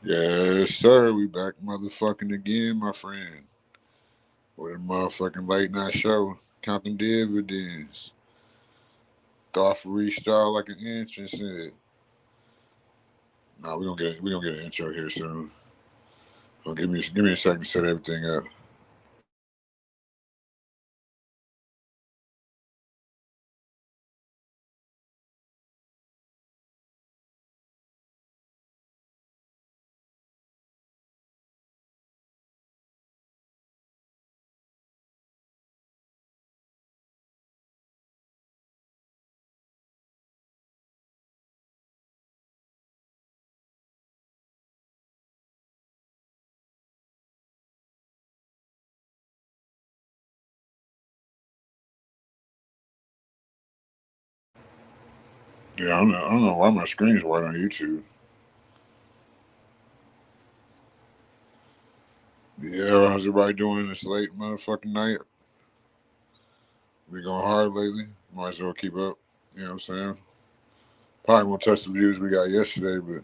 Yes, sir. We back motherfucking again, my friend. With a motherfucking late night show. Count them dividends. Thoughtful restart like an entrance said. Nah, we gonna get an intro here soon. Give me a second to set everything up. Yeah, I don't know why my screen's white on YouTube. Yeah, how's everybody doing this late motherfucking night? We going hard lately. Might as well keep up. You know what I'm saying? Probably won't touch the views we got yesterday, but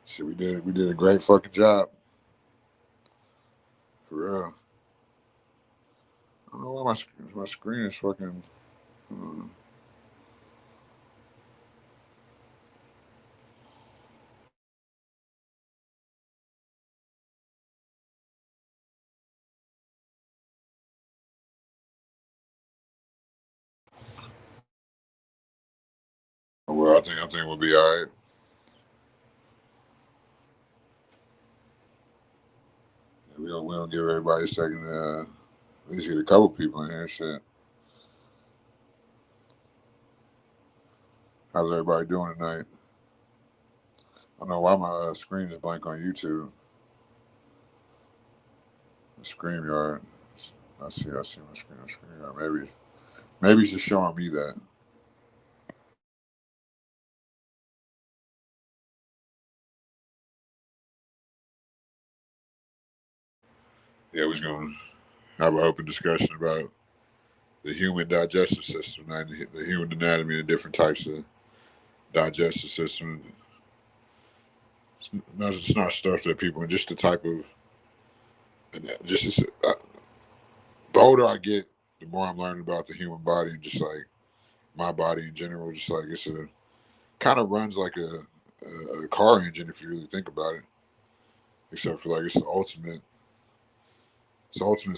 shit, we did a great fucking job. For real. I don't know why my screen is fucking. Uh, well, I think we'll be all right. We gonna give everybody a second to at least get a couple people in here. Shit, how's everybody doing tonight? I don't know why my screen is blank on YouTube. The StreamYard. I see my screen on StreamYard. Maybe it's just showing me that. Yeah, we're gonna have an open discussion about the human digestive system, and the human anatomy, and different types of digestive system. It's not stuff that people, just the type of, and just the older I get, the more I'm learning about the human body and just like my body in general. Just like it's a kind of runs like a car engine if you really think about it. Except for like it's the ultimate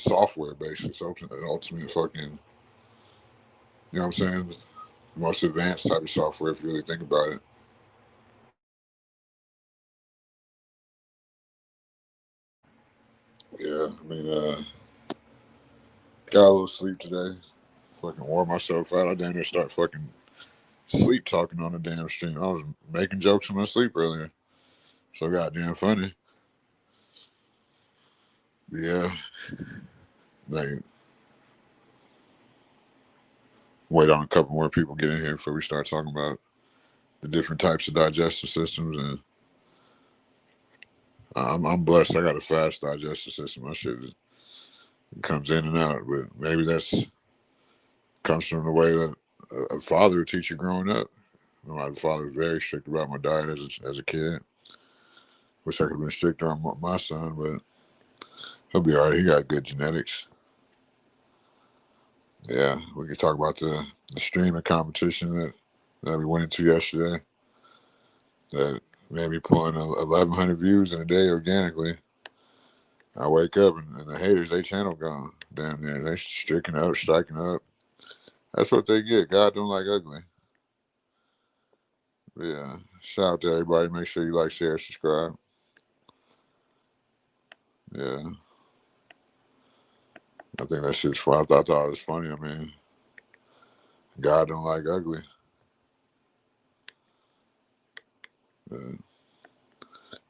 software basically. It's ultimate fucking, you know what I'm saying? The most advanced type of software if you really think about it. Yeah, I mean, got a little sleep today. Fucking wore myself out. I damn near start fucking sleep talking on the damn stream. I was making jokes in my sleep earlier. So goddamn funny. Yeah, like wait on a couple more people get in here before we start talking about the different types of digestive systems. And I'm blessed. I got a fast digestive system. My shit comes in and out, but maybe that's comes from the way that a father would teach you growing up. My father was very strict about my diet as a kid. Wish I could have been stricter on my son, but he'll be all right. He got good genetics. Yeah, we could talk about the streaming competition that we went into yesterday. That made me pulling 1,100 views in a day organically. I wake up and the haters, they channel gone. Damn near. They striking up. That's what they get. God don't like ugly. But yeah. Shout out to everybody. Make sure you like, share, subscribe. Yeah. I think that shit's fun. I thought it was funny. I mean, God don't like ugly. Uh,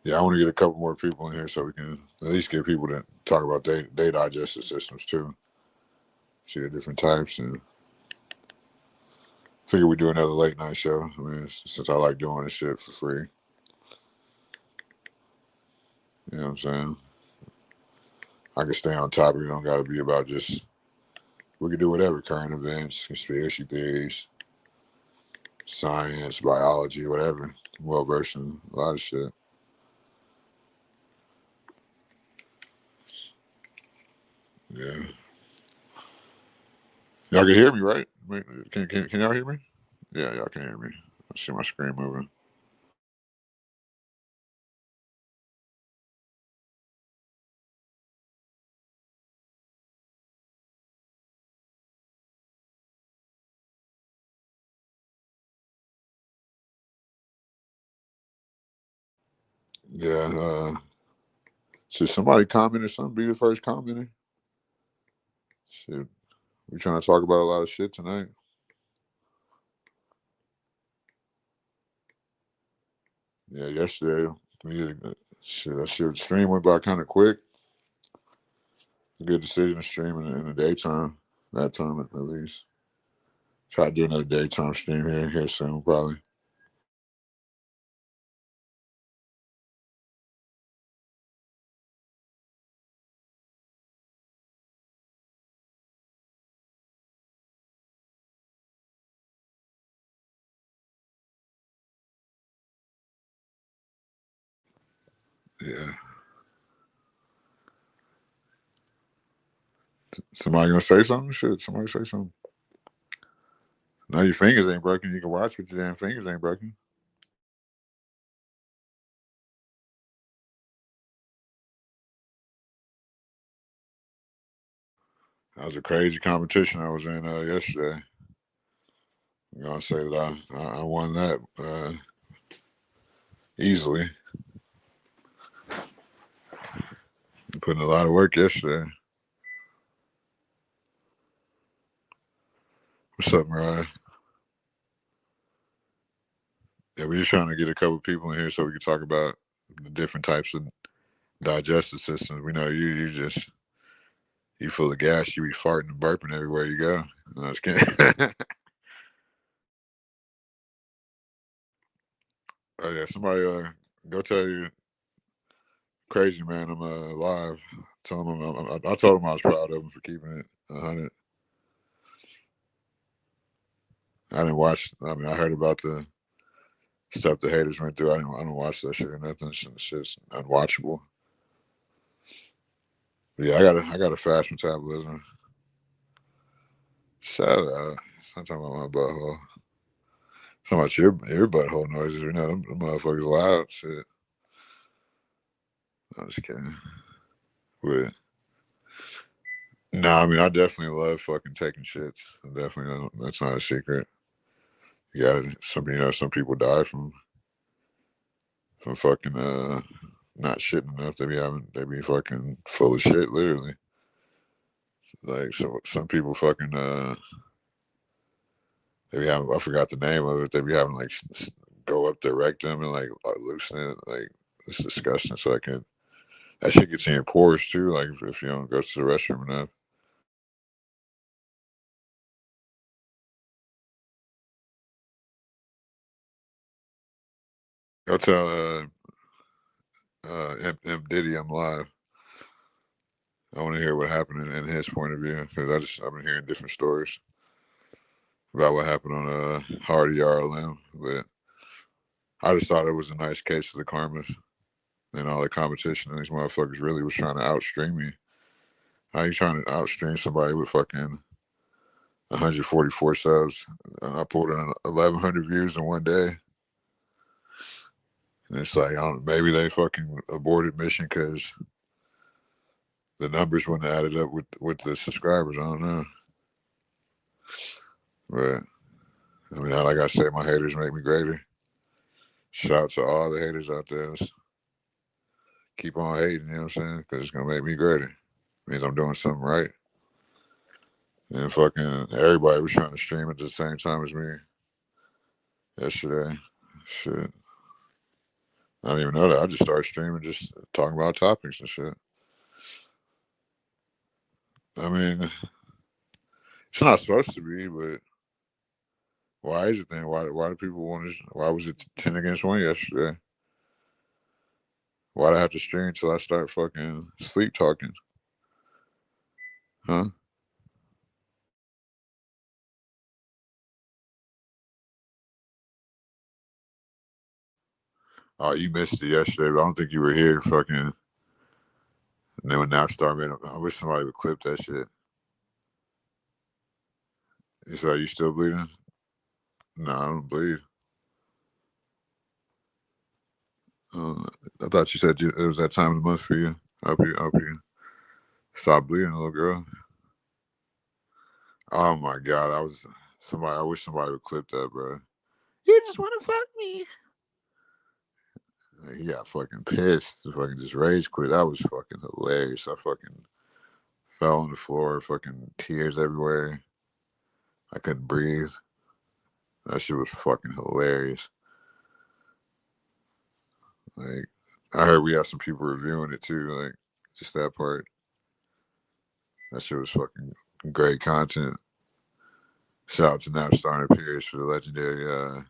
yeah, I want to get a couple more people in here so we can at least get people to talk about their digestive systems too. See the different types and figure we do another late night show. I mean, since I like doing this shit for free. You know what I'm saying? I can stay on topic. It don't got to be about just. We can do whatever current events, conspiracy theories, science, biology, whatever. Well versed in a lot of shit. Yeah. Y'all can hear me, right? Can y'all hear me? Yeah, y'all can hear me. I see my screen moving. Yeah. Should somebody comment or something? Be the first commenter. Shit. We trying to talk about a lot of shit tonight. Yeah, yesterday, shit, that shit stream went by kind of quick. Good decision to stream in the daytime. That time at least. Try to do another daytime stream here soon, probably. Yeah. Somebody gonna say something? Shit, somebody say something. Now your fingers ain't broken. You can watch, but your damn fingers ain't broken. That was a crazy competition I was in yesterday. I'm gonna say that I won that easily. Putting a lot of work yesterday. What's up, Mariah? Yeah, we're just trying to get a couple people in here so we can talk about the different types of digestive systems. We know you just you full of gas. You be farting and burping everywhere you go. No, I just kidding. Oh yeah, somebody go tell you crazy man I'm live. Tell him I told him I was proud of him for keeping it 100. I didn't watch. I mean, I heard about the stuff the haters went through. I don't watch that shit or nothing. Shit's unwatchable. But yeah, I got a fast metabolism. Shut up. I'm talking about my butthole. Talking about your butthole noises. You know, them motherfuckers loud. Shit. I'm just kidding. But no, I mean, I definitely love fucking taking shits. I definitely, that's not a secret. Yeah, some people die from fucking not shitting enough. They be fucking full of shit, literally. Like some people fucking they be having, I forgot the name of it. They be having like go up their rectum and like loosen it. Like it's disgusting. So I can that shit gets in your pores too. Like if you don't go to the restroom enough. Go tell M Diddy I'm live. I want to hear what happened in his point of view because I've been hearing different stories about what happened on Hardy RLM, but I just thought it was a nice case of the karmas and all the competition. And these motherfuckers really was trying to outstream me. How you trying to outstream somebody with fucking 144 subs? And I pulled in 1,100 views in one day. And it's like, I don't maybe they fucking aborted mission because the numbers wouldn't have added up with the subscribers. I don't know. But I mean, like I say, my haters make me greater. Shout out to all the haters out there. Let's keep on hating, you know what I'm saying? Because it's going to make me greater. It means I'm doing something right. And fucking everybody was trying to stream at the same time as me yesterday. Shit. I don't even know that. I just started streaming, just talking about topics and shit. I mean, it's not supposed to be, but why is it then? Why do people want to? Why was it 10 against 1 yesterday? Why'd I have to stream until I start fucking sleep talking? Huh? Oh, you missed it yesterday, but I don't think you were here. Fucking And then when Napstar made it, I wish somebody would clip that shit. You said, are you still bleeding? No, I don't bleed. Uh, I thought you said it was that time of the month for you. I hope you stop bleeding, little girl. Oh my god, I was somebody. I wish somebody would clip that, bro. You just want to fuck me. Like, he got fucking pissed. Fucking just rage quit. That was fucking hilarious. I fucking fell on the floor. Fucking tears everywhere. I couldn't breathe. That shit was fucking hilarious. Like, I heard we had some people reviewing it too. Like, just that part. That shit was fucking great content. Shout out to Napstar and Pierce for the legendary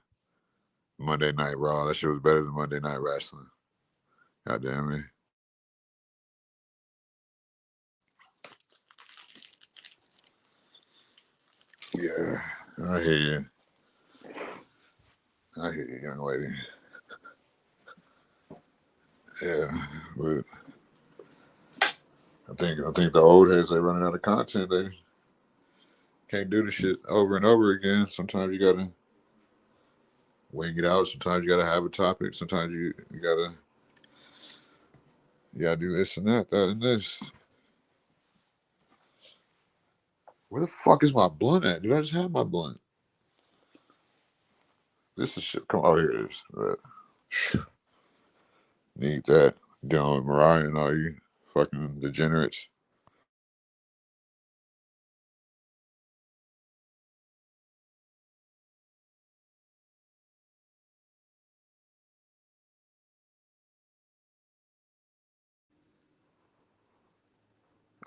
Monday Night Raw. That shit was better than Monday Night Wrestling. God damn it. Yeah, I hear you. I hear you, young lady. Yeah, but I think the old heads they running out of content. They can't do the shit over and over again. Sometimes you gotta wing it out. Sometimes you gotta have a topic. Sometimes you gotta do this and that, that and this. Where the fuck is my blunt at? Did I just have my blunt? This is shit. Come on, here it is. Need that. Dealing with Mariah and all you fucking degenerates.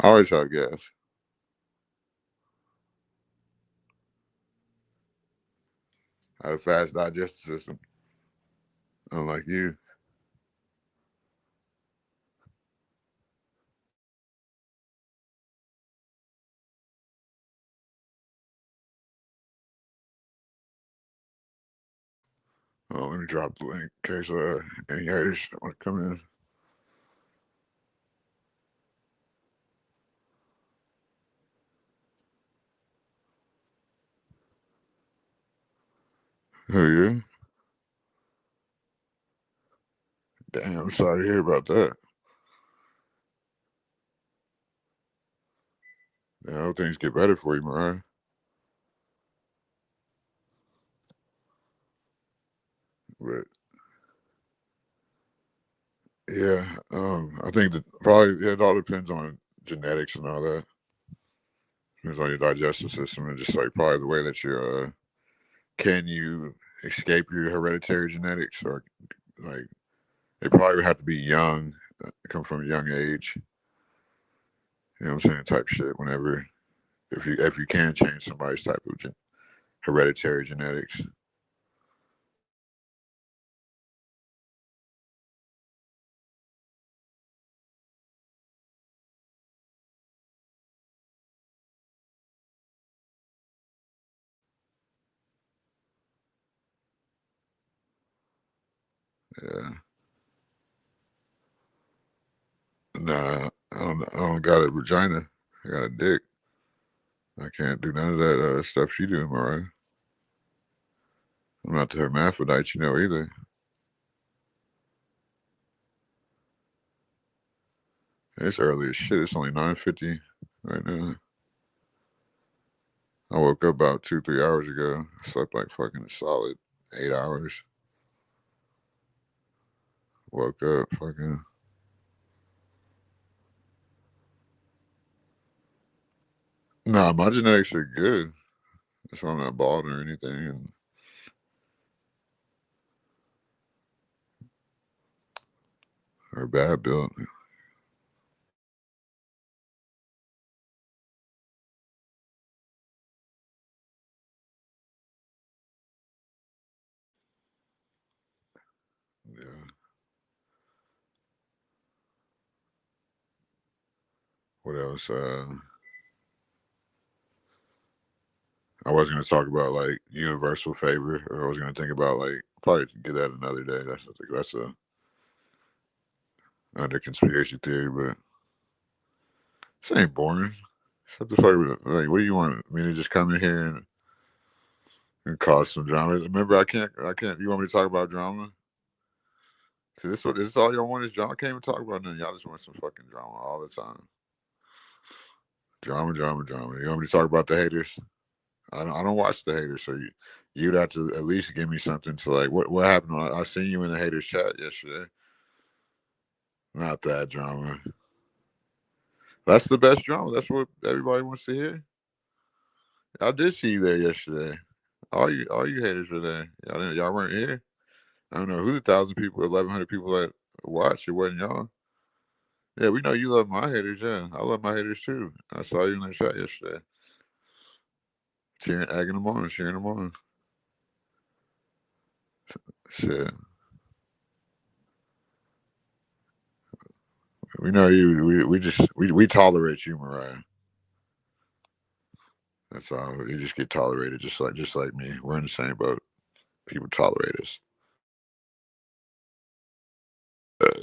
I always have gas. I have a fast digestive system, unlike you. Let me drop the link in case any haters want to come in. Oh yeah. Damn, I'm sorry to hear about that. I hope things get better for you, Mariah. But yeah, I think that probably it all depends on genetics and all that. Depends on your digestive system and just like probably the way that you can you escape your hereditary genetics or like they probably would have to be young, come from a young age. You know what I'm saying? Type shit. Whenever if you can change somebody's type of hereditary genetics. Yeah. Nah, I don't got a vagina. I got a dick. I can't do none of that stuff she doing, Mariah. I'm not the hermaphrodite, either. It's early as shit. It's only 9:50 right now. I woke up about 2-3 hours ago. I slept like fucking a solid 8 hours. Woke up fucking. Nah, my genetics are good. That's why I'm not bald or anything, or bad built. Yeah. What else? I was gonna talk about like universal favor, or I was gonna think about like probably get that another day. That's a under conspiracy theory, but This ain't boring. Shut the fuck up. Like, what do you want me to just come in here and cause some drama? Remember, I can't. You want me to talk about drama? See, this is all y'all want is drama. I can't even talk about nothing. Y'all just want some fucking drama all the time. Drama, drama, drama. You want me to talk about the haters? I don't watch the haters, so you'd have to at least give me something to like. What happened? I seen you in the haters chat yesterday. Not that drama. That's the best drama. That's what everybody wants to hear. I did see you there yesterday. All you haters were there. Y'all weren't here. I don't know who the 1,000 people, 1,100 people that watched. It wasn't y'all. Yeah, we know you love my haters. Yeah, I love my haters too. I saw you in the chat yesterday. Cheering, egging them on, cheering them on. Shit. We know you. We tolerate you, Mariah. That's all. You just get tolerated, just like me. We're in the same boat. People tolerate us. Uh,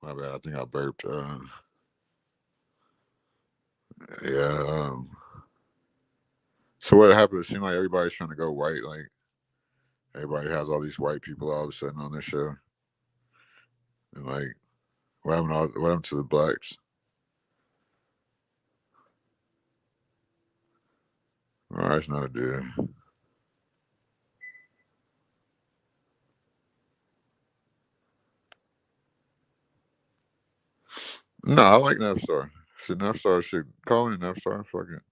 my bad. I think I burped. Yeah. So what happened? It seemed like everybody's trying to go white. Like everybody has all these white people all of a sudden on their show, and like what happened to the blacks? All right, it's not a deal. No, I like Napstar. Shit, Napstar shit. Calling it Napstar. Fuck it.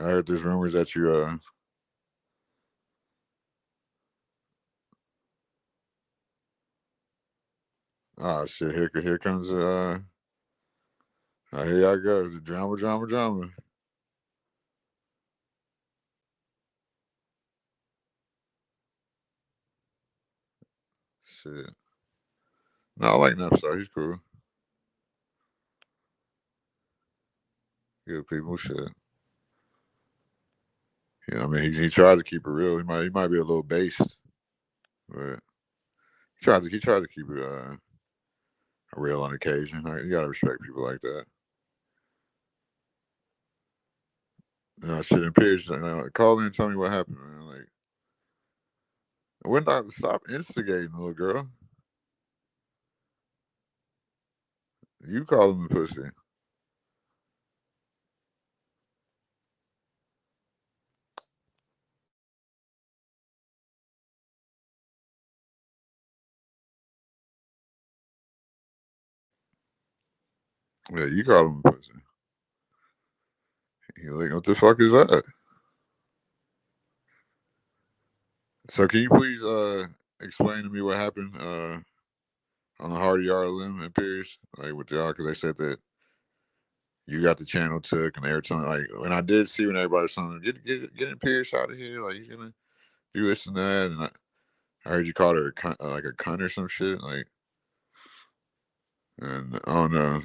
I heard there's rumors that you shit, here comes here y'all go. The drama, drama, drama. Shit. No, I like Napstar. He's cool. Good people. Shit. Yeah, I mean he tried to keep it real. He might be a little based, but he tried to keep it real on occasion. You gotta respect people like that. Shit in Pierce. Call in and tell me what happened, man. Like, when not stop instigating, little girl. You call him a pussy. Yeah, you call him a pussy. You like, what the fuck is that? So can you please explain to me what happened on the hard yard limb in Pierce, like with y'all? Because they said that you got the channel took, and they were telling like when I did see when everybody was telling get in Pierce out of here, like he's gonna do this and that, and I heard you called her a cunt, like a cunt or some shit, like, and I don't know.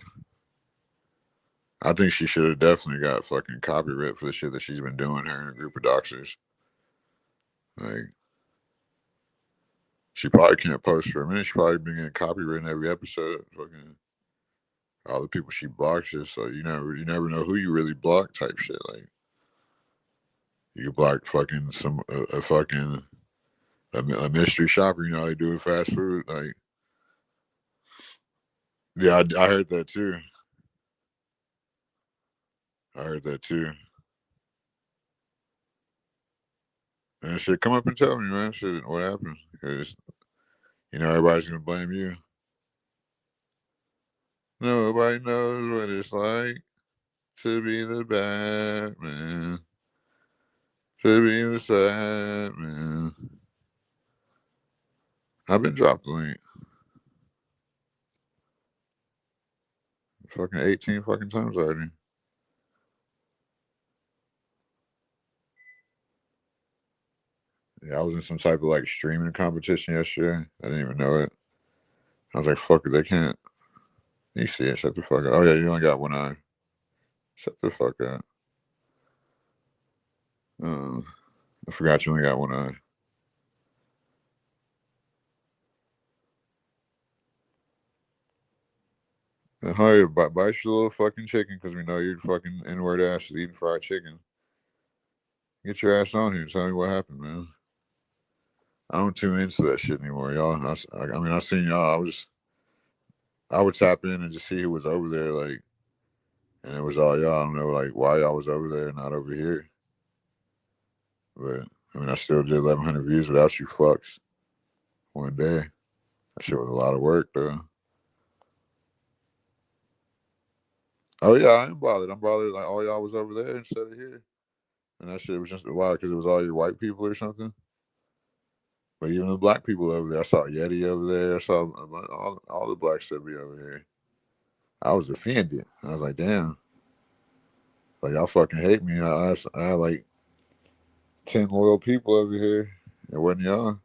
I think she should have definitely got fucking copyright for the shit that she's been doing. Her and a group of doctors, like, she probably can't post for a minute. She probably been getting copyright in every episode. Fucking all the people she blocks, just so you never know who you really block type shit. Like you block fucking a fucking a mystery shopper. You know how they do with fast food. Like yeah, I heard that too. I heard that too. And shit, come up and tell me, man. Shit, what happened? Because everybody's gonna blame you. Nobody knows what it's like to be the bad man, to be the sad man. I've been dropped the link fucking 18 fucking times already. Yeah, I was in some type of like streaming competition yesterday. I didn't even know it. I was like, fuck it, they can't. You see it, shut the fuck up. Oh yeah, you only got one eye. Shut the fuck up. I forgot you only got one eye. And hey, bite your little fucking chicken because we know you're fucking N-word ass eating fried chicken. Get your ass on here and tell me what happened, man. I don't tune into that shit anymore, y'all. I mean, I seen y'all. I would tap in and just see who was over there, like, and it was all y'all. I don't know, like, why y'all was over there and not over here. But I mean, I still did 1,100 views without you fucks one day. That shit was a lot of work, though. Oh yeah, I am bothered. I'm bothered. Like all y'all was over there instead of here, and that shit was just wild because it was all your white people or something. But even the black people over there, I saw Yeti over there. I saw all the blacks that be over here. I was offended. I was like, damn, like y'all fucking hate me. I had like 10 loyal people over here. It wasn't y'all.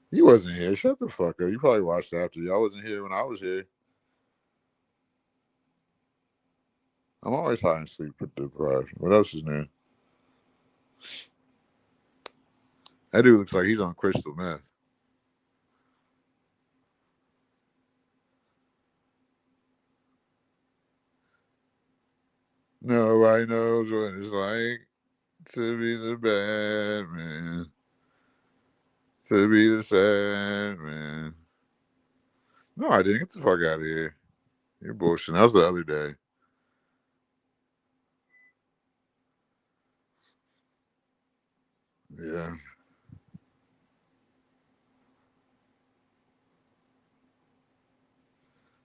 You wasn't here. Shut the fuck up. You probably watched after. Y'all wasn't here when I was here. I'm always high and sleep deprived. What else is new? That dude looks like he's on crystal meth. Nobody knows what it's like to be the bad man, to be the sad man. No, I didn't. Get the fuck out of here. You're bullshitting. That was the other day. Yeah,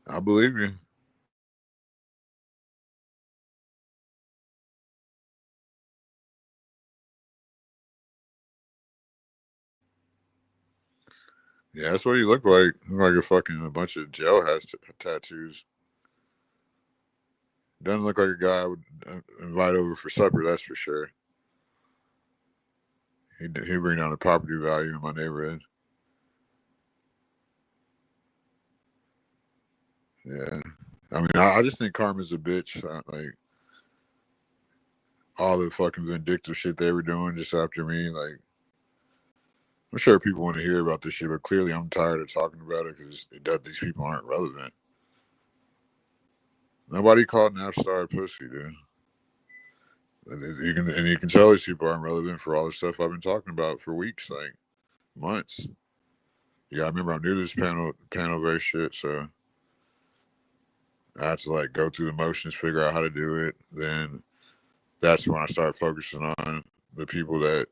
I believe you. Yeah, that's what you look like. You look like a fucking a bunch of jailhouse tattoos. Doesn't look like a guy I would invite over for supper. That's for sure. He'd bring down the property value in my neighborhood. Yeah, I mean, I just think Karma's a bitch. Like all the fucking vindictive shit they were doing just after me. Like I'm sure people want to hear about this shit, but clearly I'm tired of talking about it because these people aren't relevant. Nobody called Napstar a pussy, dude. And you can tell these people aren't relevant for all the stuff I've been talking about for weeks, like months. Yeah, I remember I'm new to this panel based shit, so I had to like go through the motions, figure out how to do it. Then that's when I started focusing on the people that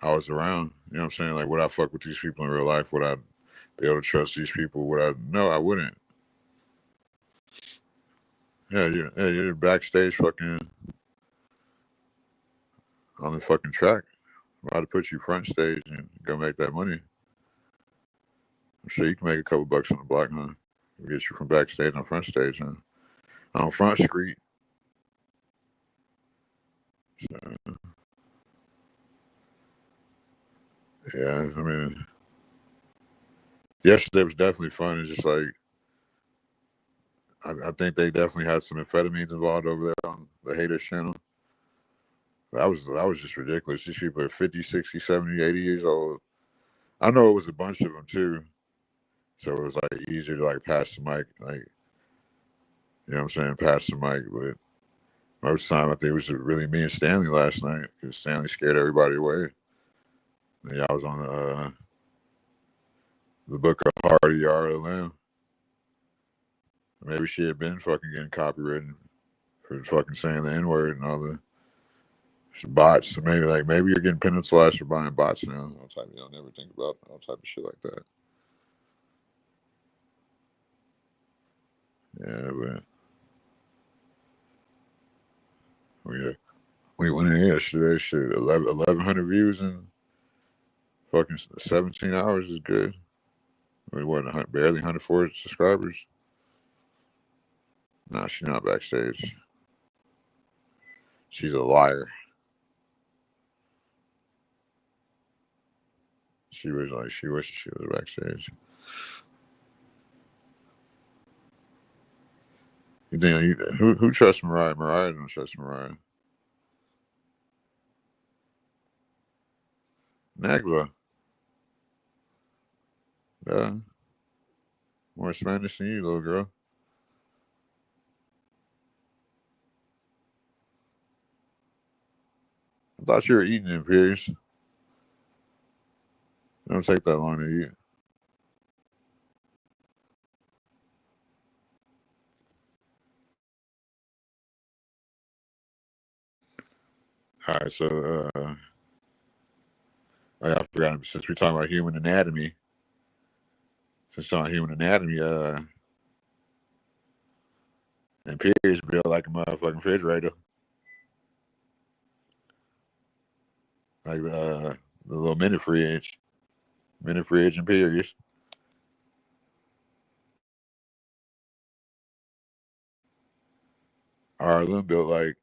I was around. You know what I'm saying? Like, would I fuck with these people in real life? Would I be able to trust these people? Would I? No, I wouldn't. Yeah, you're backstage fucking on the fucking track. I'd put you front stage and go make that money. I'm sure you can make a couple bucks on the block, huh? Get you from backstage on front stage, huh? On Front Street. So, yeah, I mean, yesterday was definitely fun. It's just like I think they definitely had some amphetamines involved over there on the Haters channel. That was just ridiculous. These people are 50, 60, 70, 80 years old. I know it was a bunch of them too, so it was like easier to like pass the mic, like you know what I'm saying, pass the mic. But most of the time, I think it was really me and Stanley last night because Stanley scared everybody away. And y'all was on the book of Hardy Yara Lamb. Maybe she had been fucking getting copywritten for fucking saying the N word and all the bots. So maybe you're getting penalized for buying bots now. All type, you don't never think about all type of shit like that. Yeah, but we went in yesterday. Shit, 1,100 views in fucking 17 hours is good. We what, barely 104 subscribers. Nah, she's not backstage. She's a liar. She wishes she was backstage. You think who trusts Mariah? Mariah don't trust Mariah. Nagla. Yeah. More Spanish than you, little girl. I thought you were eating in Pierce. It don't take that long to eat. All right, so I forgot. Since we're talking about human anatomy, and Pierce built like a motherfucking refrigerator, like the little mini fridge, and Pierce. Arlen built like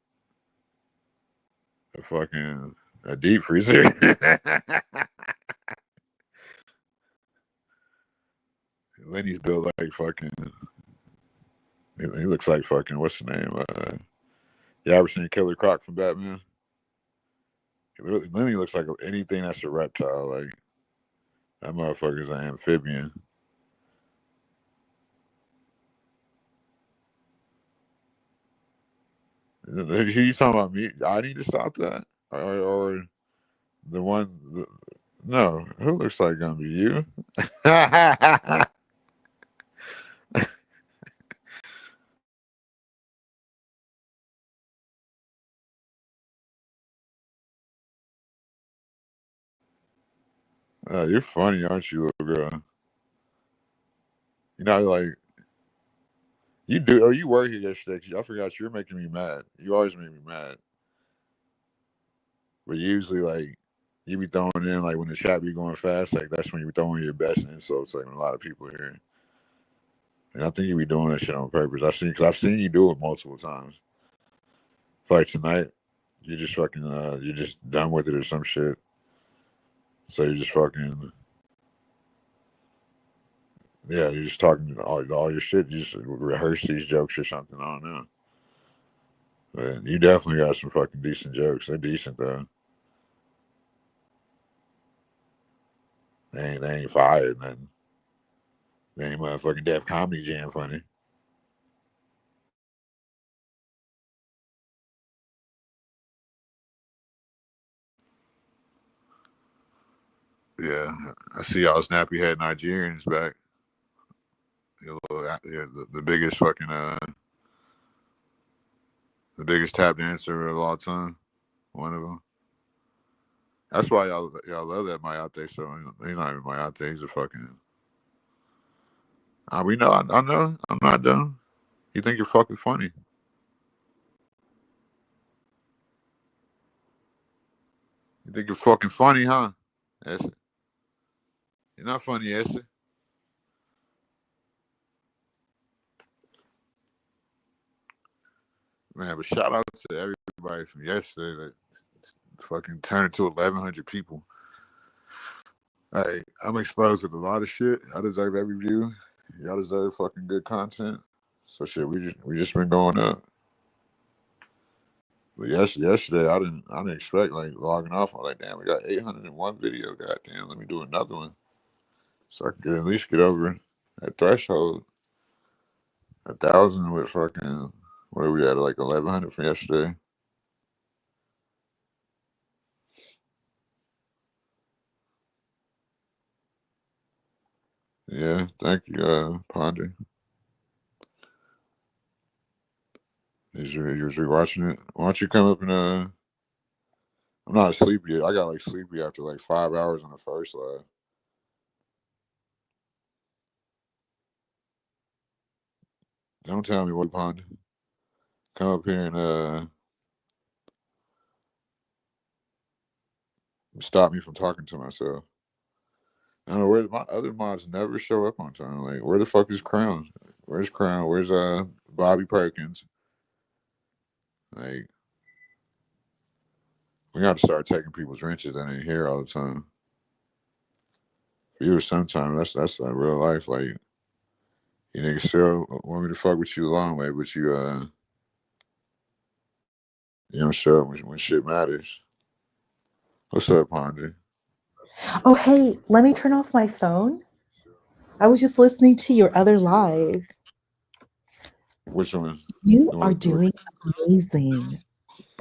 a deep freezer. Lenny's built like fucking. He looks like fucking what's the name? You ever seen Killer Croc from Batman? Lenny looks like anything that's a reptile. Like that motherfucker's an amphibian. You talking about me? I need to stop that, or the one? No, who looks like gonna be you? You're funny, aren't you, little girl? You know, like you do. Oh, you were here yesterday. 'Cause I forgot you were making me mad. You always make me mad, but usually like you be throwing in like when the chat be going fast. Like that's when you be throwing your best insults. Like when a lot of people here, and I think you be doing that shit on purpose. I've seen you do it multiple times. Like tonight, you just fucking you're just done with it or some shit. So you're just fucking yeah, you're just talking all your shit. You just rehearse these jokes or something. I don't know. But you definitely got some fucking decent jokes. They're decent though. They ain't fired nothing. They ain't motherfucking Def Comedy Jam funny. Yeah, I see all snappy head Nigerians back. The biggest fucking the biggest tap dancer of all time. One of them. That's why y'all love that Mayate. So he's not even Mayate. He's a fucking. We know. I know. I'm not dumb. You think you're fucking funny? You think you're fucking funny, huh? Yes. You're not funny, yes. Man, but shout out to everybody from yesterday that fucking turned to 1,100 people. Hey, I'm exposed with a lot of shit. I deserve every view. Y'all deserve fucking good content. So shit, we just been going up. But yesterday I didn't expect like logging off. I'm like, damn, we got 801 video. Goddamn, let me do another one so I can at least get over that threshold. 1,000 with fucking what are we at like 1,100 from yesterday. Yeah, thank you, Ponder. You was rewatching it. Why don't you come up and I'm not sleepy yet. I got like sleepy after like 5 hours on the first live. Don't tell me what Ponder. Come up here and stop me from talking to myself. I don't know where my other mods never show up on time. Like, where the fuck is Crown? Where's Crown? Where's Bobby Perkins? Like, we got to start taking people's wrenches that ain't here all the time. For you, sometimes that's like real life. Like, You niggas still want me to fuck with you the long way, but you don't show up when shit matters. What's up, Pondy? Oh, hey, let me turn off my phone. I was just listening to your other live. Which one? You The are one, doing amazing.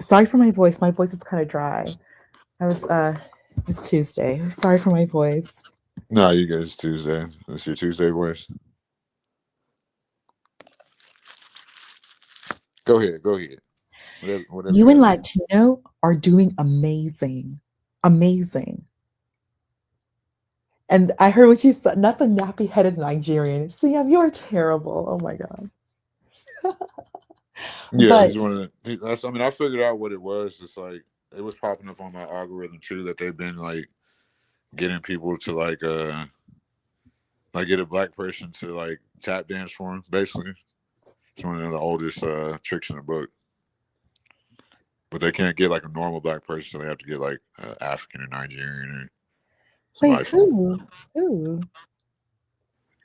Sorry for my voice. My voice is kind of dry. I was it's Tuesday. Sorry for my voice. no, you guys Tuesday. That's your Tuesday voice. Go ahead. Go ahead. Whatever you You and got to say. Latino are doing amazing. Amazing. And I heard what you said, not the nappy headed Nigerian. Sam, you're terrible. Oh my God. Yeah, But he's one of the. That's. I mean, I figured out what it was. It's like it was popping up on my algorithm too that they've been like getting people to like get a black person to like tap dance for them. Basically, it's one of the oldest tricks in the book. But they can't get like a normal black person, so they have to get like African or Nigerian or wait, somebody from. who? Who?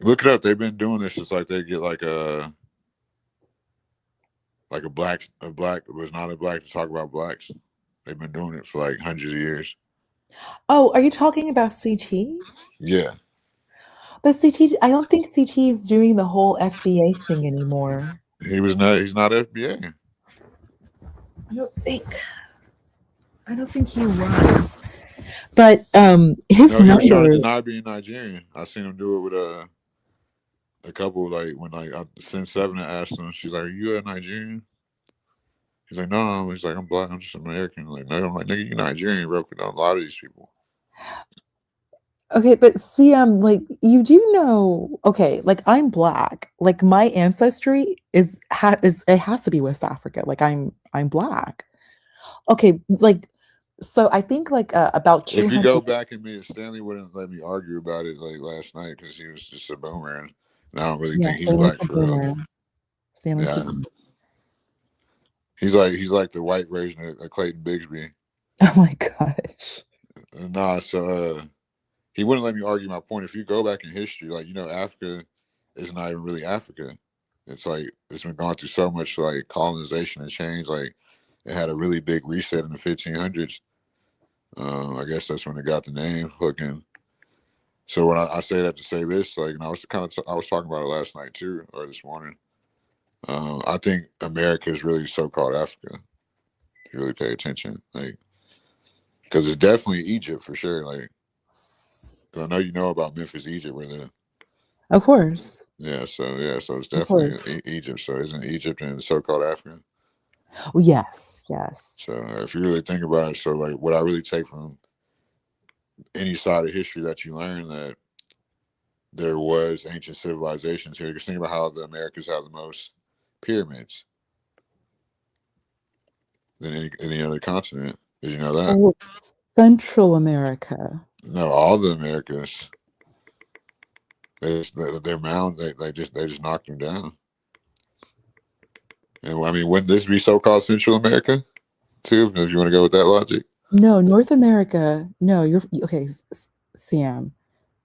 Look it up. They've been doing this. It's like they get like a black was not a black to talk about blacks. They've been doing it for like hundreds of years. Oh, are you talking about CT? Yeah, But CT, I don't think CT is doing the whole FBA thing anymore. he was not. He's not FBA. I don't think. I don't think he was. But his No, he was trying to numbers. deny being Nigerian. I seen him do it with a couple like when like Sin Seven asked him, she's like, "Are you a Nigerian?" He's like, "No." He's like, "I'm black. I'm just American." Like, no, I'm like, "Nigga, you Nigerian, bro." A lot of these people. Okay, but see, like you do know. Okay, like I'm black. Like my ancestry is it has to be West Africa. Like I'm black. Okay, like so I think like about If you 200. go back and me, Stanley wouldn't let me argue about it like last night because he was just a boomer, and I don't really Yeah, think he's Stanley's black a for real. boomer. Stanley's a Yeah, boomer. he's like the white version of Clayton Bigsby. Oh my gosh. Nah, so he wouldn't let me argue my point. If you go back in history, like Africa is not even really Africa. It's like it's been gone through so much like colonization and change. Like it had a really big reset in the 1500s. I guess that's when it got the name hooking. So when I say that to say this, like, and I was I was talking about it last night too, or this morning. I think America is really so-called Africa. If you really pay attention, like, because it's definitely Egypt for sure. Like, 'cause I know you know about Memphis, Egypt, where the Of course. so it's Of course. definitely Egypt. So isn't Egypt and so-called Africa? Oh, yes, yes. So if you really think about it, so like what I really take from any side of history that you learn that there was ancient civilizations here. Just think about how the Americas have the most pyramids than any other continent. Did you know that? Oh, Central America. No, all the Americas. Their mound. They just knocked them down. And I mean, wouldn't this be so-called Central America too? If you want to go with that logic. No, North America. No, you're okay, Sam.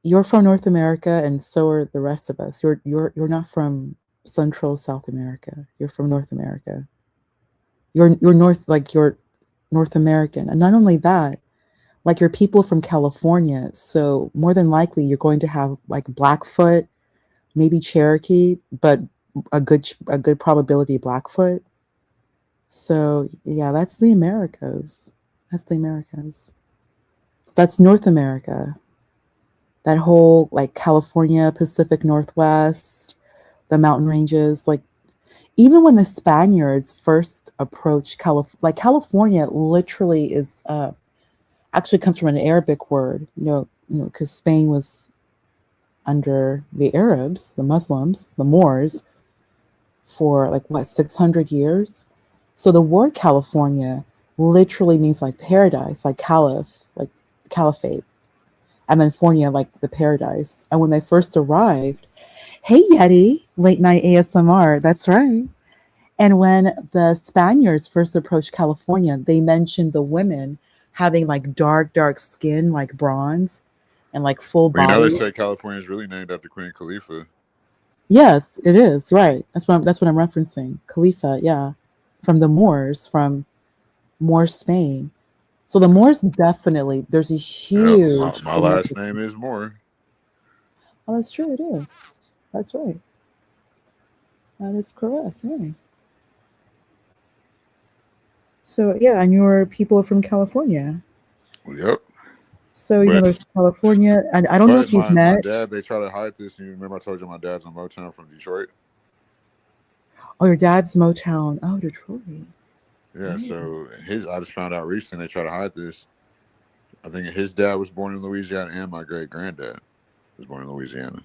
You're from North America, and so are the rest of us. You're not from Central South America. You're from North America. You're North American, and not only that, like you're people from California. So more than likely, you're going to have like Blackfoot, maybe Cherokee, but a good probability Blackfoot. So yeah, that's the Americas. That's the Americas. That's North America. That whole like California, Pacific Northwest, the mountain ranges, like even when the Spaniards first approached California literally is actually comes from an Arabic word, because Spain was under the Arabs, the Muslims, the Moors for like what 600 years. So the word California literally means like paradise, like caliph, like caliphate, and then Fornia like the paradise. And when they first arrived, hey Yeti, late night ASMR, that's right. And when the Spaniards first approached California, they mentioned the women having like dark skin, like bronze, and like full Well, they say bodies. California is really named after Queen Khalifa. Yes, it is right. That's what I'm referencing. Khalifa, yeah, from the Moors, from Moor Spain. So the Moors definitely there's a Yeah, huge my last significance. name is Moore. Oh, that's true. It is. That's right. That is correct. Yeah. So yeah, and you're people from California. Yep. So But there's California, and I don't know if you've my met. dad, they try to hide this. You remember I told you my dad's on Motown from Detroit? Oh, your dad's Motown. Oh, Detroit. Yeah, Oh, so his I just found out recently they try to hide this. I think his dad was born in Louisiana and my great granddad was born in Louisiana.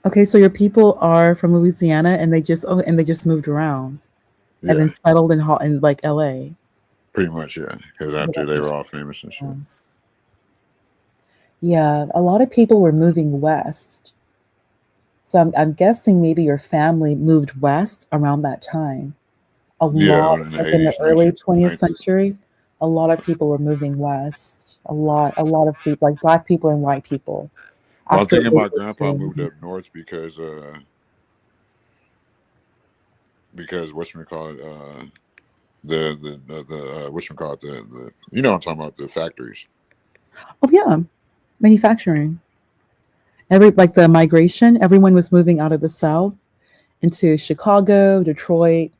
okay. So your people are from Louisiana, and they just moved around and then Yeah, settled in like L.A. pretty much, yeah. Because Oh, after that's they were all interesting. famous and shit. Yeah. Yeah, a lot of people were moving west. So I'm guessing maybe your family moved west around that time. A Yeah, lot, in the like in the 80s, early 20th 19. century, a lot of people were moving west. A lot of people, like black people and white people, Well, I'm after thinking World my War grandpa II. moved up north because what you call it the what you call it the you know what I'm talking about, the factories. Oh yeah, manufacturing. Every like the migration, everyone was moving out of the South into Chicago, Detroit,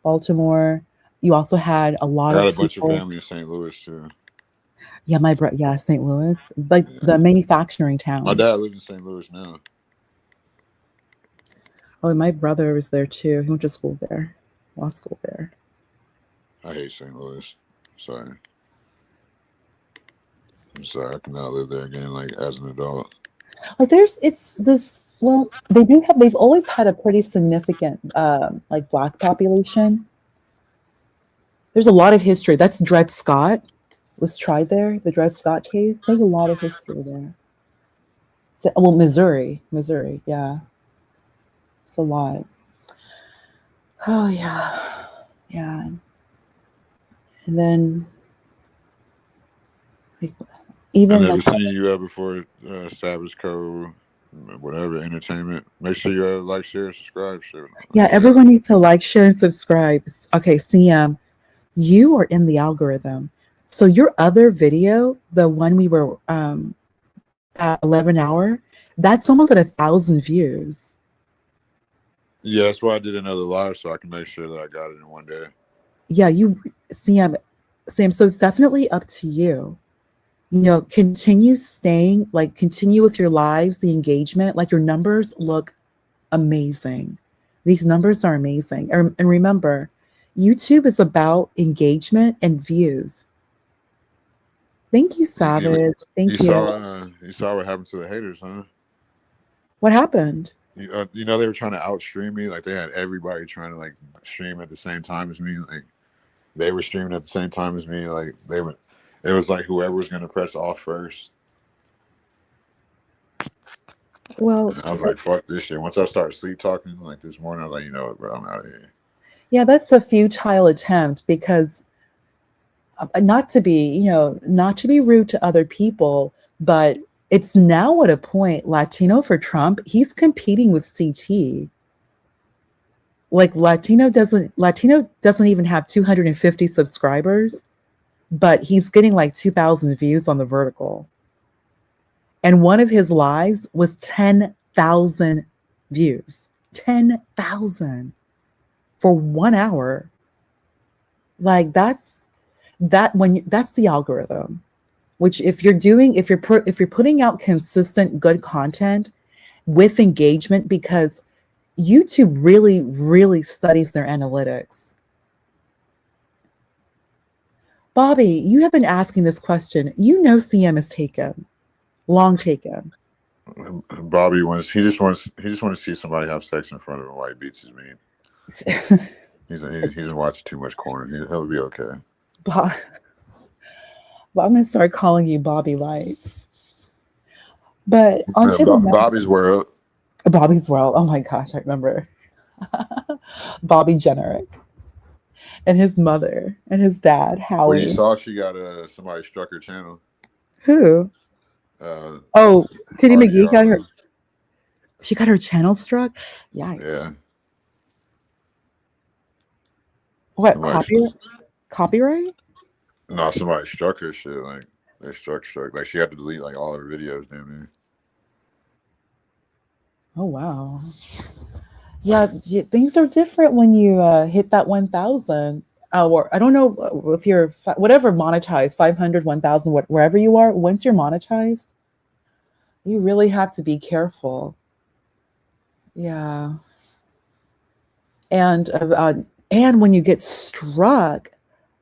Baltimore. You also had a lot I had of a bunch of people. family in St. Louis too. Yeah, yeah, St. Louis, like Yeah, the manufacturing my dad towns. lives in St. Louis now. Oh, my brother was there too. He went to school there, law school there. I hate St. Louis. Sorry, I'm sorry. I can now live there again, like as an adult. Like it's this. Well, they've always had a pretty significant like black population. There's a lot of history. That's Dred Scott was tried there. The Dred Scott case. There's a lot of history there. So, well, Missouri. Yeah, it's a lot. Oh yeah, yeah. And then like, I even never like seen you before. Savage Code, whatever entertainment. Make sure you like, share, subscribe. Shit, yeah, all that. everyone needs to like, share, and subscribe. Okay, CM, you are in the algorithm. So your other video, the one we were at 11 hour, that's almost at 1,000 views. Yeah, that's why I did another live so I can make sure that I got it in one day. Yeah, you Sam. So it's definitely up to you. Continue with your lives, the engagement. Like your numbers look amazing. These numbers are amazing. And remember, YouTube is about engagement and views. Thank you, You, Savage. Thank you. you saw what happened to the haters, huh? What happened? You know they were trying to outstream me. Like they had everybody trying to like stream at the same time as me. Like they were streaming at the same time as me. Like they were. It was like whoever was going to press off first. Well, And I was like, "Fuck this shit." Once I started sleep talking like this morning, I was like, "You know what, bro? I'm out of here." yeah, that's a futile attempt because not to be rude to other people, but it's now at a point, Latino for Trump, he's competing with CT. Like Latino doesn't even have 250 subscribers, but he's getting like 2,000 views on the vertical. And one of his lives was 10,000 views. 10,000 for 1 hour. Like that's the algorithm. Which if you're putting out consistent good content with engagement, because YouTube really, really studies their analytics. Bobby, you have been asking this question. CM is taken, long taken. Bobby wants. He just wants to see somebody have sex in front of him while he beats his meat. He's been watching too much corn. He'll be okay. Bob, well, I'm going to start calling you Bobby Lights. But onto the next. Bobby's world. Bobby's World. Oh my gosh, I remember Bobby Generick and his mother and his dad, Well, you Howie. saw she got somebody struck her channel. Who? Uh, Oh, Titty McGee got her. Tatiana. She got her channel struck. Yikes! Yeah, What somebody, copyright? no, somebody struck her shit. Like they struck. Like she had to delete like all her videos. Damn near. Oh wow. Yeah, things are different when you hit that 1,000. Or I don't know if you're whatever monetized 500, 1,000, wherever you are. Once you're monetized, you really have to be careful. Yeah, and and when you get struck,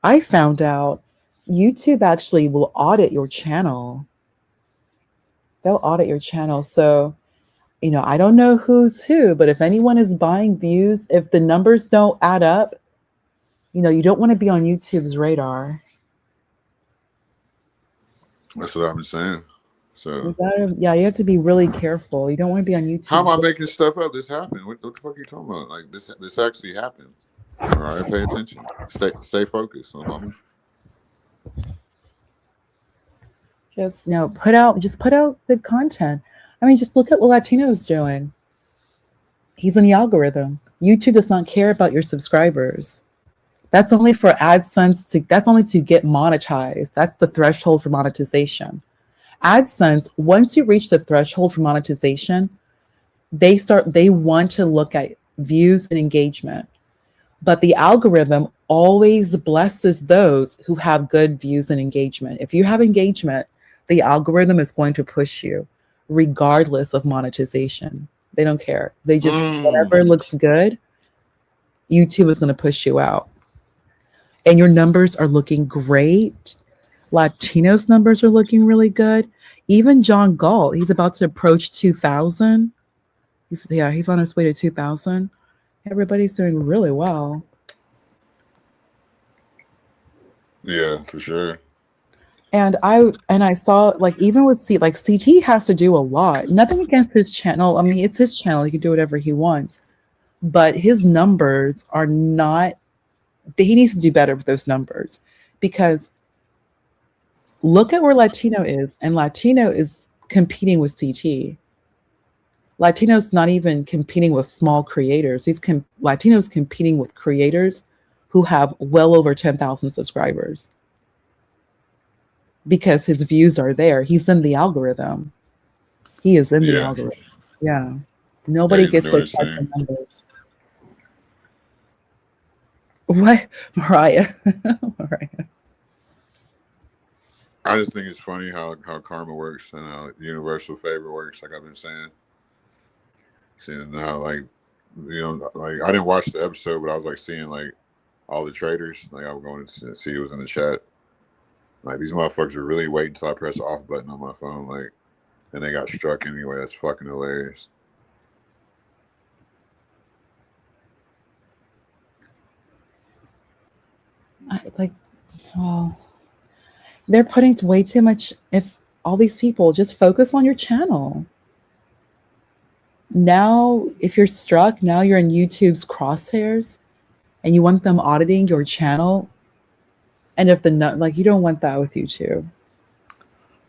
I found out YouTube actually will audit your channel. They'll audit your channel. So, I don't know who's who, but if anyone is buying views, if the numbers don't add up, you don't want to be on YouTube's radar. That's what I've been saying. So Yeah, you have to be really careful. You don't want to be on how am YouTube's I radar. making stuff up? This happened. What the fuck are you talking about? Like this actually happened. All right, pay attention. Stay focused, mama. Just put out good content. I mean, just look at what Latino's doing. He's in the algorithm. YouTube does not care about your subscribers. That's only for AdSense that's only to get monetized. That's the threshold for monetization. AdSense, once you reach the threshold for monetization, they want to look at views and engagement. But the algorithm always blesses those who have good views and engagement. If you have engagement, the algorithm is going to push you regardless of monetization. They don't care. They just, whatever Mm. looks good, YouTube is going to push you out. And your numbers are looking great. Latinos numbers are looking really good. Even John Galt, he's about to approach 2,000. He's on his way to 2,000. Everybody's doing really well. Yeah, for sure. And I saw, like, even with CT has to do a lot. Nothing against his channel. I mean, it's his channel. He can do whatever he wants. But his numbers are not, he needs to do better with those numbers, because look at where Latino is, and Latino is competing with CT. Latino's not even competing with small creators. Latino's competing with creators who have well over 10,000 subscribers, because his views are there. He's in the algorithm. He is in the Yeah, algorithm. Yeah. yeah, Nobody he's been gets doing those his types of thing. numbers. What? Mariah. Mariah. I just think it's funny how karma works and how universal favor works. Like I've been saying, seeing how like I didn't watch the episode, but I was like seeing like all the traders. Like I was going to see who was in the chat. Like these motherfuckers are really waiting until I press the off button on my phone. Like, and they got struck anyway. That's fucking hilarious. Like, oh, they're putting way too much. If all these people just focus on your channel. Now, if you're struck, now you're in YouTube's crosshairs and you want them auditing your channel. And if you don't want that with YouTube.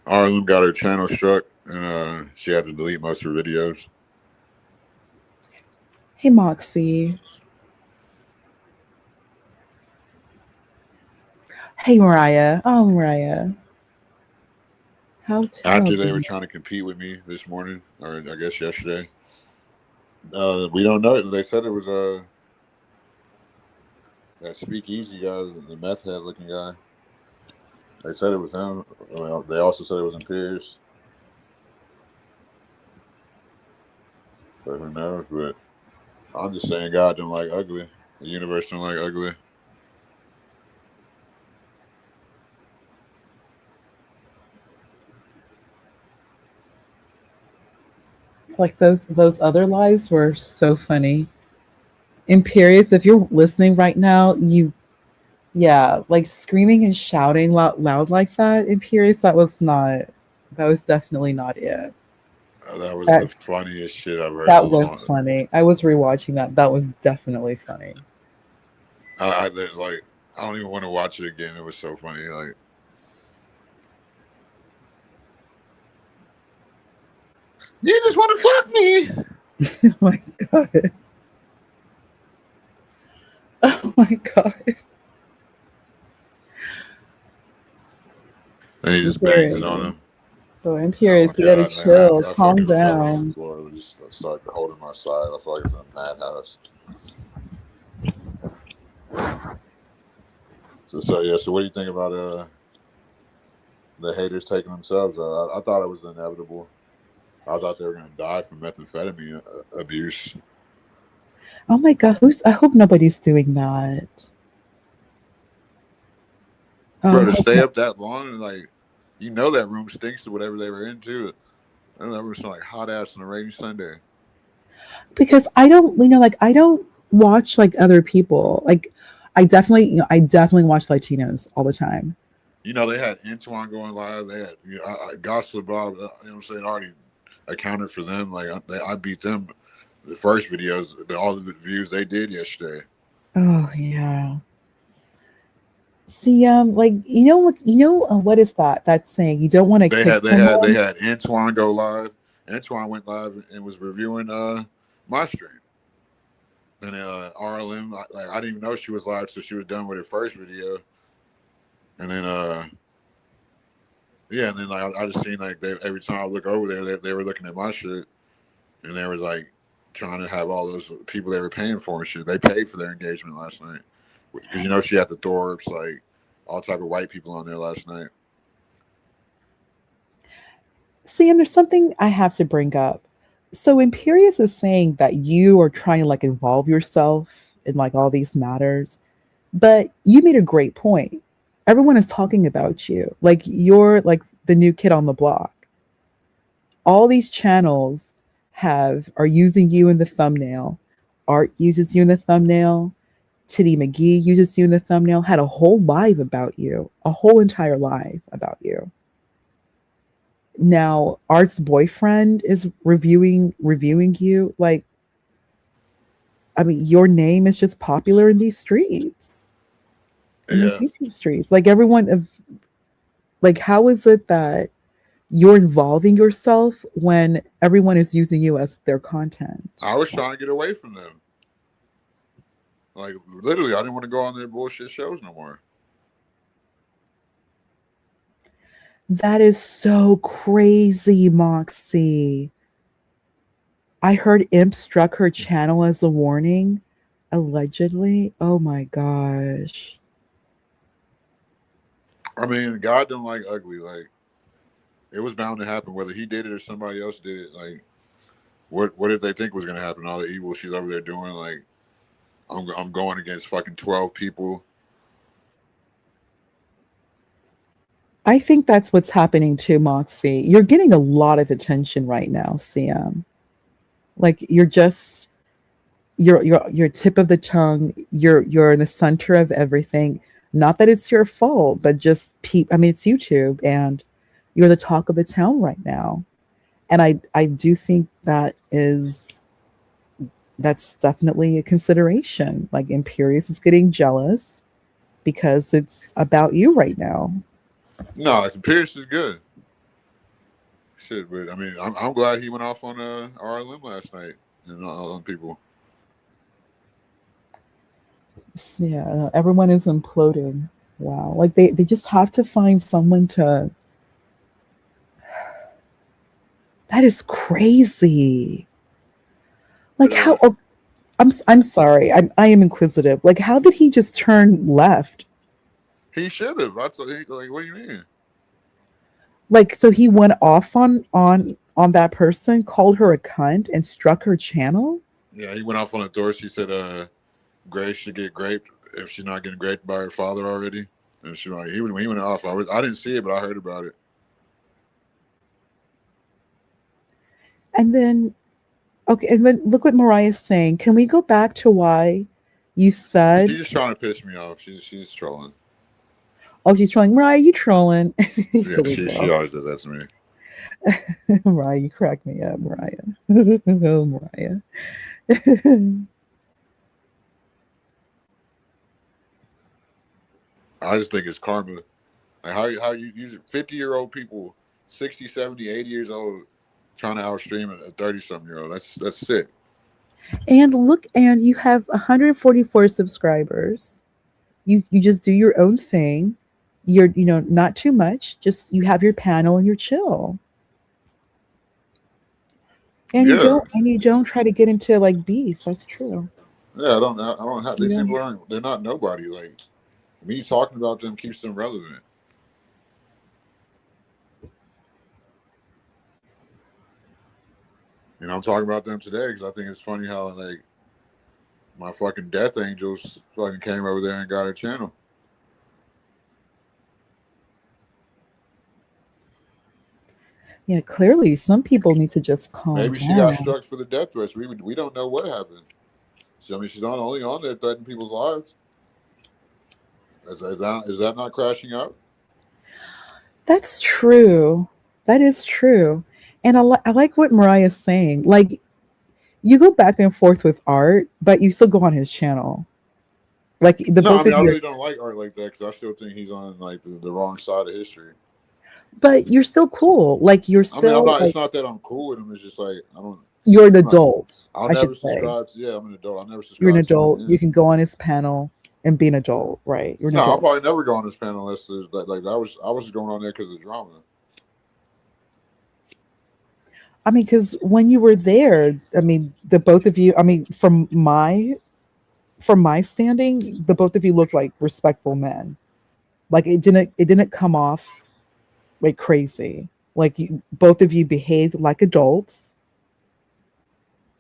Arlen got her channel struck, and she had to delete most of her videos. Hey, Moxie. Hey, Mariah. Oh, Mariah. How After they were terrible. trying to compete with me this morning, or I guess yesterday, we don't know. They said it was that speakeasy guy, the meth head looking guy. They said it was him. Well, they also said it was in Pierce. So who knows? But I'm just saying, God don't like ugly. The universe don't like ugly. Like those other lives were so funny. Imperious, if you're listening right now, yeah, like screaming and shouting loud like that, Imperious, that was definitely not it. That was the That's funniest shit I've heard in a that was long. funny. I was rewatching that. That was definitely funny. There's like I don't even want to watch it again. It was so funny. Like You just want to fuck me. Oh my god. Oh my god. And he just bangs it on Imperious. him. Oh, Oh my Imperious, you gotta god, man! chill. I Calm fucking fell on the down. floor. I just started holding my side. I feel like it's a madhouse. So yeah. So what do you think about the haters taking themselves out? I thought it was inevitable. I thought they were gonna die from methamphetamine abuse. Oh my god, who's I hope nobody's doing that. Bro, I to hope stay not. up that long and like, you know that room stinks to whatever they were into. I know that room smelled like hot ass on a rainy Sunday. Because I don't, like I don't watch like other people. Like I definitely watch Latinos all the time. You know, they had Antoine going live. They had Gospel Bob. You know what I'm saying? Already accounted for them. Like I beat them. The first videos, all the views they did yesterday. Oh yeah. See, like what is that? That's saying you don't want to They kick had they had they someone. had Antoine go live. Antoine went live and was reviewing my stream. And RLM, I didn't even know she was live, so she was done with her first video. And then yeah, and then like I just seen like every time I look over there, they were looking at my shit, and they was like trying to have all those people they were paying for and shit. They paid for their engagement last night because you know she had the Thorbs, like all type of white people on there last night. See, and there's something I have to bring up. So Imperious is saying that you are trying to like involve yourself in like all these matters, but you made a great point. Everyone is talking about you. Like you're like the new kid on the block. All these channels are using you in the thumbnail. Art uses you in the thumbnail. Titty McGee uses you in the thumbnail. Had a whole live about you, a whole entire live about you. Now Art's boyfriend is reviewing you. Like, I mean, your name is just popular in these streets, in these Yeah, YouTube streets. Like everyone of like, how is it that you're involving yourself when everyone is using you as their content? I was trying to get away from them. Like literally, I didn't want to go on their bullshit shows no more. That is so crazy, Moxie. I heard Imp struck her channel as a warning, allegedly. Oh my gosh. I mean, God don't like ugly. Like it was bound to happen, whether he did it or somebody else did it. Like what did they think was gonna happen? All the evil she's over there doing. Like I'm going against fucking 12 people. I think that's what's happening too, Moxie. You're getting a lot of attention right now, CM. Like you're just you're tip of the tongue. You're in the center of everything. Not that it's your fault, but just I mean, it's YouTube, and you're the talk of the town right now. And I do think that's definitely a consideration. Like Imperious is getting jealous because it's about you right now. No, like Pierce is good. Shit, but I mean, I'm glad he went off on RLM last night and on people. Yeah, everyone is imploding. Wow. Like they just have to find someone to. That is crazy. Like Yeah. how oh, I'm sorry. I am inquisitive. Like how did he just turn left? He should have. I thought, like, what do you mean? Like so he went off on that person, called her a cunt and struck her channel? Yeah, he went off on the door. She said, Grace should get raped if she's not getting raped by her father already. And she like he went off. I didn't see it, but I heard about it. And then okay, and then look what Mariah's saying. Can we go back to why you said, She's just trying to piss me off. She's trolling. oh, she's trolling? Mariah, you trolling. Yeah, Silly she girl. always does that to me. Mariah, you crack me up, Mariah. Oh, Mariah. I just think it's karma. Like how you 50-year-old people, 60, 70, 80 years old, trying to outstream a 30-something-year-old. That's sick. And look, and you have 144 subscribers. You just do your own thing. You're, not too much. Just you have your panel and you're chill. And Yeah. you don't try to get into like beef. That's true. Yeah, I don't have these You people know? aren't. They're not nobody. Like me talking about them keeps them relevant. I'm talking about them today because I think it's funny how like my fucking Death Angels fucking came over there and got a channel. Yeah, clearly some people need to just calm Maybe she got down. struck for the death threats. We don't know what happened. So, I mean, she's not only on there threatening people's lives. Is that not crashing out? That's true. That is true. And I like what Mariah's saying. Like, you go back and forth with Art, but you still go on his channel. Like, the No, I both mean of I you, really don't like Art like that because I still think he's on like the wrong side of history. but you're still cool. Like, you're I mean, I'm still, not. It's like, not that I'm cool with him. It's just like I don't. you're an I'm not. adult, I'll I should never say. subscribe. Yeah, I'm an adult. I'll never You're an subscribe to him adult. You again. can go on his panel and be an adult, right? You're an No, I'll adult. probably never go on this panel unless there's like I was going on there because of drama. I mean, because when you were there, I mean, the both of you, I mean, from my standing, the both of you look like respectful men. Like it didn't come off like crazy. Like you both of you behaved like adults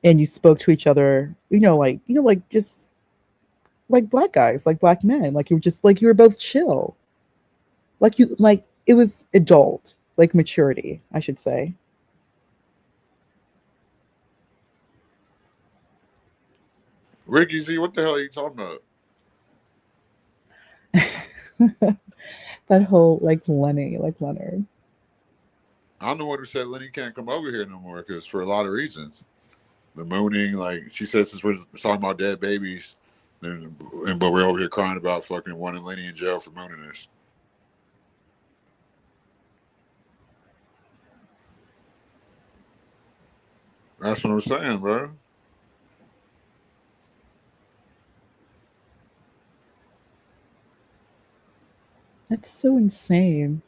and you spoke to each other, like just like black guys, like black men. Like you were both chill. Like it was adult, like maturity, I should say. Ricky Z, what the hell are you talking about? That whole like Lenny, like Leonard. I'm the one who said Lenny can't come over here no more because for a lot of reasons. The mooning, like she said, since we're talking about dead babies, but we're over here crying about fucking wanting Lenny in jail for mooning us. That's what I'm saying, bro. That's so insane.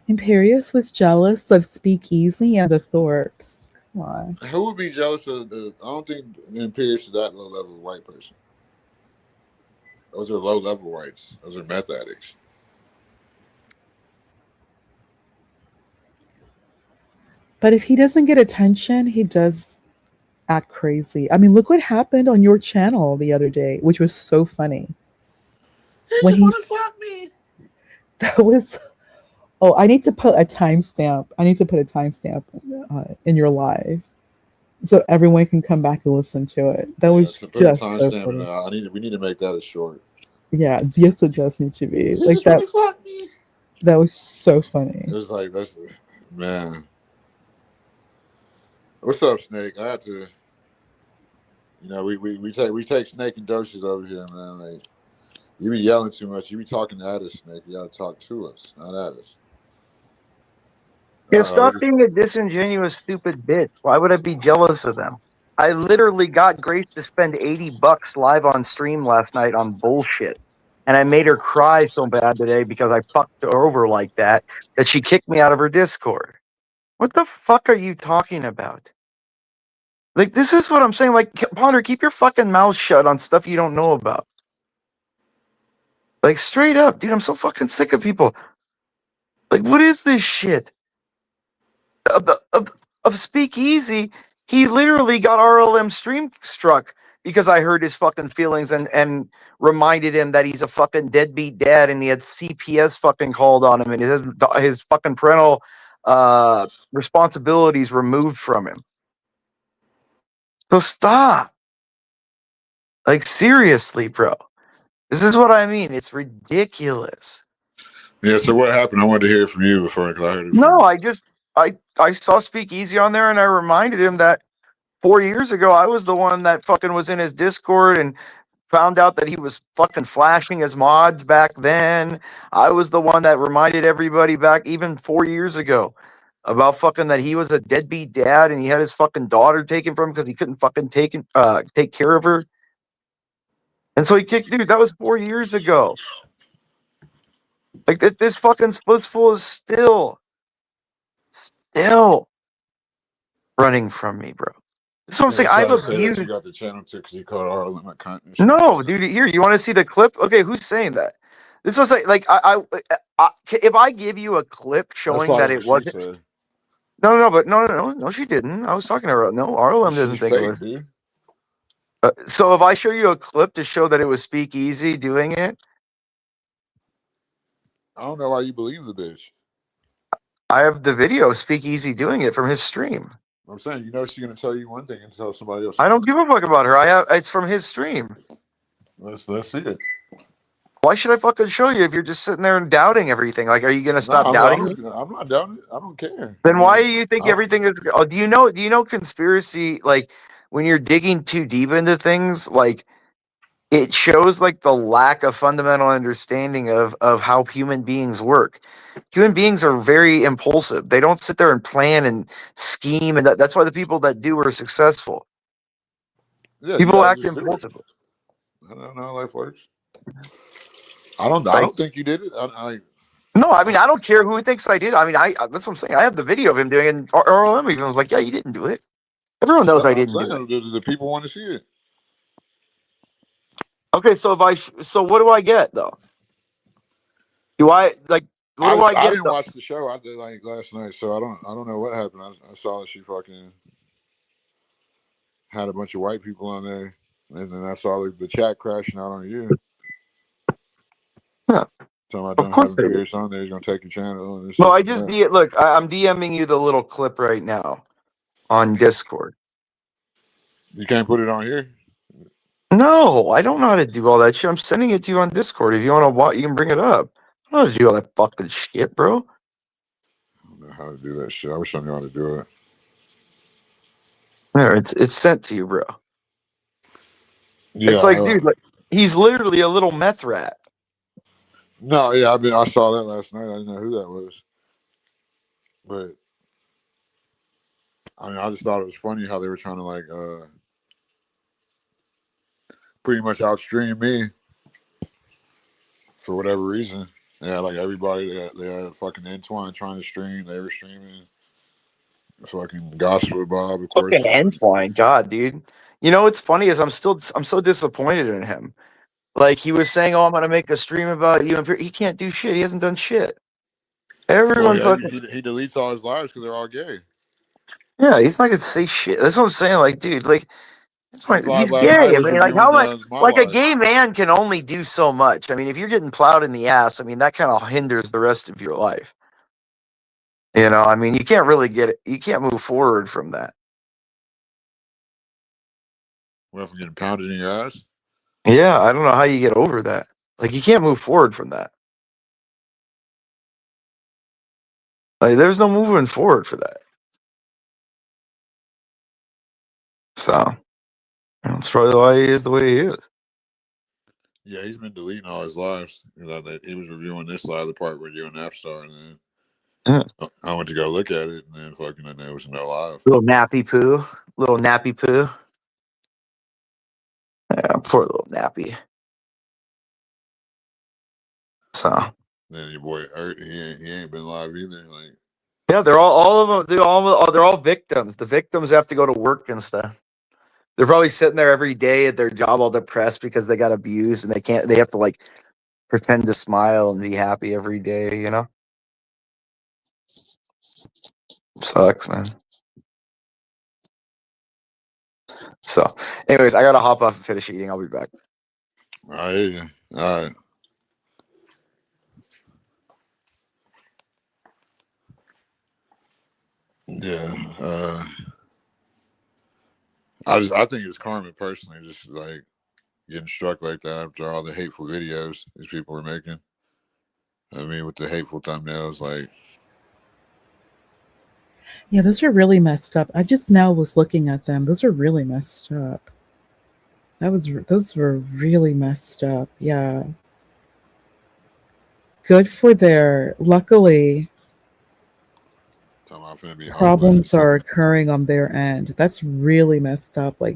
Imperius was jealous of Speakeasy and the Thorpes. Come on. Who would be jealous of the? I don't think Imperius is that low level white person. Those are low level whites. Those are meth addicts. But if he doesn't get attention, he does act crazy. I mean, look what happened on your channel the other day, which was so funny. He When just want to he's fuck me. that was oh, I need to put a timestamp. I need to put a timestamp in your live so everyone can come back and listen to it. That Yeah, was to put a just so timestamp in funny. we need to make that a short. Yeah, yes, it does need to be He like just want that. to fuck me. That was so It funny. was like that's man. What's up, Snake? I have to. We take Snake in doses over here, man. Like you be yelling too much. You be talking at us, Snake. You gotta talk to us, not at us. Yeah, We stop just, being a disingenuous, stupid bitch. Why would I be jealous of them? I literally got Grace to spend $80 live on stream last night on bullshit. And I made her cry so bad today because I fucked her over like that she kicked me out of her Discord. What the fuck are you talking about? Like, this is what I'm saying. Like, Ponder, keep your fucking mouth shut on stuff you don't know about. Like, straight up, dude, I'm so fucking sick of people. Like, what is this shit? Of Speakeasy, he literally got RLM stream struck because I heard his fucking feelings and reminded him that he's a fucking deadbeat dad and he had CPS fucking called on him and his fucking parental responsibilities removed from him. So stop. Like, seriously, bro. This is what I mean. It's ridiculous. yeah. So what happened? I wanted to hear it from you before I heard it. No, I saw Speakeasy on there and I reminded him that 4 years ago I was the one that fucking was in his Discord and found out that he was fucking flashing his mods back then. I was the one that reminded everybody back even 4 years ago about fucking that he was a deadbeat dad and he had his fucking daughter taken from him because he couldn't fucking take care of her. And so he kicked, dude, that was 4 years ago. Like this fucking Splitsful is still running from me, bro. That's what I'm saying. I've abused. You got the channel too because he called RLM a cunt. No, dude. Here, you want to see the clip? Okay, who's saying that? This was like I if I give you a clip showing that it wasn't. No, she didn't. I was talking to her. No, RLM doesn't think it was. Dude. So if I show you a clip to show that it was Speakeasy doing it, I don't know why you believe the bitch. I have the video of Speakeasy doing it from his stream. I'm saying, you know, she's gonna tell you one thing and tell somebody else. I don't give a fuck about her. It's from his stream. Let's see it. Why should I fucking show you if you're just sitting there and doubting everything? Like, are you gonna stop doubting? I'm not doubting it. I don't care. Then why do you think everything is? Oh, do you know conspiracy? Like, when you're digging too deep into things, like it shows like the lack of fundamental understanding of how human beings work. Human beings are very impulsive. They don't sit there and plan and scheme, and that's why the people that do are successful. Yeah, people act impulsively. I don't know how life works. I don't think you did it. No, I mean, I don't care who thinks I did. I mean, that's what I'm saying. I have the video of him doing it, and RLM even was like, yeah, you didn't do it. Everyone knows I didn't do it. The people want to see it. Okay, so what do I get though? Do I like? What do I get? I didn't watch the show. I did like last night, so I don't know what happened. I saw that she fucking had a bunch of white people on there, and then I saw the chat crashing out on you. Yeah. Of course, videos on there. He's gonna take your channel. No, I just look. I'm DMing you the little clip right now on Discord. You can't put it on here. No, I don't know how to do all that shit. I'm sending it to you on Discord. If you want to watch, you can bring it up. I don't know how to do all that fucking shit, bro. I don't know how to do that shit. I wish I knew how to do it. There, it's sent to you, bro. Yeah, it's like, dude, like he's literally a little meth rat. No, yeah, I saw that last night. I didn't know who that was, but I mean, I just thought it was funny how they were trying to like pretty much outstream me for whatever reason. Yeah, like everybody, they had fucking Antoine trying to stream. They were streaming fucking Gospel Bob, of course. Fucking Antoine, God, dude. You know what's funny is I'm so disappointed in him. Like he was saying, "Oh, I'm gonna make a stream about you," and he can't do shit. He hasn't done shit. Everyone's he deletes all his lives because they're all gay. Yeah, he's not gonna say shit. That's what I'm saying. Like, dude, like that's why he's gay. I mean, like how much? Like a gay man can only do so much. I mean, if you're getting plowed in the ass, I mean that kind of hinders the rest of your life. You know, I mean, you can't really get it. You can't move forward from that. Well, from getting pounded in your ass. Yeah, I don't know how you get over that. Like, you can't move forward from that. Like, there's no moving forward for that. So, that's probably why he is the way he is. Yeah, he's been deleting all his lives. He was reviewing this live, the part where you and F star, and then I went to go look at it, and then fucking there was no live. Little nappy poo. Yeah, poor little nappy. So then your boy Ert, he ain't been live either. Like, yeah, they're all of them. They're all victims. The victims have to go to work and stuff. They're probably sitting there every day at their job, all depressed because they got abused, and they have to like pretend to smile and be happy every day. You know, sucks, man. So, anyways, I gotta hop off and finish eating. I'll be back. I hear you. All right. Yeah. I think it's karma personally, just like getting struck like that after all the hateful videos these people were making. I mean, with the hateful thumbnails, like. Yeah, those are really messed up. I just now was looking at them. Those are really messed up. Those were really messed up. Yeah. Good for luckily, Talking about finna be Problems homeless. are occurring on their end. That's really messed up. Yeah,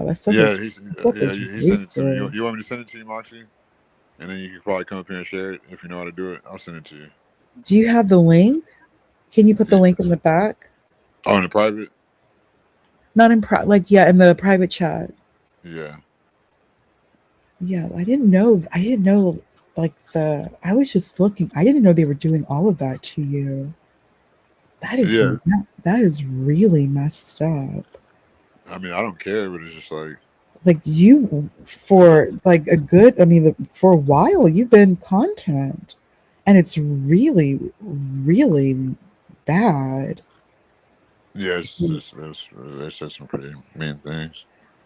that stuff Yeah, is he's stuff yeah, is he sent it to me. You racist. want me to send it to you, Moxie? And then you can probably come up here and share it if you know how to do it. I'll send it to you. Do you have the link? Can you put the Yeah. link in the back? Oh, in the private? Not in yeah, in the private chat. Yeah. Yeah, I didn't know. I didn't know. I was just looking. I didn't know they were doing all of that to you. Yeah. That is really messed up. I mean, I don't care, but it's just like, Like you for like a good. I mean, for a while you've been content, and it's really, really bad. yeah, they said some pretty mean things.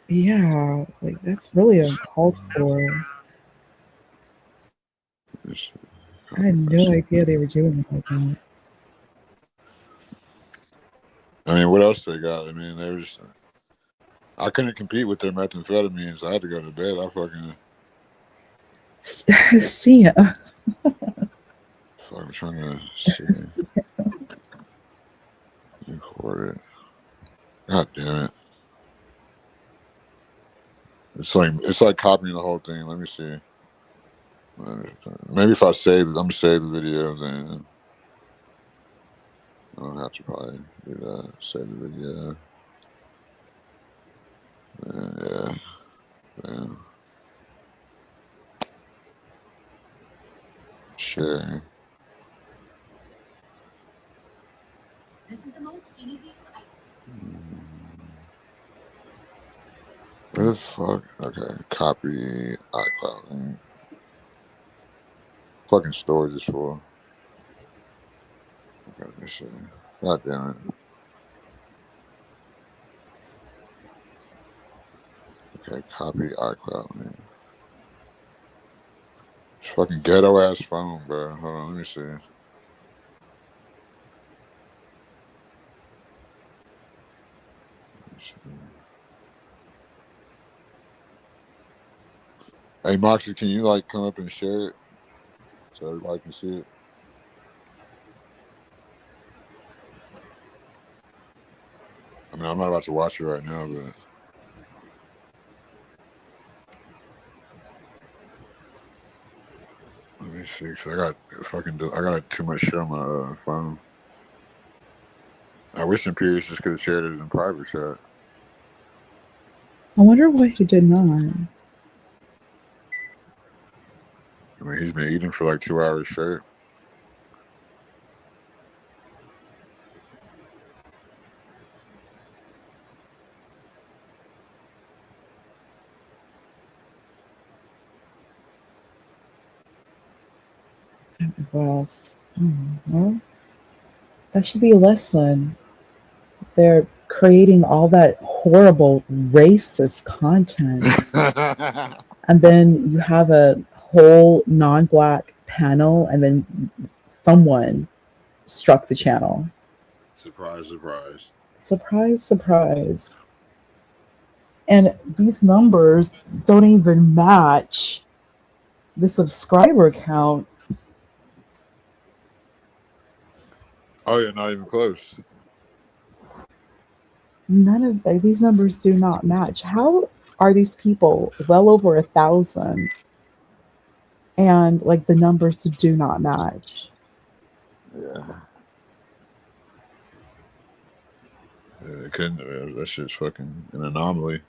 Yeah, like that's really uncalled for. It's, I had no idea they were doing it like that. I mean, what else they got? I mean, they were just. I couldn't compete with their methamphetamines. I had to go to bed. I fucking. See ya. Fuck, I'm trying to see. Record it. God damn it. It's like copying the whole thing. Let me see. Maybe if I save it, I'm gonna save the video, then I don't have to probably do that. Save the video. Yeah. Damn. Share. This is the most easy. Where the fuck? Okay. Copy iCloud link. Fucking storage is full. Okay, let me see. God damn it. Okay, copy iCloud link. It's fucking ghetto ass phone, bro. Hold on, let me see. Hey, Moxie, can you like come up and share it so everybody can see it? I mean, I'm not about to watch it right now, but let me see. Cause I got too much shit on my phone. I wish Imperius just could have shared it in private chat. I wonder why he did not. I mean, he's been eating for like 2 hours straight. Well, well, that should be a lesson. They're creating all that horrible racist content, and then you have a whole non-black panel, and then someone struck the channel. Surprise, surprise. Surprise, surprise. And these numbers don't even match the subscriber count. Oh yeah, not even close. None of these numbers do not match. How are these people well over 1,000 and like the numbers do not match? Yeah. It couldn't. That shit's fucking an anomaly.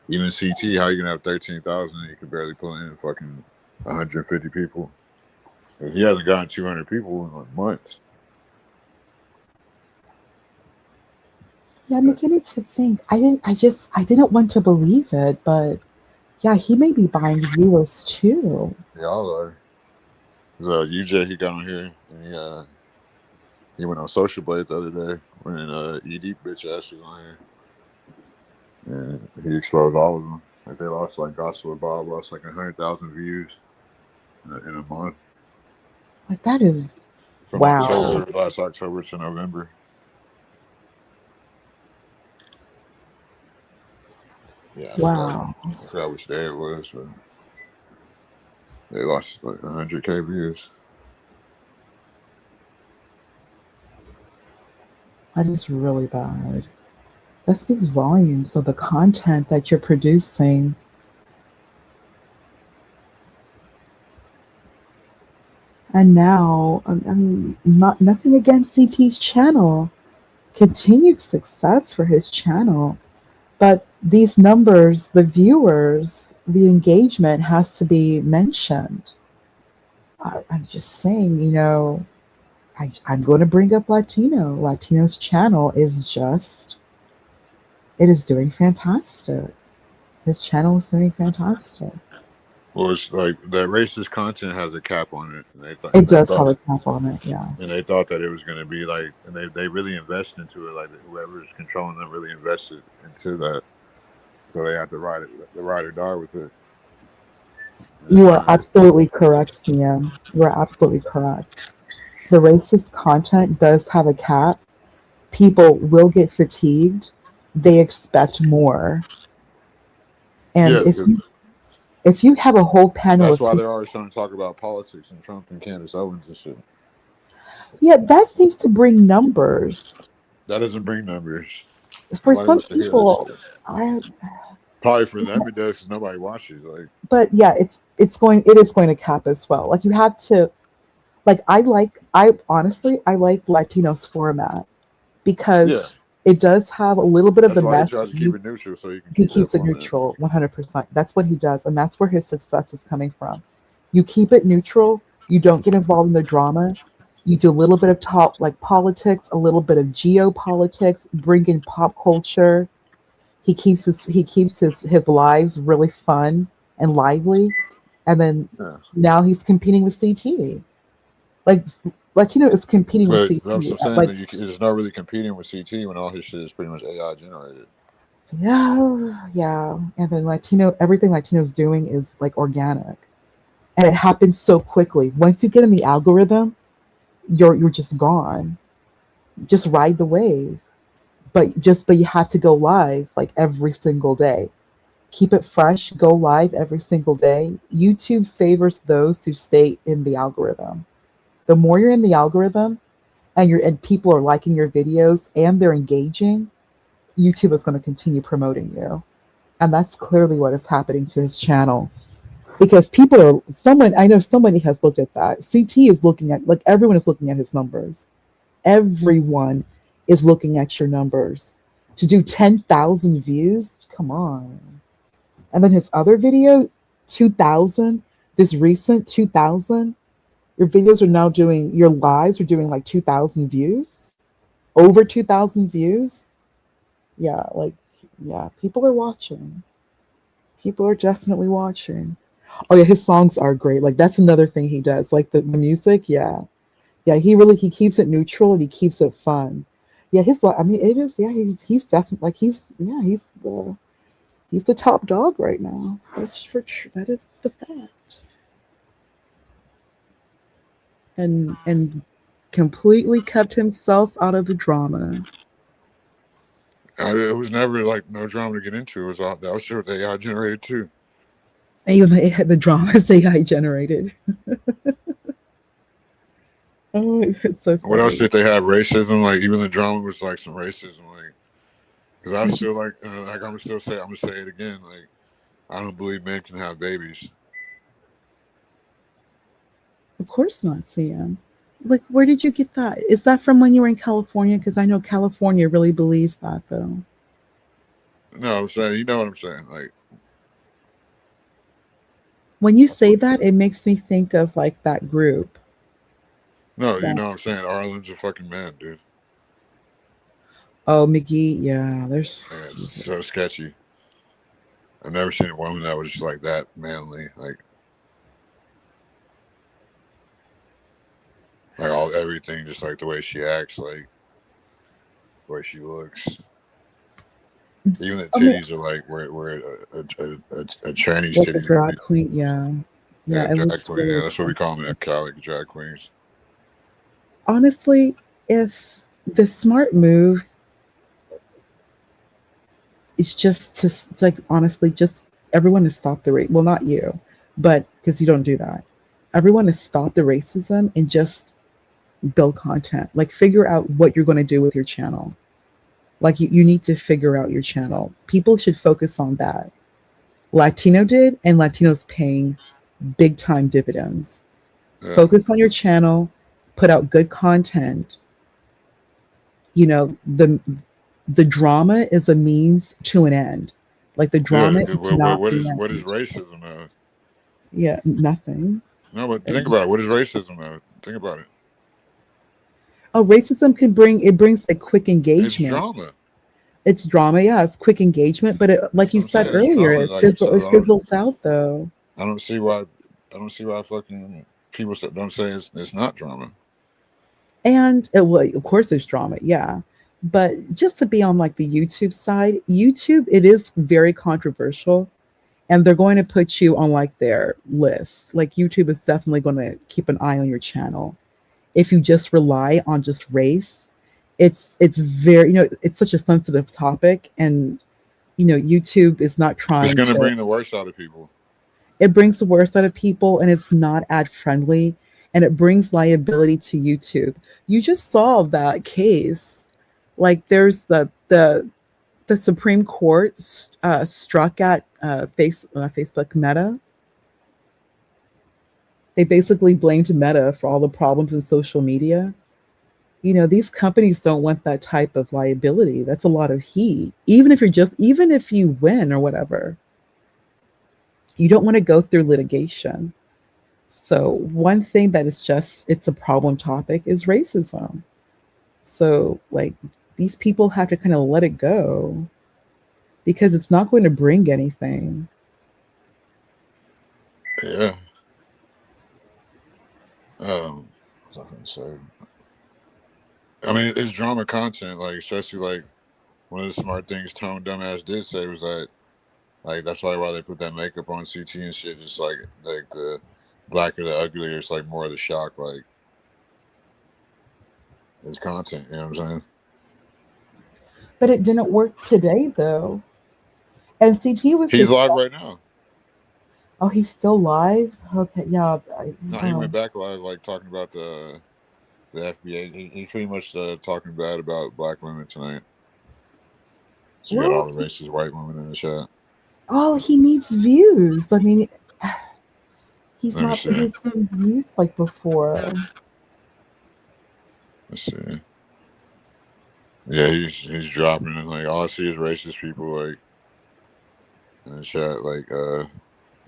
Even CT, how you gonna have 13,000 and you can barely pull in fucking 150 people? He hasn't gotten 200 people in like months. Yeah, I'm beginning to think. I didn't want to believe it, but yeah, he may be buying viewers too. Y'all are. The UJ he got on here and he went on Social Blade the other day when ED bitch ass was on here. And he exposed all of them. Like they lost like Gospel of Bob lost like 100,000 views in a month. Like that is From wow. last October to November. Yeah, Wow. I forgot which day it was, but they lost like 100K views. That is really bad. That speaks volumes of the content that you're producing. And now, I mean, nothing against CT's channel. Continued success for his channel. But these numbers, the viewers, the engagement has to be mentioned. I'm just saying, I'm going to bring up Latino. Latino's channel is just, it is doing fantastic. His channel is doing fantastic. Well, it's like that racist content has a cap on it. And It does have a cap on it, yeah. And they thought that it was going to be like, and they really invest into it. Like whoever is controlling them really invested into that. So they have to ride or die with it. You are absolutely correct, CM. You are absolutely correct. The racist content does have a cap. People will get fatigued. They expect more. And yeah, if you have a whole panel that's of why they're always trying to talk about politics and Trump and Candace Owens and shit. Yeah, that seems to bring numbers. That doesn't bring numbers. For Nobody some wants to hear that people, shit. Probably for them it does because nobody watches. Like, but yeah, it is going to cap as well. Like you have to, like I honestly like Latino's format because it does have a little bit of the mess. He tries to keep it neutral so he keeps it neutral 100%. That's what he does, and that's where his success is coming from. You keep it neutral. You don't get involved in the drama. You do a little bit of talk like politics, a little bit of geopolitics, bring in pop culture. He keeps his lives really fun and lively, and then now he's competing with CT. Like Latino is competing with CT. I'm saying like, that it's not really competing with CT when all his shit is pretty much AI generated. Yeah, and then everything Latino's doing is like organic, and it happens so quickly. Once you get in the algorithm, you're just gone. Just ride the wave. But you have to go live like every single day. Keep it fresh, go live every single day. YouTube favors those who stay in the algorithm. The more you're in the algorithm and people are liking your videos and they're engaging, YouTube is going to continue promoting you. And that's clearly what is happening to his channel. Because I know somebody has looked at that. CT is looking at, like, everyone is looking at his numbers. Everyone is looking at your numbers. To do 10,000 views, come on. And then his other video, 2,000, this recent 2,000, your videos are now doing, your lives are doing like 2,000 views, over 2,000 views. Yeah, people are watching. People are definitely watching. Oh yeah, his songs are great. Like that's another thing he does. Like the music, yeah. He keeps it neutral and he keeps it fun. Yeah, it is. Yeah, he's definitely like he's the top dog right now. That's for true. That is the fact. And completely kept himself out of the drama. It was never like no drama to get into. It was all that was sure AI generated too. Even the drama is AI generated. Oh, it's so funny. What else did they have? Racism? Like even the drama was like some racism. Like because I feel like I'm gonna say it again. Like I don't believe men can have babies. Of course not, CM. Like where did you get that? Is that from when you were in California? Because I know California really believes that though. No, I'm saying you know what I'm saying. Like when you say that, it makes me think of like that group. No, you know what I'm saying? Arlen's a fucking man, dude. Oh, McGee, yeah, it's so sketchy. I've never seen a woman that was just like that manly, like everything, just like the way she acts, like the way she looks. Even the titties are like where a Chinese like titty. A drag queen, yeah, drag queen. Yeah, that's what we call them at Cali, drag queens. Honestly, if the smart move is just to like honestly just everyone to stop the race. Well, not you, but because you don't do that. Everyone to stop the racism and just build content. Like figure out what you're going to do with your channel. Like you need to figure out your channel. People should focus on that. Latino did, and Latinos paying big time dividends. Yeah. Focus on your channel, put out good content. You know, the drama is a means to an end. Like the Yeah. drama is not the What is end. racism though? Yeah, nothing. No, but think about It's- it. What is racism though? Think about it. oh, racism can bring it brings like quick It's engagement. drama. It's drama, yeah, it's quick engagement, but like That's what you I'm said saying. It's earlier, drama. Like it fizzles out though. I don't see why. I don't see why fucking people don't say it's not drama. And well, of course, there's drama, yeah. But just to be on like the YouTube side, YouTube, it is very controversial, and they're going to put you on like their list. Like YouTube is definitely going to keep an eye on your channel. If you just rely on just race, it's very, you know, it's such a sensitive topic, and you know YouTube is not It's trying gonna to. bring the worst out of people. It brings the worst out of people, and it's not ad friendly, and it brings liability to YouTube. You just saw that case. Like there's the Supreme Court struck at Facebook Meta. They basically blamed Meta for all the problems in social media. You know, these companies don't want that type of liability. That's a lot of heat. Even if you win or whatever, you don't want to go through litigation. So one thing that is just it's a problem topic is racism. So like these people have to kind of let it go because it's not going to bring anything. Yeah. What's I gonna say? I mean, it's drama content. Like especially like one of the smart things Tone Dumbass did say was that like that's probably why they put that makeup on CT and shit. Just like the blacker the uglier, it's like more of the shock. Like it's content. You know what I'm saying? But it didn't work today though. And CT was He's just live right now. oh, he's still live? Okay, yeah. No, he went back live, like talking about the FBA. He's pretty much talking bad about black women tonight. So you got all Well, the racist white women in the chat. oh, he needs views. I mean, he's Let me not see. producing views like before. Let's see. Yeah, he's dropping it. Like all I see is racist people like in the chat. Like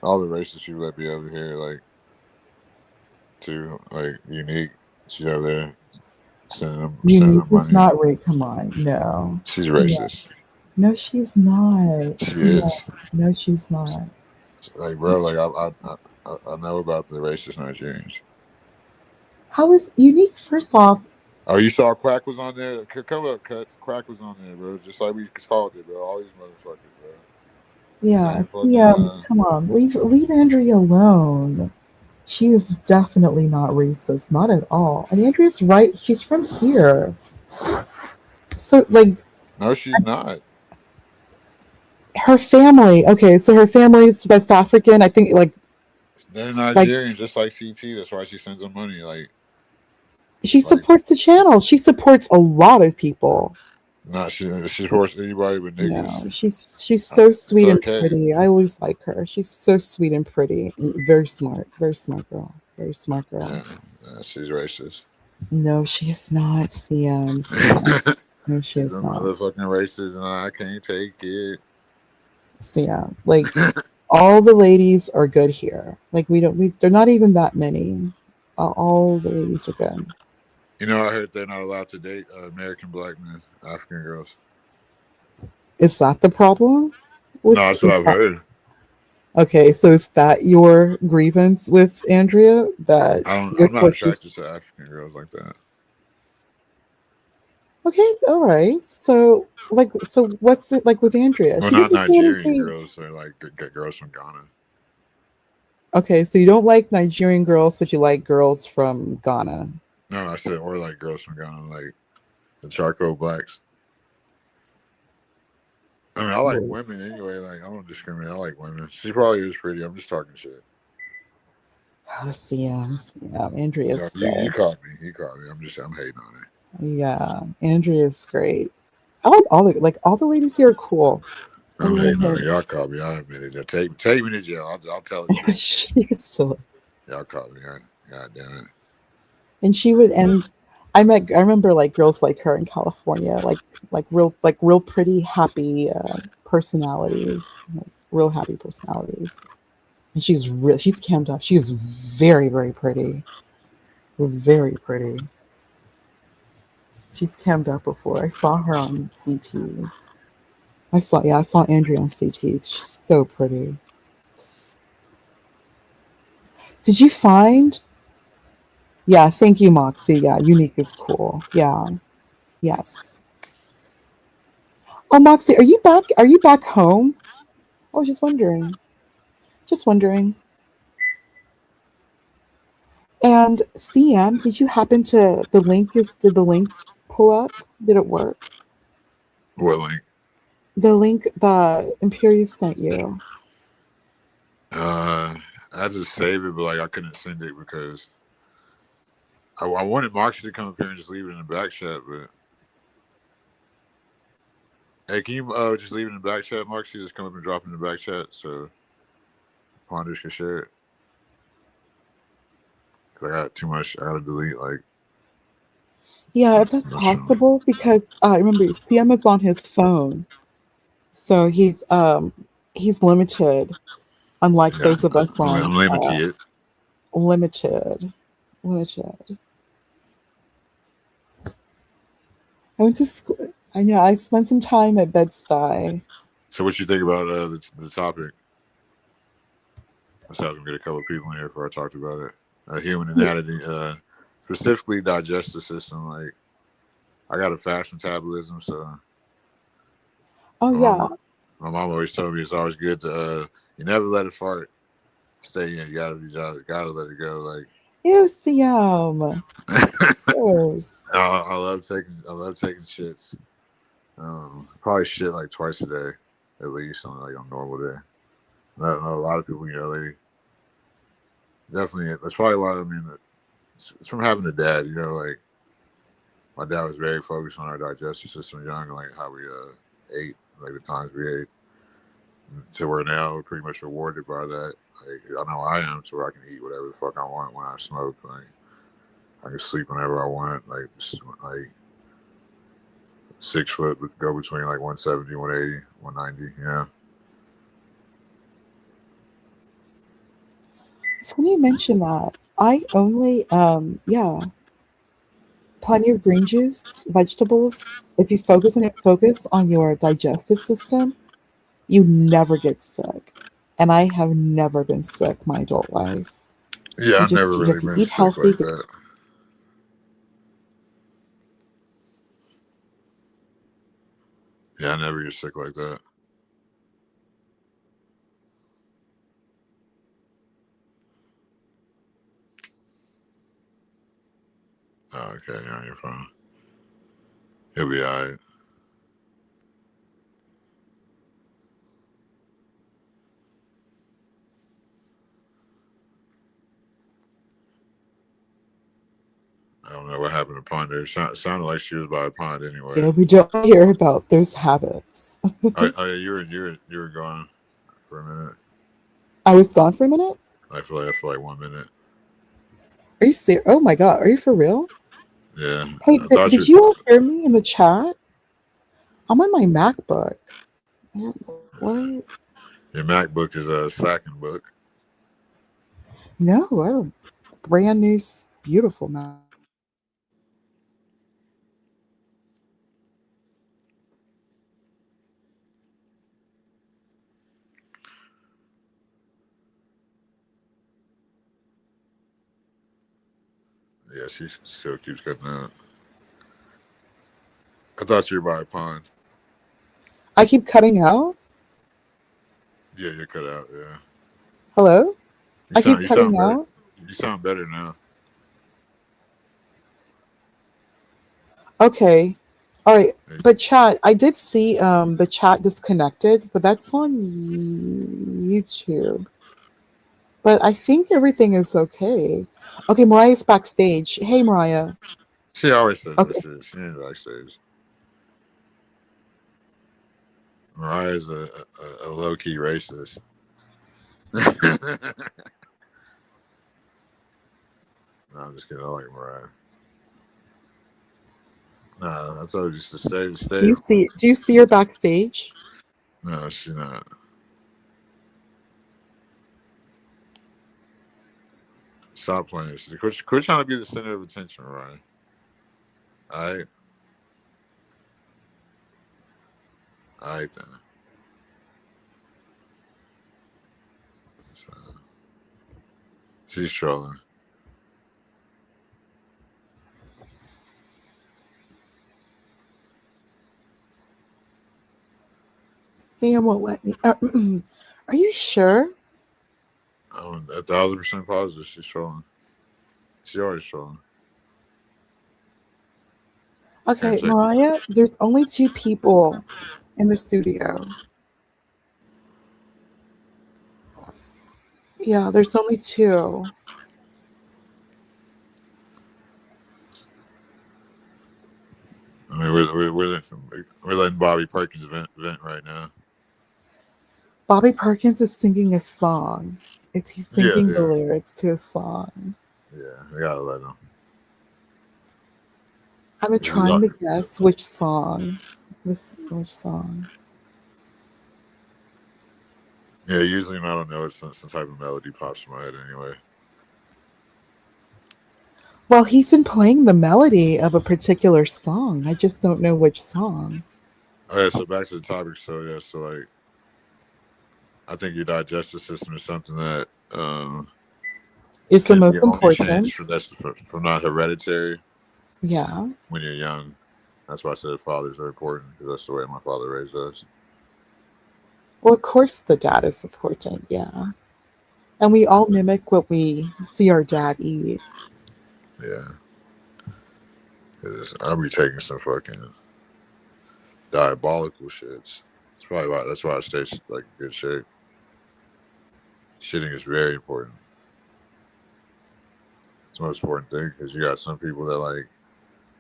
all the racist people that be over here like too like unique. She's over there sending Unique them is money. not right. Come on, no. She's Sia. racist. No, she's not. She Sia. is. No, she's not. Like bro, like I know about the racist Nigerians. How is Unique? First off, Oh, you saw Quack was on there? Come up, Cuts. Quack was on there, bro. Just like we called it, bro. All these motherfuckers, bro. yeah, Same fucking, Sia, come on, leave Andrea alone. She is definitely not racist, not at all. And Andrea's right; she's from here. So, like, No, she's not. her family. Okay, so her family's West African. I think, They're like Nigerian, just like CT. That's why she sends them money. she Like, supports the channel. She supports a lot of people. not she supports anybody with niggas. No, she's so sweet and okay. pretty. I always like her. She's so sweet and pretty. And very smart girl. Very smart girl. Yeah, she's racist. No, she is not. CM. No, she She's is a not. motherfucking racist, and I can't take it. CM. Like all the ladies are good here. Like they're not even that many. All the ladies are good. You know, I heard they're not allowed to date American black men, African girls. Is that the problem? No, that's what I've heard. Okay, so is that your grievance with Andrea? That I'm that's not what attracted to African girls like that. Okay, all right. So what's it like with Andrea? Well, She not doesn't say Nigerian anything. girls. They're like girls from Ghana. Okay, so you don't like Nigerian girls, but you like girls from Ghana. No, I said or like girls from Ghana, like the charcoal blacks. I mean, I like women anyway. Like I don't discriminate. I like women. She probably is pretty. I'm just talking shit. Oh, CM. Andrea's Yeah, you good. caught me. You caught me. I'm hating on it. Yeah, Andrea's great. I like all the ladies here are cool. I'm hating on Everyone it. Y'all caught me. I admit it. Take me to jail. I'll tell the here, truth. she's silly. Y'all caught me. God damn it. And she would end. I remember like girls like her in California, like real pretty, happy personalities, like, real happy personalities. And she's cammed up. She's very, very pretty. Very pretty. She's cammed up before. I saw her on CTs. I saw Andrea on CTs. She's so pretty. Did you find? Yeah, thank you, Moxie. Yeah, unique is cool. Yeah, yes. Oh, Moxie, are you back? Are you back home? I was just wondering. Just wondering. And CM, did you happen to did the link pull up? Did it work? What link? The link the Imperius sent you. I just saved it, but like I couldn't send it because I wanted Moxie to come up here and just leave it in the back chat, but hey, can you just leave it in the back chat, Moxie? Just come up and drop it in the back chat so Ponders can share it. Cause I got too much. I gotta delete like. Yeah, if that's possible, because remember CM is on his phone, so he's limited, unlike Yeah, those of us on I'm limited. limited. Limited. I went to school. I know. I spent some time at Bed-Stuy. So what you think about the topic? I said I was gonna get a couple of people in here before I talked about it. Human anatomy, specifically digestive system. Like I got a fast metabolism, so Oh yeah. My mom always told me it's always good to you never let a fart stay in. You gotta let it go. Like Ew, CM. Gross. I love taking shits. Probably shit like twice a day, at least on a normal day. I know a lot of people, they definitely. That's probably why. I mean, it's from having a dad. Like my dad was very focused on our digestive system young, and like how we ate, like the times we ate. So we're now pretty much rewarded by that. Like, I know I am, to where I can eat whatever the fuck I want when I smoke. Like I can sleep whenever I want. Like 6 foot would go between like 170, 180, 190. Yeah. So when you mention that, I only plenty of green juice, vegetables. If you focus on your digestive system, you never get sick. And I have never been sick my adult life. Yeah, I've never You really have to been eat sick healthy. like that. Yeah, I never get sick like that. Oh, okay, you're on your phone. He'll be alright. I don't know what happened to Ponder. It sounded like she was by a pond anyway. Yeah, we don't hear about those habits. Oh yeah, you were gone for a minute. I was gone for a minute. I feel like 1 minute. Are you serious? Oh my god, are you for real? Yeah. Hey, I thought did you all hear me in the chat? I'm on my MacBook. Man, what? Your MacBook is a slacking book. No, I have a brand new, beautiful Mac. Yeah, she still keeps cutting out. I thought you were by a pond. I keep cutting out. Yeah, you're cut out. Yeah. Hello? I keep cutting better. out. You sound better now. Okay. All right. But chat, I did see the chat disconnected, but that's on YouTube. But I think everything is okay. Okay, Mariah's backstage. Hey, Mariah. She always says that Okay. shit. She ain't backstage. Mariah's a low key racist. No, I'm just kidding. I like Mariah. No, I told you to stay. Do you see her backstage? No, she not. Stop playing. Quit trying to be the center of attention, Ryan. Alright? Alright then. So, she's trolling. Sam won't let me. Are you sure? I'm 1,000% positive she's trolling. She always trolling. Okay, Can't check. Mariah, there's only 2 people in the studio. Yeah, there's only 2. I mean, we're letting Bobby Perkins vent right now. Bobby Perkins is singing a song. He's singing the Yeah. lyrics to a song. Yeah, we gotta let him. I've been He's trying to like- guess which song. Which song? Yeah, usually when I don't know, it's some type of melody pops in my head anyway. Well, he's been playing the melody of a particular song. I just don't know which song. Oh yeah, so back to the topic. So yeah, so like, I think your digestive system is something that It's the can most be only important. changed from not hereditary Yeah. when you're young. That's why I said fathers are important, because that's the way my father raised us. Well, of course the dad is important, yeah. And we all mimic what we see our dad eat. Yeah. I'll be taking some fucking diabolical shits. It's probably why that's why I stay like in good shape. Shitting is very important. It's the most important thing, because you got some people that like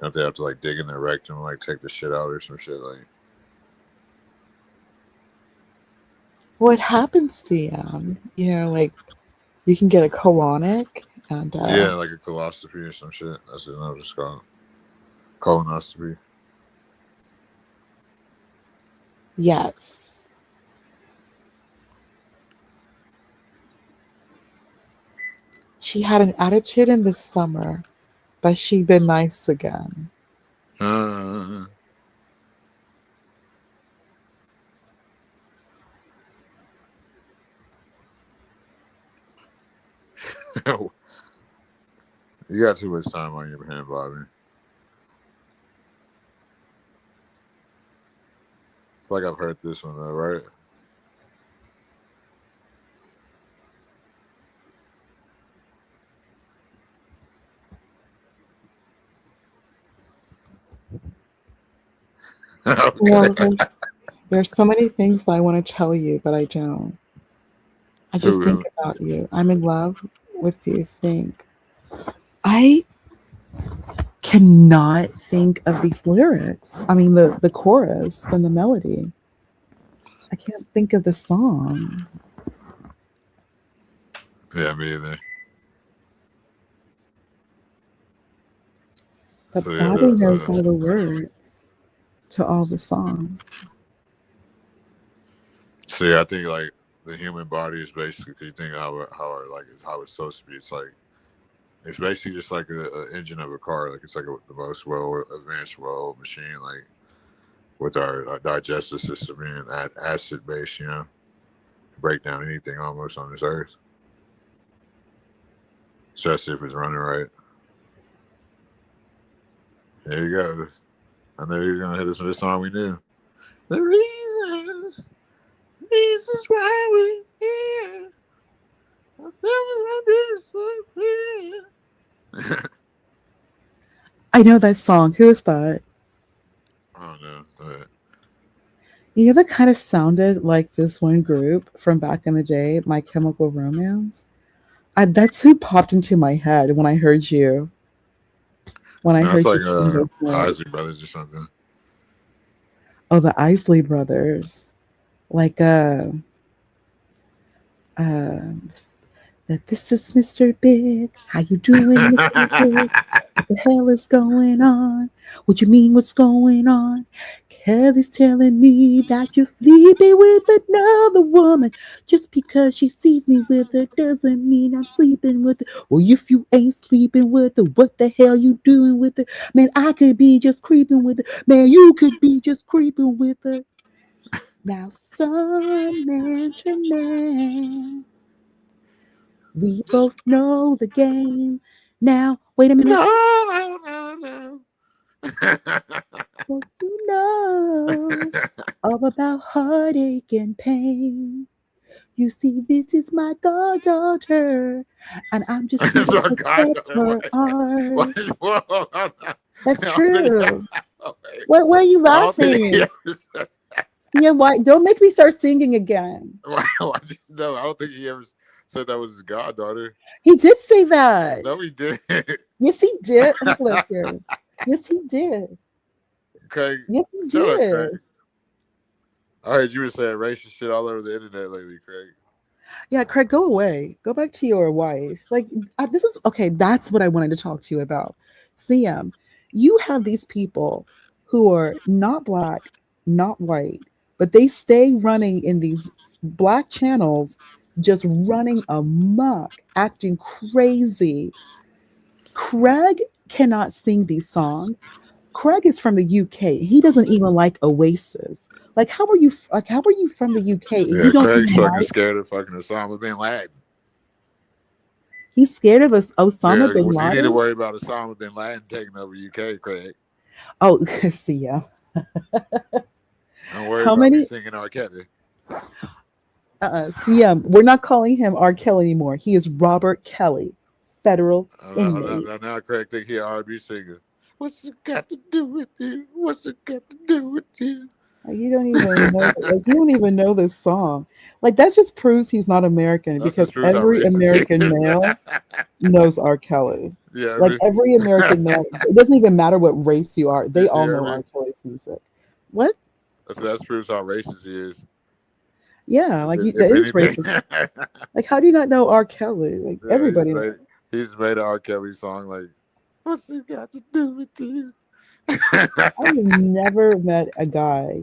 don't they have to like dig in their rectum and like take the shit out or some shit like. What happens to like you can get a colonic and Yeah, like a coloscopy or some shit. That's what I'm just calling colonoscopy. yes. She had an attitude in the summer, but she been nice again. You got too much time on your hand, Bobby. I feel like I've heard this one though, right? Okay. Well, there's so many things that I want to tell you, but I don't. I just think about you. I'm in love with you. Think. I cannot think of these lyrics. I mean, the chorus and the melody. I can't think of the song. Yeah, me either. But So yeah, Bobby knows all the words to all the songs. so yeah, I think like the human body is basically, because you think how it's supposed to be. It's basically just like an engine of a car. Like it's like the most advanced machine. Like with our digestive system being acid based, break down anything almost on this earth. Especially if it's running right. There you go. I know you're gonna hit us with this song we knew. The reasons why we're here. I feel disappear. I know that song. Who is that? I don't know. You know, that kind of sounded like this one group from back in the day, My Chemical Romance. That's who popped into my head when I heard you. When I No, it's heard you like sing those notes. Isaac Brothers or something. Oh, the Isley Brothers. Like uh that this is Mr. Big. How you doing, Mr. Big? What the hell is going on? What you mean what's going on? Kelly's telling me that you're sleeping with another woman. Just because she sees me with her doesn't mean I'm sleeping with her. Well, if you ain't sleeping with her, what the hell you doing with her? Man, I could be just creeping with her. Man, you could be just creeping with her. Now, son, man to man, we both know the game. Now, wait a minute. No. What you know all about heartache and pain. You see, this is my goddaughter, and I'm just here It's to our protect goddaughter. her heart. Whoa, hold on. That's I don't think- true. wait. Why are you I don't think he laughing? ever said, Yeah, why? Don't make me start singing again. no, I don't think he ever said that was his goddaughter. He did say that. No, he did. Yes, he did. Hold up here. Yes, he did. Craig, Yes, he shut up, did. Craig. I heard you were saying racist shit all over the internet lately, Craig. Yeah, Craig, go away. Go back to your wife. Like, this is okay. That's what I wanted to talk to you about. CM, you have these people who are not black, not white, but they stay running in these black channels, just running amok, acting crazy. Craig cannot sing these songs. Craig is from the UK. He doesn't even like Oasis. Like, how are you? Like, how are you from the UK and Yeah, you don't Craig's even fucking like? scared of fucking Osama bin Laden. He's scared of us, Osama Yeah, bin you need to Laden. worry about Osama bin Laden taking over UK, Craig. Oh, see, yeah. Don't worry How about me many? singing R. Kelly. CM, we're not calling him R. Kelly anymore. He is Robert Kelly, federal inmate. Now Craig think he an R&B singer. What's it got to do with you? What's it got to do with you? Like, you don't even know. Like, you don't even know this song. Like, that just proves he's not American That because just proves how every racist he American is. male knows R. Kelly. Yeah, Like every American male, it doesn't even matter what race you are. They all know R. Kelly's music. What? That proves how racist he is. Yeah, like If that is anything. racist. Like, how do you not know R. Kelly? Like Yeah, everybody. he's made an R. Kelly song like, what's it got to do with you? I've never met a guy.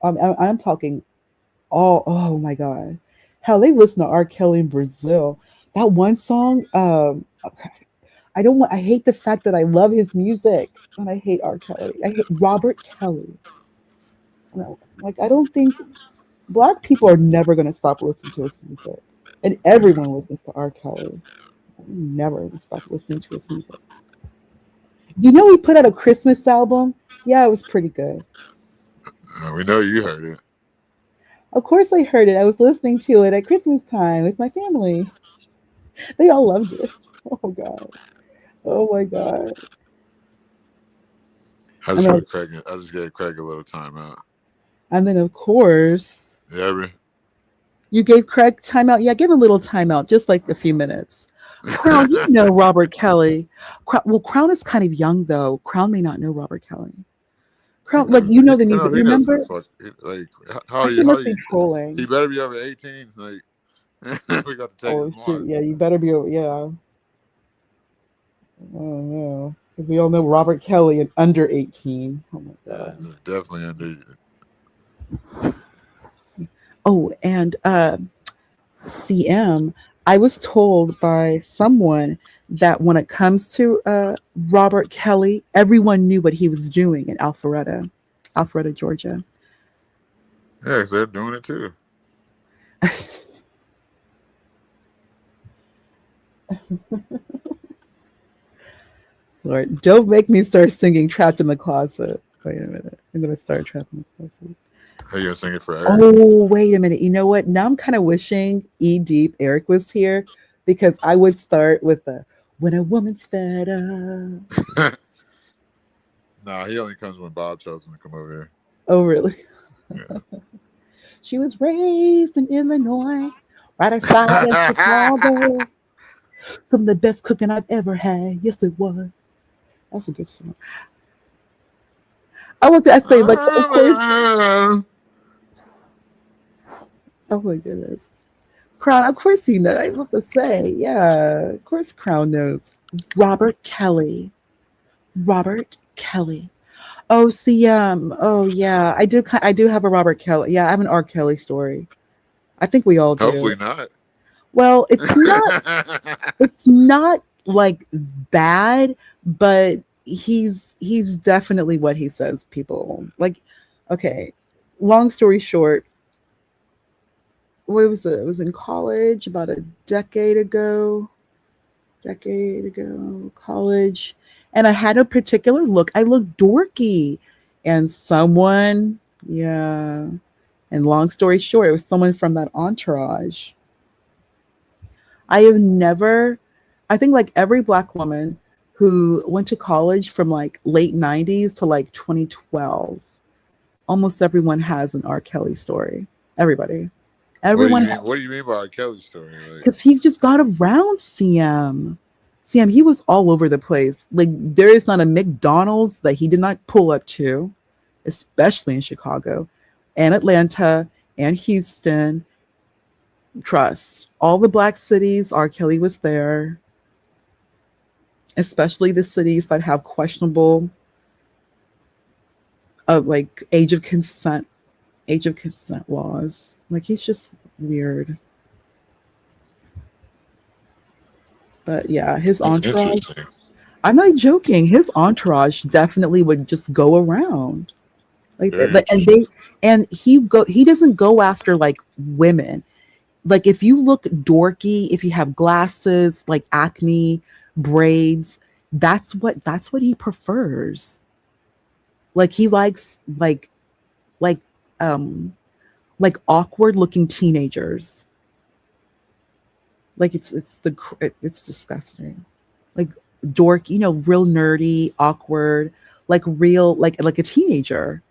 I'm talking all. Oh my god, hell, they listen to R. Kelly in Brazil. That one song. Okay. I don't want. I hate the fact that I love his music, and I hate R. Kelly. I hate Robert Kelly. No, like I don't think black people are never going to stop listening to his music, and everyone listens to R. Kelly. Never stop listening to his music. You know, he put out a Christmas album. Yeah, it was pretty good. We know you heard it. Of course, I heard it. I was listening to it at Christmas time with my family. They all loved it. Oh god. Oh my god. I just gave Craig a little time out. And then of course, Yeah, you gave Craig timeout. Yeah, give him a little timeout, just like a few minutes. Crown, you know Robert Kelly. Well, Crown is kind of young though. Crown may not know Robert Kelly. Crown, like you know the music. He knows Remember? like how He must be trolling. He better be over 18. Like we got to take Oh his shit! mark. Yeah, you better be. Yeah. Oh no, because we all know Robert Kelly and under 18. Oh my god. Yeah, definitely under. Oh, and CM, I was told by someone that when it comes to Robert Kelly, everyone knew what he was doing in Alpharetta, Georgia. Yeah, because they're doing it too. Lord, don't make me start singing Trapped in the Closet. Wait a minute. I'm going to start Trapped in the Closet. Are you going to sing it for Eric? Oh, wait a minute. You know what? Now I'm kind of wishing E-Deep Eric was here because I would start with the When a Woman's Fed Up. Nah, he only comes when Bob tells him to come over here. Oh, really? Yeah. She was raised in Illinois, right outside of Chicago. Some of the best cooking I've ever had. Yes, it was. That's a good song. I want to say, like, of course. Oh my goodness. Crown, of course you know. I have to say, yeah, of course Crown knows. Robert Kelly. Robert Kelly. Oh, see, oh yeah, I do have a Robert Kelly. Yeah, I have an R. Kelly story. I think we all do. Hopefully not. Well, it's not like bad, but he's definitely what he says. People like, okay. Long story short, what was it? It was in college about a decade ago. College, and I had a particular look. I looked dorky, and someone, yeah. And long story short, it was someone from that entourage. I have never, I think like every black woman who went to college from like late 90s to like 2012, almost everyone has an R. Kelly story. Everybody. Everyone has. What do you mean by R. Kelly story? Like, Because he just got around CM. CM, he was all over the place. Like, there is not a McDonald's that he did not pull up to, especially in Chicago and Atlanta and Houston. Trust. All the black cities, R. Kelly was there, especially the cities that have questionable like age of consent laws. Like, he's just weird. But yeah, his that's entourage. interesting. I'm not joking. His entourage definitely would just go around. Like, Very and interesting. he doesn't go after like women. Like, if you look dorky, if you have glasses, like acne, braids, that's what he prefers. Like, he likes like um like awkward looking teenagers. Like, it's disgusting. Like, dork, real nerdy, awkward, like real like a teenager.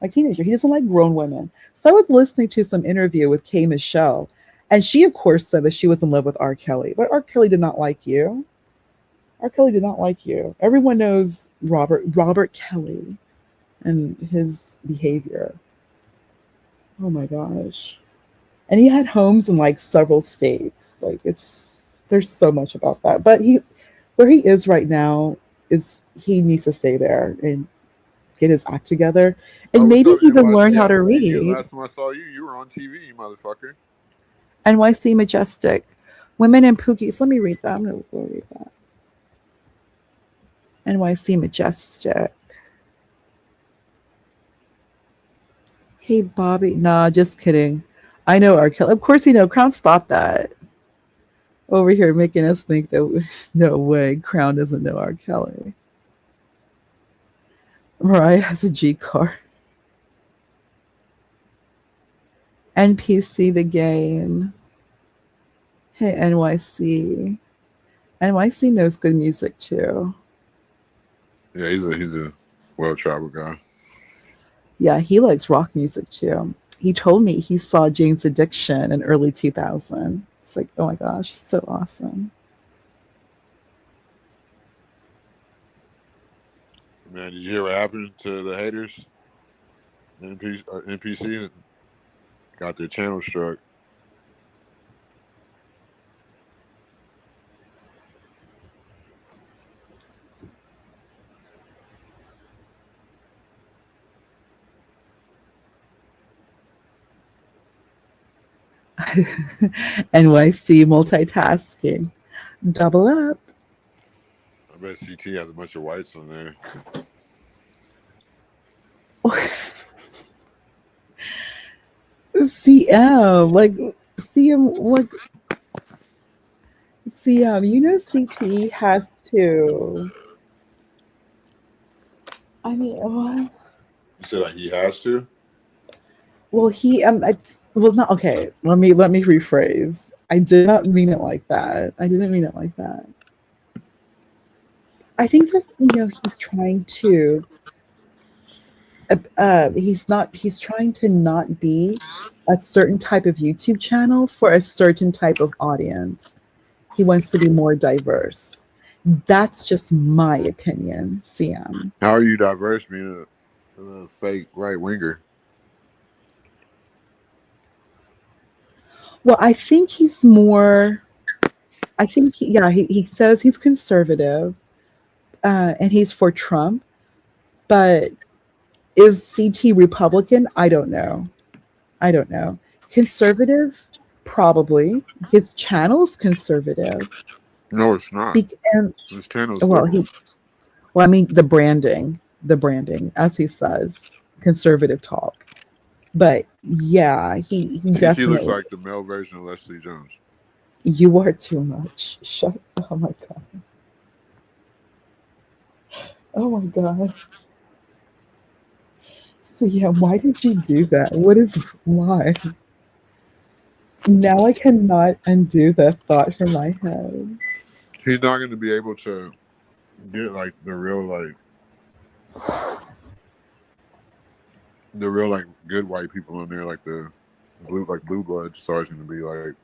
Like, teenager. He doesn't like grown women. So I was listening to some interview with Kay Michelle, and she of course said that she was in love with R. Kelly. But R. Kelly did not like you. R. Kelly did not like you. Everyone knows Robert Kelly and his behavior. Oh my gosh. And he had homes in like several states. Like, there's so much about that. But where he is right now is he needs to stay there and get his act together and What's maybe up, even learn NYC? I how to haven't seen you. read. Last time I saw you, you were on TV, you motherfucker. NYC Majestic. Women in Pookies. Let me read that. I'm going to go read that. NYC Majestic. Hey, Bobby. Nah, just kidding. I know R. Kelly. Of course, Crown, stop that. Over here making us think that no way, Crown doesn't know R. Kelly. Mariah has a G card. NPC the game. Hey, NYC. NYC knows good music too. Yeah, he's a well-traveled guy. Yeah, he likes rock music too. He told me he saw Jane's Addiction in early 2000. It's like, oh my gosh, so awesome. Man, did you hear what happened to the haters? NPC got their channel struck. NYC multitasking. Double up. I bet CT has a bunch of whites on there. CM, like CM, like CM, CT has to. I mean, what? You said like he has to? Well, well, not okay. Let me rephrase. I did not mean it like that. I didn't mean it like that. I think just he's trying to. He's trying to not be a certain type of YouTube channel for a certain type of audience. He wants to be more diverse. That's just my opinion, CM. How are you diverse being a fake right winger? Well, I think he's more. I think he says he's conservative, and he's for Trump. But is CT Republican? I don't know. I don't know. Conservative, probably. His channel's conservative. No, it's not. And This channel's well, liberal. I mean the branding, as he says, conservative talk. But yeah, he She looks definitely. like the male version of Leslie Jones. You are too much. Shut. Oh my god. Oh my god. CM, why did you do that? Why? Now I cannot undo that thought from my head. He's not going to be able to get like the real good white people on there, like the blue bloods. So it's going to be like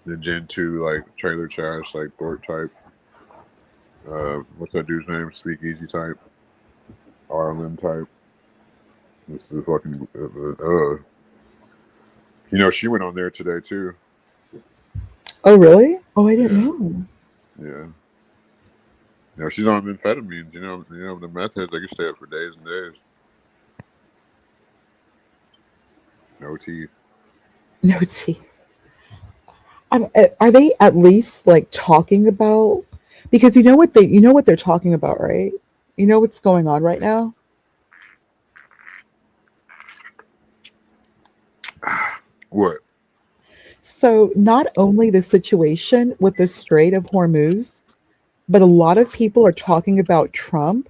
the Gen 2 like trailer trash, like Thorpe type. What's that dude's name? Speakeasy type. RLM type. This is fucking you know, she went on there today too. Oh really? Oh, I didn't know. Yeah. You know, she's on amphetamines. You know, the meth heads, they can stay up for days and days. No teeth. No teeth. Are they at least like talking about? Because you know what they're talking about, right? You know what's going on right now? What? So not only the situation with the Strait of Hormuz, but a lot of people are talking about Trump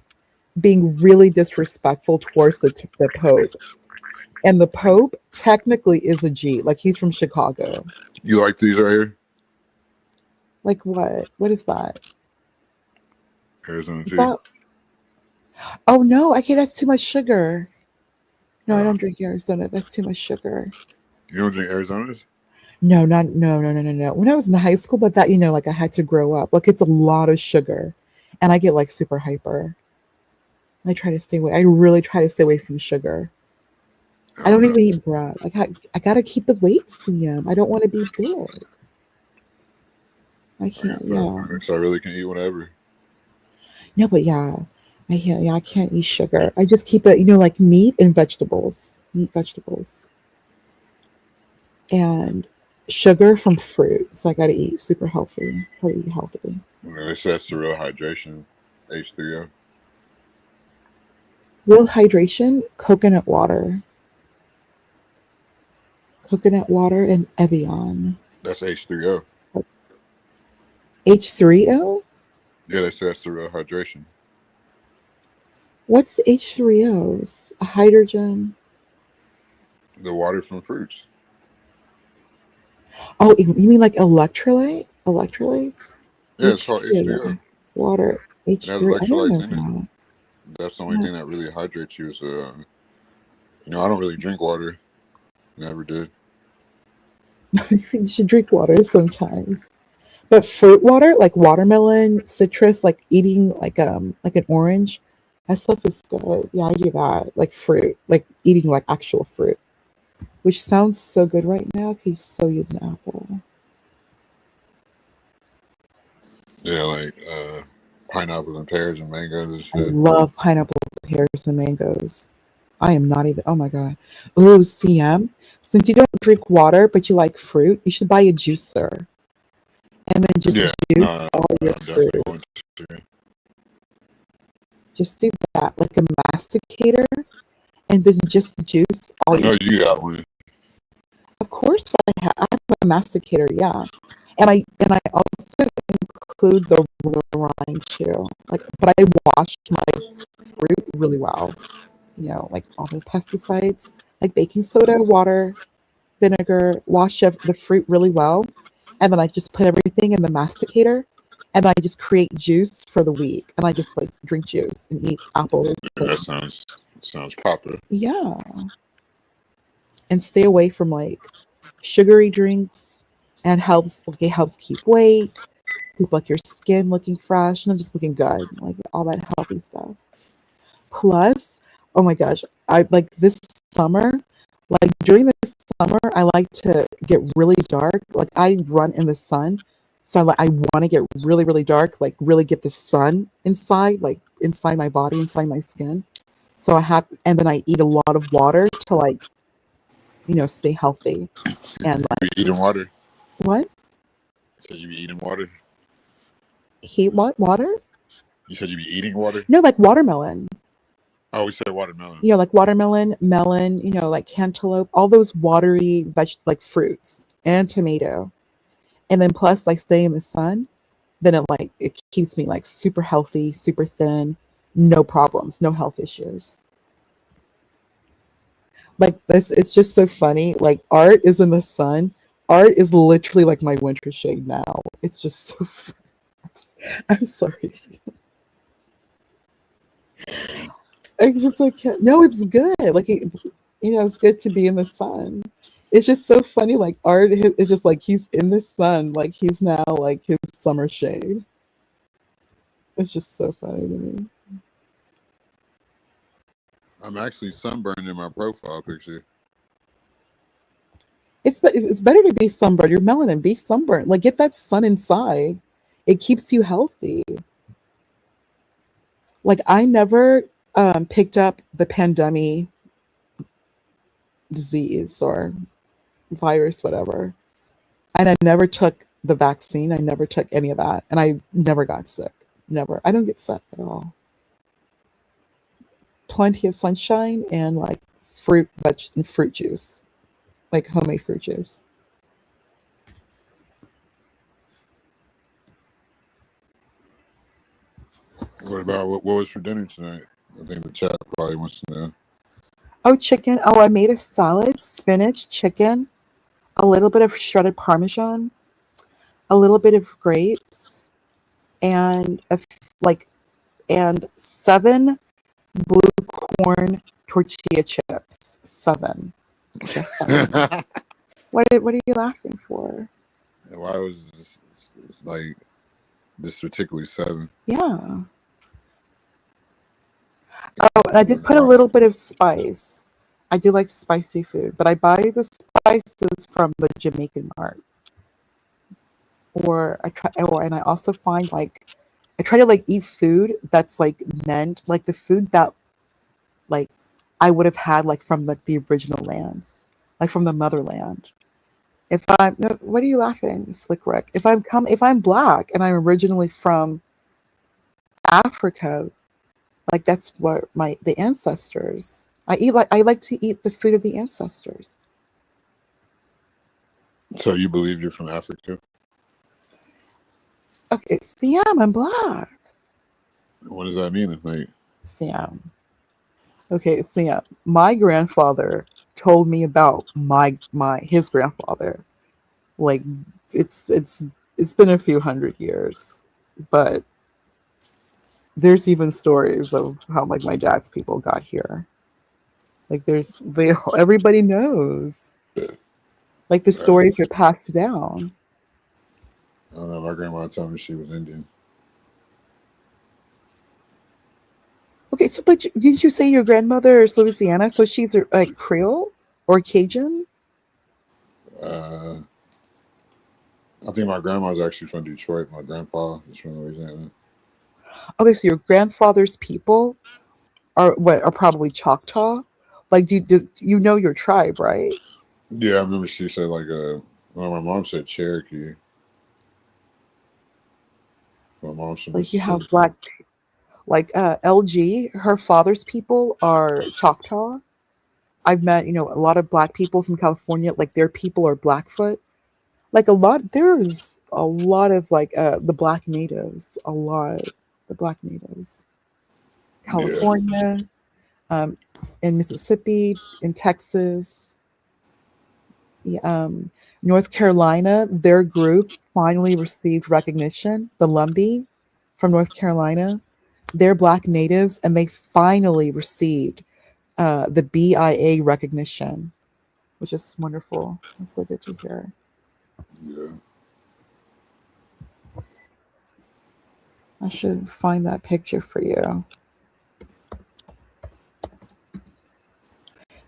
being really disrespectful towards the Pope. And the Pope technically is a G, like he's from Chicago. You like these right here? Like what? What is that? Arizona Is tea. that... Oh no, okay, that's too much sugar. No, I don't drink Arizona. That's too much sugar. You don't drink Arizonas? No. When I was in high school, but that, like I had to grow up. Like it's a lot of sugar. And I get like super hyper. I really try to stay away from sugar. I don't even eat bread. Like I gotta keep the weight, CM. I don't want to be big. I can't, So I really can eat whatever. No, but I can't eat sugar. I just keep it, like meat and vegetables. Meat, vegetables. And sugar from fruit. So I gotta eat super healthy. Try to eat healthy. They say that's the real hydration. H3O. Real hydration, coconut water. Coconut water and Evian. That's H3O. H3O? Yeah, they say that's the real hydration. What's H3Os? A hydrogen? The water from fruits. Oh, you mean like electrolyte? Electrolytes? Yeah, it's called H3O. Water. It has H3O. electrolytes in it. That's the only thing that really hydrates you. Is, I don't really drink water. Never did. You should drink water sometimes. But fruit water, like watermelon, citrus, like eating like an orange, that stuff is good. Yeah, I do that. Like fruit, like eating like actual fruit, which sounds so good right now because you so use an apple. Yeah, like pineapples and pears and mangoes and shit. I love pineapple, pears, and mangoes. I am not even. Oh my god. Ooh, CM. Since you don't drink water but you like fruit, you should buy a juicer. And then just juice all your fruit. Just do that, like a masticator, and then just juice all your. You got one. Of course, I have a masticator, yeah, and I also include the rind too. Like, but I wash my fruit really well. Like all the pesticides, like baking soda, water, vinegar. Wash the fruit really well. And then I just put everything in the masticator, and then I just create juice for the week, and I just like drink juice and eat apples. That sounds popular. Yeah, and stay away from like sugary drinks and it helps keep weight, keep like your skin looking fresh and just looking good, like all that healthy stuff. Plus, oh my gosh, I like this summer, like during this summer, I like to get really dark. Like I run in the sun. So I want to get really, really dark, like really get the sun inside, like inside my body, inside my skin. So and then I eat a lot of water to like, stay healthy. And You be eating water. what? Said you be eating water. Heat what? Water? You said you be eating water. No, like watermelon. Oh, we said watermelon. Like watermelon, melon, like cantaloupe, all those watery like fruits and tomato. And then plus like staying in the sun, then it keeps me like super healthy, super thin, no problems, no health issues. Like this, it's just so funny. Like art is in the sun. Art is literally like my winter shade now. It's just so I'm sorry. I just like can't. No, it's good. Like it's good to be in the sun. It's just so funny. Like art is just like he's in the sun. Like he's now like his summer shade. It's just so funny to me. I'm actually sunburned in my profile picture. It's better to be sunburned. You're melanin. Be sunburned. Like get that sun inside. It keeps you healthy. Like I never picked up the pandemic disease or virus, whatever. And I never took the vaccine. I never took any of that. And I never got sick. Never. I don't get sick at all. Plenty of sunshine and like fruit juice. Like homemade fruit juice. What about what was for dinner tonight? I think the chat probably wants to know. Oh, chicken. Oh, I made a salad, spinach, chicken, a little bit of shredded Parmesan, a little bit of grapes, and and 7 blue corn tortilla chips. 7. Just 7. What are you laughing for? Why was it's like this particularly 7? Yeah. Oh, and I did put a little bit of spice. I do like spicy food, but I buy the spices from the Jamaican mart. And I also find like I try to like eat food that's like meant like the food that like I would have had like from like the original lands, like from the motherland. What are you laughing, Slick Rick? If I'm black and I'm originally from Africa, like that's what the ancestors. I like to eat the food of the ancestors. So you believe you're from Africa? Okay, Siam, I'm black. What does that mean? Like Siam. Okay, Siam. My grandfather told me about his grandfather. Like it's been a few hundred years, but there's even stories of how like my dad's people got here. Like everybody knows. Like the stories are passed down. I don't know. My grandma told me she was Indian. Okay, so but didn't you say your grandmother is Louisiana? So she's like Creole or Cajun? I think my grandma's actually from Detroit. My grandpa is from Louisiana. Okay, so your grandfather's people are probably Choctaw. Like, do you know your tribe, right? Yeah, I remember she said like my mom said Cherokee. My mom's from Like you have Mississippi. black, like LG, her father's people are Choctaw. I've met, a lot of black people from California. Like their people are Blackfoot. Like there's a lot of like the black natives. A lot, the black natives. California, in Mississippi, in Texas, North Carolina. Their group finally received recognition. The Lumbee from North Carolina, they're black natives, and they finally received the BIA recognition, which is wonderful. That's so good to hear. Yeah. I should find that picture for you.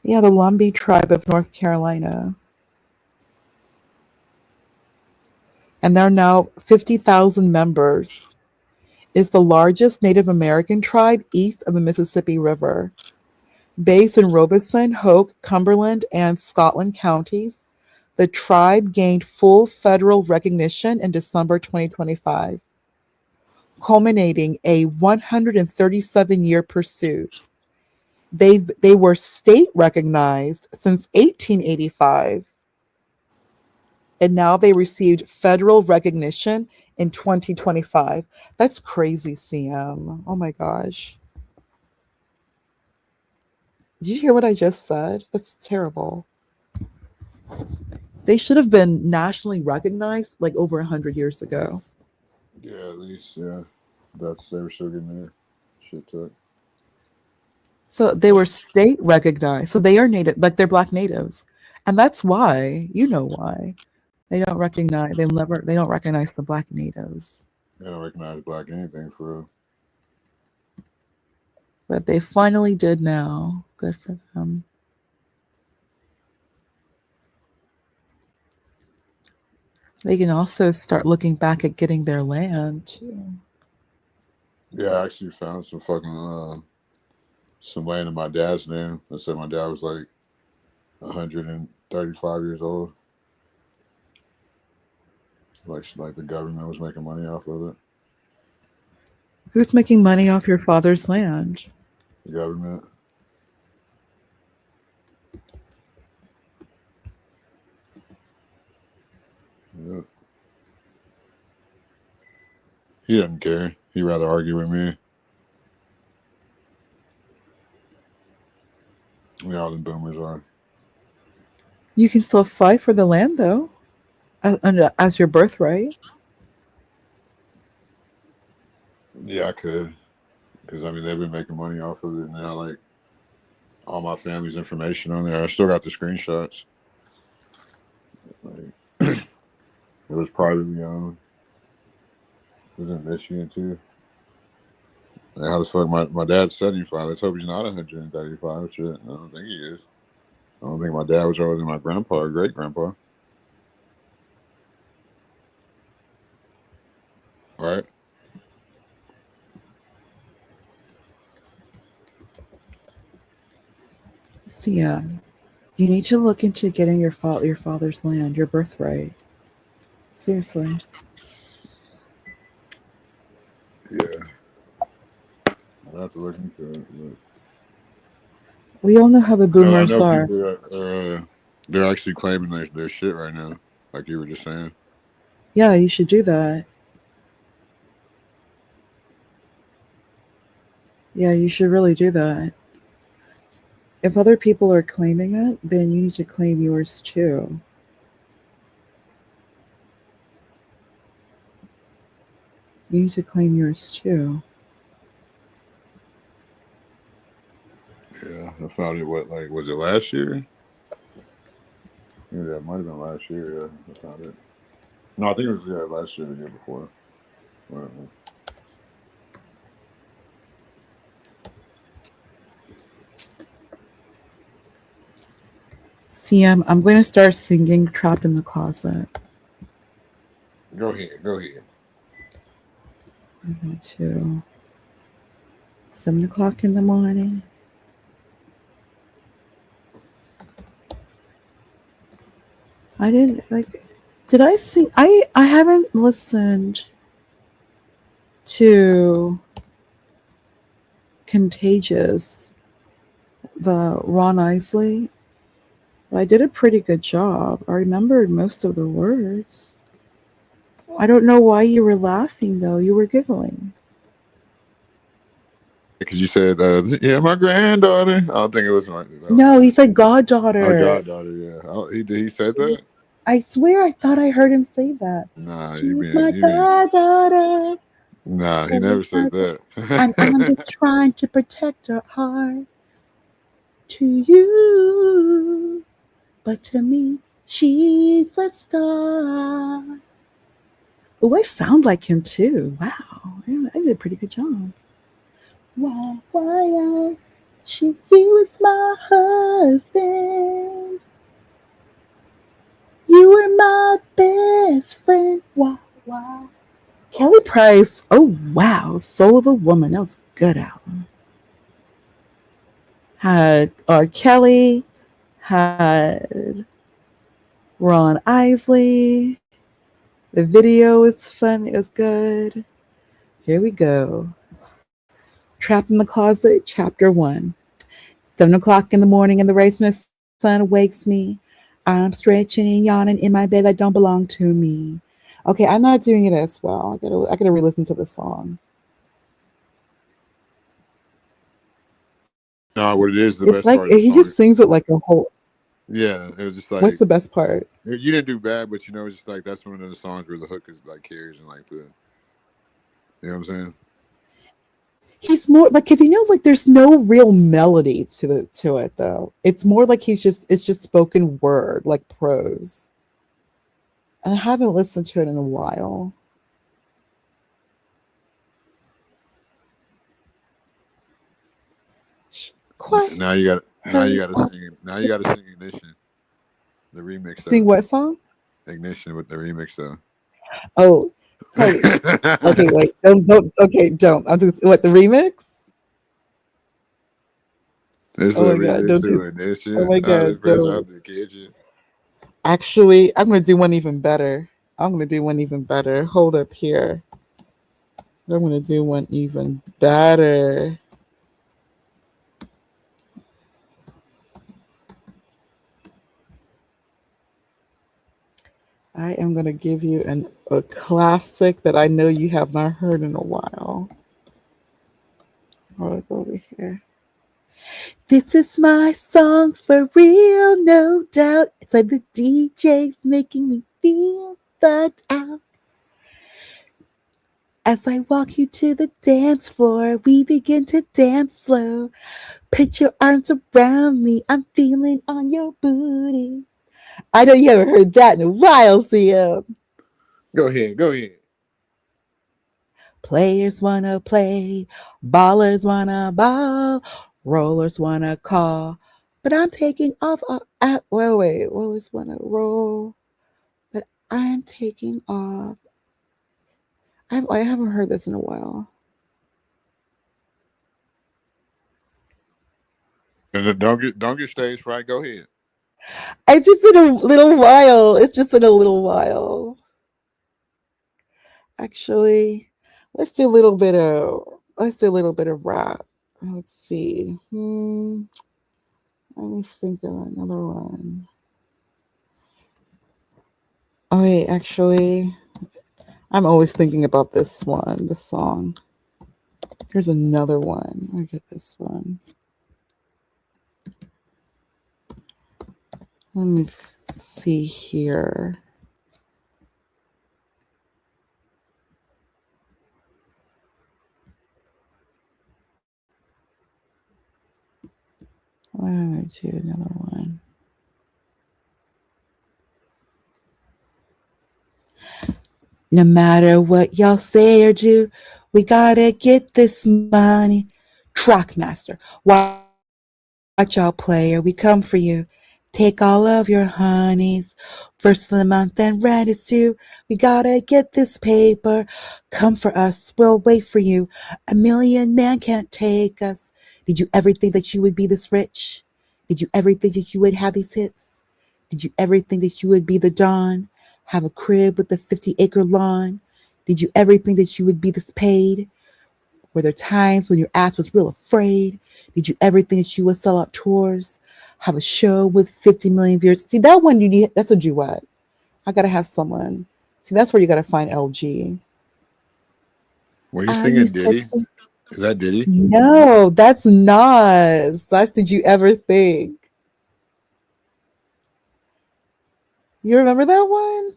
Yeah, the Lumbee tribe of North Carolina. And they're now 50,000 members. Is the largest Native American tribe east of the Mississippi River. Based in Robeson, Hoke, Cumberland, and Scotland counties, the tribe gained full federal recognition in December 2025, culminating a 137-year pursuit. They were state recognized since 1885, and now they received federal recognition in 2025. That's crazy, CM. Oh my gosh. Did you hear what I just said? That's terrible. They should have been nationally recognized like over 100 years ago. Yeah, at least, yeah. That's they were still getting their shit took. So they were state recognized. So they are native, like they're black natives. And that's why, you know why. They don't recognize the black natives. They don't recognize black anything for real. But they finally did now. Good for them. They can also start looking back at getting their land too. Yeah, I actually found some fucking some land in my dad's name. I said my dad was like 135 years old. Like the government was making money off of it. Who's making money off your father's land? The government. Yeah. He doesn't care. He'd rather argue with me. All them boomers are. You can still fight for the land though, as your birthright. Yeah, I could. Because, I mean, they've been making money off of it now. Like, all my family's information on there. I still got the screenshots. Like, it was privately owned. It was in Michigan, too. Like, how the fuck? My dad's 75. Let's hope he's not 135. Shit. I don't think he is. I don't think my dad was older than my grandpa or great-grandpa. Right? See, you need to look into getting your father's land, your birthright. Seriously. Yeah. I'll have to look into it. But... We all know how the boomers I know are. people they're actually claiming their shit right now, like you were just saying. Yeah, you should do that. Yeah, you should really do that. If other people are claiming it, then you need to claim yours too. You need to claim yours too. Yeah, I found it. Was it last year? Yeah, it might have been last year. Yeah, I found it. No, I think it was last year, the year before. Whatever. See, I'm going to start singing "Trapped in the Closet." Go ahead. I go to 7:00 in the morning. I didn't did I sing? I haven't listened to Contagious, the Ron Isley, but I did a pretty good job. I remembered most of the words. I don't know why you were laughing though. You were giggling. Because you said, yeah, my granddaughter. I don't think it was my. No, he said goddaughter. Oh, goddaughter, yeah. He said that? I swear I thought I heard him say that. Nah, She's my goddaughter. Nah, he never said that. I'm just trying to protect her heart to you. But to me, She's the star. Oh, I sound like him too. Wow, I did a pretty good job. You was my husband. You were my best friend. Why? Kelly Price. Oh wow, Soul of a Woman. That was a good album. Had R. Kelly. Had Ron Isley. The video was fun. It was good. Here we go. Trapped in the Closet, Chapter 1. 7 o'clock in the morning and the rising sun wakes me. I'm stretching and yawning in my bed that don't belong to me. Okay, I'm not doing it as well. I gotta re-listen to the song. No, what it is, the It's best like part of the he song. just sings it like a whole. Yeah, it was just like What's the best part? you didn't do bad, but it's just like that's one of the songs where the hook is like carries and like the, you know what I'm saying? He's more like because like there's no real melody to it though. It's more like it's just spoken word like prose. And I haven't listened to it in a while. Quite Now you got heard. now you got to sing Ignition, the remix Sing though. what song? Ignition with the remix though. Oh, hey. Okay, wait. Don't. Okay, don't. I'm just what the remix. It's a Oh my god, remix don't to do. Oh Ignition. my Out of god, fresh don't. out the kitchen. Actually, I'm gonna do one even better. I'm gonna do one even better. Hold up here. I'm gonna do one even better. I am gonna give you a classic that I know you have not heard in a while. Hold up over here. This is my song for real, no doubt. It's like the DJ's making me feel thugged out. As I walk you to the dance floor, we begin to dance slow. Put your arms around me, I'm feeling on your booty. I know you haven't heard that in a while, CM. Go ahead. Players wanna play, ballers wanna ball, rollers wanna call. But I'm taking off at wait, rollers wanna roll, but I'm taking off. I haven't heard this in a while. And then don't get stage fright. Go ahead. I just in a little while. It's just in a little while. Actually, let's do a little bit of rap. Let's see. Let me think of another one. Oh wait, actually, I'm always thinking about this song. Here's another one. Let me get this one. Let me see here. Why don't I do another one? No matter what y'all say or do, we gotta get this money. Trackmaster, watch out, player. We come for you. Take all of your honeys. First of the month and rent is due. We gotta get this paper. Come for us. We'll wait for you. A million man can't take us. Did you ever think that you would be this rich? Did you ever think that you would have these hits? Did you ever think that you would be the Don? Have a crib with a 50-acre lawn? Did you ever think that you would be this paid? Were there times when your ass was real afraid? Did you ever think that you would sell out tours? Have a show with 50 million viewers? See, that one you need, that's a duet. I gotta have someone. See, that's where you gotta find LG. Were you I singing used to Diddy? Is that Diddy? no, that's Nas. That's Did You Ever Think? You remember that one?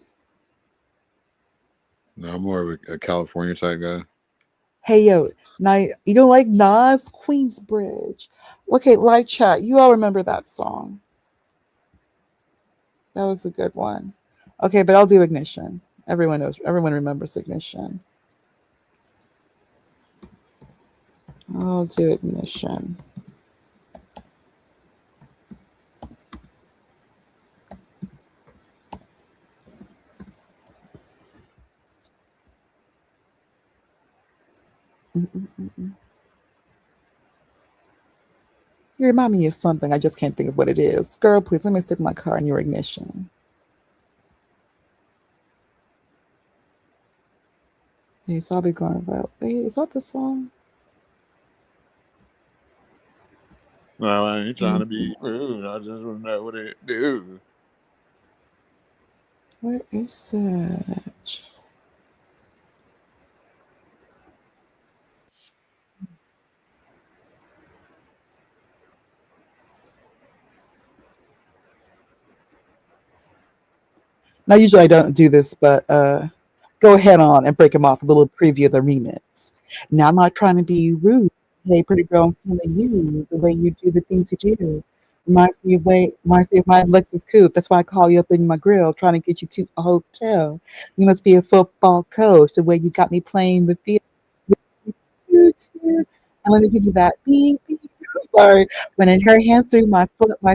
No, I'm more of a California type guy. Hey yo, now you don't like Nas Queensbridge. Okay, live chat. You all remember that song. That was a good one. Okay, but I'll do Ignition. Everyone knows. Everyone remembers Ignition. I'll do Ignition. Mm-mm-mm-mm. You remind me of something. I just can't think of what it is. Girl, please let me stick my car in your ignition. Hey, so I'll be going about. Wait, is that the song? No, I ain't trying to Let me see. be rude. I just want to know what it do. Where is it? Now, usually I don't do this, but go ahead on and break them off. A little preview of the remix. Now, I'm not trying to be rude. Hey, pretty girl, I'm feeling you the way you do the things you do. Reminds me of my Lexus Coupe. That's why I call you up in my grill, trying to get you to a hotel. You must be a football coach. The way you got me playing the field. And let me give you that beep, beep. Sorry, running her hands through my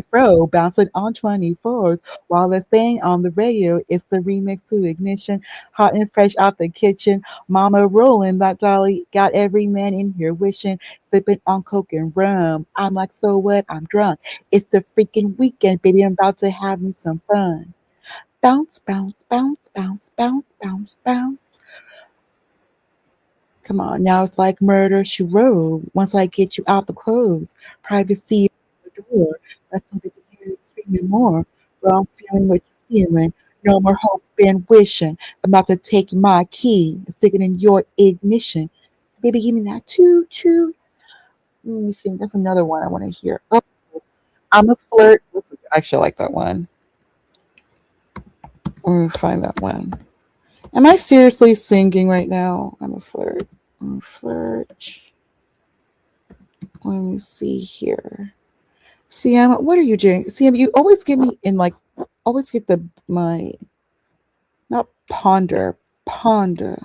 fro, bouncing on 24s while they're staying on the radio. It's the remix to Ignition, hot and fresh out the kitchen. Mama rolling that jolly, got every man in here wishing, sipping on coke and rum. I'm like, so what? I'm drunk. It's the freaking weekend, baby. I'm about to have me some fun. Bounce, bounce, bounce, bounce, bounce, bounce, bounce. Come on, now it's like murder she wrote. Once I get you out the clothes, privacy at the door. That's something to hear you screaming more. But I'm feeling what you're feeling. No more hope and wishing. I'm about to take my key and stick it in your ignition. Baby, give me that choo choo. Let me think. That's another one I want to hear. Oh, I'm a flirt. Actually, I like that one. Let me find that one. Am I seriously singing right now? I'm a flirt. I'm a flirt. Let me see here. CM, what are you doing? CM, you always give me in like, always get my, not ponder. You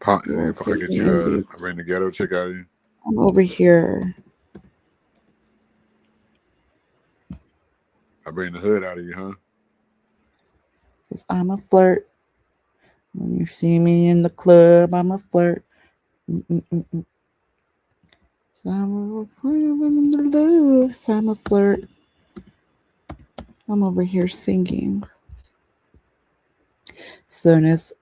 If I get get me you, in the, I bring the ghetto chick out of you. I'm over here. I bring the hood out of you, huh? Because I'm a flirt. When you see me in the club, I'm a flirt. Mm-mm-mm-mm. So I'm a flirt. I'm over here singing. Soon as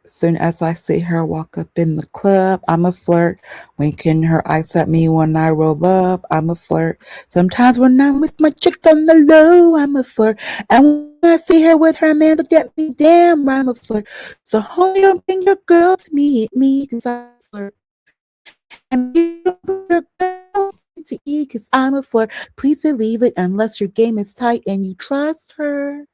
I see her walk up in the club, I'm a flirt. Winking her eyes at me when I roll up, I'm a flirt. Sometimes when I'm with my chick on the low, I'm a flirt. And when I see her with her man, look at me, damn, I'm a flirt. So homie, don't bring your girl to meet me, cause I'm a flirt. And you don't bring your girl to eat, cause I'm a flirt. Please believe it, unless your game is tight and you trust her.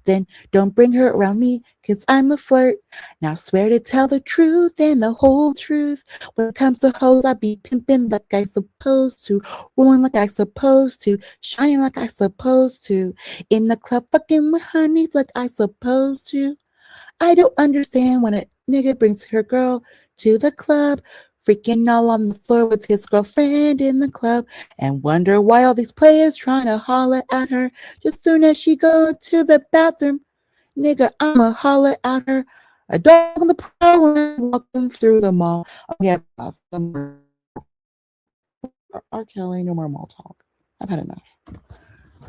Then don't bring her around me, cause I'm a flirt. Now swear to tell the truth and the whole truth. When it comes to hoes, I be pimping like I supposed to, rolling like I supposed to, shining like I supposed to, in the club fucking with honeys like I supposed to. I don't understand when a nigga brings her girl to the club, freaking all on the floor with his girlfriend in the club, and wonder why all these players trying to holler at her just soon as she go to the bathroom. Nigga, I'ma holler at her. A dog on the prowl when walking through the mall. Oh, yeah, R. Kelly, no more mall talk. I've had enough.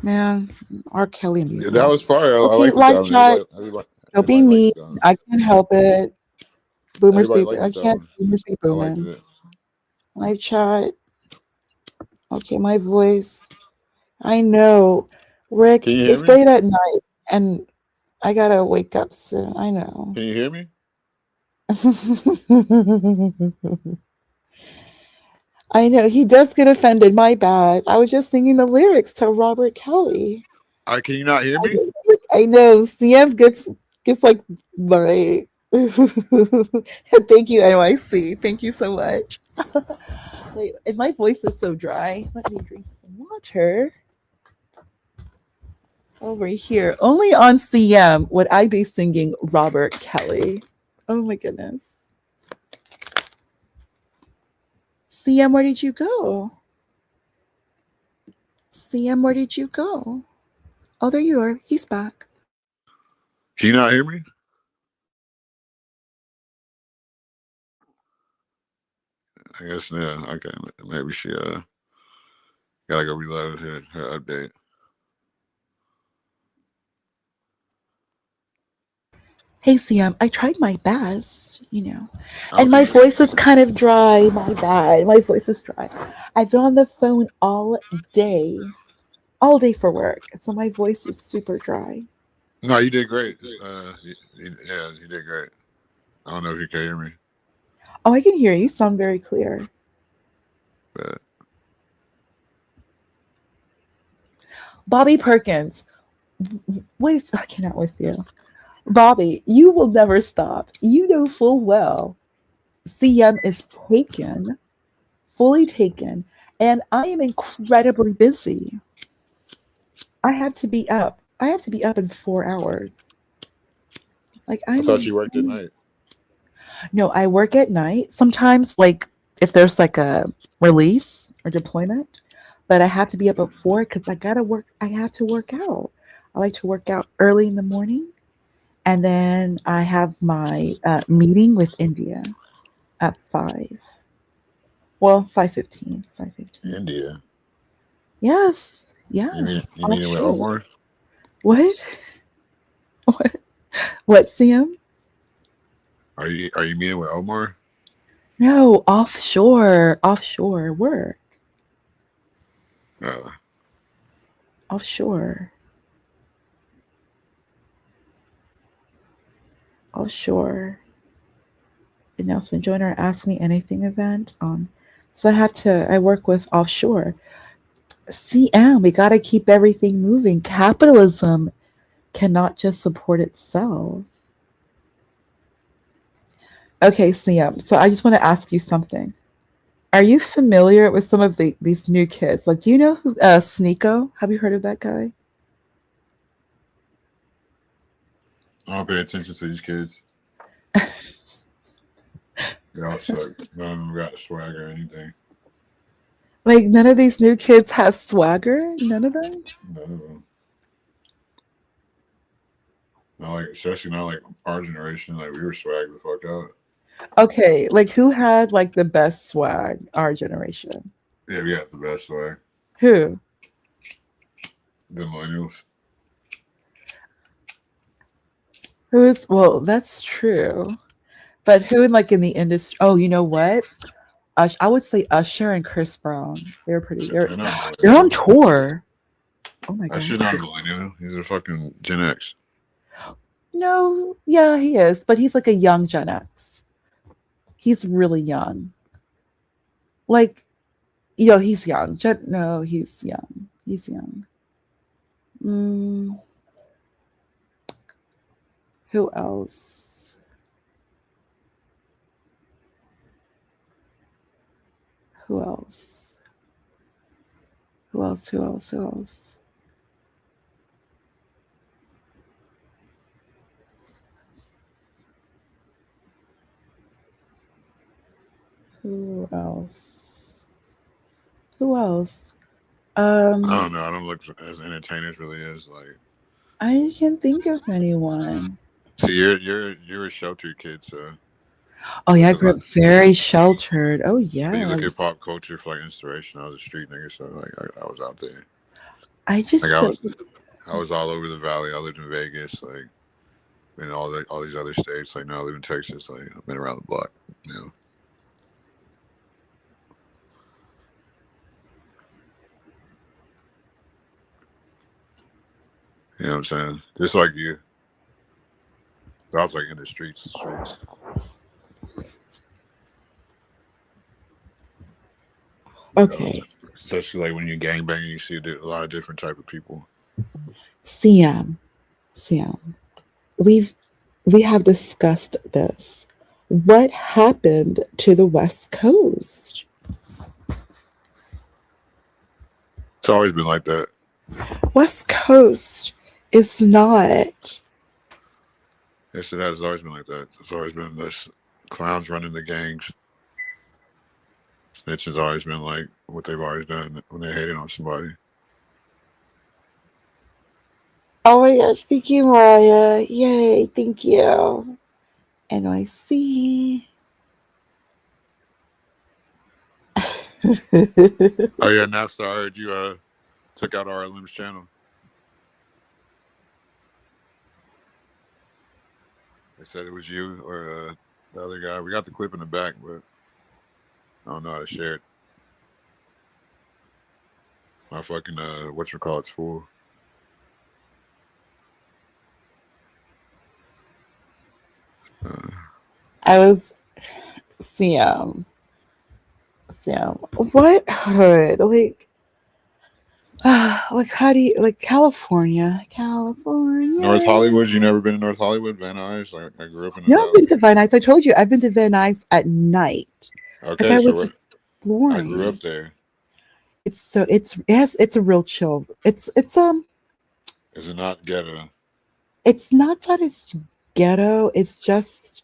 Man, R. Kelly and these Yeah, that malls. was fire. I Okay, like it live though. chat. Don't be Everybody liked mean. it though. I can't help it. Boomers Everybody be. liked I it though. can't. Boomers be I liked booming. it. Live chat. Okay, my voice. I know, Rick. Can you hear It's me? late at night, and I gotta wake up soon. I know. Can you hear me? I know he does get offended. My bad. I was just singing the lyrics to Robert Kelly. Can you not hear me? I know. CM gets like my. Thank you, NYC. Thank you so much. Wait, and my voice is so dry. Let me drink some water. Over here. Only on CM would I be singing Robert Kelly. Oh my goodness. CM, where did you go? CM, where did you go? Oh, there you are. He's back. Can you not hear me? I guess yeah. Okay, maybe she gotta go reload her update. Hey, CM, I tried my best, I and don't my think voice is kind of dry. My bad. My voice is dry. I've been on the phone all day for work. So my voice is super dry. no, you did great. Yeah, you did great. I don't know if you can hear me, Oh, I can hear you. You sound very clear. but Bobby Perkins, I cannot with you. Bobby, you will never stop. You know full well CM is taken, fully taken, and I am incredibly busy. I have to be up. I have to be up in 4 hours. Like I thought you worked at night. No, I work at night. Sometimes, like if there's like a release or deployment, but I have to be up at 4 because I gotta work. I have to work out. I like to work out early in the morning, and then I have my meeting with India at 5. Well, 5:15. 5:15. India. Yes. Yeah. You meeting with Omar? What? What? What, CM? Are you meeting with Omar? No, offshore work. Uh, Offshore. Announcement joiner ask me anything event. So I work with offshore. CM, we gotta keep everything moving. Capitalism cannot just support itself. Okay, CM. So I just want to ask you something. Are you familiar with some of these new kids? Like, do you know who Sneeko? Have you heard of that guy? I don't pay attention to these kids. They all suck. None of them got swag or anything. Like, none of these new kids have swagger? None of them? None of them. Not like, especially not like our generation. Like we were swag the fuck out. Okay, like who had like the best swag? Our generation. Yeah, we had the best swag. Who? The millennials. Well, that's true. But who in like in the industry? Oh, you know what? I would say Usher and Chris Brown. They're on tour. Oh my god. Usher's not a millennial. He's a fucking Gen X. No, yeah, he is, but he's like a young Gen X. He's really young. Like, he's young. No, he's young. He's young. Who else? Who else? Who else? Who else? Who else? Who else? Who else? I don't know. I don't look as entertainers really is like. I can't think of anyone. See, you're a sheltered kid, so. Oh yeah, I grew up very sheltered. Oh yeah. You look at pop culture for like inspiration. I was a street nigga, so like I was out there. I just like I was all over the valley. I lived in Vegas, like in all these other states. Like now I live in Texas. Like I've been around the block, you know. You know what I'm saying? Just like you. I was like in the streets. Okay. Especially like when you're gangbanging, you see a lot of different type of people. CM, we have discussed this. What happened to the West Coast? It's always been like that. West Coast It's not. Yes, it has. It's always been like that. It's always been this clowns running the gangs. Snitching's always been like what they've always done when they hated on somebody. Oh my gosh, thank you, Mariah. Yay, thank you. NYC. Oh yeah, NASA, I heard you took out RLM's channel. They said it was you or the other guy. We got the clip in the back, but I don't know how to share it. My fucking whatchamacallit's full. I was Sam. What hood? Like how do you like California? North Hollywood. You never been to North Hollywood, Van Nuys? I grew up in the No, I've Valley. been to Van Nuys. I told you I've been to Van Nuys at night. Okay, Like I so was I exploring. grew up there. It's a real chill. It's Is it not ghetto? it's not that it's ghetto. It's just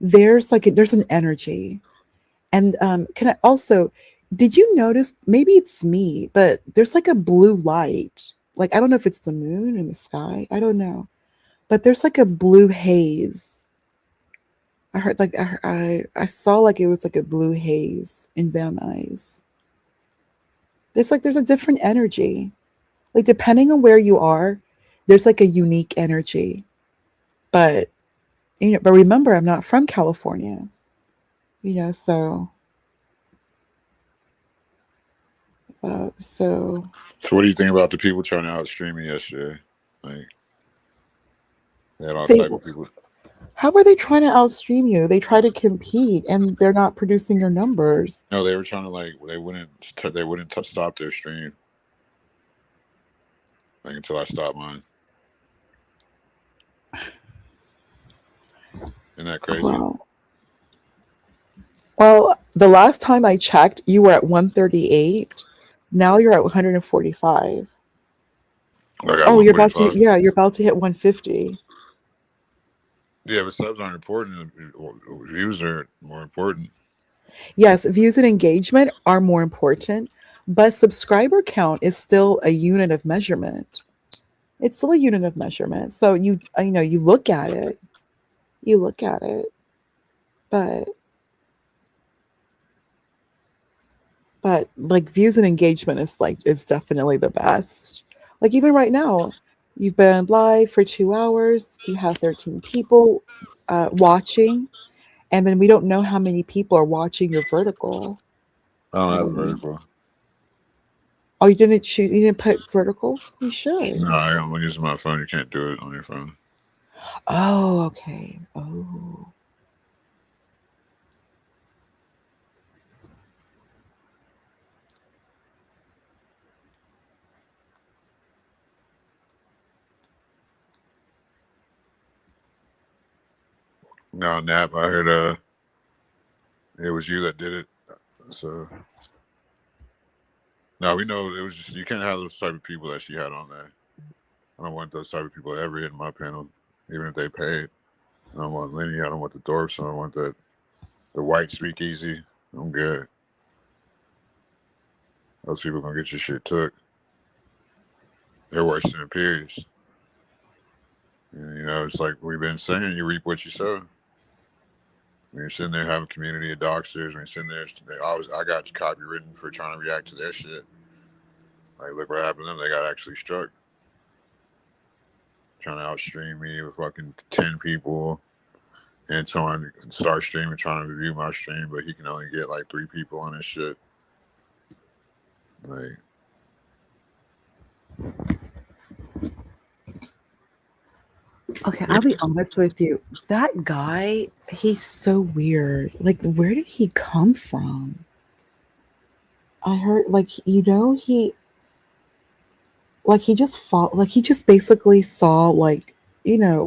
there's there's an energy. And can I also, did you notice, maybe it's me, but there's like a blue light. Like I don't know if it's the moon in the sky. I don't know. But there's like a blue haze. I heard like I saw like it was like a blue haze in Van Nuys. There's a different energy. Like depending on where you are, there's like a unique energy. But but remember I'm not from California. So So what do you think about the people trying to outstream me yesterday? Like they had all type of people. How are they trying to outstream you? They try to compete and they're not producing your numbers. No, they were trying to they wouldn't stop their stream. Like until I stopped mine. Isn't that crazy? Wow. Well, the last time I checked, you were at 138. Now you're at 145. Oh, you're about to hit 150. Yeah, but subs aren't important. Views are more important. Yes, views and engagement are more important, but subscriber count is still a unit of measurement. It's still a unit of measurement. So you look at it. But like views and engagement is definitely the best. Like even right now, you've been live for 2 hours. You have 13 people watching, and then we don't know how many people are watching your vertical. I don't have a vertical. Oh, you didn't put vertical? You should. No, I'm using my phone. You can't do it on your phone. Oh, okay. Oh. No, Nap, I heard it was you that did it. So no, we know it was just you can't have those type of people that she had on there. I don't want those type of people ever in my panel, even if they paid. I don't want Lenny, I don't want the Dorfs, I don't want the white speakeasy. I'm good. Those people gonna get your shit took. They're worse than their peers. It's like we've been saying, you reap what you sow. When you're sitting there having community of doxers, when you're sitting there, I got copywritten for trying to react to their shit. Like, look what happened to them. They got actually struck. Trying to outstream me with fucking 10 people. Antoine can start streaming, trying to review my stream, but he can only get like 3 people on his shit. Like, okay, I'll be honest with you. That guy, he's so weird. Like, where did he come from? I heard, he just basically saw,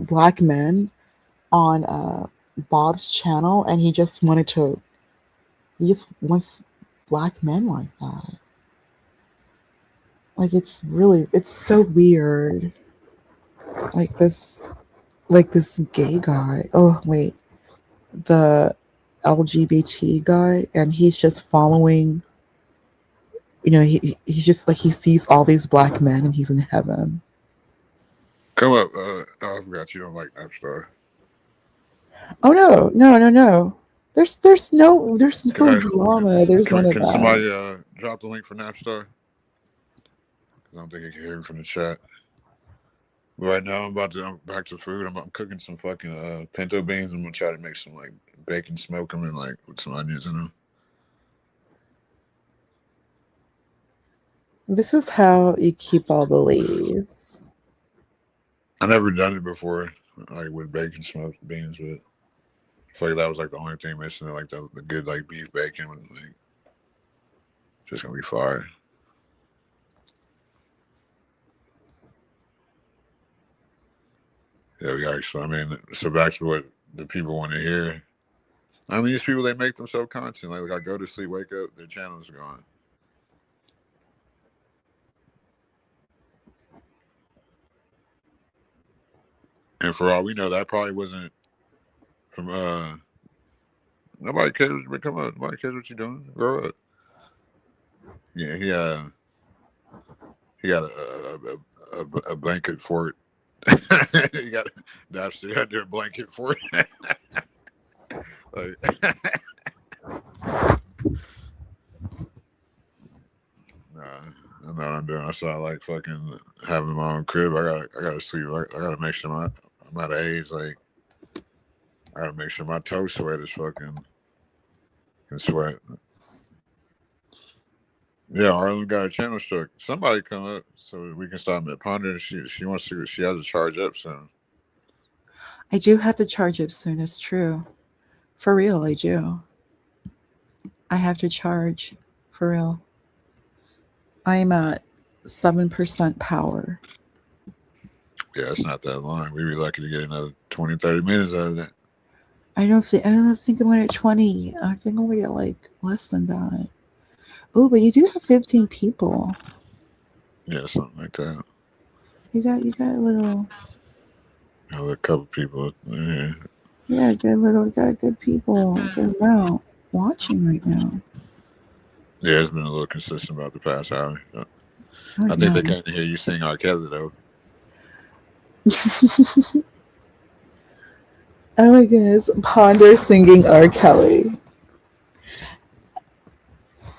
black men on Bob's channel, and he just wants black men like that. Like, it's so weird. like this gay guy. Oh wait, the LGBT guy, and he's just following. He's just like he sees all these black men, and he's in heaven. Come up. Oh, I forgot you don't like Napstar. Oh no. There's no Can, drama. There's none of can that. somebody drop the link for Napstar? Because I don't think I can hear you from the chat. Right now, I'm back to food. I'm cooking some fucking pinto beans. I'm gonna try to make some like bacon, smoke them, and like with some onions in them. This is how you keep all the ladies. I never done it before, like with bacon, smoked beans, but I feel like that was like the only thing missing. Like the good like beef bacon, was, like just gonna be fire. Yeah, we got. So I mean, so back to what the people want to hear. I mean, these people, they make them so content. Like I go to sleep, wake up, their channel's gone. And for all we know, that probably wasn't from nobody cares. But come on, nobody cares what you're doing. Grow up. Yeah, he got a blanket fort. You got Napster got their blanket fort. Like, nah, I know what I'm doing. That's why I like fucking having my own crib. I gotta sleep. I gotta make sure I'm at an age like I gotta make sure my toe sweat is fucking can sweat. Yeah, Arlen got a channel struck. Somebody come up so we can stop at Ponder. She wants to. She has to charge up soon. I do have to charge up soon. It's true. For real, I do. I have to charge. For real. I'm at 7% power. Yeah, it's not that long. We'd be lucky to get another 20, 30 minutes out of that. I don't think I'm going at 20. I think I'm gonna get like less than that. Oh, but you do have 15 people. Yeah, something like that. You got a little. A couple people. Yeah. Yeah, you got good people. Good amount watching right now. Yeah, it's been a little consistent about the past hour. I think they can't hear you sing R. Kelly though. Oh my goodness, Ponder singing R. Kelly.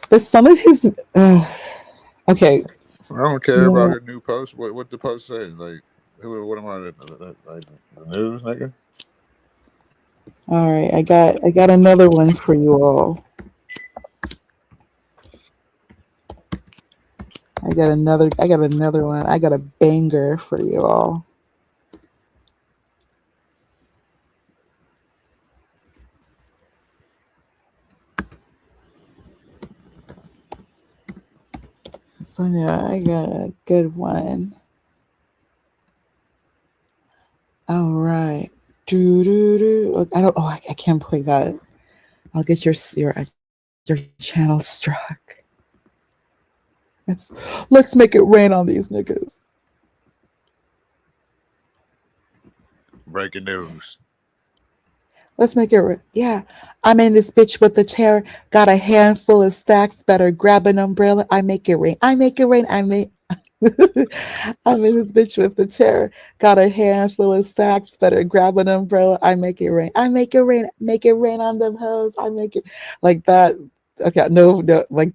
But some of his okay. I don't care about her new post. What the post say? Like, what am I like the news, nigga? All right, I got another one for you all. I got another one. I got a banger for you all. So yeah, I got a good one. All right. I don't. Oh, I can't play that. I'll get your channel struck. Let's make it rain on these niggas. Breaking news. Let's make it rain. Yeah, I'm in this bitch with the terror. Got a handful of stacks. Better grab an umbrella. I make it rain. I make it rain. I'm in this bitch with the terror. Got a handful of stacks. Better grab an umbrella. I make it rain. I make it rain. Make it rain on them hoes. I make it like that. Okay, no, like.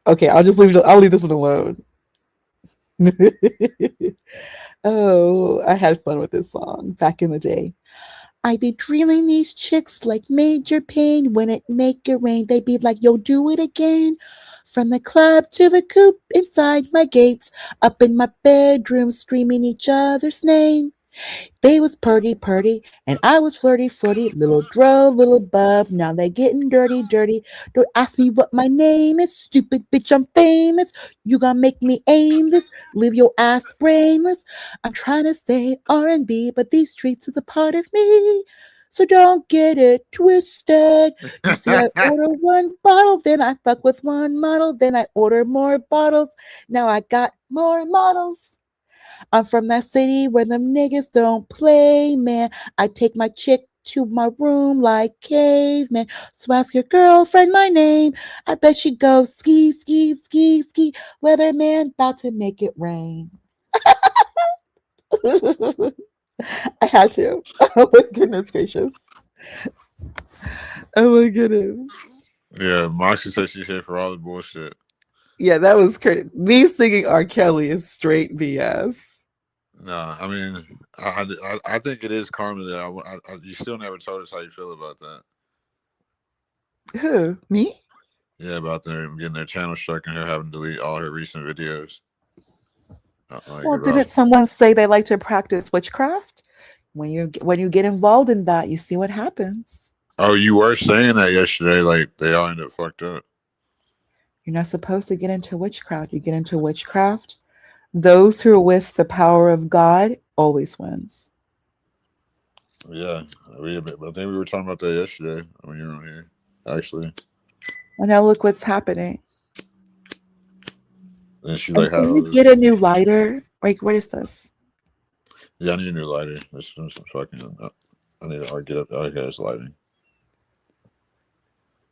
Okay, I'll leave this one alone. Oh, I had fun with this song back in the day. I be drilling these chicks like Major Payne. When it make it rain, they be like, yo, do it again. From the club to the coop, inside my gates, up in my bedroom, screaming each other's name. They was purty, and I was flirty, little dro, little bub. Now they getting dirty. Don't ask me what my name is, stupid bitch, I'm famous. You gonna make me aim this, leave your ass brainless. I'm trying to say R&B, but these streets is a part of me. So don't get it twisted. You see, I order one bottle, then I fuck with one model, then I order more bottles. Now I got more models. I'm from that city where them niggas don't play, man. I take my chick to my room like caveman. So ask your girlfriend my name. I bet she goes ski, ski, ski, ski. Weatherman about to make it rain. I had to. Oh my goodness gracious. Oh my goodness. Yeah, Moxie said she's here for all the bullshit. Yeah, that was crazy. Me singing R. Kelly is straight BS. Nah, I mean, I think it is karma that you still never told us how you feel about that. Who? Me? Yeah, about them getting their channel struck and her having to delete all her recent videos. Like Well, about, didn't someone say they like to practice witchcraft? When you get involved in that, you see what happens. oh, you were saying that yesterday, like they all ended up fucked up. You're not supposed to get into witchcraft. You get into witchcraft, those who are with the power of God always wins. Yeah, I think we were talking about that yesterday when you were on here, actually. And now look what's happening. And she And like can had you get a new lighter? Like, what is this? yeah, I need a new lighter. This is some fucking. I need to get up. Okay, it's lighting.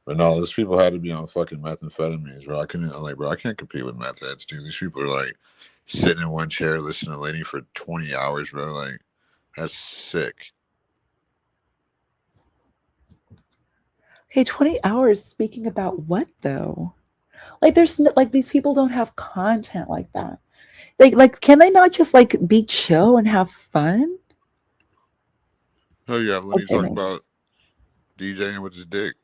But no, those people had to be on fucking methamphetamines, bro. I'm like, bro, I can't compete with meth heads, dude. These people are like sitting in one chair listening to Lenny for 20 hours, bro. Like, that's sick. Hey, 20 hours speaking about what though? Like there's no, like these people don't have content like that. Like can they not just like be chill and have fun? Oh yeah, Oh Lenny talking goodness. about DJing with his dick.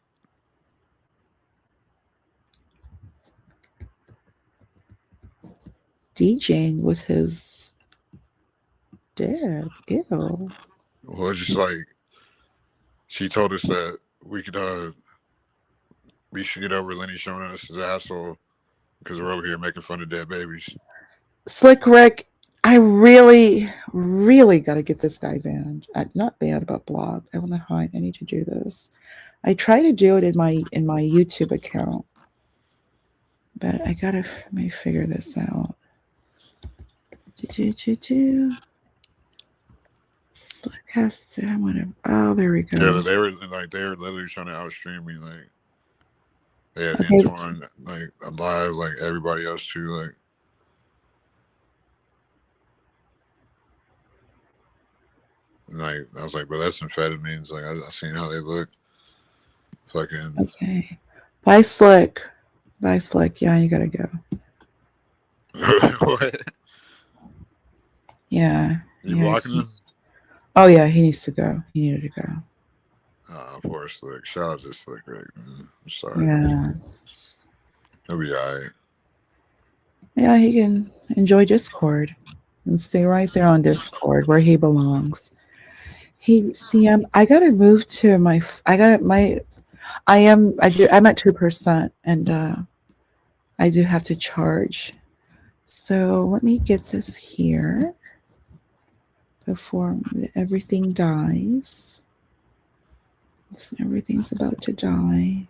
DJing with his dick. Ew. Well, it's just like she told us that we should get over Lenny showing us his asshole because we're over here making fun of dead babies. Slick Rick, I really, really got to get this guy banned. Not banned, but blocked. I don't know how I need to do this. I try to do it in my YouTube account, but I gotta let me figure this out. Slick has to. I want to. Oh, there we go. Yeah, they were literally trying to outstream me. Like they had Okay. Antoine like live, like everybody else too. Like I was like, bro, that's amphetamines. Like I seen how they look. Fucking. Okay. Bye, Slick. Bye, Slick. Yeah, you gotta go. What? Yeah. You Yeah. blocking him? Oh yeah, he needs to go. He needed to go. Poor Slick. Shout out to Slick Rick, man. I'm sorry. Yeah. He'll be alright. Yeah, he can enjoy Discord and stay right there on Discord where he belongs. I gotta move to my. I'm at 2%, and I do have to charge. So let me get this here before everything dies. Everything's about to die.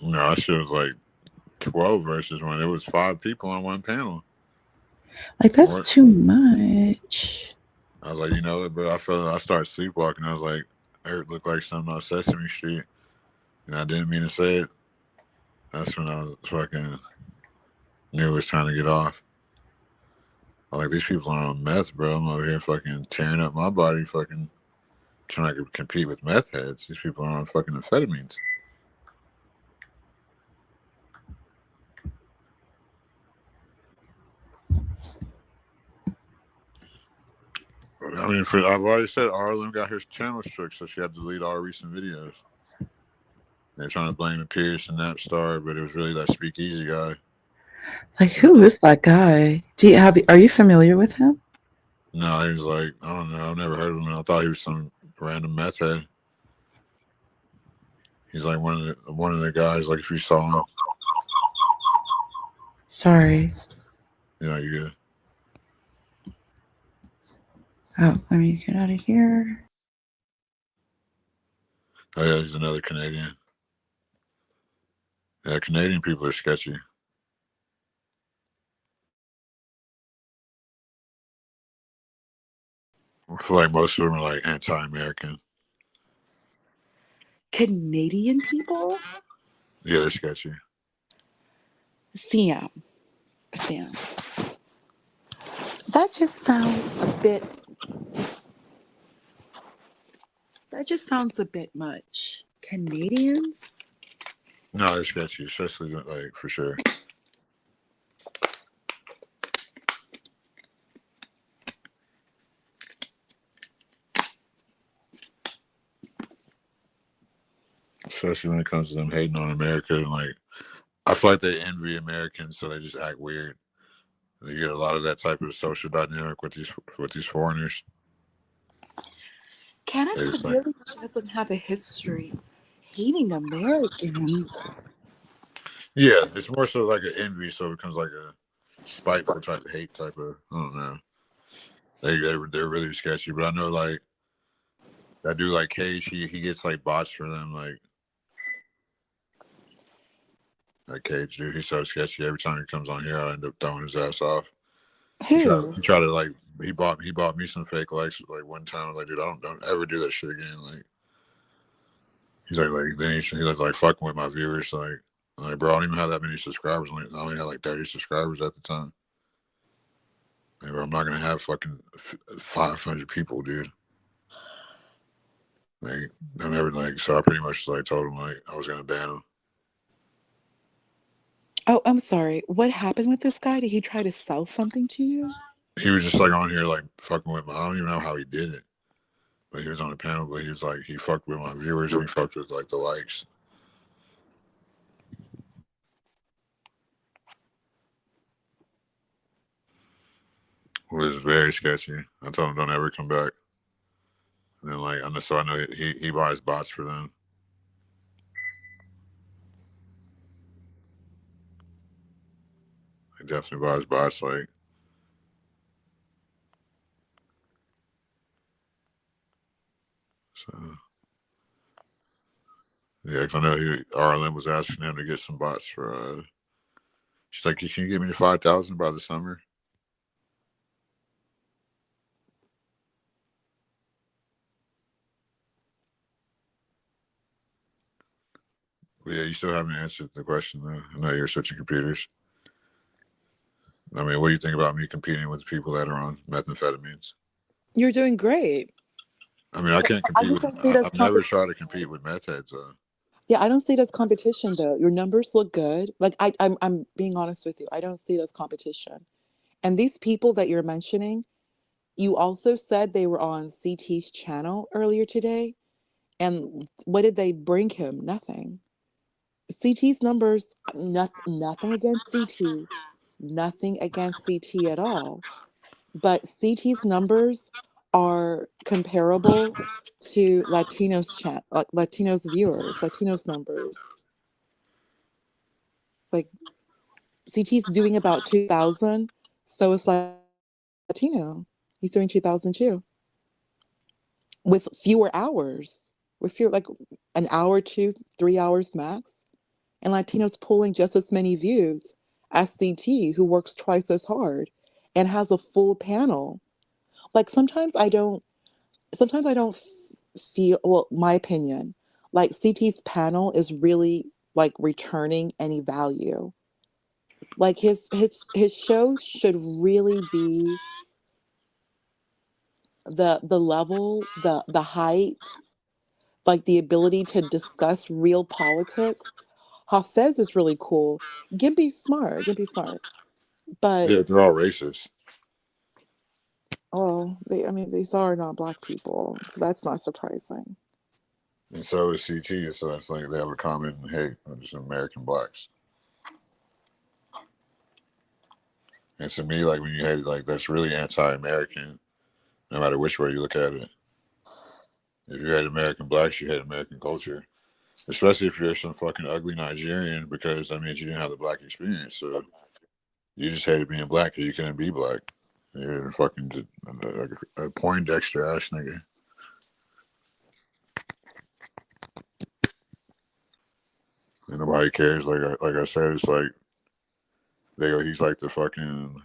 No, that shit was like 12 versus 1. It was 5 people on one panel. Like that's too much. I was like, you know what, bro? I started sleepwalking. I was like, it looked like something on Sesame Street, and I didn't mean to say it. That's when I was fucking knew it was time to get off. I'm like, these people are on meth, bro. I'm over here fucking tearing up my body, fucking trying to compete with meth heads. These people are on fucking amphetamines. I mean, I've already said Arlen got her channel struck, so she had to delete all recent videos. They're trying to blame Pierce and Napstar, but it was really that Speakeasy guy. Like, who is that guy? Are you familiar with him? No, he was like, I don't know. I've never heard of him. I thought he was some random meth head. He's like one of the guys. Like if you saw him, Sorry. yeah, you good. Oh, let me get out of here. Oh yeah, he's another Canadian. Yeah, Canadian people are sketchy. I feel like most of them are like anti-American. Canadian people? Yeah, they're sketchy. Sam. Sam. That just sounds a bit. That just sounds a bit much. Canadians? No, they're sketchy, especially like for sure. Especially when it comes to them hating on America and like, I feel like they envy Americans, so they just act weird. You get a lot of that type of social dynamic with these foreigners. They Canada just like, really doesn't have a history hating Americans. yeah, it's more so like an envy, so it becomes like a spiteful type of hate type of. I don't know. They're really sketchy, but I know like that dude like Cage, he gets like bots for them, like that Cage dude. He's so sketchy. Every time he comes on here, I end up throwing his ass off. Who? He tried to like he bought me some fake likes like one time. I was like, dude, don't ever do that shit again. Like he's like then he was like fucking with my viewers. Like I'm like, bro, I don't even have that many subscribers. I only had like 30 subscribers at the time. Like, bro, I'm not gonna have fucking 500 people, dude. Like don't ever like. So I pretty much like told him like I was gonna ban him. Oh, I'm sorry. What happened with this guy? Did he try to sell something to you? He was just like on here like fucking with my. I don't even know how he did it, but he was on the panel. But he was like he fucked with my viewers and he fucked with like the likes. It was very sketchy. I told him don't ever come back. And then like so I know he buys bots for them. He definitely buys bots like so. Yeah, because I know RLM was asking him to get some bots for. She's like, can you give me the 5,000 by the summer? But yeah, you still haven't answered the question though. I know you're switching computers. I mean, what do you think about me competing with people that are on methamphetamines? You're doing great. I mean, I can't I compete just with. don't see it as I've never competition. tried to compete with meth heads. Yeah, I don't see it as competition though. Your numbers look good. Like I'm being honest with you. I don't see it as competition. And these people that you're mentioning, you also said they were on CT's channel earlier today. And what did they bring him? Nothing. CT's numbers, nothing against CT, nothing against CT at all. But CT's numbers are comparable to Latinos chat, like Latinos viewers, Latinos numbers. Like CT's doing about 2,000, so it's like Latino. He's doing 2,000 too, with fewer hours, with fewer like an hour, 2, 3 hours max. And Latinos pulling just as many views as CT, who works twice as hard and has a full panel. Like sometimes I don't feel, well, my opinion, like CT's panel is really like returning any value. Like his show should really be the level, the height, like the ability to discuss real politics. Hafez is really cool. Gimpy's smart. But Yeah, they're all racist, oh, I mean, these are not black people, so that's not surprising. and so is CT. So that's like they have a common hate of just American blacks. And to me, like when you hate it, like that's really anti-American, no matter which way you look at it. If you hate American blacks, you hate American culture. Especially if you're some fucking ugly Nigerian, because that means you didn't have the black experience. So you just hated being black because you couldn't be black. You're fucking just a Poindexter ass nigga. And nobody cares. Like I said, it's like they go. He's like the fucking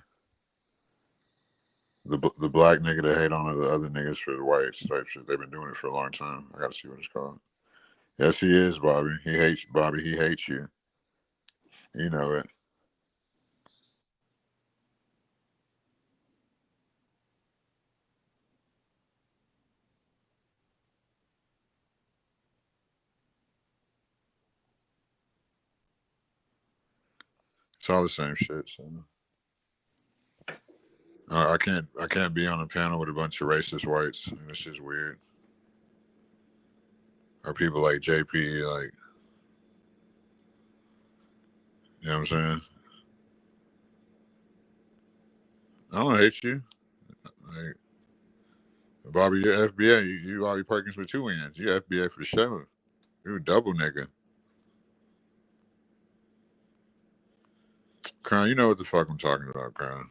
the black nigga that hate on the other niggas for the whites type shit. They've been doing it for a long time. I gotta see what it's called. Yes, he is, Bobby. He hates Bobby. He hates you. You know it. It's all the same shit. So. I can't be on a panel with a bunch of racist whites. It's just weird. Or people like JP, like, you know what I'm saying? I don't hate you. Like, Bobby, you're FBA. You Bobby Perkins with 2 N's. You FBA for the show. You a double nigga. Crown, you know what the fuck I'm talking about, Crown.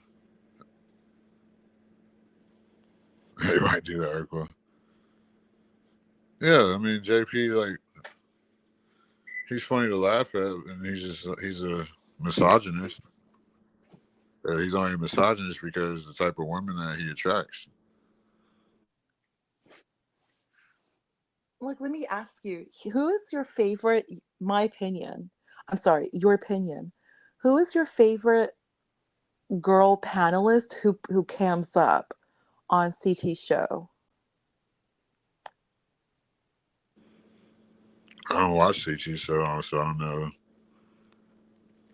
They might do that, Urkel. Yeah, I mean, JP, like, he's funny to laugh at, and he's a misogynist. He's only a misogynist because the type of women that he attracts. Like, let me ask you, who is your favorite? My opinion. I'm sorry, your opinion. Who is your favorite girl panelist who cams up on CT show? I don't watch CT, so I don't know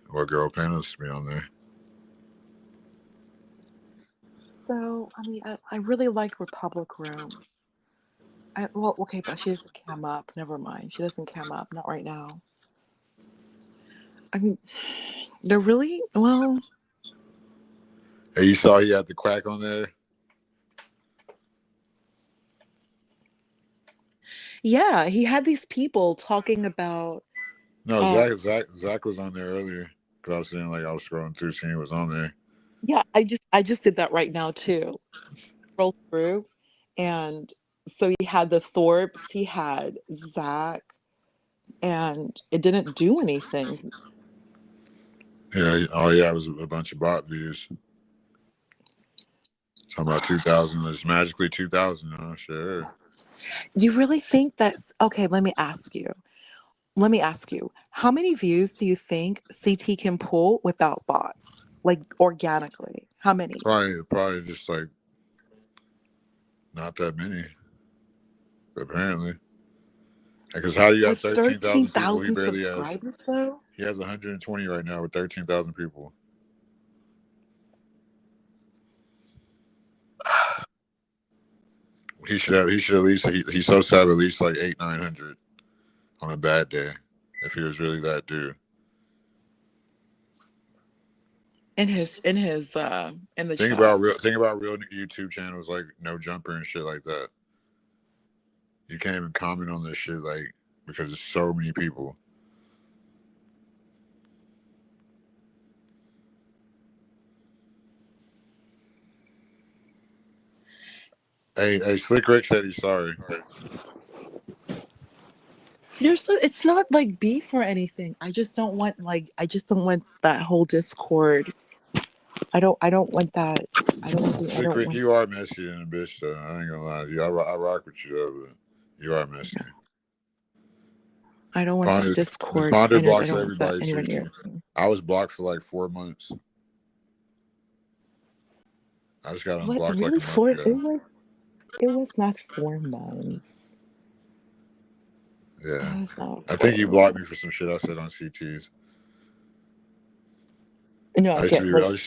what girl panelists be on there. So, I mean, I really like Republic Room. Well, okay, but she doesn't cam up. Never mind. She doesn't cam up. Not right now. I mean, they're really, well, Hey, you saw he had the quack on there? yeah, he had these people talking about, No, Zach was on there earlier. Cause I was saying, like, I was scrolling through, seeing he was on there. yeah, I just did that right now too. Scroll through, and so he had the Thorpes, he had Zach, and it didn't do anything. Yeah, all he had was a bunch of bot views. Talking about 2000, it's magically 2000. Oh, sure. Do you really think that's okay? Let me ask you. How many views do you think CT can pull without bots, like organically? How many? Probably just like not that many, apparently. Because how do you have With 13,000 people? He 13,000 barely has. subscribers, though? He has 120 right now with 13,000 people. He should at least he's supposed to have at least like 800-900 on a bad day if he was really that dude. In the Think chat. about real YouTube channels like No Jumper and shit like that. You can't even comment on this shit like because there's so many people. Hey, Slick Rick said he's sorry. It's not like beef or anything. I just don't want that whole Discord. I don't want that. I don't want the. I Slick don't Rick, want. you are messy and a bitch though. I ain't gonna lie to you. I rock with you though, but you are messy. Yeah. I don't want that Discord. Ponder I blocks don't want that everybody anywhere too. near me. I was blocked for like 4 months. I just got unblocked Really? like a month ago. It was not 4 months. Yeah. Not I think you 4 blocked months. me for some shit I said on CTs. No, I used to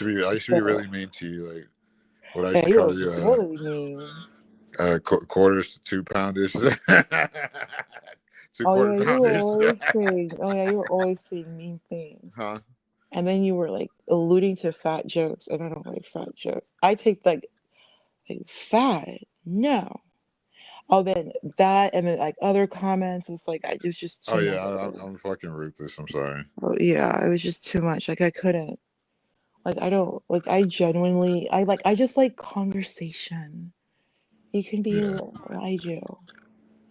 be really mean to you. Like what I used to you call were you really mean. quarters to 2-pounders. 2 Oh quarter yeah, you were pounders. always saying. Oh yeah, you were always saying mean things. Huh? And then you were like alluding to fat jokes, and I don't like fat jokes. I take like fat. No. Oh, then that, and then like other comments. It's like it was just too Oh much. yeah, I'm fucking ruthless. I'm sorry. Oh yeah, it was just too much. Like I couldn't. Like I don't. Like I genuinely. I just like conversation. You can be. Yeah. I do.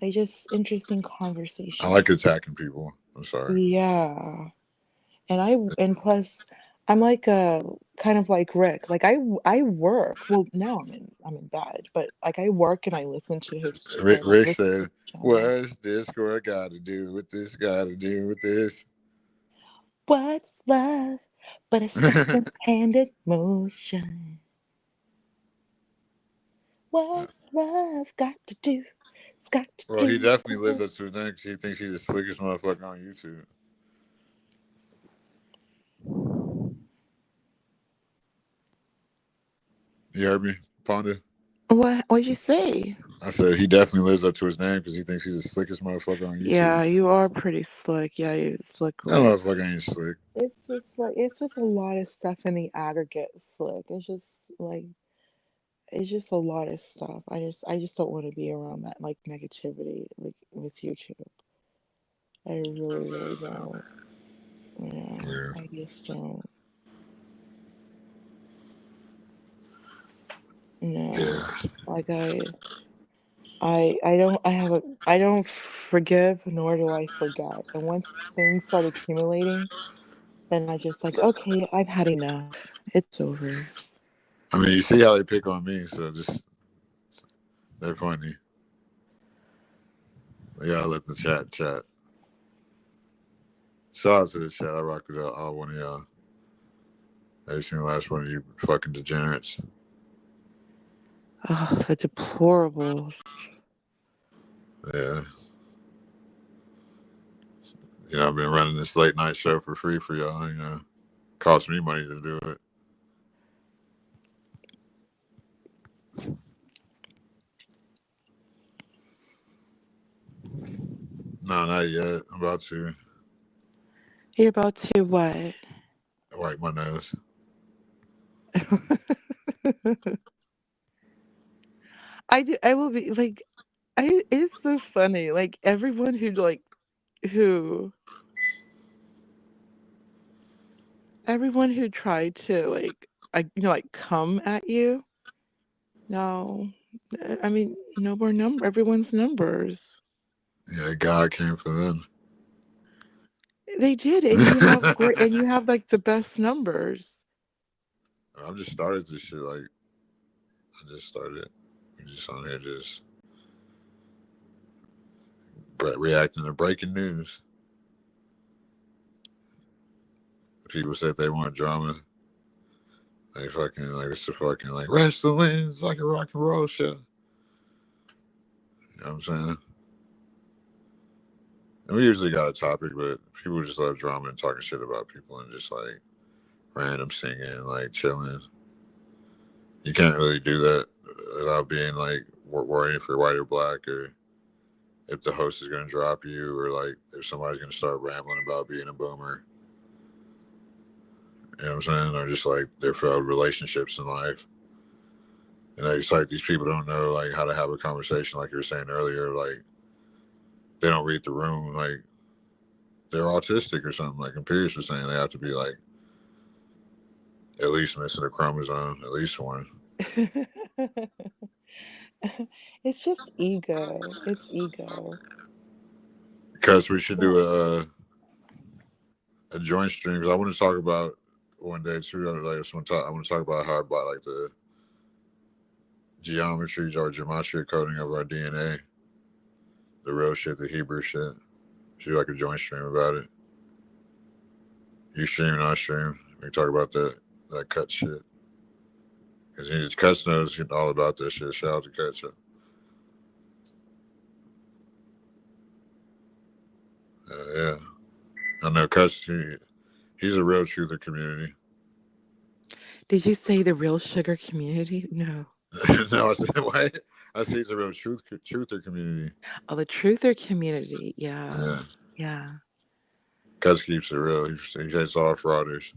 I just interesting conversation. I like attacking people. I'm sorry. Yeah. And plus I'm like kind of like Rick. Like I work. Well, now I'm in bed, but like I work and I listen to his Rick listen to said, his channel. "What's Discord got to do with this? Got to do with this?" What's love but a second-handed motion? What's love got to do? It's got to Well, he do definitely lives with up to his name because he thinks he's the slickest motherfucker on YouTube. You heard me, Ponda? What'd you say? I said he definitely lives up to his name because he thinks he's the slickest motherfucker on YouTube. Yeah, you are pretty slick. Yeah, you slick That Rick. motherfucker ain't slick. It's just a lot of stuff in the aggregate slick. It's just a lot of stuff. I just don't want to be around that like negativity like with YouTube. I really, really don't. Yeah, Yeah. I just don't. No. Yeah. Like I don't forgive nor do I forget. And once things start accumulating, then I just like, okay, I've had enough. It's over. I mean, you see how they pick on me, so just they're funny. They gotta let the chat. Shout out to the chat. I rock with all one of y'all. Every single last one of you fucking degenerates. Oh, the deplorables. Yeah. You know, I've been running this late night show for free for y'all. You know, cost me money to do it. No, not yet. I'm about to You're about to what? wipe my nose. I will be like it's so funny. Like who everyone who tried to like come at you. No. I mean, no more everyone's numbers. Yeah, God came for them. They did, and you have great and you have like the best numbers. I've just started this shit. Like, I just started. We just on here just reacting to breaking news. People said they want drama. They fucking like it's a fucking like wrestling. It's like a rock and roll show. You know what I'm saying? And we usually got a topic, but people just love drama and talking shit about people and just like random singing, like chilling. You can't really do that without being like worrying if you're white or black, or if the host is gonna drop you, or like if somebody's gonna start rambling about being a boomer. You know what I'm saying? Or just like their failed relationships in life. And it's like these people don't know like how to have a conversation, like you were saying earlier. Like they don't read the room. Like they're autistic or something. Like Imperius was saying, they have to be like at least missing a chromosome, at least one. It's just ego. It's ego. Because we should do a joint stream. Because I want to talk about one day too. Like I want to talk about how about like the geometry or gematria coding of our DNA, the real shit, the Hebrew shit. Should do like a joint stream about it. You stream and I stream. We can talk about that cut shit. Because Cuts knows all about this shit. Shout out to Cuts. Yeah. I know Cuts, he's a real truther community. Did you say the real sugar community? No. No, I said, what? I say he's a real truther community. Oh, the truther community. Yeah. Yeah. Yeah. Cuts keeps it real. He hates all frauders.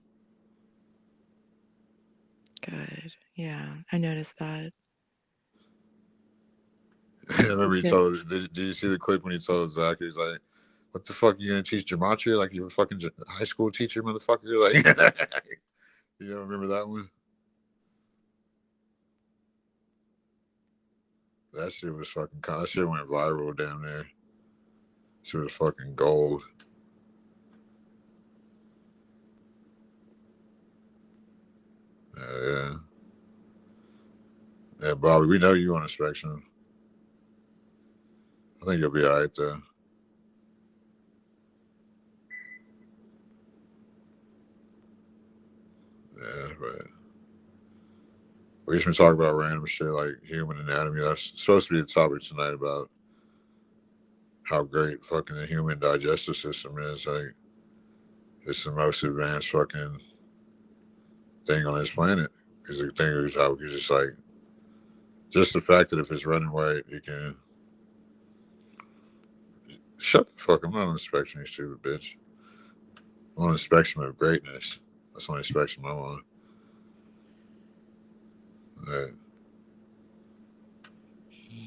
Good. Yeah. I noticed that. I remember he told, Because did you see the clip when he told Zach, he's like, what the fuck, you gonna teach gematria like you're a fucking high school teacher, motherfucker? Like, you don't remember that one? That shit was fucking, that shit went viral down there. Shit was fucking gold. Yeah. Yeah, Bobby, we know you on the spectrum. I think you'll be all right, though. Yeah, but we just been talking about random shit like human anatomy. That's supposed to be the topic tonight about how great fucking the human digestive system is. Like, it's the most advanced fucking thing on this planet. Because the thing is how we can just like, just the fact that if it's running right, you can shut the fuck up. I'm not on the spectrum, you stupid bitch. I'm on the spectrum of greatness. That's the only spectrum I'm on.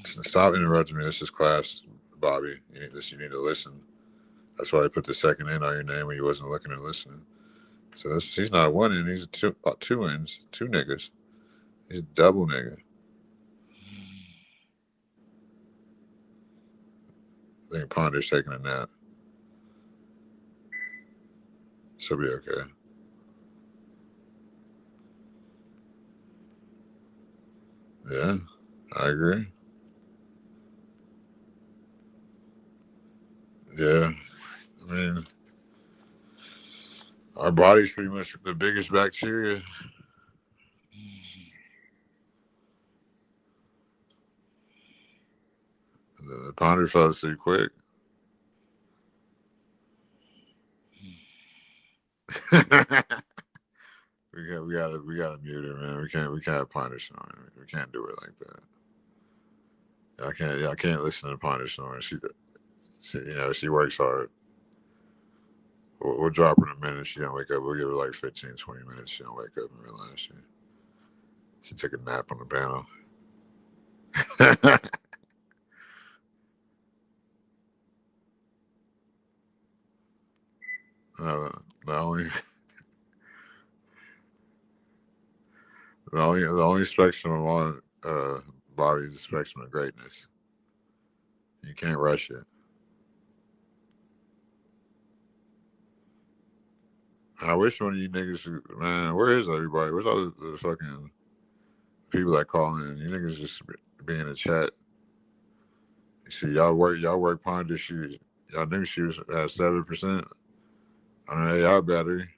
Stop interrupting me. This is class, Bobby. You need to listen. That's why I put the second N on your name when you wasn't looking and listening. So he's not one in. He's two ends, two niggas. He's double nigga. I think Ponder's taking a nap. She'll be okay. Yeah, I agree. Yeah, I mean, our body's pretty much the biggest bacteria. The Ponder fell asleep quick. we gotta mute her, man. We can't have Ponder snoring. We can't do it like that. I can't listen to Ponder snoring. She works hard. We'll drop her in a minute. She don't wake up. We'll give her like 15, 20 minutes. She don't wake up and realize she took a nap on the panel. The only spectrum I'm on, Bobby, is the spectrum of greatness. You can't rush it. I wish one of you niggas, man, where is everybody? Where's all the fucking people that call in? You niggas just be in the chat. You see, y'all work Ponder. Y'all knew she was at 7%. I know y'all battery.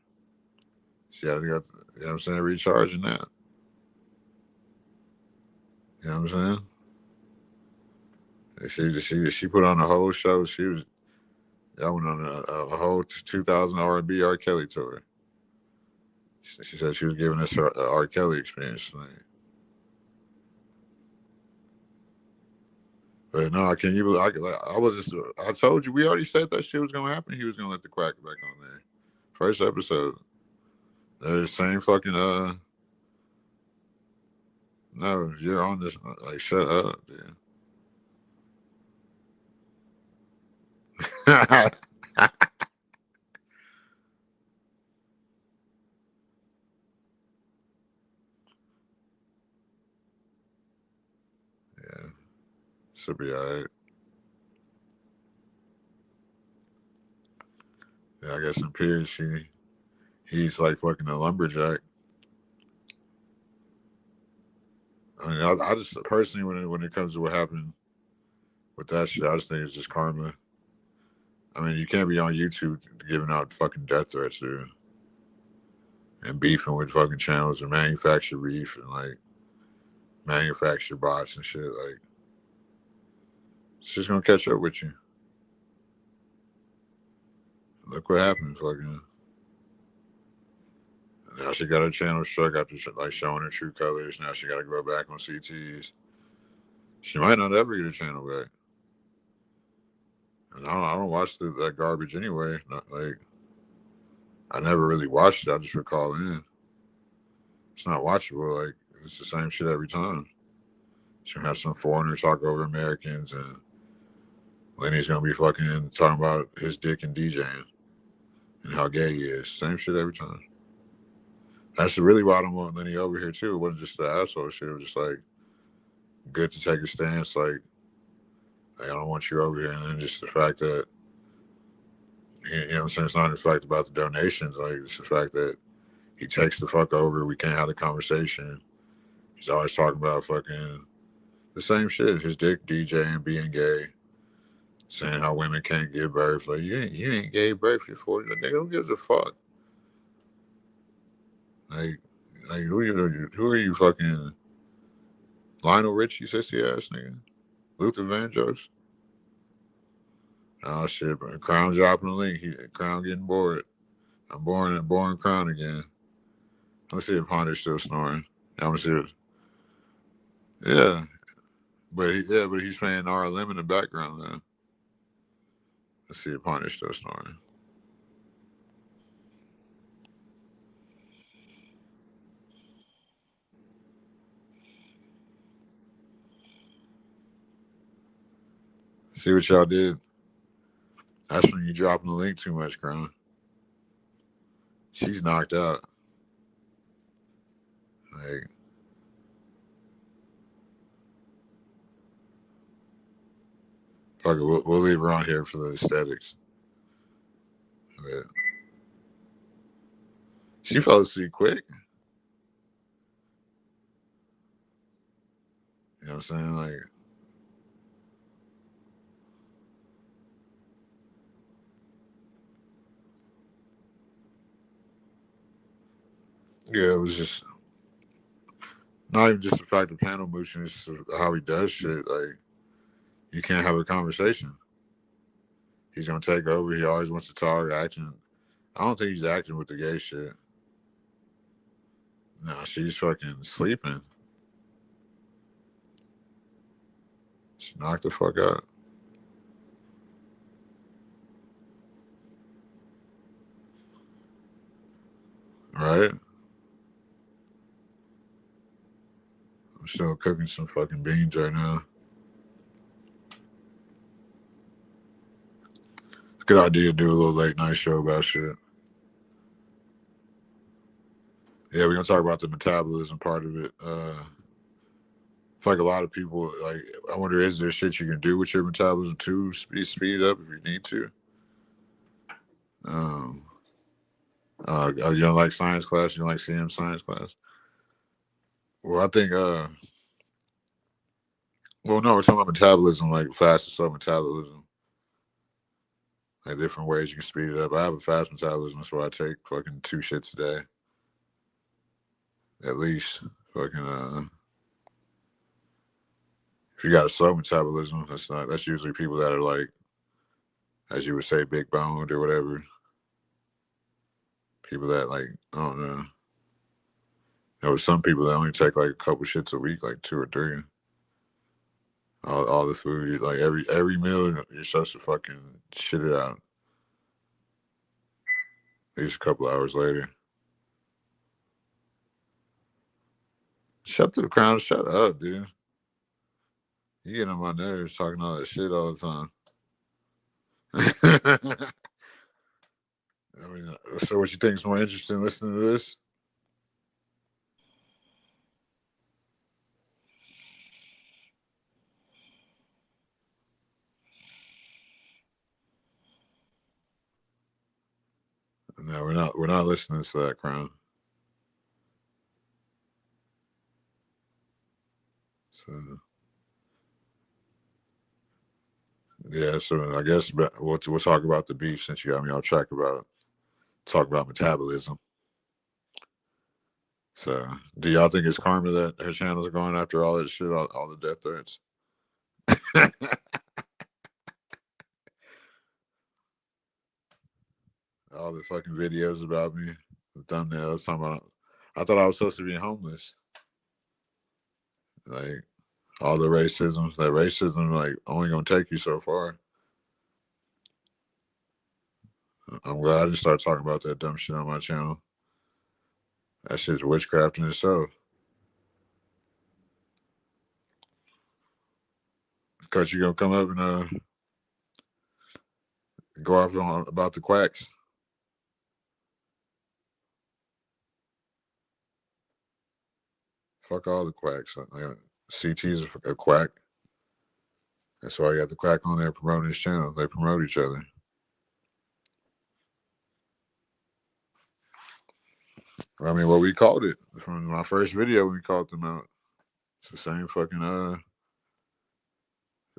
She got, you know what I'm saying, recharging that. You know what I'm saying? She put on the whole show. Y'all went on a whole 2000 R&B R. Kelly tour. She said she was giving us her R. Kelly experience tonight. But no, can you? I told you, we already said that shit was gonna happen. He was gonna let the quack back on there. First episode. They're the same fucking No, you're on this. Like, shut up, dude. Yeah. Should be alright. Yeah, I guess in Pierce, he's like fucking a lumberjack. I mean, I just personally, when it comes to what happened with that shit, I just think it's just karma. I mean, you can't be on YouTube giving out fucking death threats, dude, and beefing with fucking channels and manufacture beef and like manufacture bots and shit. Like, it's just gonna catch up with you. Look what happened, fucking. Now she got her channel struck after like showing her true colors. Now she got to go back on CTs. She might not ever get her channel back. And I don't watch that garbage anyway. Not like I never really watched it. I just recall in. It's not watchable. Like, it's the same shit every time. She's gonna have some foreigner talk over Americans, and Lenny's gonna be fucking talking about his dick and DJing and how gay he is. Same shit every time. That's really why I don't want Lenny over here too. It wasn't just the asshole shit. It was just like good to take a stance. Like, I don't want you over here, and then just the fact that you know what I'm saying. It's not the fact about the donations. Like, it's the fact that He takes the fuck over. We can't have the conversation. He's always talking about fucking the same shit. His dick DJing, being gay, saying how women can't give birth. Like you ain't gave birth. You're 40. Like, nigga, who gives a fuck? Like who are you fucking Lionel Richie, sissy ass nigga? Luther Vandross? Oh shit, bro. Crown dropping the link. Crown getting bored. I'm boring Crown again. Let's see if Ponder's still snoring. I want to see it. Yeah. But he's playing RLM in the background now. Let's see if Ponder's still snoring. See what y'all did? That's when you dropping the link too much, Crown. She's knocked out. Like, fuck it, we'll leave her on here for the aesthetics. But she fell asleep quick. You know what I'm saying? Like, yeah, it was just not even just the fact of panel mooching, it's just how he does shit. Like, you can't have a conversation. He's gonna take over. He always wants to talk, acting. I don't think he's acting with the gay shit. No, she's fucking sleeping. She knocked the fuck out. Right? I'm still cooking some fucking beans right now. It's a good idea to do a little late night show about shit. Yeah, we're gonna talk about the metabolism part of it. It's like a lot of people, like, I wonder, is there shit you can do with your metabolism to speed it up if you need to? You don't like science class? You don't like CM science class? Well, I think, well, no, we're talking about metabolism, like fast and slow metabolism. Like different ways you can speed it up. I have a fast metabolism, so I take fucking 2 shits a day. At least. Fucking, if you got a slow metabolism, that's usually people that are like, as you would say, big boned or whatever. People that, like, I don't know. There was some people that only take like a couple shits a week, like 2 or 3. All the food, like every meal, you're supposed to fucking shit it out. At least a couple hours later. Shut the Crown, shut up, dude. You get on my nerves talking all that shit all the time. I mean, so what you think is more interesting listening to this? No, we're not listening to that, Crown. So yeah, so I guess we'll talk about the beef since you got me on track about talk about metabolism. So, do y'all think it's karma that her channels are going after all that shit, all the death threats? All the fucking videos about me, the thumbnails talking about. I thought I was supposed to be homeless. Like all the racism, like only gonna take you so far. I'm glad I didn't start talking about that dumb shit on my channel. That shit's witchcraft in itself. Because you're gonna come up and go off on about the quacks. Fuck all the quacks. CT's a quack. That's why you got the quack on there promoting his channel. They promote each other. I mean, what we called it from my first video, we called them out. It's the same fucking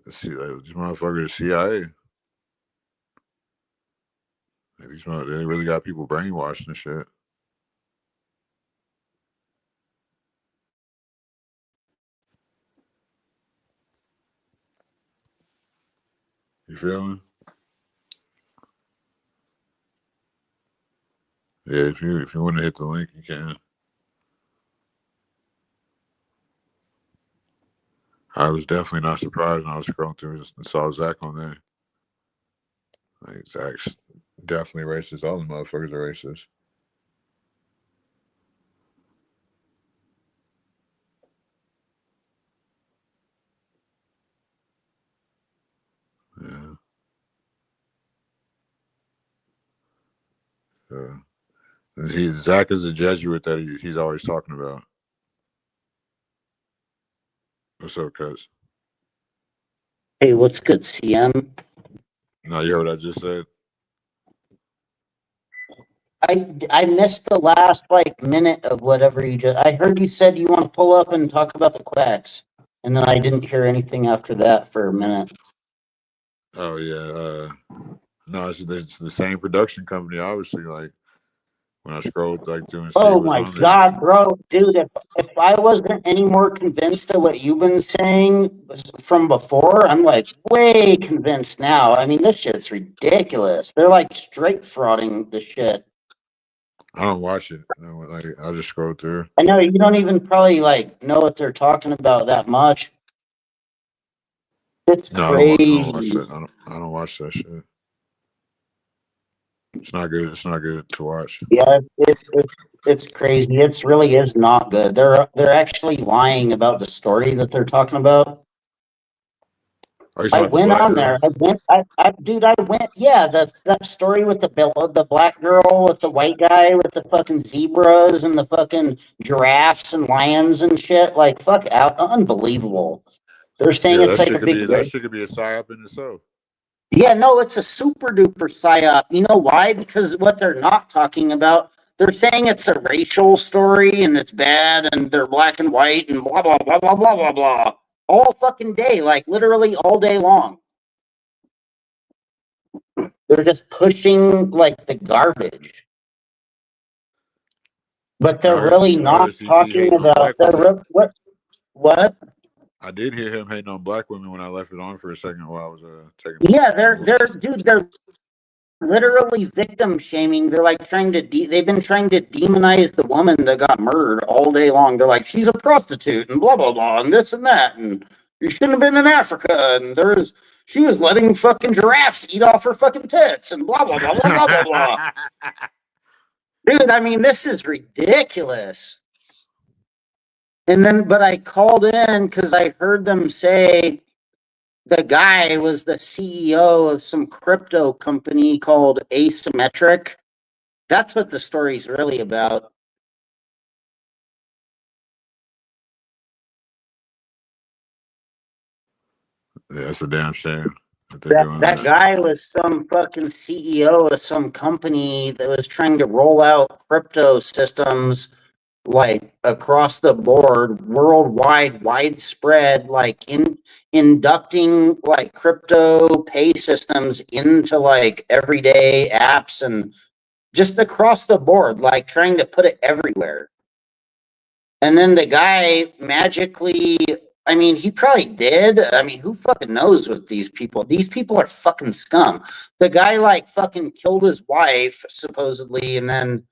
these motherfuckers, CIA. Like, they really got people brainwashed and shit. You feel me? Yeah, if you want to hit the link, you can. I was definitely not surprised when I was scrolling through and saw Zach on there. Like, Zach's definitely racist. All the motherfuckers are racist. Yeah. Zach is a Jesuit that he's always talking about. What's up, cuz? Hey, what's good, CM? No, you heard what I just said? I missed the last minute of whatever you just. I heard you said you want to pull up and talk about the quacks, and then I didn't hear anything after that for a minute. Oh yeah. No, it's the same production company. Obviously, like when I scrolled doing. Oh my god, bro, dude! If I wasn't any more convinced of what you've been saying from before, I'm like way convinced now. I mean, this shit's ridiculous. They're like straight frauding the shit. I don't watch it. I just scroll through. I know you don't even probably know what they're talking about that much. It's crazy. I don't watch that shit. It's not good. It's not good to watch. Yeah, it's crazy. It really is not good. They're actually lying about the story that they're talking about. I went on there. Dude, I went. Yeah, that story with the black girl with the white guy with the fucking zebras and the fucking giraffes and lions and shit. Like, fuck out, unbelievable. They're saying it's like a big. That shit could be a psyop in itself. Yeah, no, it's a super duper psyop. You know why? Because what they're not talking about, they're saying it's a racial story and it's bad and they're black and white and blah, blah, blah, blah, blah, blah, blah. All fucking day, like literally all day long. They're just pushing the garbage. But they're really not talking about what? I did hear him hating on black women when I left it on for a second while I was taking. Yeah, they're literally victim shaming. They're like they've been trying to demonize the woman that got murdered all day long. They're like, she's a prostitute and blah blah blah and this and that and you shouldn't have been in Africa and she was letting fucking giraffes eat off her fucking tits and blah blah blah blah blah blah blah. Dude, I mean, this is ridiculous. And then, but I called in because I heard them say the guy was the CEO of some crypto company called Asymmetric. That's what the story's really about. Yeah, that's a damn shame. That guy was some fucking CEO of some company that was trying to roll out crypto systems across the board, worldwide, widespread, inducting crypto pay systems into everyday apps and just across the board, trying to put it everywhere. And then the guy magically, I mean, he probably did. I mean, who fucking knows with these people? These people are fucking scum. The guy fucking killed his wife, supposedly, and then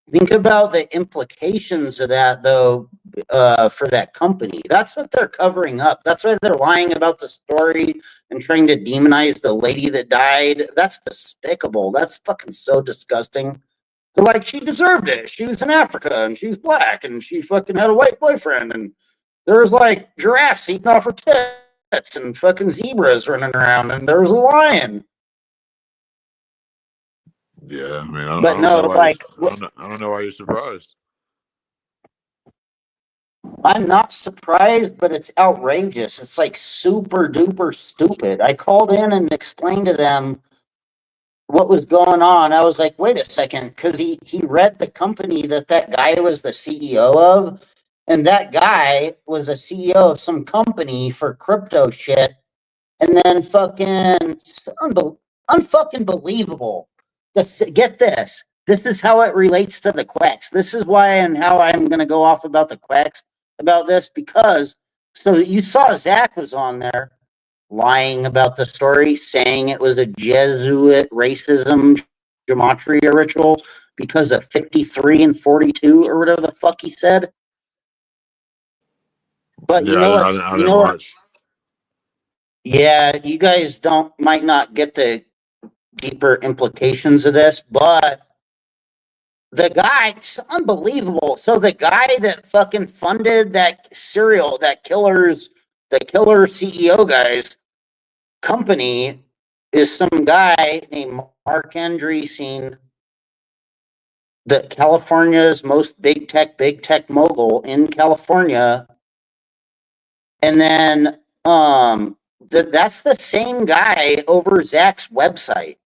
think about the implications of that, though, for that company. That's what they're covering up. That's why they're lying about the story and trying to demonize the lady that died. That's despicable. That's fucking so disgusting. They're like, she deserved it. She was in Africa and she's black and she fucking had a white boyfriend and there was giraffes eating off her tits and fucking zebras running around and there was a lion. Yeah, I mean, I don't know why you're surprised. I'm not surprised, but it's outrageous. It's super duper stupid. I called in and explained to them what was going on, I was like, wait a second, because he read the company that guy was the CEO of, and that guy was a CEO of some company for crypto shit, and then fucking unfucking believable. Get this. This is how it relates to the quacks. This is why and how I'm gonna go off about the quacks about this, because so you saw Zach was on there lying about the story, saying it was a Jesuit racism gematria ritual because of 53 and 42 or whatever the fuck he said. But Yeah, you know I what? didn't watch. Yeah, you guys might not get the deeper implications of this, but the guy, it's unbelievable. So the guy that fucking funded that the killer CEO guys company is some guy named Mark Andreessen, the California's most big tech mogul in California. And then that's the same guy over Zach's website.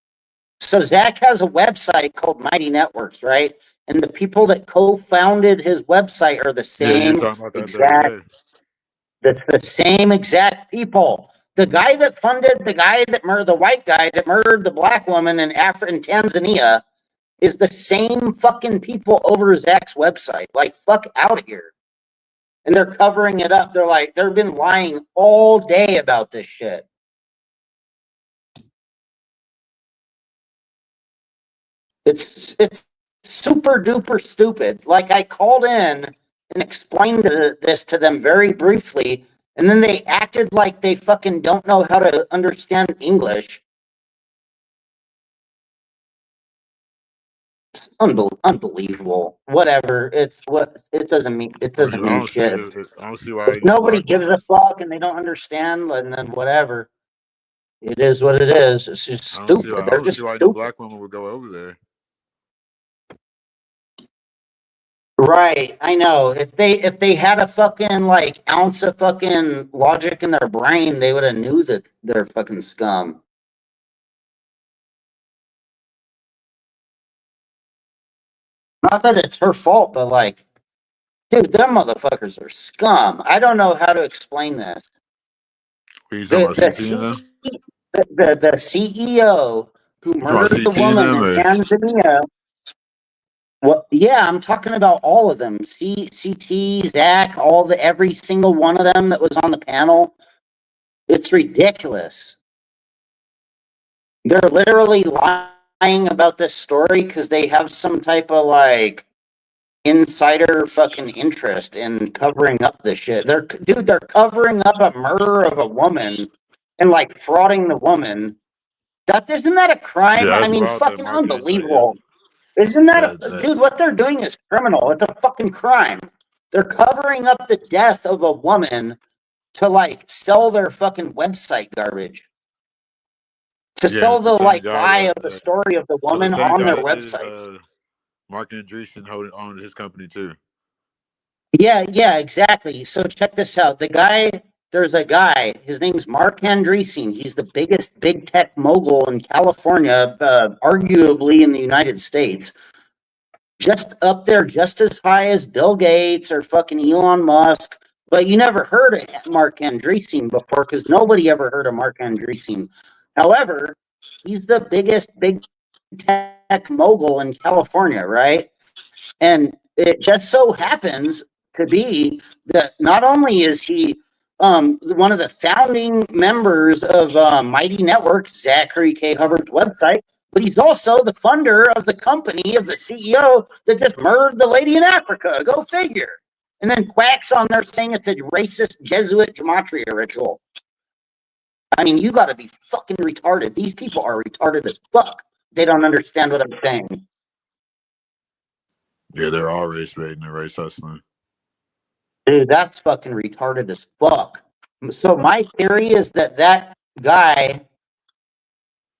So Zach has a website called Mighty Networks, right? And the people that co-founded his website are the Yeah, you were same talking about that the exact. other day. That's the same exact people. The guy that funded the guy that murdered the white guy that murdered the black woman in Tanzania is the same fucking people over Zach's website. Like, fuck out of here. And they're covering it up. They're like, they've been lying all day about this shit. It's super duper stupid. Like, I called in and explained this to them very briefly, and then they acted like they fucking don't know how to understand English. It's unbelievable. Whatever. It doesn't mean shit. I don't see why If nobody gives a fuck and they don't understand, and then whatever. It is what it is. It's just stupid. They're just why stupid. the black woman would go over there. Right, I know. If they had a fucking like ounce of fucking logic in their brain, they would have knew that they're fucking scum. Not that it's her fault, but like, dude, them motherfuckers are scum. I don't know how to explain this. The CEO who murdered the woman in Tanzania. Well, yeah, I'm talking about all of them. CT, Zach, every single one of them that was on the panel. It's ridiculous. They're literally lying about this story because they have some type of like insider fucking interest in covering up this shit. They're covering up a murder of a woman and like frauding the woman. Isn't that a crime? Yeah, I mean, fucking unbelievable. Isn't that dude? What they're doing is criminal. It's a fucking crime. They're covering up the death of a woman to like sell their fucking website garbage. To sell the like lie of the story of the woman on their websites. Mark Andreessen owns his company too. Yeah, exactly. So check this out. There's a guy, his name's Mark Andreessen. He's the biggest big tech mogul in California, arguably in the United States. Just up there, just as high as Bill Gates or fucking Elon Musk. But you never heard of Mark Andreessen before because nobody ever heard of Mark Andreessen. However, he's the biggest big tech mogul in California, right? And it just so happens to be that not only is he one of the founding members of Mighty Networks, Zachary K. Hubbard's website, but he's also the funder of the company of the CEO that just murdered the lady in Africa. Go figure. And then quacks on there saying it's a racist Jesuit gematria ritual. I mean, you got to be fucking retarded. These people are retarded as fuck. They don't understand what I'm saying. Yeah, they're all race baiting and race hustling. Dude, that's fucking retarded as fuck. So my theory is that guy,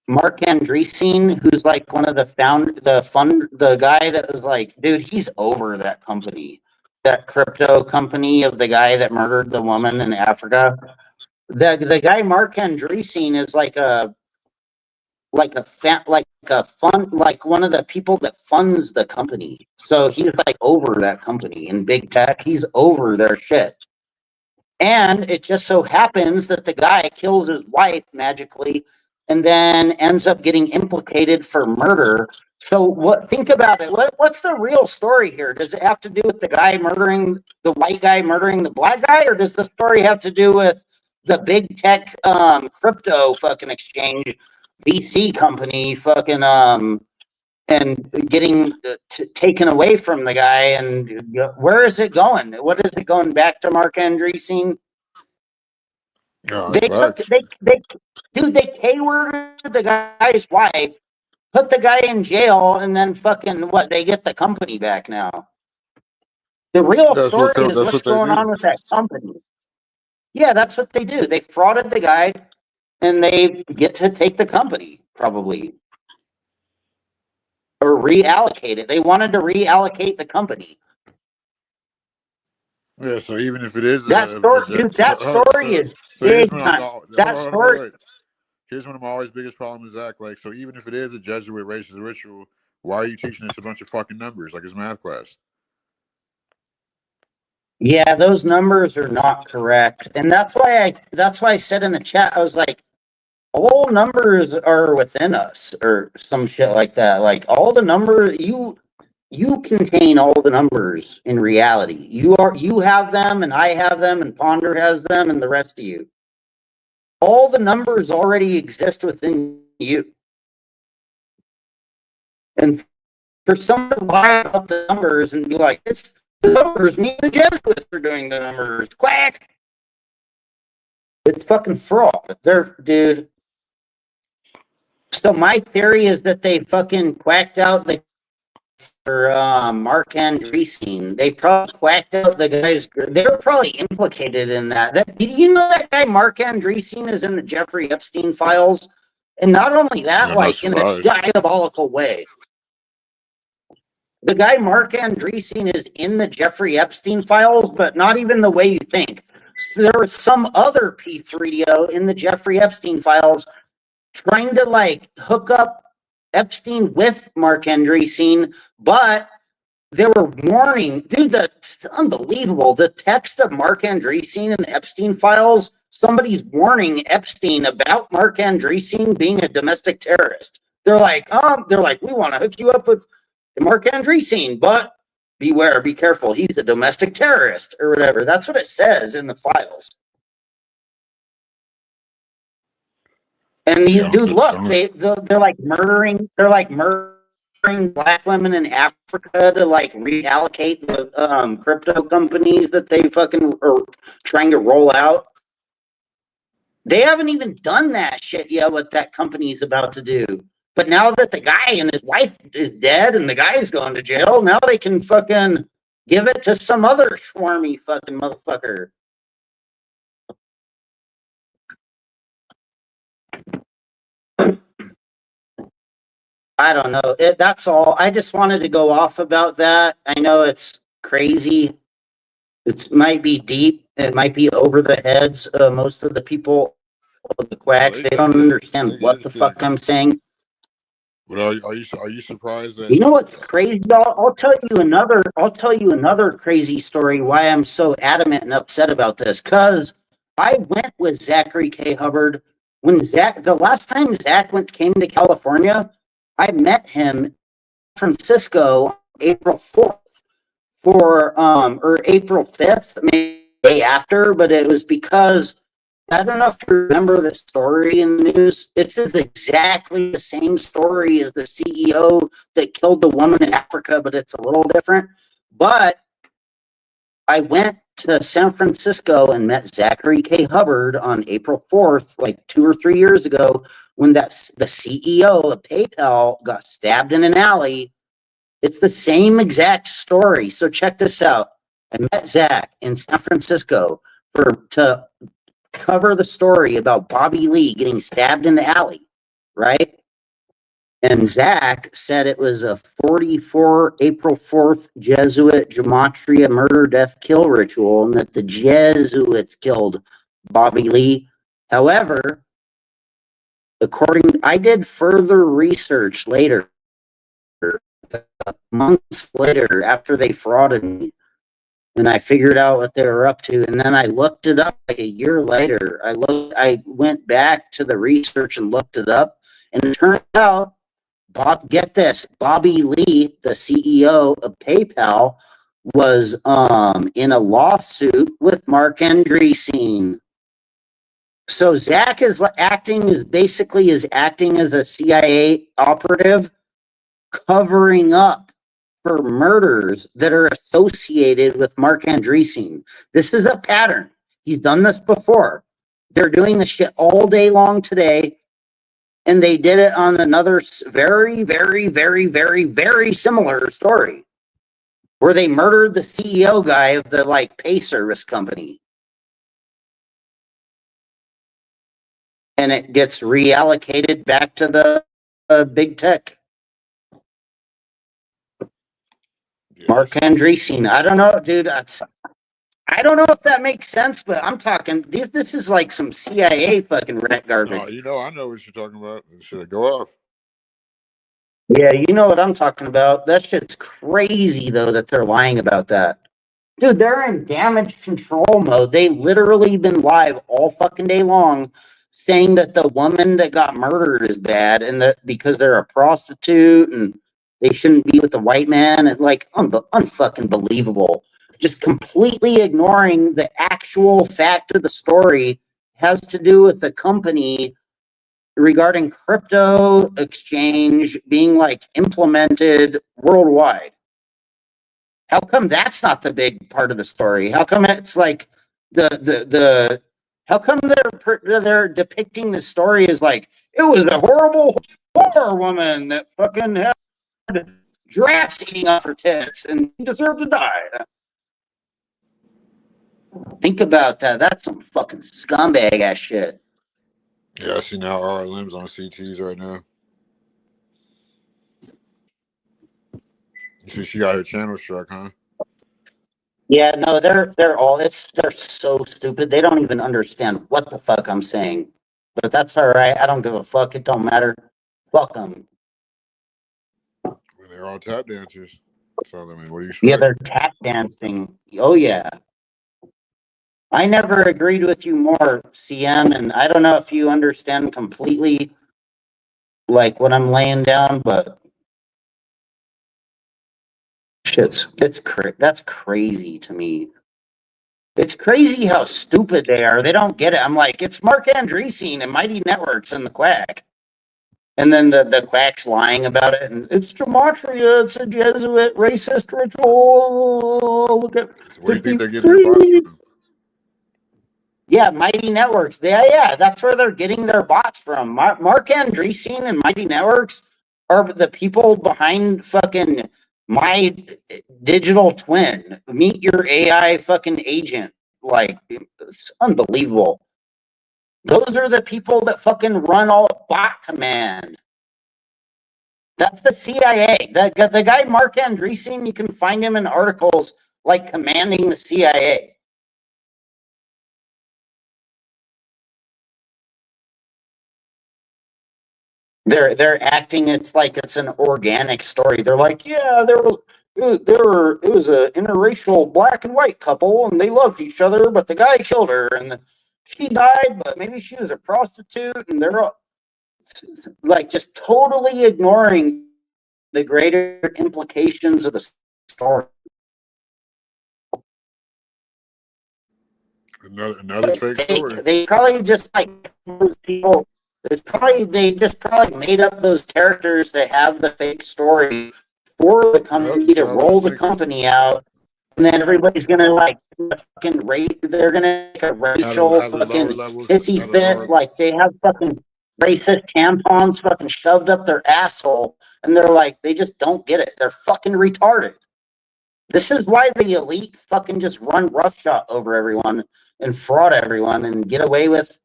Mark Andreessen, who's like one of the guy that was like, dude, he's over that company, that crypto company of the guy that murdered the woman in Africa. The guy Mark Andreessen is like like one of the people that funds the company. So he's like over that company in big tech. He's over their shit. And it just so happens that the guy kills his wife magically and then ends up getting implicated for murder. So think about it. What's the real story here? Does it have to do with the white guy murdering the black guy, or does the story have to do with the big tech crypto fucking exchange VC company fucking and getting taken away from the guy? And where is it going? What is it going back to Mark Andreessen? They K-worded the guy's wife, put the guy in jail, and then fucking they get the company back now. The real story is what's going on with that company. Yeah, that's what they do. They frauded the guy, and they get to take the company, probably. Or reallocate it. They wanted to reallocate the company. Yeah, so even if it is that story is big time. That story. Here's one of my always biggest problems with Zach. Like, so even if it is a Jesuit racist ritual, why are you teaching us a bunch of fucking numbers like his math class? Yeah, those numbers are not correct, and that's why I said in the chat, I was like, all numbers are within us, or some shit like that. Like all the numbers, you contain all the numbers in reality. You have them, and I have them, and Ponder has them, and the rest of you. All the numbers already exist within you. And for someone to lie about the numbers and be like, it's the numbers, me and the Jesuits are doing the numbers. Quack! It's fucking fraud. Dude. So my theory is that they fucking quacked out for Mark Andreessen. They probably quacked out the guys. They were probably implicated in that. Did you know that guy Mark Andreessen is in the Jeffrey Epstein files? And not only that, in a diabolical way. The guy Mark Andreessen is in the Jeffrey Epstein files, but not even the way you think. So there was some other P3DO in the Jeffrey Epstein files trying to hook up Epstein with Mark Andreessen, but they were warning, dude, it's unbelievable. The text of Mark Andreessen in the Epstein files, somebody's warning Epstein about Mark Andreessen being a domestic terrorist. They're like, we want to hook you up with Mark Andreessen, but beware, be careful, he's a domestic terrorist or whatever. That's what it says in the files. And these dude, look, they're like murdering black women in Africa to reallocate the crypto companies that they fucking are trying to roll out. They haven't even done that shit yet, what that company's about to do. But now that the guy and his wife is dead and the guy's going to jail, now they can fucking give it to some other schwarmy fucking motherfucker. I don't know. That's all. I just wanted to go off about that. I know it's crazy. It might be deep. It might be over the heads of most of the people, the quacks. They don't understand what the fuck I'm saying. But are you surprised that you know what's crazy? I'll tell you another crazy story. Why I'm so adamant and upset about this? Because I went with Zachary K. Hubbard when the last time Zach came to California. I met him in San Francisco April 4th or April 5th, maybe the day after, but it was because I don't know if you remember the story in the news. It's exactly the same story as the CEO that killed the woman in Africa, but it's a little different. But I went to San Francisco and met Zachary K. Hubbard on April 4th, 2 or 3 years ago, when the CEO of PayPal got stabbed in an alley. It's the same exact story. So check this out. I met Zach in San Francisco to cover the story about Bobby Lee getting stabbed in the alley, right? And Zach said it was a 44 April 4th Jesuit gematria murder, death, kill ritual, and that the Jesuits killed Bobby Lee. However, I did further research later, months later, after they frauded me, and I figured out what they were up to. And then I looked it up like a year later. I went back to the research and looked it up, and it turned out, get this, Bobby Lee, the CEO of PayPal, was in a lawsuit with Mark Andreessen. So Zach is acting as a CIA operative, covering up for murders that are associated with Mark Andreessen. This is a pattern. He's done this before. They're doing this shit all day long today, and they did it on another very, very, very, very, very similar story, where they murdered the CEO guy of the pay service company. And it gets reallocated back to the big tech. Yeah. Mark Andreessen. I don't know, dude. I don't know if that makes sense, but I'm talking. This is like some CIA fucking rat garbage. No, I know what you're talking about. Should I go off? Yeah, you know what I'm talking about. That shit's crazy, though, that they're lying about that. Dude, they're in damage control mode. They literally been live all fucking day long saying that the woman that got murdered is bad and that because they're a prostitute and they shouldn't be with the white man, and unfucking believable. Just completely ignoring the actual fact of the story has to do with the company regarding crypto exchange being implemented worldwide. How come that's not the big part of the story? How come it's how come they're depicting the story as it was a horrible horror woman that fucking had drafts eating off her tits and deserved to die? Think about that. That's some fucking scumbag ass shit. Yeah, I see now RLM's on CTs right now. You see she got her channel struck, huh? Yeah, no, they're so stupid. They don't even understand what the fuck I'm saying. But that's all right. I don't give a fuck. It don't matter. Fuck them. They're all tap dancers. So I mean, what do you expect? Yeah, they're tap dancing. Oh yeah. I never agreed with you more, CM, and I don't know if you understand completely what I'm laying down, but that's crazy to me. It's crazy how stupid they are. They don't get it. I'm like, it's Mark Andreessen and Mighty Networks and the Quack. And then the Quack's lying about it, and it's gematria, it's a Jesuit racist ritual. Look at where do you think they're getting their bots from? Yeah, Mighty Networks. Yeah, that's where they're getting their bots from. Mark Andreessen and Mighty Networks are the people behind fucking My Digital Twin. Meet your AI fucking agent. It's unbelievable. Those are the people that fucking run all bot command. That's the CIA. The guy Mark Andreessen, you can find him in articles commanding the CIA. They're acting it's like it's an organic story. They're like, yeah, it was an interracial black and white couple and they loved each other, but the guy killed her and she died, but maybe she was a prostitute, and they're all, just totally ignoring the greater implications of the story. Another fake story. They probably just those people. They just probably made up those characters that have the fake story for the company to roll the company out, and then everybody's gonna fucking rate. They're gonna make a racial fucking hissy fit. They have fucking racist tampons fucking shoved up their asshole, and they're they just don't get it. They're fucking retarded. This is why the elite fucking just run roughshod over everyone and fraud everyone and get away with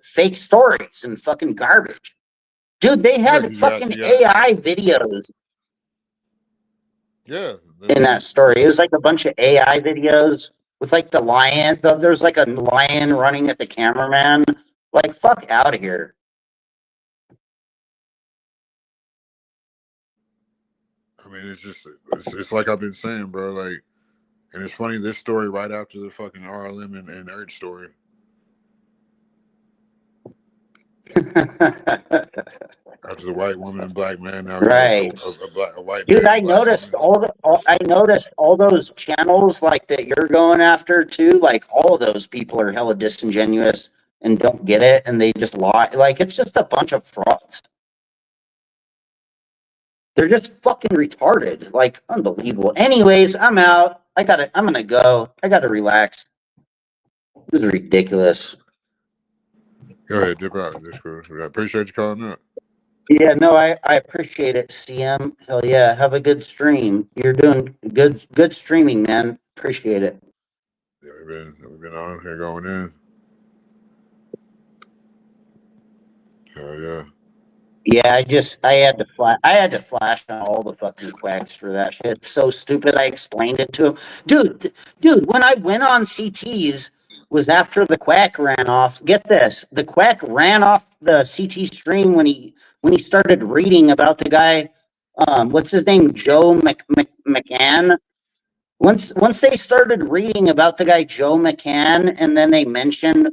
fake stories and fucking garbage. Dude, they had fucking AI videos. Yeah. In that story. It was a bunch of AI videos with the lion. There's a lion running at the cameraman. Fuck out of here. I mean, it's like I've been saying, bro. Like, and it's funny, this story right after the fucking RLM and Nerd story. After the white woman and black man, now Right. a white Dude, man I and black noticed woman. I noticed all those channels like that you're going after too. Like all of those people are hella disingenuous and don't get it, and they just lie. Like it's just a bunch of frauds. They're just fucking retarded. Like unbelievable. Anyways, I'm out. I'm gonna go. I gotta relax. This is ridiculous. Go ahead, dip out. This cool. I appreciate you calling up. Yeah, no, I appreciate it, CM. Hell yeah. Have a good stream. You're doing good streaming, man. Appreciate it. Yeah, we've been on here going in. Hell yeah. Yeah, I had to flash on all the fucking quacks for that shit. It's so stupid. I explained it to him. Dude, when I went on CT's was after the quack ran off. Get this. The quack ran off the CT stream when he started reading about the guy what's his name? Joe McCann. Once they started reading about the guy Joe McCann and then they mentioned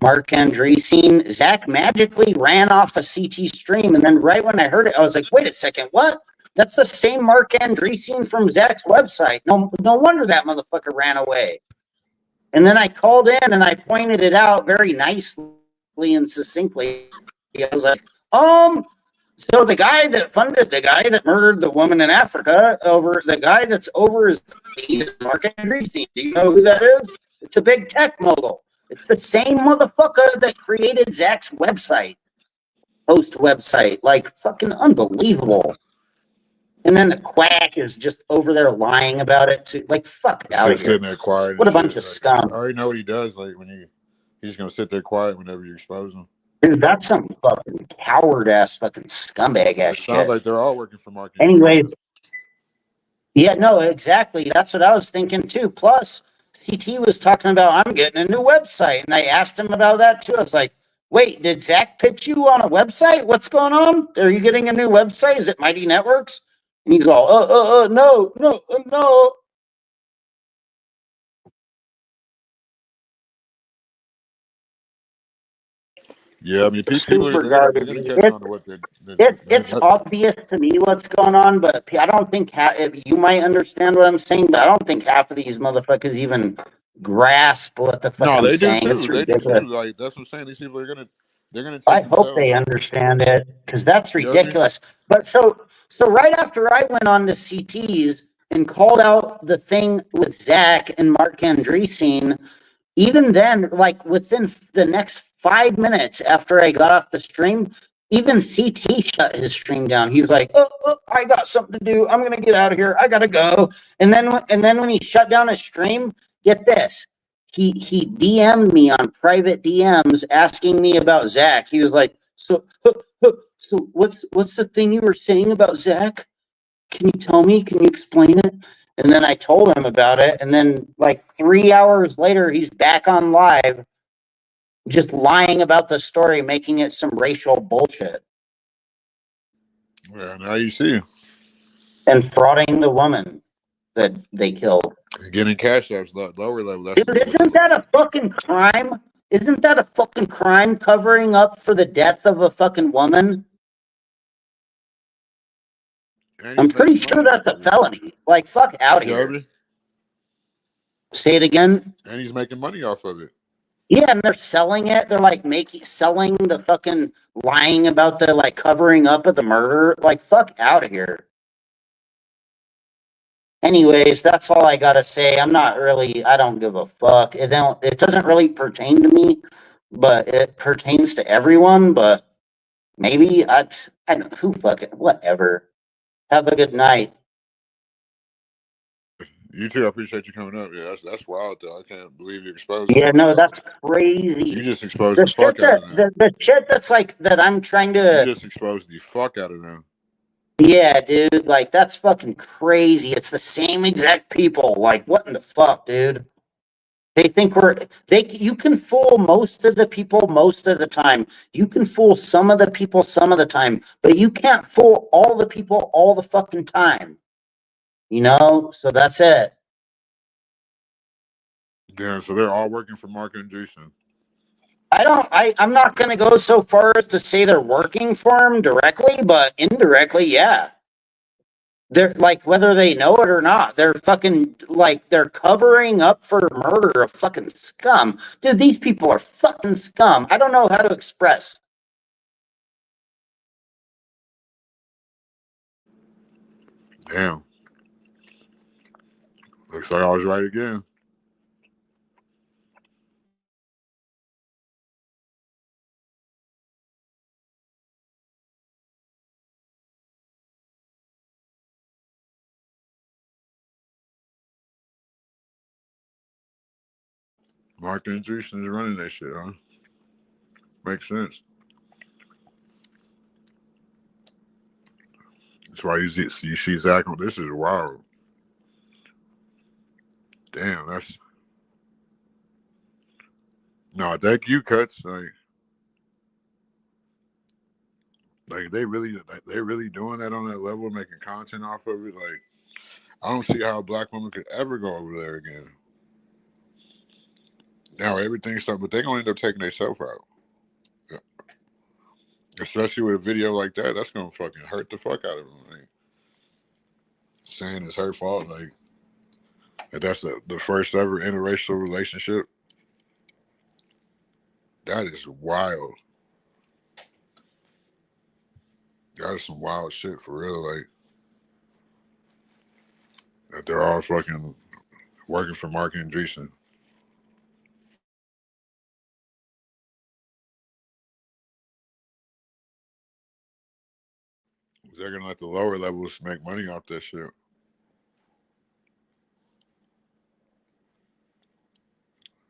Mark Andreessen, Zach magically ran off a CT stream. And then right when I heard it, I was like, wait a second, what? That's the same Mark Andreessen from Zach's website. No wonder that motherfucker ran away. And then I called in and I pointed it out very nicely and succinctly. I was like, so the guy that funded the guy that murdered the woman in Africa, over the guy that's over his Mark Andreessen. Do you know who that is? It's a big tech mogul. It's the same motherfucker that created Zach's website, host website. Like, fucking unbelievable. And then the quack is just over there lying about it too. Like, fuck out of here. Sitting there quiet. What a bunch of scum. I already know what he does. Like he's gonna sit there quiet whenever you expose him. Dude, that's some fucking coward ass fucking scumbag ass shit. Sounds like they're all working for Mark. Anyways, yeah, no, exactly. That's what I was thinking too. Plus, CT was talking about I'm getting a new website, and I asked him about that too. I was like, "Wait, did Zach pitch you on a website? What's going on? Are you getting a new website? Is it Mighty Networks?" And he's all, no. Yeah, I mean, people Super are garbage. going to catch on to what It's obvious to me what's going on, but I don't think you might understand what I'm saying, but I don't think half of these motherfuckers even grasp what the fuck I'm saying. It's ridiculous. Like that's what I'm saying. These people are gonna I hope they understand it because that's ridiculous. But so right after I went on to CT's and called out the thing with Zach and Mark Andreessen, even then, like within the next 5 minutes after I got off the stream, even CT shut his stream down. He was like, "Oh, I got something to do. I'm gonna get out of here. I gotta go." And then when he shut down his stream, get this, he DM'd me on private DMs asking me about Zach. He was like, "So what's the thing you were saying about Zach? Can you tell me? Can you explain it?" And then I told him about it. And then like 3 hours later, he's back on live, just lying about the story, making it some racial bullshit. Yeah, now you see. And frauding the woman that they killed. He's getting cash apps lower level. Dude, isn't that a fucking crime? Isn't that a fucking crime, covering up for the death of a fucking woman? I'm pretty sure that's a felony. Like, fuck out of here. Say it again. And he's making money off of it. Yeah, and they're selling it. They're like selling the fucking lying about the like covering up of the murder. Like, fuck out of here. Anyways, that's all I gotta say. I don't give a fuck. It doesn't really pertain to me, but it pertains to everyone. But maybe I don't, who fucking, whatever. Have a good night. You too. I appreciate you coming up. Yeah, that's wild though. I can't believe you exposed. Yeah, no, that's crazy. You just exposed the fuck out of them. The shit that's like that I'm trying to. You just exposed the fuck out of them. Yeah, dude. Like that's fucking crazy. It's the same exact people. Like, what in the fuck, dude? They think you can fool most of the people most of the time. You can fool some of the people some of the time, but you can't fool all the people all the fucking time. You know? So that's it. Yeah, so they're all working for Mark Andreessen. I'm not gonna go so far as to say they're working for him directly, but indirectly, yeah. They're like, whether they know it or not, they're fucking like, they're covering up for murder of fucking scum. Dude, these people are fucking scum. I don't know how to express. Damn. Looks like I was right again. Mark Andreessen is running that shit, huh? Makes sense. That's why you see Zach on this is wild. Damn, that's no, thank you, Cuts. Like they really doing that on that level, making content off of it. Like I don't see how a black woman could ever go over there again. Now everything's stuff, but they're gonna end up taking themselves out. Especially with a video like that, that's gonna fucking hurt the fuck out of them. Like, saying it's her fault, like that's the first ever interracial relationship. That is wild. That is some wild shit for real. Like that they're all fucking working for Mark Andreessen. They're gonna let the lower levels make money off that shit.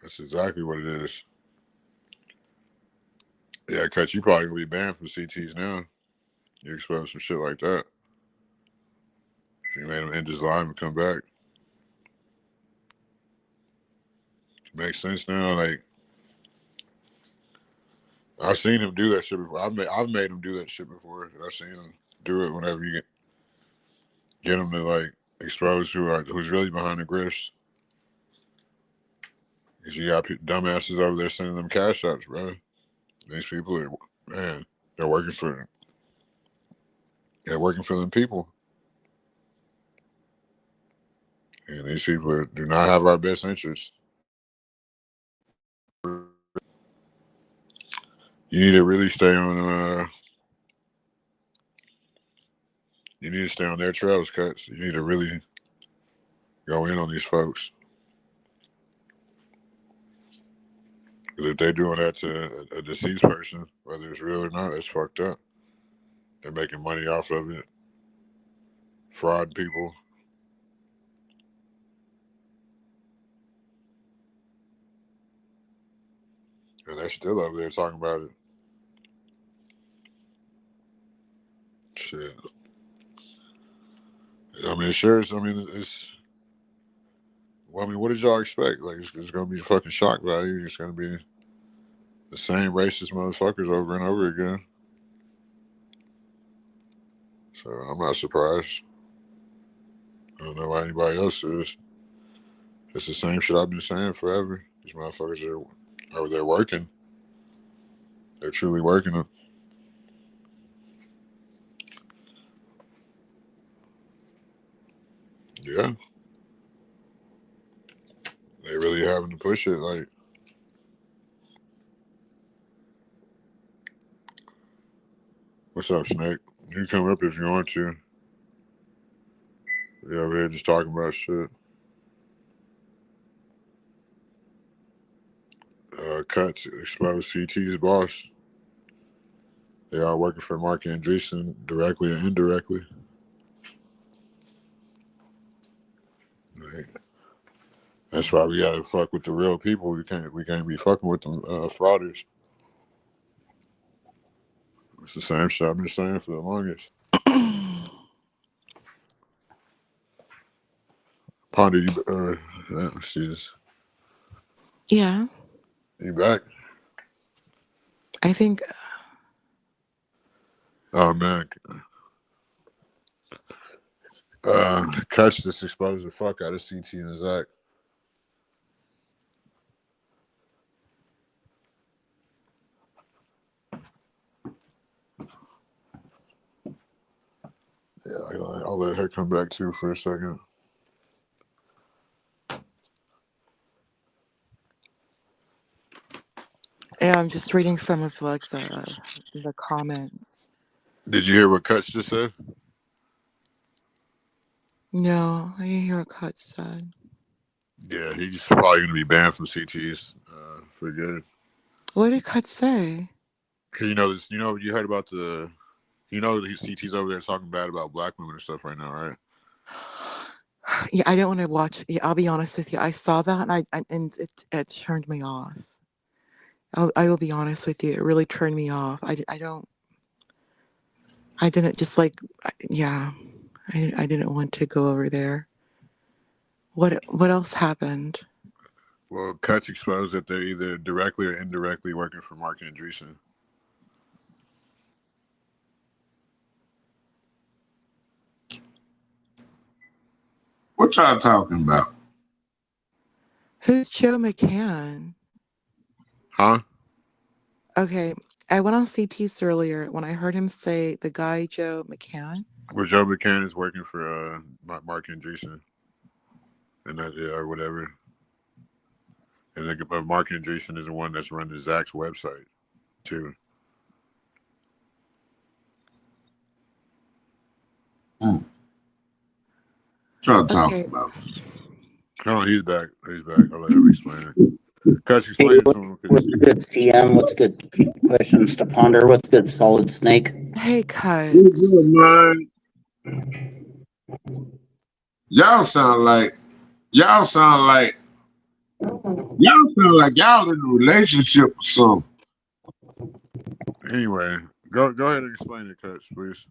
That's exactly what it is. Yeah, Cut, you probably gonna be banned from CTs now. You expose some shit like that. You made him end his live and come back. Makes sense now. Like I've seen him do that shit before. I've made him do that shit before. I've seen him do it whenever you get him to like expose who's really behind the grifts. Because you got dumbasses over there sending them cash outs, bro. These people are, man, they're working for them people. And these people do not have our best interests. You need to really stay on. You need to stay on their trails, Cuts. You need to really go in on these folks. Because if they're doing that to a deceased person, whether it's real or not, it's fucked up. They're making money off of it. Fraud people. And they're still over there talking about it. Shit. I mean, sure. I mean, it's. Well, I mean, what did y'all expect? Like, it's going to be fucking shock value. It's going to be the same racist motherfuckers over and over again. So I'm not surprised. I don't know why anybody else is. It's the same shit I've been saying forever. These motherfuckers are over there working. They're truly working. Yeah. They really having to push it. Like, what's up, Snake? You can come up if you want to. Yeah, we're just talking about shit. Cuts expose CT's boss. They are working for Mark Andreessen directly and indirectly. Like, that's why we gotta fuck with the real people. We can't be fucking with them frauders. It's the same shit I've been saying for the longest. Ponder, you, Jesus. Yeah, You back? I think. Oh man. Catch this exposed the fuck out of CT and Zach. Yeah, I'll let her come back too for a second. Yeah, I'm just reading some of like the comments. Did you hear what Cuts just said? No, I didn't hear what Cut said. Yeah, he's probably gonna be banned from CTs for good. What did Cut say? Cause you know this. You know you heard about the. You know these CTs over there talking bad about black women and stuff right now, right? Yeah, I don't want to watch. Yeah, I'll be honest with you. I saw that and it turned me off. I will be honest with you. It really turned me off. I didn't just like. Yeah, I didn't want to go over there. What else happened? Well, Cuts exposed that they're either directly or indirectly working for Mark Andreessen. What y'all talking about? Who's Joe McCann? Huh? Okay, I went on CTs earlier when I heard him say the guy Joe McCann. Well, Joe McCann is working for Mark Andreessen, and that or whatever. And then Mark Andreessen is the one that's running Zach's website too. What y'all talking Okay, about? Oh, he's back. He's back. I'll let him explain it. Cuts, Hey, explain it to him. what's good, CM? What's good? Questions to ponder. What's good, Solid Snake? hey, Cut. What's good, man? Y'all sound like y'all in a relationship or something. Anyway, go ahead and explain it, Cuts, please.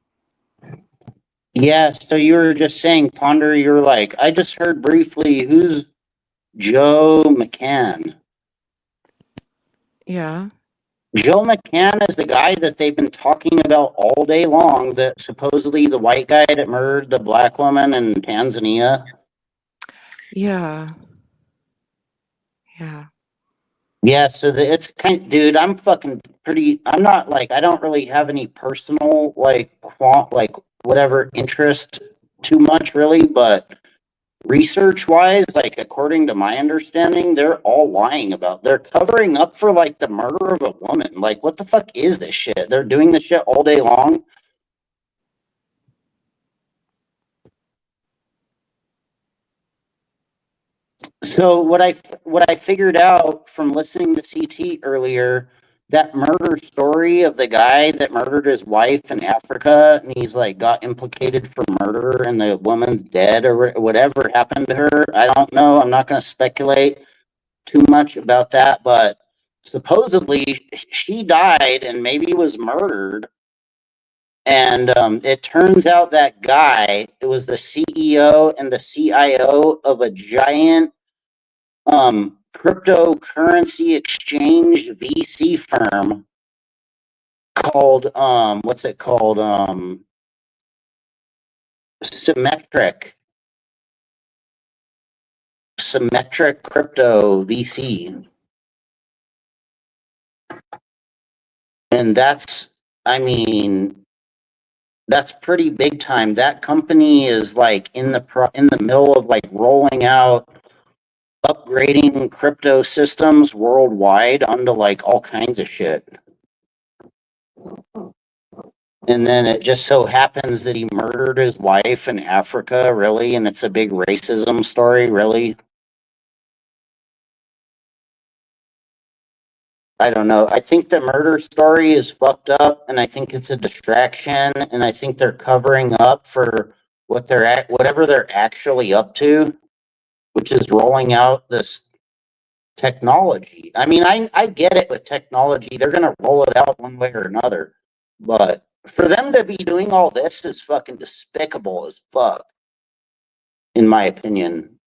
Yeah, so you were just saying, ponder. You were like, I just heard briefly. Who's Joe McCann? Yeah. Joe McCann is the guy that they've been talking about all day long. That supposedly the white guy that murdered the black woman in Tanzania. Yeah. Yeah. Yeah, so it's kind dude, I'm fucking pretty, I'm not like, I don't really have any personal, like, whatever interest too much really, but research-wise, like, according to my understanding, they're all lying they're covering up for, like, the murder of a woman. Like, what the fuck is this shit? They're doing this shit all day long. So what I figured out from listening to CT earlier, that murder story of the guy that murdered his wife in Africa, and he's like got implicated for murder, and the woman's dead or whatever happened to her. I don't know. I'm not going to speculate too much about that, but supposedly she died and maybe was murdered. And it turns out that guy, it was the CEO and the CIO of a giant cryptocurrency exchange VC firm called what's it called? Symmetric Crypto VC. And that's, I mean, that's pretty big time. That company is like in the middle of like rolling out upgrading crypto systems worldwide onto like all kinds of shit. And then it just so happens that he murdered his wife in Africa, really, and it's a big racism story, really. I don't know. I think the murder story is fucked up, and I think it's a distraction, and I think they're covering up for whatever they're actually up to, which is rolling out this technology. I mean, I get it with technology. They're gonna roll it out one way or another. But for them to be doing all this is fucking despicable as fuck, in my opinion.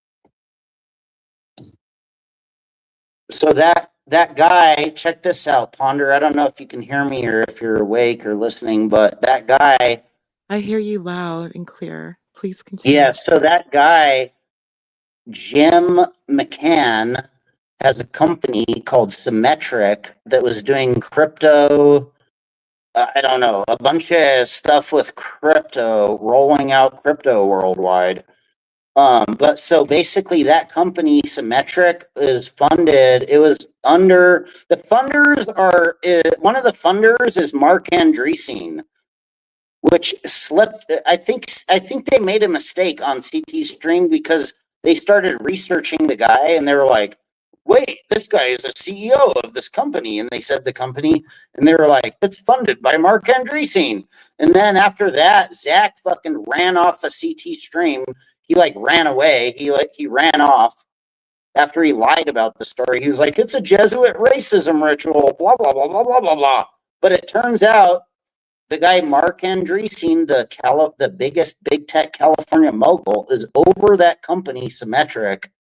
So that guy, check this out, Ponder. I don't know if you can hear me or if you're awake or listening, but that guy. I hear you loud and clear. Please continue. Yeah, so that guy, Jim McCann, has a company called Symmetric that was doing crypto. I don't know, a bunch of stuff with crypto, rolling out crypto worldwide. But so basically that company Symmetric is funded. It was under the funders are one of the funders is Mark Andreessen, which slipped. I think they made a mistake on CT Stream because they started researching the guy and they were like, wait, this guy is a CEO of this company. And they said the company, and they were like, it's funded by Mark Andreessen. And then after that, Zach fucking ran off the CT Stream. He like ran away. He ran off after he lied about the story. He was like, it's a Jesuit racism ritual, blah, blah, blah, blah, blah, blah, blah. But it turns out the guy Mark Andreessen, the biggest big tech California mogul, is over that company, Symmetric.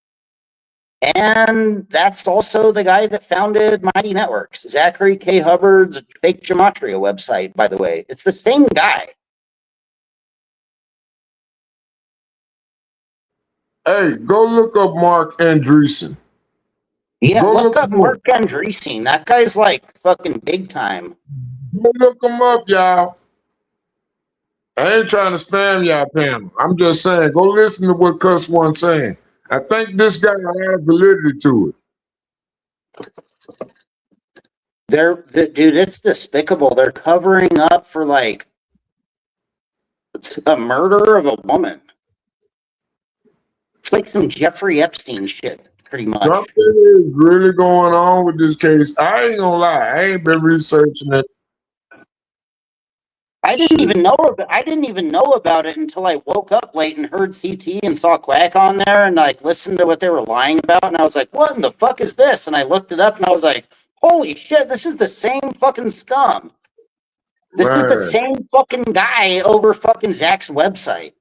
And that's also the guy that founded Mighty Networks, Zachary K. Hubbard's fake gematria website, by the way. It's the same guy. Hey, go look up Mark Andreessen. Yeah, Go look look up him Mark Andreessen. That guy's like fucking big time. Go look him up, y'all. I ain't trying to spam y'all, Pam. I'm just saying, go listen to what Cuss One's saying. I think this guy has validity to it. Dude, it's despicable. They're covering up for like a murder of a woman. It's like some Jeffrey Epstein shit, pretty much. Something is really going on with this case. I ain't gonna lie, I ain't been researching it. I didn't even know about it until I woke up late and heard CT and saw Quack on there and like listened to what they were lying about, and I was like, what in the fuck is this? And I looked it up and I was like, holy shit, this is the same fucking scum. This is the same fucking guy over fucking Zach's website.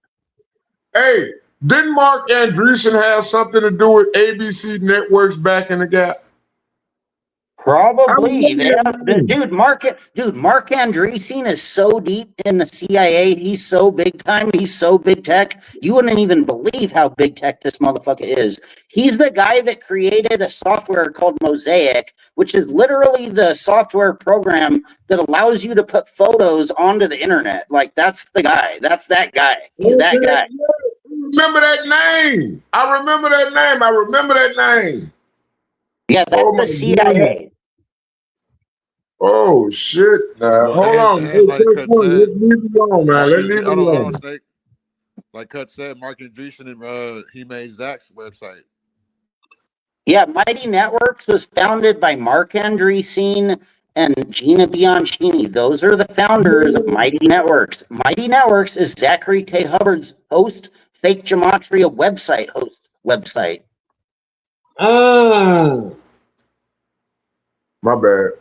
Hey, didn't Mark Andreessen have something to do with ABC Networks back in the gap? Probably. Mark Andreessen is so deep in the CIA. He's so big time. He's so big tech. You wouldn't even believe how big tech this motherfucker is. He's the guy that created a software called Mosaic, which is literally the software program that allows you to put photos onto the internet. Like, that's the guy. That's that guy. He's that guy. Remember that name. I remember that name. Yeah, that's the CIA. God. Oh shit! Now hold on. Like Let's leave it alone, man. Let's leave it hold alone. on, Snake. Like Cut said, Mark Andreessen, he made Zach's website. Yeah, Mighty Networks was founded by Mark Andreessen and Gina Bianchini. Those are the founders of Mighty Networks. Mighty Networks is Zachary K. Hubbard's fake gematria website. My bad.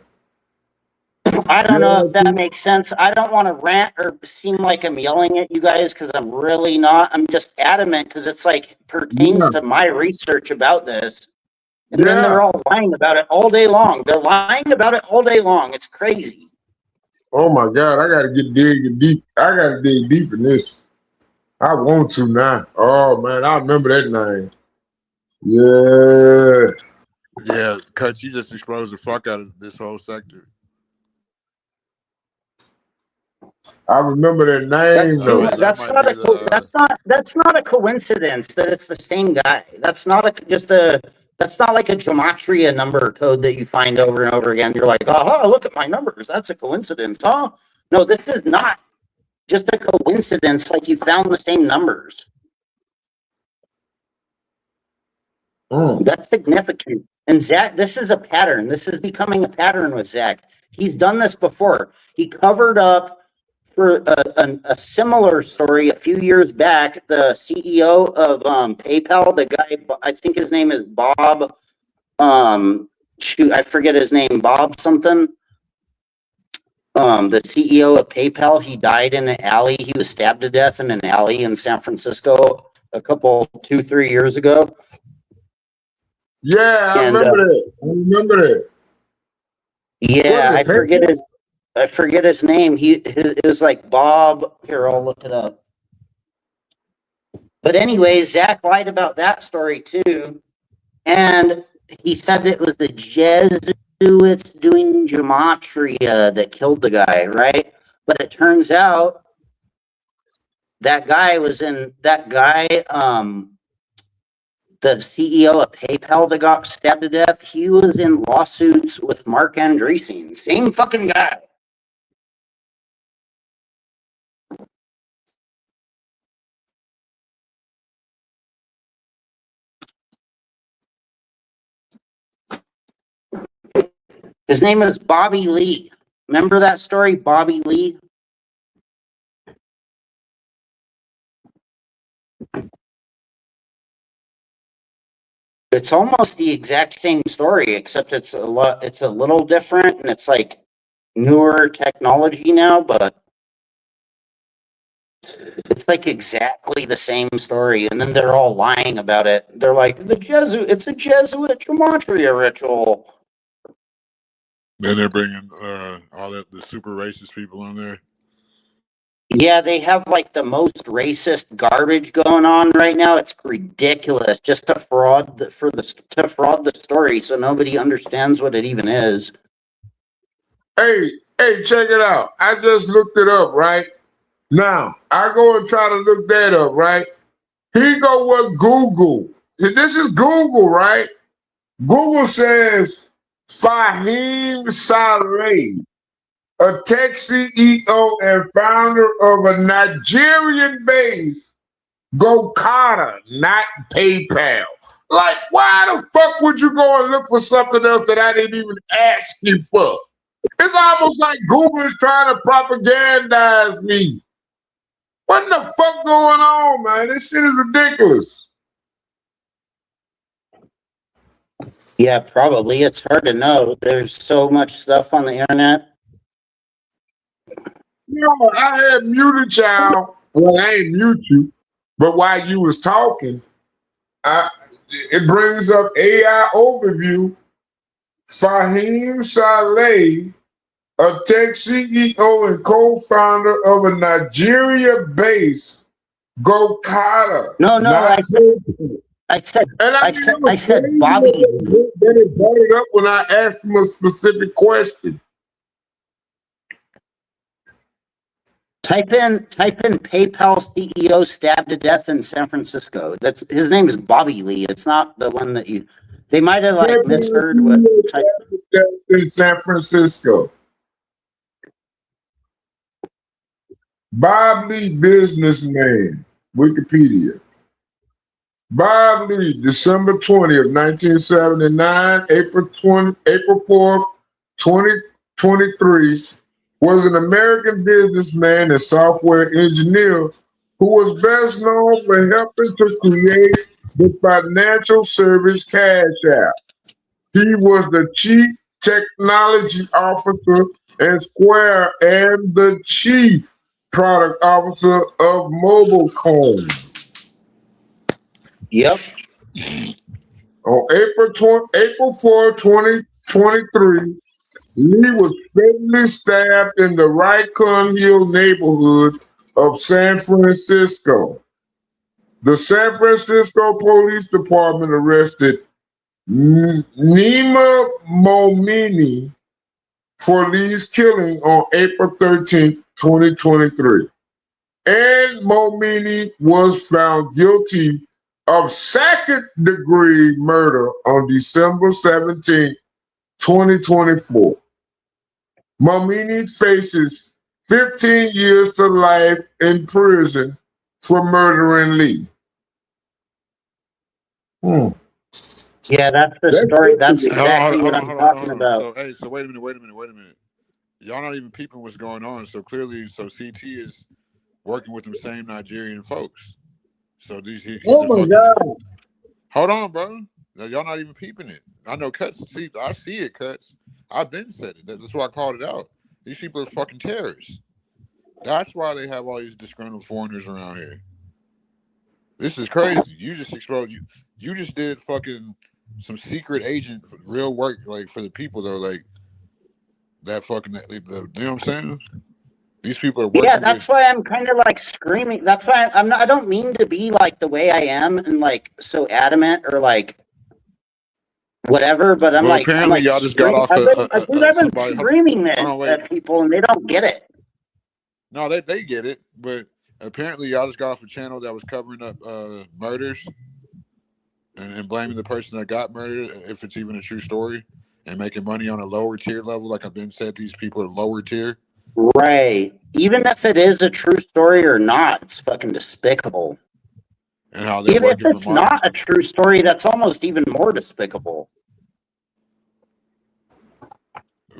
I don't know if that makes sense. I don't want to rant or seem like I'm yelling at you guys because I'm really not. I'm just adamant because it's like pertains to my research about this. And then they're all lying about it all day long. They're lying about it all day long. It's crazy. Oh my God, I gotta dig deep. I gotta dig deep in this. I want to now. Oh man, I remember that name. Yeah. Yeah, Cut, you just exposed the fuck out of this whole sector. I remember that name. That's not a coincidence that it's the same guy. That's not like a gematria number code that you find over and over again. You're like, oh, look at my numbers. That's a coincidence, huh? No, this is not just a coincidence. Like you found the same numbers. That's significant. And Zach, this is a pattern. This is becoming a pattern with Zach. He's done this before. He covered up for a similar story a few years back. The CEO of PayPal, the guy, I think his name is Bob. I forget his name. Bob something. The CEO of PayPal, he died in an alley. He was stabbed to death in an alley in San Francisco 2-3 years ago. Yeah, I And remember that. I remember that. yeah, What the heck? I forget his name. It was like Bob. Here, I'll look it up. But anyway, Zach lied about that story too, and he said it was the Jesuits doing gematria that killed the guy, right? But it turns out that guy, the CEO of PayPal that got stabbed to death, he was in lawsuits with Mark Andreessen. Same fucking guy. His name is Bobby Lee. Remember that story, Bobby Lee? It's almost the exact same story, except it's a little different, and it's like newer technology now, but it's like exactly the same story. And then they're all lying about it. They're like, it's a Jesuit gematria ritual. Then they're bringing all the super racist people on there. Yeah, they have like the most racist garbage going on right now. It's ridiculous, just to fraud the story, so nobody understands what it even is. Hey, check it out. I just looked it up, right? Now, I go and try to look that up, right? Here go what Google. This is Google, right? Google says Fahim Saleh, a tech CEO and founder of a Nigerian-based Gokada, not PayPal. Like, why the fuck would you go and look for something else that I didn't even ask you for? It's almost like Google is trying to propagandize me. What the fuck going on, man? This shit is ridiculous. Yeah, probably. It's hard to know. There's so much stuff on the internet. You know, I had muted y'all. Well, I ain't mute you, but while you was talking, it brings up AI overview. Fahim Saleh, a tech CEO and co-founder of a Nigeria-based Gokada. No, I said Bobby. They brought it up when I asked him a specific question. Type in PayPal CEO stabbed to death in San Francisco. That's his name is Bobby Lee. It's not the one that you. They might have like misheard what. In San Francisco. Bob Lee, businessman, Wikipedia. Bob Lee, December 20th, 1979, April 4th, 2023, was an American businessman and software engineer who was best known for helping to create the financial service Cash App. He was the chief technology officer at Square and the chief product officer of MobileCoin. Yep. On April 4, 2023, Lee was fatally stabbed in the Raycon Hill neighborhood of San Francisco. The San Francisco Police Department arrested Nima Momini for Lee's killing on April 13th, 2023. And Momini was found guilty of second-degree murder on December 17th, 2024. Momini faces 15 years to life in prison for murdering Lee. Yeah, that's the story. That's exactly what I'm talking about. So wait a minute. Y'all not even peeping what's going on. So clearly, CT is working with them same Nigerian folks. So he's oh my God. Hold on, bro. Y'all not even peeping it. I know Cuts. I see it, Cuts. I've been said it. That's why I called it out. These people are fucking terrorists. That's why they have all these disgruntled foreigners around here. This is crazy. You just exposed you just did fucking some secret agent for real work, like for the people though, like that fucking. You know what I'm saying? These people are working. Yeah, that's why I'm kind of like screaming. That's why I'm not. I don't mean to be like the way I am and like so adamant or like whatever. But I'm Well, like, apparently y'all just got screaming. off I've been somebody. screaming Hold on, wait. at people and they don't get it. No, they get it, but apparently y'all just got off a channel that was covering up murders and blaming the person that got murdered, if it's even a true story, and making money on a lower tier level. Like I've been said, these people are lower tier. Right. Even if it is a true story or not, it's fucking despicable. And how they Even if it's not a true story, that's almost even more despicable.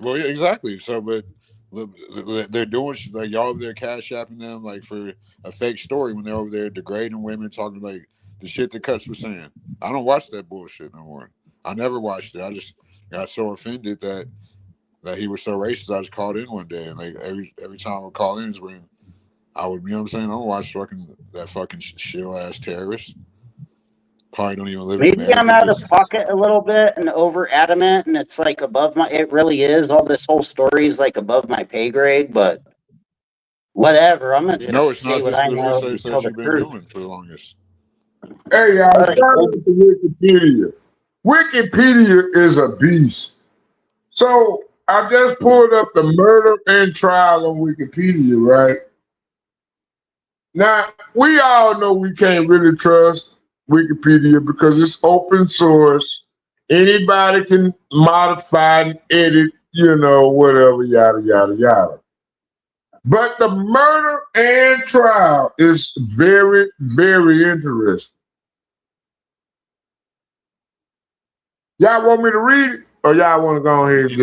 Well, yeah, exactly. So, but they're doing like y'all over there cash apping them like for a fake story when they're over there degrading women, talking like the shit that Cuts was saying. I don't watch that bullshit no more. I never watched it. I just got so offended that he was so racist. I just called in one day, and like every time I would call in is when I would, you know what I'm saying? I don't watch that fucking shill ass terrorist. Probably don't even live in Maybe I'm out of pocket a little bit and over adamant, and it's like above my. It really is. All this whole story is like above my pay grade, but whatever. I'm gonna just say what I know and tell the you've been truth. doing for the longest. Hey, y'all, shout out to Wikipedia. Wikipedia is a beast. So I just pulled up the murder and trial on Wikipedia, right? Now, we all know we can't really trust Wikipedia because it's open source. Anybody can modify and edit, whatever, yada, yada, yada. But the murder and trial is very, very interesting. Y'all want me to read it? Or y'all want to go ahead and just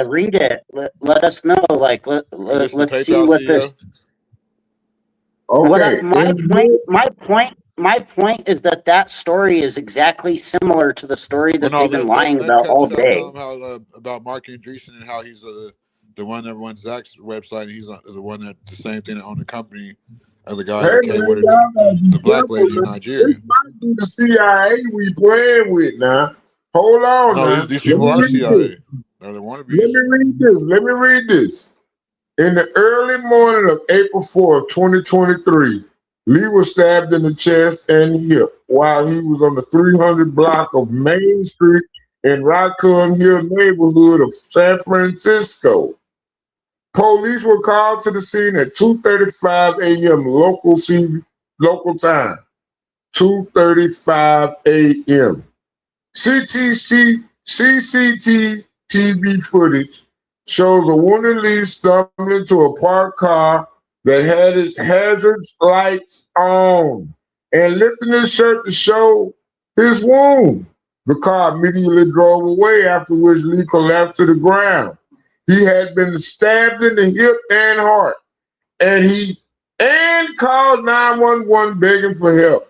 read it. Let us know. Like let's see what this. Okay. My point is that story is exactly similar to the story that they've been lying about all day. About Mark Andreessen and how he's the one that runs Zach's website, and he's the one that the same thing that owned the company. The guy that came with the black lady in Nigeria. This might be the CIA we playing with now. Hold on. No, these people are CIA. No, they want to be. Let me read this. In the early morning of April 4th, 2023, Lee was stabbed in the chest and hip while he was on the 300 block of Main Street in Raccoon Hill neighborhood of San Francisco. Police were called to the scene at 2:35 a.m. local time. 2:35 a.m. CCTV footage shows a wounded Lee stumbling into a parked car that had its hazard lights on and lifting his shirt to show his wound. The car immediately drove away, after which Lee collapsed to the ground. He had been stabbed in the hip and heart, and called 911 begging for help.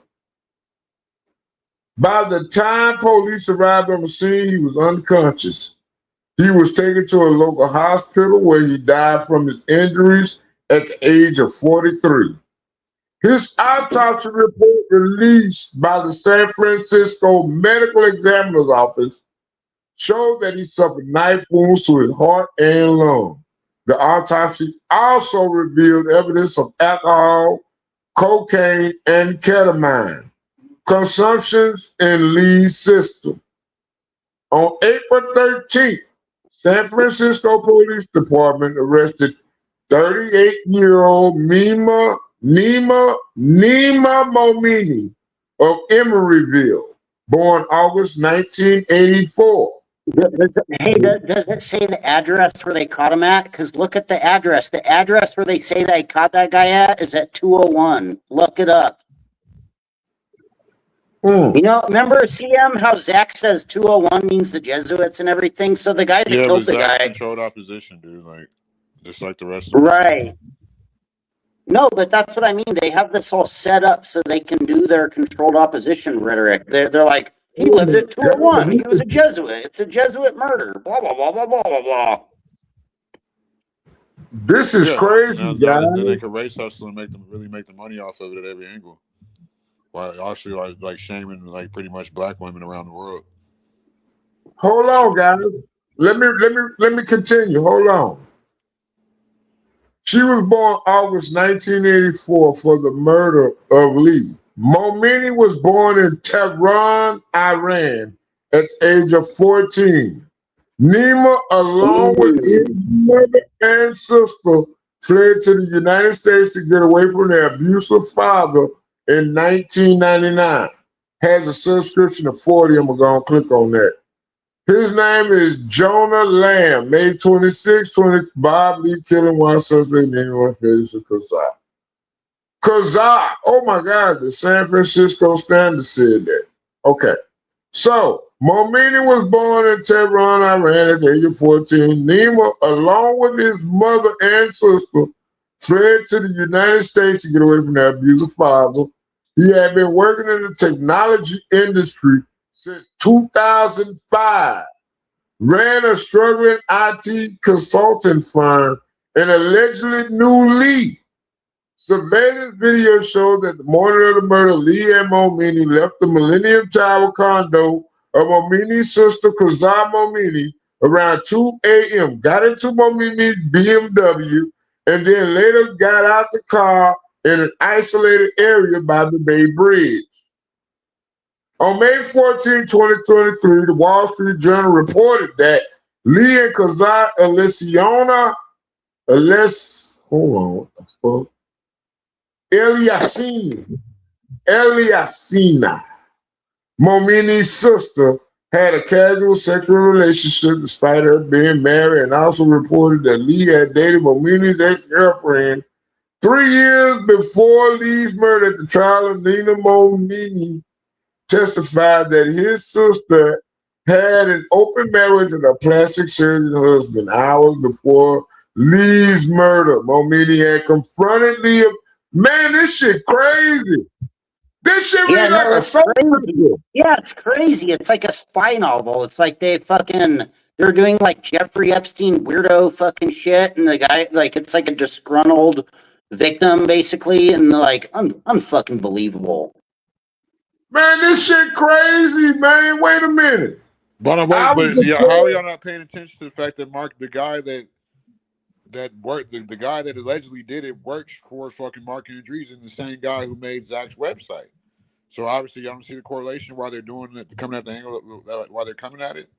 By the time police arrived on the scene, he was unconscious. He was taken to a local hospital where he died from his injuries at the age of 43. His autopsy report released by the San Francisco Medical Examiner's Office showed that he suffered knife wounds to his heart and lung. The autopsy also revealed evidence of alcohol, cocaine, and ketamine consumptions in Lee's system. On April 13th, San Francisco Police Department arrested 38-year-old Nima Momini of Emeryville, born August 1984. Does it say the address where they caught him at? Because look at the address. The address where they say they caught that guy at is at 201. Look it up. Remember CM how Zach says 201 means the Jesuits and everything? So the guy that killed the guy controlled opposition, dude. Like just like the rest of them. Right. No, but that's what I mean. They have this all set up so they can do their controlled opposition rhetoric. They're like, he lived at 201. He was a Jesuit. It's a Jesuit murder. Blah, blah, blah, blah, blah, blah, blah. This is crazy, guys. Then they can race hustle and make the money off of it at every angle. While also like shaming like pretty much black women around the world. Hold on, guys. Let me continue. Hold on. She was born August 1984 for the murder of Lee. Momini was born in Tehran, Iran at the age of 14. Nima, along with his mother and sister, fled to the United States to get away from their abusive father in 1999. Has a subscription of 40. I'm going to click on that. His name is Jonah Lamb, May 26, 20. Bob Lee killing one suspect in North Vegas, Kazaa. Kazaa. Oh my God, the San Francisco Standard said that. Okay. So, Momini was born in Tehran, Iran at the age of 14. Nima, along with his mother and sister, fled to the United States to get away from their abusive father. He had been working in the technology industry since 2005, ran a struggling IT consulting firm, and allegedly knew Lee. Surveillance video showed that the morning of the murder, Lee and Momini left the Millennium Tower condo of Momini's sister, Kazaa Momini, around 2 a.m., got into Momini's BMW, and then later got out the car in an isolated area by the Bay Bridge. On May 14, 2023, the Wall Street Journal reported that Lee and Kazaa Eliasina, Momini's sister, had a casual sexual relationship despite her being married, and also reported that Lee had dated Momini's ex-girlfriend 3 years before Lee's murder. At the trial of Nina, Momini testified that his sister had an open marriage with a plastic surgeon husband. Hours before Lee's murder, Momini had confronted Lee. Man, this shit crazy. This shit Yeah, read like no, a it's soap crazy. opera. Yeah, it's crazy. It's like a spy novel. It's like they're doing like Jeffrey Epstein weirdo fucking shit, and the guy, like, it's like a disgruntled victim basically, and like unfucking believable. Man, this shit crazy, man. Wait a minute. But I wait, was but yeah, how are deployed. y'all not paying attention to the fact that Mark, the guy that worked, the guy that allegedly did it, works for fucking Mark Andreessen, the same guy who made Zach's website. So obviously, y'all don't see the correlation why they're doing it, coming at the angle, why they're coming at it.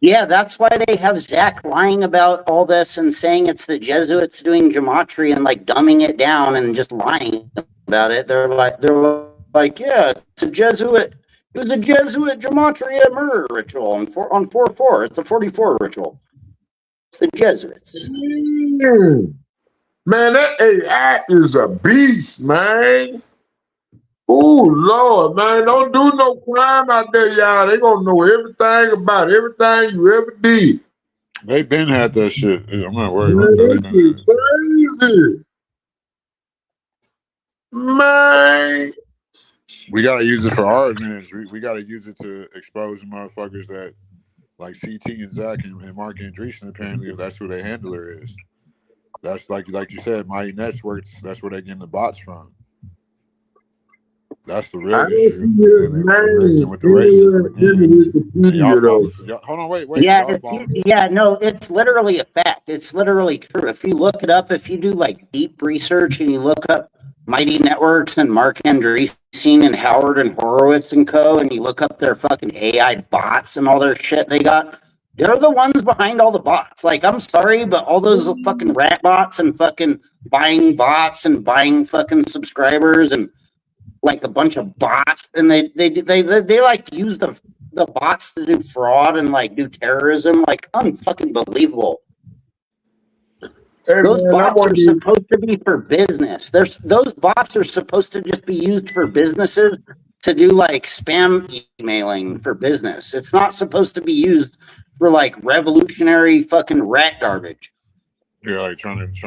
Yeah, that's why they have Zach lying about all this and saying it's the Jesuits doing gematria and like dumbing it down and just lying about it. They're like, yeah, it's a Jesuit. It was a Jesuit gematria murder ritual on 4/4. It's a 44 ritual. It's the Jesuits. Man, that AI is a beast, man. Oh Lord, man, don't do no crime out there, y'all. They gonna know everything about everything you ever did. They been had that shit. I'm not worried Man, about that that. shit crazy. Man. We gotta use it for our advantage. We gotta use it to expose motherfuckers that like CT and Zach and Mark Andreessen, apparently, if that's who their handler is. That's like you said, Mighty Networks, that's where they're getting the bots from. That's the real issue. And mixing with the racism. Hold on, wait. Yeah, no, it's literally a fact. It's literally true. If you look it up, if you do like deep research and you look up Mighty Networks and Mark Andreessen and Howard and Horowitz and co, and you look up their fucking AI bots and all their shit they got, they're the ones behind all the bots. Like, I'm sorry, but all those fucking rat bots and fucking buying bots and buying fucking subscribers and like a bunch of bots, and they like use the bots to do fraud and like do terrorism, like unfucking believable. Hey, those man, bots are supposed to be for business. Those bots are supposed to just be used for businesses to do like spam emailing for business. It's not supposed to be used for like revolutionary fucking rat garbage. Yeah, like trying to get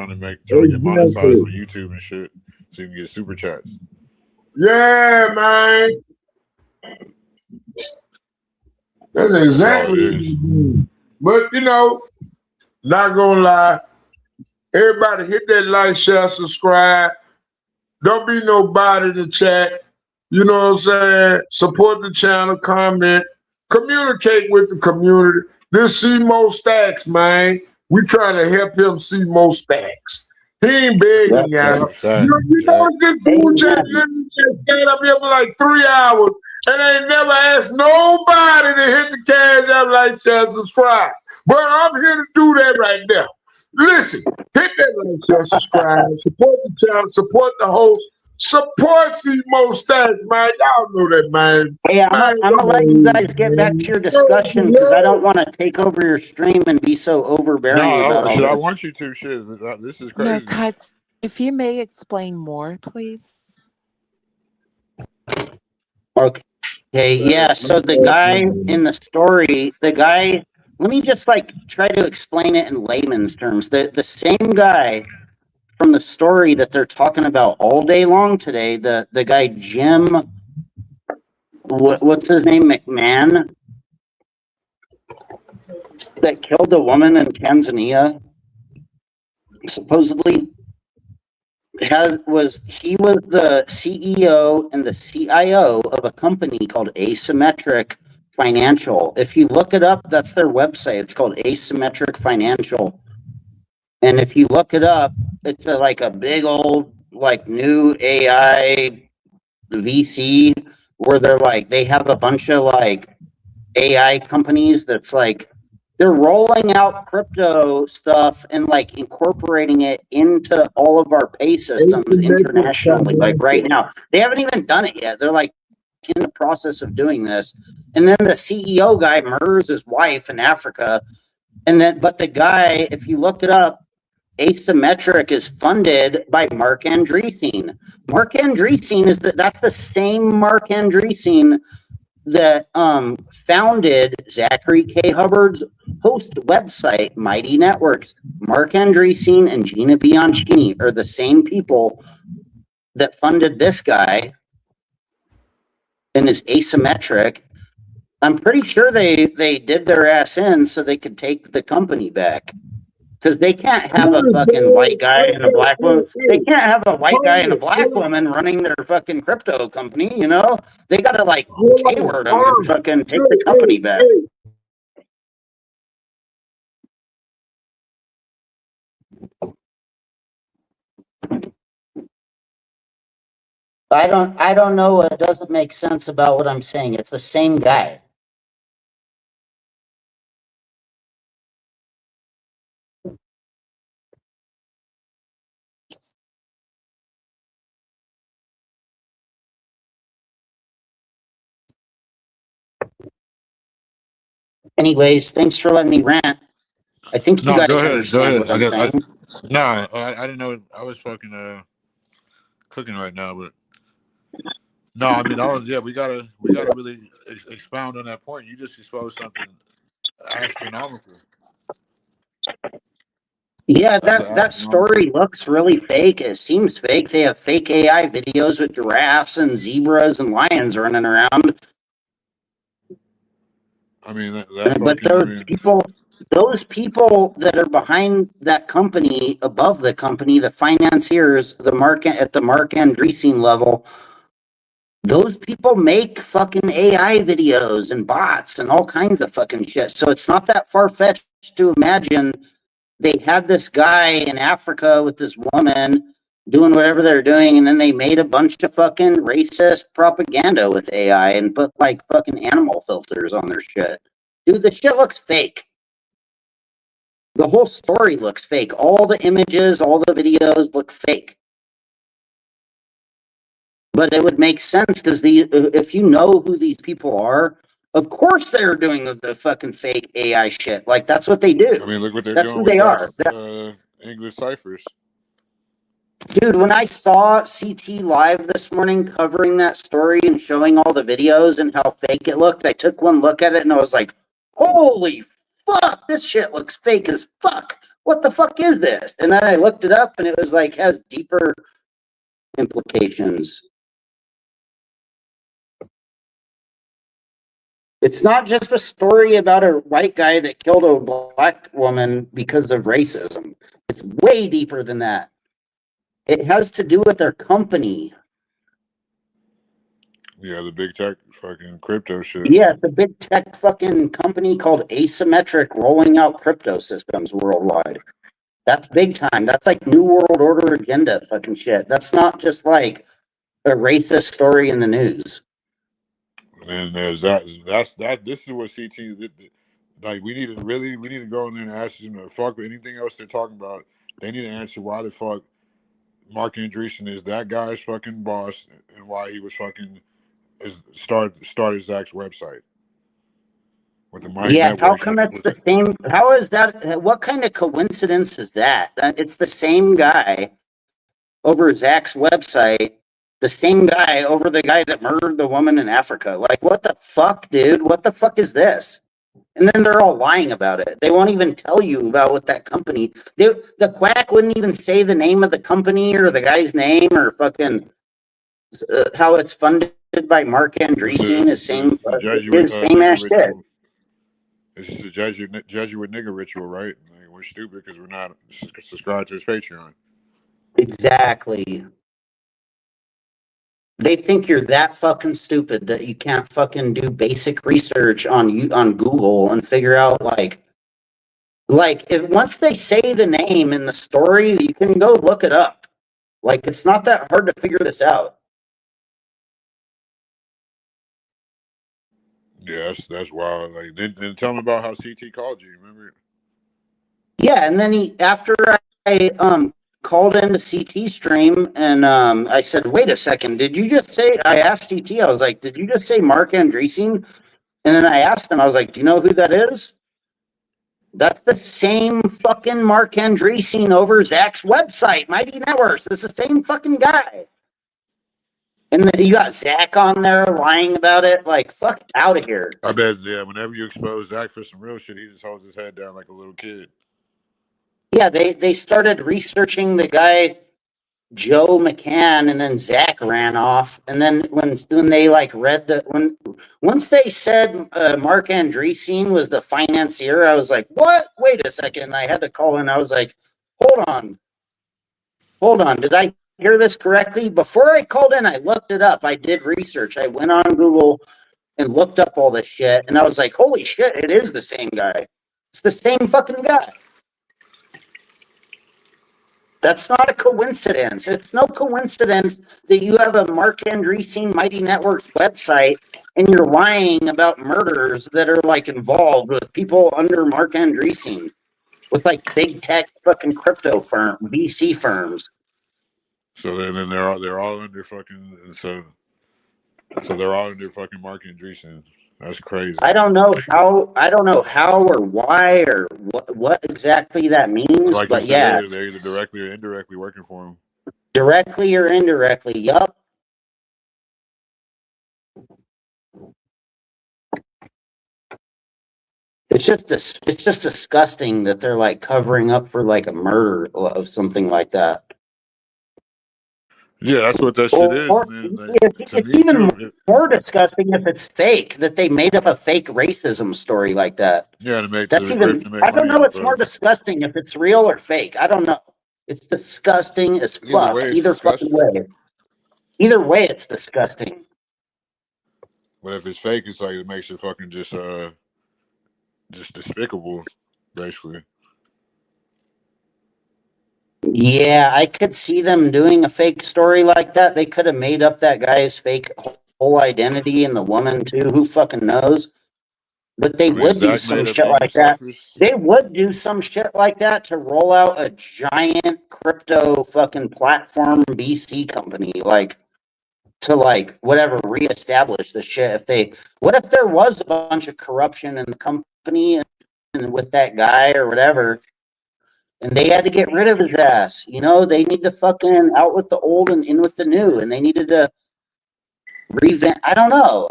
monetized on YouTube and shit, so you can get super chats. Yeah, man. That's exactly what it is. But you know, not gonna lie, everybody hit that like, share, subscribe. Don't be nobody in the chat. You know what I'm saying? Support the channel, comment, communicate with the community. This CMO Stacks, man. We trying to help him see more stacks. He ain't begging Yep. y'all. That's a fact. You know this dude just Amen. literally just stayed up here for like 3 hours and ain't never asked nobody to hit the cash app, like, share, subscribe. But I'm here to do that right now. Listen, hit that like, share, subscribe, support the channel, support the host, support CMO Stacks, man. Y'all know that, man. Hey, I'm Man, gonna come let you on, guys get back man. to your discussion because I don't want to take over your stream and be so overbearing about all No, I this. want you to. Shit, this is No, crazy. Kat, if you may explain more, please. Okay, yeah. So the guy in the story, let me just like try to explain it in layman's terms. The same guy from the story that they're talking about all day long today, the guy Jim, what's his name, McMahon, that killed a woman in Tanzania, supposedly. He was the CEO and the CIO of a company called Asymmetric Financial. If you look it up, that's their website. It's called Asymmetric Financial. And if you look it up, it's like a big old like new AI VC where they have a bunch of like AI companies that's like they're rolling out crypto stuff and like incorporating it into all of our pay systems internationally. Like right now, they haven't even done it yet. They're like in the process of doing this. And then the CEO guy murders his wife in Africa. But the guy, if you look it up, Asymmetric is funded by Mark Andreessen. Mark Andreessen that's the same Mark Andreessen that founded Zachary K. Hubbard's host website, Mighty Networks. Mark Andreessen and Gina Bianchini are the same people that funded this guy and is Asymmetric. I'm pretty sure they did their ass in so they could take the company back. Because they can't have a fucking white guy and a black woman. They can't have a white guy and a black woman running their fucking crypto company, you know? They gotta like K-word them and fucking take the company back. I don't know what doesn't make sense about what I'm saying. It's the same guy. Anyways, thanks for letting me rant. I think you No, guys go ahead. understand what I'm saying. I didn't know. I was fucking cooking right now, but no, I mean, we gotta really expound on that point. You just exposed something astronomical. Yeah, That's that story looks really fake. It seems fake. They have fake AI videos with giraffes and zebras and lions running around. I mean, that But fucking. I mean, those people that are behind that company, above the company, the financiers, at the Mark Andreessen level, those people make fucking AI videos and bots and all kinds of fucking shit. So it's not that far fetched to imagine they had this guy in Africa with this woman doing whatever they're doing, and then they made a bunch of fucking racist propaganda with AI and put like fucking animal filters on their shit. Dude, the shit looks fake. The whole story looks fake. All the images, all the videos look fake. But it would make sense because if you know who these people are, of course they're doing the fucking fake AI shit. Like that's what they do. I mean, look what they're That's doing who with they are. English ciphers. Dude, when I saw CT Live this morning covering that story and showing all the videos and how fake it looked, I took one look at it and I was like, holy fuck, this shit looks fake as fuck. What the fuck is this? And then I looked it up and it was like, has deeper implications. It's not just a story about a white guy that killed a black woman because of racism. It's way deeper than that. It has to do with their company. Yeah, the big tech fucking crypto shit. Yeah, it's a big tech fucking company called Asymmetric rolling out crypto systems worldwide. That's big time. That's like New World Order agenda fucking shit. That's not just like a racist story in the news. And there's that. That's that. This is what CT. Like we need to go in there and ask them to fuck with anything else they're talking about. They need to answer why the fuck Mark Andreessen is that guy's fucking boss and why he was fucking started Zach's website with the Mike Yeah, how Networks. come it's the same? How is that? What kind of coincidence is that? It's the same guy over Zach's website, the same guy over the guy that murdered the woman in Africa. Like, what the fuck, dude? What the fuck is this? And then they're all lying about it. They won't even tell you about what that company. The quack wouldn't even say the name of the company or the guy's name or fucking how it's funded by Mark Andreessen. His same ass shit. It's just a Jesuit nigga ritual, right? Like, we're stupid because we're not subscribed to his Patreon. Exactly. They think you're that fucking stupid that you can't fucking do basic research on Google and figure out like if once they say the name in the story, you can go look it up. Like it's not that hard to figure this out. Yeah, that's wild. Like, then tell me about how CT called you. Remember? Yeah, and then after I called into CT stream and I said, wait a second, did you just say? I asked CT, I was like, did you just say Mark Andreessen? And then I asked him, I was like, do you know who that is? That's the same fucking Mark Andreessen over Zach's website, Mighty Networks. It's the same fucking guy. And then you got Zach on there lying about it. Like, fuck out of here. I bet, yeah, whenever you expose Zach for some real shit, he just holds his head down like a little kid. Yeah, they started researching the guy Joe McCann, and then Zach ran off. And then when they like read once they said Mark Andreessen was the financier, I was like, what? Wait a second. I had to call in. I was like, hold on. Did I hear this correctly? Before I called in, I looked it up. I did research. I went on Google and looked up all this shit, and I was like, holy shit, it is the same guy. It's the same fucking guy. That's not a coincidence. It's no coincidence that you have a Mark Andreessen Mighty Networks website and you're lying about murders that are like involved with people under Mark Andreessen, with like big tech fucking crypto VC firms. So then they're all under fucking so they're all under fucking Mark Andreessen. That's crazy. I don't know how or why or what exactly that means, like but yeah, they're either directly or indirectly working for him. Directly or indirectly, yup. It's just disgusting that they're like covering up for like a murder of something like that. Yeah, that's what that shit is. Man. It's even more disgusting if it's fake, that they made up a fake racism story like that. Yeah, to make that's even. I don't know. It's more disgusting if it's real or fake. I don't know. It's disgusting as fuck. Either fucking way. Either way, it's disgusting. But if it's fake, it's like it makes it fucking just despicable, basically. Yeah, I could see them doing a fake story like that. They could have made up that guy's fake whole identity and the woman too. Who fucking knows? But they would do some shit like that. They would do some shit like that to roll out a giant crypto fucking platform VC company, like to like whatever reestablish the shit. What if there was a bunch of corruption in the company and with that guy or whatever? And they had to get rid of his ass. You know, they need to fucking out with the old and in with the new. And they needed to revamp. I don't know.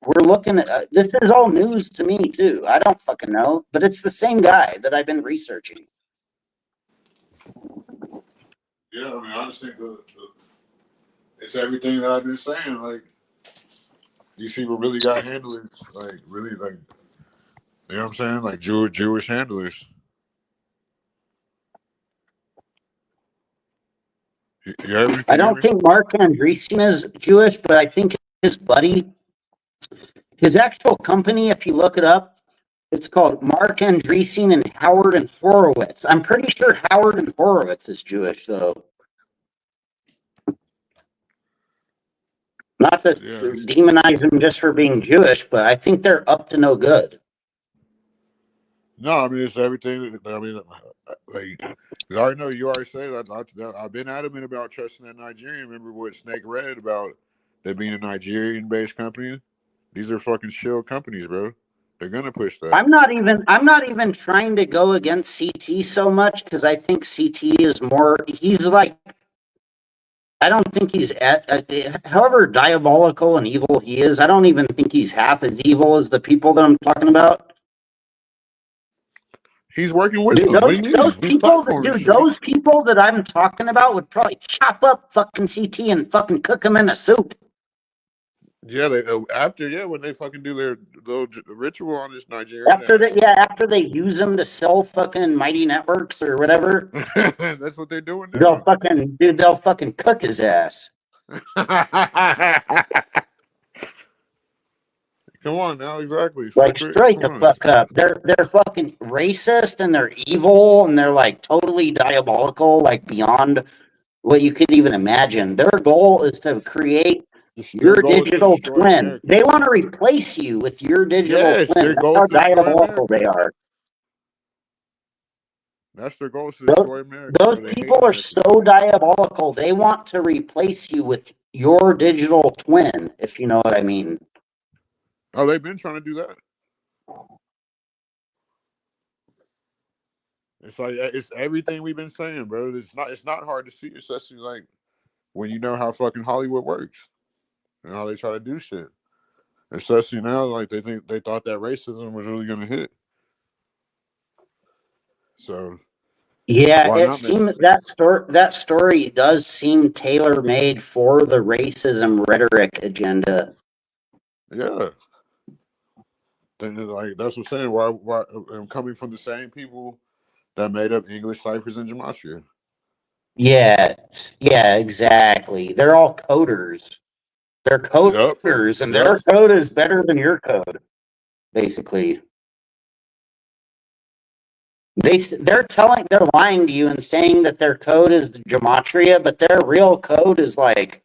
We're looking at, this is all news to me too. I don't fucking know. But it's the same guy that I've been researching. Yeah, I mean, I just think it's everything that I've been saying. Like, these people really got handlers. Like, really, like, you know what I'm saying? Like, Jewish handlers. I don't think Mark Andreessen is Jewish, but I think his buddy, his actual company, if you look it up, it's called Mark Andreessen and Howard and Horowitz. I'm pretty sure Howard and Horowitz is Jewish, though. Not to Yeah. demonize them just for being Jewish, but I think they're up to no good. No, I mean it's everything. I mean, like I already know you already said that. I've been adamant about trusting that Nigerian. Remember what Snake read about there being a Nigerian-based company? These are fucking shill companies, bro. They're gonna push that. I'm not even trying to go against CT so much because I think CT is more. He's like, I don't think he's however diabolical and evil he is. I don't even think he's half as evil as the people that I'm talking about. He's working with Dude, them. those people, those people that I'm talking about would probably chop up fucking CT and fucking cook him in a soup. Yeah, they when they fucking do their little ritual on this Nigerian. After they use them to sell fucking Mighty Networks or whatever. That's what they're doing now. They'll fucking cook his ass. Come on now, exactly. Like straight the fuck up. They're fucking racist and they're evil and they're like totally diabolical, like beyond what you could even imagine. Their goal is to create your digital twin. They want to replace you with your digital twin. That's how diabolical they are. That's their goal, is to destroy America. Those people are so diabolical. They want to replace you with your digital twin, if you know what I mean. Oh, they've been trying to do that. It's like it's everything we've been saying, bro. It's not hard to see, especially like when you know how fucking Hollywood works and how they try to do shit. Especially now, like they thought that racism was really gonna hit. So yeah, it seems that story does seem tailor made for the racism rhetoric agenda. Yeah. Like that's what I'm saying. Why I'm coming from the same people that made up English ciphers and gematria. Yeah, exactly. They're all coders. They're coders, and their code is better than your code, basically. They're lying to you and saying that their code is gematria, but their real code is like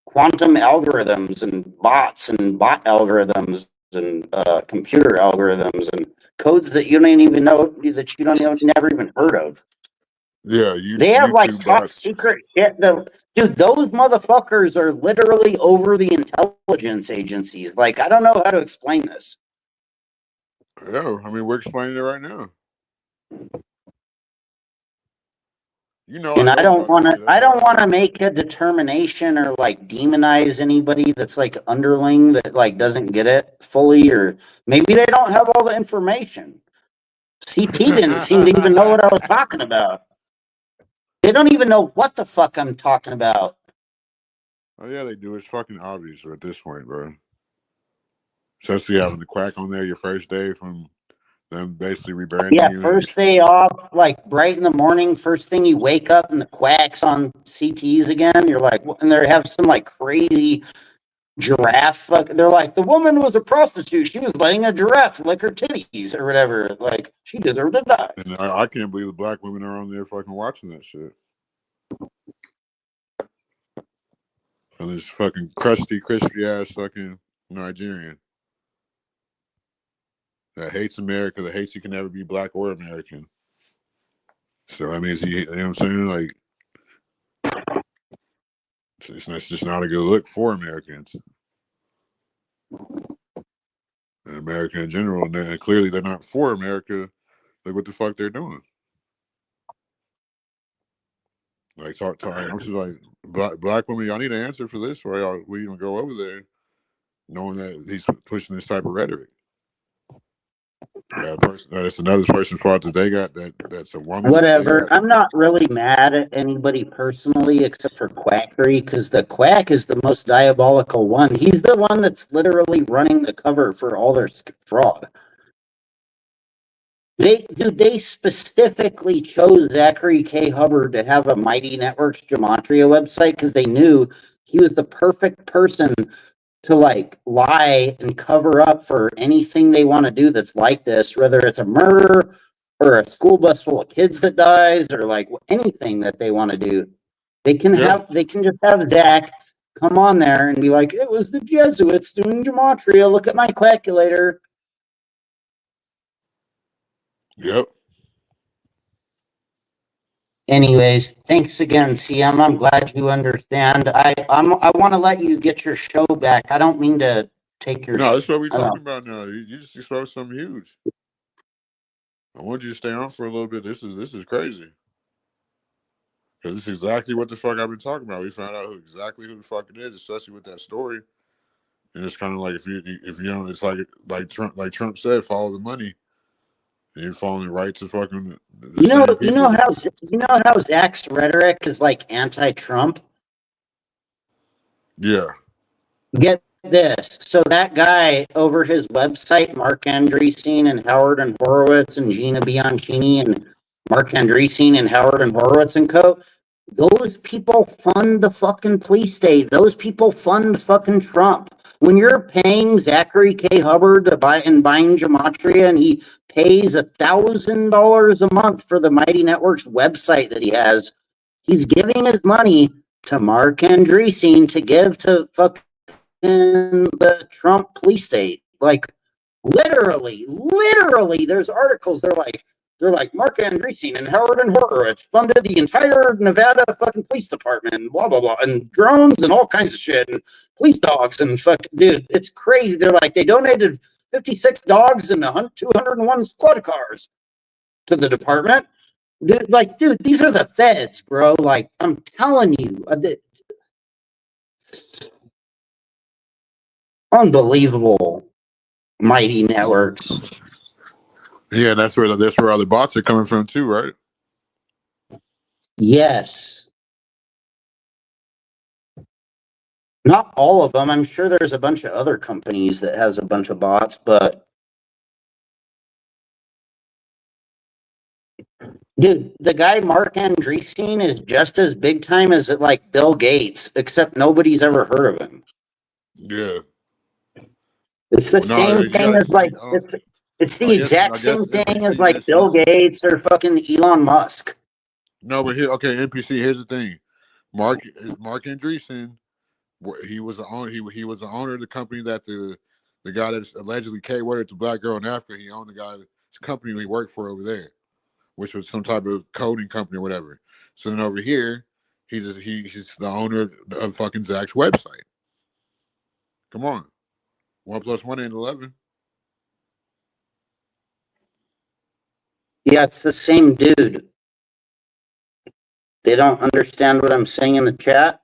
quantum algorithms and bots and bot algorithms and computer algorithms and codes that you don't even know that you never even heard of. Yeah, they have like top secret shit. Dude, those motherfuckers are literally over the intelligence agencies. Like, I don't know how to explain this. Yeah, I mean, we're explaining it right now. You know, and I don't want to make a determination or like demonize anybody that's like underling that like doesn't get it fully, or maybe they don't have all the information. CT didn't seem to even know what I was talking about. They don't even know what the fuck I'm talking about. Oh yeah, they do. It's fucking obvious at this point, bro. Especially having the quack on there your first day from them basically rebranding. Yeah, first day off, like bright in the morning, first thing you wake up and the quack's on CTs again. You're like, and they have some like crazy giraffe. They're like, the woman was a prostitute. She was letting a giraffe lick her titties or whatever. Like, she deserved to die. And I can't believe the black women are on there fucking watching that shit. For this fucking crusty, crispy ass fucking Nigerian that hates America, that hates you can never be black or American. So that means you know what I'm saying? Like, it's just not a good look for Americans. And America in general, and clearly they're not for America. Like, what the fuck they're doing? Like, I'm just like, black women, y'all need an answer for this, or we even go over there, knowing that he's pushing this type of rhetoric. That's another person fault that they got. That's a woman. Whatever. I'm not really mad at anybody personally, except for Quackery, because the Quack is the most diabolical one. He's the one that's literally running the cover for all their fraud. They specifically chose Zachary K. Hubbard to have a Mighty Networks Gematria website because they knew he was the perfect person to like lie and cover up for anything they want to do that's like this, whether it's a murder or a school bus full of kids that dies or like anything that they want to do. They can just have Zach come on there and be like, it was the Jesuits doing gematria. Look at my calculator. Yep. Anyways, thanks again, CM. I'm glad you understand. I want to let you get your show back. I don't mean to take your. No, that's what we're talking about now. You just exposed something huge. I want you to stay on for a little bit. This is crazy. Because this is exactly what the fuck I've been talking about. We found out exactly who the fuck it is, especially with that story. And it's kind of like if you don't, it's like Trump said, follow the money. And you're falling right to fucking. You know how Zach's rhetoric is like anti-Trump. Yeah. Get this. So that guy over his website, Mark Andreessen and Howard and Horowitz and Gina Bianchini and Mark Andreessen and Howard and Horowitz and co. Those people fund the fucking police state. Those people fund fucking Trump. When you're paying Zachary K. Hubbard to buying gematria and he pays $1,000 a month for the Mighty Networks website that he has, he's giving his money to Mark Andreessen to give to fucking the Trump police state. Like literally, there's articles. They're like Mark Andreessen and Howard and Horowitz funded the entire Nevada fucking police department and blah, blah, blah, and drones and all kinds of shit and police dogs and dude, it's crazy. They're like, they donated 56 dogs and 201 squad cars to the department. Dude, these are the feds, bro. Like, I'm telling you. Unbelievable. Mighty Networks. Yeah, that's where all the bots are coming from too, right? Yes. Not all of them. I'm sure there's a bunch of other companies that has a bunch of bots, but dude, the guy Mark Andreessen is just as big time as like Bill Gates, except nobody's ever heard of him. Yeah. It's the same thing as like it's the exact same thing as like Bill Gates or fucking Elon Musk. No, but NPC. Here's the thing, Mark Andreessen, he was the owner. He was the owner of the company that the guy that allegedly K-worded the black girl in Africa. He owned the guy's company he worked for over there, which was some type of coding company or whatever. So then over here, he's the owner of fucking Zach's website. Come on, 1 + 1 ain't 11. Yeah, it's the same dude. They don't understand what I'm saying in the chat.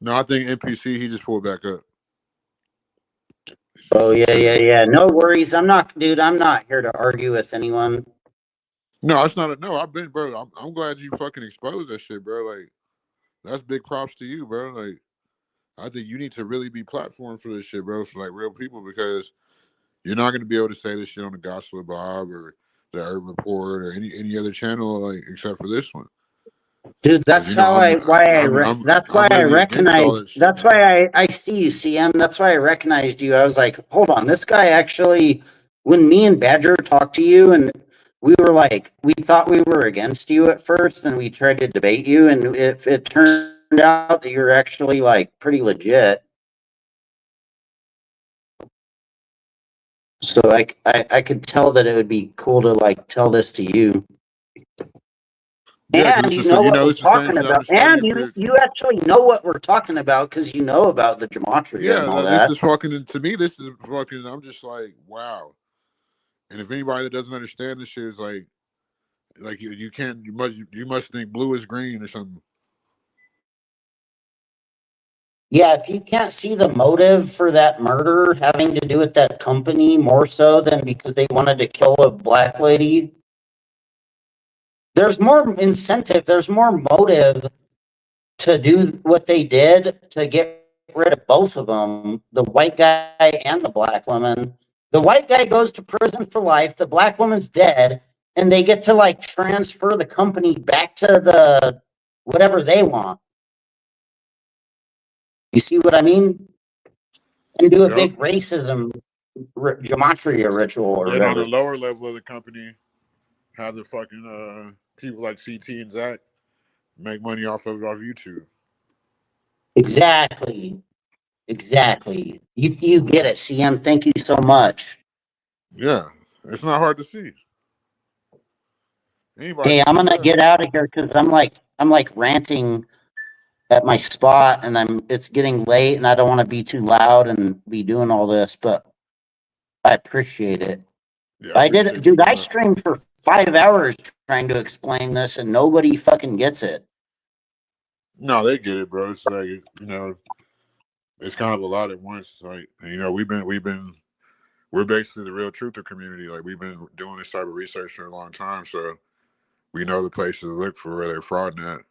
No, I think NPC, he just pulled back up. Oh, yeah. No worries. I'm not here to argue with anyone. No, it's not. I've been, bro. I'm glad you fucking exposed that shit, bro. Like, that's big props to you, bro. Like, I think you need to really be platformed for this shit, bro, for like real people, because you're not going to be able to say this shit on the Gospel of Bob or the Urban Report or any other channel, like, except for this one. Dude, that's why I see you, CM. That's why I recognized you. I was like, hold on, this guy actually, when me and Badger talked to you and we were like, we thought we were against you at first and we tried to debate you, and it turned out that you're actually like pretty legit. So like I could tell that it would be cool to like tell this to you. Yeah, and you know what we're talking about. And you actually know what we're talking about because you know about the gematria and all that. This is fucking, to me, this is fucking, I'm just like, wow. And if anybody that doesn't understand this shit is like you must think blue is green or something. Yeah, if you can't see the motive for that murder having to do with that company more so than because they wanted to kill a black lady, there's more incentive, there's more motive to do what they did to get rid of both of them, the white guy and the black woman. The white guy goes to prison for life, the black woman's dead, and they get to like transfer the company back to the whatever they want. You see what I mean? And do a Yep. big racism gematria ritual or Then on whatever. the lower level of the company, have the fucking people like CT and Zach make money off YouTube. Exactly. Exactly. You get it, CM. Thank you so much. Yeah, it's not hard to see. Anybody Hey, can I'm see gonna that. get out of here because I'm like ranting at my spot and it's getting late and I don't want to be too loud and be doing all this, but I appreciate it. Yeah, I appreciate you Dude, I doing that. streamed for 5 hours trying to explain this and nobody fucking gets it. No, they get it, bro. It's like, you know, it's kind of a lot at once. Like, you know, we're basically the real truther community. Like, we've been doing this type of research for a long time, so we know the places to look for where they're frauding at.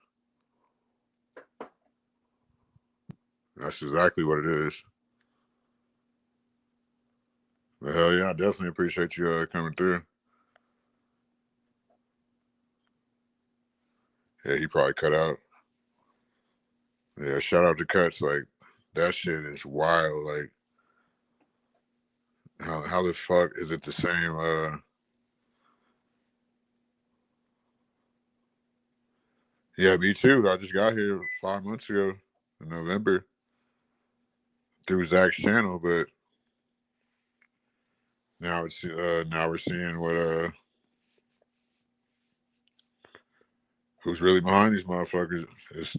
That's exactly what it is. But hell yeah, I definitely appreciate you coming through. Yeah, he probably cut out. Yeah, shout out to Cuts. Like, that shit is wild. Like, how the fuck is it the same? Yeah, me too. I just got here 5 months ago in November through Zach's channel, but now we're seeing what who's really behind these motherfuckers. It's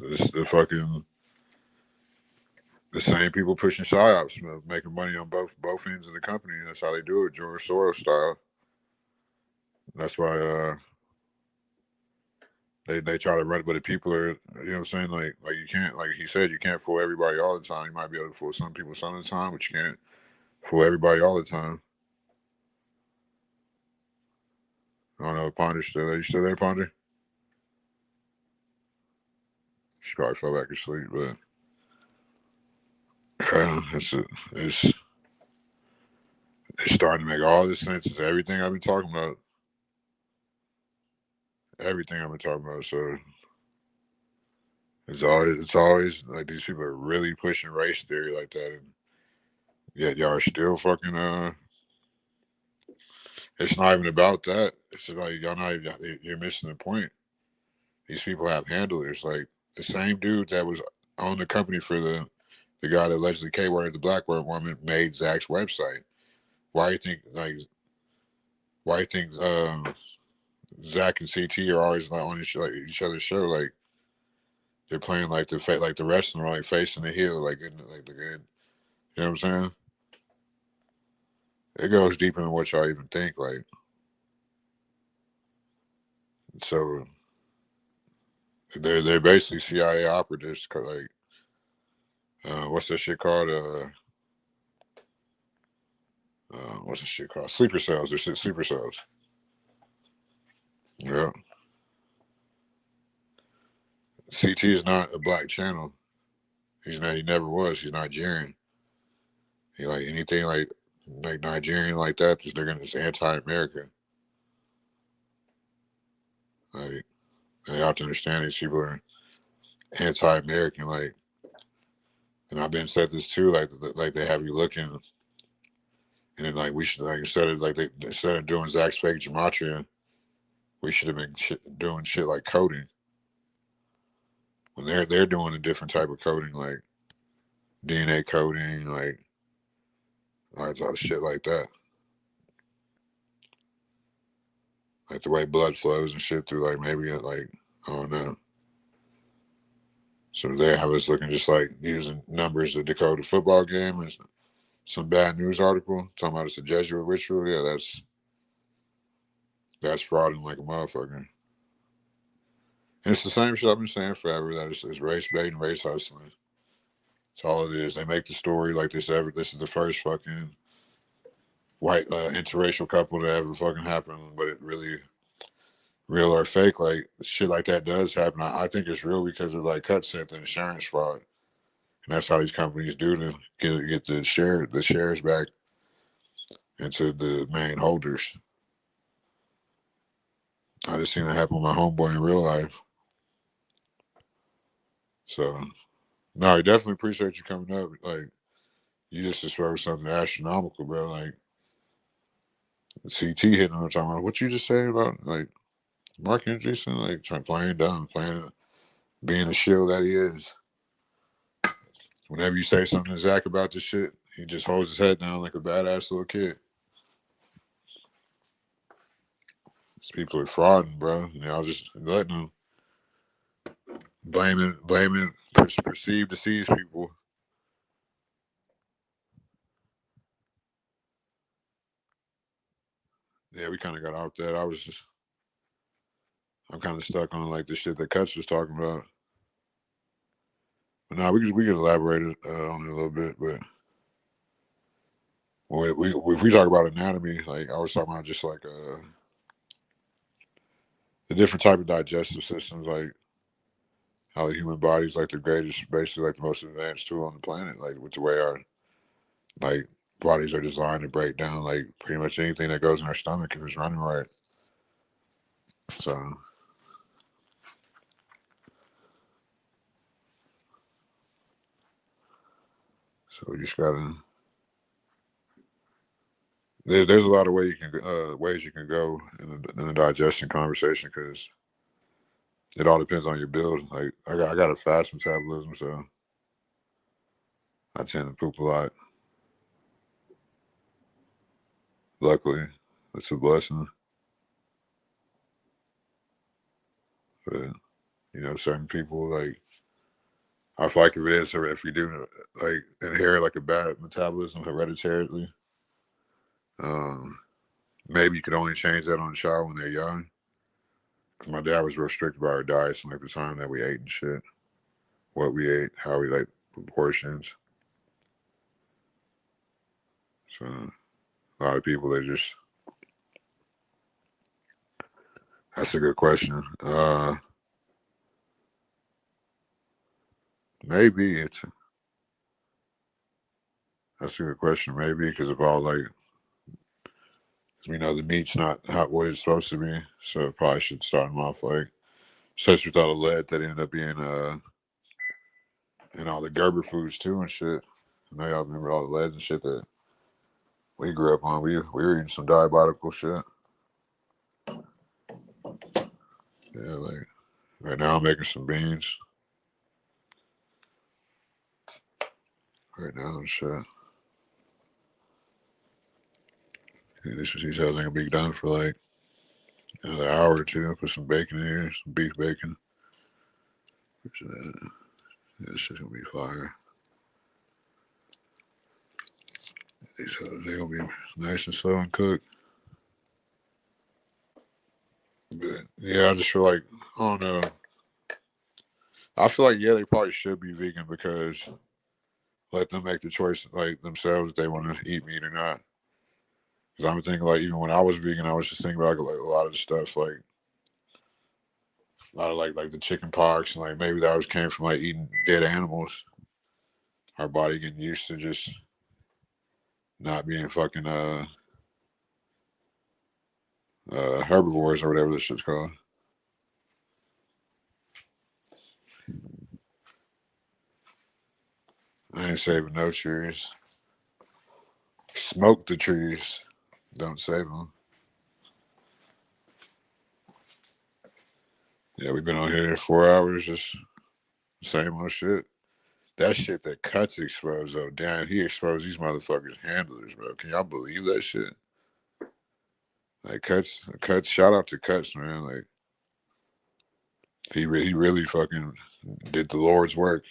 the same people pushing psyops, making money on both ends of the company. That's how they do it, George Soros style. That's why they try to run it, but the people are, you know what I'm saying? Like you can't, like he said, you can't fool everybody all the time. You might be able to fool some people some of the time, but you can't fool everybody all the time. I don't know if Ponder's still there. You still there, Ponder? She probably fell back asleep, but it's starting to make all this sense. It's everything I've been talking about. Everything I've been talking about. So it's always like these people are really pushing race theory like that, and yet y'all are still fucking It's not even about that. It's like y'all not even, you're missing the point. These people have handlers, like the same dude that was on the company for the guy that allegedly K-worded the black woman made Zach's website. Why you think Zach and CT are always like on each other's show? Like they're playing like the wrestling, like facing the heel, like the good. You know what I'm saying? It goes deeper than what y'all even think. Like so, they're basically CIA operatives. Like what's that shit called? What's that shit called? Sleeper cells. They're sleeper cells. Yeah. CT is not a black channel. He's not. He never was. He's Nigerian. He like anything like Nigerian like that. They're gonna it's anti-American. Like they have to understand these people are anti-American. Like, and I've been said this too. Like they have you looking, and then like we should like instead of doing Zach's fake gematria, we should have been doing shit like coding. When they're doing a different type of coding, like DNA coding, like all type of shit like that. Like the way blood flows and shit through, like maybe like I don't know. So they have us looking just like using numbers to decode a football game and some bad news article talking about it's a Jesuit ritual. Yeah, that's frauding like a motherfucker. And it's the same shit I've been saying forever. That it's race baiting, race hustling. That's all it is. They make the story like this is the first fucking white interracial couple to ever fucking happen, but it really real or fake, like shit like that does happen. I think it's real because of like Cut said, the insurance fraud, and that's how these companies do to get the shares back into the main holders. I just seen it happen with my homeboy in real life. So No, I definitely appreciate you coming up. Like, you just discovered something astronomical, bro. Like, CT hitting on the time. Like, what you just say about, like, Mark Andreessen? Like, trying playing dumb, playing, being the shield that he is. Whenever you say something to Zach about this shit, he just holds his head down like a badass little kid. These people are frauding, bro. And y'all just letting them blaming perceived deceased people. Yeah, we kind of got off that. I'm kind of stuck on like the shit that Cuts was talking about. But now we could elaborate on it a little bit. But if we talk about anatomy, like I was talking about, just like the different type of digestive systems, like how the human body is like the greatest, basically like the most advanced tool on the planet, like with the way our like bodies are designed to break down like pretty much anything that goes in our stomach if it's running right. So we just gotta. There's a lot of ways you can go in the digestion conversation, because it all depends on your build. Like I got a fast metabolism, so I tend to poop a lot. Luckily, it's a blessing. But certain people, like, I feel like if it is, or if you do like inherit like a bad metabolism hereditarily, maybe you could only change that on a child when they're young. Cause my dad was real strict about our diets and like the time that we ate and shit, what we ate, how we like proportions. So a lot of people, that's a good question. Maybe that's a good question. Maybe because of all like, the meat's not what it's supposed to be, so it probably should start them off like, especially with all the lead that ended up being in all the Gerber foods too and shit. I know y'all remember all the lead and shit that we grew up on. We were eating some diabolical shit. Yeah, like right now I'm making some beans. Right now and shit. Yeah, these ain't gonna be done for like another hour or two. Put some bacon in here, some beef bacon. Yeah, this shit's gonna be fire. They're gonna be nice and slow and cooked. But yeah, I just feel like, I don't know. I feel like, yeah, they probably should be vegan, because let them make the choice like themselves if they want to eat meat or not. Because I'm thinking like, even when I was vegan, I was just thinking about like a lot of the stuff, like a lot of like the chicken pox, and like maybe that was came from like eating dead animals. Our body getting used to just not being fucking herbivores or whatever this shit's called. I ain't saving no trees. Smoke the trees. Don't save them. Yeah, we've been on here 4 hours, just same old shit. That shit that Cuts exposed, though, damn, he exposed these motherfuckers handlers, bro. Can y'all believe that shit? Like Cuts, shout out to Cuts, man. Like he really fucking did the Lord's work.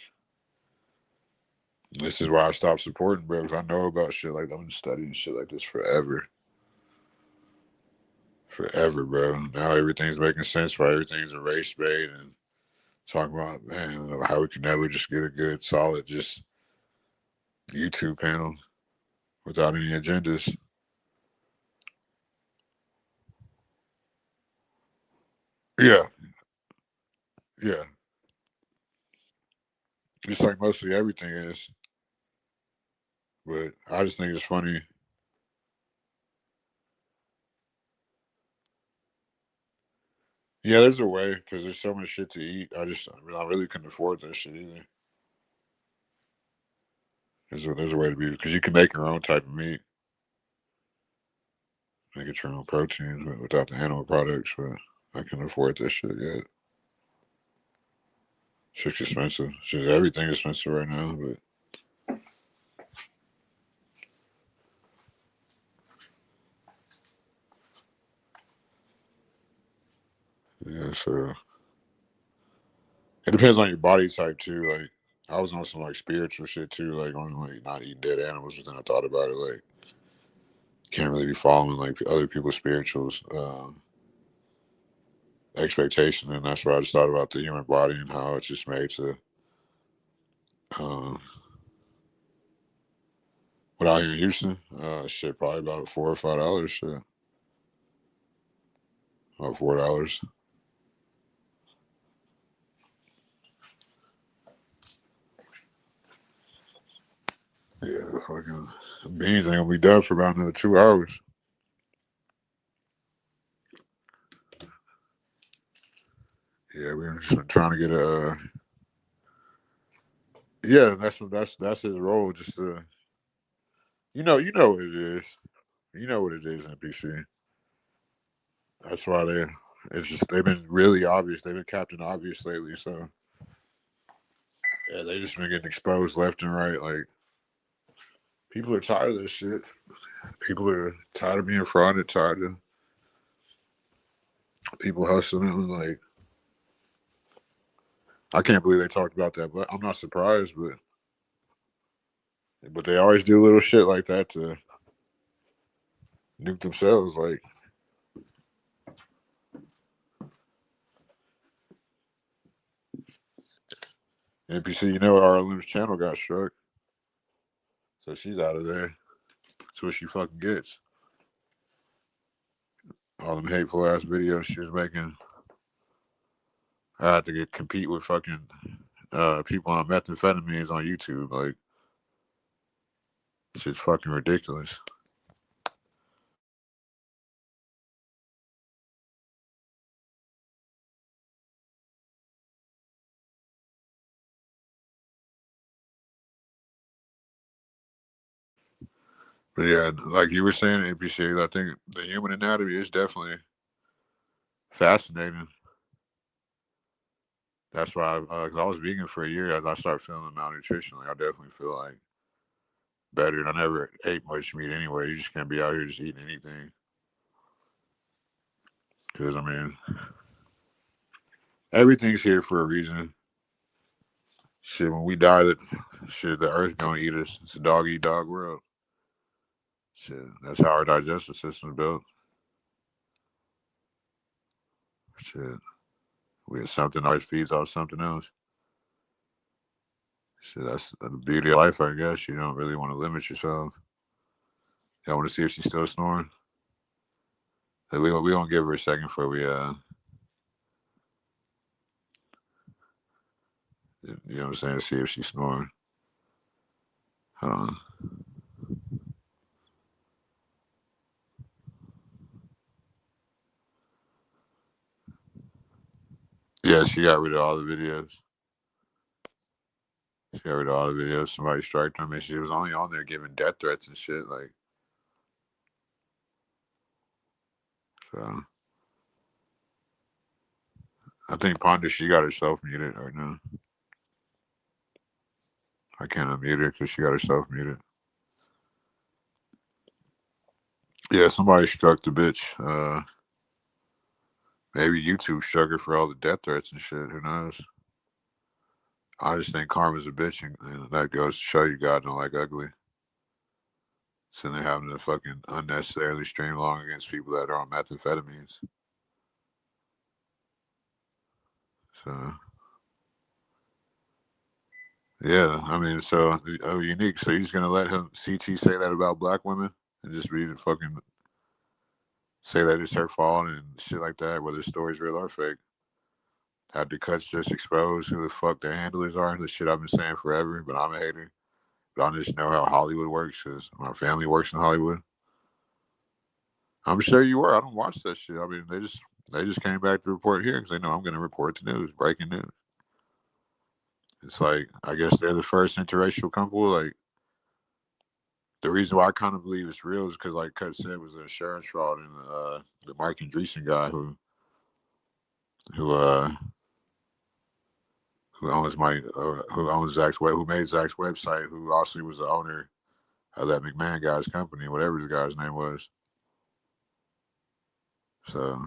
This is why I stopped supporting, bro, because I know about shit like that. I've been studying shit like this forever. Forever, bro. Now everything's making sense, right? Everything's a race bait, and talking about, man, how we can never just get a good, solid, just YouTube panel without any agendas. Yeah, yeah. Just like mostly everything is. But I just think it's funny. Yeah, there's a way, because there's so much shit to eat. I really couldn't afford that shit either. There's a way to be, because you can make your own type of meat, make it your own proteins without the animal products. But I can't afford this shit yet. Shit's expensive. Everything is expensive right now. But yeah, so it depends on your body type too. Like I was on some like spiritual shit too, like on like not eating dead animals. But then I thought about it, like can't really be following like other people's spirituals expectation, and that's why I just thought about the human body and how it's just made to. Um, But out here in Houston, shit, probably about $4 or $5. Shit, about $4. Yeah, fucking beans ain't gonna be done for about another 2 hours. Yeah, we're just been trying to get a. Yeah, that's his role. Just to, you know what it is. You know what it is, NPC. That's why it's just they've been really obvious. They've been Captain Obvious lately, so yeah, they just been getting exposed left and right. Like people are tired of this shit. People are tired of being frauded, tired of people hustling. Like I can't believe they talked about that, but I'm not surprised. But they always do little shit like that to nuke themselves. Like NPC, RLM's channel got struck, so she's out of there. That's what she fucking gets. All them hateful ass videos she was making. I had to compete with fucking people on methamphetamines on YouTube. Like, shit's fucking ridiculous. But yeah, like you were saying, NPC, I think the human anatomy is definitely fascinating. That's why 'cause I was vegan for a year. As I started feeling malnutrition, like I definitely feel like better. And I never ate much meat anyway. You just can't be out here just eating anything. Because I mean, everything's here for a reason. Shit, when we die, the earth gonna eat us. It's a dog eat dog world. Shit, that's how our digestive system is built. Shit, something always feeds off something else. Shit, that's the beauty of life, I guess. You don't really want to limit yourself. Y'all want to see if she's still snoring? We gonna give her a second before we you know what I'm saying, see if she's snoring. Hold on. Yeah, she got rid of all the videos. She got rid of all the videos. Somebody striked her. I mean, she was only on there giving death threats and shit. Like, so I think Ponder, she got herself muted right now. I can't unmute her because she got herself muted. Yeah, somebody struck the bitch. Maybe YouTube struck her for all the death threats and shit. Who knows? I just think karma's a bitch, and that goes to show you God don't like ugly. So they're having to fucking unnecessarily stream along against people that are on methamphetamines. So, yeah, I mean, so unique. So you're just gonna let him CT say that about black women and just read it fucking say that it's her fault and shit like that, whether the story's real or fake. Had the cuts just expose who the fuck their handlers are. The shit I've been saying forever, but I'm a hater. But I just know how Hollywood works because my family works in Hollywood. I'm sure you were. I don't watch that shit. I mean, they just came back to report here because they know I'm going to report the news, breaking news. It's like I guess they're the first interracial couple. Like The reason why I kind of believe it's real is because, like Cut said, it was an insurance fraud, and the Mark Andreessen guy who uh who owns who owns Zach's who made Zach's website, who also was the owner of that McMahon guy's company, whatever the guy's name was. So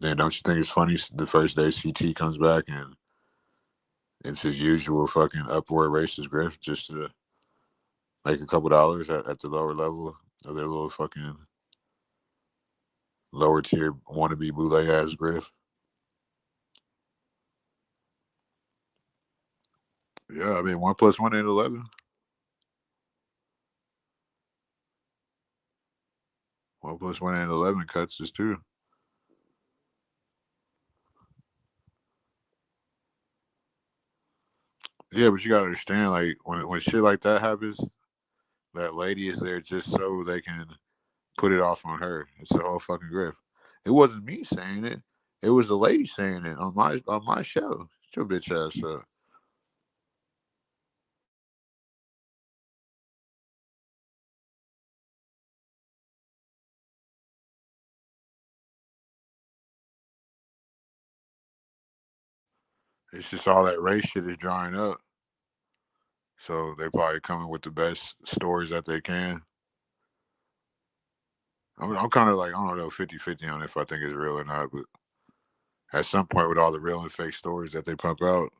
then, don't you think it's funny? The first day CT comes back and it's his usual fucking upward racist grift just to make a couple dollars at the lower level of their little fucking lower tier wannabe boule ass grift. Yeah, I mean 1 + 1 ain't 11. 1 + 1 ain't 11. Cuts is 2. Yeah, but you gotta understand, like when shit like that happens, that lady is there just so they can put it off on her. It's a whole fucking grift. It wasn't me saying it. It was the lady saying it on my show. Shut your bitch ass up. It's just all that race shit is drying up. So they probably coming with the best stories that they can. I'm kind of like, I don't know, 50-50 on if I think it's real or not. But at some point, with all the real and fake stories that they pump out,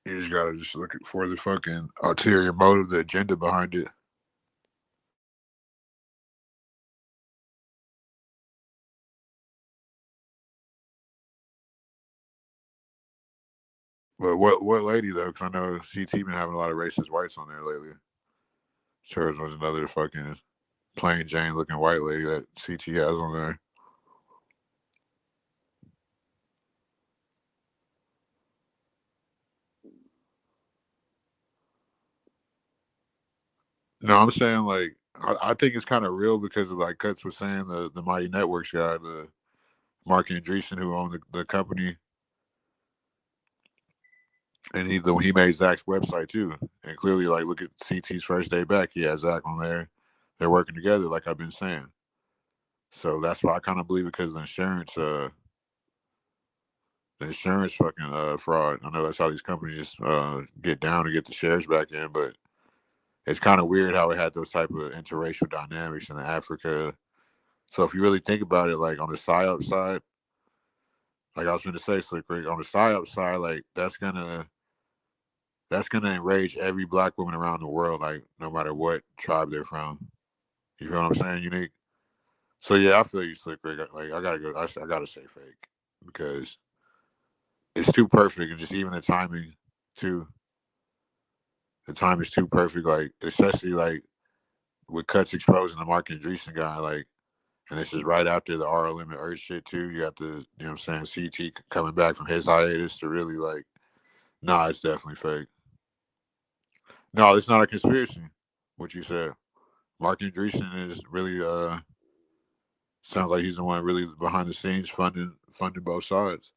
you just gotta just look for the fucking ulterior motive, the agenda behind it. But what lady though? Because I know CT been having a lot of racist whites on there lately. Sure, was another fucking plain Jane looking white lady that CT has on there. No, I'm saying like I think it's kind of real because of like Cuts was saying the Mighty Networks guy, the Mark Andreessen who owned the company, and he made Zach's website too. And clearly, like look at CT's first day back, he has Zach on there. They're working together, like I've been saying. So that's why I kind of believe it because the insurance fucking fraud. I know that's how these companies get down to get the shares back in, but it's kind of weird how it had those type of interracial dynamics in Africa. So if you really think about it, like on the PSYOP side, like I was going to say, Slick Rick, on the PSYOP side, like that's gonna enrage every black woman around the world, like no matter what tribe they're from. You feel what I'm saying, Unique? So yeah, I feel you, Slick Rick. Like I gotta say fake because it's too perfect, and just even the timing too. The time is too perfect, like especially like with Cuts exposing the Mark Andreessen guy, like, and this is right after the RLM and Earth shit too. You got the, you know what I'm saying, CT coming back from his hiatus to really like, nah, it's definitely fake. No, it's not a conspiracy. What you said, Mark Andreessen is really sounds like he's the one really behind the scenes funding both sides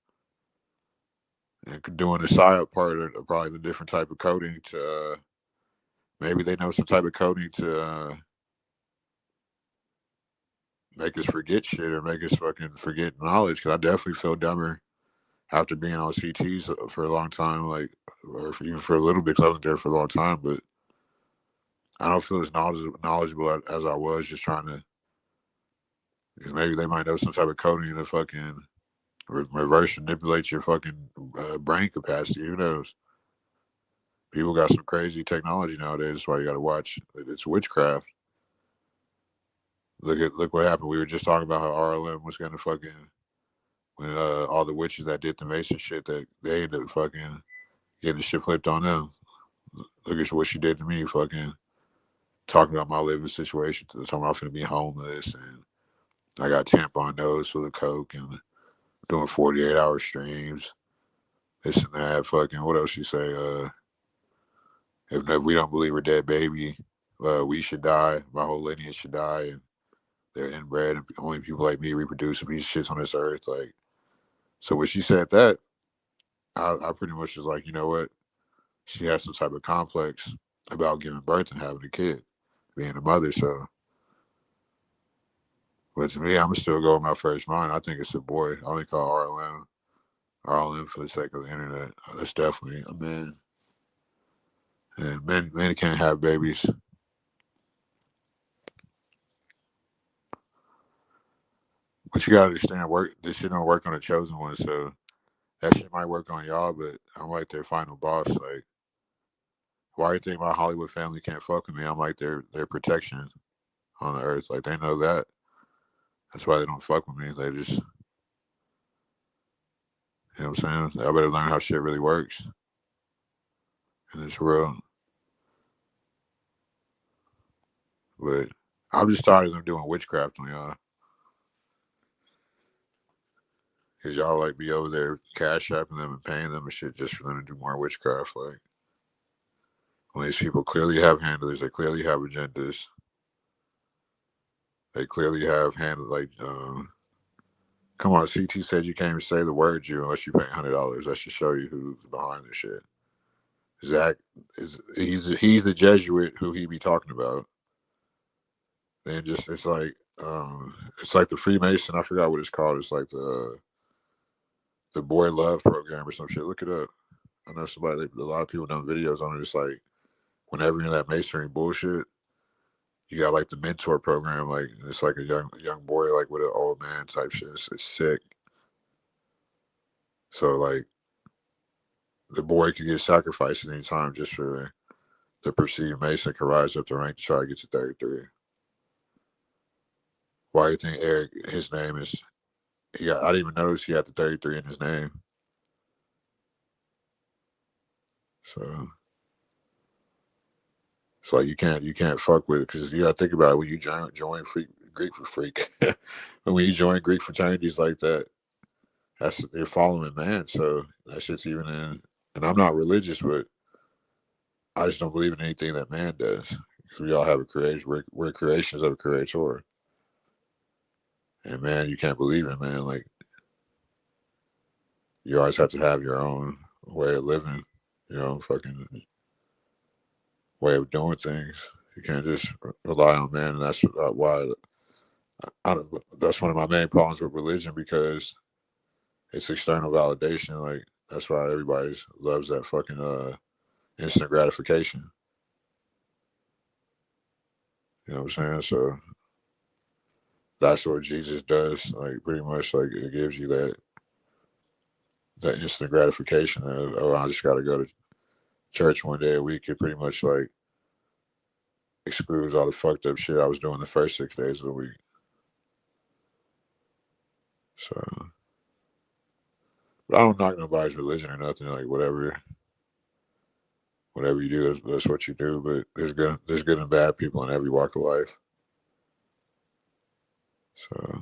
and doing the PSYOP part of probably the different type of coding to maybe they know some type of coding to make us forget shit or make us fucking forget knowledge. Because I definitely feel dumber after being on CTs for a long time, like, or even for a little bit, because I was there for a long time. But I don't feel as knowledgeable as I was just trying to. Because maybe they might know some type of coding to fucking reverse manipulate your fucking brain capacity. Who knows? People got some crazy technology nowadays. That's why you got to watch. It's witchcraft. Look what happened. We were just talking about how RLM was gonna fucking when all the witches that did the Mason shit that they ended up fucking getting the shit flipped on them. Look at what she did to me, fucking talking about my living situation, talking about I'm finna be homeless and I got tampon nose full of coke and doing 48-hour streams. This and that, fucking what else she say? If we don't believe her dead baby, we should die. My whole lineage should die, and they're inbred, and only people like me reproduce and these shits on this earth. Like, so when she said that, I pretty much was like, you know what? She has some type of complex. about giving birth and having a kid, being a mother. So, but to me, I'm gonna still go with my first mind. I think it's a boy. I only call RLM. RLM for the sake of the internet. That's definitely a man. And men can't have babies. But you gotta understand, this shit don't work on the chosen one. So that shit might work on y'all, but I'm like their final boss. Like, why do you think my Hollywood family can't fuck with me? I'm like their protection on the earth. Like, they know that. That's why they don't fuck with me. They just, you know what I'm saying? I better learn how shit really works in this world. But I'm just tired of them doing witchcraft on y'all. Cause y'all like be over there cash apping them and paying them and shit just for them to do more witchcraft. Like, when these people clearly have handlers, they clearly have agendas. They clearly have like, come on, CT said you can't even say the word "you" unless you pay $100. That should show you who's behind this shit. Zach he's the Jesuit who he be talking about. And just it's like the Freemason. I forgot what it's called. It's like the Boy Love program or some shit. Look it up. I know a lot of people done videos on it. It's like whenever you're in that masonry bullshit, you got like the mentor program. Like, it's like a young boy like with an old man type shit. It's sick. So like the boy could get sacrificed at any time just for the perceived Mason could rise up the rank to try to get to 33. Why do you think Eric, his name is, I didn't even notice he had the 33 in his name. So it's like you can't fuck with it, because you gotta think about it when you join Greek for freak. When you join Greek fraternities like that, they're following man. So that shit's even in. And I'm not religious, but I just don't believe in anything that man does. Because we all have a creation. We're creations of a creator. And man, you can't believe in man. Like, you always have to have your own way of living, your own fucking way of doing things. You can't just rely on man, and that's why that's one of my main problems with religion, because it's external validation. Like, that's why everybody loves that fucking instant gratification. You know what I'm saying? So that's what Jesus does. Like, pretty much, like, it gives you that instant gratification of, oh, I just got to go to church one day a week. It pretty much like excludes all the fucked up shit I was doing the first 6 days of the week. So, but I don't knock nobody's religion or nothing. Like, whatever you do, that's what you do. But there's good and bad people in every walk of life. So,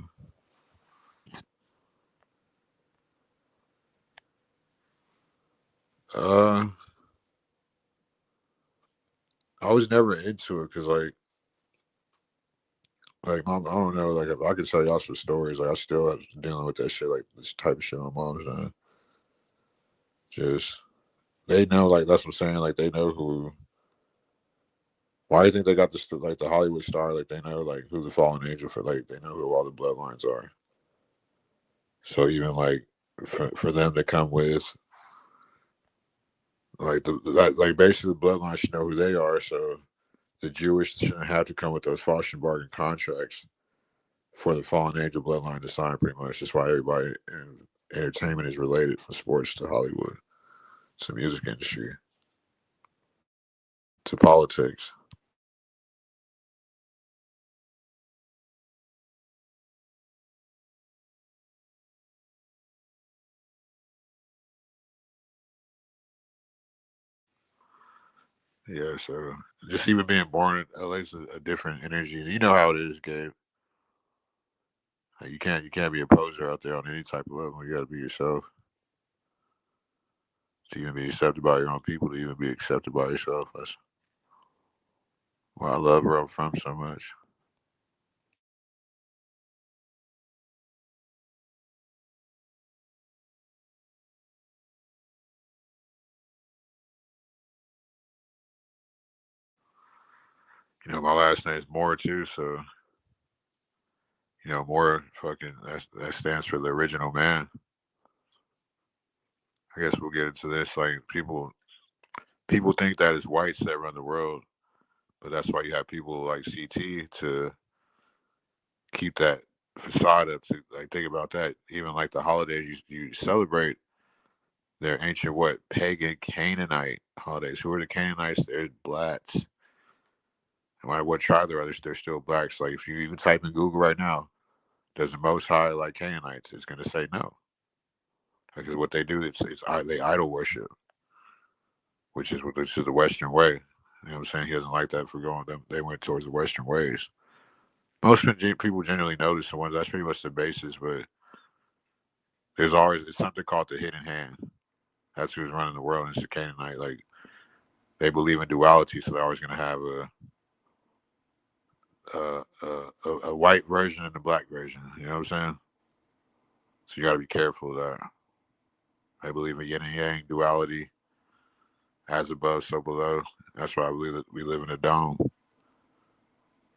I was never into it because like mom, I don't know. Like, if I could tell y'all some stories, like, I still have dealing with that shit. Like, this type of shit my mom's done. Just, they know. Like, that's what I'm saying. Like, they know who. Why do you think they got this, like, the Hollywood star? Like, they know, like, who the fallen angel for. Like, they know who all the bloodlines are. So even like for them to come with like like basically the bloodline should know who they are. So the Jewish shouldn't have to come with those Fauschenbargen contracts for the fallen angel bloodline to sign. Pretty much, that's why everybody in entertainment is related, from sports to Hollywood to music industry to politics. Yeah, so just even being born in LA is a different energy. You know how it is, Gabe. Like, you can't be a poser out there on any type of level. You got to be yourself to even be accepted by your own people, to even be accepted by yourself. That's why I love where I'm from so much. You know, my last name is Moore too, so you know, Moore fucking that stands for the original man. I guess we'll get into this. Like people think that it's whites that run the world, but that's why you have people like CT to keep that facade up. To like think about that. Even like the holidays you celebrate, they're ancient what pagan Canaanite holidays. Who are the Canaanites? They're blacks. No matter what tribe they're still blacks. Like if you even type in Google right now, does the Most High like Canaanites? It's gonna say no, because what they do, they idol worship, which is the Western way. You know what I'm saying? He doesn't like that for going them. They went towards the Western ways. Most people generally notice the ones that's pretty much the basis, but there's always it's something called the hidden hand. That's who's running the world. It's the Canaanite. Like they believe in duality, so they're always gonna have a white version and a black version. You know what I'm saying? So you got to be careful of that. I believe in yin and yang duality, as above, so below. That's why I believe that we live in a dome.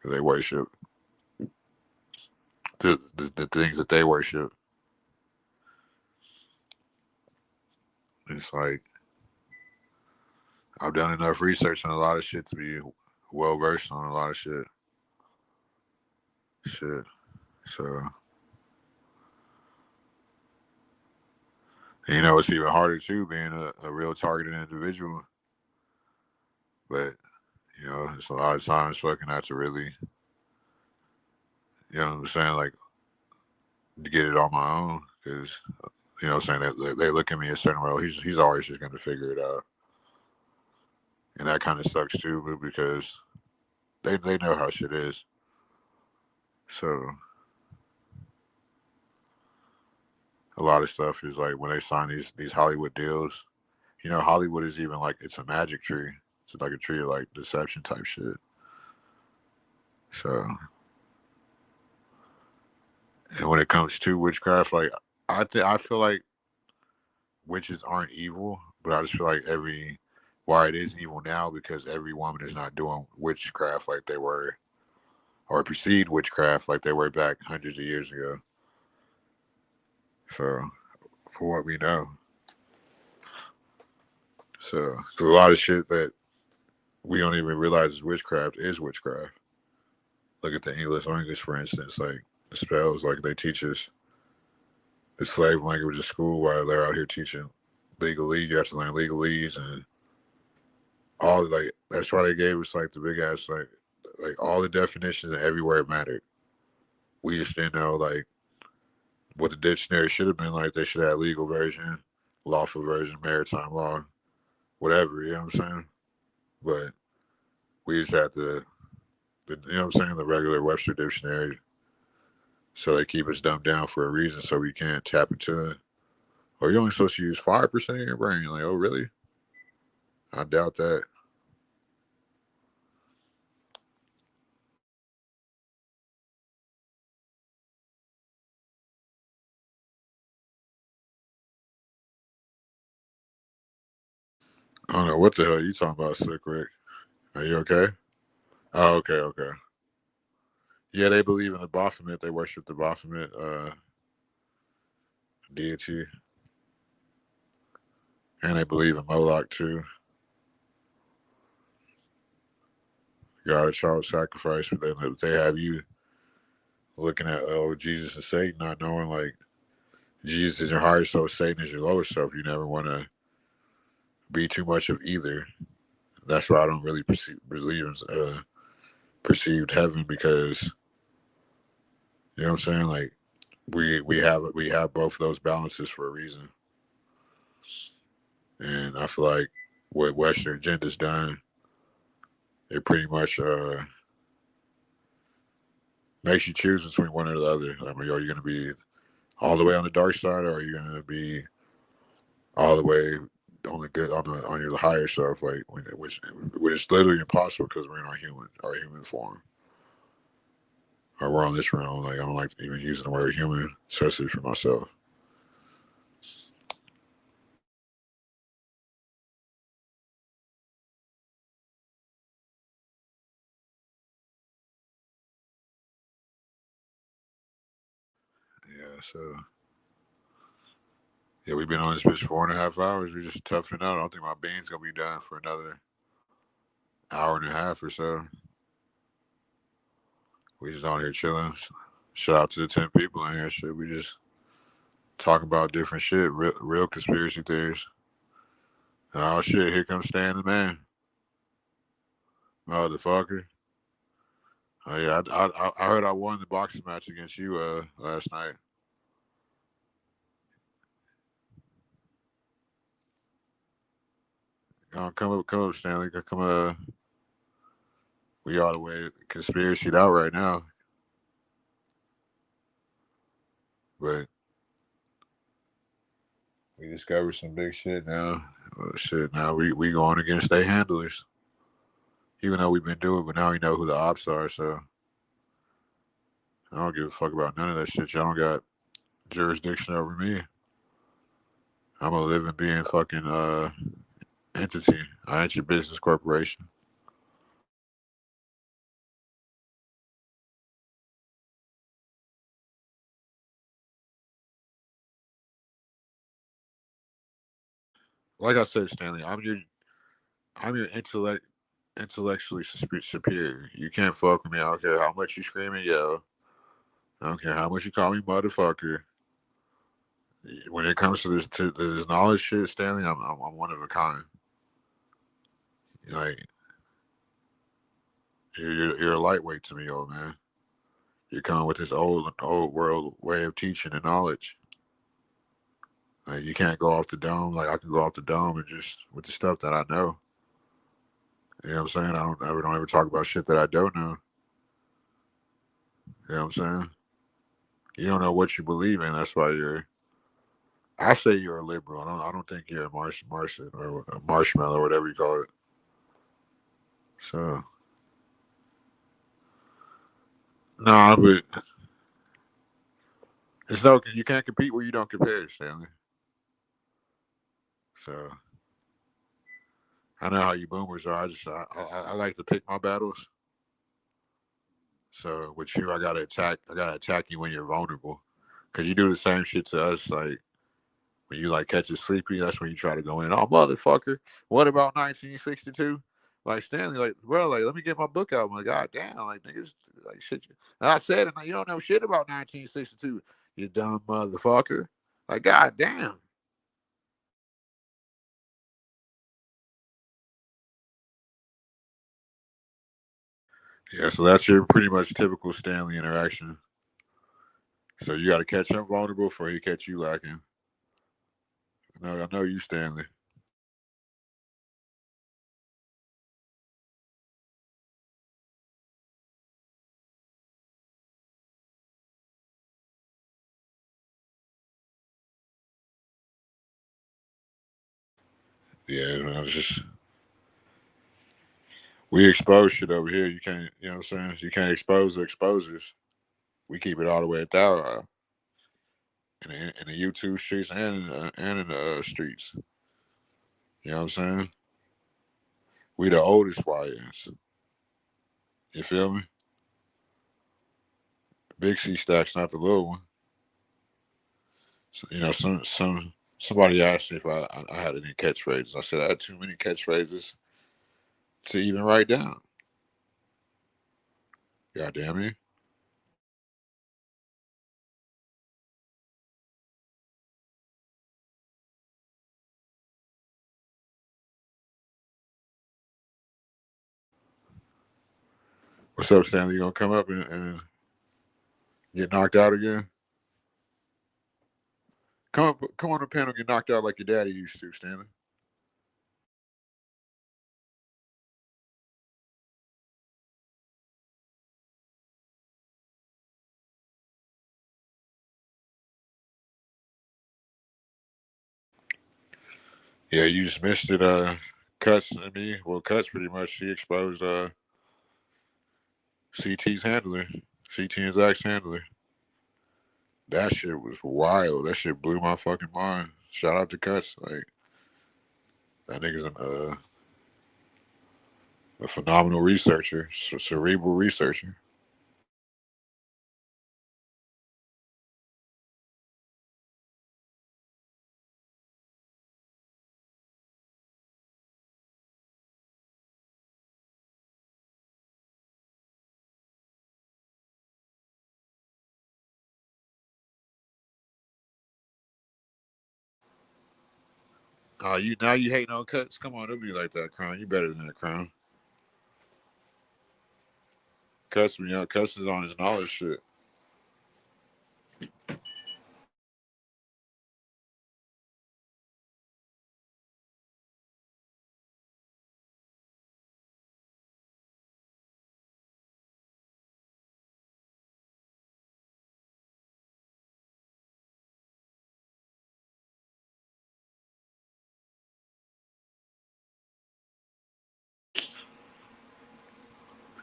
They worship the things that they worship. It's like I've done enough research on a lot of shit to be well versed on a lot of shit. So you know, it's even harder too being a real targeted individual. But you know, it's a lot of times fucking have to really, you know what I'm saying, like to get it on my own because you know what I'm saying they look at me a certain way. Oh, he's always just gonna figure it out, and that kind of sucks too, because they know how shit is. So a lot of stuff is like when they sign these Hollywood deals, you know, Hollywood is even like it's a magic tree. It's like a tree of like deception type shit. So and when it comes to witchcraft, like I feel like witches aren't evil, but I just feel like why it is evil now because every woman is not doing witchcraft like they were, or perceived witchcraft like they were back hundreds of years ago. So, for what we know, so cause a lot of shit that we don't even realize is witchcraft. Look at the English language, for instance, like the spells, like they teach us the slave language at school while they're out here teaching legalese. You have to learn legalese and all like that's why they gave us like the big ass like all the definitions and everywhere it mattered. We just didn't know like what the dictionary should have been like. They should have legal version, lawful version, maritime law, whatever. You know what I'm saying? But we just had you know what I'm saying, the regular Webster dictionary. So they keep us dumbed down for a reason, so we can't tap into it. Or you're only supposed to use 5% of your brain. You're like, oh really? I doubt that. I don't know what the hell you talking about, Slick Rick. Are you okay? Oh, okay. Yeah, they believe in the Baphomet. They worship the Baphomet deity, and they believe in Moloch too. God of child sacrifice, but they have you looking at Jesus and Satan, not knowing like Jesus is your higher self, Satan is your lower self. You never want to be too much of either. That's why I don't really believe in perceived heaven because you know what I'm saying. Like we have both of those balances for a reason, and I feel like what Western agenda's done, it pretty much makes you choose between one or the other. I mean, are you going to be all the way on the dark side, or are you going to be all the way on the good on your higher self? Like which is literally impossible because we're in our human form, or we're on this realm. Like I don't like even using the word human, especially for myself. Yeah, so yeah, we've been on this bitch 4.5 hours. We just toughing it out. I don't think my bean's gonna be done for another hour and a half or so. We just on here chilling. Shout out to the 10 people in here. Shit, we just talking about different shit, real conspiracy theories. Oh shit, here comes Stan the Man, motherfucker. Oh yeah, I heard I won the boxing match against you last night. Come up, Stanley. Come we all the way conspiracy out right now, but we discovered some big shit now. Shit, now we going against their handlers, even though we've been doing it, but now we know who the ops are. So I don't give a fuck about none of that shit. Y'all don't got jurisdiction over me. I'm a living being fucking entity. I ain't your business corporation. Like I said, Stanley, I'm your intellectually superior. You can't fuck with me. I don't care how much you scream and yell. I don't care how much you call me motherfucker. When it comes to this knowledge shit, Stanley, I'm one of a kind. Like you're a lightweight to me, old man. You're coming with this old world way of teaching and knowledge. Like you can't go off the dome. Like I can go off the dome and just with the stuff that I know. You know what I'm saying? I don't ever talk about shit that I don't know. You know what I'm saying? You don't know what you believe in. That's why I say you're a liberal. I don't think you're a Martian or a marshmallow or whatever you call it. So, nah, but it's no, you can't compete where you don't compare, Stanley. So, I know how you boomers are. I like to pick my battles. So with you, I gotta attack you when you're vulnerable, because you do the same shit to us. Like when you like catch a sleepy, that's when you try to go in. Oh motherfucker, what about 1962? Like Stanley, like bro, like let me get my book out. I'm like, god damn, like niggas, like shit. And I said, it, you don't know shit about 1962, you dumb motherfucker. Like god damn. Yeah, so that's your pretty much typical Stanley interaction. So you got to catch him vulnerable before he catch you lacking. I know you, Stanley. Yeah, man, it's just we expose shit over here. You can't, you know what I'm saying? You can't expose the exposers. We keep it all the way at that in the YouTube streets and in the streets. You know what I'm saying? We the oldest YNs. You feel me? Big C Stack's not the little one. So, you know, somebody asked me if I had any catchphrases. I said I had too many catchphrases to even write down. God damn it. What's up, Stanley? You gonna come up and get knocked out again? Come on the panel, get knocked out like your daddy used to, Stanley. Yeah, you just missed it. Cuts and me. Well, Cuts pretty much. He exposed CT's handler, CT and Zach's handler. That shit was wild. That shit blew my fucking mind. Shout out to Cuts. Like that nigga's a phenomenal researcher, cerebral researcher. Oh, you now you hating on Cuts? Come on, don't be like that, Crown. You better than that, Crown. Cuts, Cuts is on his knowledge shit.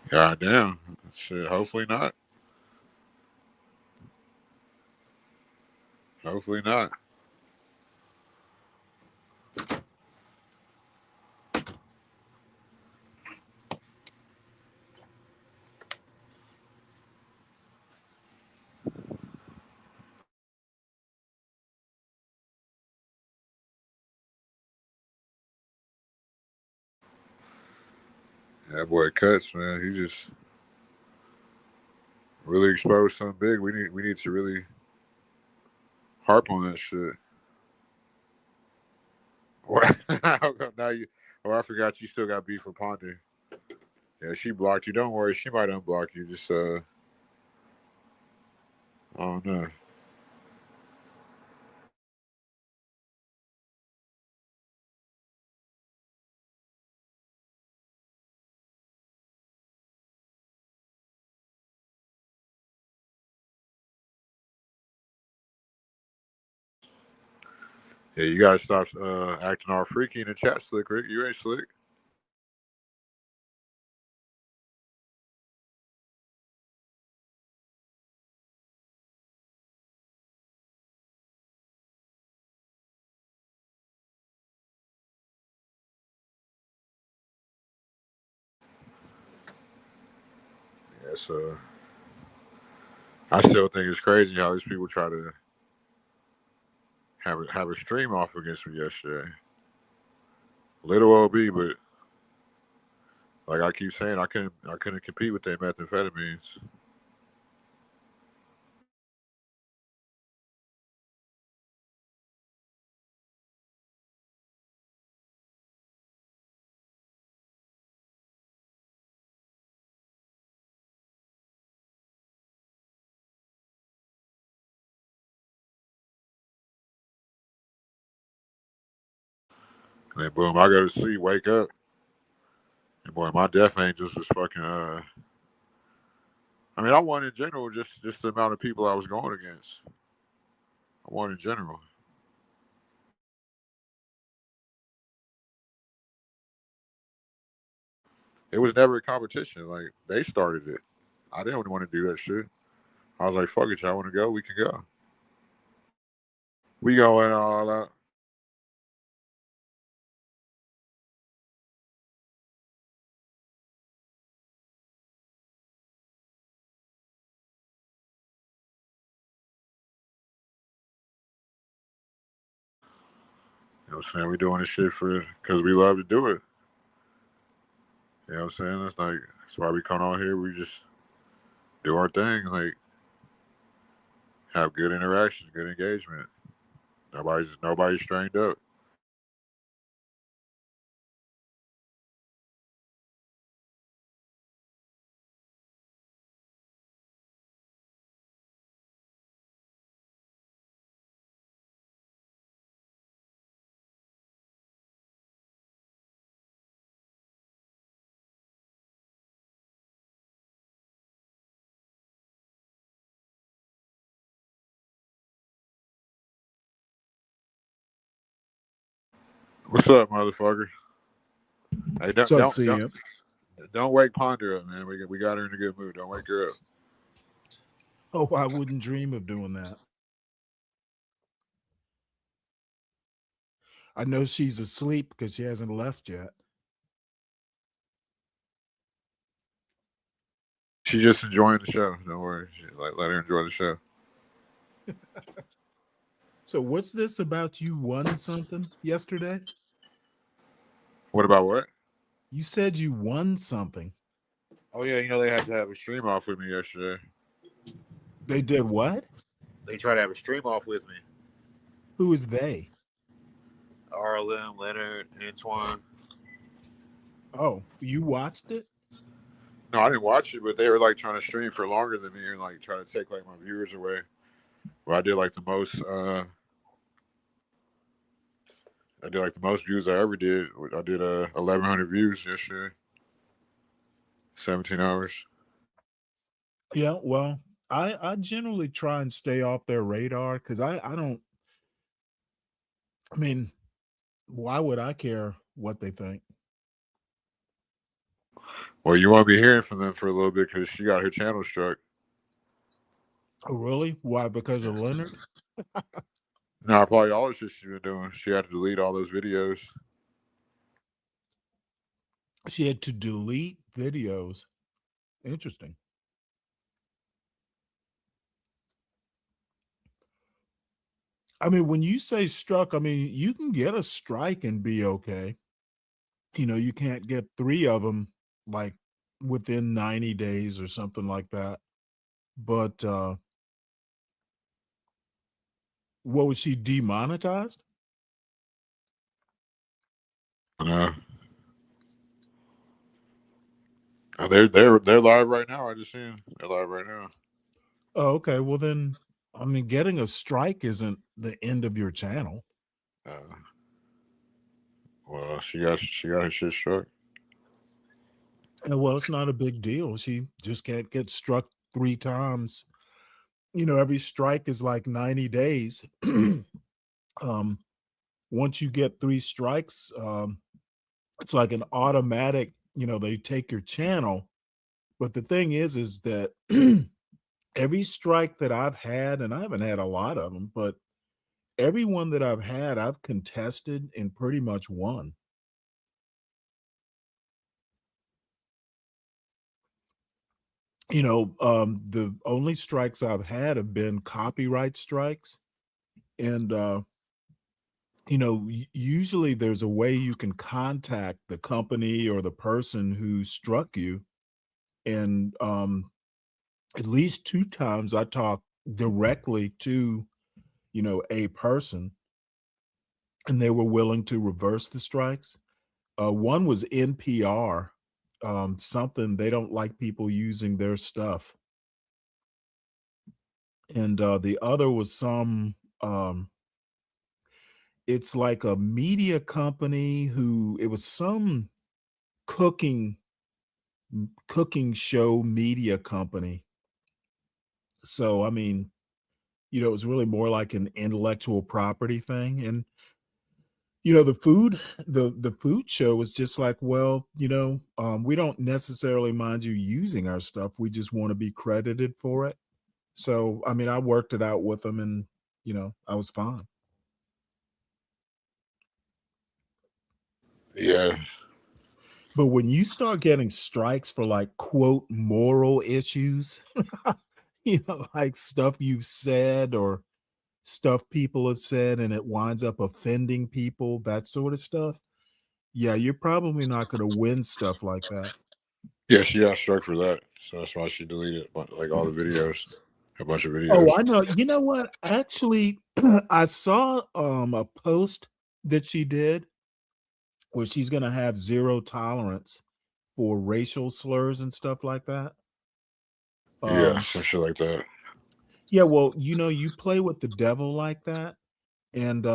God damn. Shit, hopefully not. Hopefully not. That boy Cuts, man, he just really exposed something big. We need to really harp on that shit. What? Now you. Oh, I forgot you still got beef with Ponder. Yeah, she blocked you. Don't worry, she might unblock you. Just I don't know. Yeah, you gotta stop acting all freaky in the chat, Slick Rick. You ain't slick. Yeah, so I still think it's crazy how these people try to have a stream off against me yesterday. Little OB, but like I keep saying, I couldn't compete with them methamphetamines. And then boom, I go to sleep, wake up, and boy, my death angels was fucking. I mean, I won in general, just the amount of people I was going against. I won in general. It was never a competition. Like they started it. I didn't want to do that shit. I was like, fuck it, y'all want to go? We can go. We going all out. You know what I'm saying? We doing this shit because we love to do it. You know what I'm saying? That's why we come on here. We just do our thing. Like have good interaction, good engagement. Nobody's strained up. What's up, motherfucker? Hey, What's up, CM? don't wake Ponder up, man. We got her in a good mood. Don't wake her up. Oh, I wouldn't dream of doing that. I know she's asleep because she hasn't left yet. She's just enjoying the show. Don't worry. Let her enjoy the show. So what's this about you won something yesterday? What about what? You said you won something. Oh yeah, they had to have a stream off with me yesterday. They did what? They tried to have a stream off with me. Who is they? RLM, Leonard, Antoine. Oh, you watched it? No, I didn't watch it, but they were like trying to stream for longer than me and like trying to take like my viewers away. Well, I did like the most. I did like the most views I ever did. I did 1,100 views yesterday. 17 hours. Yeah, well, I generally try and stay off their radar because I don't. I mean, why would I care what they think? Well, you won't be hearing from them for a little bit because she got her channel struck. Oh, really? Why? Because of Leonard? No, probably all the shit she's been doing. She had to delete all those videos. She had to delete videos. Interesting. I mean, when you say struck, I mean, you can get a strike and be okay. You know, you can't get 3 of them like within 90 days or something like that. But what was she demonetized? No. They're live right now. I just seen they're live right now. Oh, okay. Well, then, I mean, getting a strike isn't the end of your channel. Well, she got her shit struck. And well, it's not a big deal. She just can't get struck 3 times. You know, every strike is like 90 days. Once you get 3 strikes, it's like an automatic, you know, they take your channel. But the thing is that every strike that I've had, and I haven't had a lot of them, but every one that I've had, I've contested and pretty much won. You know, the only strikes I've had have been copyright strikes. And, you know, usually there's a way you can contact the company or the person who struck you. And at least 2 times I talked directly to, you know, a person, and they were willing to reverse the strikes. One was NPR, something they don't like people using their stuff. And the other was some it's like a media company who it was some cooking show media company. So I mean, you know, it was really more like an intellectual property thing. And you know, the food show was just like, well, you know, we don't necessarily mind you using our stuff. We just want to be credited for it. So I mean, I worked it out with them, and you know, I was fine. Yeah. But when you start getting strikes for like quote moral issues, you know, like stuff you've said or stuff people have said and it winds up offending people, that sort of stuff. Yeah, you're probably not going to win stuff like that. Yeah, she got struck for that. So that's why she deleted like all the videos. A bunch of videos. Oh, I know. You know what? Actually, I saw a post that she did where she's going to have 0 tolerance for racial slurs and stuff like that. Yeah, some shit like that. Yeah, well, you know, you play with the devil like that, and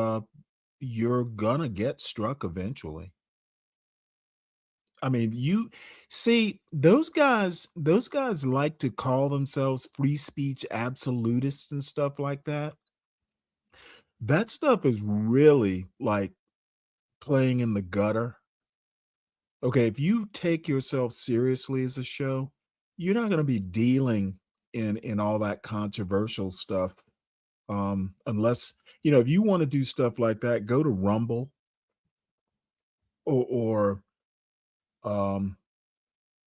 you're gonna get struck eventually. I mean, you see those guys like to call themselves free speech absolutists and stuff like that. That stuff is really like playing in the gutter. Okay, if you take yourself seriously as a show, you're not going to be dealing in all that controversial stuff. Unless, you know, if you want to do stuff like that, go to Rumble or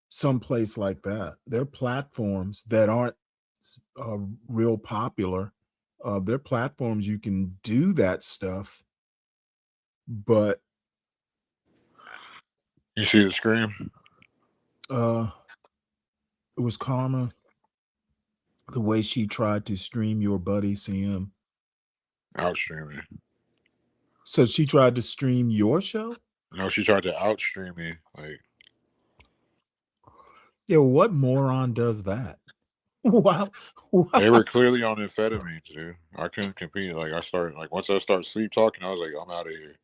someplace like that. They're platforms that aren't real popular. They're platforms you can do that stuff, but You see the scream? It was Karma, the way she tried to stream your buddy CM. Outstreaming. So she tried to stream your show? No, she tried to outstream me. Like, Yeah, what moron does that? Wow. they were clearly on amphetamines, dude. I couldn't compete. Like, once I start sleep talking, I was like, I'm out of here.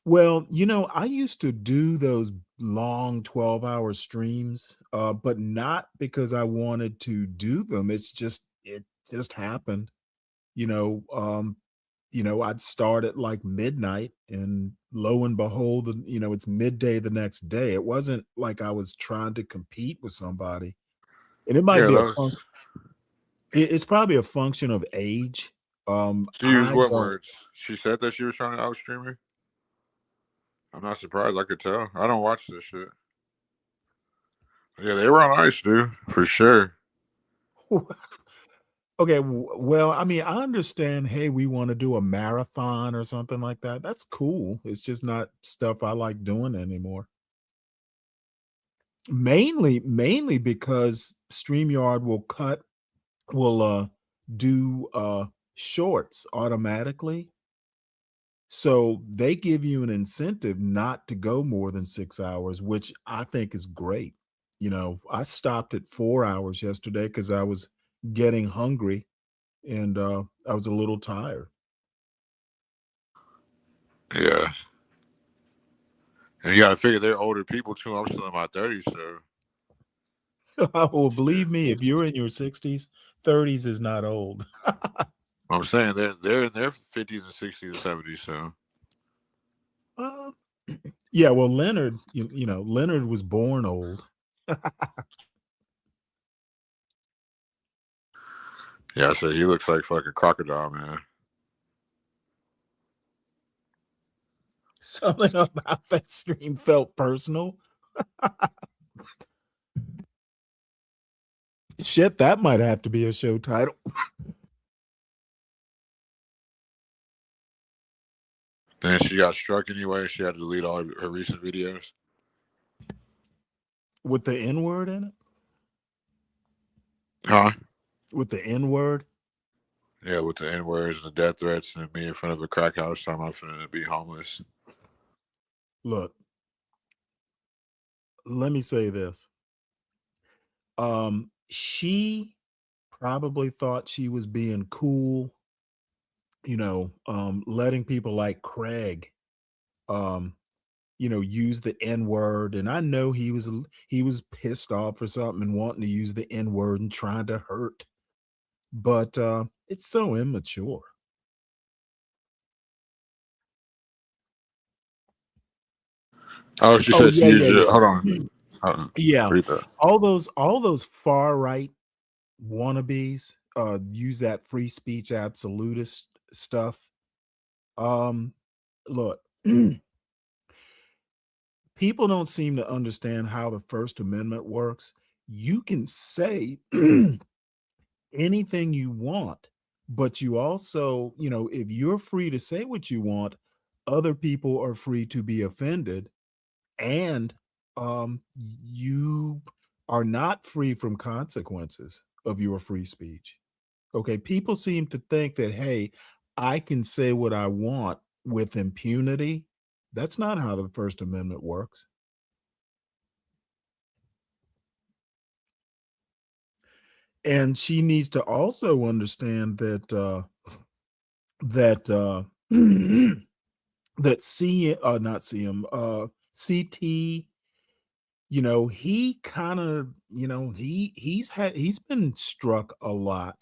Well, I used to do those long 12-hour streams, but not because I wanted to do them. It just happened. You know, I'd start at like midnight, and lo and behold, it's midday the next day. It wasn't like I was trying to compete with somebody. And it might Yeah, be those. it's probably a function of age. She used I what don't words? She said that she was trying to outstream me. I'm not surprised. I could tell. I don't watch this shit. Yeah, they were on ice, dude, for sure. Okay, well, I mean, I understand, hey, we want to do a marathon or something like that. That's cool. It's just not stuff I like doing anymore. Mainly because StreamYard will do shorts automatically. So they give you an incentive not to go more than 6 hours, which I think is great. I stopped at 4 hours yesterday because I was getting hungry, and I was a little tired. Yeah. And you got to figure they're older people too. I'm still in my 30s, so Well, believe shit. me, if you're in your 60s, 30s is not old. I'm saying they're in their 50s and 60s and 70s, so Uh, yeah, well, Leonard, Leonard was born old. yeah. So he looks like fucking crocodile, man. Something about that stream felt personal. Shit, that might have to be a show title. Then she got struck anyway. She had to delete all of her recent videos. With the N word in it? Huh? With the N word? Yeah, with the N words and the death threats and me in front of a crack house talking I'm finna be homeless. Look, let me say this. She probably thought she was being cool, letting people like Craig, um, use the N word. And I know he was pissed off or something and wanting to use the N word and trying to hurt, but it's so immature. Oh, she Oh said she yeah, used yeah, it. yeah. Hold on. Yeah, Read that. all those far right wannabes use that free speech absolutist stuff. Um, Look, people don't seem to understand how the First Amendment works. You can say anything you want, but you also, if you're free to say what you want, other people are free to be offended, and you are not free from consequences of your free speech. Okay, people seem to think that, hey, I can say what I want with impunity. That's not how the First Amendment works. And she needs to also understand that that that C not CM CT, he kind of, he's been struck a lot,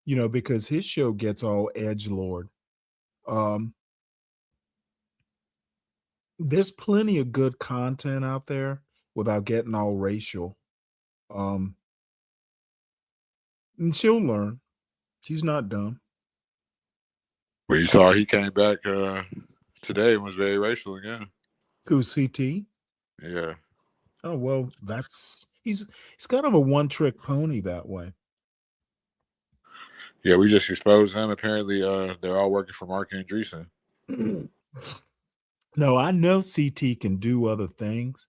because his show gets all edgelord. Um, there's plenty of good content out there without getting all racial. Um, and she'll learn. She's not dumb. Well, you saw he came back today and was very racial again. Who's CT? Yeah. Oh well, he's kind of a one-trick pony that way. Yeah, we just exposed them. Apparently, they're all working for Mark Andreessen. No, I know CT can do other things.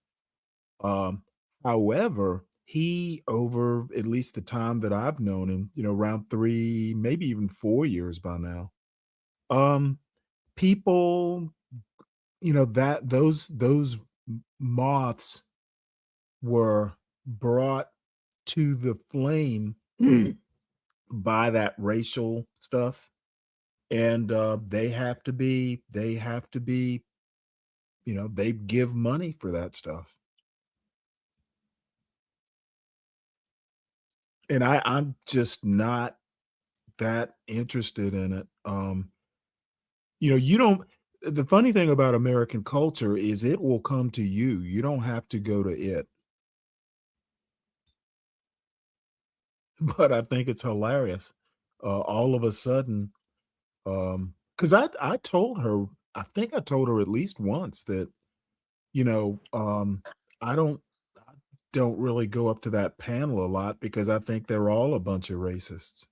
However, he, over at least the time that I've known him, around 3, maybe even 4 years by now, um, people, that those moths were brought to the flame by that racial stuff, and they have to be they give money for that stuff. And I'm just not that interested in it. You don't. The funny thing about American culture is it will come to you. You don't have to go to it. But I think it's hilarious. All of a sudden, because I told her, I think I told her at least once that, I don't really go up to that panel a lot because I think they're all a bunch of racists.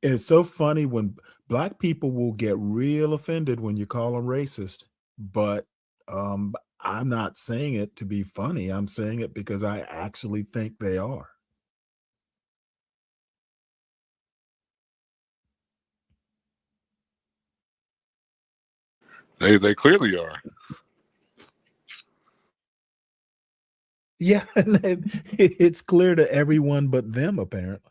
And it's so funny when black people will get real offended when you call them racist, but I'm not saying it to be funny. I'm saying it because I actually think they are. They clearly are. Yeah, it's clear to everyone but them, apparently.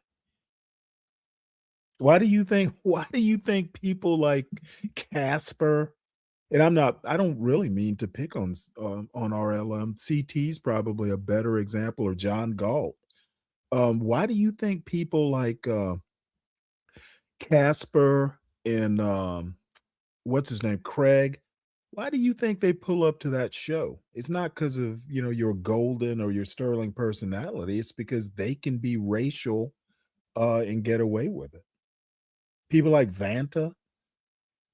Why do you think people like Casper, and I don't really mean to pick on RLM. CT's probably a better example, or John Galt. Why do you think people like Casper and what's his name, Craig? Why do you think they pull up to that show? It's not because of your golden or your sterling personality. It's because they can be racial and get away with it. People like Vanta.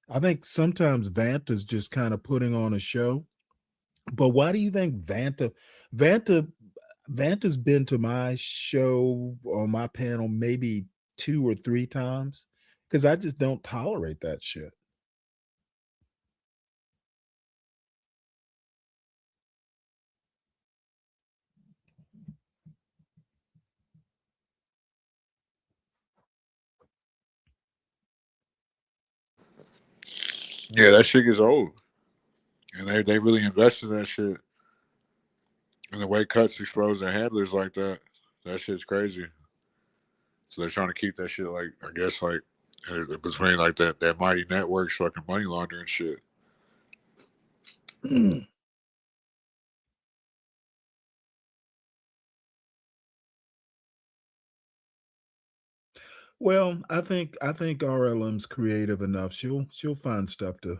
I think sometimes Vanta's just kind of putting on a show. But why do you think Vanta's been to my show or my panel maybe 2 or 3 times? Because I just don't tolerate that shit. Yeah, that shit gets old. And they really invested in that shit. And the way Cuts expose their handlers like that shit's crazy. So they're trying to keep that shit like, I guess, like between like that Mighty Networks fucking money laundering shit. Well, I think RLM's creative enough. She'll find stuff to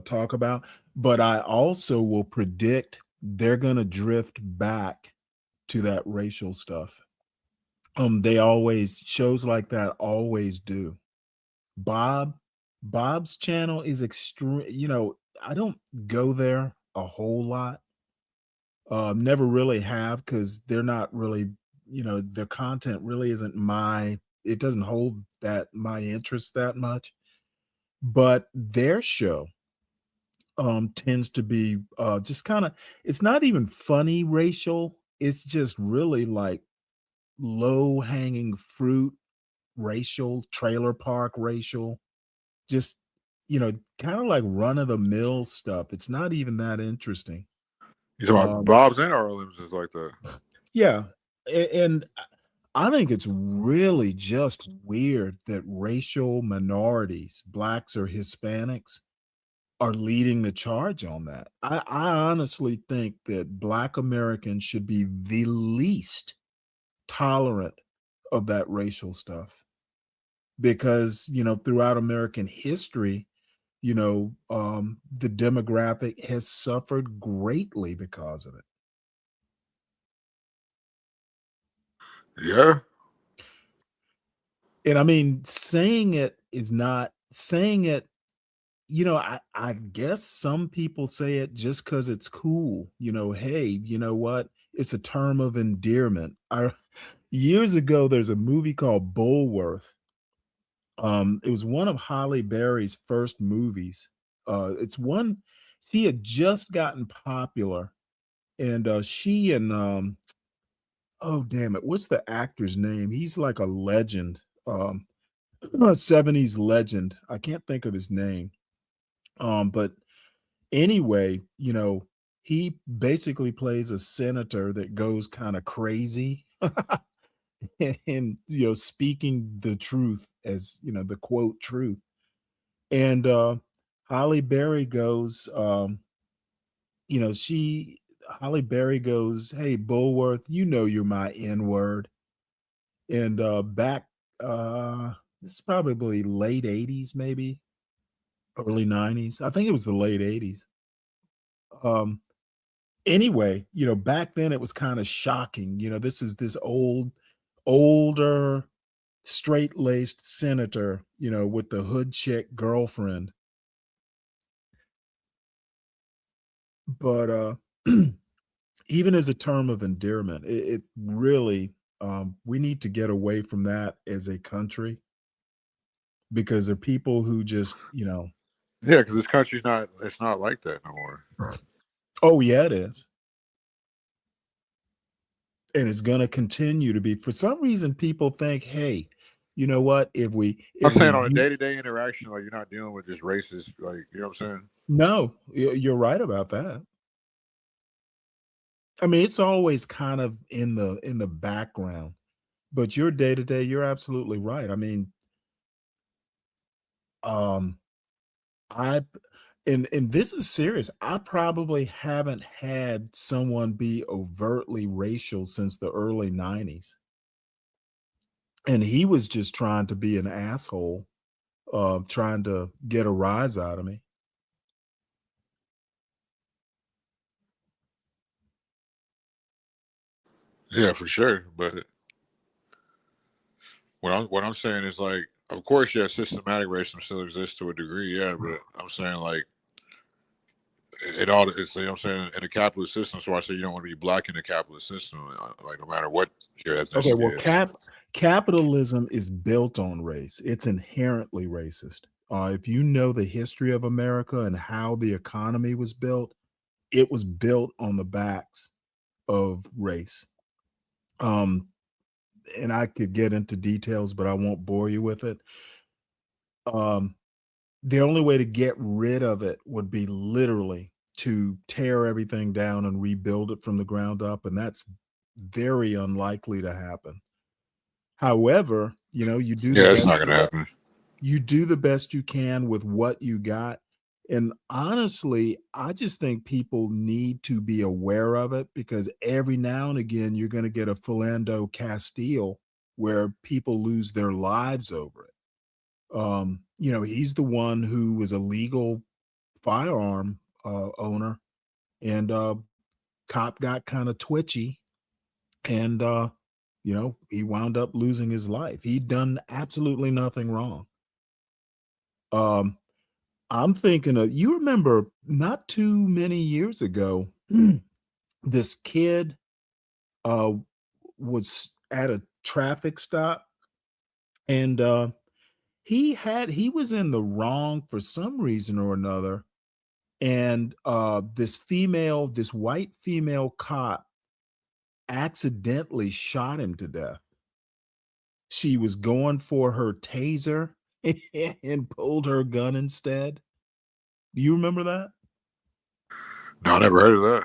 talk about, but I also will predict they're gonna drift back to that racial stuff. They always shows like that always do. Bob's channel is extreme. I don't go there a whole lot. Never really have because they're not really, their content really isn't it doesn't hold my interest that much. But their show tends to be just kind of, it's not even funny racial. It's just really like low hanging fruit racial, trailer park racial, just kind of like run of the mill stuff. It's not even that interesting. You talking about Bob's and RLM's is like that. Yeah. And I think it's really just weird that racial minorities, blacks or Hispanics, are leading the charge on that. I honestly think that Black Americans should be the least tolerant of that racial stuff because, throughout American history, the demographic has suffered greatly because of it. Yeah. And I mean, saying it, I guess some people say it just because it's cool. Hey, you know what? It's a term of endearment. Years ago, there's a movie called Bulworth. It was one of Halle Berry's first movies. She had just gotten popular, and she and oh damn it, what's the actor's name? He's like a legend. 70s legend. I can't think of his name. But anyway, he basically plays a senator that goes kind of crazy and speaking the truth as the quote truth. And Holly Berry goes, she Holly Berry goes, "Hey Bulworth, you're my N word." And back, this is probably late 80s, maybe early 90s. I think it was the late 80s. Um, anyway, back then it was kind of shocking. This is this older, straight-laced senator, with the hood chick girlfriend. But even as a term of endearment, it really, we need to get away from that as a country, because there are people who just, Yeah, because this country's it's not like that no more. oh yeah, it is. And it's going to continue to be. For some reason, people think, hey, you know what? I'm saying on a day-to-day interaction, like, you're not dealing with just racist, like, you know what I'm saying? No, you're right about that. I mean, it's always kind of in the background, but your day to day, you're absolutely right. I mean, um, I and this is serious. I probably haven't had someone be overtly racial since the early 90s. And he was just trying to be an asshole, trying to get a rise out of me. Yeah, for sure. But what I'm saying is, like, of course, yeah, systematic racism still exists to a degree, yeah. But I'm saying, like, it's, you know what I'm saying, in a capitalist system. So I say you don't want to be black in the capitalist system, like, no matter what your Okay, well, ethnicity is. capitalism is built on race. It's inherently racist. If you know the history of America and how the economy was built, it was built on the backs of race. And I could get into details, but I won't bore you with it. The only way to get rid of it would be literally to tear everything down and rebuild it from the ground up, and that's very unlikely to happen. However, you do the Yeah, it's best not gonna happen. you do the best you can with what you got. And honestly, I just think people need to be aware of it, because every now and again you're going to get a Philando Castile where people lose their lives over it. He's the one who was a legal firearm owner, and cop got kind of twitchy, and he wound up losing his life. He'd done absolutely nothing wrong. I'm thinking of, you remember not too many years ago, this kid was at a traffic stop, and he was in the wrong for some reason or another. And this white female cop accidentally shot him to death. She was going for her taser and pulled her gun instead. Do you remember that? No, I never heard of that.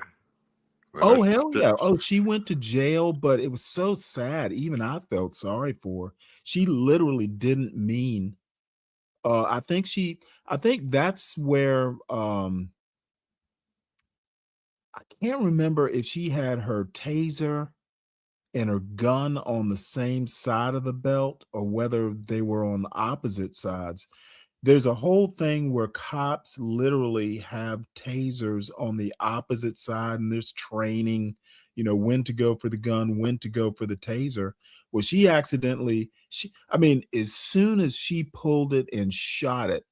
But Oh, that's hell yeah. Oh, she went to jail, but it was so sad. Even I felt sorry for her. She literally didn't mean, I think that's where, I can't remember if she had her taser and her gun on the same side of the belt or whether they were on opposite sides. There's a whole thing where cops literally have tasers on the opposite side, and there's training, when to go for the gun, when to go for the taser. Well, I mean, as soon as she pulled it and shot it,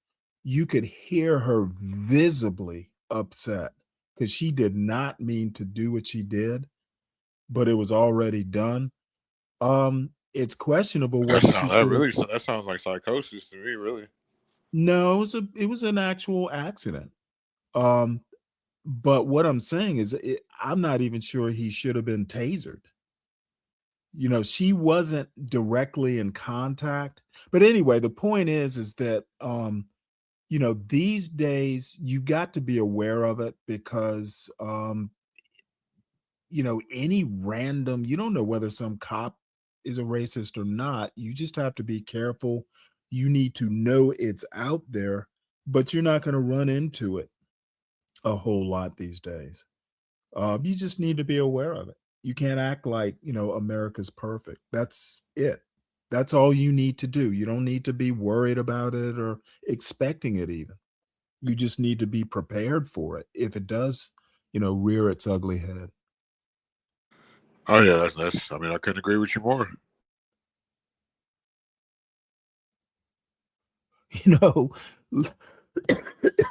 you could hear her visibly upset, because she did not mean to do what she did, but it was already done. It's questionable whether she should have. that sounds like psychosis to me, really. No, it was an actual accident. Um, but what I'm saying is, I'm not even sure he should have been tasered. She wasn't directly in contact. But anyway, the point is that these days you've got to be aware of it because any random, you don't know whether some cop is a racist or not. You just have to be careful. You need to know it's out there, but you're not going to run into it a whole lot these days. You just need to be aware of it. You can't act like, America's perfect. That's it. That's all you need to do. You don't need to be worried about it or expecting it even. You just need to be prepared for it if it does, rear its ugly head. Oh yeah, that's. I mean, I couldn't agree with you more.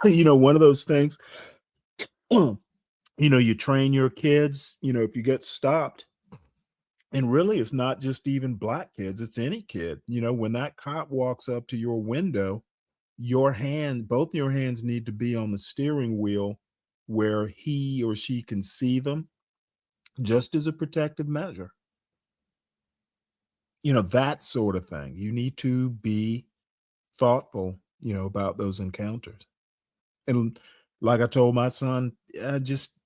you know one of those things, you train your kids, if you get stopped, and really it's not just even black kids, it's any kid. When that cop walks up to your window, both your hands need to be on the steering wheel where he or she can see them, just as a protective measure. That sort of thing. You need to be thoughtful, about those encounters. And like I told my son, just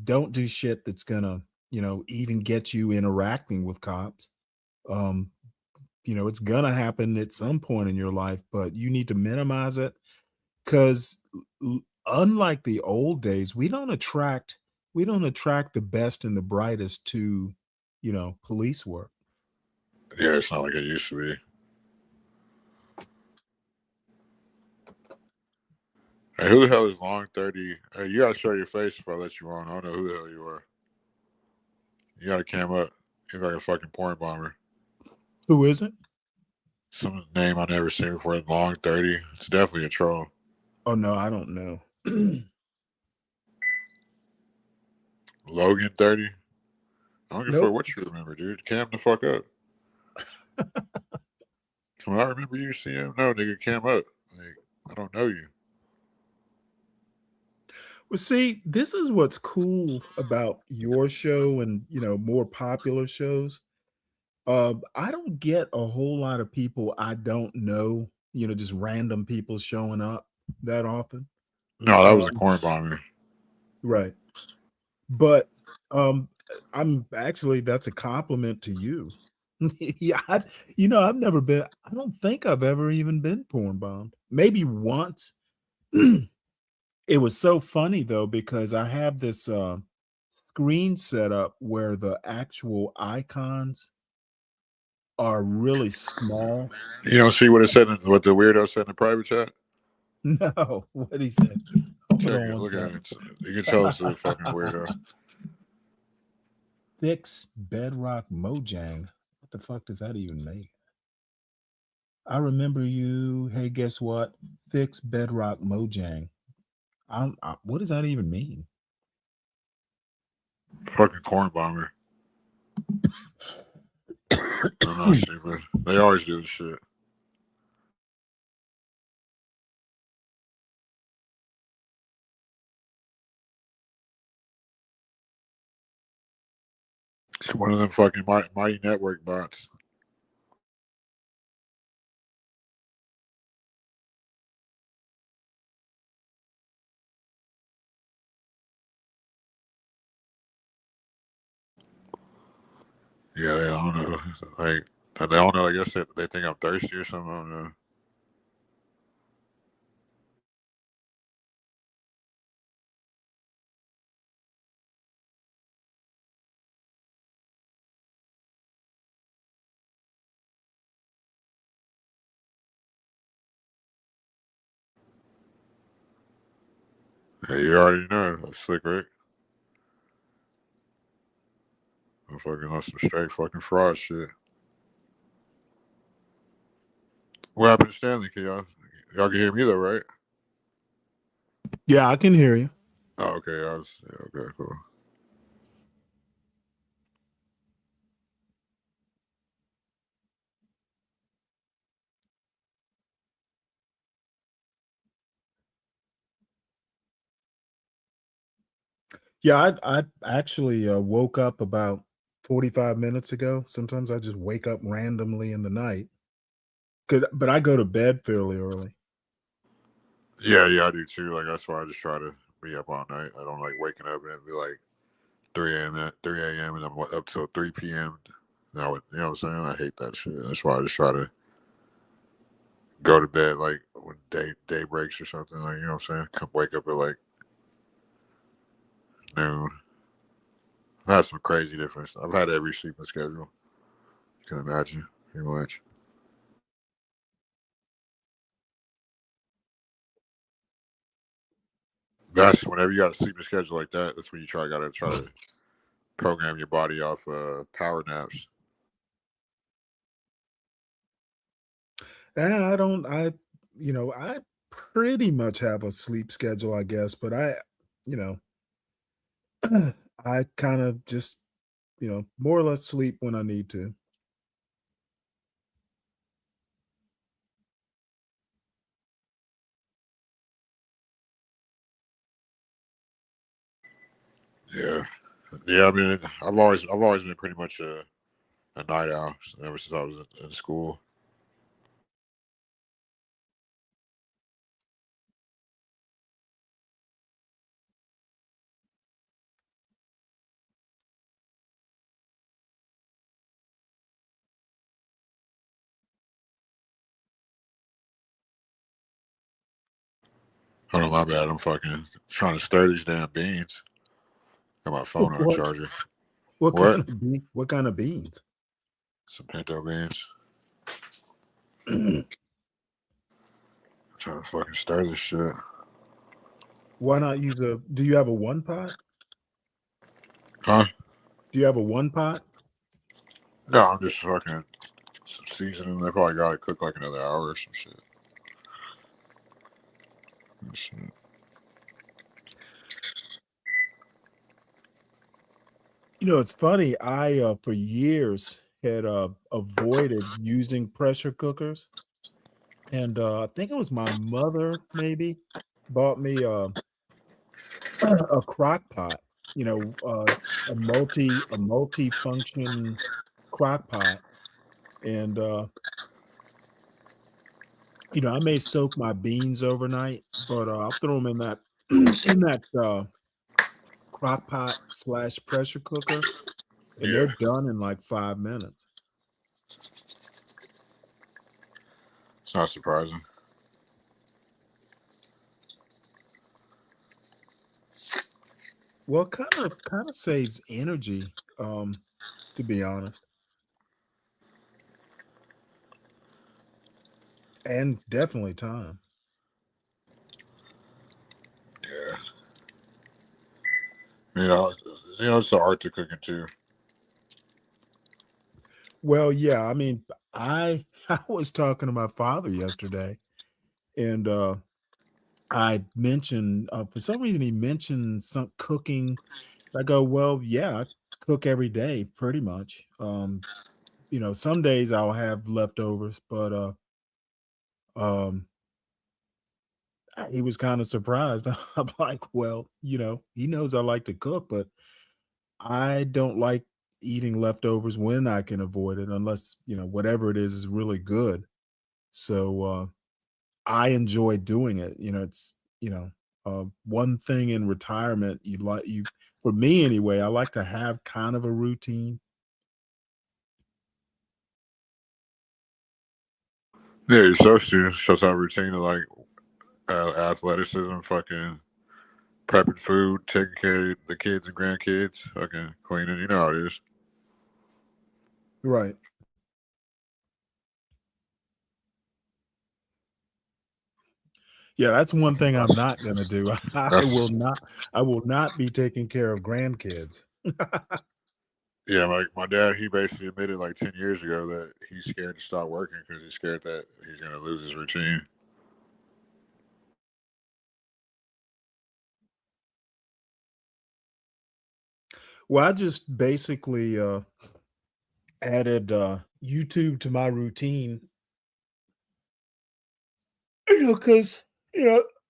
don't do shit that's gonna, even get you interacting with cops. Um, it's gonna happen at some point in your life, but you need to minimize it because unlike the old days, we don't attract the best and the brightest to, police work. Yeah, it's not like it used to be. Hey, who the hell is Long 30? Hey, you gotta show your face before I let you on. I don't know who the hell you are. You gotta cam up. You're like a fucking porn bomber. Who is it? Some name I never seen before. Long 30. It's definitely a troll. Oh no, I don't know. Logan 30. I don't give a fuck Nope. what you remember, dude. Cam the fuck up. Come on, I remember you seeing him. No, nigga, cam up. Like, I don't know you. Well, see, this is what's cool about your show and more popular shows. I don't get a whole lot of people I don't know, just random people showing up that often. No, that was a Um, corn bomber. right. But that's a compliment to you. Yeah, I've never been, I don't think I've ever even been porn bombed. Maybe once. It was so funny though, because I have this screen set up where the actual icons are really small. You don't see what it said, what the weirdo said in the private chat? No, what he said. Hold Check on it. one Look at second. it. You can tell it's a fucking weirdo. Fix Bedrock Mojang. What the fuck does that even mean? I remember you. Hey, guess what? Fix Bedrock Mojang. What does that even mean? Fucking corn bomber. I'm not stupid. They always do this shit. It's one of them fucking Mighty Network bots. Yeah, they don't know. Like, they don't know. I guess they think I'm thirsty or something. I don't know. Hey, you already know. That's slick, right? I'm fucking on some straight fucking fraud shit. What happened to Stanley? Y'all can hear me though, right? Yeah, I can hear you. Oh, okay. Yeah, okay, cool. Yeah, I actually woke up about 45 minutes ago. Sometimes I just wake up randomly in the night. But I go to bed fairly early. Yeah, I do too. Like that's why I just try to be up all night. I don't like waking up and it'd be like 3 a.m. and I'm up till 3 p.m. You know what I'm saying? I hate that shit. That's why I just try to go to bed like when day breaks or something. Like, you know what I'm saying? Come wake up at like noon. I've had some crazy difference. I've had every sleeping schedule. You can imagine pretty much. That's whenever you got a sleeping schedule like that, that's when you gotta try to program your body off power naps. I pretty much have a sleep schedule, I guess, but you know, I kind of just, more or less sleep when I need to. Yeah. Yeah, I mean, I've always been pretty much a night owl ever since I was in school. Hold on, my bad. I'm fucking trying to stir these damn beans. Got my phone on a What charger. what What? what kind of beans? Some pinto beans. Trying to fucking stir this shit. Why not use do you have a one pot? Huh? Do you have a one pot? No, I'm just fucking some seasoning. They probably got to cook like another hour or some shit. Shit. It's funny. I for years had avoided using pressure cookers, and I think it was my mother maybe bought me a crock pot. A multi-function crock pot, and I may soak my beans overnight, but I'll throw them in that in that crock pot slash pressure cooker, and Yeah. they're done in like 5 minutes. It's not surprising. Well, kind of saves energy, to be honest, and definitely time. Yeah. It's the art to cooking too. Well, yeah, I mean, I I was talking to my father yesterday, and I mentioned for some reason he mentioned some cooking. I go, well, yeah, I cook every day pretty much. Some days I'll have leftovers, but um he was kind of surprised. I'm like, well, he knows I like to cook, but I don't like eating leftovers when I can avoid it unless, whatever it is really good. So I enjoy doing it. It's, one thing in retirement you for me anyway, I like to have kind of a routine. Yeah, you're supposed to. Shows how routine of like athleticism, fucking prepping food, taking care of the kids and grandkids, fucking cleaning. You know how it is. Right. Yeah, that's one thing I'm That's, not gonna do. that's I will not be taking care of grandkids. yeah. My dad, he basically admitted like 10 years ago that he's scared to stop working because he's scared that he's gonna lose his routine. Well, I just basically added YouTube to my routine, because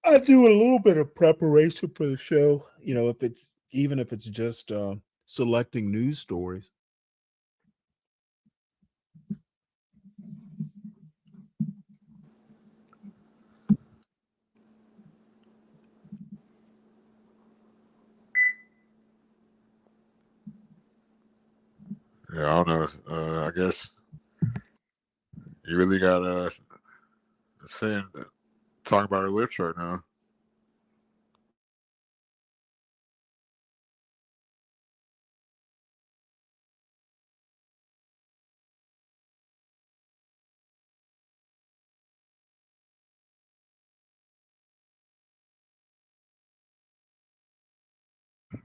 I do a little bit of preparation for the show. If it's just selecting news stories. Yeah, I don't know. I guess you really got saying talking about her lips right now.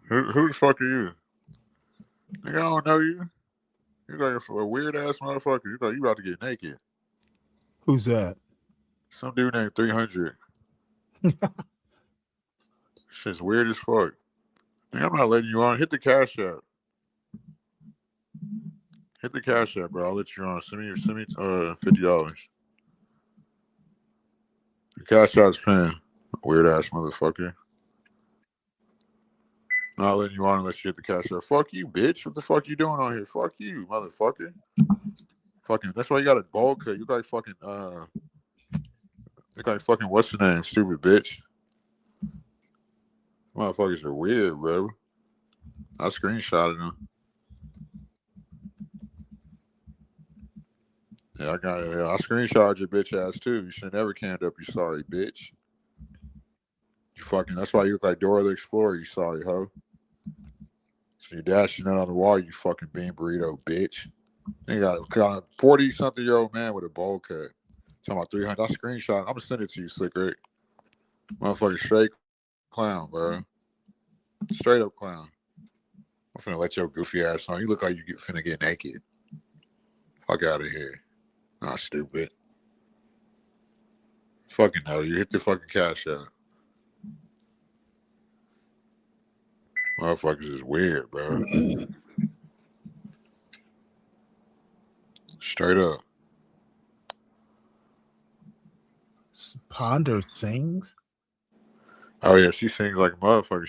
Who the fuck are you? Nigga, I don't know you. You like a weird ass motherfucker. You thought you about to get naked. Who's that? Some dude named 300. Shit's weird as fuck. Nigga, I'm not letting you on. Hit the cash app. Hit the cash app, bro. I'll let you on. Send me $50. The cash app's paying. Weird ass motherfucker. Not letting you on unless you hit the cash app. Fuck you, bitch. What the fuck you doing on here? Fuck you, motherfucker. Fucking. That's why you got a ball cut. You like fucking what's the name? Stupid bitch. Motherfuckers are weird, bro. I screenshotted them. Yeah, I screenshotted your bitch ass too. You should never canned up, you sorry bitch. You fucking. That's why you look like Dora the Explorer, you sorry hoe. So you dashing out on the wall, you fucking bean burrito bitch. You got a 40-something-year-old man with a bowl cut. Talking about 300. I screenshot. I'm gonna send it to you, Slick Rick. Motherfucker, straight clown, bro. Straight up clown. I'm finna let your goofy ass on. You look like you finna get naked. Fuck out of here. Nah, stupid. Fucking no, you hit the fucking cash out. Motherfuckers is weird, bro. Straight up. Ponder sings? Oh yeah, she sings like a motherfucker.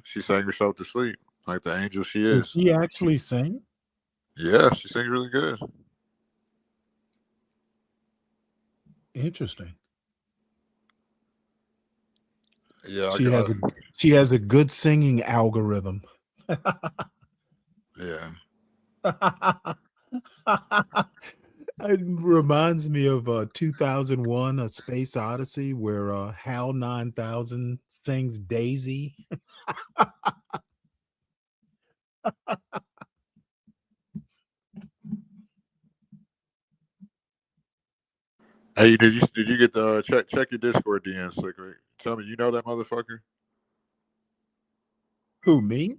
She sang herself to sleep. Like the angel she Does is. she actually sing? Yeah, she sings really good. Interesting. Yeah, She has a good singing algorithm. yeah. It reminds me of 2001 A Space Odyssey where HAL 9000 sings Daisy. Hey, did you get the check your Discord DM, Slick Rick? Tell me, you know that motherfucker? Who, me?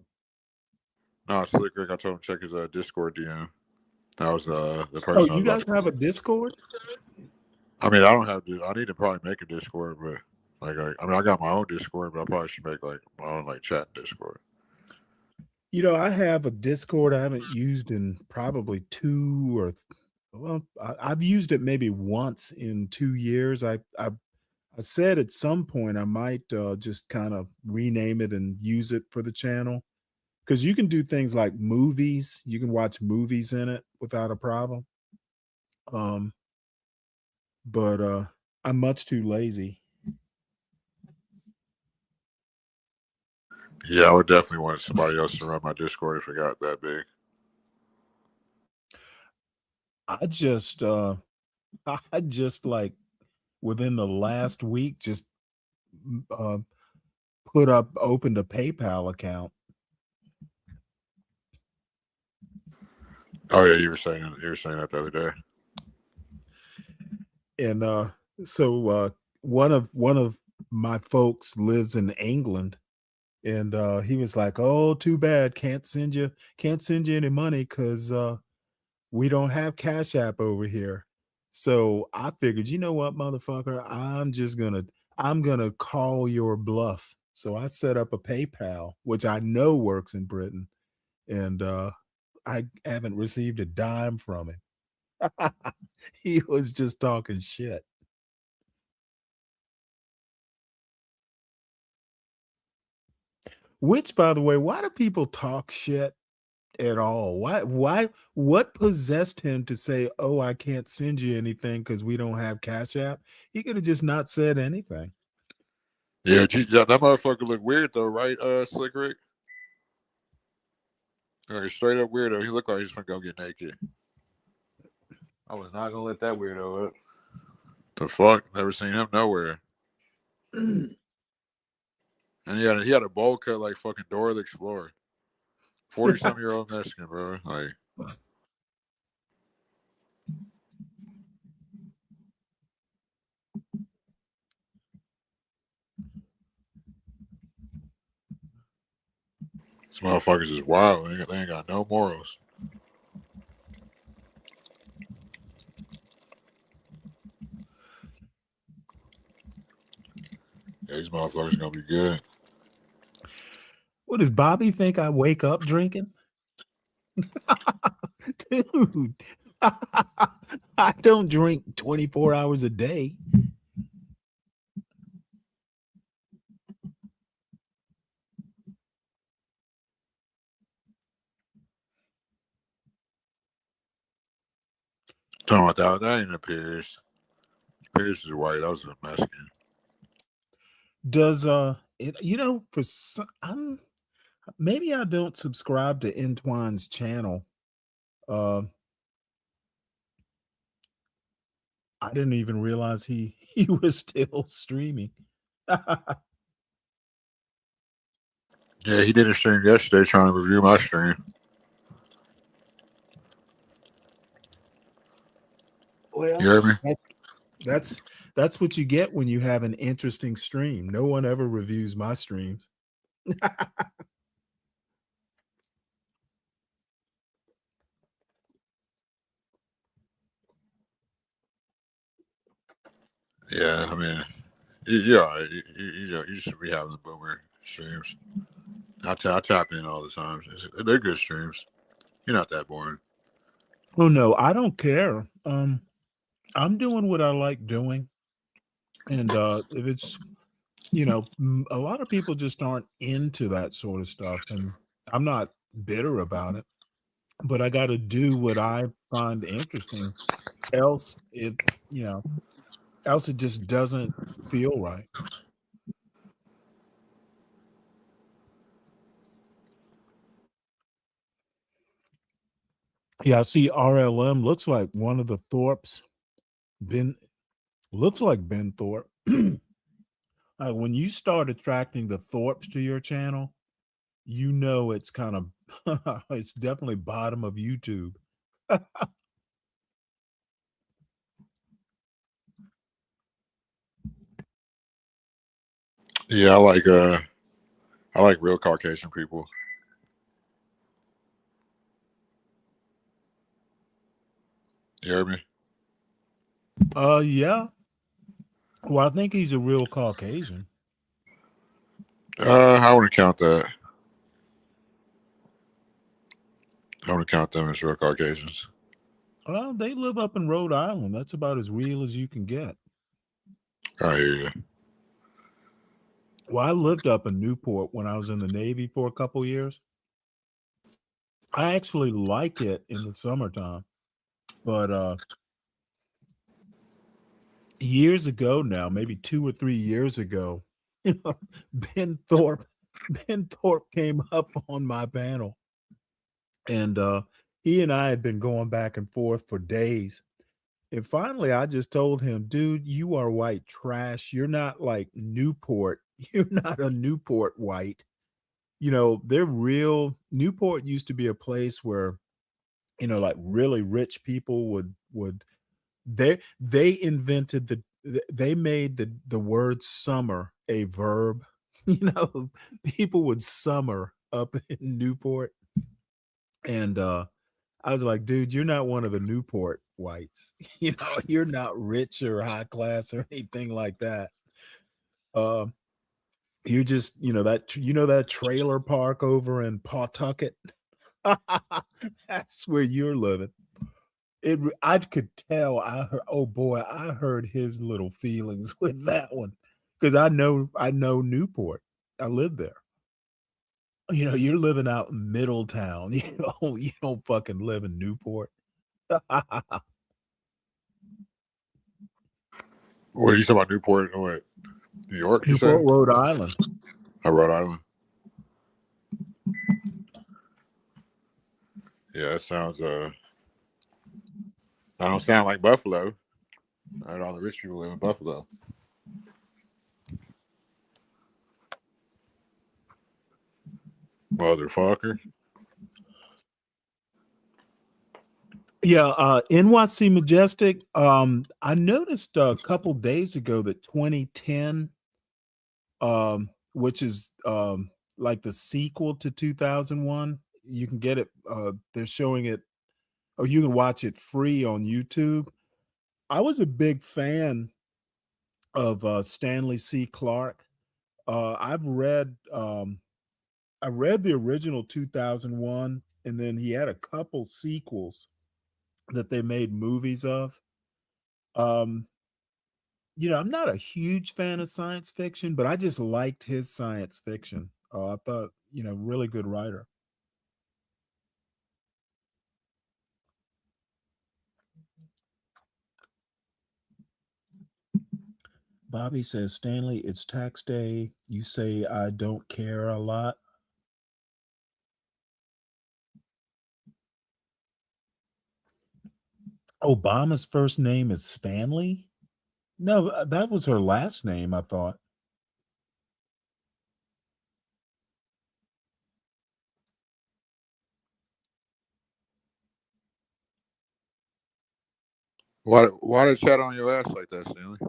No, Slick Rick. I told him check his Discord DM. That was the person. Oh, I was you about guys to- have a Discord? I mean, I don't have to. I need to probably make a Discord, but I got my own Discord, but I probably should make like my own like chat Discord. You know, I have a Discord I haven't used in probably I've used it maybe once in 2 years. I said at some point I might just kind of rename it and use it for the channel because you can do things like movies. You can watch movies in it without a problem. But I'm much too lazy. Yeah, I would definitely want somebody else to run my Discord if it got that big. I just like within the last week just opened a PayPal account. Oh yeah, you were saying that the other day. And so one of my folks lives in England, and he was like, "Oh, too bad, can't send you any money because we don't have Cash App over here." So I figured, you know what, motherfucker, I'm gonna call your bluff. So I set up a PayPal, which I know works in Britain, and I haven't received a dime from him. He was just talking shit. Which, by the way, why do people talk shit at all? What possessed him to say, "Oh, I can't send you anything because we don't have Cash App"? He could have just not said anything. Yeah, that motherfucker look weird though, right? Slick Rick. Like, straight up weirdo. He looked like he's gonna go get naked. I was not gonna let that weirdo up. The fuck? Never seen him nowhere. And he had a bowl cut like fucking Dora the Explorer. 40-some-year-old Mexican, bro. Like, these motherfuckers is wild. They ain't got no morals. Yeah, these motherfuckers gonna be good. What does Bobby think I wake up drinking? Dude, I don't drink 24 hours a day. Talking about that ain't a Pierce. Pierce is white. That was a Mexican. Does for some, maybe I don't subscribe to Entwine's channel. I didn't even realize he was still streaming. Yeah, he did a stream yesterday trying to review my stream. Well, You heard me? That's what you get when you have an interesting stream. No one ever reviews my streams. Yeah, I mean, you should be having the boomer streams. I tap in all the time. They're good streams. You're not that boring. Oh no, I don't care. I'm doing what I like doing, and if it's a lot of people just aren't into that sort of stuff, and I'm not bitter about it. But I got to do what I find interesting. Else, it just doesn't feel right. Yeah, I see RLM looks like one of the Thorpes. Looks like Ben Thorpe. When you start attracting the Thorpes to your channel, it's kind of it's definitely bottom of YouTube. Yeah, I like real Caucasian people. You heard me? Yeah. Well, I think he's a real Caucasian. I wouldn't count that. I wouldn't count them as real Caucasians. Well, they live up in Rhode Island. That's about as real as you can get. I hear you. Well, I lived up in Newport when I was in the Navy for a couple years. I actually like it in the summertime, but years ago now, maybe 2 or 3 years ago, Ben Thorpe came up on my panel, and he and I had been going back and forth for days. And finally, I just told him, dude, you are white trash. You're not like Newport. You're not a Newport white. They're real. Newport used to be a place where, like really rich people would they invented they made the word summer a verb. People would summer up in Newport. And I was like, dude, you're not one of the Newport whites. You're not rich or high class or anything like that. You're just, that trailer park over in Pawtucket. That's where you're living. I could tell. I heard his little feelings with that one, because I know Newport. I lived there. You're living out in Middletown. You don't fucking live in Newport. What are you talking about? Newport? Oh, wait. New York? You said? Newport, Rhode Island. Rhode Island. Yeah, that sounds. I don't sound like Buffalo. I heard all the rich people live in Buffalo. Motherfucker. Yeah, NYC Majestic. I noticed a couple days ago that 2010, which is like the sequel to 2001, you can get it. They're showing it, or you can watch it free on YouTube. I was a big fan of Stanley C. Clark. I read the original 2001, and then he had a couple sequels that they made movies of. Um, I'm not a huge fan of science fiction, but I just liked his science fiction. I thought, really good writer. Bobby says, Stanley, it's tax day. You say I don't care a lot. Obama's first name is Stanley? No, that was her last name, I thought. Why did chat on your ass like that, Stanley?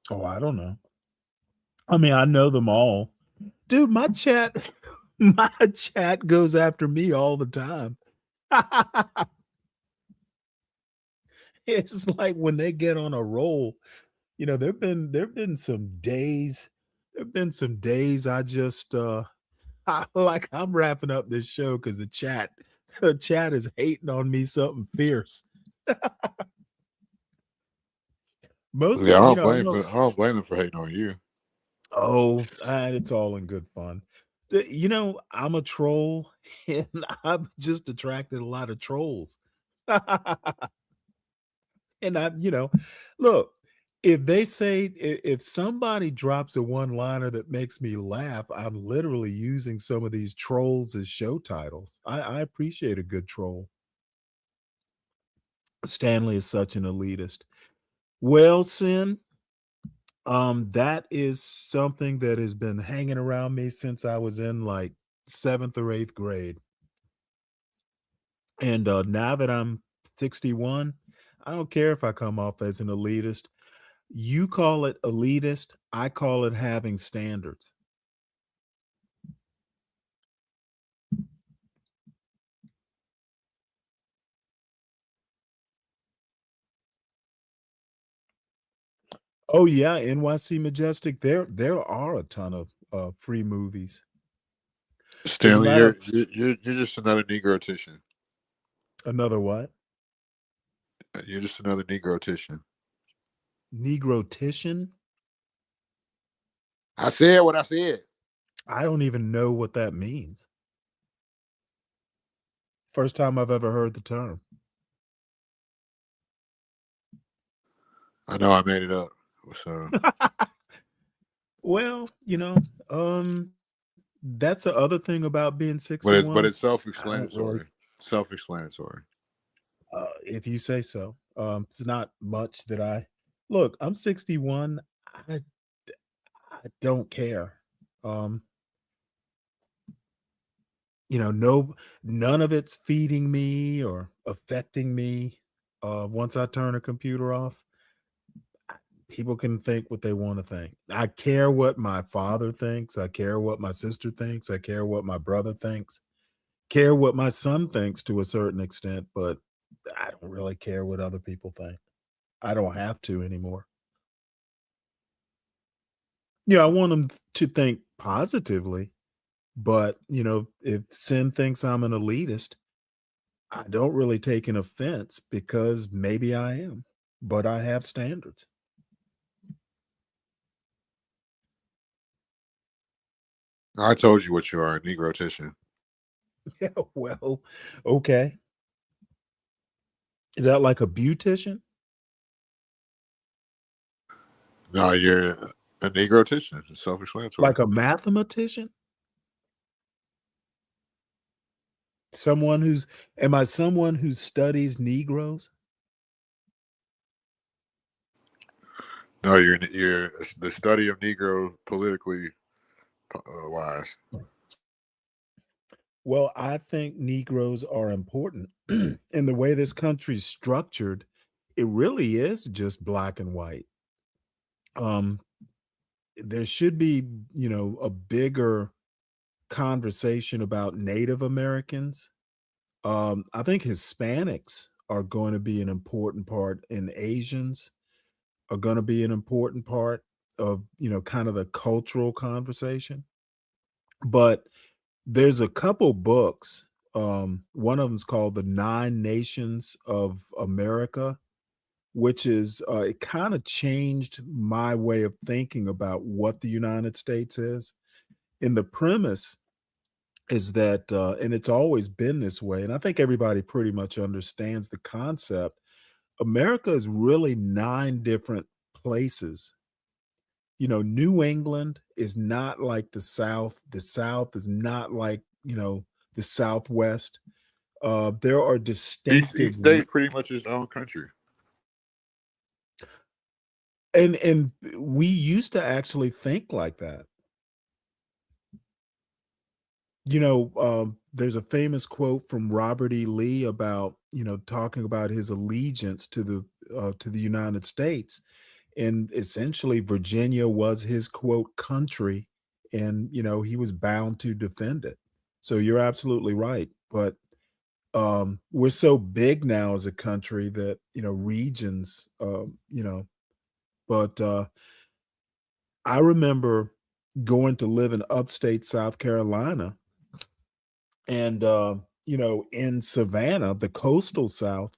Oh, I don't know. I mean, I know them all. Dude, my chat goes after me all the time. It's like when they get on a roll, there've been some days. There've been some days I just like I'm wrapping up this show because the chat is hating on me something fierce. Most Yeah, of I don't blame them for hating on you. Oh, it's all in good fun. I'm a troll, and I've just attracted a lot of trolls. And look, if somebody drops a one-liner that makes me laugh, I'm literally using some of these trolls as show titles. I appreciate a good troll. Stanley is such an elitist. Well, Sin, that is something that has been hanging around me since I was in like 7th or 8th grade. And now that I'm 61, I don't care if I come off as an elitist. You call it elitist, I call it having standards. Oh yeah, NYC Majestic. There are a ton of free movies. Stanley, you're just another Negrotician. Another what? You're just another Negrotician. Negrotician? I said what I said. I don't even know what that means. First time I've ever heard the term. I know I made it up. So well, that's the other thing about being 61. But it's self-explanatory. Self-explanatory. If you say so. It's not much that look. I'm 61. I don't care. None of it's feeding me or affecting me. Once I turn a computer off, people can think what they want to think. I care what my father thinks. I care what my sister thinks. I care what my brother thinks. Care what my son thinks to a certain extent, but I don't really care what other people think. I don't have to anymore. I want them to think positively, but if Sin thinks I'm an elitist, I don't really take an offense because maybe I am, but I have standards. I told you what you are, a Negrotician. Yeah, well, okay. Is that like a beautician? No, you're a Negrotician. It's self-explanatory. Like a mathematician? Am I someone who studies Negroes? No, you're the study of Negro politically wise. Well, I think Negroes are important. In the way this country's structured, it really is just black and white. Um, there should be, a bigger conversation about Native Americans. I think Hispanics are going to be an important part, and Asians are going to be an important part of, kind of the cultural conversation. But there's a couple books. One of them's called The Nine Nations of America, which is it kind of changed my way of thinking about what the United States is. And the premise is that, and it's always been this way, and I think everybody pretty much understands the concept. America is really nine different places. New England is not like the South. The South is not like, the Southwest. There are Each distinctive state pretty much its own country. and we used to actually think like that. There's a famous quote from Robert E. Lee about, talking about his allegiance to the United States. And essentially Virginia was his quote country, and he was bound to defend it. So you're absolutely right. But we're so big now as a country that, regions, but I remember going to live in upstate South Carolina, and in Savannah, the coastal South,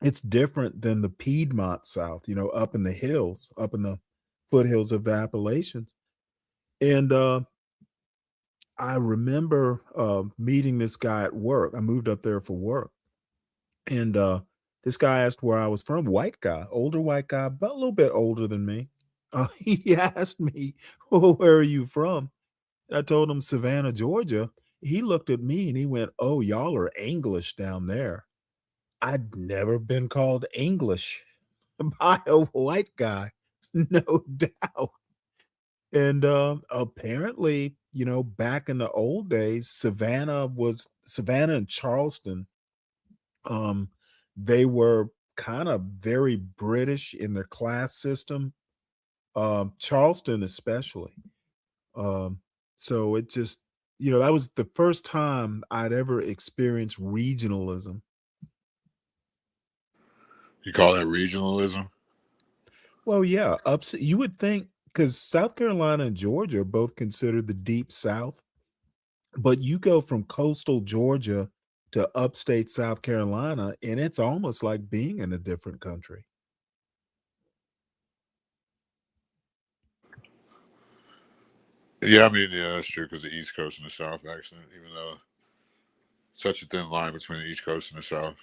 it's different than the Piedmont South, up in the hills, up in the foothills of the Appalachians. And I remember meeting this guy at work. I moved up there for work. And this guy asked where I was from. White guy, older white guy, about a little bit older than me. He asked me, "Oh, where are you from?" I told him Savannah, Georgia. He looked at me and he went, "Oh, y'all are English down there." I'd never been called English by a white guy, no doubt. And apparently, back in the old days, Savannah and Charleston. They were kind of very British in their class system. Charleston, especially. Um, so it just, that was the first time I'd ever experienced regionalism. You call that regionalism? Well, yeah, you would think, because South Carolina and Georgia are both considered the deep South, but you go from coastal Georgia to upstate South Carolina, and it's almost like being in a different country. Yeah, I mean, yeah, that's true because the East Coast and the South accent, even though such a thin line between the East Coast and the South.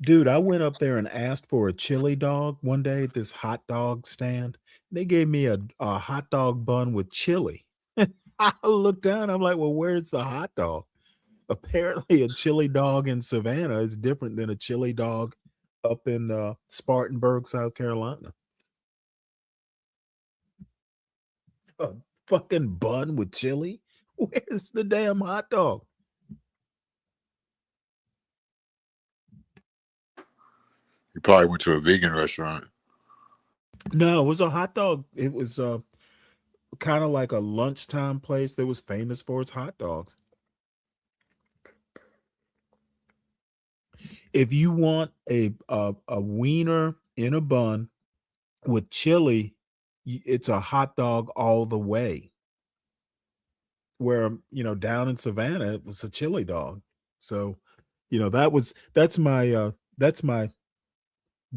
Dude, I went up there and asked for a chili dog one day at this hot dog stand. They gave me a hot dog bun with chili. I looked down, I'm like, well, where's the hot dog? Apparently, a chili dog in Savannah is different than a chili dog up in Spartanburg, South Carolina. A fucking bun with chili? Where's the damn hot dog? You probably went to a vegan restaurant. No, it was a hot dog. It was kind of like a lunchtime place that was famous for its hot dogs. If you want a wiener in a bun with chili, it's a hot dog all the way. Where down in Savannah, it was a chili dog. So, that's my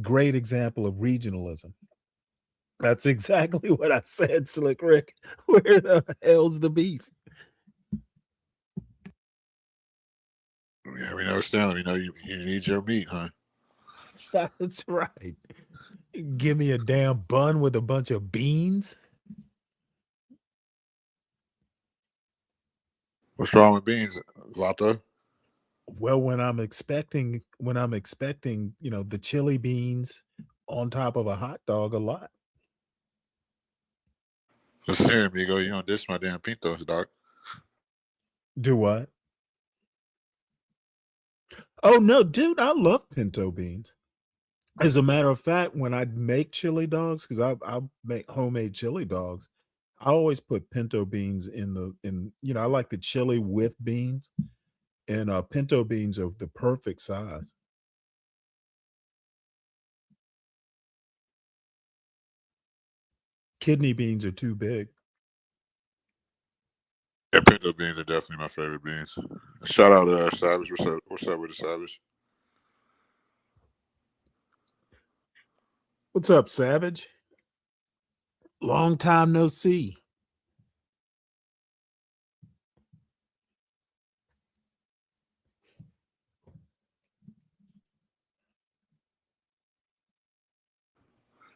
great example of regionalism. That's exactly what I said, Slick Rick. Where the hell's the beef? Yeah, we know, Stanley. We know you need your meat, huh? That's right. Give me a damn bun with a bunch of beans. What's wrong with beans, Vato? Well, when I'm expecting, the chili beans on top of a hot dog a lot. Listen here, amigo. You don't diss my damn pintos, dog. Do what? Oh no, dude, I love pinto beans. As a matter of fact, when I make chili dogs, because I make homemade chili dogs, I always put pinto beans I like the chili with beans, and pinto beans are the perfect size. Kidney beans are too big. Yeah, pinto beans are definitely my favorite beans. Shout out to Savage. What's up? What's up with the Savage? What's up, Savage? Long time no see.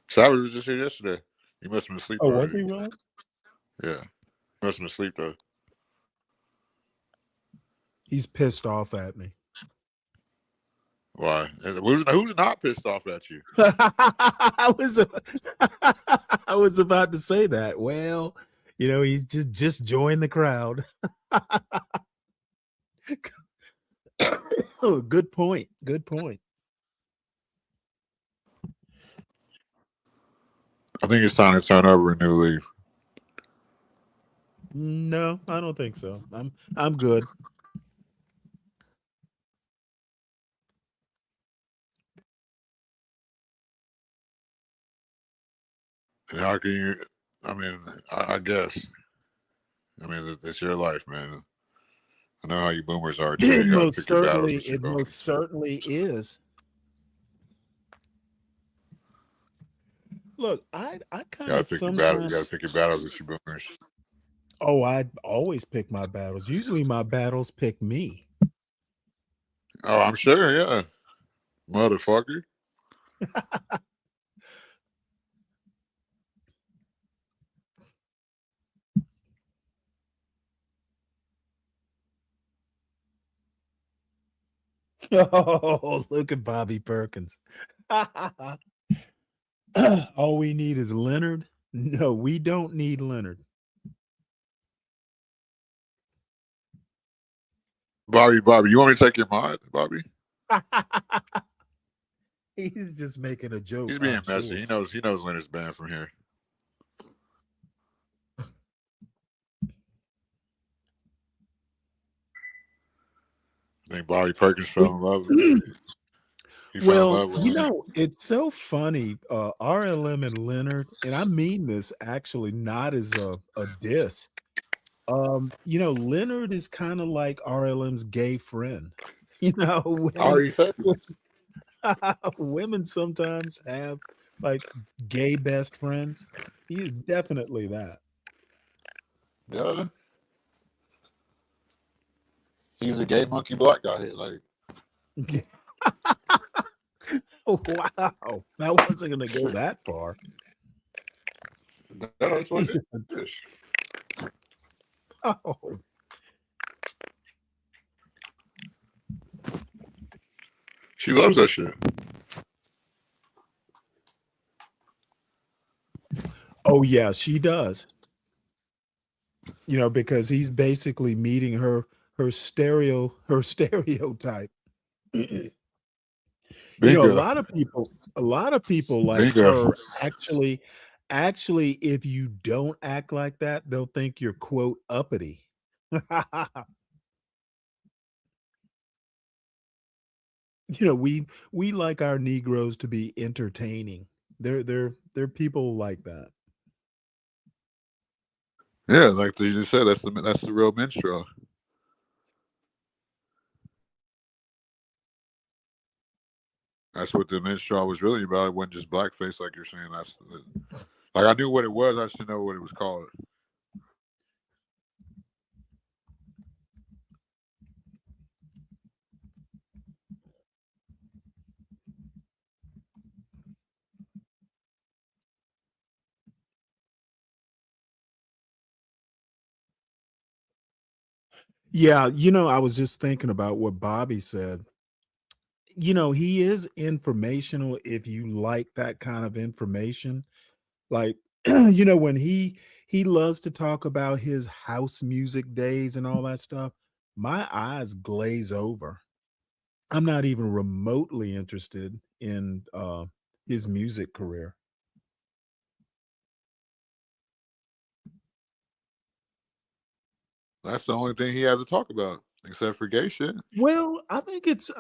Savage was just here yesterday. He must have been asleep Oh, was already. he really? Yeah, must have been asleep though. He's pissed off at me. Why? And who's not pissed off at you? I was about to say that. Well, he's just joined the crowd. Oh, good point. Good point. I think it's time to turn over a new leaf. No, I don't think so. I'm good. And how can you? I mean, I guess. I mean, it's your life, man. I know how you boomers are too. It You got to most pick your battles certainly, with your it most boomers. certainly is. Look, I You kind got of to pick your battle. You got to sometimes. pick your battles with your boomers. Oh, I always pick my battles. Usually, my battles pick me. Oh, I'm sure. Yeah, motherfucker. Oh, look at Bobby Perkins. All we need is Leonard. No, we don't need Leonard. Bobby, you want me to take your mod, Bobby? He's just making a joke. He's being I'm messy. sure. He knows Leonard's banned from here. I think Bobby Perkins fell in love with it. He fell in Well, love with Leonard. it's so funny. RLM and Leonard, and I mean this actually not as a diss. Leonard is kind of like RLM's gay friend. I Women already said women sometimes have like gay best friends. He is definitely that. yeah. He's a gay monkey black guy. Like, Wow. I wasn't gonna go that far. that's what He's it is. oh. She loves that shit. Oh yeah, she does. Because he's basically meeting her stereotype. A Bingo. lot of people like Bingo. her actually if you don't act like that, they'll think you're quote uppity. We like our Negroes to be entertaining. They're people like that. Yeah, like you just said, that's the real minstrel. That's what the minstrel was really about. It wasn't just blackface, like you're saying. Like I knew what it was. I just didn't know what it was called. Yeah, I was just thinking about what Bobby said. He is informational if you like that kind of information. Like, when he loves to talk about his house music days and all that stuff, my eyes glaze over. I'm not even remotely interested in his music career. That's the only thing he has to talk about, except for gay shit. Well, I think it's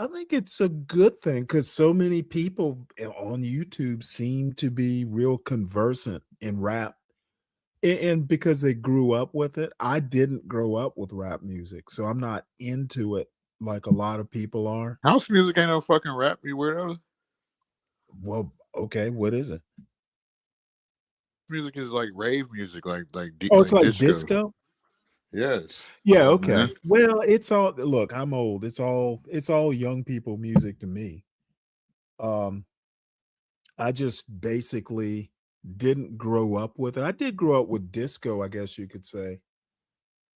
a good thing because so many people on YouTube seem to be real conversant in rap, and because they grew up with it. I didn't grow up with rap music, so I'm not into it like a lot of people are. House music ain't no fucking rap, you weirdo. Well, okay, what is it? Music is like rave music, Oh, it's like like disco. disco? Yes. Yeah, Come on, okay. man. Well, it's all look, I'm old. It's all young people music to me. Um, I just basically didn't grow up with it. I did grow up with disco, I guess you could say.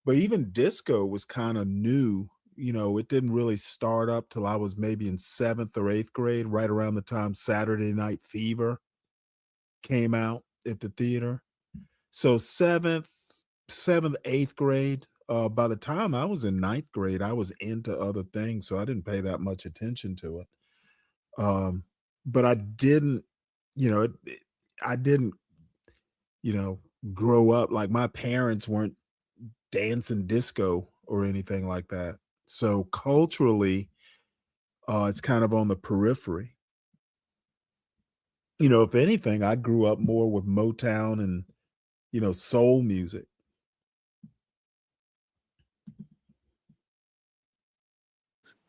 But even disco was kind of new. It didn't really start up till I was maybe in 7th or 8th grade, right around the time Saturday Night Fever came out at the theater. So 7th, 8th grade. By the time I was in 9th grade, I was into other things, so I didn't pay that much attention to it. Um, but I didn't, I didn't, you know, grow up like my parents weren't dancing disco or anything like that. So culturally, it's kind of on the periphery. If anything, I grew up more with Motown and soul music.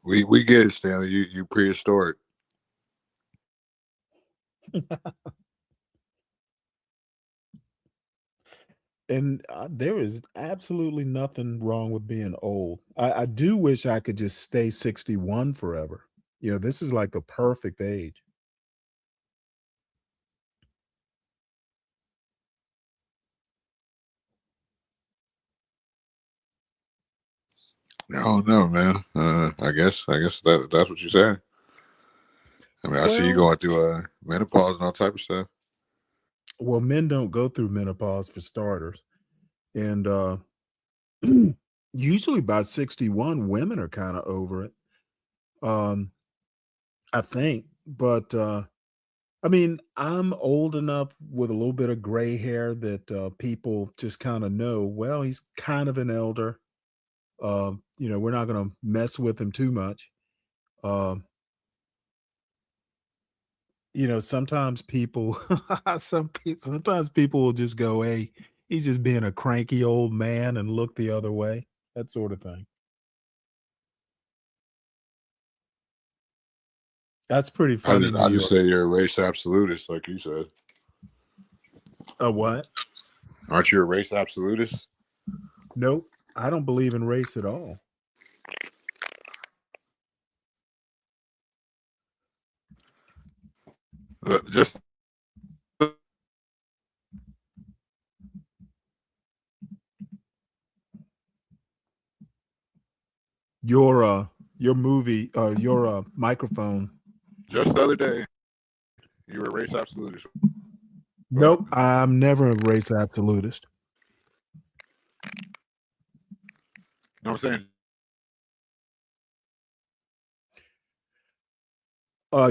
We get it, Stanley. You prehistoric. And there is absolutely nothing wrong with being old. I do wish I could just stay 61 forever. This is like the perfect age. I don't know, man. I guess that's what you said. I mean, I see you Well, going through menopause and all type of stuff. well, men don't go through menopause for starters. And usually by 61, women are kind of over it. Um, I think. But I mean, I'm old enough with a little bit of gray hair that people just kind of know, well, he's kind of an elder. We're not going to mess with him too much. Um, sometimes people, sometimes people will just go, "Hey, he's just being a cranky old man," and look the other way. That sort of thing. That's pretty I funny, just New I just York. say you're a race absolutist, like you said. A what? Aren't you a race absolutist? Nope. I don't believe in race at all. Just Your movie, your microphone. the other day, you were a race absolutist. What? Nope. I'm never a race absolutist. You know what I'm saying?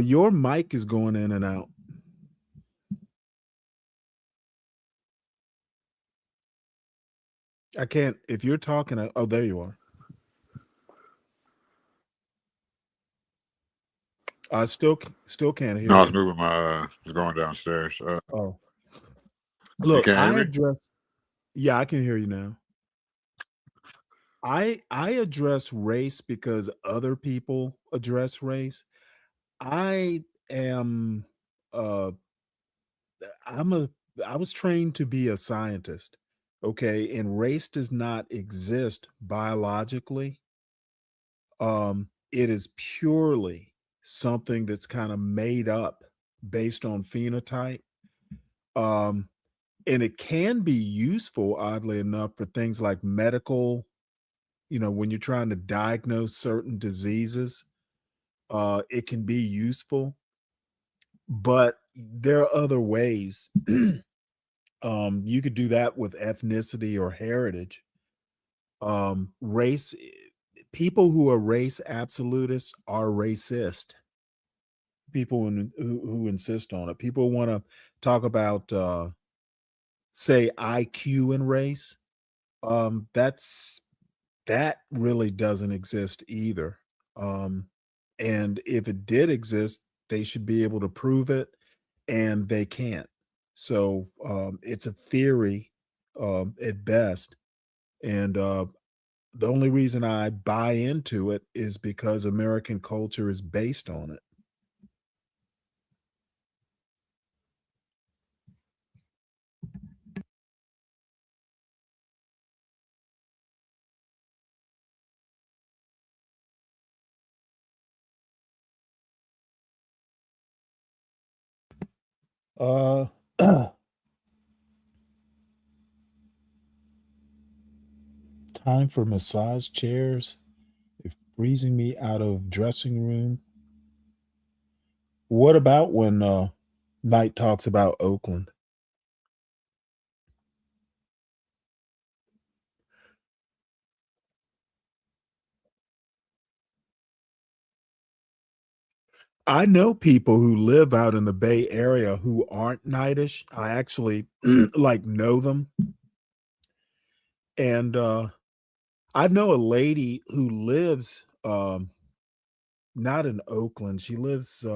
Your mic is going in and out. I can't. If you're talking, oh, there you are. I still can't No, hear I was you. moving my just going downstairs. Oh, You look, can't hear I me? address. Yeah, I can hear you now. I address race because other people address race. I am. Uh, I'm a. I was trained to be a scientist. Okay, and race does not exist biologically. It is purely something that's kind of made up based on phenotype. Um, and it can be useful, oddly enough, for things like medical, when you're trying to diagnose certain diseases, it can be useful, but there are other ways. You could do that with ethnicity or heritage. Race, people who are race absolutists are racist. People who insist on it. People want to talk about, say, IQ and race. That really doesn't exist either. And if it did exist, they should be able to prove it, and they can't. So it's a theory at best. And the only reason I buy into it is because American culture is based on it. Uh, time for massage chairs. If freezing me out of dressing room. What about when Knight talks about Oakland? I know people who live out in the Bay Area who aren't Knightish. I actually like know them. And I know a lady who lives not in Oakland. She lives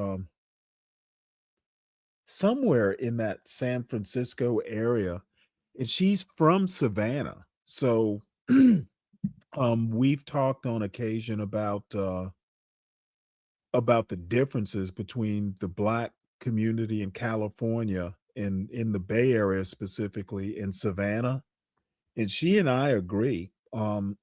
somewhere in that San Francisco area. And she's from Savannah. So we've talked on occasion about the differences between the Black community in California and in the Bay Area, specifically in Savannah. And she and I agree. Um,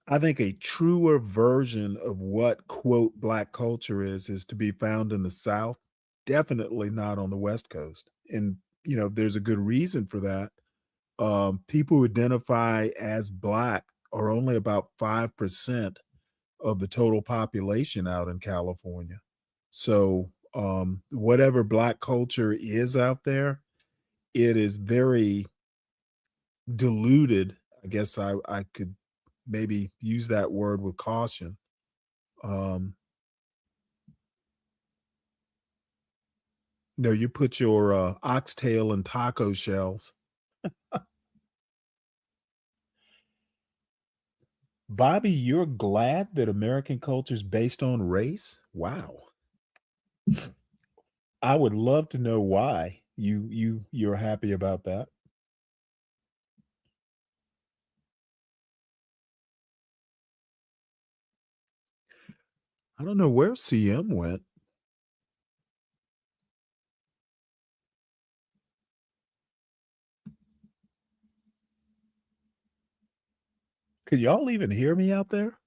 I think a truer version of what, quote, Black culture is to be found in the South, definitely not on the West Coast. And, there's a good reason for that. People who identify as Black are only about 5% of the total population out in California. So whatever Black culture is out there, it is very diluted. I guess I could maybe use that word with caution. No, you put your oxtail in taco shells. Bobby, you're glad that American culture is based on race? Wow. I would love to know why you're happy about that. I don't know where CM went. Could y'all even hear me out there?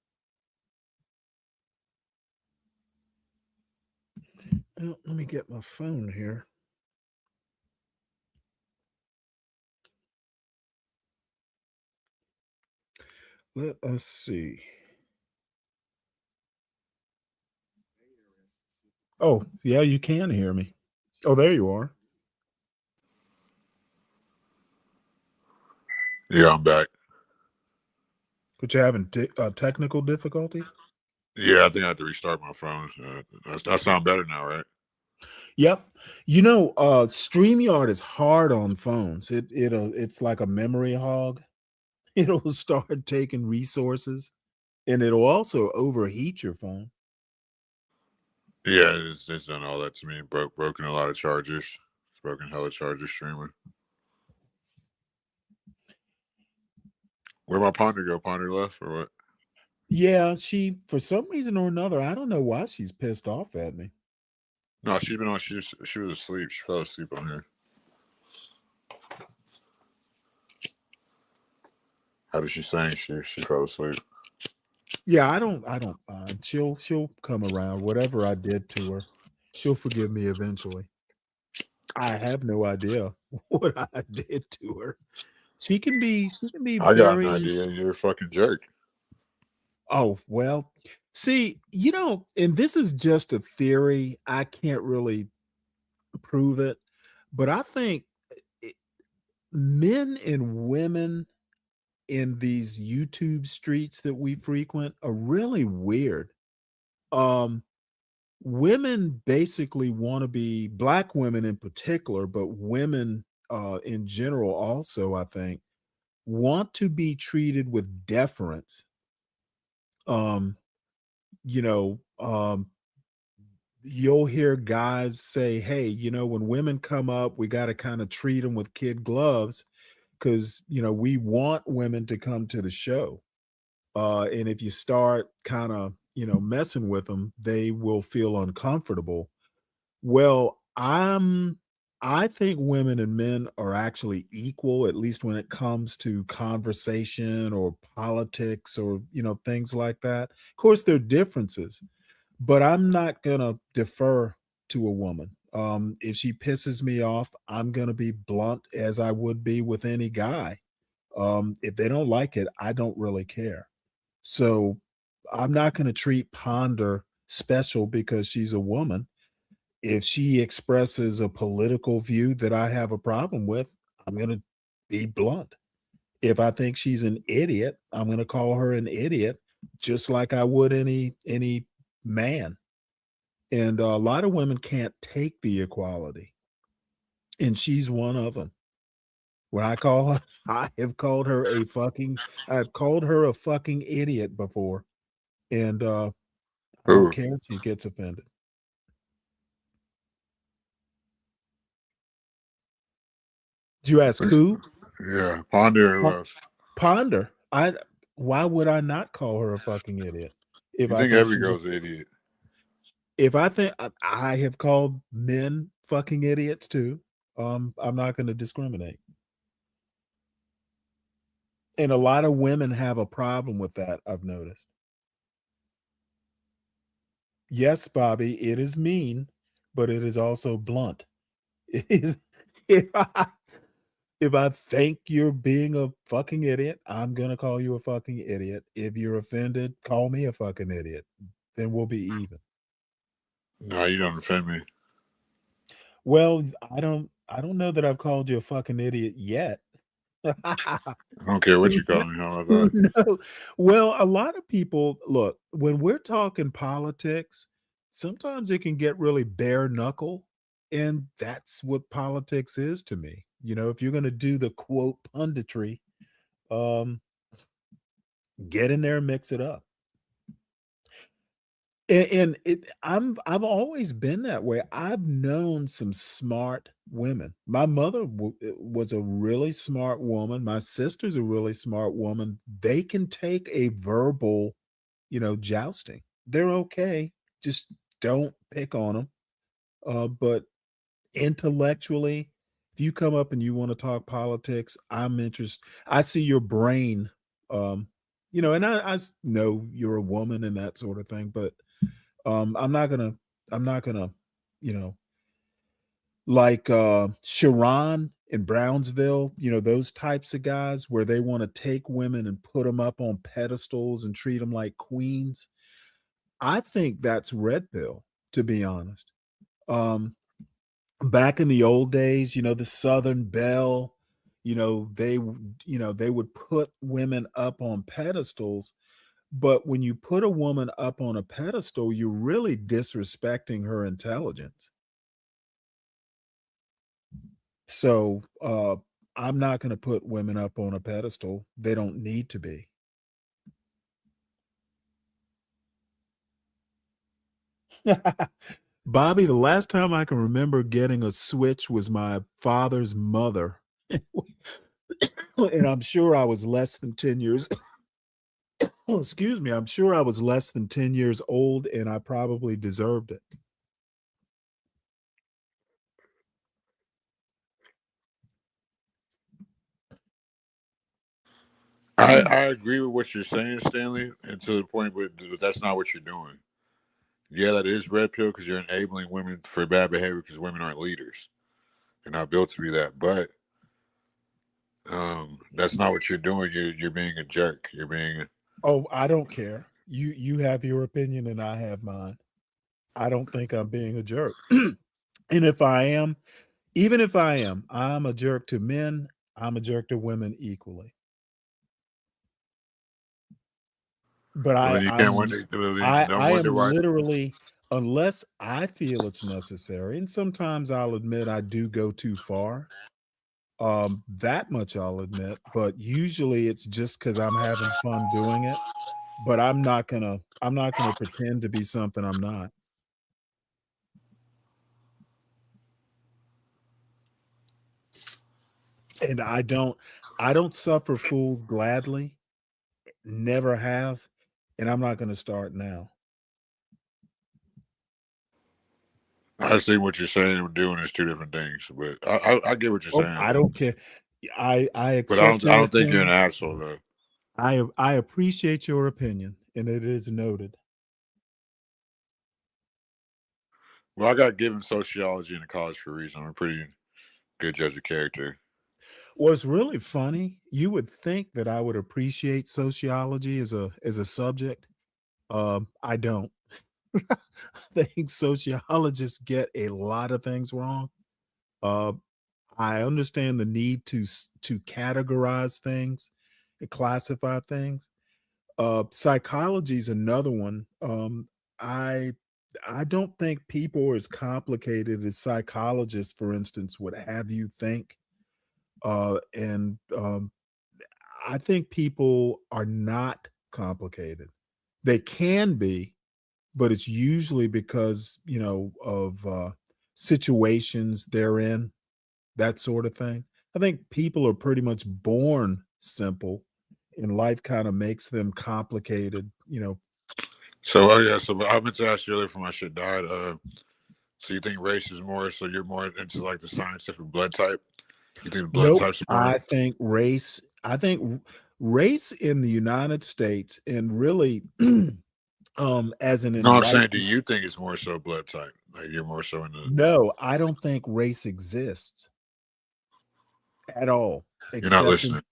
Well, let me get my phone here. Let us see. Oh, yeah, you can hear me. Oh, there you are. Yeah, I'm back. But you're having technical difficulties? Yeah, I think I have to restart my phone. I sound better now, right? Yep. StreamYard is hard on phones. It's like a memory hog. It'll start taking resources, and it'll also overheat your phone. Yeah, it's done all that to me. Broken a lot of chargers. It's broken hella charger streamer. Where'd my Ponder go? Ponder left or what? Yeah, she, for some reason or another, I don't know why she's pissed off at me. No, she's been on. She was asleep. She fell asleep on here. How did she sing? She fell asleep. Yeah, I don't mind. She'll come around. Whatever I did to her, she'll forgive me eventually. I have no idea what I did to her. She can be I got an very. idea. You're a fucking jerk. Oh, well, see, and this is just a theory. I can't really prove it, but I think it- men and women in these YouTube streets that we frequent are really weird. Um, Women basically want to be black women in particular, but women in general also, I think, want to be treated with deference. Um, you know, you'll hear guys say, "Hey, when women come up, we got to kind of treat them with kid gloves because we want women to come to the show." And if you start kind of messing with them, they will feel uncomfortable. Well, I think women and men are actually equal, at least when it comes to conversation or politics or things like that. Of course, there are differences, but I'm not gonna defer to a woman. If she pisses me off, I'm gonna be blunt as I would be with any guy. If they don't like it, I don't really care. So I'm not gonna treat Ponder special because she's a woman. If she expresses a political view that I have a problem with, I'm going to be blunt. If I think she's an idiot, I'm going to call her an idiot just like I would any man. And a lot of women can't take the equality. And she's one of them. When I call her, I've called her a fucking idiot before. And I don't Who? care if she gets offended. Did you ask who? Yeah, Ponder or Po- less. Ponder. Why would I not call her a fucking idiot? If You I think think every she's girl's an idiot? if I think I have called men fucking idiots too. I'm not going to discriminate. And a lot of women have a problem with that, I've noticed. Yes, Bobby, it is mean, but it is also blunt. It is if I if I think you're being a fucking idiot, I'm gonna call you a fucking idiot. If you're offended, call me a fucking idiot. Then we'll be even. No, you don't offend me. Well, I don't know that I've called you a fucking idiot yet. I don't care what you call me. How about that? No. Well, a lot of people look, when we're talking politics, sometimes it can get really bare knuckle, and that's what politics is to me. If you're going to do the quote punditry, um, get in there and mix it up. I've always been that way. I've known some smart women. My mother was a really smart woman. My sister's a really smart woman. They can take a verbal, jousting. They're okay. Just don't pick on them. But intellectually, if you come up and you want to talk politics, I'm interested. I see your brain, and I know you're a woman and that sort of thing, but I'm not gonna, you know, like Sharon in Brownsville, those types of guys where they want to take women and put them up on pedestals and treat them like queens. I think that's red pill, to be honest. Um, Back in the old days, the Southern Belle, they would put women up on pedestals. But when you put a woman up on a pedestal, you're really disrespecting her intelligence. So I'm not going to put women up on a pedestal. They don't need to be. Bobby, the last time I can remember getting a Switch was my father's mother. And I'm sure I was less than 10 years. Oh, excuse me. I'm sure I was less than 10 years old and I probably deserved it. I agree with what you're saying, Stanley, and to the point where that's not what you're doing. Yeah, that is red pill because you're enabling women for bad behavior because women aren't leaders. You're not built to be that. But that's not what you're doing. You're being a jerk. You're being. Oh, I don't care. You have your opinion and I have mine. I don't think I'm being a jerk. And if I am, even if I am, I'm a jerk to men, I'm a jerk to women equally. But Well, then you can't wonder. Don't I wonder am why. literally, unless I feel it's necessary, and sometimes I'll admit I do go too far. That much I'll admit, but usually it's just because I'm having fun doing it. But I'm not gonna pretend to be something I'm not. And I don't suffer fools gladly. Never have, and I'm not gonna start now. I see what you're saying and doing is two different things, but I get what you're Oh, saying. I don't care. I But I accept don't. I your don't think you're an opinion. asshole though. I appreciate your opinion, and it is noted. Well, I got given sociology in college for a reason. I'm a pretty good judge of character. What's really funny, you would think that I would appreciate sociology as a subject. I don't. I think sociologists get a lot of things wrong. Uh, I understand the need to categorize things and classify things. Psychology is another one. I I don't think people are as complicated as psychologists, for instance, would have you think. And I think people are not complicated. They can be, but it's usually because of situations they're in, that sort of thing. I think people are pretty much born simple, and life kind of makes them complicated. So, yeah. So, I meant to ask you earlier before my shit died. So you think race is more? So you're more into like the scientific blood type? You think the blood Nope. types are more? I think race in the United States, and really as an No, I'm saying, do enlightened. you think it's more so blood type? Like you're more so into. No, I don't think race exists at all. You're not Except listening.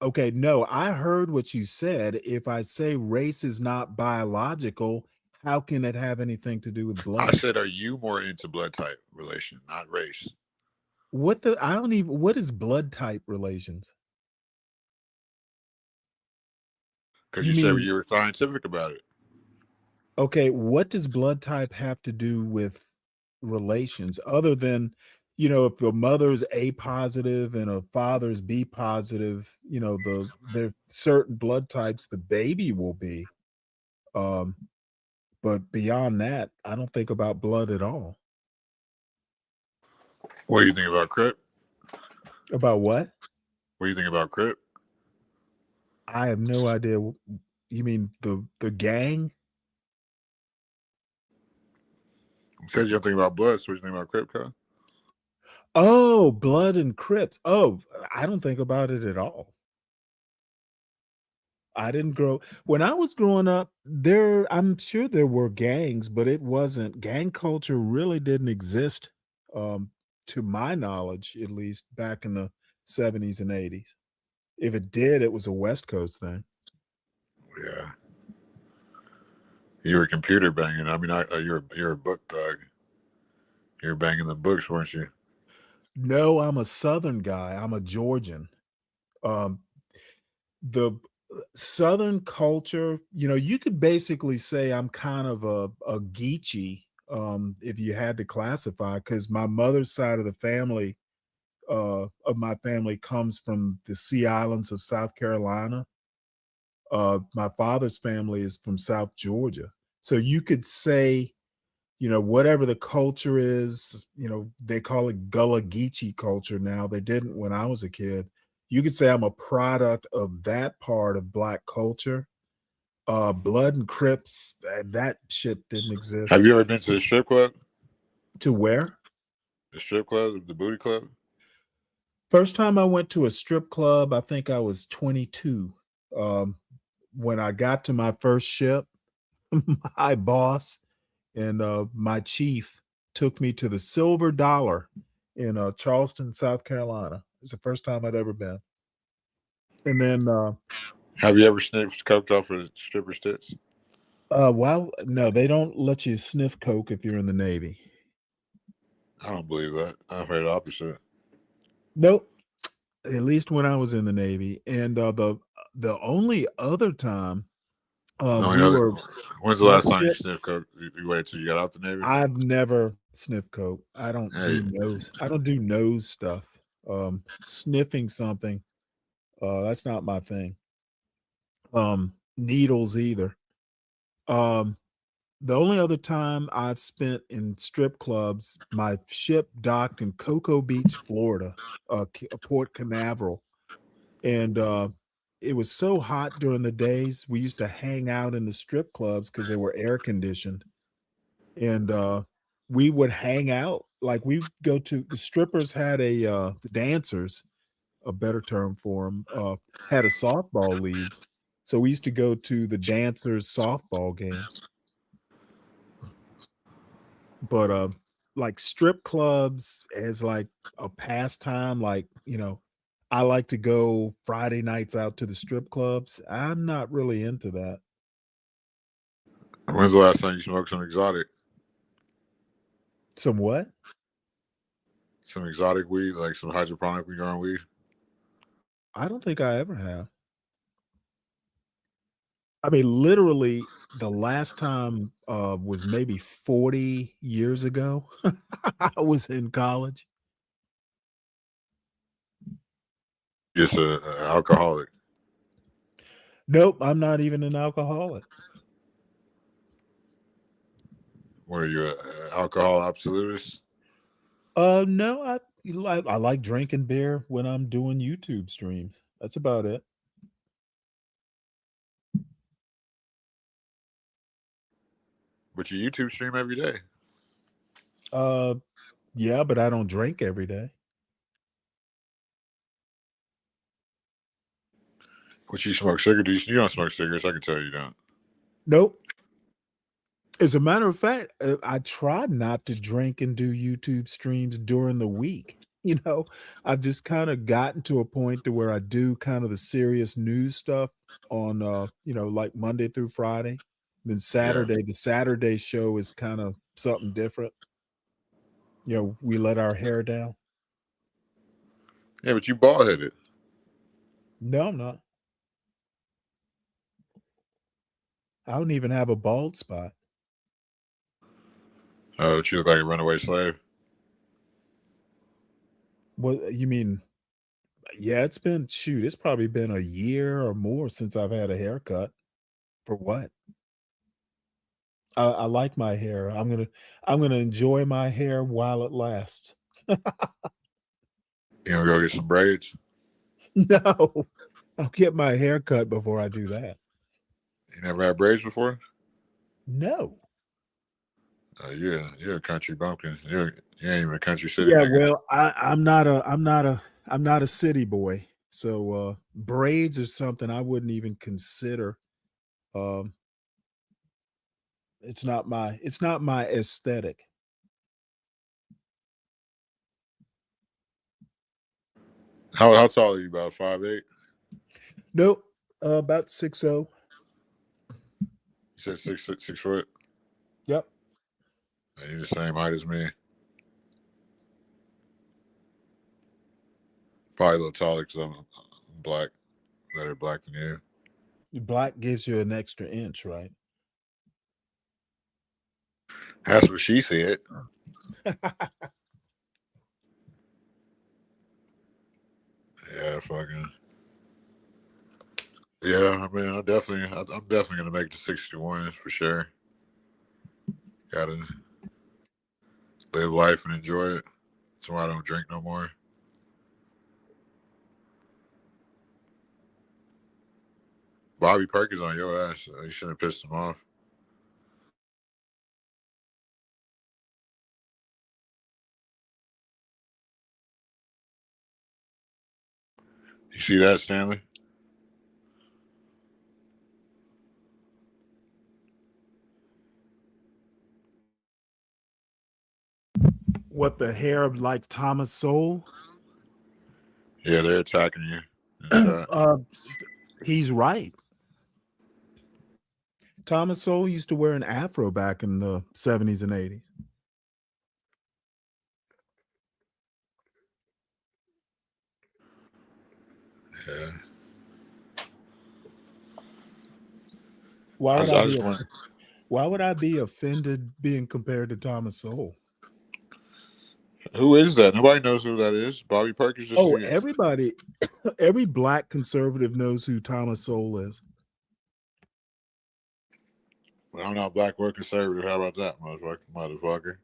okay, no, I heard what you said. If I say race is not biological, how can it have anything to do with I blood? said, are you more into blood type relation, not race? I don't even, what is blood type relations? Because You you said mean, you were scientific about it. okay, what does blood type have to do with relations other than, if a mother's A positive and a father's B positive, there certain blood types the baby will be. Um, but beyond that, I don't think about blood at all. What do you think about Crip? About what? What do you think about Crip? I have no idea. You mean the gang? You said you don't think about blood, so what do you think about Crip, Kyle? Oh, blood and Crips. Oh, I don't think about it at all. I didn't grow when I was growing up, I'm sure there were gangs, but it wasn't gang culture really didn't exist, um, to my knowledge, at least back in the 70s and 80s. If it did, it was a West Coast thing. Yeah. You were computer banging. I mean, you're a book thug. You were banging the books, weren't you? No, I'm a Southern guy. I'm a Georgian. Um, the Southern culture, you could basically say I'm kind of a Geechee, if you had to classify, because my mother's side of the family, of my family comes from the Sea Islands of South Carolina. My father's family is from South Georgia. So you could say, whatever the culture is, they call it Gullah Geechee culture now. They didn't when I was a kid. You could say I'm a product of that part of Black culture. Blood and Crips, that shit didn't exist. Have you ever been to the strip club? To where? The strip club, the booty club? First time I went to a strip club, I think I was 22. When I got to my first ship, my boss and my chief took me to the Silver Dollar in Charleston, South Carolina. It's the first time I'd ever been. And then, Have you ever sniffed coke off of strippers' tits? well, no, they don't let you sniff coke if you're in the Navy. I don't believe that. I've heard the opposite. Nope. At least when I was in the Navy. And the only other time Only we other, were when's the my last time you ship, sniffed coke? You waited till you got out the Navy? I've never sniffed coke. I don't Hey, do nose. I don't do nose stuff. Sniffing something, that's not my thing. Needles either. Um, the only other time I've spent in strip clubs, my ship docked in Cocoa Beach, Florida, Port Canaveral, and it was so hot during the days. We used to hang out in the strip clubs because they were air conditioned, and we would hang out. Like we go to the strippers had the dancers, a better term for them, had a softball league, so we used to go to the dancers softball games. But like strip clubs as like a pastime, like I like to go Friday nights out to the strip clubs. I'm not really into that. when's the last time you smoked some exotic? Some what? Some exotic weed, like some hydroponically grown weed? I don't think I ever have. I mean, literally, the last time was maybe 40 years ago. I was in college. Just a alcoholic. Nope, I'm not even an alcoholic. What are you, an alcohol absolutist? No, I like drinking beer when I'm doing YouTube streams. That's about it. But you YouTube stream every day. Yeah, but I don't drink every day. But you smoke cigarettes. You don't smoke cigarettes. I can tell you don't. Nope. As a matter of fact, I try not to drink and do YouTube streams during the week. I've just kind of gotten to a point to where I do kind of the serious news stuff on like Monday through Friday. Then Yeah. the Saturday show is kind of something different. We let our hair down. Yeah, but you bald headed. No, I'm not. I don't even have a bald spot. Oh, you look like a runaway slave. What you mean? Yeah, it's probably been a year or more since I've had a haircut. For what? I like my hair. I'm gonna enjoy my hair while it lasts. You gonna go get some braids? No, I'll get my hair cut before I do that. You never had braids before? No. You're a country bumpkin. You ain't even a country city Yeah, nigga. well, I'm not a city boy. So braids are something I wouldn't even consider. Um, it's not my aesthetic. How tall are you? About 5'8"? Nope. About 6'0". You said 6 foot. Yep. You're the same height as me. Probably a little taller because I'm black. Better black than you. Black gives you an extra inch, right? That's what she said. Yeah, fucking. Yeah, I mean, I'm definitely gonna make the 61 for sure. Gotta live life and enjoy it. That's why I don't drink no more. Bobby Perkins on your ass. You shouldn't have pissed him off. You see that, Stanley? What the hair like Thomas Sowell? Yeah, they're attacking you in chat. He's right. Thomas Sowell used to wear an afro back in the 70s and 80s. Yeah. Why would I I be just want. why would I be offended being compared to Thomas Sowell? Who is that? Nobody knows who that is. Bobby Perkins just. Oh, everybody, every black conservative knows who Thomas Sowell is. Well, I'm not black or conservative. How about that, motherfucker?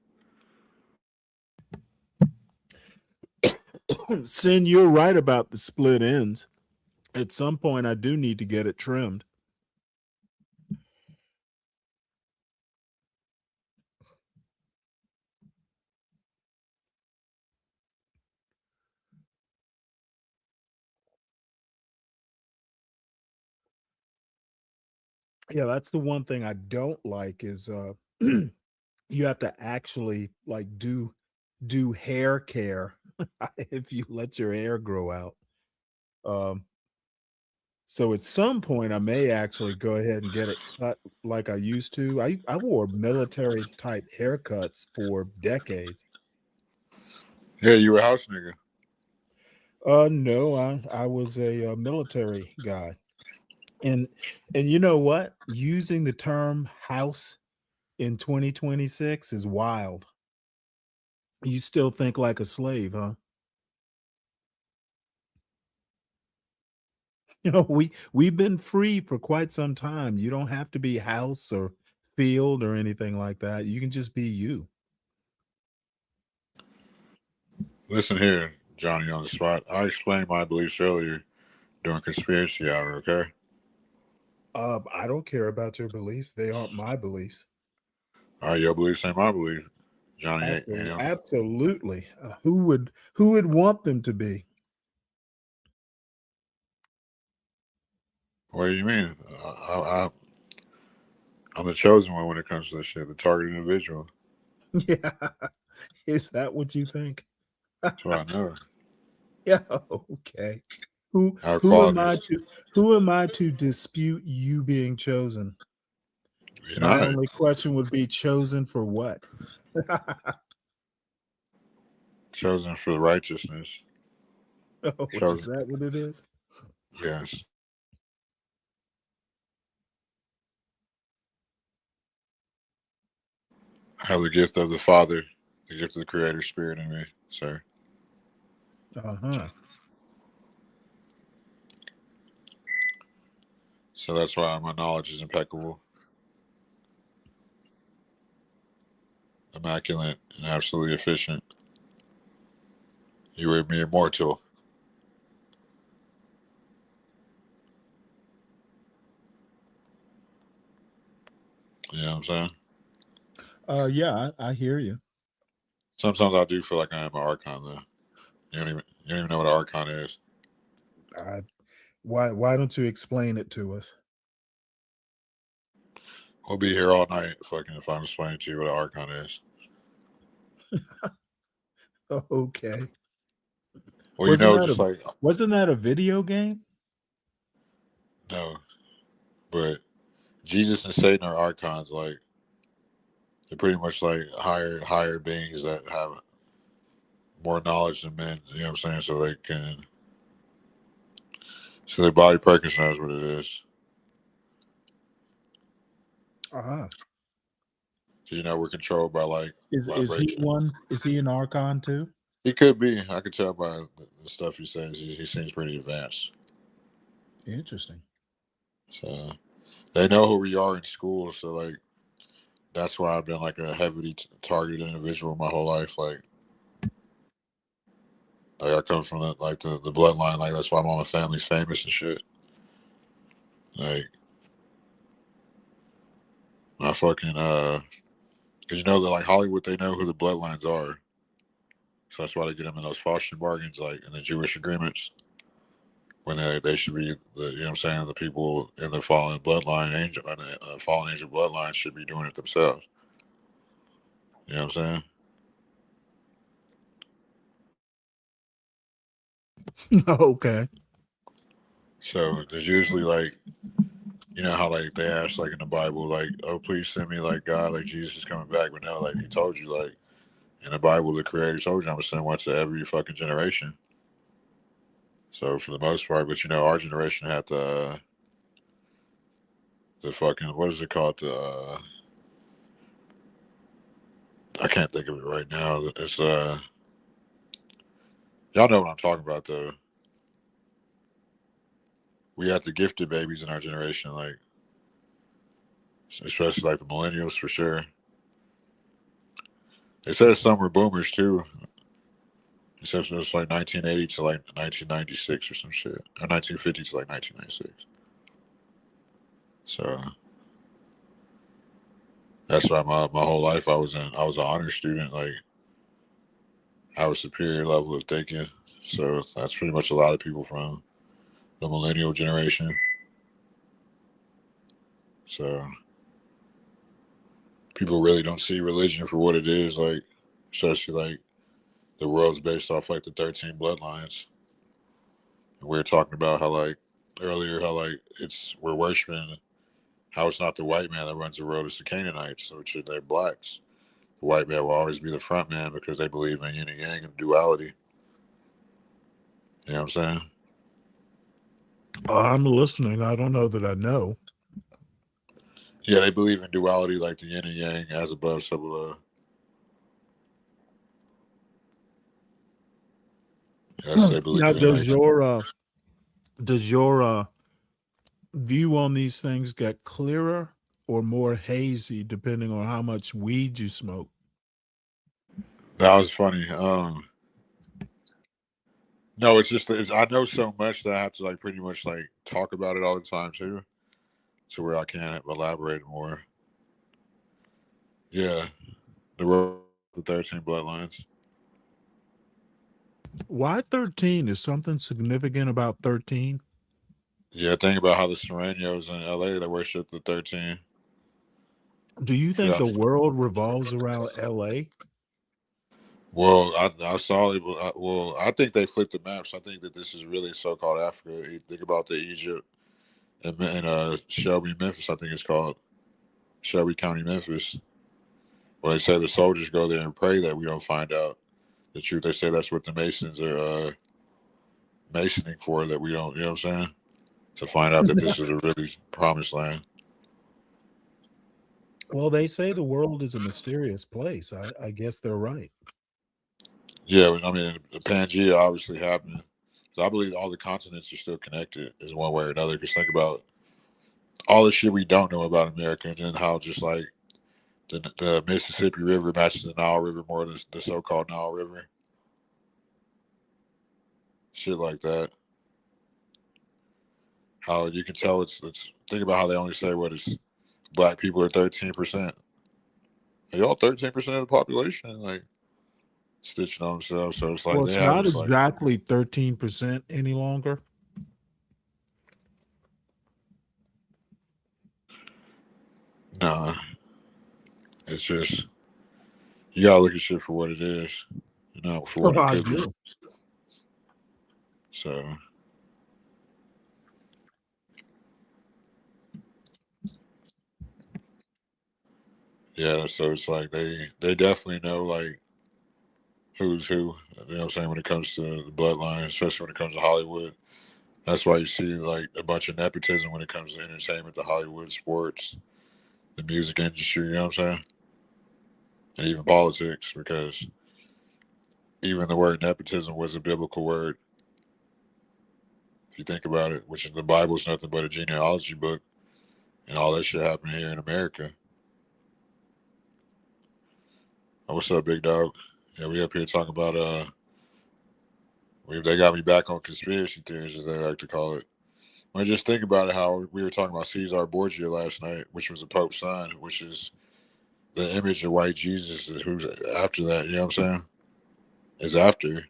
Sin, you're right about the split ends. At some point, I do need to get it trimmed. Yeah, that's the one thing I don't like is you have to actually like do hair care if you let your hair grow out. So at some point I may actually go ahead and get it cut like I used to. I wore military type haircuts for decades. Yeah, you a house nigga. No, I was a military guy. And you know what? Using the term house in 2026 is wild. You still think like a slave, huh? You know, we've been free for quite some time. You don't have to be house or field or anything like that. You can just be you. Listen here, Johnny on the spot. I explained my beliefs earlier during conspiracy hour. Okay. I don't care about your beliefs. They aren't my beliefs. All right, your beliefs ain't my belief, Johnny. Absolutely. Who would want them to be? What do you mean? I'm the chosen one when it comes to this shit. The target individual. Yeah. Is that what you think? That's what I know. Yeah. Okay. Who am I to dispute you being chosen? You're My not. only question would be chosen for what? Chosen for righteousness. Oh, is that what it is? Yes. I have the gift of the Father, the gift of the Creator Spirit in me, sir. Uh-huh. So that's why my knowledge is impeccable, immaculate, and absolutely efficient. You would be immortal. You know what I'm saying? Yeah, I hear you. Sometimes I do feel like I am an archon, though. You don't even know what an archon is. Why don't you explain it to us? We'll be here all night, fucking, if I'm explaining to you what an archon is. Okay. Well, you know, just like wasn't that a video game? no, but Jesus and Satan are archons. Like they're pretty much like higher beings that have more knowledge than men. You know what I'm saying? So they can. So their Bobby Perkins knows what it is. Uh-huh. You know, we're controlled by like Is he vibration. one? Is he an archon too? He could be. I could tell by the stuff he says. He seems pretty advanced. Interesting. So they know who we are in school. So like, that's why I've been like a heavily targeted individual my whole life. Like I come from the bloodline. Like that's why my family's famous and shit. Like my fucking because you know that like Hollywood, they know who the bloodlines are. So that's why they get them in those Faustian bargains, like in the Jewish agreements, when they should be the, you know what I'm saying, the people in the fallen bloodline angel and the fallen angel bloodline should be doing it themselves. You know what I'm saying? Okay. So there's usually like, you know how like they ask like in the Bible, like, oh please send me like God, like Jesus is coming back, but no, like he told you like in the Bible the Creator told you I'm gonna send one to every fucking generation. So for the most part, but you know our generation had the fucking what is it called I can't think of it right now. It's y'all know what I'm talking about though. We had the gifted babies in our generation, like especially like the millennials for sure. They said some were boomers too. It says it was like 1980 to like 1996 or some shit, or 1950 to like 1996. So that's why my whole life I was an honor student. Like I was superior level of thinking. So that's pretty much a lot of people from the millennial generation. So people really don't see religion for what it is, like especially like the world's based off like the 13 bloodlines. And we were talking about how like earlier how like we're worshiping how it's not the white man that runs the world, it's the Canaanites, which they're blacks. The white man will always be the front man because they believe in yin and yang and duality. You know what I'm saying? I'm listening. I don't know that I know. Yeah, they believe in duality like the yin and yang, as above, so below. That's what they believe Now, in. Like, does your view on these things get clearer or more hazy depending on how much weed you smoke? that was funny. No, it's just I know so much that I have to like pretty much like talk about it all the time too, to where I can't elaborate more. Yeah, the 13 bloodlines. Why 13? Is something significant about 13? Yeah, think about how the Serranos in LA they worship the 13. Do you think Yeah. the world revolves around LA? Well, I saw it. Well, I think they flipped the maps. I think that this is really so-called Africa. You think about the Egypt and Shelby, Memphis. I think it's called Shelby County, Memphis. Well, they say the soldiers go there and pray that we don't find out the truth. They say that's what the Masons are masoning for. That we don't. You know what I'm saying? To find out that this is a really promised land. Well, they say the world is a mysterious place. I guess they're right. Yeah, I mean, the Pangea obviously happened. So I believe all the continents are still connected, is one way or another. Just think about all the shit we don't know about America, and then how just like the Mississippi River matches the Nile River more than the so-called Nile River. Shit like that. How you can tell it's think about how they only say what is black people are 13%. Are y'all 13% of the population? Like stitching on themselves. So it's like Well, they it's have not this like exactly 13% any longer. nah. It's just you gotta look at shit for what it is, not for what Oh, it I could be. do. So yeah, so it's like they definitely know like who's who. You know what I'm saying when it comes to the bloodline, especially when it comes to Hollywood. That's why you see like a bunch of nepotism when it comes to entertainment, the Hollywood, sports, the music industry. You know what I'm saying? And even politics, because even the word nepotism was a biblical word. If you think about it, which in the Bible is nothing but a genealogy book, and all that shit happened here in America. Oh, what's up, big dog? Yeah, we up here talking about they got me back on conspiracy theories, as they like to call it. I just think about it, how we were talking about Caesar Borgia last night, which was the Pope's son, which is the image of white Jesus, who's after that. You know what I'm saying? Is after.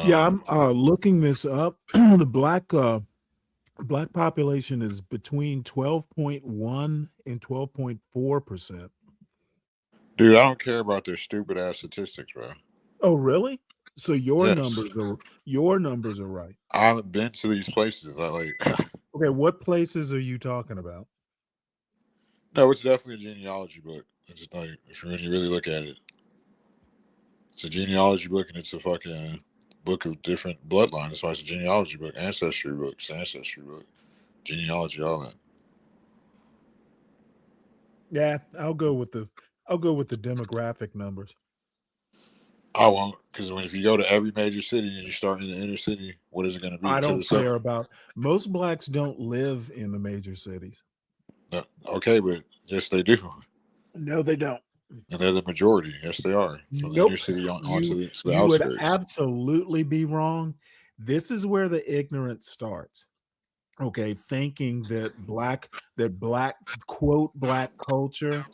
Yeah, I'm looking this up. The black population is between 12.1 and 12.4%. Dude, I don't care about their stupid ass statistics, bro. Oh, really? So Yes. your numbers are right. I haven't been to these places. I like Okay, what places are you talking about? no, it's definitely a genealogy book. It's just like if you really look at it, it's a genealogy book and it's a fucking book of different bloodlines. That's why it's a genealogy book, ancestry book, genealogy, all that. Yeah, I'll go with the demographic numbers. I won't, because if you go to every major city and you start in the inner city, what is it going to be I to don't the south? care about most blacks don't live in the major cities. No, okay, but yes, they do, No, they don't. and they're the majority. Yes, they are from the inner Nope. city onto You the would outskirts. absolutely be wrong. This is where the ignorance starts. Okay, thinking that black quote black culture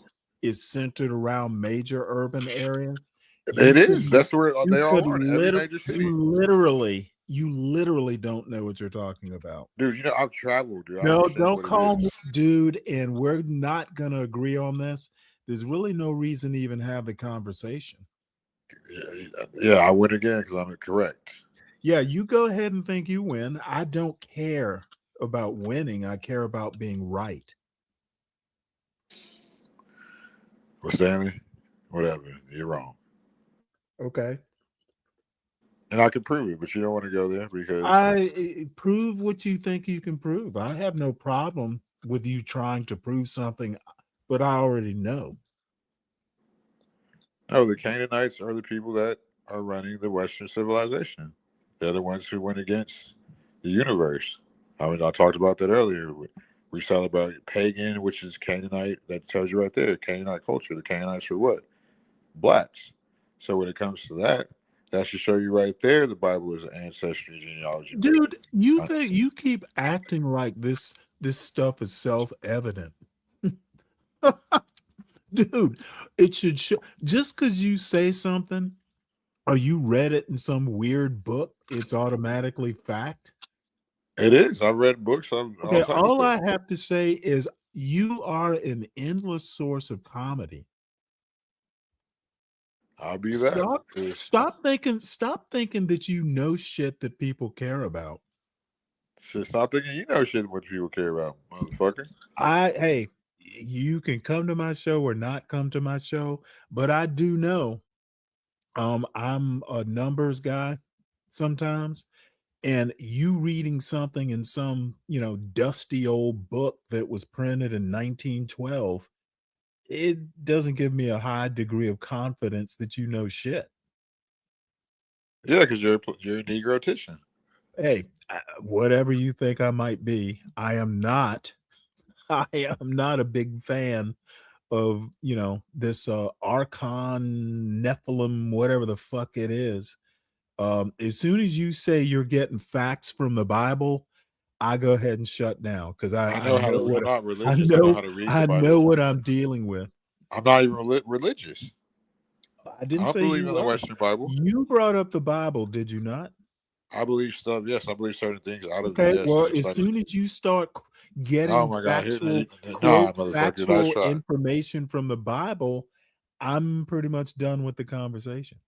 is centered around major urban areas. It is. That's where they all are in every major city. You literally don't know what you're talking about. Dude, you know I've traveled, dude. I No, understand don't what it call me is. dude, and we're not gonna agree on this. There's really no reason to even have the conversation. Yeah, I win again because I'm correct. Yeah, you go ahead and think you win. I don't care about winning. I care about being right. Well, Stanley, whatever. You're wrong. Okay. And I can prove it, but you don't want to go there because I prove what you think you can prove. I have no problem with you trying to prove something, but I already know. no, the Canaanites are the people that are running the Western civilization. They're the ones who went against the universe. I mean, I talked about that earlier. We talked about pagan, which is Canaanite. That tells you right there, Canaanite culture. The Canaanites were what? Blacks. So when it comes to that, that should show you right there the Bible is an ancestry genealogy book. Dude, you think you keep acting like this stuff is self-evident. Dude, it should show just because you say something or you read it in some weird book, it's automatically fact. It is. I've read books on all Okay, types of all stuff. I have to say is you are an endless source of comedy. I'll be that. Stop thinking that you know shit that people care about. Stop thinking you know shit what people care about, motherfucker. Hey, you can come to my show or not come to my show, but I do know I'm a numbers guy sometimes, and you reading something in some, dusty old book that was printed in 1912, it doesn't give me a high degree of confidence that you know shit. Yeah, because you're a negrotician. Hey, whatever you think I might be, I am not. I am not a big fan of this Archon Nephilim, whatever the fuck it is. As soon as you say you're getting facts from the Bible, I go ahead and shut down because I know how to. know what I'm not religious. I know how to read the Bible. I know what I'm dealing with. I'm not even religious. I didn't say believe you in the were. Western Bible. You brought up the Bible, did you not? I believe stuff. Yes, I believe certain things out of Okay, it. Yes, well, as soon as you start getting oh my God, factual information from the Bible, I'm pretty much done with the conversation.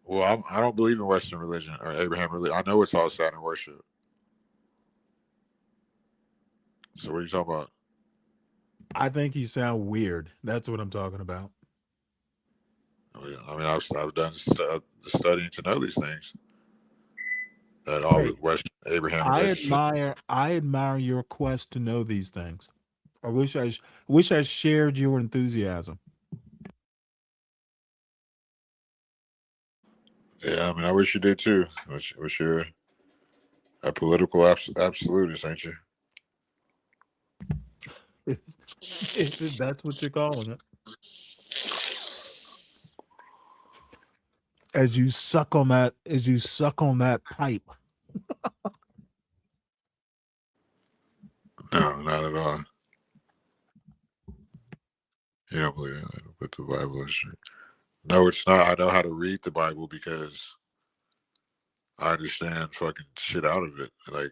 Well, I don't believe in Western religion or Abraham religion. I know it's all Saturn worship. So what are you talking about? I think you sound weird. That's what I'm talking about. Oh, yeah. I mean, I've done the studying to know these things. That all the Western Abraham. I admire your quest to know these things. I wish I shared your enthusiasm. Yeah, I mean, I wish you did too. Wish you're a political absolutist, ain't you? If that's what you're calling it. As you suck on that pipe. No, not at all. You don't believe in it, but the Bible is true. No, it's not. I know how to read the Bible because I understand fucking shit out of it. Like,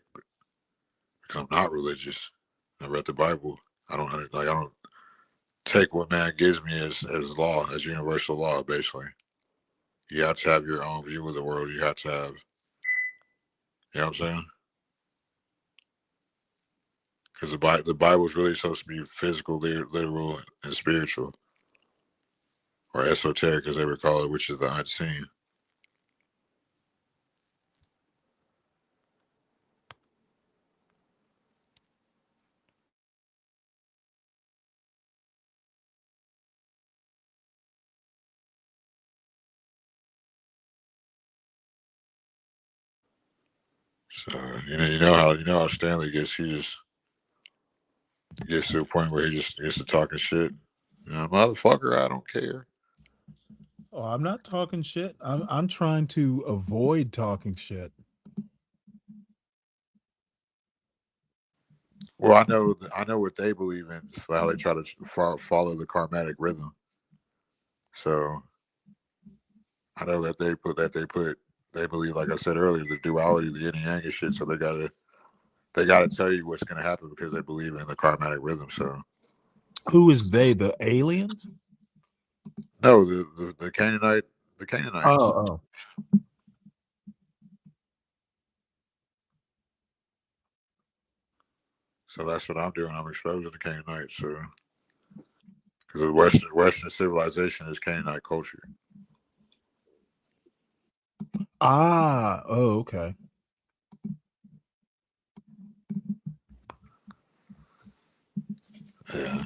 because I'm not religious. I read the Bible. I don't take what man gives me as law, as universal law, basically. You have to have your own view of the world. You have to have, you know what I'm saying? Because the Bible is really supposed to be physical, literal, and spiritual, or esoteric, as they would call it, which is the unseen. So you know how Stanley gets. He just gets to a point where he just gets to talking shit. Motherfucker, I don't care. Oh, I'm not talking shit. I'm trying to avoid talking shit. Well, I know what they believe in. How they try to follow the karmatic rhythm. So I know that they believe, like I said earlier, the duality, the yin and yang and shit. So they gotta tell you what's gonna happen because they believe in the karmatic rhythm. So who is they? The aliens? No, the Canaanites. Oh. So that's what I'm doing. I'm exposing the Canaanites. So because the Western civilization is Canaanite culture. Oh, okay. Yeah.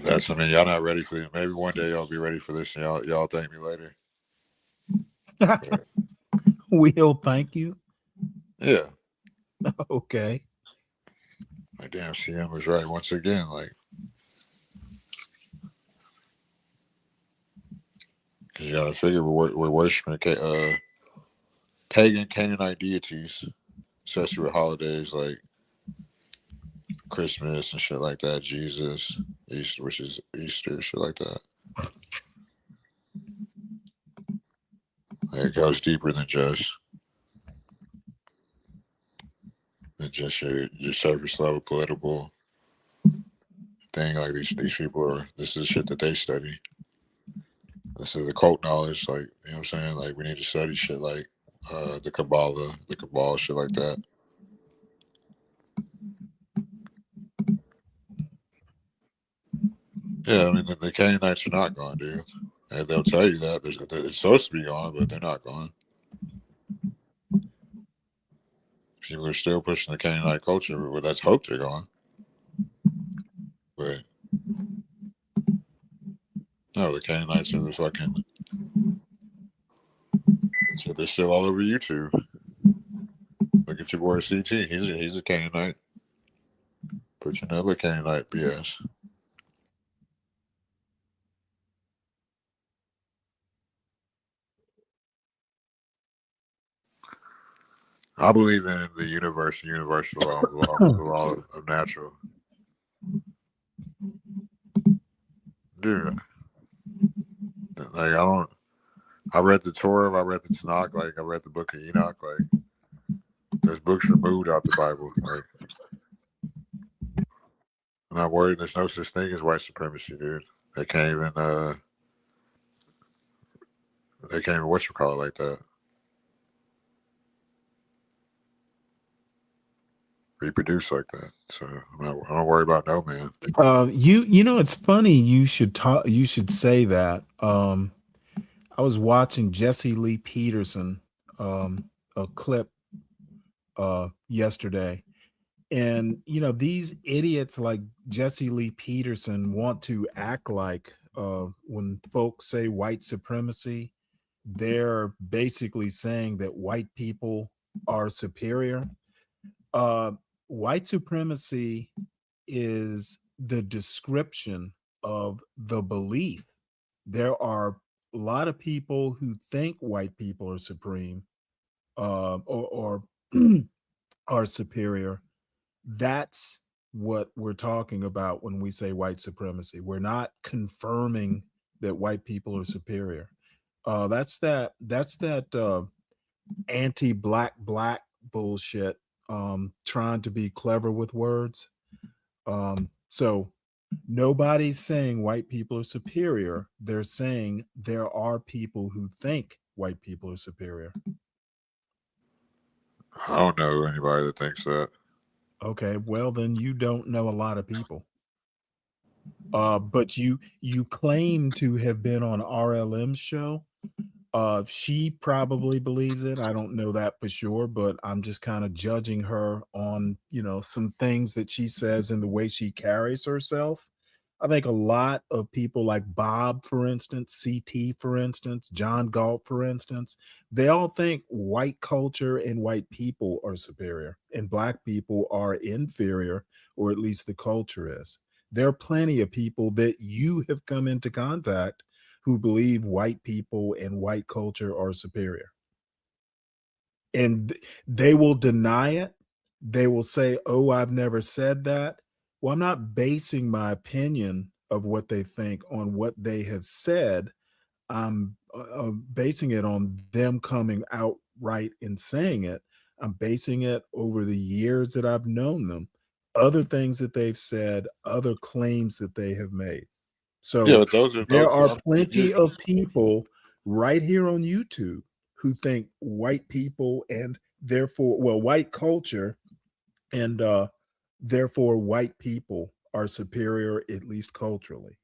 But y'all not ready for it. Maybe one day y'all be ready for this and y'all thank me later. We'll thank you. Yeah. Okay. My damn CM was right once again. Like, because you gotta figure we're worshiping pagan Canaanite deities, especially with holidays like Christmas and shit like that, Jesus, Easter, which is Easter, shit like that. It goes deeper than just your surface level political thing. Like these people this is shit that they study. This is the cult knowledge, like, you know what I'm saying? Like, we need to study shit like the Kabbalah, shit like that. Yeah, I mean, the Canaanites are not gone, dude. And they'll tell you that it's supposed to be gone, but they're not gone. People are still pushing the Canaanite culture, but let's hope they're gone. But no, the Canaanites are the fucking. So they're still all over YouTube. Look at your boy CT. He's a Canaanite. Put your another Canaanite BS. I believe in the universal law of natural. Dude, like I read the Torah, I read the Tanakh, like I read the Book of Enoch, like there's books removed out the Bible. Like, I'm not worried. There's no such thing as white supremacy, dude. They can't even what you call it like that. Reproduce like that. So I don't worry about no man. You know, it's funny you should say that. I was watching Jesse Lee Peterson a clip yesterday, and you know, these idiots like Jesse Lee Peterson want to act like when folks say white supremacy, they're basically saying that white people are superior. White supremacy is the description of the belief. There are a lot of people who think white people are supreme or are superior. That's what we're talking about when we say white supremacy. We're not confirming that white people are superior. That's that anti-black bullshit, trying to be clever with words. So nobody's saying white people are superior. They're saying there are people who think white people are superior. I don't know anybody that thinks that. Okay, well then you don't know a lot of people. But you claim to have been on RLM's show. She probably believes it. I don't know that for sure, but I'm just kind of judging her on, some things that she says and the way she carries herself. I think a lot of people like Bob, for instance, CT, for instance, John Galt, for instance, they all think white culture and white people are superior and black people are inferior, or at least the culture is. There are plenty of people that you have come into contact who believe white people and white culture are superior. And they will deny it. They will say, oh, I've never said that. Well, I'm not basing my opinion of what they think on what they have said. I'm basing it on them coming outright and saying it. I'm basing it over the years that I've known them, other things that they've said, other claims that they have made. Yeah, So but those are there are those. plenty of people right here on YouTube who think white people and therefore, well, white culture and therefore white people are superior, at least culturally.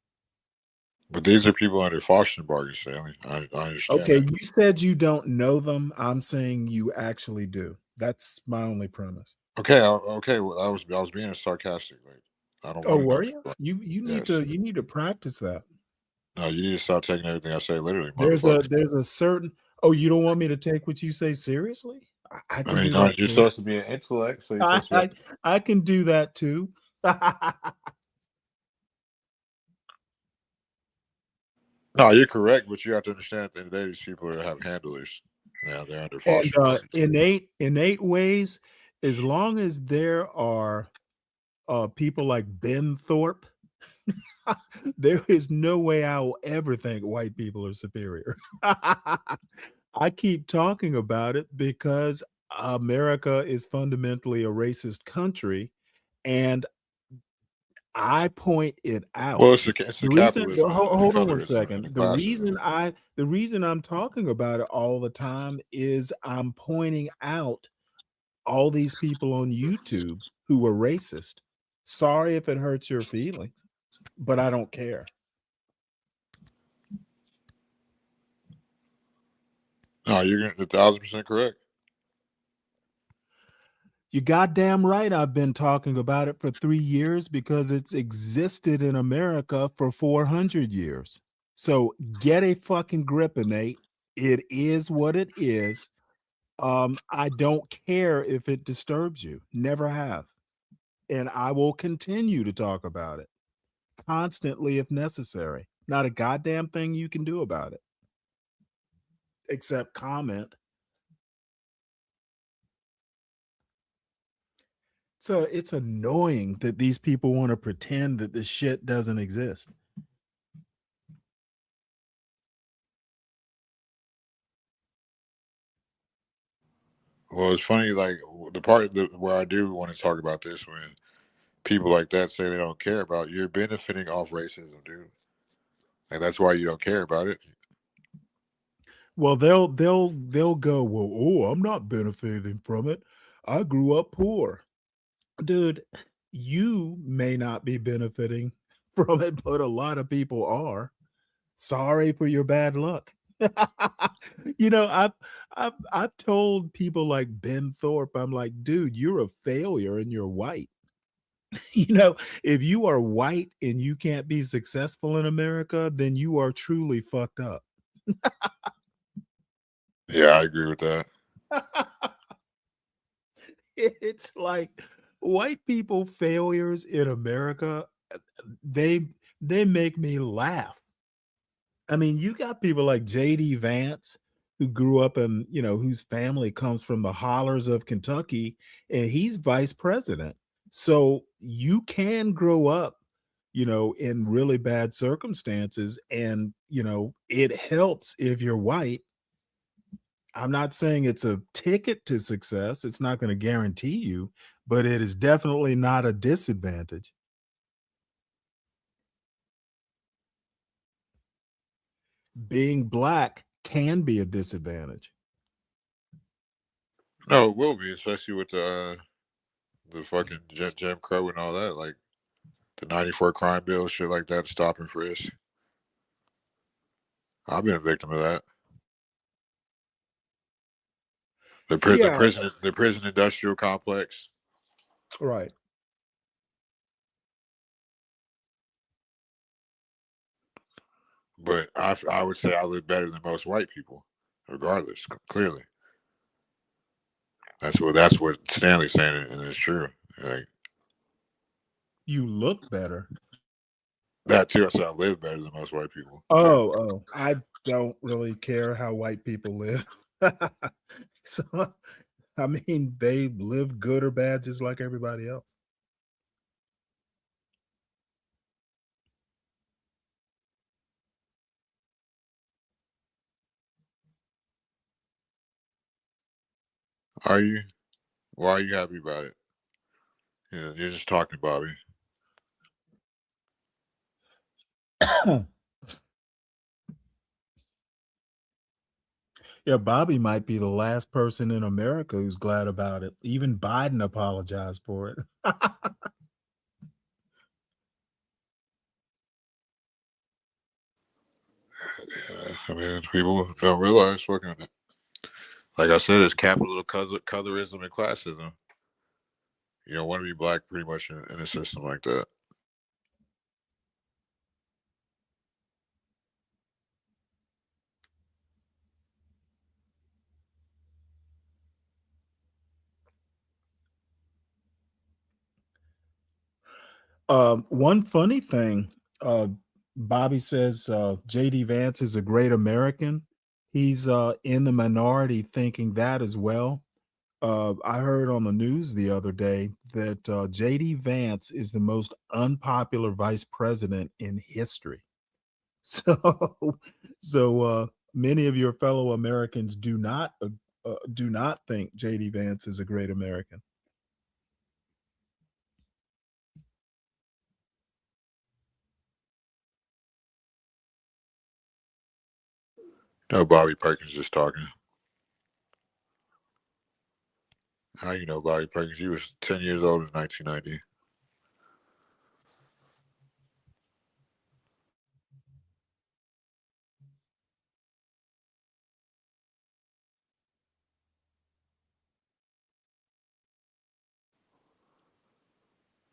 But these are people under Faustian bargain, Stanley. I understand Okay, that. you said you don't know them. I'm saying you actually do. That's my only premise. Okay, okay. Well, I was being sarcastic. Like, I don't Oh, want to know were you? people. You need Yes. to practice that. No, you need to stop taking everything I say literally, There's motherfucker. a certain. Oh, you don't want me to take what you say seriously? I I can mean, do no, that You're too. supposed to be an intellect, so you're I, supposed to. I I can do that too. no, you're correct, but you have to understand at the end of the day, these people have handlers. Now they're under And Faustian bargain. innate ways, as long as there are people like Ben Thorpe, there is no way I will ever think white people are superior. I keep talking about it because America is fundamentally a racist country, and I point it Well, out. it's the The reason, capitalism and the hold on one colorism and the second. classism. The reason I'm talking about it all the time is I'm pointing out all these people on YouTube who were racist. Sorry if it hurts your feelings, but I don't care. No, you're 1,000% correct. You goddamn right. I've been talking about it for 3 years because it's existed in America for 400 years. So get a fucking grip, Nate. It is what it is. I don't care if it disturbs you. Never have. And I will continue to talk about it constantly if necessary. Not a goddamn thing you can do about it except comment. So it's annoying that these people want to pretend that this shit doesn't exist. Well, it's funny, like the part where I do want to talk about this when people like that say they don't care about, you're benefiting off racism, dude. Like that's why you don't care about it. Well, they'll go, well, oh, I'm not benefiting from it. I grew up poor. Dude, you may not be benefiting from it, but a lot of people are. Sorry for your bad luck. I've told people like Ben Thorpe, I'm like, dude, you're a failure and you're white. If you are white and you can't be successful in America, then you are truly fucked up. Yeah, I agree with that. It's like white people failures in America, they make me laugh. I mean, you got people like JD Vance who grew up in, whose family comes from the hollers of Kentucky, and he's vice president. So you can grow up, in really bad circumstances, and it helps if you're white. I'm not saying it's a ticket to success. It's not going to guarantee you, but it is definitely not a disadvantage. being black can be a disadvantage. No, it will be, especially with the fucking Jim Crow and all that, like the '94 crime bill, shit like that, stop and frisk. I've been a victim of that. Yeah, The prison industrial complex. right. But I would say I live better than most white people, regardless. Clearly, that's what Stanley's saying, and it's true. Like You look better. that too. I said I live better than most white people. Oh, I don't really care how white people live. So, I mean, they live good or bad just like everybody else. Are you? Why are you happy about it? Yeah, you're just talking, Bobby. Yeah, Bobby might be the last person in America who's glad about it. Even Biden apologized for it. Yeah, I mean, people don't realize fucking. Like I said, it's capital colorism and classism. You don't want to be black, pretty much, in a system like that. One funny thing, Bobby says JD Vance is a great American. He's in the minority thinking that as well. I heard on the news the other day that JD Vance is the most unpopular vice president in history. So, so many of your fellow Americans do not think JD Vance is a great American. No, Bobby Perkins just talking. How you know Bobby Perkins? He was 10 years old in 1990.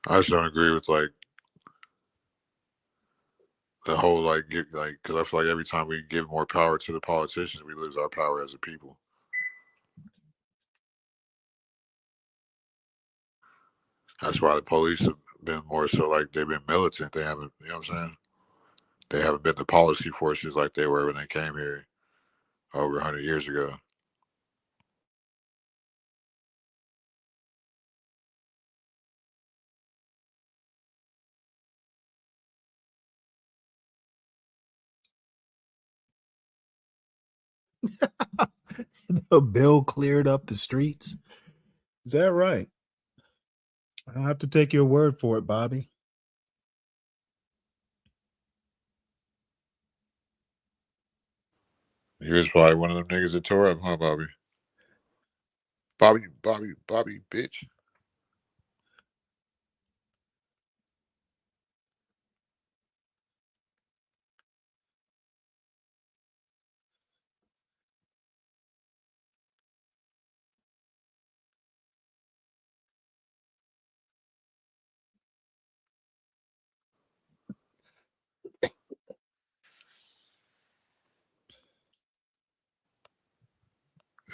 I just don't agree with like the whole because I feel like every time we give more power to the politicians, we lose our power as a people. That's why the police have been more so like they've been militant. They haven't, you know what I'm saying? They haven't been the policy forces like they were when they came here over 100 years ago. The bill cleared up the streets. Is that right? I'll have to take your word for it, Bobby. He was probably one of them niggas that tore up, huh, Bobby? Bobby, bitch.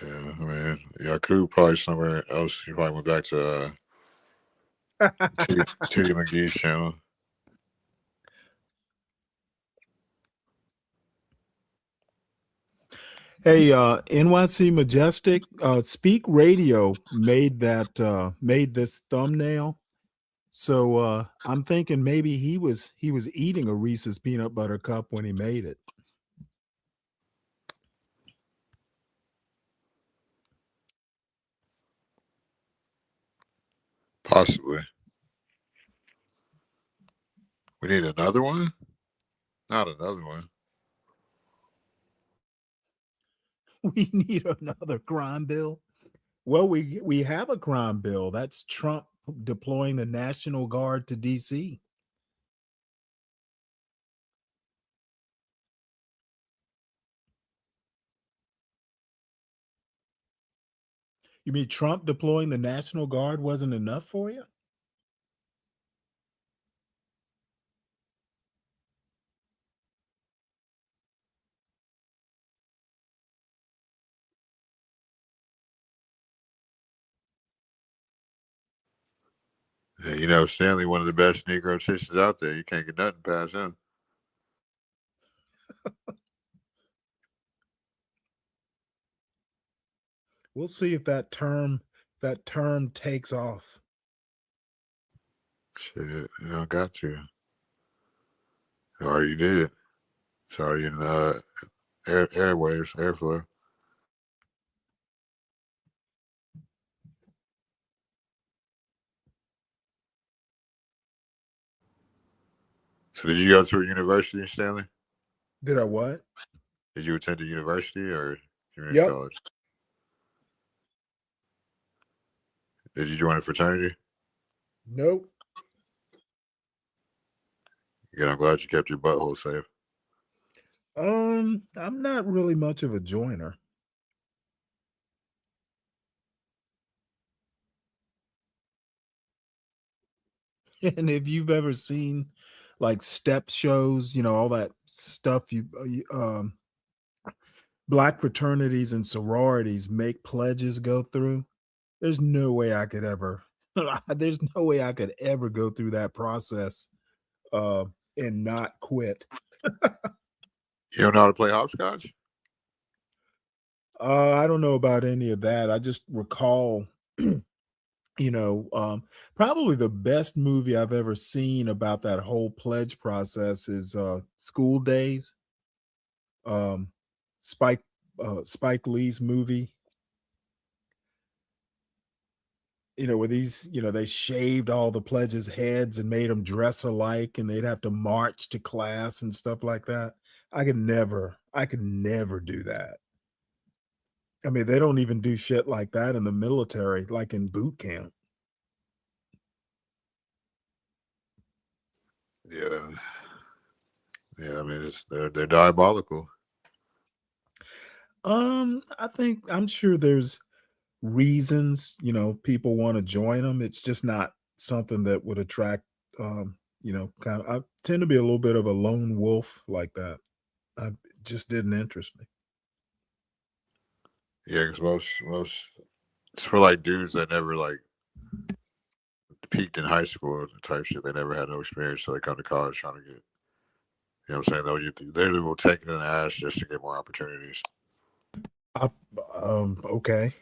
Yeah, I mean, Yaku probably somewhere else. He probably went back to Titty McGee's channel. Hey, NYC Majestic, Speak Radio made this thumbnail. So I'm thinking maybe he was eating a Reese's peanut butter cup when he made it. Possibly. We need another one? Not another one. We need another crime bill. Well, we have a crime bill. That's Trump deploying the National Guard to DC. You mean Trump deploying the National Guard wasn't enough for you? Yeah, you know, Stanley, one of the best Negro sisters out there. You can't get nothing past him. We'll see if that term takes off. Shit, you don't got to. Or you did. It's already in the airwaves, airflow. So did you go to a university, Stanley? Did I what? Did you attend a university or community Yep. college? Did you join a fraternity? Nope. Again, I'm glad you kept your butthole safe. I'm not really much of a joiner. And if you've ever seen like step shows, all that stuff black fraternities and sororities make pledges go through, there's no way I could ever there's no way I could ever go through that process and not quit. You don't know how to play hopscotch? I don't know about any of that. I just recall probably the best movie I've ever seen about that whole pledge process is School Days. Spike Lee's movie. Where these, they shaved all the pledges' heads and made them dress alike, and they'd have to march to class and stuff like that. I could never do that. I mean, they don't even do shit like that in the military, like in boot camp. Yeah. Yeah, I mean, they're diabolical. I'm sure there's reasons, people want to join them. It's just not something that would attract, I tend to be a little bit of a lone wolf like that. It just didn't interest me. Yeah, because most it's for like dudes that never like peaked in high school type shit. They never had no experience, so they come to college trying to get. You know what I'm saying? They will take it in the ass just to get more opportunities. Okay.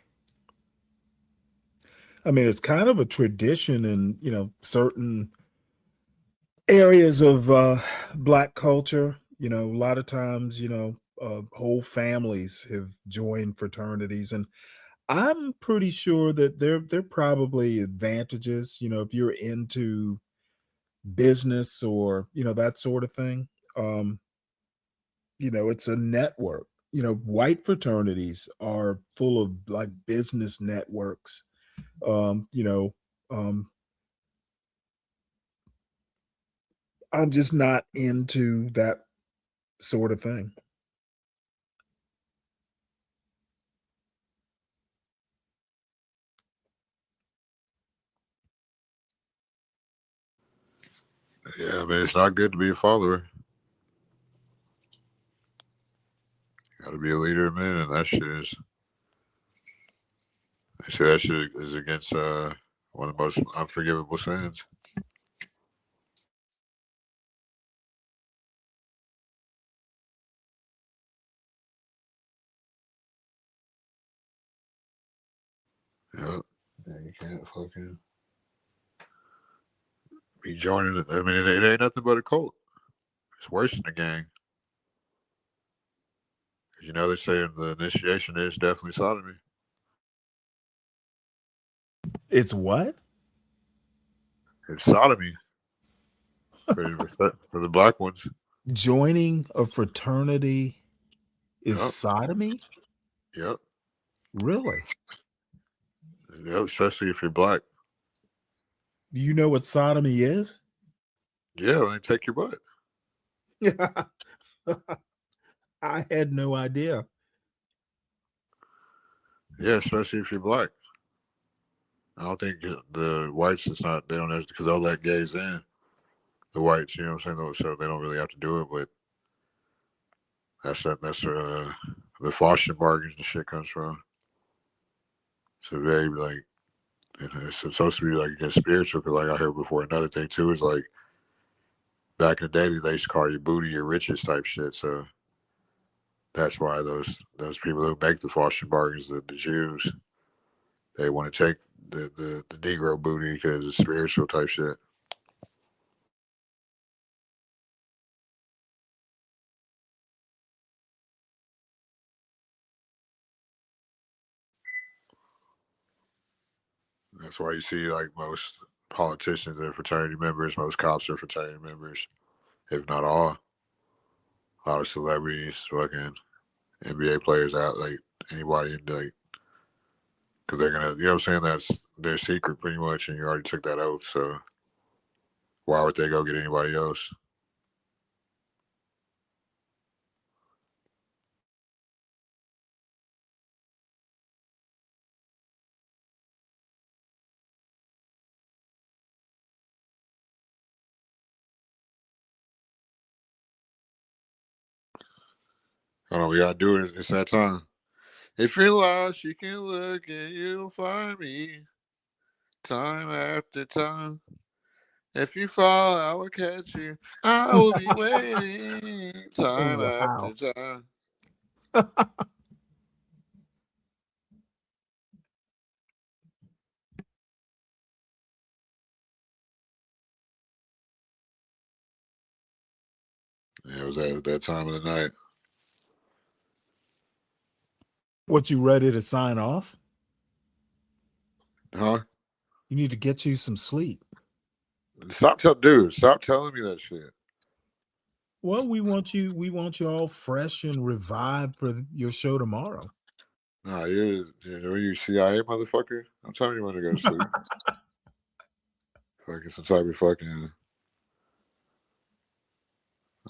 I mean, it's kind of a tradition in, certain areas of Black culture. A lot of times, whole families have joined fraternities, and I'm pretty sure that there probably advantages, if you're into business or, that sort of thing. It's a network. White fraternities are full of like business networks. Um, I'm just not into that sort of thing. Yeah, I mean, it's not good to be a follower. You got to be a leader of men, and that shit is. That shit is against one of the most unforgivable sins. Yep. Yeah, you can't fucking be joining it. I mean, it ain't nothing but a cult. It's worse than a gang. Because they say the initiation is definitely sodomy. It's what? It's sodomy for the Black ones. Joining a fraternity is Yep. sodomy? Yep. Really? Yep. Especially if you're black. Do you know what sodomy is? Yeah, when they take your butt. I had no idea. Yeah, especially if you're black. I don't think the whites, it's not, they don't have, because they'll let gays in. The whites, you know what I'm saying? So they don't really have to do it, but that's the Faustian bargains and shit comes from. So very like, it's supposed to be like against spiritual, because like I heard before, another thing too is like, back in the day, they used to call you booty your riches type shit. So that's why those people who make the Faustian bargains, the Jews, they want to take the Negro booty because it's spiritual type shit. That's why you see like most politicians are fraternity members, most cops are fraternity members, if not all. A lot of celebrities, fucking NBA players out, like anybody in like, because they're gonna, you know what I'm saying? That's their secret pretty much, and you already took that oath. So why would they go get anybody else? Hold on, we gotta do it. It's that time. If you're lost, you can look and you'll find me time after time. If you fall, I will catch you. I will be waiting time Wow. after time. Yeah, it was at that time of the night. What, you ready to sign off? Huh? You need to get you some sleep. Stop telling me that shit. Well, we want you all fresh and revived for your show tomorrow. Nah, you CIA motherfucker. I'm telling you when to go to sleep. Fucking some type of fucking.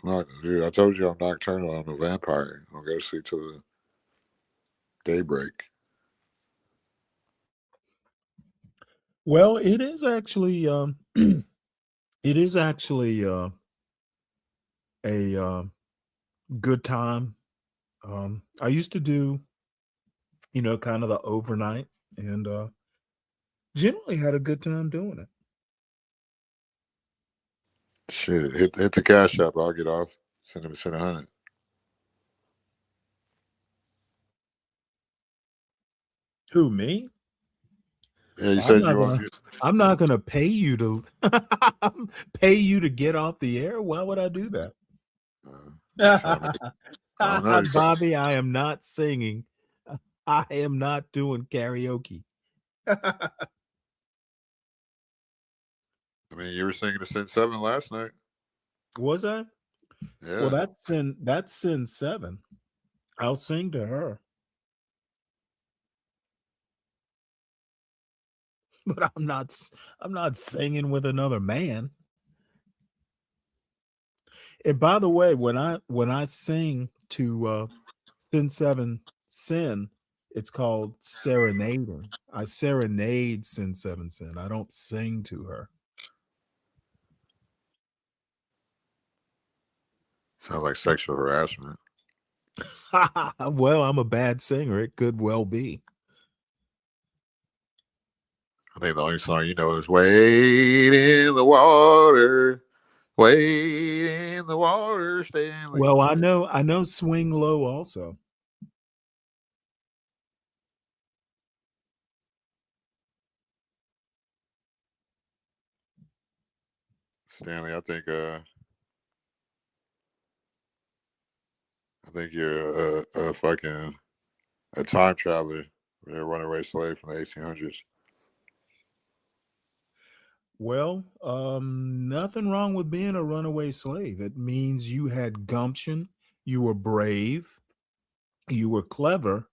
I'm not, dude. I told you I'm nocturnal. I'm a vampire. I don't go to sleep till the daybreak. Well, it is actually it is actually a good time. I used to do, kind of the overnight, and generally had a good time doing it. Shit, hit the cash app. I'll get off. Send him $100. Who, me? Yeah, you I'm said not you gonna want. I'm not gonna pay you to pay you to get off the air. Why would I do that? I don't know. Bobby, I am not singing. I am not doing karaoke. I mean, you were singing to Sin 7 last night. Was I? Yeah. Well, that's Sin 7. I'll sing to her. But I'm not singing with another man. And by the way, when I sing to Sin 7 Sin, it's called serenading. I serenade Sin 7 Sin. I don't sing to her. Sounds like sexual harassment. Well, I'm a bad singer. It could well be. I think the only song you know is "Wade in the Water, Wade in the Water, Stanley." Well, I know Swing Low also. Stanley, I think you're a fucking a time traveler, a runaway slave from the 1800s. Well, nothing wrong with being a runaway slave. It means you had gumption, you were brave, you were clever,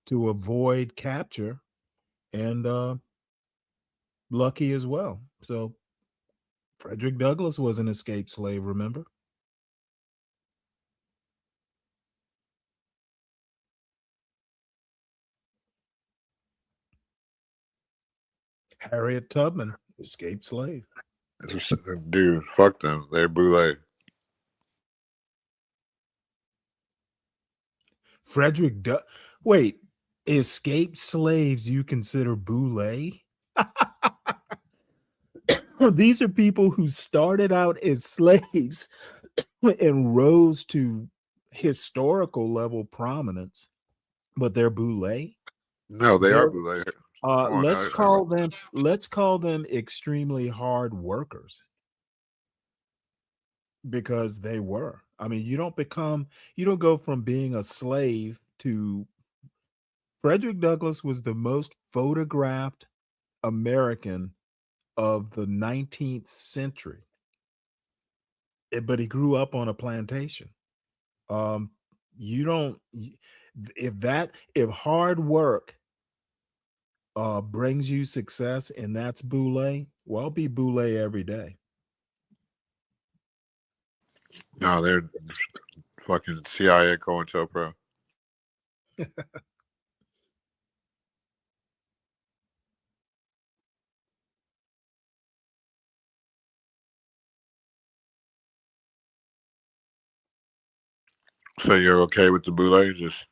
to avoid capture, and Lucky as well. So Frederick Douglass was an escaped slave, remember? Harriet Tubman, escaped slave. Dude, fuck them. They're boule. Wait, escaped slaves you consider boule? These are people who started out as slaves and rose to historical level prominence, but they're boule. No, they are They're boule. Come on, let's call them extremely hard workers, because they were. I mean, you don't go from being a slave to Frederick Douglass was the most photographed American of the 19th century. But he grew up on a plantation. You don't if hard work brings you success and that's boule, well, I'll be boule every day. No, they're fucking CIA COINTELPRO. So you're okay with the boule? Just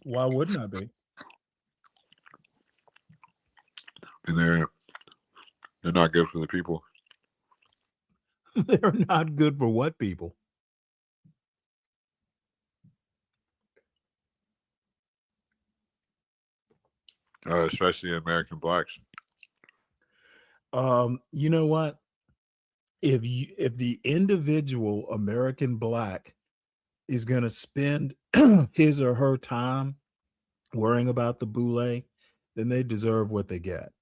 Why wouldn't I be? and they're not good for the people. They're not good for what people? Especially American blacks. You know what? If the individual American black is going to spend his or her time worrying about the boule, then they deserve what they get.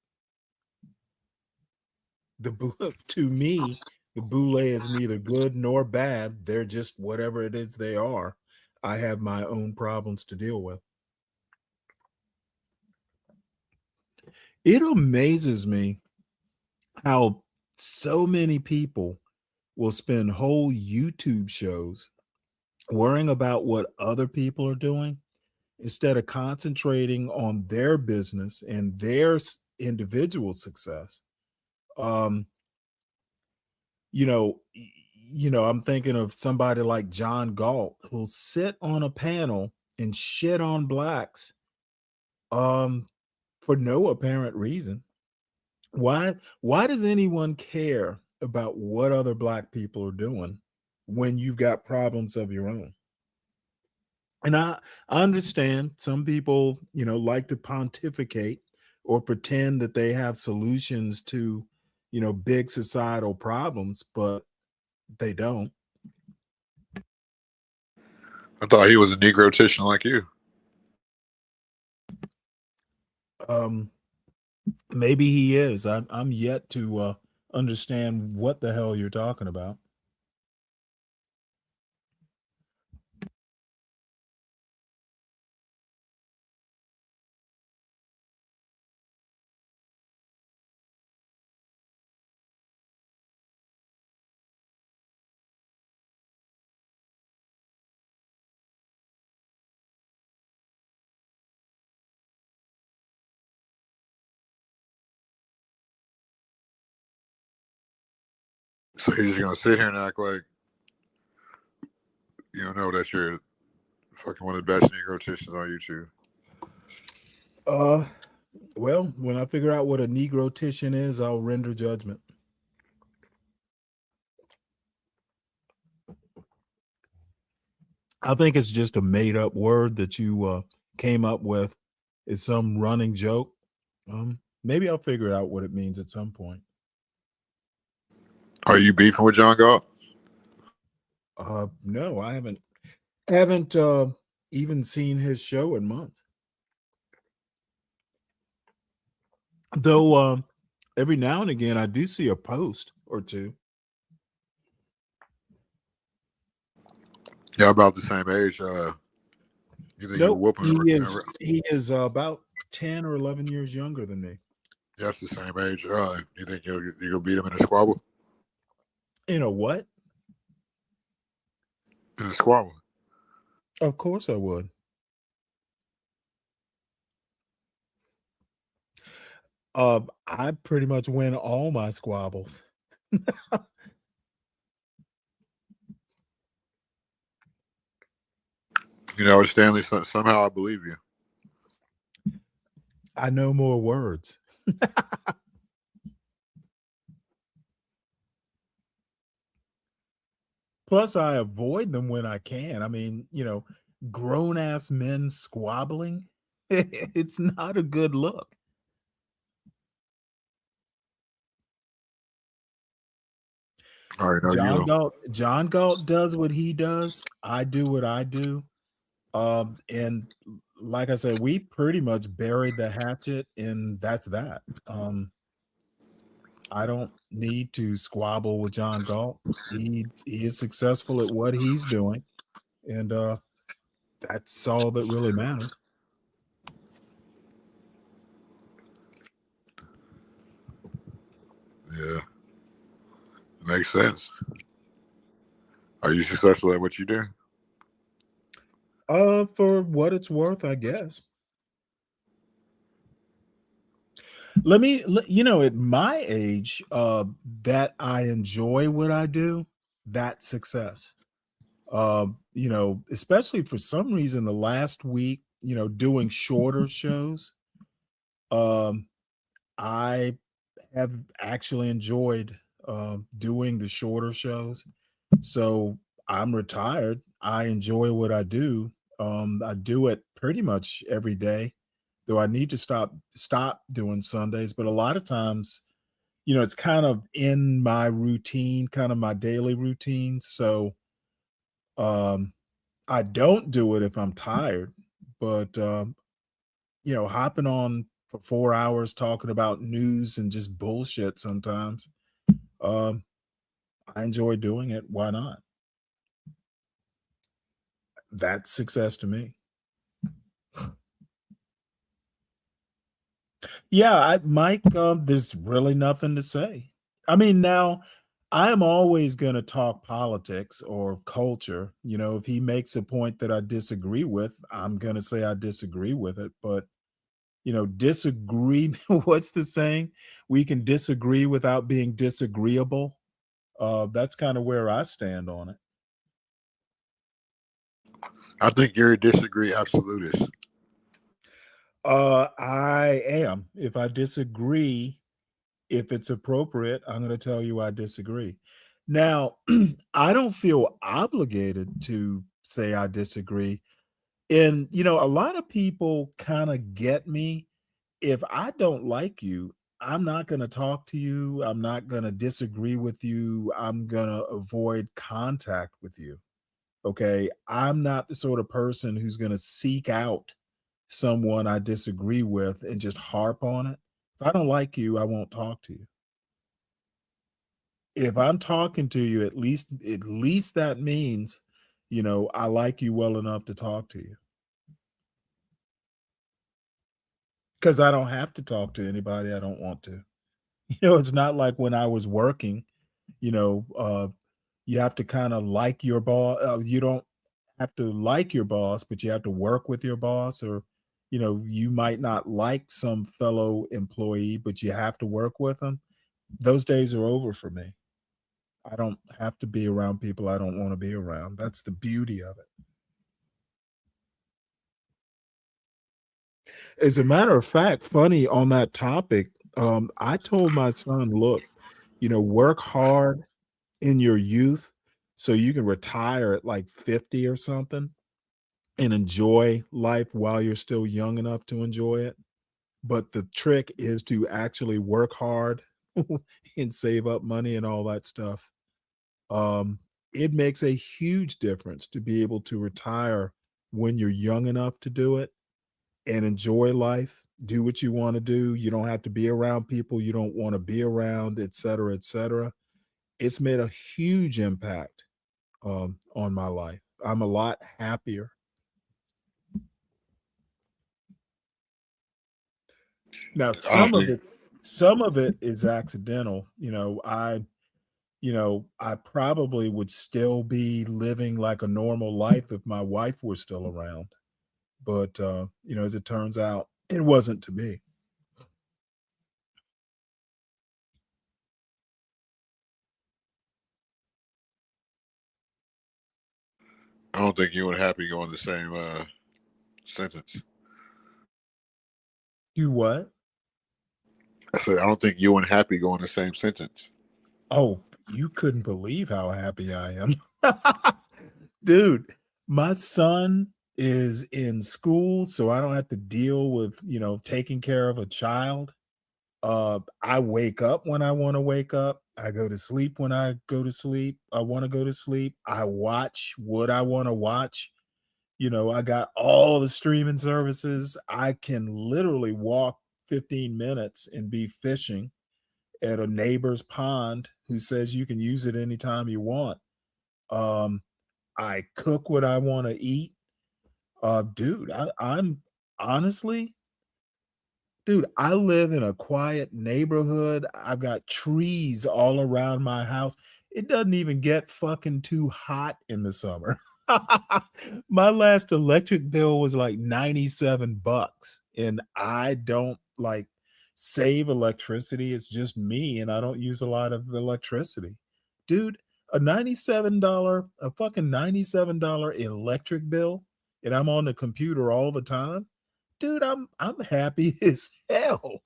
To me, the boule is neither good nor bad. They're just whatever it is they are. I have my own problems to deal with. It amazes me how so many people will spend whole YouTube shows worrying about what other people are doing instead of concentrating on their business and their individual success. I'm thinking of somebody like John Galt who'll sit on a panel and shit on blacks for no apparent reason. Why does anyone care about what other black people are doing when you've got problems of your own? And I understand some people, like to pontificate or pretend that they have solutions to, big societal problems, but they don't. I thought he was a Negrotician like you. Maybe he is. I'm yet to understand what the hell you're talking about. So you're just gonna sit here and act like you don't know that you're fucking one of the best Negroticians on YouTube. Well, when I figure out what a Negrotician is, I'll render judgment. I think it's just a made up word that you came up with. It's some running joke. Maybe I'll figure out what it means at some point. Are you beefing with John Galt? No, I haven't even seen his show in months. Though every now and again I do see a post or two. Yeah, about the same age. You think you'll Nope, whoop him? he is about 10 or 11 years younger than me. That's the same age. You think you'll beat him in a squabble? You know what? In a squabble. Of course I would. I pretty much win all my squabbles. You know, Stanley, somehow I believe you. I know more words. Plus, I avoid them when I can. I mean, grown ass men squabbling, it's not a good look. All right, no, you know. John Galt does what he does. I do what I do. And like I said, we pretty much buried the hatchet, and that's that. I don't need to squabble with John Galt. He is successful at what he's doing, and that's all that really matters. Yeah, it makes sense. Are you successful at what you do? For what it's worth, I guess. At my age, that I enjoy what I do, that's success. Especially for some reason the last week, doing shorter shows, I have actually enjoyed doing the shorter shows. So I'm retired. I enjoy what I do. I do it pretty much every day, though I need to stop doing Sundays. But a lot of times, it's kind of in my routine, kind of my daily routine. So I don't do it if I'm tired, but hopping on for 4 hours talking about news and just bullshit sometimes. Um, I enjoy doing it. Why not? That's success to me. Yeah, Mike, there's really nothing to say. I mean, now I am always going to talk politics or culture. If he makes a point that I disagree with, I'm going to say I disagree with it. But, disagree, what's the saying? We can disagree without being disagreeable. That's kind of where I stand on it. I think you're a disagree absolutist. I am. If I disagree, if it's appropriate, I'm going to tell you I disagree. Now, I don't feel obligated to say I disagree. And, a lot of people kind of get me. If I don't like you, I'm not going to talk to you. I'm not going to disagree with you. I'm going to avoid contact with you. Okay. I'm not the sort of person who's going to seek out someone I disagree with and just harp on it. If I don't like you, I won't talk to you. If I'm talking to you, at least that means, I like you well enough to talk to you. Because I don't have to talk to anybody I don't want to. It's not like when I was working, you have to kind of like your boss. You don't have to like your boss, but you have to work with your boss, or you might not like some fellow employee, but you have to work with them. Those days are over for me. I don't have to be around people I don't want to be around. That's the beauty of it. As a matter of fact, funny on that topic, I told my son, look, work hard in your youth so you can retire at like 50 or something and enjoy life while you're still young enough to enjoy it. But the trick is to actually work hard and save up money and all that stuff. It makes a huge difference to be able to retire when you're young enough to do it and enjoy life, do what you want to do. You don't have to be around people you don't want to be around, et cetera, et cetera. It's made a huge impact on my life. I'm a lot happier. Now, I don't think. some of it is accidental. I probably would still be living like a normal life if my wife were still around. But as it turns out, it wasn't to be. I don't think you and Happy go in the same sentence. You what? I said I don't think you and Happy go in the same sentence. Oh, you couldn't believe how happy I am. Dude, my son is in school, so I don't have to deal with, taking care of a child. I wake up when I want to wake up. I go to sleep when I go to sleep. I want to go to sleep. I watch what I want to watch. I got all the streaming services. I can literally walk 15 minutes and be fishing at a neighbor's pond who says you can use it anytime you want. I cook what I want to eat. Dude, I'm honestly, dude, I live in a quiet neighborhood. I've got trees all around my house. It doesn't even get fucking too hot in the summer. My last electric bill was like $97, and I don't like save electricity. It's just me, and I don't use a lot of electricity. Dude, a fucking $97 electric bill, and I'm on the computer all the time. Dude, I'm happy as hell.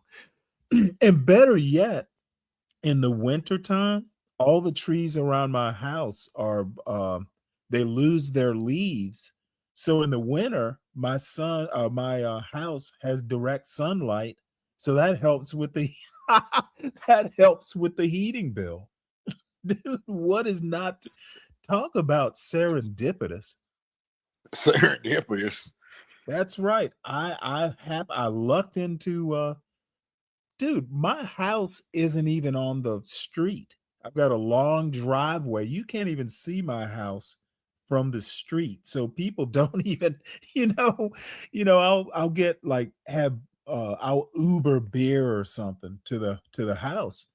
And better yet, in the wintertime, all the trees around my house are they lose their leaves. So in the winter, my house has direct sunlight. So that helps with the that helps with the heating bill. Dude, what is not to talk about serendipitous? Serendipitous. That's right. I lucked into dude, my house isn't even on the street. I've got a long driveway. You can't even see my house from the street. So people don't even, I'll get like I'll Uber beer or something to the house.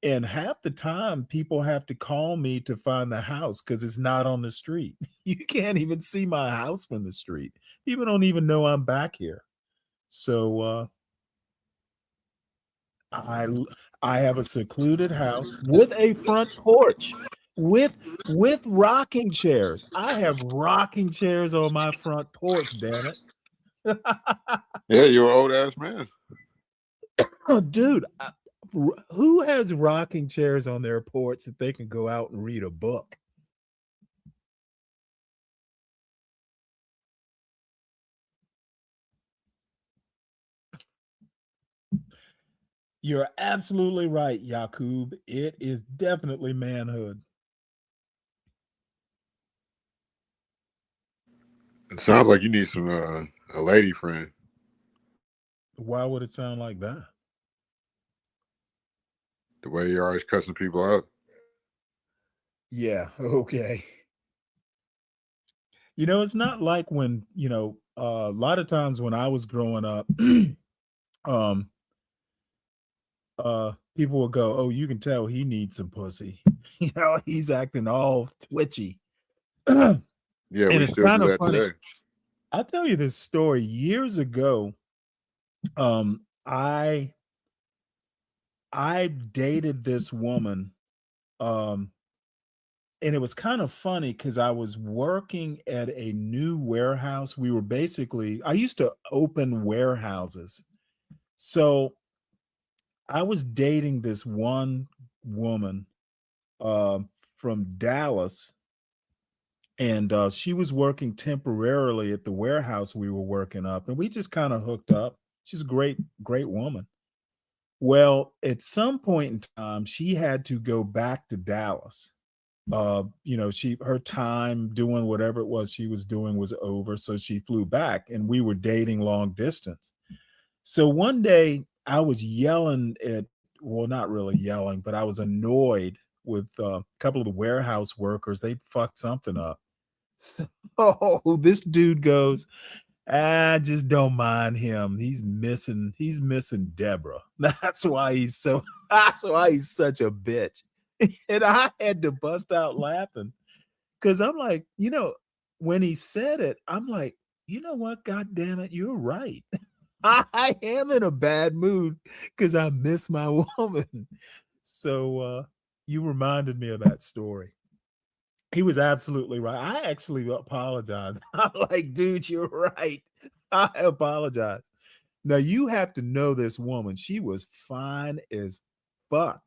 And half the time people have to call me to find the house because it's not on the street. You can't even see my house from the street. People don't even know I'm back here. So I I have a secluded house with a front porch with rocking chairs. I have rocking chairs on my front porch, damn it. Yeah, you're an old ass man. Oh, dude, who has rocking chairs on their porch that they can go out and read a book? You're absolutely right, Yakub. It is definitely manhood. It sounds like you need some a lady friend. Why would it sound like that? The way you're always cussing people out. Yeah, okay. It's not like when, a lot of times when I was growing up, people would go, "Oh, you can tell he needs some pussy." He's acting all twitchy. Yeah, And we it's still kind do of that funny. today. I'll tell you this story. Years ago, I dated this woman, and it was kind of funny because I was working at a new warehouse. I used to open warehouses. So I was dating this one woman from Dallas, and she was working temporarily at the warehouse we were working up, and we just kind of hooked up. She's a great woman. Well, at some point in time, she had to go back to Dallas. Her time doing whatever it was she was doing was over, so she flew back, and we were dating long distance. So one day I was yelling well, not really yelling, but I was annoyed with a couple of the warehouse workers. They fucked something up. So this dude goes, I just don't mind him. He's missing Deborah. That's why that's why he's such a bitch. And I had to bust out laughing because I'm like, when he said it, I'm like, you know what? God damn it, you're right. I am in a bad mood because I miss my woman. So you reminded me of that story. He was absolutely right. I actually apologize. I'm like, dude, you're right. I apologize. Now you have to know this woman. She was fine as fuck.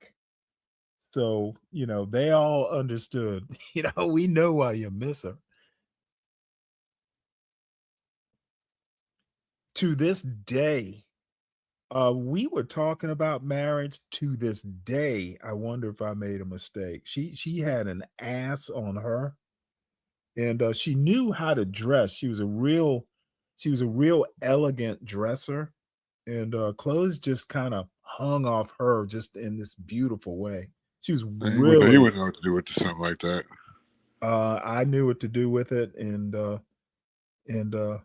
So, they all understood. We know why you miss her. To this day, we were talking about marriage. To this day, I wonder if I made a mistake. She had an ass on her, and she knew how to dress. She was a real elegant dresser, and clothes just kind of hung off her just in this beautiful way. She was He really. wouldn't know what to do with something like that. I knew what to do with it, and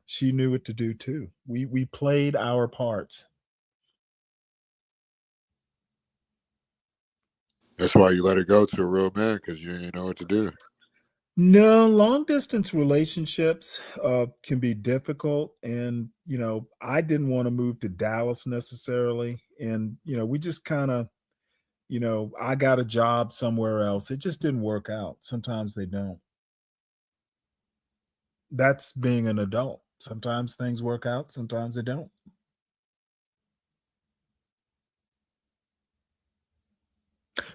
she knew what to do too. We played our parts. That's why you let her go to a real man, because you didn't know what to do. No, long distance relationships can be difficult, and I didn't want to move to Dallas necessarily, and we just kind of, I got a job somewhere else. It just didn't work out. Sometimes they don't. That's being an adult. Sometimes things work out, sometimes they don't.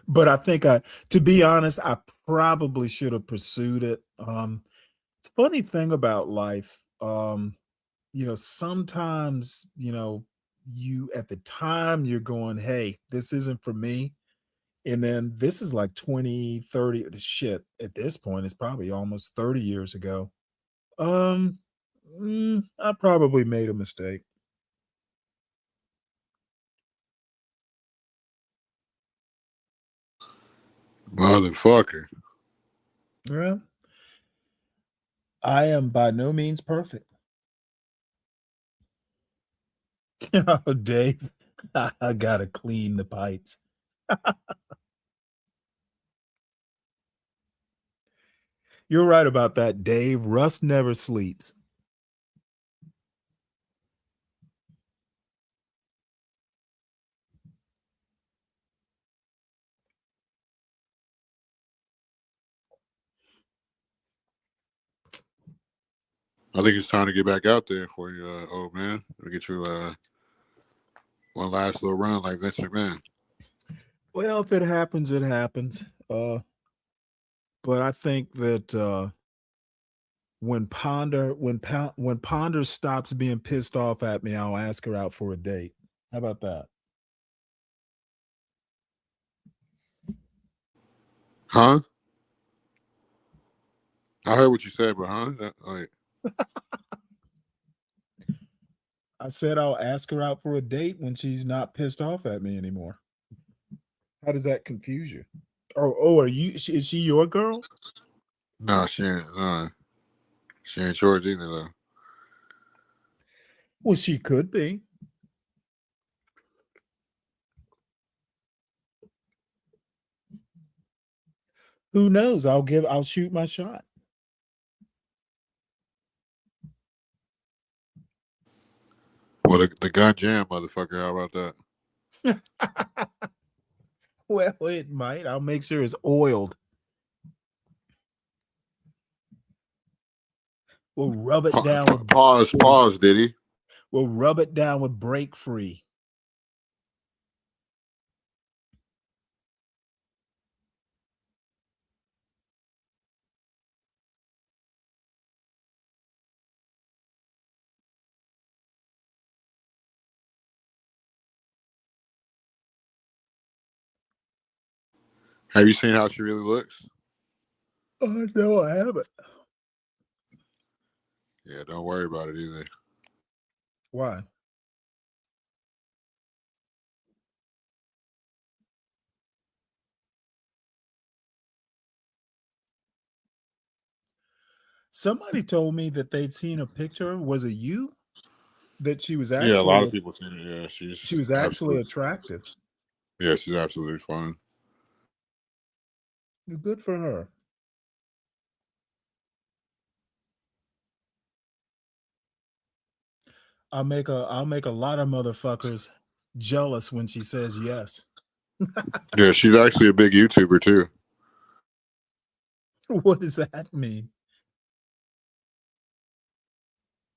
But I think to be honest, I probably should have pursued it. It's a funny thing about life. Sometimes, you at the time you're going, hey, this isn't for me. And then this is like 20, 30 shit. At this point, it's probably almost 30 years ago. Um, I probably made a mistake. Motherfucker. Yeah. I am by no means perfect. Oh, Dave, I gotta clean the pipes. You're right about that, Dave. Rust never sleeps. I think it's time to get back out there for you, old man. To get you one last little run like Vince McMahon. Well, if it happens, it happens. But I think that when Ponder stops being pissed off at me, I'll ask her out for a date. How about that? Huh? I heard what you said, but like, I said I'll ask her out for a date when she's not pissed off at me anymore. How does that confuse you? Are you? Is she your girl? no, she ain't. She ain't yours either, though. Well, she could be. Who knows? I'll shoot my shot. Well, the gun jam, motherfucker. How about that? Well, it might. I'll make sure it's oiled. We'll rub it down with Pause, Diddy. We'll rub it down with break free. Have you seen how she really looks? No, I haven't. Yeah, don't worry about it either. Why? Somebody told me that they'd seen a picture. Was it you? That she was Yeah, a lot actually of people seen it. Yeah, she she's was actually absolutely. attractive. Yeah, she's absolutely fine. Good for her. I'll make a lot of motherfuckers jealous when she says yes. Yeah, she's actually a big YouTuber too. What does that mean?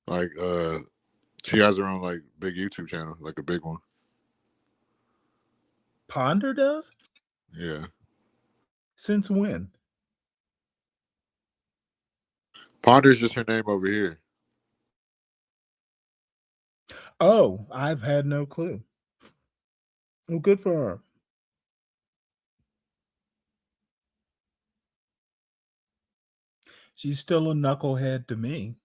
Like, she has her own like big YouTube channel, like a big one. Ponder does? Yeah, Since when? Ponder's just her name over here. Oh, I've had no clue. Well, good for her. She's still a knucklehead to me.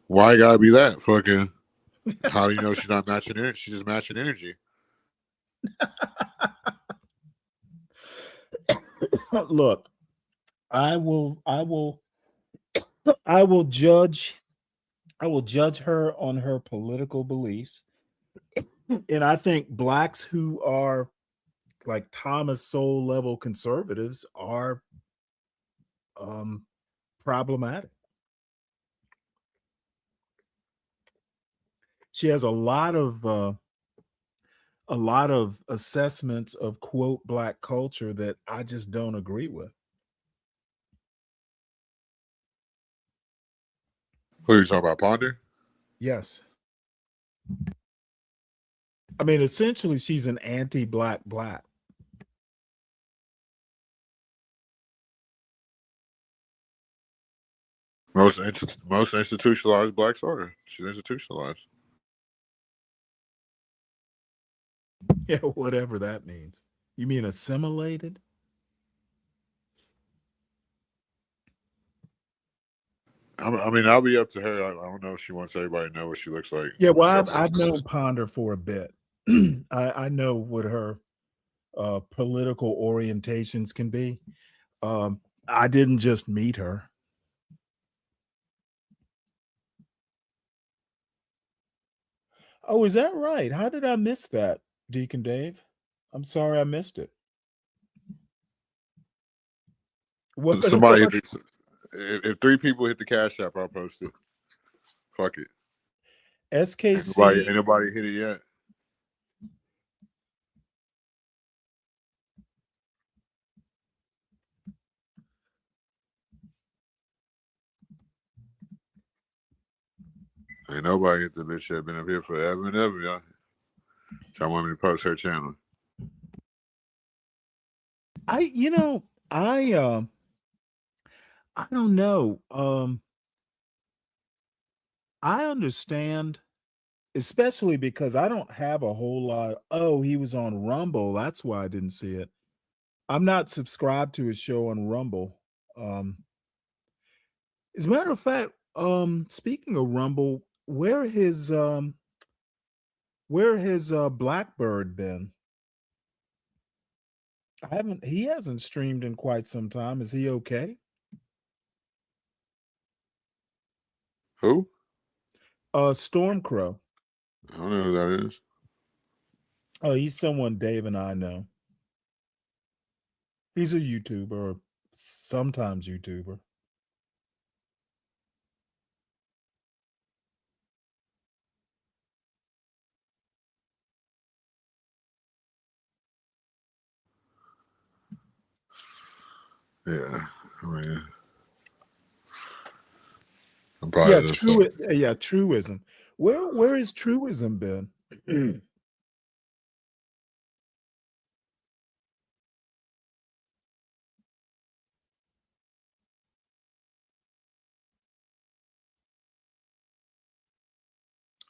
Why you gotta be that? Fucking. How do you know she's not matching energy? She's just matching energy. Look, I will judge her on her political beliefs. And I think blacks who are like Thomas Sowell level conservatives are problematic. She has a lot of assessments of quote black culture that I just don't agree with. Who are you talking about, Ponder? Yes. I mean, essentially, she's an anti-black black. Most institutionalized blacks are. She's institutionalized. Yeah, whatever that means. You mean assimilated? I mean, I'll be up to her. I don't know if she wants everybody to know what she looks like. Yeah, well, I've known Ponder for a bit. I know what her political orientations can be. I didn't just meet her. Oh, is that right? How did I miss that, Deacon Dave? I'm sorry I missed it. What? Somebody, if 3 people hit the Cash App, I'll post it. Fuck it. SKC. Ain't nobody hit it yet. Ain't nobody hit the bitch yet. Been up here forever and ever, y'all. Y'all want me to post her channel? I don't know. I understand, especially because I don't have a whole lot. Oh, he was on Rumble. That's why I didn't see it. I'm not subscribed to his show on Rumble. As a matter of fact, speaking of Rumble, where has Blackbird been? He hasn't streamed in quite some time. Is he okay? Who? Stormcrow. I don't know who that is. Oh, he's someone Dave and I know. He's a YouTuber, or sometimes YouTuber. Yeah, I mean, I'm probably Truism. Where has Truism been?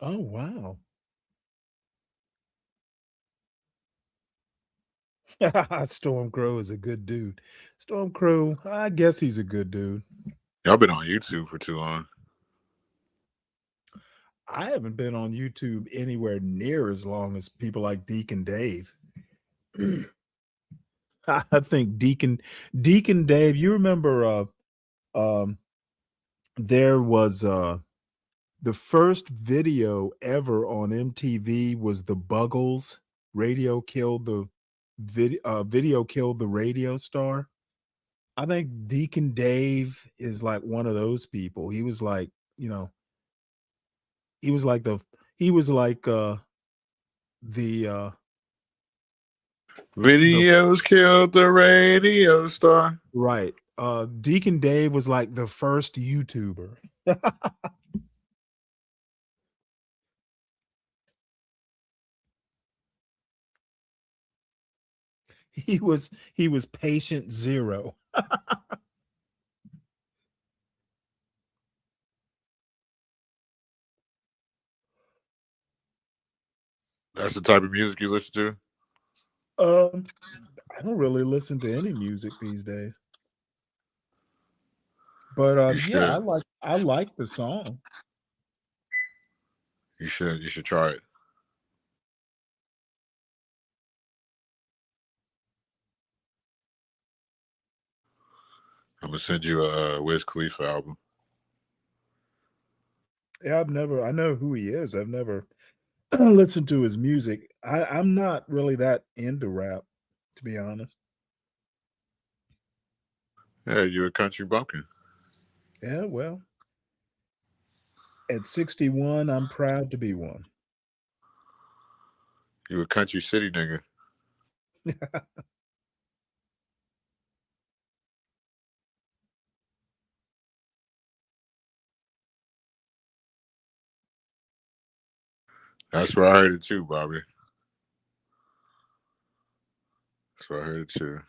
Oh wow. Stormcrow is a good dude. Stormcrow, I guess he's a good dude. Y'all been on YouTube for too long. I haven't been on YouTube anywhere near as long as people like Deacon Dave. I think Deacon Dave. You remember? There was the first video ever on MTV was the Buggles. Radio killed the video killed the radio star. I think Deacon Dave is like one of those people. He was like, you know, he was like the Videos killed the radio star. right. Deacon Dave was like the first YouTuber. He was patient zero. That's the type of music you listen to. I don't really listen to any music these days. But You should. I like the song. You should try it. I'm gonna send you a Wiz Khalifa album. Yeah, I know who he is. I've never listened to his music. I'm not really that into rap, to be honest. Yeah, you're a country bumpkin. Yeah, well, at 61, I'm proud to be one. You a country city nigga. That's where I heard it too, Bobby. That's where I heard it too.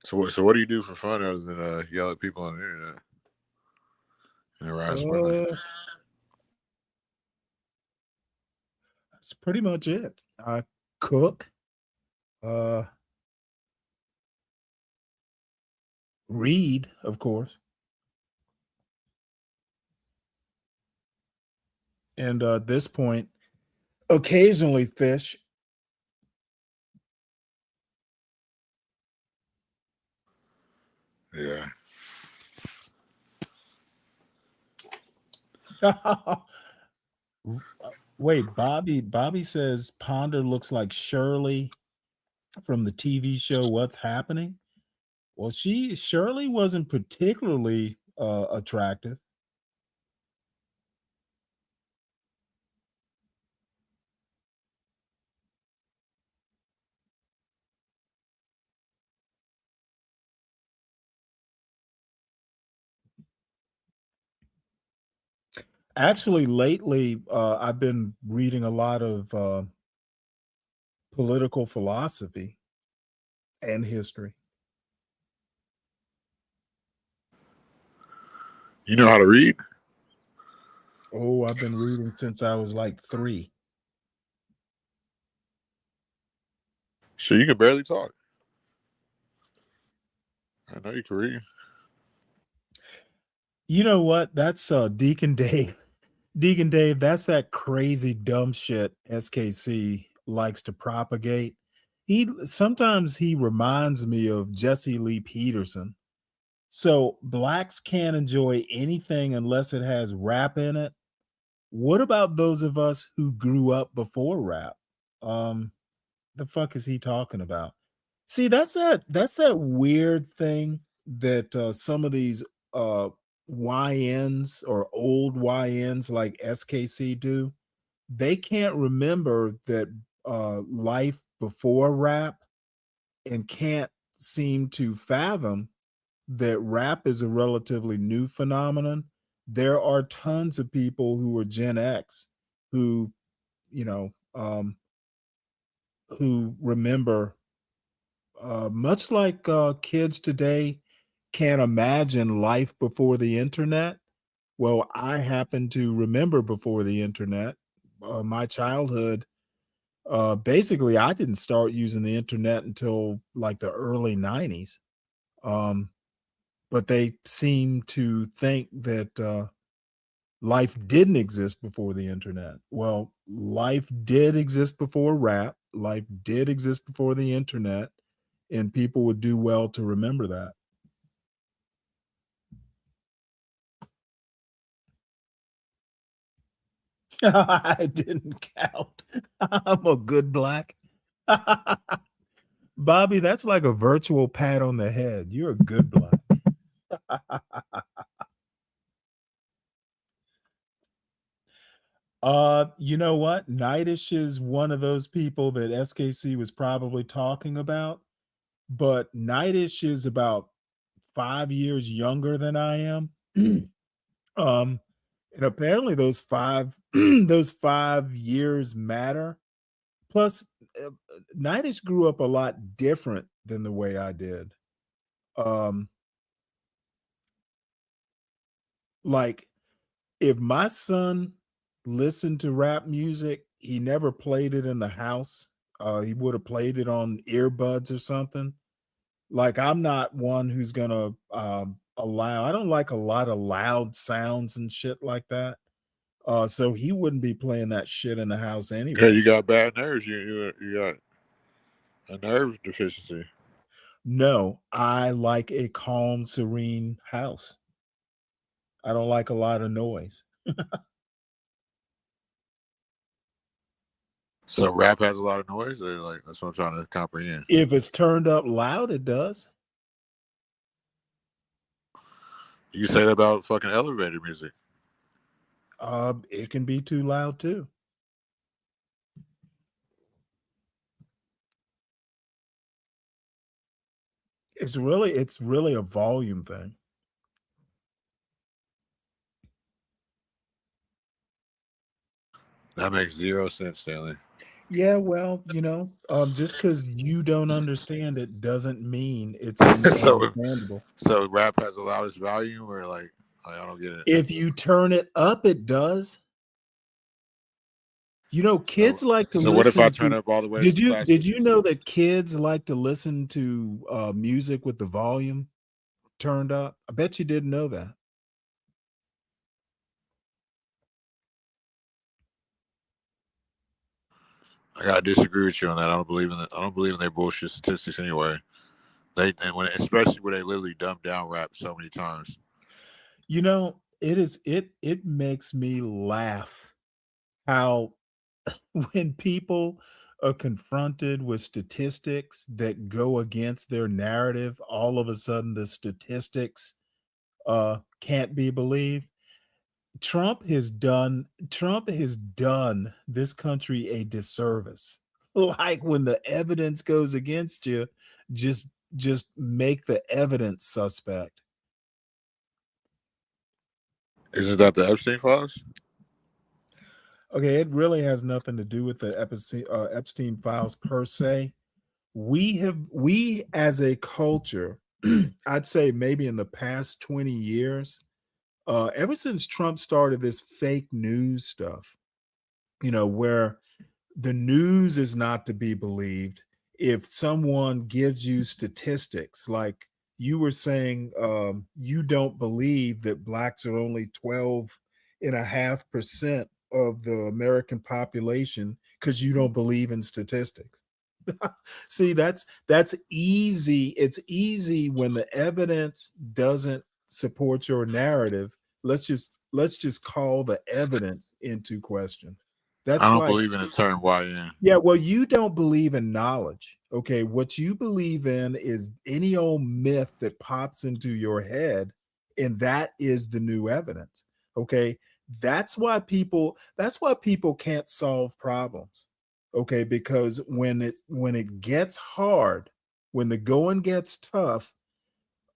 So what do you do for fun other than yell at people on the internet and harass women? That's pretty much it. I cook, read, of course. And at this point, occasionally fish. Yeah. Wait, Bobby says Ponder looks like Shirley from the TV show What's Happening. Well, Shirley wasn't particularly attractive. Actually, lately, I've been reading a lot of political philosophy and history. You know how to read? Oh, I've been reading since I was like 3. So you can barely talk. I know you can read. You know what? That's Deacon Dave. Deacon Dave, that's that crazy dumb shit SKC likes to propagate. Sometimes he reminds me of Jesse Lee Peterson. So blacks can't enjoy anything unless it has rap in it. What about those of us who grew up before rap? The fuck is he talking about? See, that's that weird thing that some of these YNs or old YNs like SKC do. They can't remember that life before rap and can't seem to fathom that rap is a relatively new phenomenon. There are tons of people who are Gen X who, you know, who remember, much like kids today can't imagine life before the internet. Well, I happen to remember before the internet, my childhood. Basically, I didn't start using the internet until like the early 90s. but they seem to think that life didn't exist before the internet. Well, life did exist before rap. Life did exist before the internet, and people would do well to remember that. I didn't count. I'm a good black. Bobby, that's like a virtual pat on the head. You're a good black. You know what? Nightish is one of those people that SKC was probably talking about, but Nightish is about 5 years younger than I am. And apparently those 5 those 5 years matter. Plus, Nightish grew up a lot different than the way I did. Um, like if my son listened to rap music, he never played it in the house. He would have played it on earbuds or something. Like I'm not one who's gonna allow. I don't like a lot of loud sounds and shit like that. So he wouldn't be playing that shit in the house Yeah, anyway. you got bad nerves. You got a nerve deficiency. No, I like a calm, serene house. I don't like a lot of noise. So rap has a lot of noise. Or like that's what I'm trying to comprehend. If it's turned up loud, it does. You say that about fucking elevator music. It can be too loud too. It's really a volume thing. That makes 0 sense, Stanley. Yeah, well, just because you don't understand it doesn't mean it's so, understandable. so rap has the loudest volume, or like I don't get it. If you turn it up, it does. Kids like to So listen. what if I turn up all the way? Did to you classic did you music? know that kids like to listen to music with the volume turned up? I bet you didn't know that. I gotta disagree with you on that. I don't believe in that. I don't believe in their bullshit statistics anyway. Especially when they literally dumb down rap so many times. It makes me laugh how when people are confronted with statistics that go against their narrative, all of a sudden the statistics can't be believed. Trump has done this country a disservice. Like when the evidence goes against you, just make the evidence suspect. Isn't that the Epstein files? Okay, it really has nothing to do with the Epstein files per se. We as a culture, I'd say maybe in the past 20 years, ever since Trump started this fake news stuff, where the news is not to be believed. If someone gives you statistics, like you were saying, you don't believe that blacks are only 12.5% of the American population because you don't believe in statistics. See, that's easy. It's easy when the evidence doesn't support your narrative. Let's just call the evidence into question. I That's don't like, believe in the term YN. yeah, well, you don't believe in knowledge. Okay, what you believe in is any old myth that pops into your head, and that is the new evidence. Okay, that's why people can't solve problems. Okay, because when it gets hard, when the going gets tough,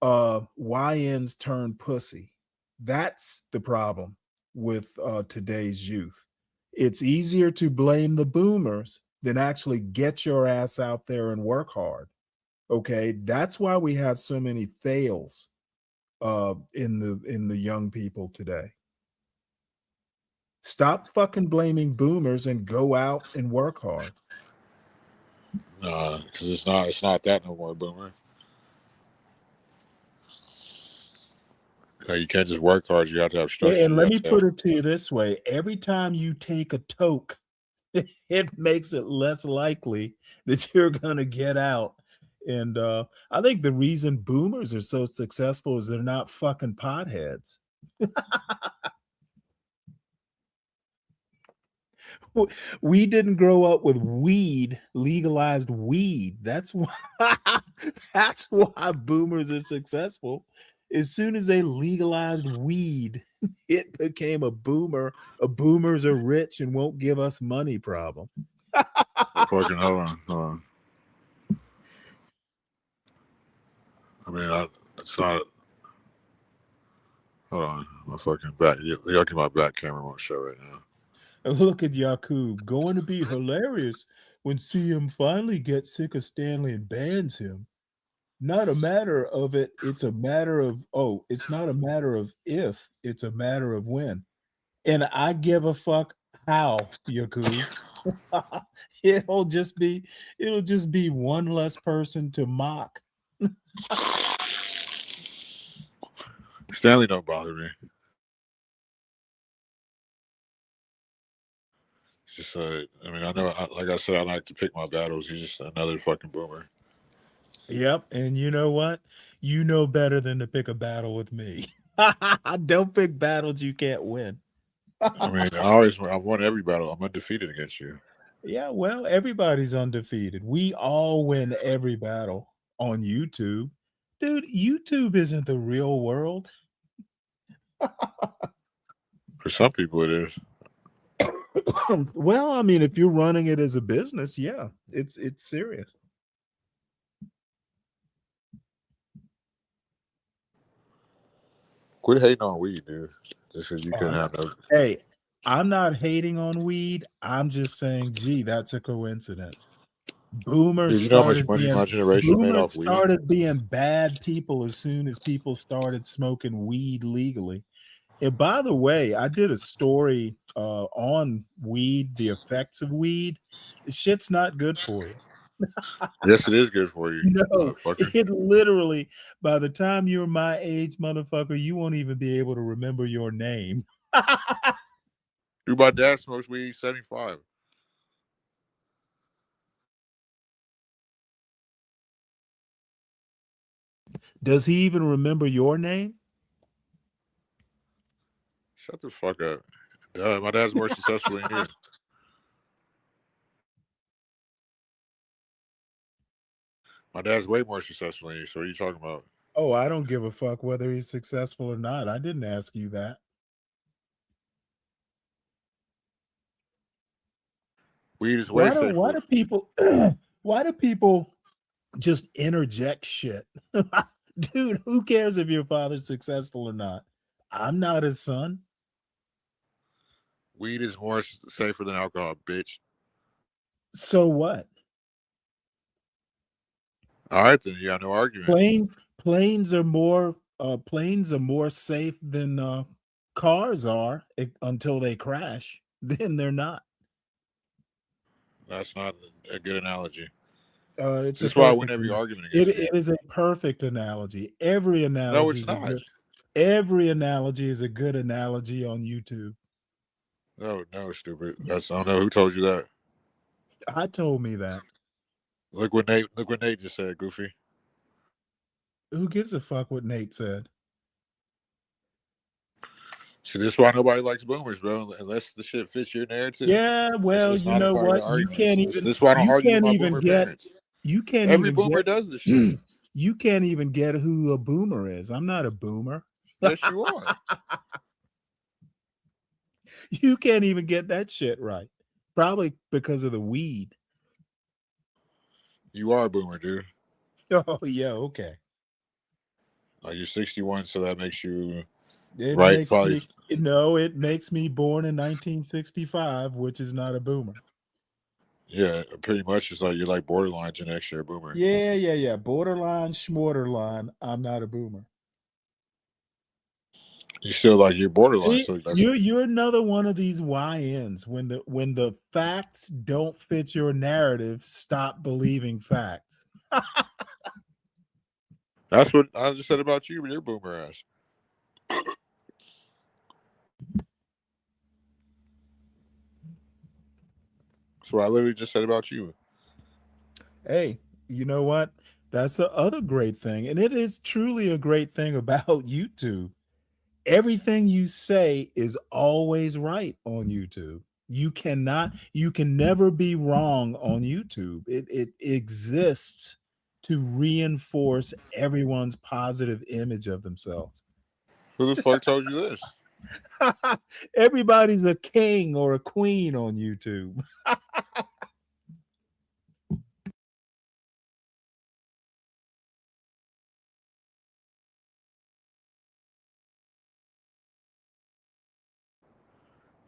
YNs turn pussy. That's the problem with today's youth. It's easier to blame the boomers than actually get your ass out there and work hard. Okay, that's why we have so many fails in the young people today. Stop fucking blaming boomers and go out and work hard. No, because it's not that no more, Boomer. You can't just work hard. You have to have structure. And You let have me to have, put it to you this way: every time you take a toke, it makes it less likely that you're gonna get out. And I think the reason boomers are so successful is they're not fucking potheads. We didn't grow up with weed, legalized weed. That's why that's why boomers are successful. As soon as they legalized weed, it became a boomer. Boomers are rich and won't give us money problem. fucking hold on. I mean, it's not. Hold on, my fucking back. Yucky, my back camera won't show right now. Look at Yakub, going to be hilarious when CM finally gets sick of Stanley and bans him. Not a matter of it. It's a matter of, it's not a matter of if, it's a matter of when. And I give a fuck how, Yakub. it'll just be one less person to mock. Stanley don't bother me. Just I mean, I know, like I said, I like to pick my battles. He's just another fucking boomer. Yep, and you know what? You know better than to pick a battle with me. Don't pick battles you can't win. I mean, I've won every battle. I'm undefeated against you. Yeah, well, everybody's undefeated. We all win every battle on YouTube. Dude, YouTube isn't the real world. For some people, it is. Well, I mean, if you're running it as a business, yeah, it's serious. Quit hating on weed, dude. Just because you couldn't have no. Hey, I'm not hating on weed. I'm just saying, gee, that's a coincidence. Boomers Dude, you know how much started money being my generation made off weed? started being bad people as soon as people started smoking weed legally. And by the way, I did a story on weed, the effects of weed. Shit's not good for you. Yes, it is good for you. No, motherfucker. it literally, by the time you're my age, motherfucker, you won't even be able to remember your name. Dude, my dad smokes weed. He's 75. Does he even remember your name? Shut the fuck up. Duh, my dad's more successful than you. My dad's way more successful than you. So what are you talking about? Oh, I don't give a fuck whether he's successful or not. I didn't ask you that. Weed is way safer. Why do people why do people just interject shit? Dude, who cares if your father's successful or not? I'm not his son. Weed is more safer than alcohol, bitch. So what? All right, then you got no argument. Planes are more safe than cars are until they crash. Then they're not. That's not a good analogy. It's That's why I win every argument against you. It is a perfect analogy. Every analogy No, it's not. Every analogy is a good analogy on YouTube. No, stupid. I don't know who told you that. I told me that. Look what Nate just said, Goofy. Who gives a fuck what Nate said? See, this is why nobody likes boomers, bro. Unless the shit fits your narrative. Yeah, well, you know what? You can't even. This is why I don't argue with my boomer parents. You can't. Every even boomer does this shit. You can't even get who a boomer is. I'm not a boomer. Yes, you are. You can't even get that shit right. Probably because of the weed. You are a boomer, dude. Oh, yeah, okay. You're 61, so that makes you It right. Probably. It makes me born in 1965, which is not a boomer. Yeah, pretty much. It's like you're like borderline Gen X, you're a boomer. Yeah. Borderline, schmorderline. I'm not a boomer. You still like you're borderline. See, So you're another one of these YNs. When the facts don't fit your narrative, stop believing facts. That's what I just said about you, your boomer ass. That's what I literally just said about you. Hey, you know what? That's the other great thing. And it is truly a great thing about YouTube. Everything you say is always right on YouTube. You can never be wrong on YouTube. It exists to reinforce everyone's positive image of themselves. Who the fuck told you this? Everybody's a king or a queen on YouTube.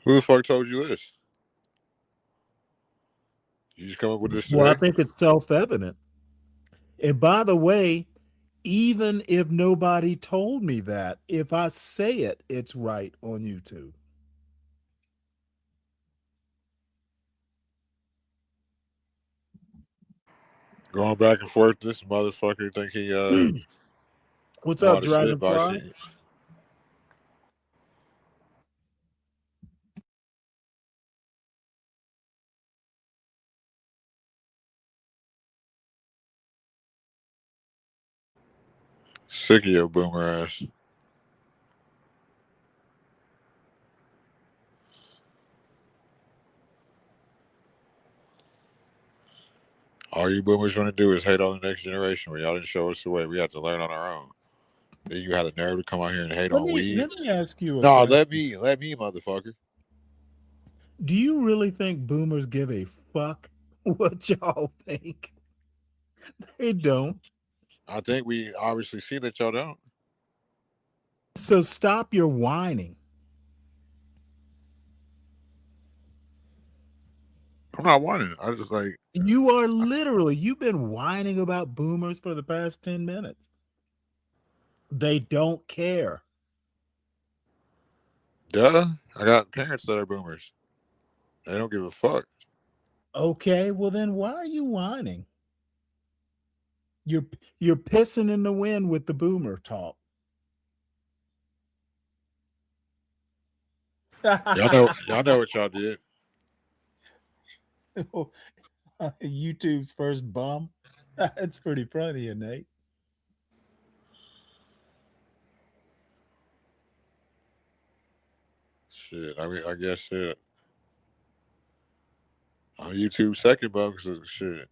Who the fuck told you this? You just come up with this today? Well, I think it's self-evident. And by the way, even if nobody told me that, if I say it, it's right on YouTube. Going back and forth, this motherfucker think he What's know up, how to spit by Dragonfly? shit. Sick of your boomer ass. All you boomers want to do is hate on the next generation where y'all didn't show us the way. We had to learn on our own. Then you had the nerve to come out here and hate on weed. Let me ask you a No, question. let me, motherfucker. Do you really think boomers give a fuck what y'all think? They don't. I think we obviously see that y'all don't. So stop your whining. I'm not whining. I just like, You are literally, you've been whining about boomers for the past 10 minutes. They don't care. duh. I got parents that are boomers. They don't give a fuck. Okay, well then why are you whining? You're pissing in the wind with the boomer talk. Y'all know what y'all did. YouTube's first bum. That's pretty funny, Nate. Shit, I mean, I guess shit. On YouTube second bum, because shit.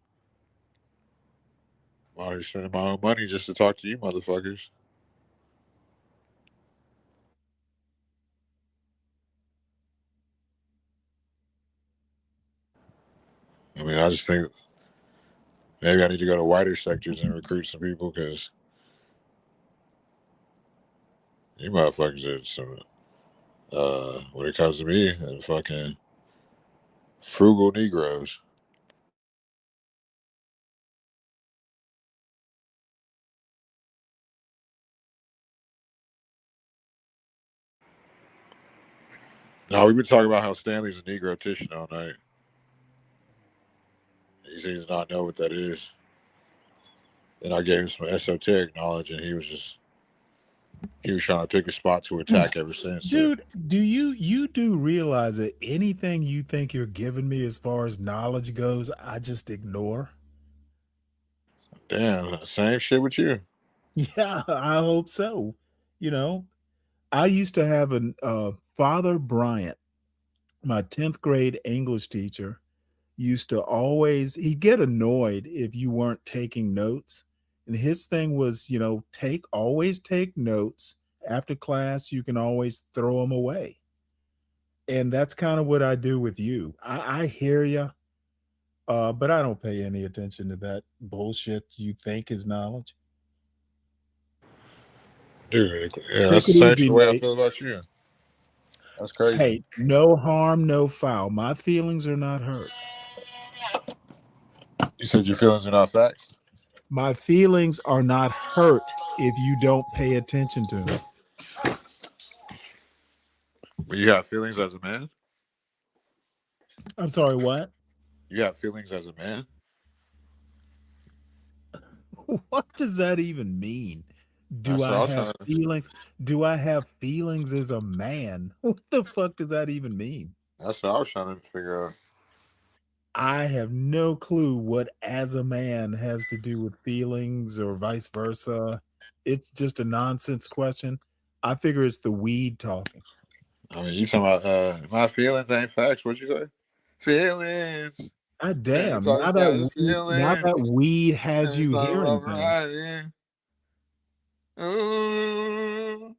I'm already spending my own money just to talk to you motherfuckers. I mean, I just think maybe I need to go to wider sectors and recruit some people because you motherfuckers are some, when it comes to me, fucking frugal Negroes. No, we've been talking about how Stanley's a Negrotician all night. He seems to not know what that is. Then I gave him some esoteric knowledge, and he was trying to pick a spot to attack ever since. Dude, do you do realize that anything you think you're giving me as far as knowledge goes, I just ignore? Damn, same shit with you. Yeah, I hope so. You know, I used to have a Father Bryant, my 10th grade English teacher, used to always, he'd get annoyed if you weren't taking notes. And his thing was, always take notes. After class, you can always throw them away. And that's kind of what I do with you. I hear you, but I don't pay any attention to that bullshit you think is knowledge. Dude, yeah, that's the same way I feel about you. That's crazy. Hey, no harm, no foul. My feelings are not hurt. You said your feelings are not facts? My feelings are not hurt if you don't pay attention to them. But you have feelings as a man? I'm sorry, what? You have feelings as a man? What does that even mean? Do I have feelings? Do I have feelings as a man? What the fuck does that even mean? That's what I was trying to figure out. I have no clue what as a man has to do with feelings or vice versa. It's just a nonsense question. I figure it's the weed talking. I mean, you talking about my feelings ain't facts. What you say? Feelings. God Man, damn! talking about his Now feelings. that weed has And you talking hearing about things. riding. Ooh,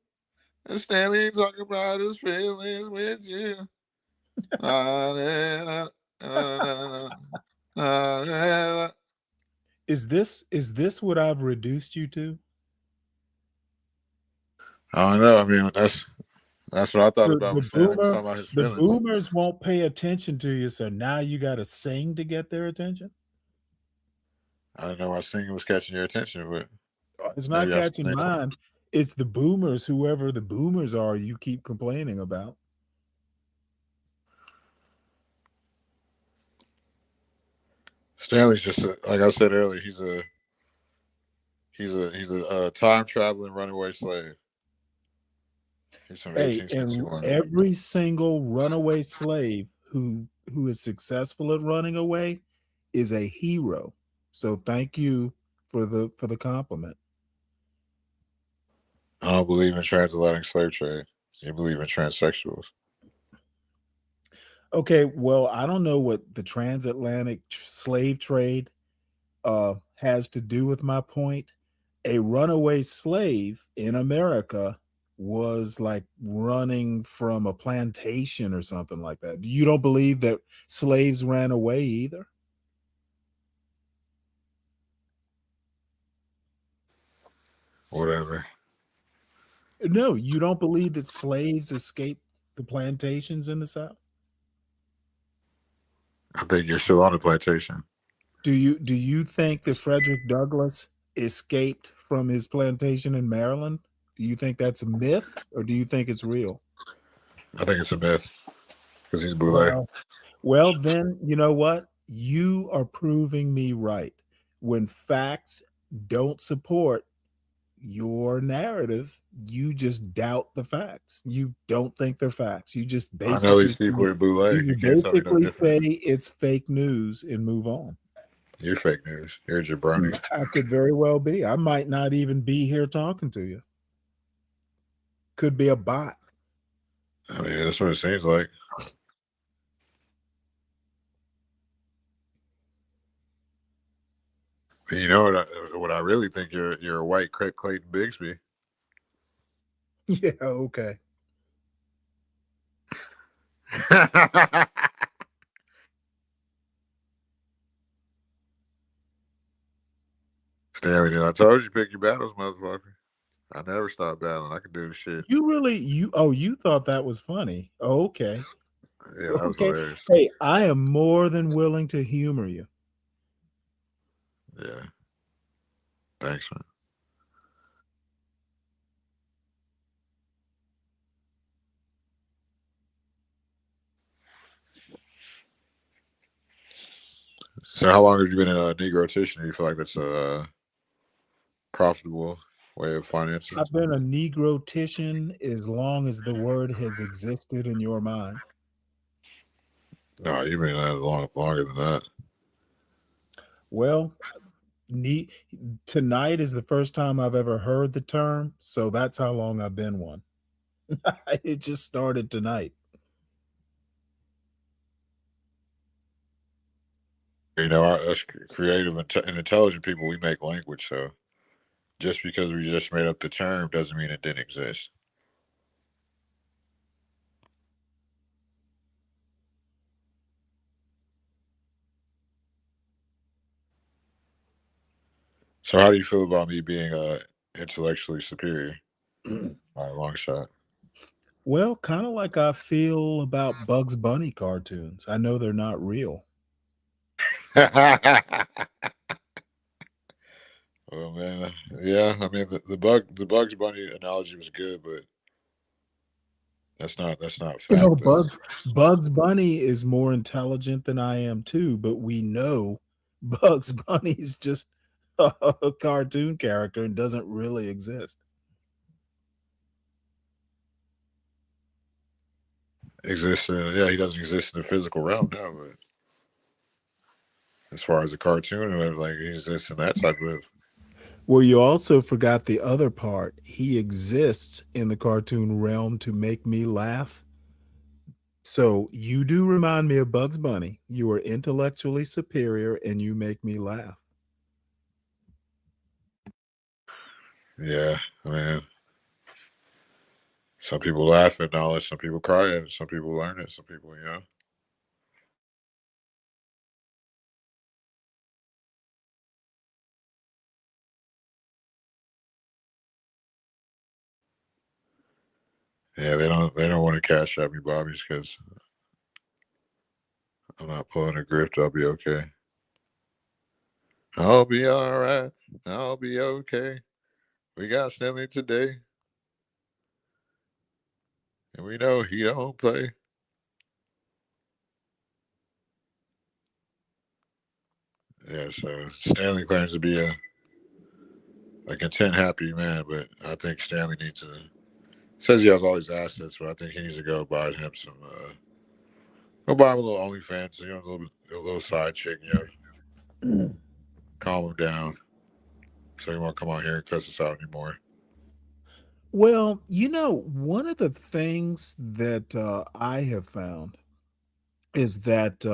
and Stanley talking about his feelings with you. Ah, ah. Is this what I've reduced you to? I don't know. I mean, that's what I thought about when The Stanley was talking about his the feelings. boomers won't pay attention to you, so now you got to sing to get their attention. I don't know why singing was catching your attention, but It's not catching mine. It's the boomers, whoever the boomers are, you keep complaining about. Stanley's just like I said earlier. He's a time traveling runaway slave. He's from Hey, and 1861. every single runaway slave who is successful at running away is a hero. So thank you for the compliment. I don't believe in transatlantic slave trade. You believe in transsexuals. Okay, well, I don't know what the transatlantic slave trade has to do with my point. A runaway slave in America was like running from a plantation or something like that. You don't believe that slaves ran away either? Whatever. No, you don't believe that slaves escaped the plantations in the South? I think you're still on the plantation. Do you think that Frederick Douglass escaped from his plantation in Maryland? Do you think that's a myth or do you think it's real? I think it's a myth because he's boule. Well, then you know what? You are proving me right. When facts don't support your narrative, you just doubt the facts. You don't think they're facts. You just I know basically these people are boule. You can't tell me no say different. it's fake news and move on. You're fake news. You're a jabroni. I could very well be. I might not even be here talking to you. Could be a bot. I mean, that's what it seems like. You know what I really think you're a white Clayton Bigsby. Yeah, okay. Stanley, I told you pick your battles, motherfucker. I never stop battling. I can do the shit. You thought that was funny. Oh, okay. Yeah, that was hilarious. Hey, I am more than willing to humor you. Yeah. Thanks, man. So how long have you been in a Negrotician? Do you feel like that's a profitable way of financing? I've been a Negrotician as long as the word has existed in your mind. No, you've been in that longer than that. Well, tonight is the first time I've ever heard the term, so that's how long I've been one. It just started tonight. You know, us creative and intelligent people, we make language. So just because we just made up the term doesn't mean it didn't exist. So how do you feel about me being intellectually superior by a long shot? Well, kind of like I feel about Bugs Bunny cartoons. I know they're not real. Well, man, yeah. I mean, the Bugs Bunny analogy was good, but that's not fact. You know, Bugs Bunny is more intelligent than I am too, but we know Bugs Bunny is just a cartoon character and doesn't really exist. Exists. Yeah, he doesn't exist in the physical realm now, but as far as a cartoon and like he's this and that type of. Well, you also forgot the other part. He exists in the cartoon realm to make me laugh. So you do remind me of Bugs Bunny. You are intellectually superior and you make me laugh. Yeah, I mean, some people laugh at knowledge, some people cry at it, some people learn it, some people, you know. Yeah, they don't want to cash at me, Bobby's, because I'm not pulling a grift. I'll be okay. I'll be all right. I'll be okay. We got Stanley today, and we know he don't play. Yeah, so Stanley claims to be a content, happy man, but I think Stanley needs to. Says he has all these assets, but I think he needs to go buy him some. Go buy him a little OnlyFans, you know, a little side chick, you know, calm him down, so he won't come out here and cuss us out anymore. Well, one of the things that I have found is that,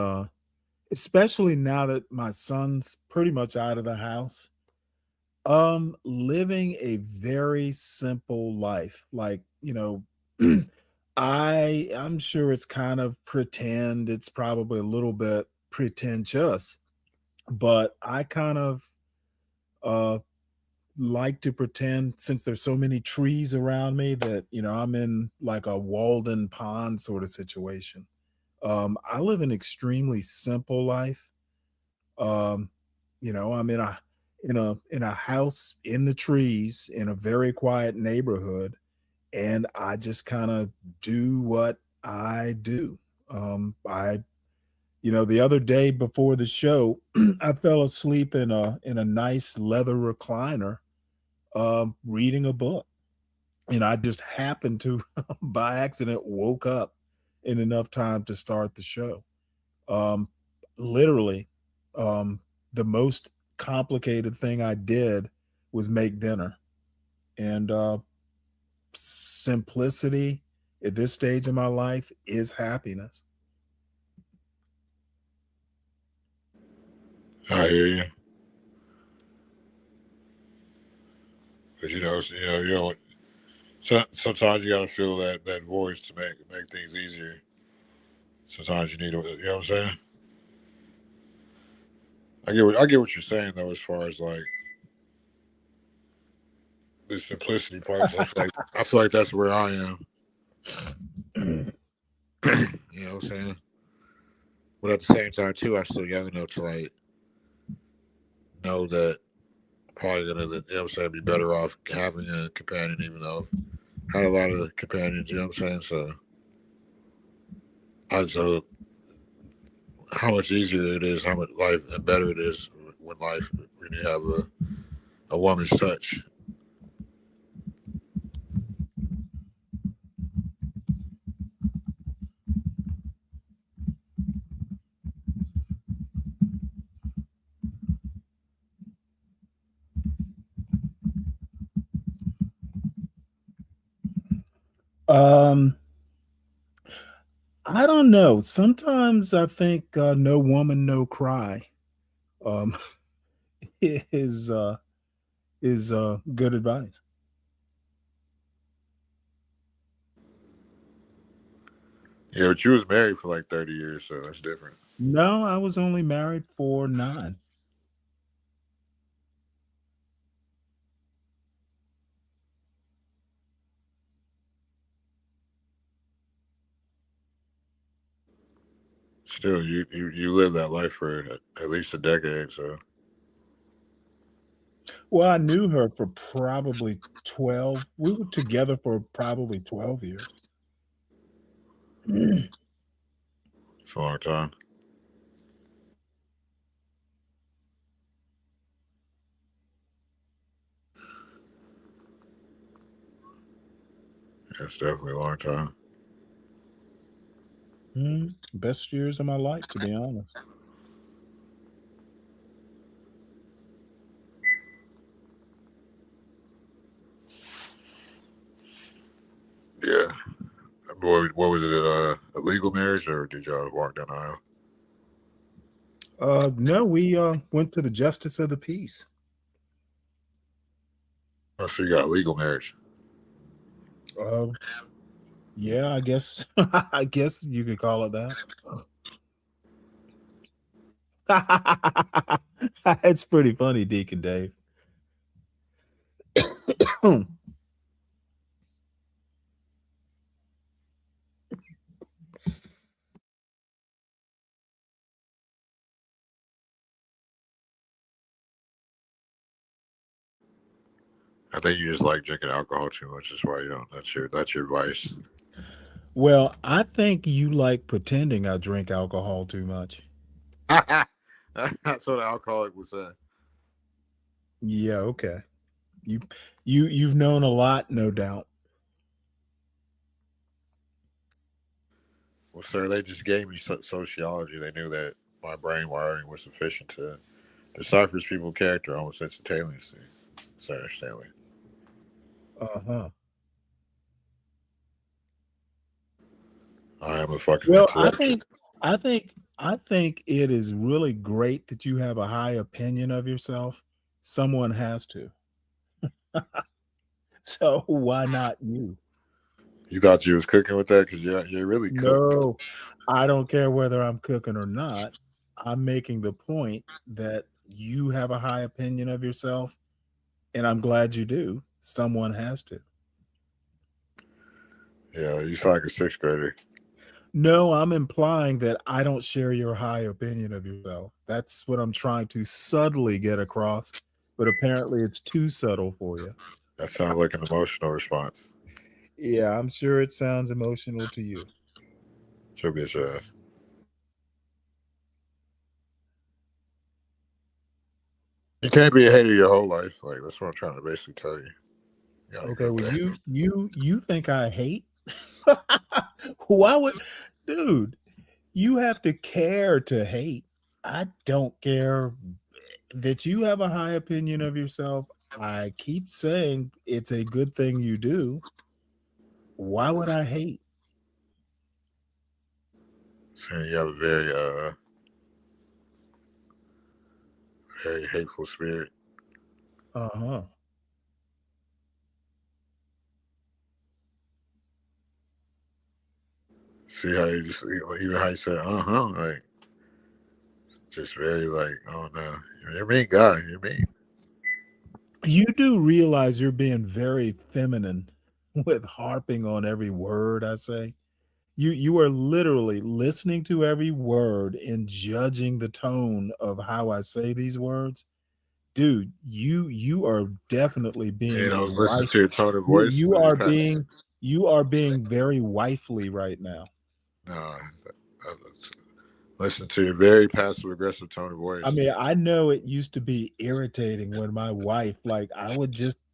especially now that my son's pretty much out of the house, living a very simple life. Like, I'm sure it's kind of pretend, it's probably a little bit pretentious, but I kind of uh like to pretend, since there's so many trees around me, that I'm in like a Walden Pond sort of situation. I live an extremely simple life. Um, I'm in a house in the trees in a very quiet neighborhood, and I just kind of do what I do. The other day before the show, I fell asleep in a nice leather recliner, reading a book, and I just happened to by accident woke up in enough time to start the show. Um, Literally, um, the most complicated thing I did was make dinner. And simplicity at this stage of my life is happiness. I hear you, but you know, sometimes you gotta feel that voice to make things easier. Sometimes you need, you know what I'm saying? I get what you're saying though, as far as like the simplicity part. I feel like that's where I am. You know what I'm saying? But at the same time too, I'm still young enough to like know that I'm probably gonna, you know what I'm saying, be better off having a companion, even though I've had a lot of companions, you know what I'm saying? So how much easier it is, how much life and better it is when you have a woman's touch. Um, I don't know. Sometimes I think "No Woman, No Cry" um, is good advice. Yeah, but you was married for like 30 years, so that's different. No, I was only married for 9. Still, you live that life for at least a decade, so Well, I knew her for probably 12. We were together for probably 12 years. it's a long time. It's definitely a long time. Best years of my life, to be honest. What was it? A legal marriage, or did y'all walk down the aisle? No, we went to the justice of the peace. Oh, so you got a legal marriage. Uh, yeah, I guess I guess you could call it that. It's pretty funny, Deacon Dave. I think you just like drinking alcohol too much. That's why you don't. That's your vice. Well, I think you like pretending I drink alcohol too much. That's what an alcoholic would say. Yeah, okay. You've known a lot, no doubt. Well, sir, they just gave me sociology. They knew that my brain wiring was sufficient to decipher people's character almost instantaneously. Sir Stanley. Uh-huh. I am a fucking Well, intellectual. I think it is really great that you have a high opinion of yourself. Someone has to. So why not you? You thought you was cooking with that because you're really cooked. No, I don't care whether I'm cooking or not. I'm making the point that you have a high opinion of yourself, and I'm glad you do. Someone has to. Yeah, you sound like a sixth grader. No, I'm implying that I don't share your high opinion of yourself. That's what I'm trying to subtly get across, but apparently it's too subtle for you. That sounds like an emotional response. Yeah, I'm sure it sounds emotional to you. She'll get your ass. You can't be a hater your whole life. Like, that's what I'm trying to basically tell you. Okay, well, you think I hate? Why would, dude? You have to care to hate. I don't care that you have a high opinion of yourself. I keep saying it's a good thing you do. Why would I hate? So you have a very hateful spirit. Uh-huh. See how you just even how you say like just very like, oh no, you're a mean guy. You're mean. You do realize you're being very feminine with harping on every word I say. You are literally listening to every word and judging the tone of how I say these words. Dude, you are definitely being You a don't listen wife. to your tone of You, voice. you are being very wifely right now. No, listen to your very passive aggressive tone of voice. I mean, I know it used to be irritating when my wife, like, I would just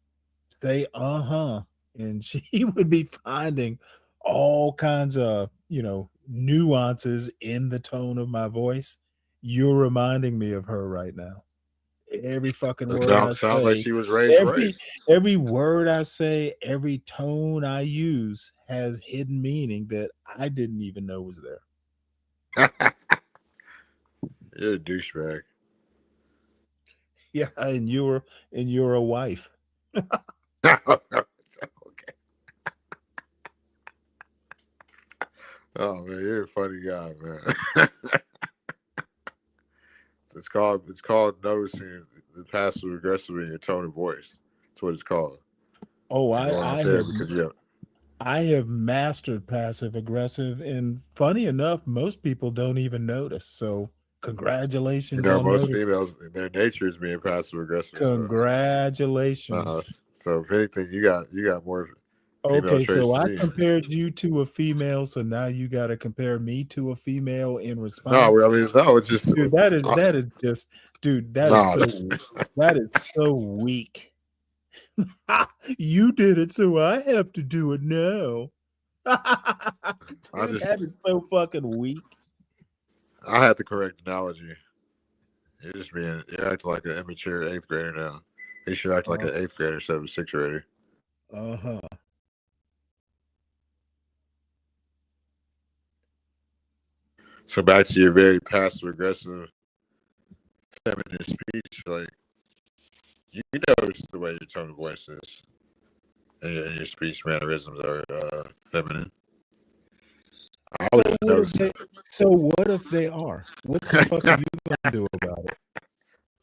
say and she would be finding all kinds of, nuances in the tone of my voice. You're reminding me of her right now. Every fucking word I Sounds like say, she was raised right. every word I say, every tone I use has hidden meaning that I didn't even know was there. You're a douchebag. Yeah, and you're a wife. Okay. Oh man, you're a funny guy, man. It's called noticing the passive aggressive in your tone of voice. That's what it's called. Oh, I have mastered passive aggressive, and funny enough, most people don't even notice. So congratulations on most noticing. females, their nature is being passive aggressive. Congratulations. So if anything, you got more. Okay, traits so than I me. compared you to a female, so now you got to compare me to a female in response. No, I mean, no, it's just dude. That is just, dude. That is so weak. You did it, so I have to do it now. Dude, that is so fucking weak. I had the correct analogy. You're acting like an immature 8th grader now. You should act like an 8th grader instead of a 6th grader. Uh-huh. So back to your very passive aggressive feminine speech, like you notice the way your tone of voice is and your speech mannerisms are feminine. I So always what if notice they? it. So what if they are? What the fuck are you gonna do about it?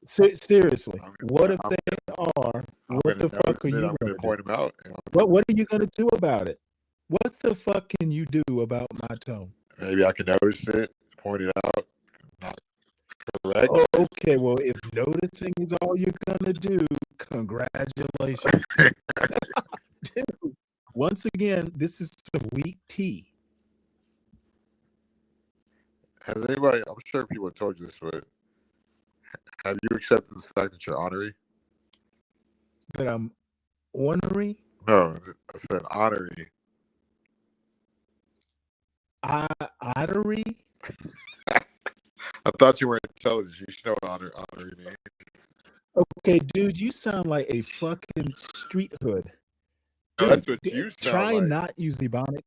Seriously, what if I'm they are? I'm What gonna the fuck are notice it. you I'm gonna gonna do? point them out. And What are you gonna do about it? What the fuck can you do about my tone? maybe I can notice it, point it out, not correct. Okay, well, if noticing is all you're gonna do, congratulations. Dude, once again, this is some weak tea. Has anybody? I'm sure people have told you this, but have you accepted the fact that you're honorary? That I'm ornery. No, I said honorary. Ottery. I thought you were intelligent. You should know what honorary means. Okay, dude, you sound like a fucking street hood. No, that's what Dude, you try sound and like. not use Ebonics.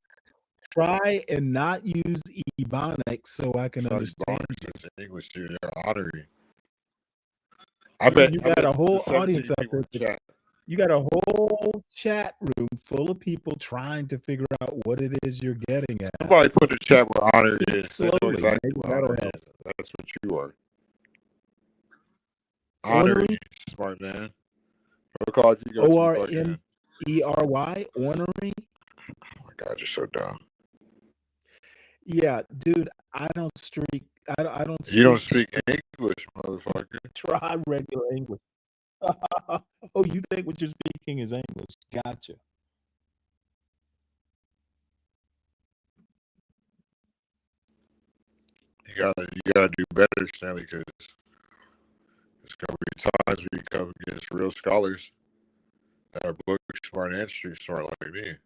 Try and not use Ebonics so I can It's not understand Ebonics, you. it's English. You're honorary. I bet You got a whole the audience 17 out people there. in chat. You got a whole chat room full of people trying to figure out what it is you're getting at. Somebody put in the chat what honor is. They know Slowly, exactly maybe what that'll honor help. is. That's what you are. Honorary, Ornery, smart man. What college you go to? Fucking. ORNERY, ornery. Oh my God, you're so dumb. Yeah, dude, I don't speak. I don't You don't speak. speak English, motherfucker. Try regular English. Oh, you think what you're speaking is English? Gotcha. You gotta do better, Stanley, because it's gonna be times where you come against real scholars that are book smart and street smart like me.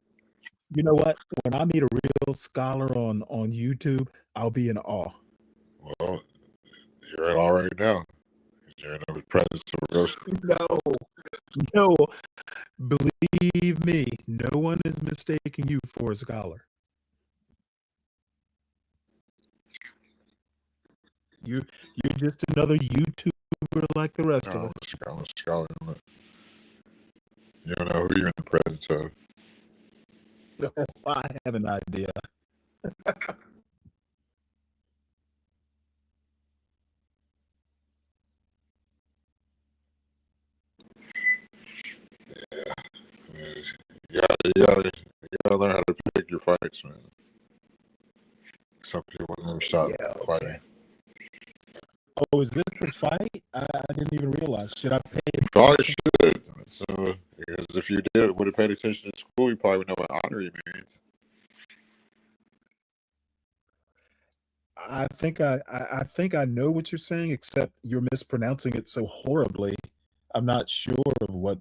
You know what? When I meet a real scholar on YouTube, I'll be in awe. Well, you're in all right now. You're in the presence of a real scholar. No, believe me, no one is mistaking you for a scholar. You're just another YouTuber like the rest of No, us. I'm a scholar. You don't know who you're in the presence of. Oh, I have an idea. You gotta learn how to pick your fights, man. Some people never stop fighting. Oh, is this the fight? I didn't even realize. Should I pay Probably attention? should. So, because if you would have paid attention in school, you probably would know what honorary means. I think I know what you're saying, except you're mispronouncing it so horribly. I'm not sure of what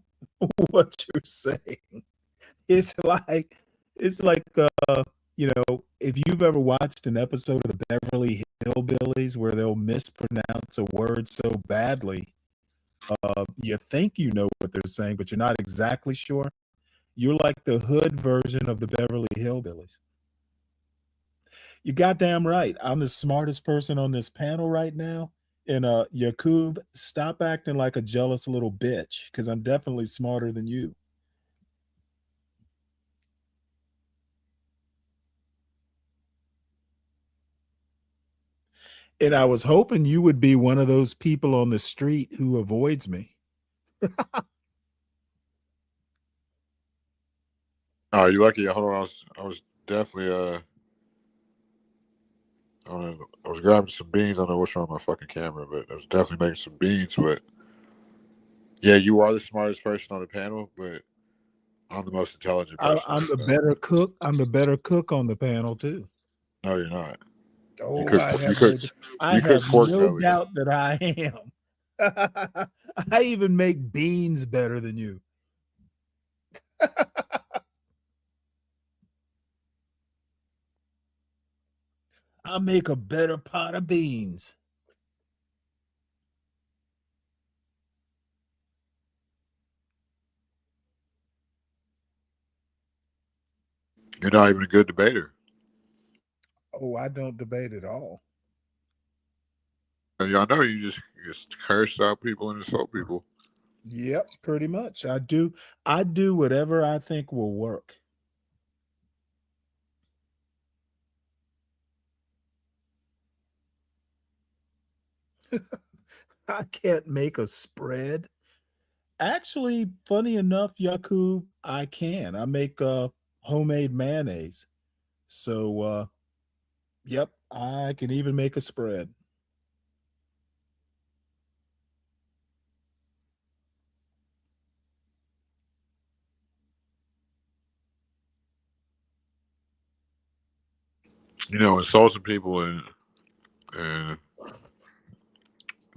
what you're saying. It's like if you've ever watched an episode of the Beverly Hillbillies where they'll mispronounce a word so badly, you think you know what they're saying, but you're not exactly sure. You're like the hood version of the Beverly Hillbillies. You goddamn right. I'm the smartest person on this panel right now. And Yakub, stop acting like a jealous little bitch, because I'm definitely smarter than you. And I was hoping you would be one of those people on the street who avoids me. Oh, you lucky. Hold on. I was definitely I was grabbing some beans. I don't know what's wrong with my fucking camera, but I was definitely making some beans. But yeah, you are the smartest person on the panel, but I'm the most intelligent person. I'm the better cook. I'm the better cook on the panel too. No, you're not. Oh, I have pork no belly. doubt that I am. I even make beans better than you. I make a better pot of beans. You're not even a good debater. Oh, I don't debate at all. And y'all know you just curse out people and insult people. Yep, pretty much. I do whatever I think will work. I can't make a spread. Actually, funny enough, Yakub, I can. I make homemade mayonnaise. So yep, I can even make a spread. You know, insulting people and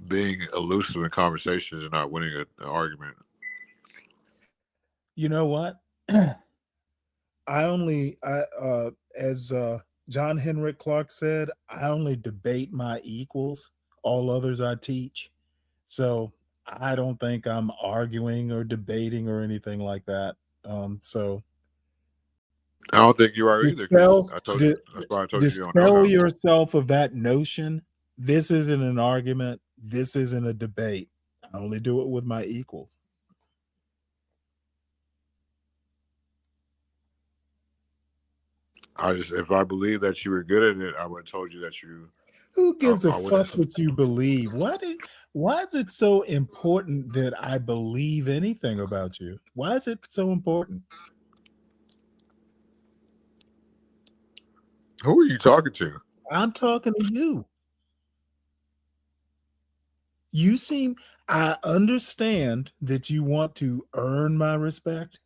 being elusive in conversations and not winning an argument. You know what? I as John Henrik Clark said, I only debate my equals. All others I teach. So I don't think I'm arguing or debating or anything like that. So I don't think you are either, because dispel I told you di- that's why I told you don't know dispel no. yourself of that notion. This isn't an argument. This isn't a debate. I only do it with my equals. If I believed that you were good at it, I would have told you that you. Who gives a I wouldn't. fuck what you believe? Why is it so important that I believe anything about you? Why is it so important? Who are you talking to? I'm talking to you. You seem I understand that you want to earn my respect,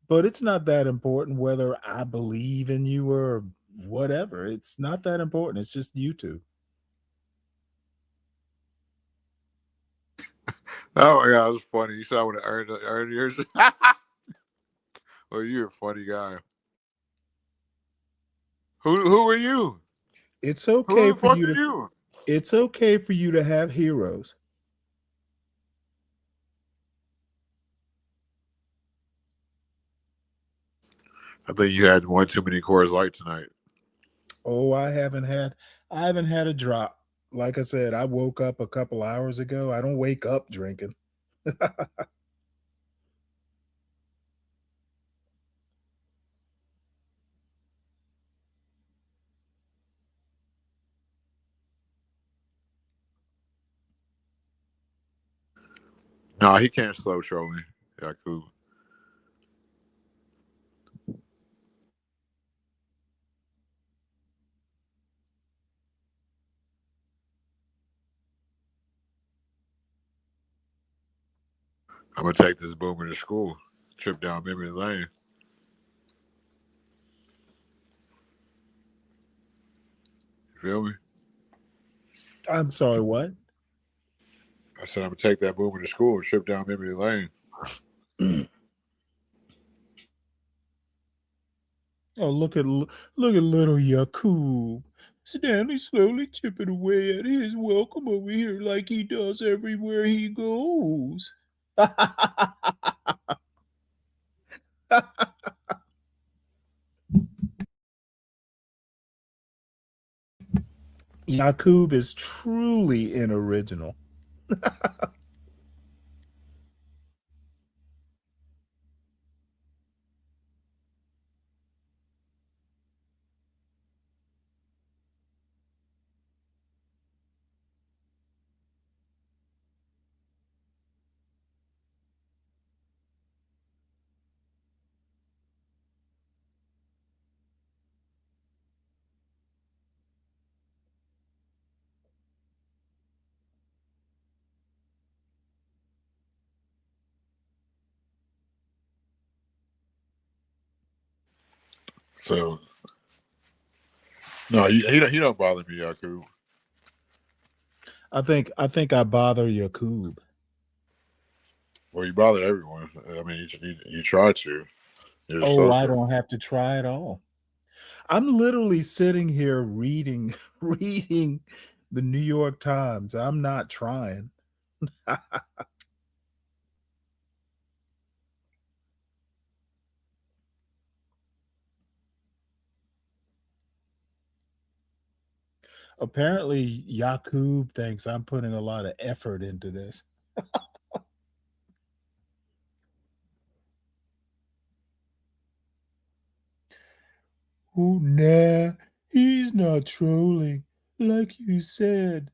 but it's not that important whether I believe in you or whatever. It's not that important. It's just you two. Oh my god, it was funny. You said I would have earned yours. Well, you're a funny guy. Who are you? It's Who okay the for fuck you are to you? it's okay for you to have heroes. I think you had one too many Coors Light tonight. Oh, I haven't had a drop. Like I said, I woke up a couple hours ago. I don't wake up drinking. No, he can't slow troll me. Yeah, cool. I'm gonna take this boomer to school. Trip down memory lane. You feel me? I'm sorry, what? I said I'm gonna take that boomer to school and trip down memory lane. Oh, look at little Yakub. Stanley slowly chipping away at his welcome over here like he does everywhere he goes. Yakub is truly an original. So no, he don't bother me, Yaku. I think I bother Yakub. Well, you bother everyone. I mean, you try to. You're a Oh, I social. don't have to try at all. I'm literally sitting here reading reading the New York Times. I'm not trying. Apparently, Yakub thinks I'm putting a lot of effort into this. Oh, nah, he's not trolling. Like you said,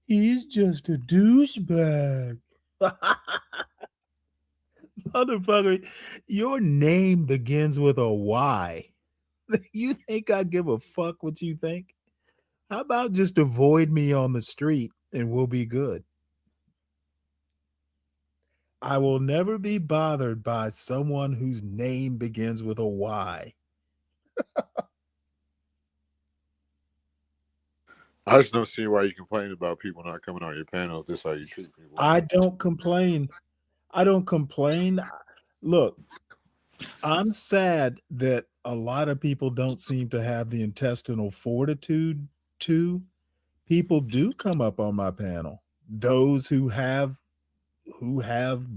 he's just a douchebag. Motherfucker, your name begins with a Y. You think I give a fuck what you think? How about just avoid me on the street and we'll be good? I will never be bothered by someone whose name begins with a Y. I just don't see why you complain about people not coming on your panel if this is how you treat people. I don't complain. I don't complain. Look, I'm sad that a lot of people don't seem to have the intestinal fortitude to. People do come up on my panel. Those who have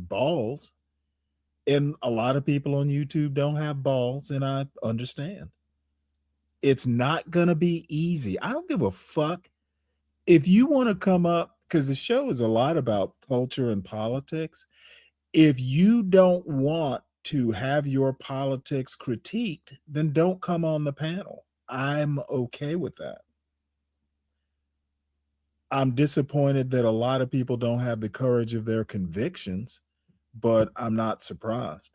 balls, and a lot of people on YouTube don't have balls, and I understand. It's not going to be easy. I don't give a fuck if you want to come up, because the show is a lot about culture and politics. If you don't want to have your politics critiqued, then don't come on the panel. I'm okay with that. I'm disappointed that a lot of people don't have the courage of their convictions, but I'm not surprised.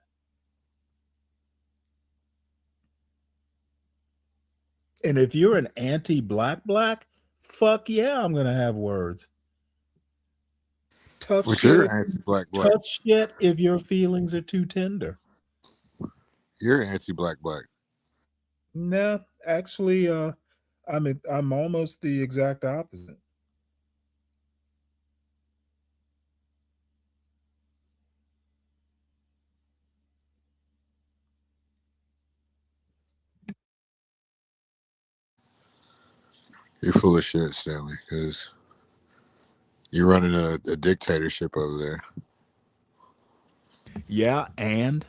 And if you're an anti-black, fuck yeah, I'm going to have words. Tough But shit. you're anti-black. Tough shit if your feelings are too tender. You're anti-black. Nah, actually, I'm almost the exact opposite. You're full of shit, Stanley, because you're running a dictatorship over there. Yeah, and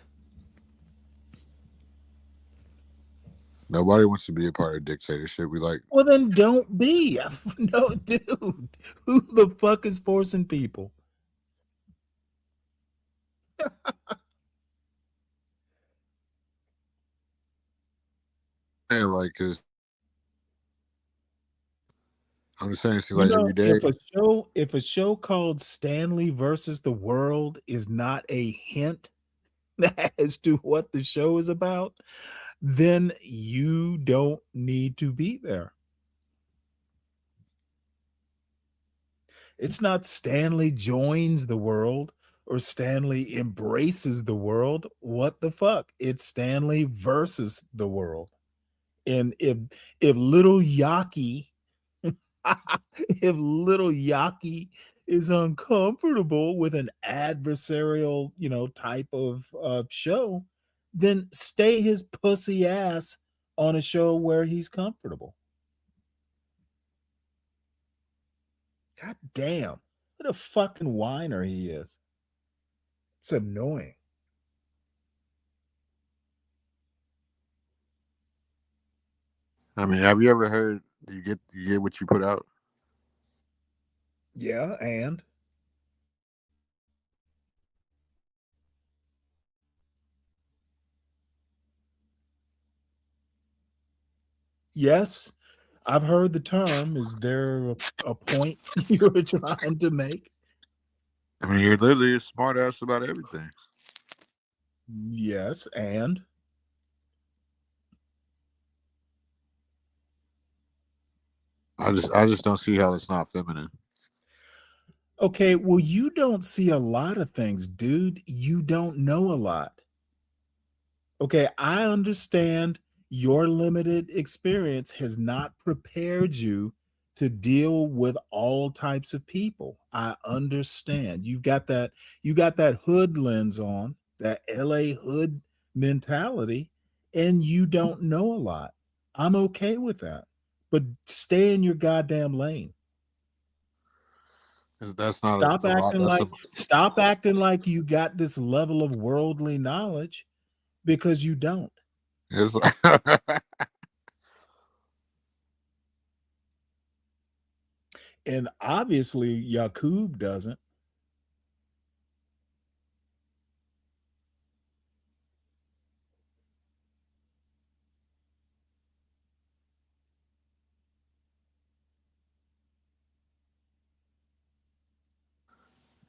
Nobody wants to be a part of dictatorship. Well, then don't be. No, dude. Who the fuck is forcing people? And because I'm just saying, see, every day. If a show called Stanley versus the World is not a hint as to what the show is about, then you don't need to be there. It's not Stanley joins the world or Stanley embraces the world. What the fuck? It's Stanley versus the world. And if little Yaki, if little Yaki is uncomfortable with an adversarial, type of show, then stay his pussy ass on a show where he's comfortable. God damn, what a fucking whiner he is. It's annoying. I mean, have you ever heard you get what you put out? Yeah, and yes, I've heard the term. Is there a point you were trying to make? I mean, you're literally a smart ass about everything. Yes, and I just don't see how it's not feminine. Okay, well, you don't see a lot of things, dude. You don't know a lot. Okay, I understand your limited experience has not prepared you to deal with all types of people. I understand. You got that hood lens on, that LA hood mentality, and you don't know a lot. I'm okay with that. But stay in your goddamn lane. That's not Stop acting like you got this level of worldly knowledge, because you don't. It's And obviously Yakub doesn't.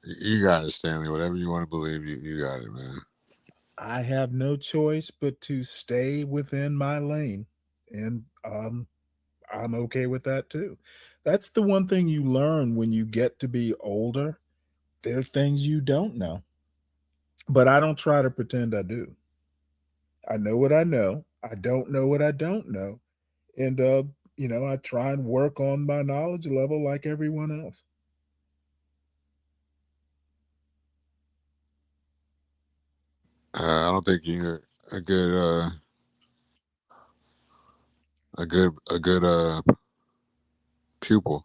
You got it, Stanley. Whatever you want to believe, you got it, man. I have no choice but to stay within my lane. And I'm okay with that too. That's the one thing you learn when you get to be older. There's things you don't know. But I don't try to pretend I do. I know what I know. I don't know what I don't know. And I try and work on my knowledge level like everyone else. I don't think you're a good pupil.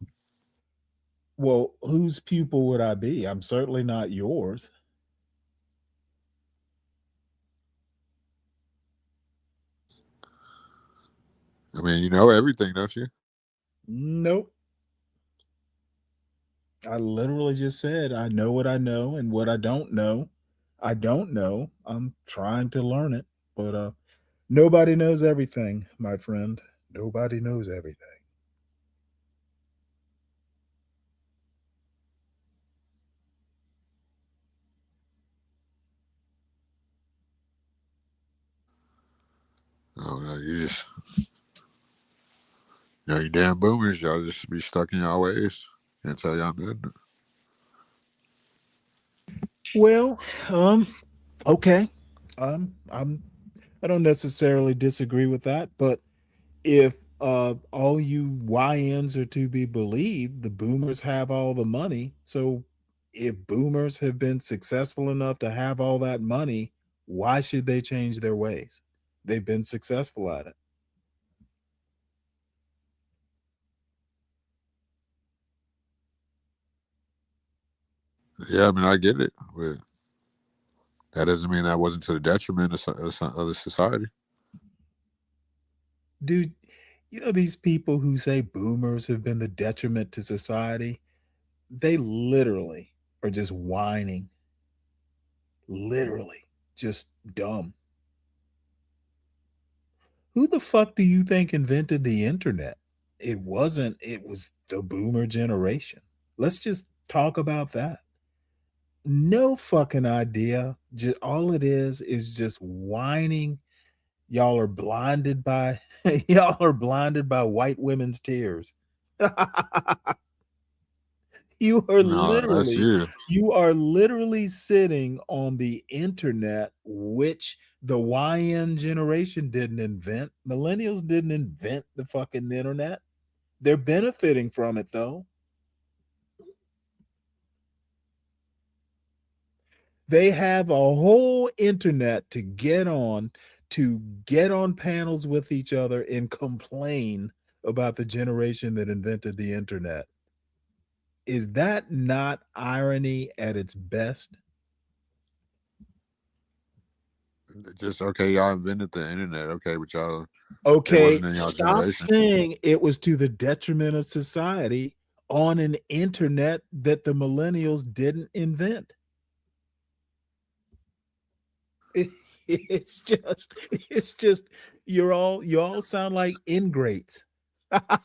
Well, whose pupil would I be? I'm certainly not yours. I mean, you know everything, don't you? Nope. I literally just said I know what I know, and what I don't know, I don't know. I'm trying to learn it, but nobody knows everything, my friend. Nobody knows everything. Oh no, you damn boomers, y'all just be stuck in y'all ways. Can't tell y'all nothing. Well, okay. I don't necessarily disagree with that, but if all you YNs are to be believed, the boomers have all the money. So if boomers have been successful enough to have all that money, why should they change their ways? They've been successful at it. Yeah, I mean, I get it, but that doesn't mean that wasn't to the detriment of the society. Dude, you know these people who say boomers have been the detriment to society? They literally are just whining. Literally just dumb. Who the fuck do you think invented the internet? It wasn't, it was the boomer generation. Let's just talk about that. No fucking idea. Just all it is just whining. Y'all are blinded by y'all are blinded by white women's tears. You are No, that's literally you. you are literally sitting on the internet, which the YN generation didn't invent. Millennials didn't invent the fucking internet. They're benefiting from it though. They have a whole internet to get on panels with each other and complain about the generation that invented the internet. Is that not irony at its best? Just okay, y'all invented the internet, okay, but y'all, it Okay, wasn't in y'all stop generation. saying it was to the detriment of society on an internet that the millennials didn't invent. It's just you all sound like ingrates. I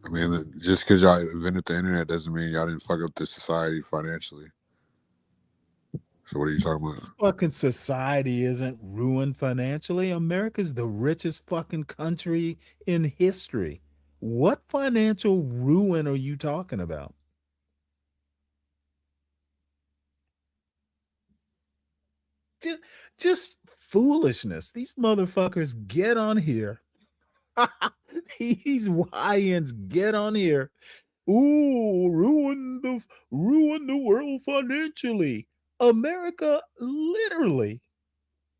mean, just because y'all invented the internet doesn't mean y'all didn't fuck up the society financially. So what are you talking about? Fucking society isn't ruined financially. America's the richest fucking country in history. What financial ruin are you talking about? Just foolishness. These motherfuckers get on here. These YNs get on here. Ooh, ruin the world financially. America literally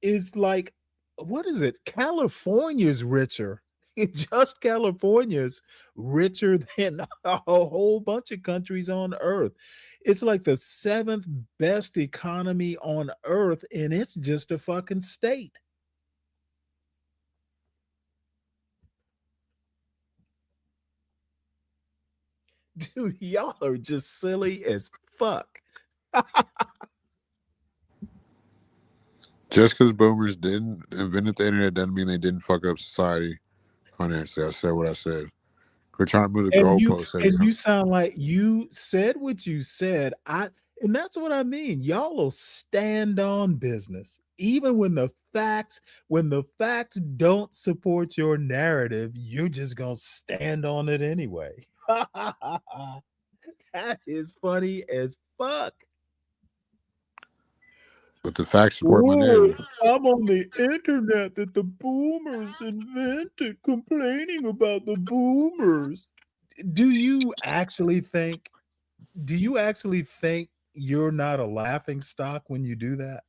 is like, what is it? California's richer. Just California's richer than a whole bunch of countries on earth. It's like the seventh best economy on earth, and it's just a fucking state. Dude, y'all are just silly as fuck. Just because boomers didn't invent the internet doesn't mean they didn't fuck up society financially. I said what I said. We're trying to move the goalposts. And you sound like you said what you said. And that's what I mean. Y'all will stand on business even when the facts don't support your narrative. You're just gonna stand on it anyway. That is funny as fuck. But the facts support my narrative. I'm on the internet that the boomers invented, complaining about the boomers. Do you actually think you're not a laughing stock when you do that?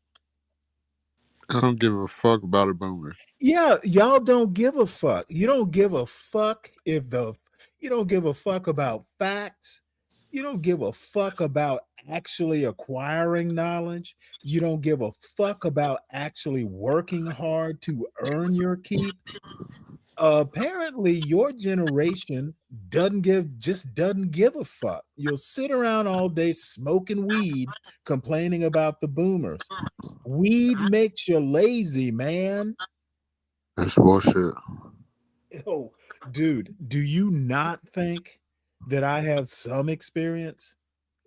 I don't give a fuck about a boomer. Yeah, y'all don't give a fuck. You don't give a fuck you don't give a fuck about facts. You don't give a fuck about actually acquiring knowledge. You don't give a fuck about actually working hard to earn your keep. Apparently your generation doesn't give a fuck. You'll sit around all day smoking weed, complaining about the boomers. Weed makes you lazy, man. That's bullshit. Oh, dude, do you not think that I have some experience?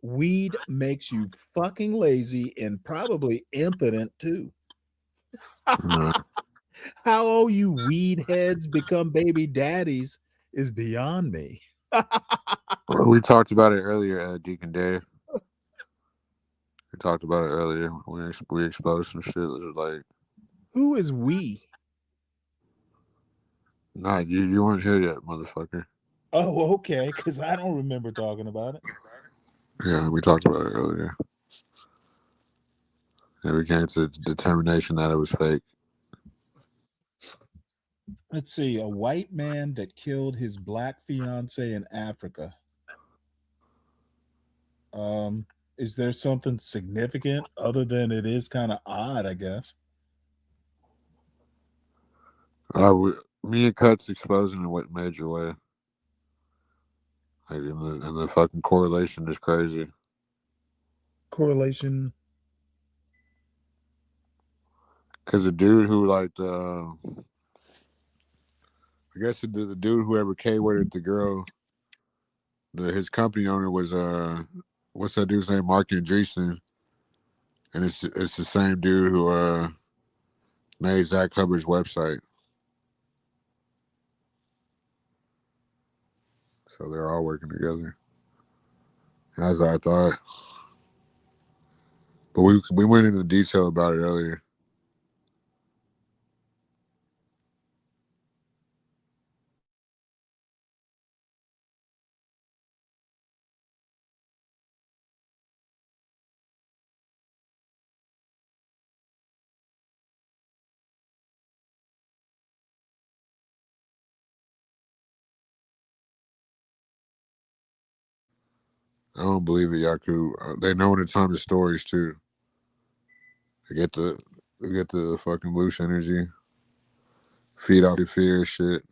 Weed makes you fucking lazy and probably impotent too. Uh, How all you weed heads become baby daddies is beyond me. we talked about it earlier, Deacon Dave. We talked about it earlier. We exposed some shit. It was like, Who is we? nah, you weren't here yet, motherfucker. Oh, okay, because I don't remember talking about it. Yeah, we talked about it earlier. And we came to the determination that it was fake. Let's see, a white man that killed his black fiance in Africa. Is there something significant other than it is kind of odd, I guess? Me and Cuts exposing in what major way? Like and the fucking correlation is crazy. Correlation. Because the dude who like I guess the dude whoever K-worded the girl, his company owner was what's that dude's name? Mark Andreessen. And it's the same dude who made Zach Hubbard's website. So they're all working together. As I thought. But we went into detail about it earlier. I don't believe it, Yaku. They know when to time the stories too. They get the fucking loose energy. Feed off your fear shit.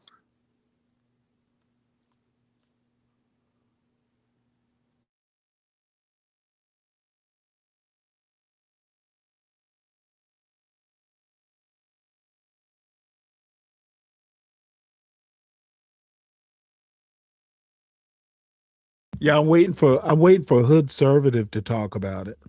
Yeah, I'm waiting for Hood Servative to talk about it.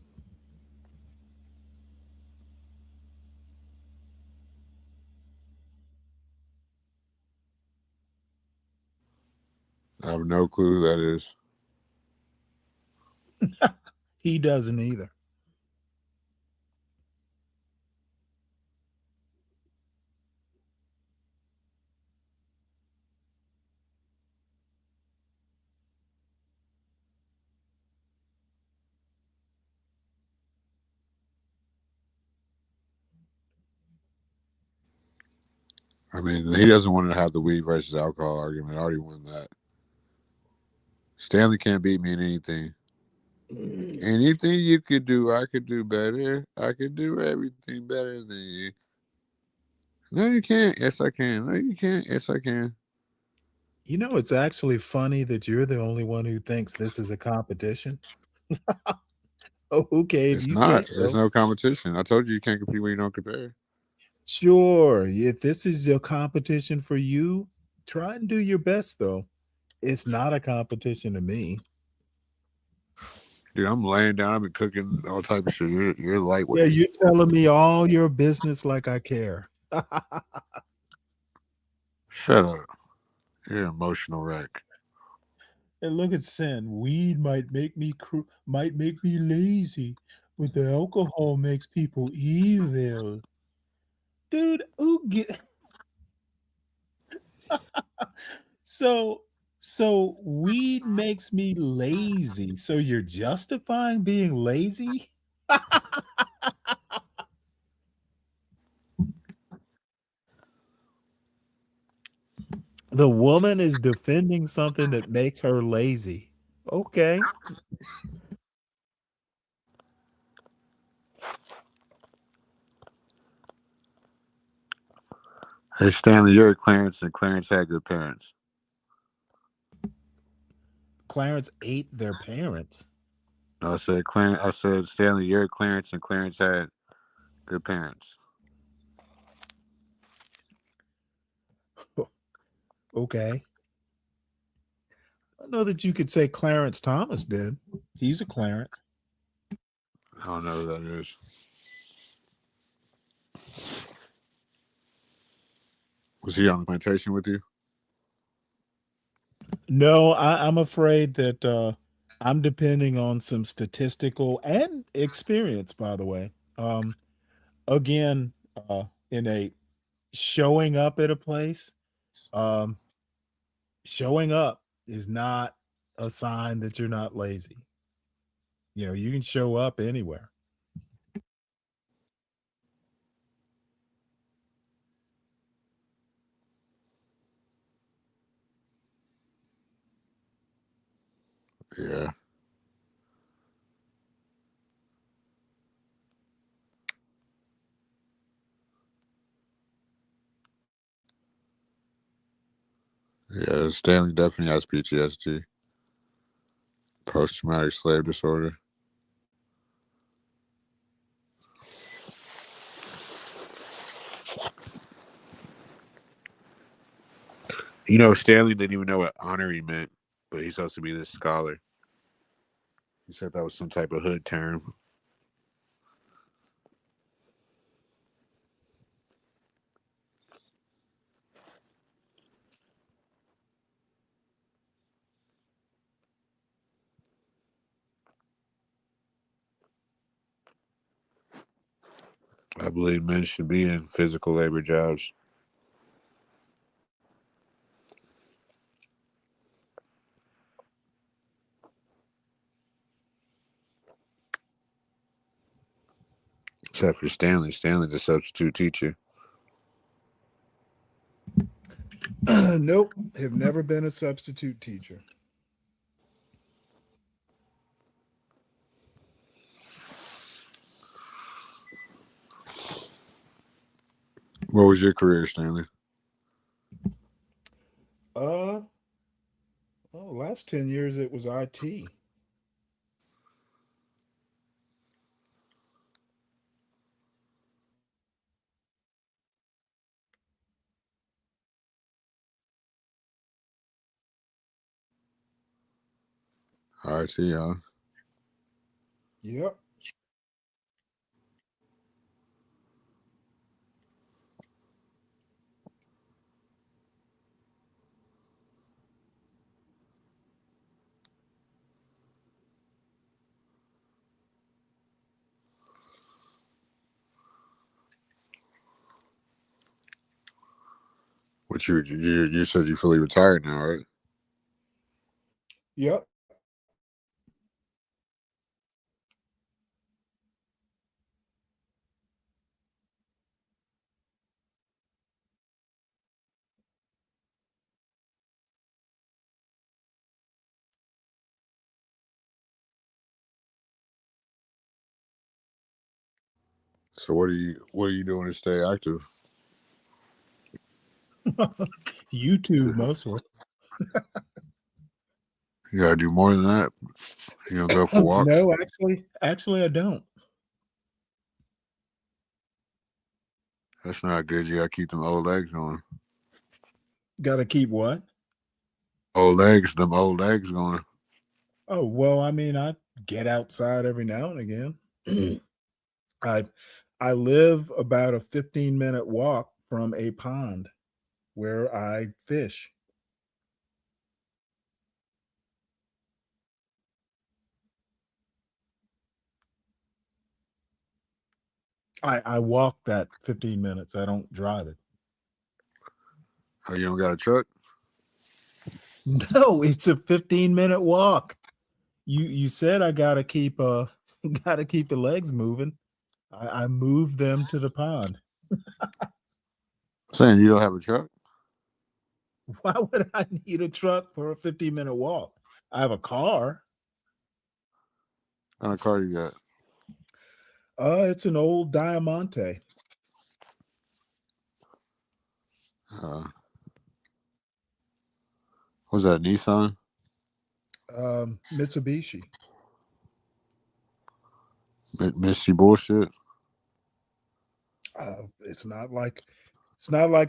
I have no clue who that is. He doesn't either. I mean, he doesn't want to have the weed versus alcohol argument. I already won that. Stanley can't beat me in anything. Anything you could do, I could do better. I could do everything better than you. No, you can't. Yes, I can. No, you can't. Yes, I can. You know, it's actually funny that you're the only one who thinks this is a competition. Oh, okay, if It's you say not. There's so. no competition. I told you you can't compete when you don't compare. Sure, if this is a competition for you, try and do your best, though. It's not a competition to me. Dude, I'm laying down. I've been cooking all type of shit. You're Yeah, lightweight. you're telling me all your business like I care. Shut up. You're an emotional wreck. And look at Sin. Weed might make me lazy, but the alcohol makes people evil. Dude, who get so so weed makes me lazy. So you're justifying being lazy? The woman is defending something that makes her lazy. Okay. Hey, Stanley, you're a Clarence, and Clarence had good parents. Clarence ate their parents. No, I said Clarence. I said Stanley, you're a Clarence, and Clarence had good parents. Okay. I know that you could say Clarence Thomas did. He's a Clarence. I don't know who that is. Was he on the plantation with you? No, I'm afraid that I'm depending on some statistical and experience, by the way. Again, in a showing up at a place, um, showing up is not a sign that you're not lazy. You know, you can show up anywhere. Yeah. Yeah, Stanley definitely has PTSD, post traumatic slave disorder. You know, Stanley didn't even know what honorary meant, but he's supposed to be this scholar. He said that was some type of hood term. I believe men should be in physical labor jobs. Except for Stanley. Stanley's a substitute teacher. Nope, have never been a substitute teacher. What was your career, Stanley? Well, last 10 years it was IT. IT, huh? Yep. What you said you fully retired now, right? Yep. So what are you doing to stay active? YouTube mostly. You gotta do more than that. You don't go for walks. No, actually, I don't. That's not good. You gotta keep them old legs going. Got to keep what? Them old legs going. Oh, well, I mean, I get outside every now and again. I live about a 15-minute walk from a pond where I fish. I walk that 15 minutes. I don't drive it. Oh, you don't got a truck? No, it's a 15-minute walk. You said I gotta keep gotta keep the legs moving. I moved them to the pond. Saying you don't have a truck? Why would I need a truck for a 15-minute walk? I have a car. What kind of car you got? It's an old Diamante. Was that a Nissan? Mitsubishi. Missy bullshit. It's not like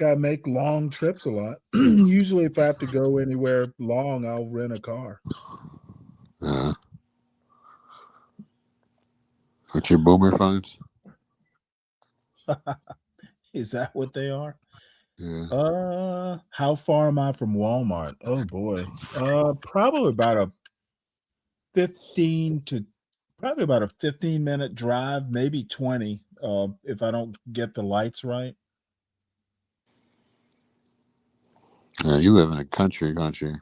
I make long trips a lot. Usually, if I have to go anywhere long, I'll rent a car. What's your boomer funds? Is that what they are? Yeah. How far am I from Walmart? Oh boy. Probably about a 15-minute drive, maybe 20, if I don't get the lights right. Yeah, you live in a country, don't you?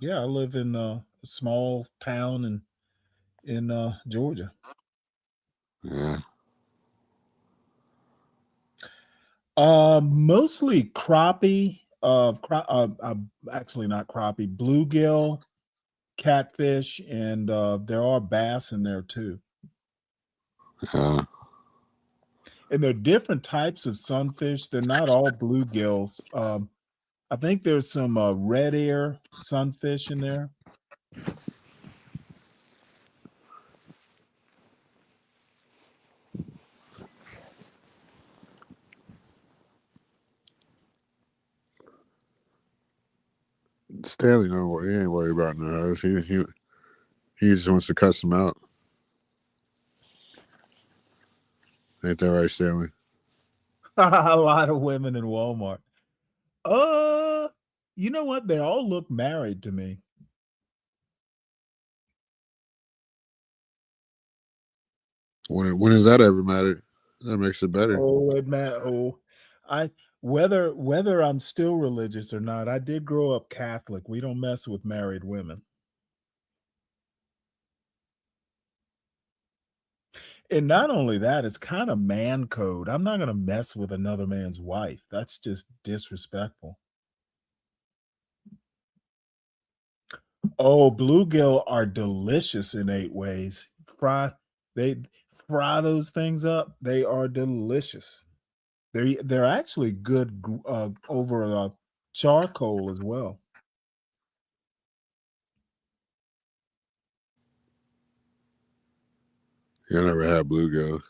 Yeah, I live in a small town in Georgia. Yeah. Mostly crappie, actually not crappie, bluegill, catfish, and there are bass in there too. Yeah. And there are different types of sunfish. They're not all bluegills. I think there's some red ear sunfish in there. Stanley, no, he ain't worried about no house. He just wants to cuss them out. Ain't that right, Stanley? A lot of women in Walmart. You know what? They all look married to me. When does that ever matter? That makes it better. Whether I'm still religious or not, I did grow up Catholic. We don't mess with married women. And not only that, it's kind of man code. I'm not going to mess with another man's wife. That's just disrespectful. Oh, bluegill are delicious in 8 ways. They fry those things up. They are delicious. They're actually good over charcoal as well. I never had bluegill.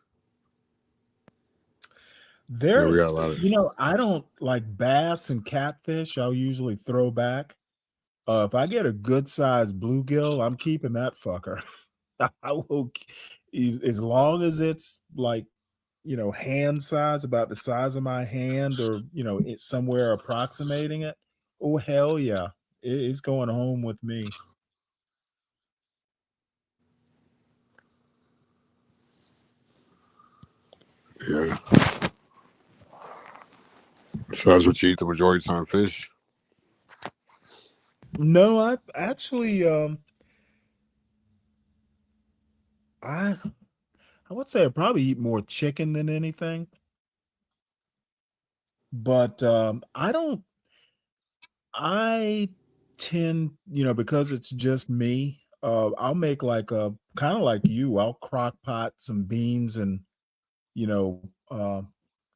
There, we got a lot of. I don't like bass and catfish. I'll usually throw back. If I get a good sized bluegill, I'm keeping that fucker. I will, as long as it's like, hand size, about the size of my hand, or it's somewhere approximating it. Oh hell yeah, it's going home with me. Yeah. So that's what you eat the majority of the time, fish? No, I actually I would say I probably eat more chicken than anything. But I tend, because it's just me, I'll make like a kind of like you, I'll crock pot some beans and you know,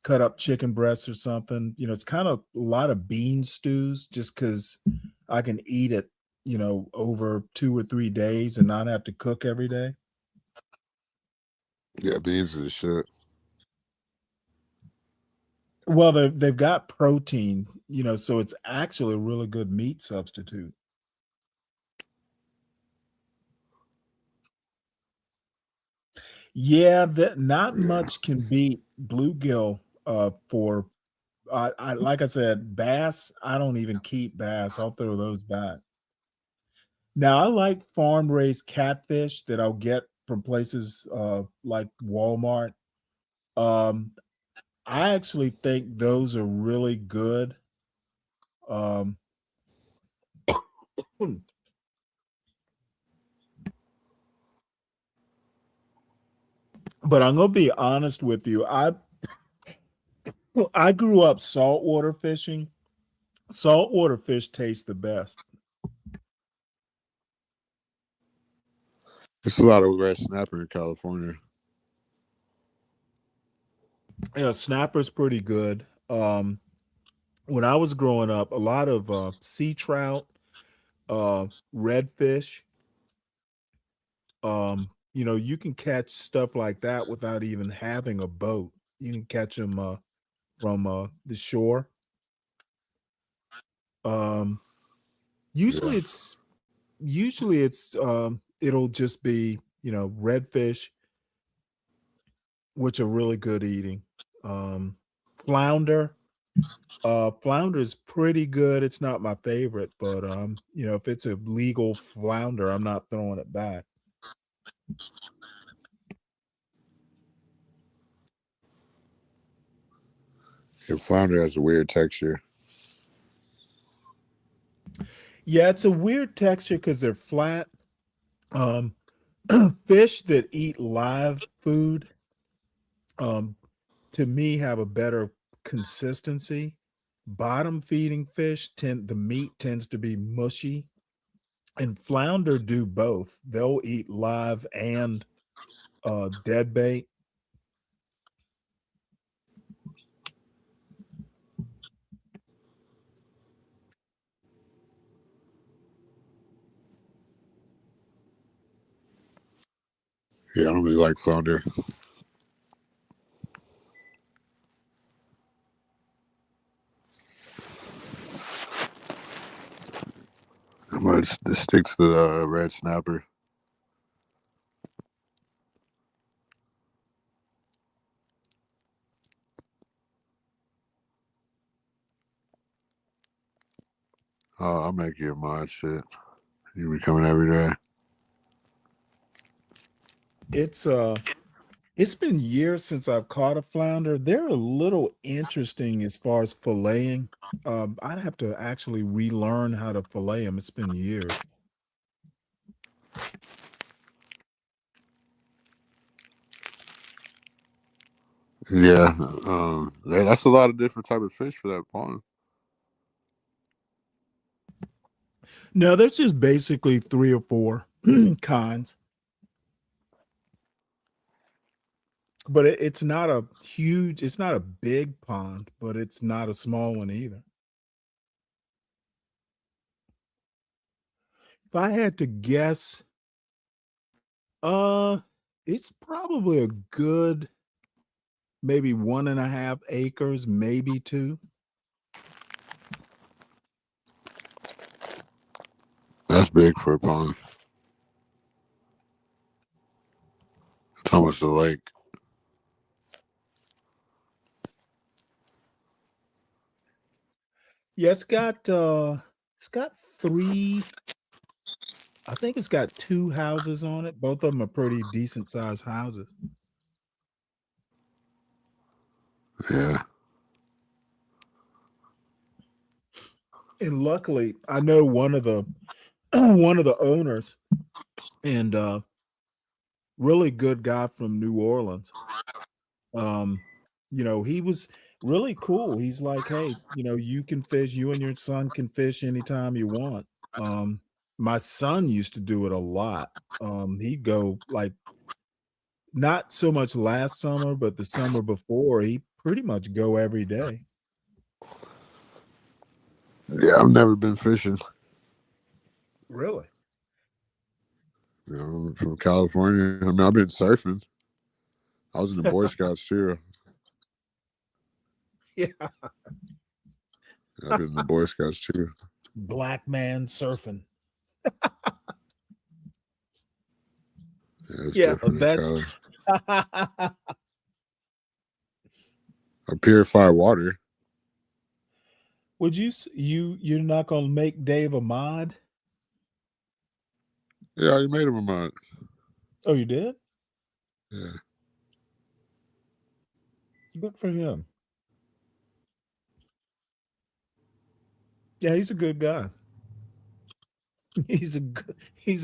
cut up chicken breasts or something. You know, it's kind of a lot of bean stews just because I can eat it, you know, over 2 or 3 days and not have to cook every day. Yeah, beans are the shit. Well, they've got protein, you know, so it's actually a really good meat substitute. Yeah, that not Yeah. much can beat bluegill for I like I said, bass, I don't even keep bass. I'll throw those back. Now I like farm raised catfish that I'll get from places like Walmart. Um, I actually think those are really good. Um, but I'm gonna be honest with you. I grew up saltwater fishing. Saltwater fish taste the best. There's a lot of red snapper in California. Yeah, snapper's pretty good. When I was growing up, a lot of sea trout, redfish. You know, you can catch stuff like that without even having a boat. You can catch them from the shore. Um, Yeah. usually it's it'll just be, you know, redfish, which are really good eating. Um, flounder. Flounder is pretty good. It's not my favorite, but you know, if it's a legal flounder, I'm not throwing it back. And flounder has a weird texture. Yeah, it's a weird texture because they're flat. Um, fish that eat live food, um, to me, have a better consistency. Bottom feeding fish the meat tends to be mushy, and flounder do both. They'll eat live and dead bait. Yeah, I don't really like flounder. I'm gonna stick to the red snapper. Oh, I'll make you a mod shit. You be coming every day. It's been years since I've caught a flounder. They're a little interesting as far as filleting. I'd have to actually relearn how to fillet them. It's been years. Yeah, that's a lot of different type of fish for that pond. No, there's just basically 3 or 4 kinds. But it's not a huge, it's not a big pond, but it's not a small one either. If I had to guess, uh, it's probably a good maybe 1.5 acres, maybe 2. That's big for a pond. It's almost a lake. Yeah, it's got 3, I think it's got 2 houses on it. Both of them are pretty decent sized houses. Yeah. And luckily, I know one of the one of the owners, and really good guy from New Orleans. You know, he was really cool. He's like, "Hey, you know, you can fish, you and your son can fish anytime you want." My son used to do it a lot. He'd go like not so much last summer, but the summer before, he pretty much go every day. Yeah, I've never been fishing. Really? You know, I'm from California. I mean, I've been surfing. I was in the Boy Scouts too. Yeah. I've been in the Boy Scouts too. Black man surfing. Yeah, it's Yeah, different in that's Cali. I purify water. Would you're not gonna make Dave a mod? Yeah, you made him a mod. Oh, you did? Yeah. Good for him. Yeah, he's a good guy. He's a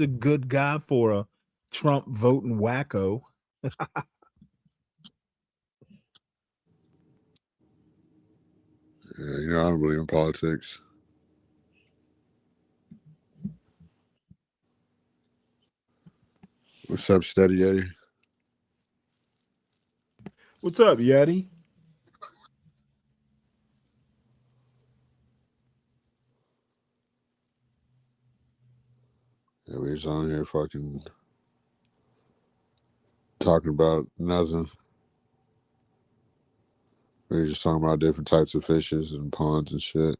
good guy for a Trump voting wacko. Yeah, you know, I don't believe in politics. What's up, Steady Eddie? What's up, Yeti? Yeah, we was on here fucking talking about nothing. We were just talking about different types of fishes and ponds and shit.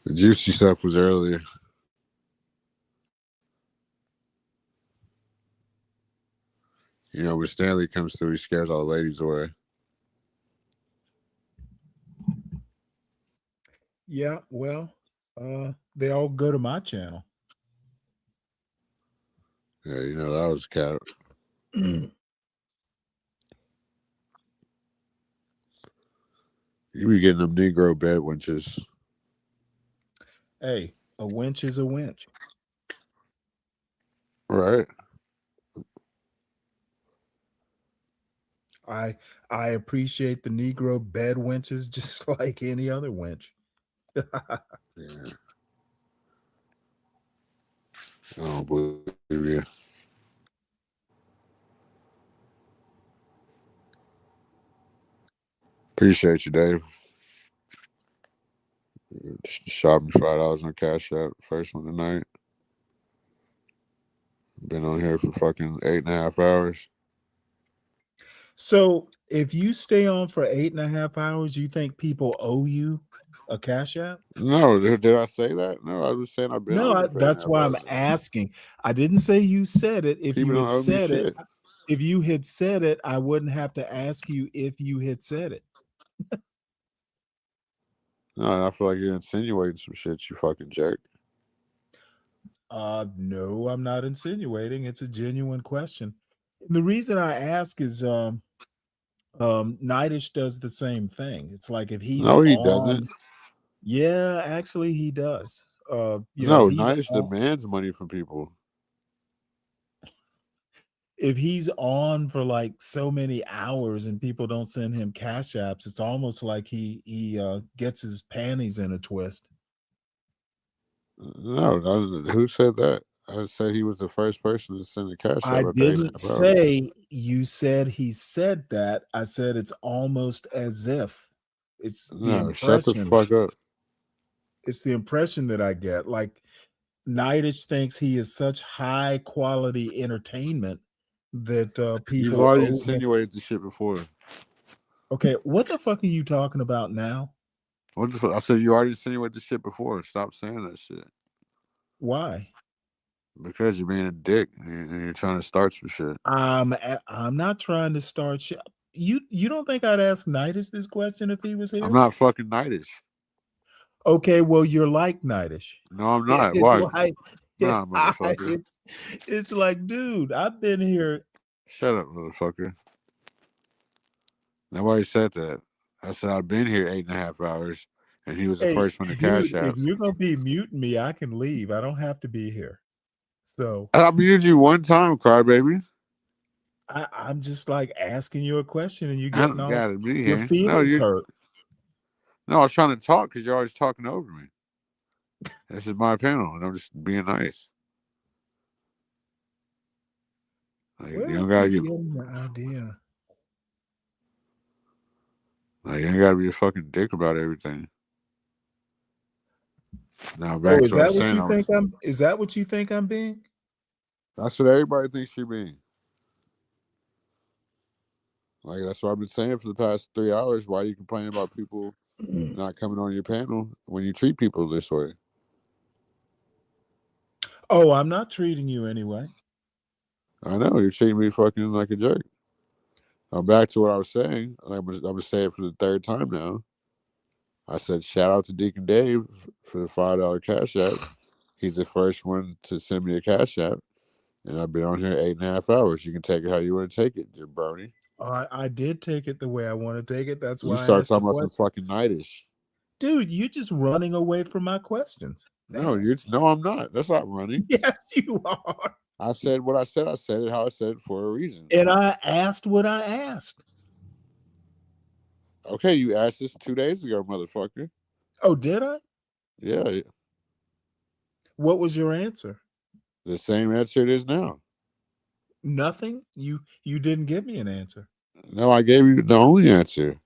The juicy stuff was earlier. You know, when Stanley comes through, he scares all the ladies away. Yeah, well, they all go to my channel. Yeah, you know, that was cat. You be getting them Negro bed winches. Hey, a winch is a winch. Right. I appreciate the Negro bed winches just like any other winch. Yeah. I don't believe you. Appreciate you, Dave. Shot me $5 on Cash App. First one tonight. Been on here for fucking 8.5 hours. So if you stay on for 8.5 hours, you think people owe you a Cash App? No, did I say that? No, I was saying I've been on No, here for that's 8.5 why I'm hours. asking. I didn't say you said it. If People you don't had owe me said it, shit. if you had said it, I wouldn't have to ask you if you had said it. No, I feel like you're insinuating some shit, you fucking jerk. No, I'm not insinuating. It's a genuine question. The reason I ask is Nightish does the same thing. It's like if he's No, he on, doesn't. yeah, actually he does. You know, No, if he's Nice on, demands money from people. if he's on for like so many hours and people don't send him Cash Apps, it's almost like he gets his panties in a twist. No, who said that? I said he was the first person to send a Cash I App after didn't 8.5 hours. say you said he said that. I said it's almost as if. It's the No, shut the impression. fuck up. It's the impression that I get. Like Nightish thinks he is such high quality entertainment that You've people already owe him. insinuated the shit before. Okay, what the fuck are you talking about now? What the fuck? I said you already insinuated the shit before. Stop saying that shit. Why? Because you're being a dick and you're trying to start some shit. I'm not trying to start shit. You don't think I'd ask Nightish this question if he was here? I'm not fucking Nightish. Okay, well, you're like Nightish. No, I'm not. Why? Like, Nah, motherfucker. it's like, dude, I've been here. Shut up, motherfucker. Nobody said that. I said I've been here 8.5 hours, and he was the Hey, first one to dude, Cash App. if you're gonna be muting me, I can leave. I don't have to be here. So I muted you one time, crybaby. I'm just like asking you a question, and you I getting don't all gotta be your here. feelings hurt. No, I was trying to talk because you're always talking over me. This is my panel, and I'm just being nice. Like Where you don't is gotta he get getting the idea? like you ain't gotta be a fucking dick about everything. Now Oh, back is to what I that was what saying, you think I'm? Is that what you think I'm being? that's what everybody thinks she being. Like that's what I've been saying for the past 3 hours. Why you complaining about people not coming on your panel when you treat people this way? Oh, I'm not treating you anyway. I know you're treating me fucking like a jerk. Now back to what I was saying. I'm gonna say it for the third time now. I said shout out to Deacon Dave for the $5 cash app. He's the first one to send me a cash app, and I've been on here 8.5 hours. You can take it how you want to take it, jabroni. I did take it the way I want to take it. That's You why I start asked the talking about some question. fucking nightish. Dude, you're just running away from my questions. No, Damn. no, I'm not. That's not running. Yes, you are. I said what I said. I said it how I said it for a reason. And I asked what I asked. Okay, you asked this 2 days ago, motherfucker. Oh, did I? Yeah, What was your answer? the same answer it is now. Nothing? You didn't give me an answer. No, I gave you the only answer.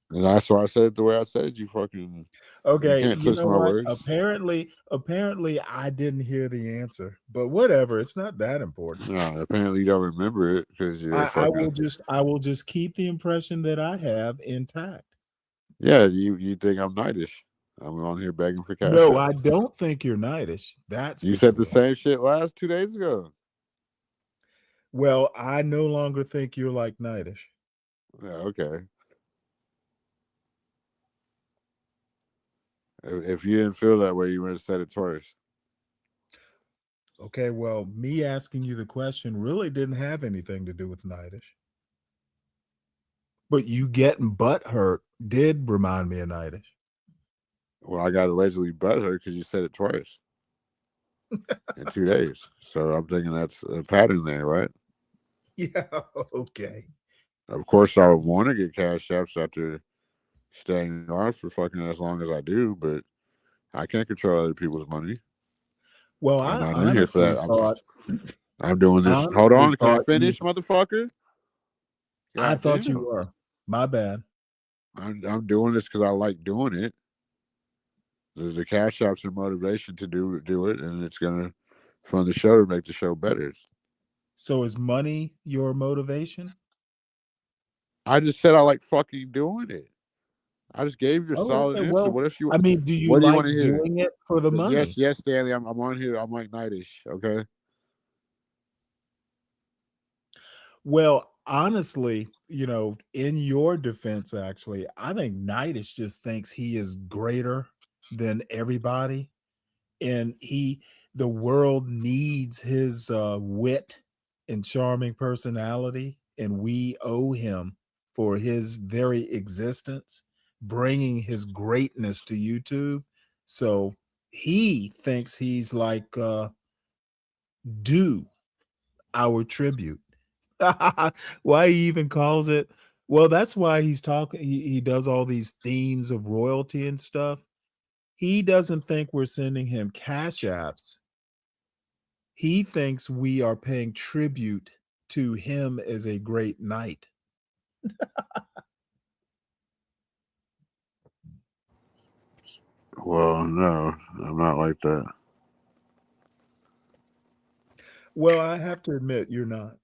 And that's why I said it the way I said it. You fucking. Okay, You can't you twist know my what? words. Apparently I didn't hear the answer. But whatever, it's not that important. No, apparently you don't remember it because you're I fucking. will just keep the impression that I have intact. Yeah, you think I'm nightish. I'm on here begging for cash. No, apps. I don't think you're nightish. That's You for said the sure. same shit last 2 days ago. Well, I no longer think you're like nightish. Yeah, okay. If you didn't feel that way, you would have said it twice. Okay, well, me asking you the question really didn't have anything to do with nightish. But you getting butt hurt did remind me of nightish. Well, I got allegedly butthurt because you said it twice in 2 days. So I'm thinking that's a pattern there, right? Yeah, okay. Of course, I would want to get cash apps after staying on for fucking as long as I do, but I can't control other people's money. Well, I'm I not in here for honestly that. thought I'm doing I this. Hold honestly on. Can I thought you finish, motherfucker? I God thought you damn. were. My bad. I'm doing this because I like doing it. The cash apps are motivation to do it, and it's gonna fund the show to make the show better. So is money your motivation? I just said I like fucking doing it. I just gave you a Oh, solid okay. answer. Well, What else you? I mean, do you What do you like want to hear? doing it for the money? Yes, Stanley. I'm on here. I'm like nightish. Okay. Well, honestly, in your defense, actually, I think Nightish just thinks he is greater than everybody, and the world needs his wit and charming personality, and we owe him for his very existence, bringing his greatness to YouTube. So he thinks he's like due our tribute. Why he even calls it? Well, that's why he's talking. He does all these themes of royalty and stuff. He doesn't think we're sending him cash apps. He thinks we are paying tribute to him as a great knight. Well, no, I'm not like that. Well, I have to admit, you're not.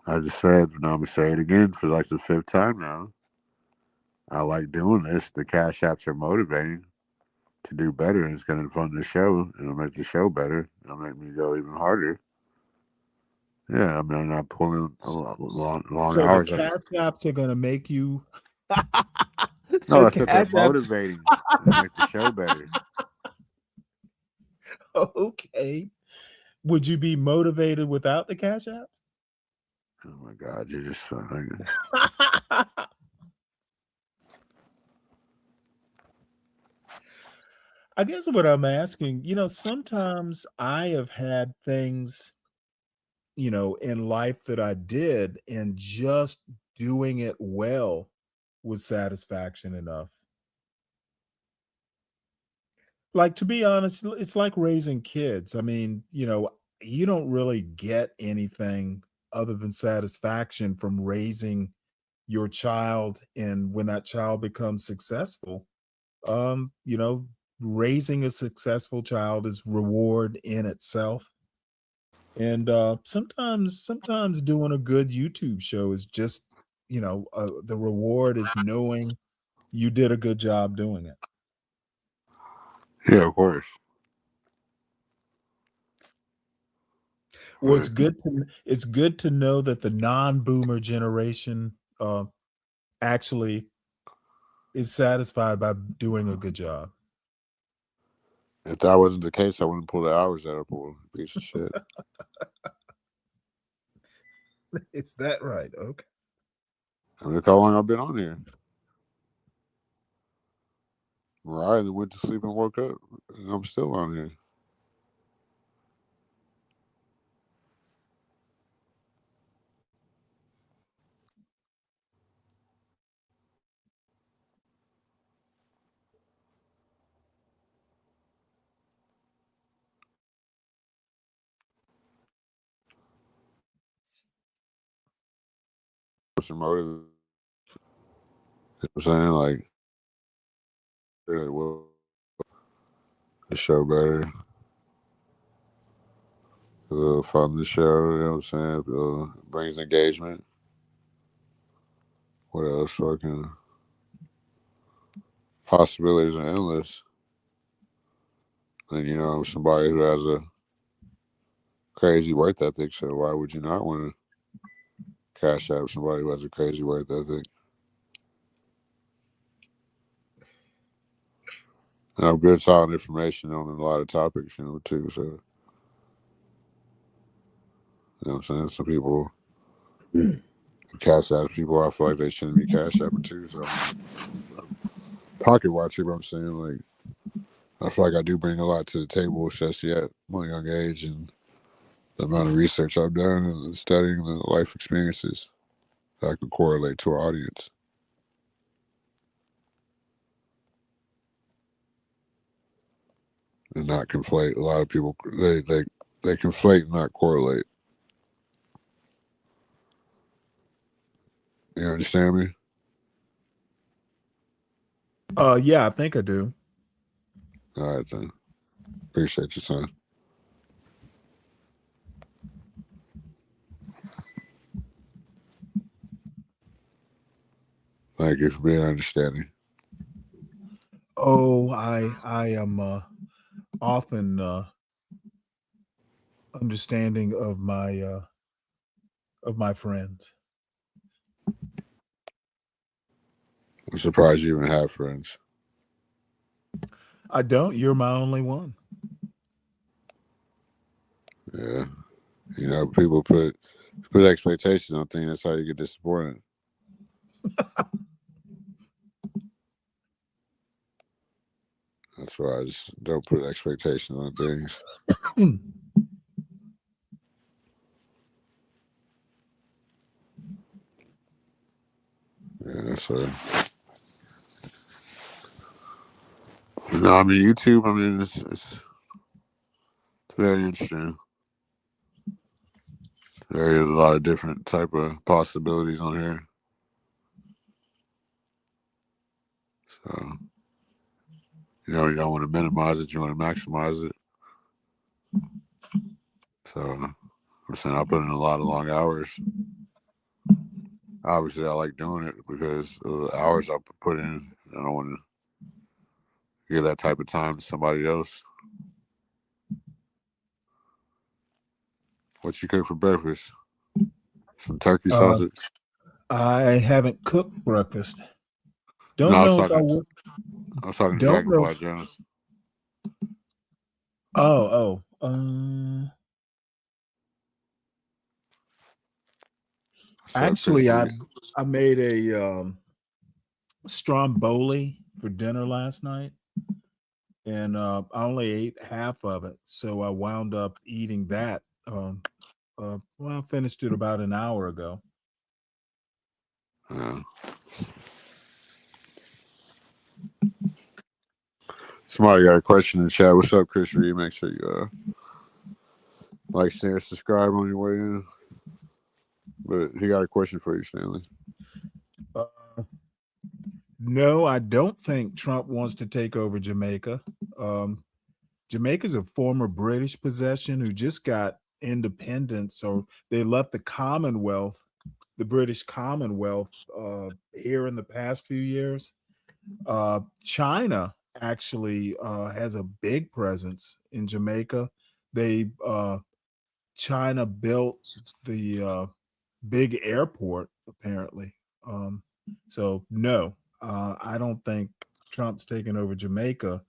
I just said, and I'm gonna say it again for like the 5th time now. I like doing this. The cash apps are motivating to do better, and it's gonna fund the show, and it'll make the show better. It'll make me go even harder. Yeah, I mean, I'm not pulling long So the hours. cash apps are going to make you. No, the I said they're cash apps. motivating to make the show better. Okay. Would you be motivated without the cash apps? Oh my God, you're just fucking. I guess what I'm asking, sometimes I have had things, in life that I did, and just doing it well was satisfaction enough. Like, to be honest, it's like raising kids. I mean, you don't really get anything other than satisfaction from raising your child. And when that child becomes successful, you know, raising a successful child is reward in itself. And sometimes doing a good YouTube show is just, you know, the reward is knowing you did a good job doing it. Yeah, of course. Well, Right. it's good to know that the non-boomer generation actually is satisfied by doing a good job. If that wasn't the case, I wouldn't pull the hours that I pulled. Piece of shit. Is that right? Okay. I mean, look how long I've been on here. Mariah then went to sleep and woke up, and I'm still on here. What's your motive? You know what I'm saying? Like, really, well, the show better. Fund the show, you know what I'm saying? Brings engagement. What else? Fucking possibilities are endless. And, you know, I'm somebody who has a crazy work ethic, so why would you not want to cash out somebody who has a crazy work ethic? And I'm good, solid information on a lot of topics, you know, too. So, you know what I'm saying? Some people cash out people I feel like they shouldn't be cash out too. So, pocket watcher, but I'm saying, like, I feel like I do bring a lot to the table, especially at my young age and the amount of research I've done and studying the life experiences that I can correlate to our audience. And not conflate. A lot of people they conflate and not correlate. You understand me? Yeah, I think I do. All right, then. Appreciate your time. Thank you for being understanding. Oh, I am often understanding of my friends. I'm surprised you even have friends. I don't. You're my only one. Yeah. You know, people put expectations on things. That's how you get disappointed. That's why I just don't put expectations on things. Yeah, so. No, I mean, YouTube, I mean, it's very interesting. There are a lot of different type of possibilities on here. So, you know, you don't want to minimize it, you want to maximize it. So, I'm saying I put in a lot of long hours. Obviously, I like doing it because of the hours I put in. I don't want to give that type of time to somebody else. What you cook for breakfast? Some turkey sausage? I haven't cooked breakfast. Don't No, I know if I would. was talking to Don't know. Dragonfly Jones. Oh. Actually, I made a stromboli for dinner last night, and I only ate half of it, so I wound up eating that. Well, I finished it about an hour ago. Somebody got a question in the chat. What's up, Chris Reed? Make sure you Like, share, subscribe on your way in. But he got a question for you, Stanley. Uh, no, I don't think Trump wants to take over Jamaica. Jamaica's a former British possession who just got independence, so they left the Commonwealth, the British Commonwealth, here in the past few years. China actually has a big presence in Jamaica. China built the big airport, apparently. So no, I don't think Trump's taking over Jamaica.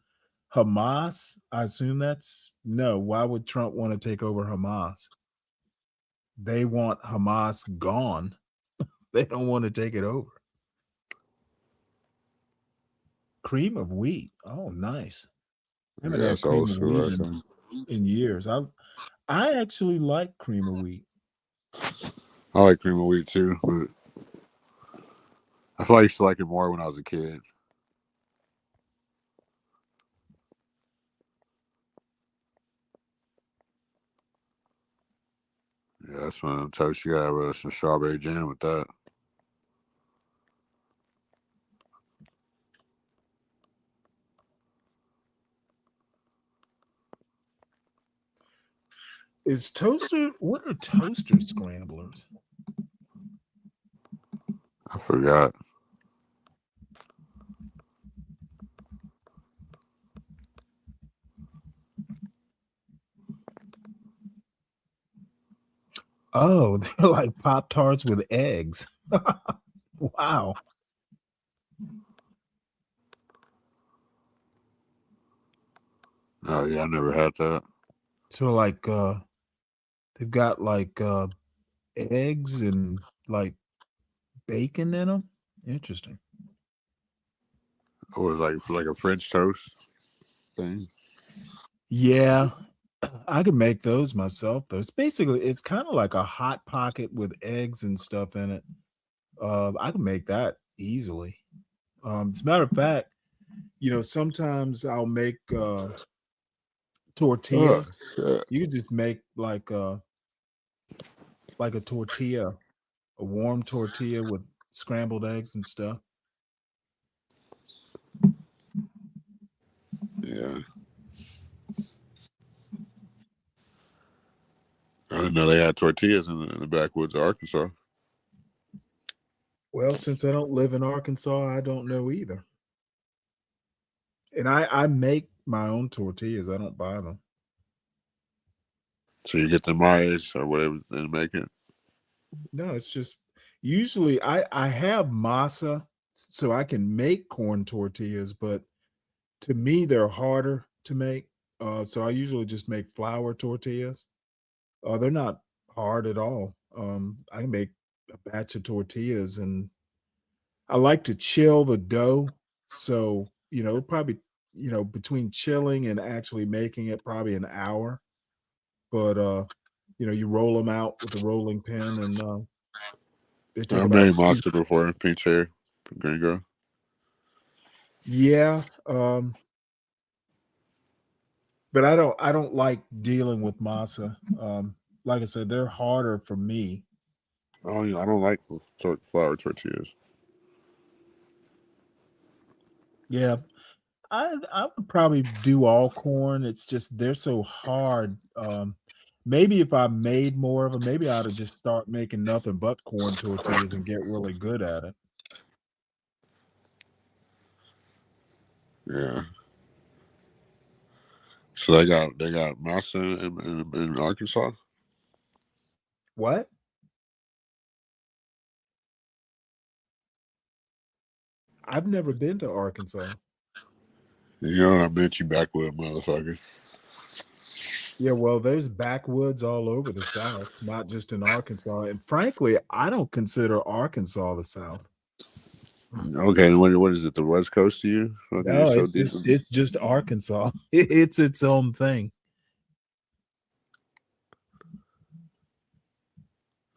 Hamas, I assume that's no. Why would Trump want to take over Hamas? They want Hamas gone. They don't want to take it over. Cream of wheat. Oh, nice. I haven't Yeah, had that's cream old of school, I wheat think. in years. I actually like cream of wheat. I like cream of wheat too, but I feel like I used to like it more when I was a kid. Yeah, that's when I'm toast. You gotta have some strawberry jam with that. What are toaster scramblers? I forgot. Oh, they're like Pop-Tarts with eggs. Wow. Oh yeah, I never had that. So like they've got like eggs and like bacon in them. Interesting. It was like a French toast thing. Yeah, I could make those myself though. It's kind of like a hot pocket with eggs and stuff in it. I can make that easily. As a matter of fact, sometimes I'll make Oh, tortillas. shit. You could just make like a tortilla, a warm tortilla with scrambled eggs and stuff. Yeah. I didn't know they had tortillas in the backwoods of Arkansas. Well, since I don't live in Arkansas, I don't know either. And I make my own tortillas. I don't buy them. So you get the maize or whatever and make it. No, it's just usually I have masa, so I can make corn tortillas, but to me they're harder to make. So I usually just make flour tortillas. They're not hard at all. I can make a batch of tortillas, and I like to chill the dough. So, probably, between chilling and actually making it, probably an hour. But you roll them out with a rolling pin, and they take I about made masa before, peach hair, gringo. yeah. But I don't like dealing with masa. Like I said, they're harder for me. Oh, I don't like flour tortillas. Yeah, I would probably do all corn. It's just they're so hard. Maybe if I made more of them, maybe I ought to just start making nothing but corn tortillas and get really good at it. Yeah. So they got masa in Arkansas. What? I've never been to Arkansas. You know what I meant, you backwood motherfucker. Yeah, well, there's backwoods all over the South, not just in Arkansas. And frankly, I don't consider Arkansas the South. Okay, what is it? The West Coast to you? Okay, No, so it's just Arkansas. It's its own thing.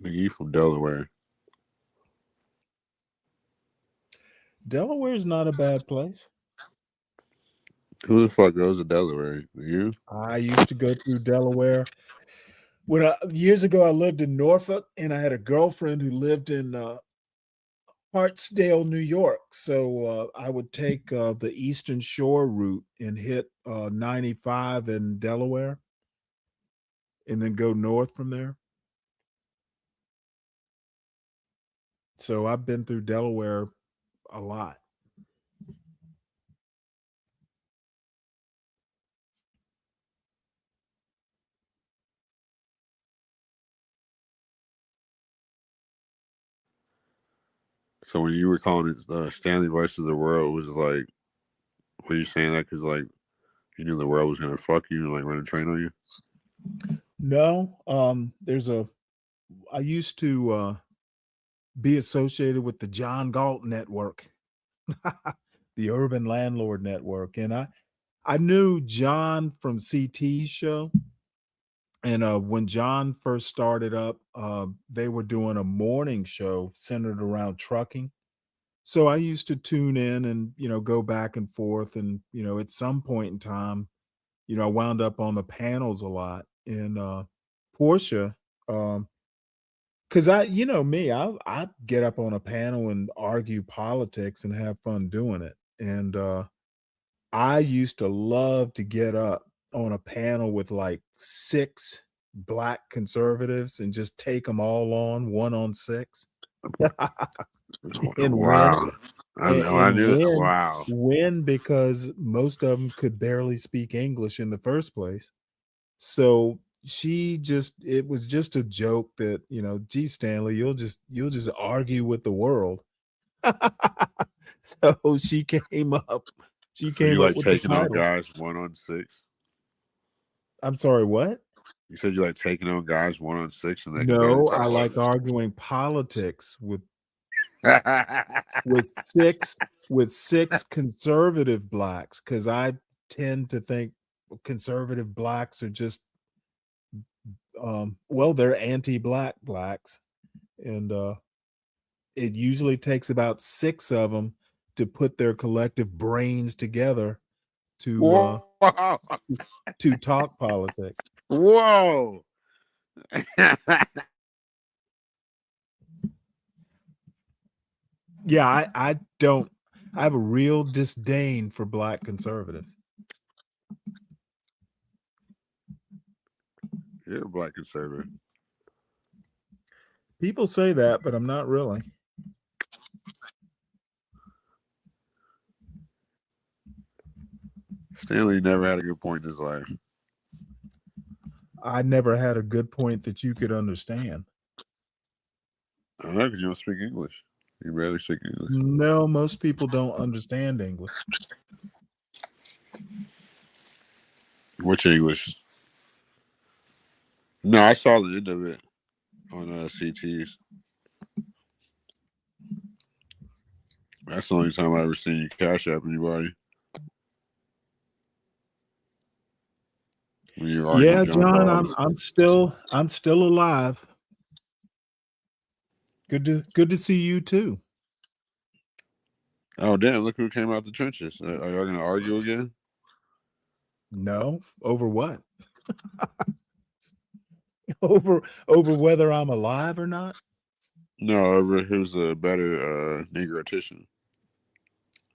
Nigga, you from Delaware. Delaware is not a bad place. Who the fuck goes to Delaware? You? I used to go through Delaware. Years ago, I lived in Norfolk, and I had a girlfriend who lived in Hartsdale, New York. So I would take the Eastern Shore route and hit 95 in Delaware, and then go north from there. So I've been through Delaware a lot. So when you were calling it Stanley versus the world, was like, were you saying that because like you knew the world was gonna fuck you and like run a train on you? No, I used to be associated with the John Galt Network, the Urban Landlord Network, and I knew John from CT's show. And when John first started up, they were doing a morning show centered around trucking. So I used to tune in and, go back and forth. And, at some point in time, I wound up on the panels a lot. And Portia, because I get up on a panel and argue politics and have fun doing it. And I used to love to get up on a panel with like 6 black conservatives and just take them all on 1-on-6 and win. Wow. I knew it. Wow. Win because most of them could barely speak English in the first place. So it was just a joke that, gee, Stanley, you'll just argue with the world. So she came up. She So came you up like with the taking on title. guys 1-on-6? I'm sorry, what? You said you like taking on guys 1-on-6 and they can barely No, talk I about like it. arguing politics with 6 conservative blacks, because I tend to think conservative blacks are just they're anti-black blacks, and it usually takes about 6 of them to put their collective brains together to Whoa. to talk politics. Whoa. Yeah, I have a real disdain for black conservatives. You're a black conservative. People say that, but I'm not really. Stanley never had a good point in his life. I never had a good point that you could understand. I don't know, because you don't speak English. You barely speak English. No, most people don't understand English. Which English? No, I saw the end of it on CT's. That's the only time I ever seen you cash app anybody. When you arguing Yeah, with John John, Dawes. I'm still alive. Good to see you too. Oh damn! Look who came out the trenches. Are y'all gonna argue again? No, over what? over whether I'm alive or not? No, over who's a better negrotician.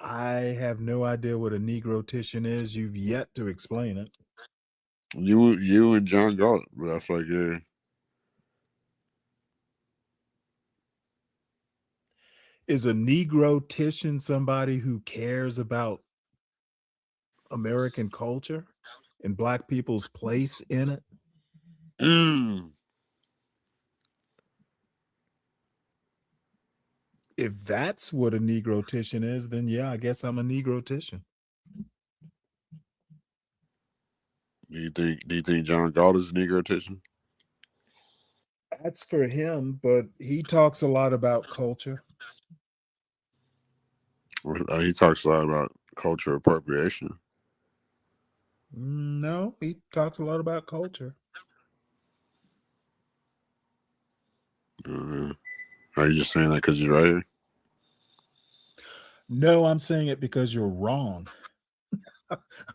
I have no idea what a negrotician is. You've yet to explain it. You and John Galt, but I feel like yeah. Is a negrotician somebody who cares about American culture and black people's place in it? If that's what a negrotician is, then yeah, I guess I'm a negrotician. Do you think John Galt is a negrotician? That's for him, but he talks a lot about culture. He talks a lot about cultural appropriation. No, he talks a lot about culture. Are you just saying that because you're right here? No, I'm saying it because you're wrong.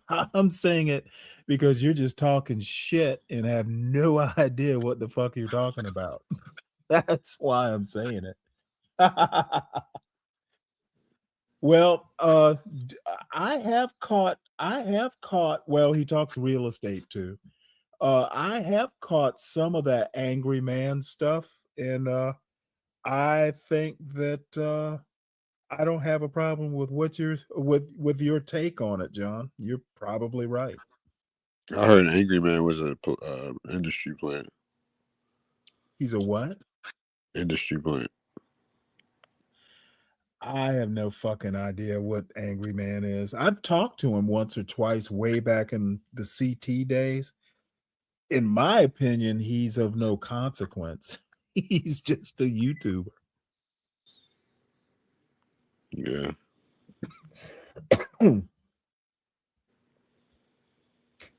I'm saying it because you're just talking shit and have no idea what the fuck you're talking about. That's why I'm saying it. Well, I have caught, well, he talks real estate too. I have caught some of that angry man stuff, and I think that I don't have a problem with what you're with your take on it, John. You're probably right. I heard Angry Man was a industry plant. He's a what? Industry plant. I have no fucking idea what Angry Man is. I've talked to him once or twice way back in the CT days. In my opinion, he's of no consequence. He's just a YouTuber. Yeah. I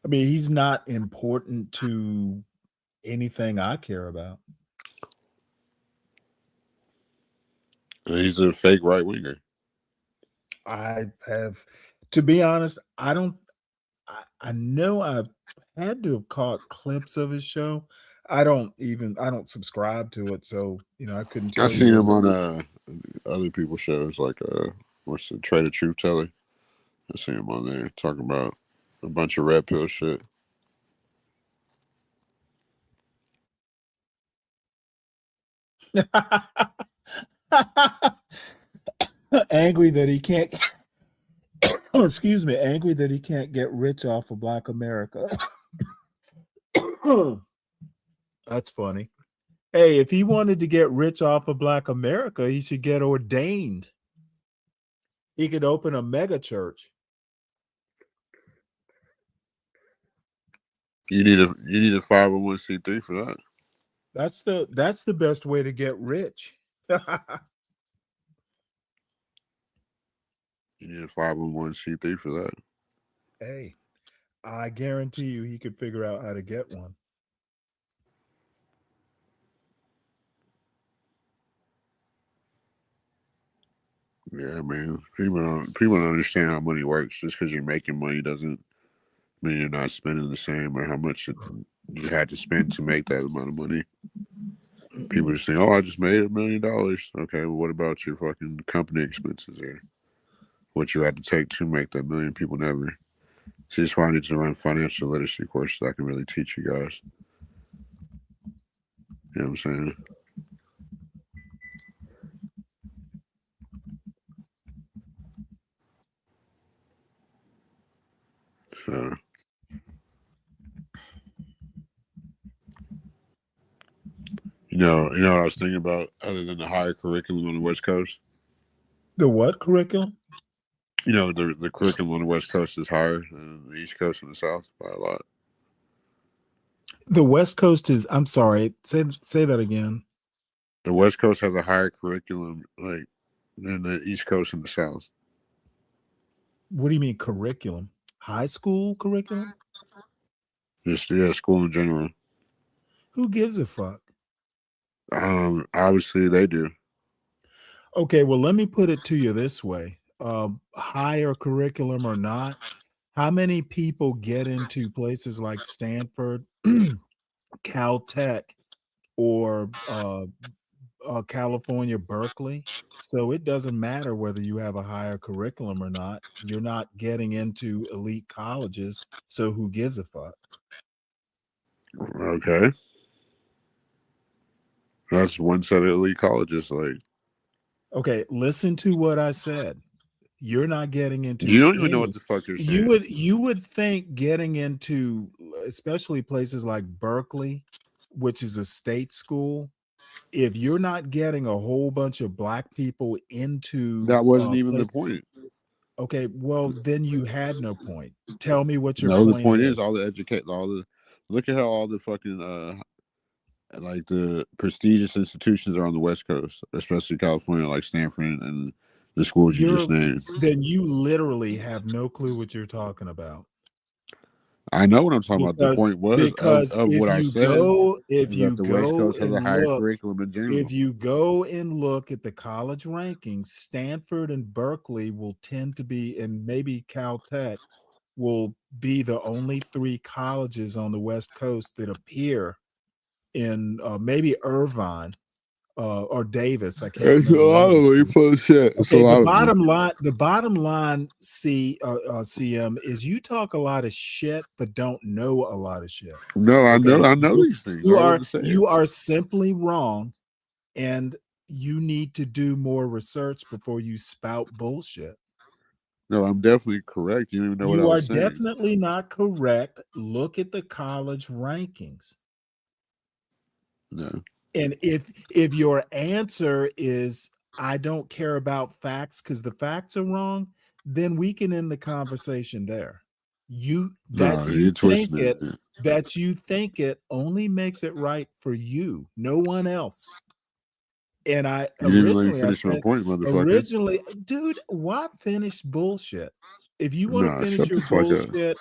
mean, he's not important to anything I care about. He's a fake right winger. I have, to be honest, I know I've had to have caught clips of his show. I don't subscribe to it, so I couldn't tell I've you. seen him on other people's shows, like what's the Trader Truth Teller? I seen him on there talking about a bunch of red pill shit. Angry that he can't excuse me, angry that he can't get rich off of Black America. That's funny. Hey, if he wanted to get rich off of Black America, he should get ordained. He could open a mega church. You need a 501c3 for that. That's the best way to get rich. You need a 501c3 for that. Hey, I guarantee you he could figure out how to get one. Yeah, man. People don't understand how money works. Just because you're making money doesn't mean you're not spending the same or how much you had to spend to make that amount of money. People just say, "Oh, I just made $1 million." Okay, well, what about your fucking company expenses or what you had to take to make that million? People never. So that's why I need to run financial literacy courses that I can really teach you guys. You know what I'm saying? So, you know what I was thinking about other than the higher curriculum on the West Coast? The what curriculum? The curriculum on the West Coast is higher than the East Coast and the South by a lot. The West Coast is, I'm sorry, say that again. The West Coast has a higher curriculum than the East Coast and the South. What do you mean curriculum? High school curriculum? Just school in general. Who gives a fuck? Obviously they do. Okay, well, let me put it to you this way. Higher curriculum or not, how many people get into places like Stanford, Caltech, or California, Berkeley? So it doesn't matter whether you have a higher curriculum or not. You're not getting into elite colleges, so who gives a fuck? Okay. That's one set of elite colleges. Okay, listen to what I said. You're not getting into. You don't even know what the fuck you're saying. You would think getting into, especially places like Berkeley, which is a state school, if you're not getting a whole bunch of black people into that wasn't even the point. Okay, well then you had no point. Tell me what your point point is. Look at how all the fucking like the prestigious institutions are on the West Coast, especially California, like Stanford and the schools you just named. Then you literally have no clue what you're talking about. I know what I'm talking about. The because point was because of what I said if is that you the West go Coast has a and higher look curriculum in general. if you go and look at the college rankings, Stanford and Berkeley will tend to be, and maybe Caltech will be the only three colleges on the West Coast that appear in maybe Irvine or Davis. I can't It's a remember one lot of of the them. two. Full shit. It's a Okay, lot the of them. bottom line, CM, is you talk a lot of shit, but don't know a lot of shit. No, I Okay, know these things. I wouldn't say it. you are simply wrong, and you need to do more research before you spout bullshit. No, I'm definitely correct. You don't even know what I You are was saying. definitely not correct. Look at the college rankings. No. And if your answer is I don't care about facts because the facts are wrong, then we can end the conversation there. You No, you're twisting it. that you think it only makes it right for you, no one else. And I You didn't let me originally I finish my said point, motherfucker. dude, why finish bullshit? If you want to Nah, finish shut the your fuck up. bullshit,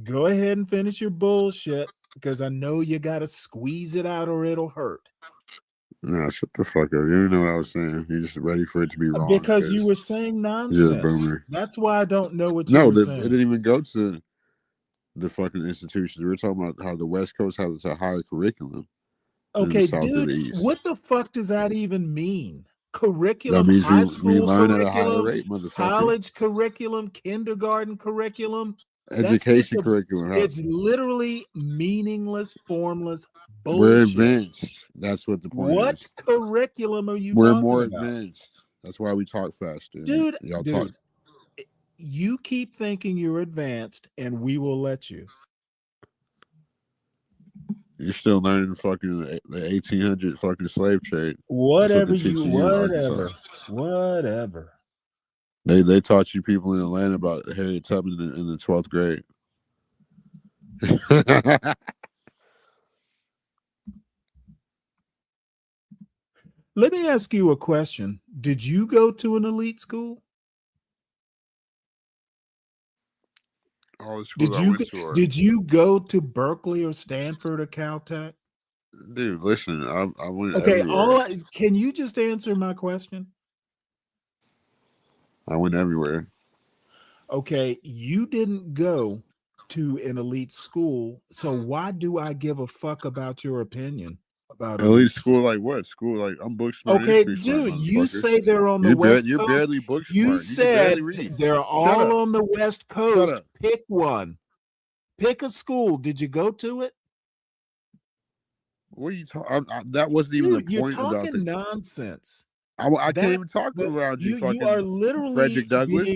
go ahead and finish your bullshit because I know you got to squeeze it out or it'll hurt. Nah, shut the fuck up. You didn't know what I was saying. You're just ready for it to be wrong. Because you were saying you're a nonsense. boomer. That's why I don't know what you No, were it saying. didn't even go to the fucking institutions. We were talking about how the West Coast has a higher curriculum than the Okay, South or the dude, East. what the fuck does that even mean? That Curriculum, means high we school learn at a higher curriculum, rate, motherfucker. college curriculum, kindergarten curriculum. Education curriculum. It's literally meaningless, formless bullshit. We're advanced. That's what the point What is. curriculum are you We're talking more about? advanced. That's why we talk faster. Dude, Talk. You keep thinking you're advanced and we will let you. You're still learning fucking the 1800 fucking slave trade. Whatever whatever. They taught you people in Atlanta about Harriet Tubman in the 12th grade. Let me ask you a question. Did you go to an elite school? All the schools I went to are. Did you go to Berkeley or Stanford or Caltech? Dude, listen, I went Okay, everywhere. Can you just answer my question? I went everywhere. Okay, you didn't go to an elite school, so why do I give a fuck about your opinion about elite school? Like what? School like I'm book smart. Okay, History smart, dude, you say they're on the you're West You're Coast. barely book smart. You You said can barely read. they're Shut all up. on the West Shut Coast. up. Pick one. Pick a school. Did you go to it? What are you talking? That wasn't even the point. You're about talking nonsense. I can't even talk around you. You are literally Frederick Douglass.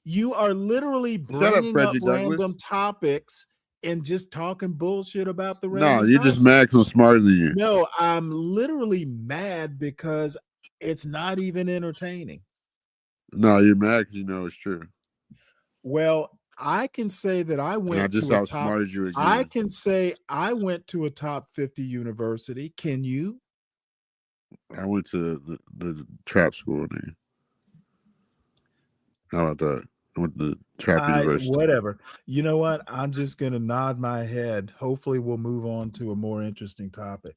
You are literally Shut up, bringing up Frederick random Douglass. topics and just talking bullshit about the No, random you're just topics. mad because I'm smarter than you. No, I'm literally mad because it's not even entertaining. No, you're mad because you know it's true. Well, I can say that I went I just to a top. outsmarted you again. I can say I went to a top 50 university. Can you? I went to the trap school. Then. How about that? I went to the trap university. Whatever. You know what? I'm just gonna nod my head. Hopefully, we'll move on to a more interesting topic.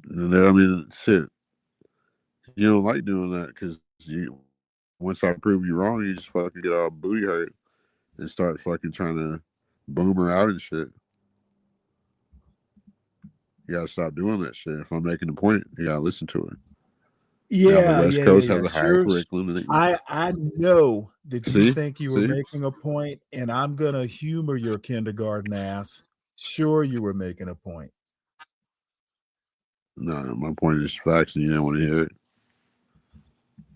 I mean, shit. You don't like doing that because you. Once I prove you wrong, you just fucking get all booty hurt and start fucking trying to boom her out and shit. You gotta stop doing that shit. If I'm making a point, you gotta listen to it. Yeah, the West Coast has a higher curriculum than I know that you think you were See? making a point, and I'm gonna humor your kindergarten ass. Sure, you were making a point. No, my point is facts, and you didn't want to hear it.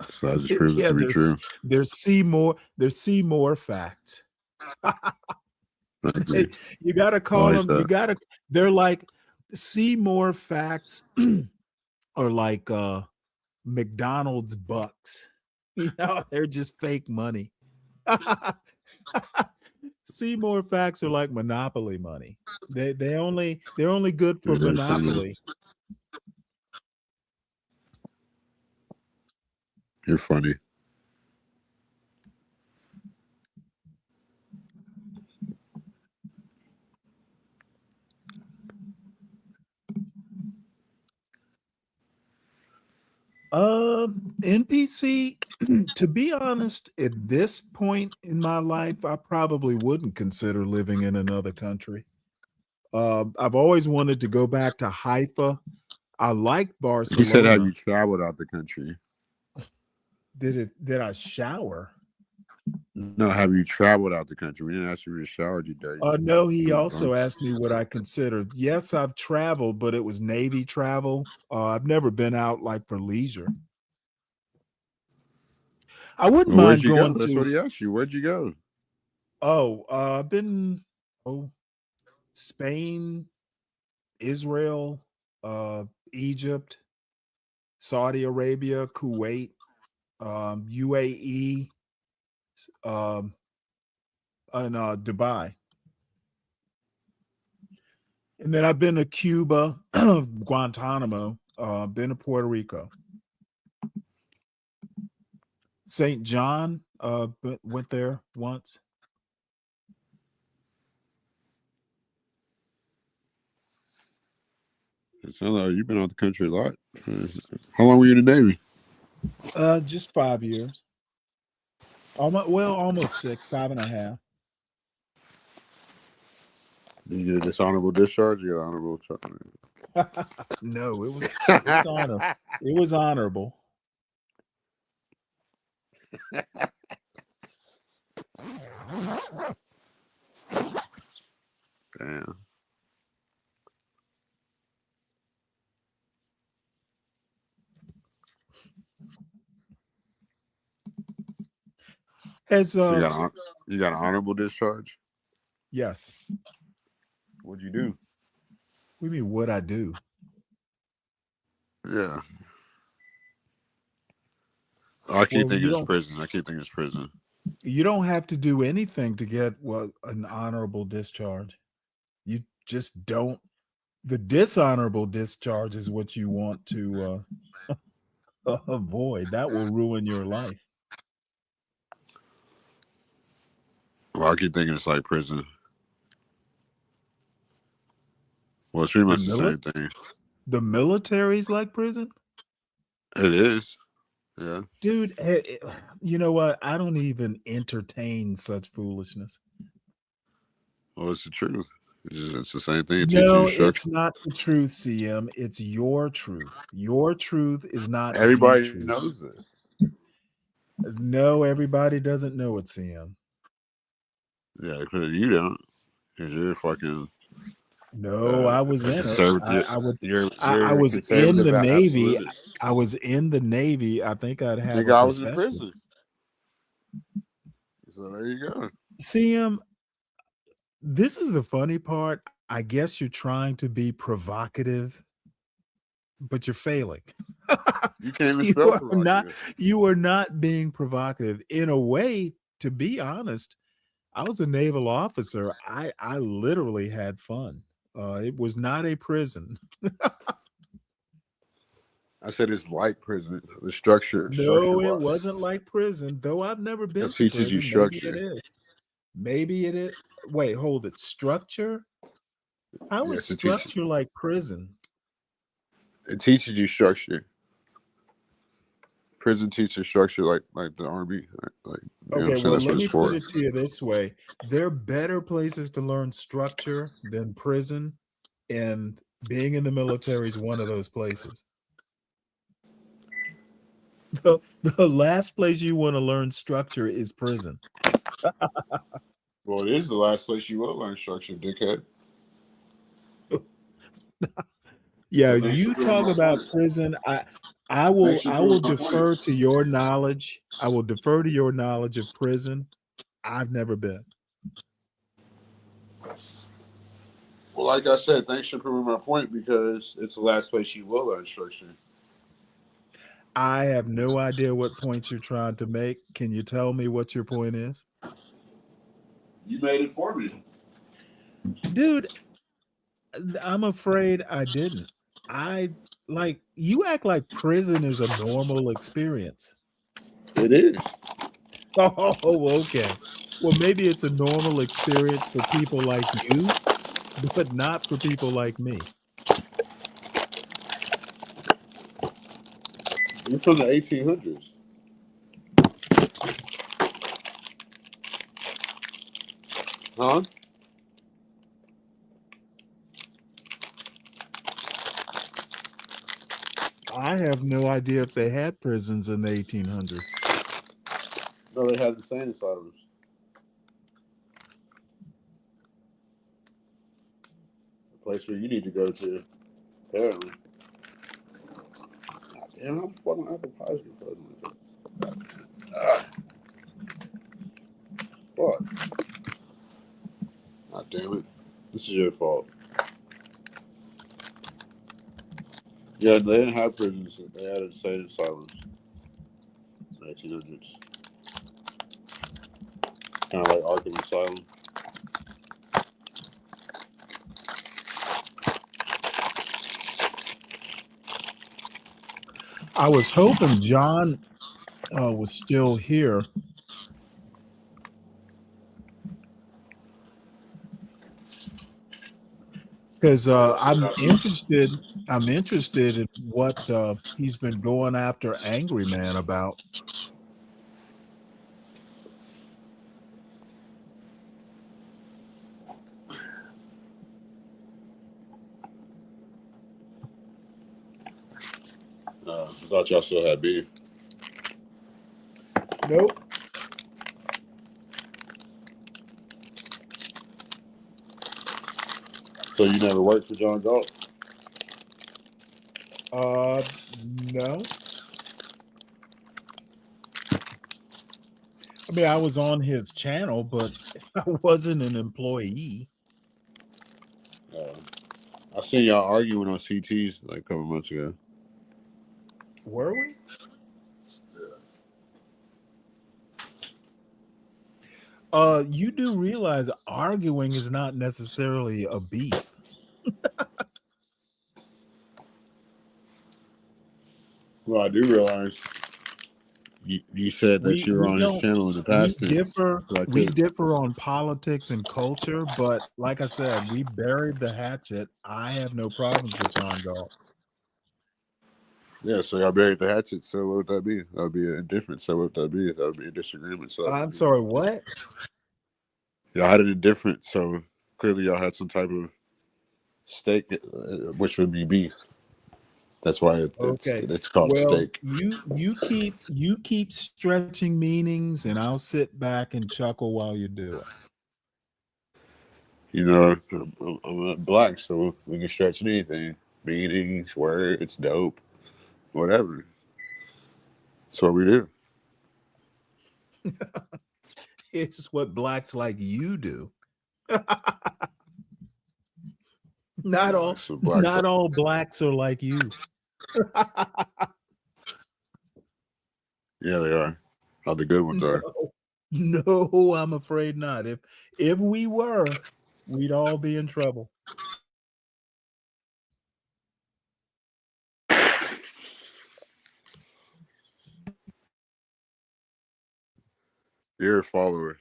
So I just proved it to be true. There's Seymour facts. You gotta call them. They're like Seymour facts, or like McDonald's bucks. You know, they're just fake money. Seymour facts are like Monopoly money. They're only good for Monopoly. You're funny. NPC, to be honest, at this point in my life, I probably wouldn't consider living in another country. I've always wanted to go back to Haifa. I like He said, "Have Barcelona. you traveled out the country?" Did I shower? No, have you traveled out the country? We didn't ask you if you showered, you dirty. No, he also asked me what I considered. Yes, I've traveled, but it was Navy travel. I've never been out like for leisure. I wouldn't Well, where'd mind you go? going That's what to. he asked you. Where'd you go? I've been Spain, Israel, Egypt, Saudi Arabia, Kuwait, UAE, and Dubai. And then I've been to Cuba, Guantanamo, been to Puerto Rico. St. John, went there once. It sounds like you've been out the country a lot. How long were you in the Navy? Just 5 years. Almost 6, 5.5. Did you get a dishonorable discharge? You got an honorable discharge? No, it was honorable. It was honorable. Damn. As So you got an honorable discharge? yes. What'd you do? What do you mean what I do? Yeah. I keep Well, thinking you it's don't prison. I keep thinking it's prison. you don't have to do anything to get an honorable discharge. You just don't. The dishonorable discharge is what you want to avoid. That will ruin your life. Well, I keep thinking it's like prison. Well, it's pretty much the same thing. The military's like prison? It is. Yeah. Dude, you know what? I don't even entertain such foolishness. Well, it's the truth. It's the same thing. It No, teaches you it's structure. not the truth, CM. It's your truth. Your truth is not the Everybody truth. knows it. No, everybody doesn't know it, CM. Yeah, because you don't. Because you're fucking. No, I was in it. conservative. I was in the Navy. I was in the Navy. I think I'd have Nigga, I was in prison. So there you go. CM, this is the funny part. I guess you're trying to be provocative, but you're failing. You can't even spell provocative. You are not being provocative. In a way, to be honest, I was a naval officer. I literally had fun. It was not a prison. I said it's like prison. The structure. No, it wasn't like prison, though I've never been to teaches prison. you structure. Maybe it is. Maybe it is. Wait, hold it. Structure? How is structure like prison? It teaches you structure. Prison teaches structure like the Army. Okay, well, let me put it to you this way. There are better places to learn structure than prison, and being in the military is one of those places. The last place you want to learn structure is prison. Well, it is the last place you will learn structure, dickhead. Yeah, you talk about prison. I will defer to your knowledge. I will defer to your knowledge of prison. I've never been. Well, like I said, thanks for proving my point because it's the last place you will learn structure. I have no idea what point you're trying to make. Can you tell me what your point is? You made it for me. Dude, I'm afraid I didn't. You act like prison is a normal experience. It is. Oh, okay. Well, maybe it's a normal experience for people like you, but not for people like me. You're from the 1800s. Huh? I have no idea if they had prisons in the 1800s. No, they had insane asylums. A place where you need to go to, apparently. God damn, how the fucking apple pies get frozen like that? Ah, fuck. God damn it. This is your fault. Yeah, they didn't have prisons. They had insane asylums in the 1800s. Kind of like Arkham Asylum. I was hoping John was still here. Because I'm interested in what he's been going after Angry Man about. I thought y'all still had beef. Nope. So you never worked for John Galt? No. I mean, I was on his channel, but I wasn't an employee. I seen y'all arguing on CTs like a couple months ago. Were we? You do realize arguing is not necessarily a beef. Well, I do realize you said that you were on his channel in the past tense. We differ on politics and culture, but like I said, we buried the hatchet. I have no problems with John Galt. Yeah, so y'all buried the hatchet. So what would that be? That would be an indifference. So what would that be? That would be a disagreement. So I'm sorry, what? Y'all had an indifference. So clearly y'all had some type of stake, which would be beef. That's why it's called steak. You keep stretching meanings, and I'll sit back and chuckle while you do it. You know, I'm black, so we can stretch anything. Meanings, words, dope, whatever. That's what we do. It's what blacks like you do. Not all blacks are like you. Yeah, they are. How the good ones are. No, I'm afraid not. If we were, we'd all be in trouble. You're a follower.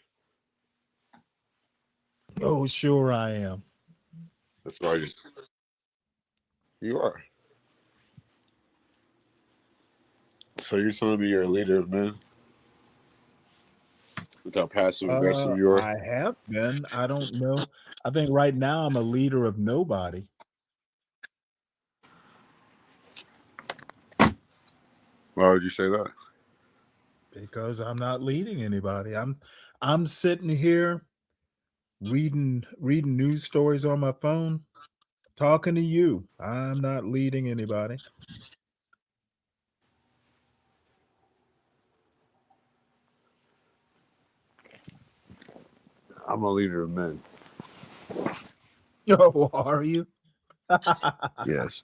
Oh, sure I am. That's why you are. So you're telling me you're a leader of men? That's how passive aggressive you are? I have been. I don't know. I think right now I'm a leader of nobody. Why would you say that? Because I'm not leading anybody. I'm sitting here reading news stories on my phone, talking to you. I'm not leading anybody. I'm a leader of men. Oh, are you? Yes.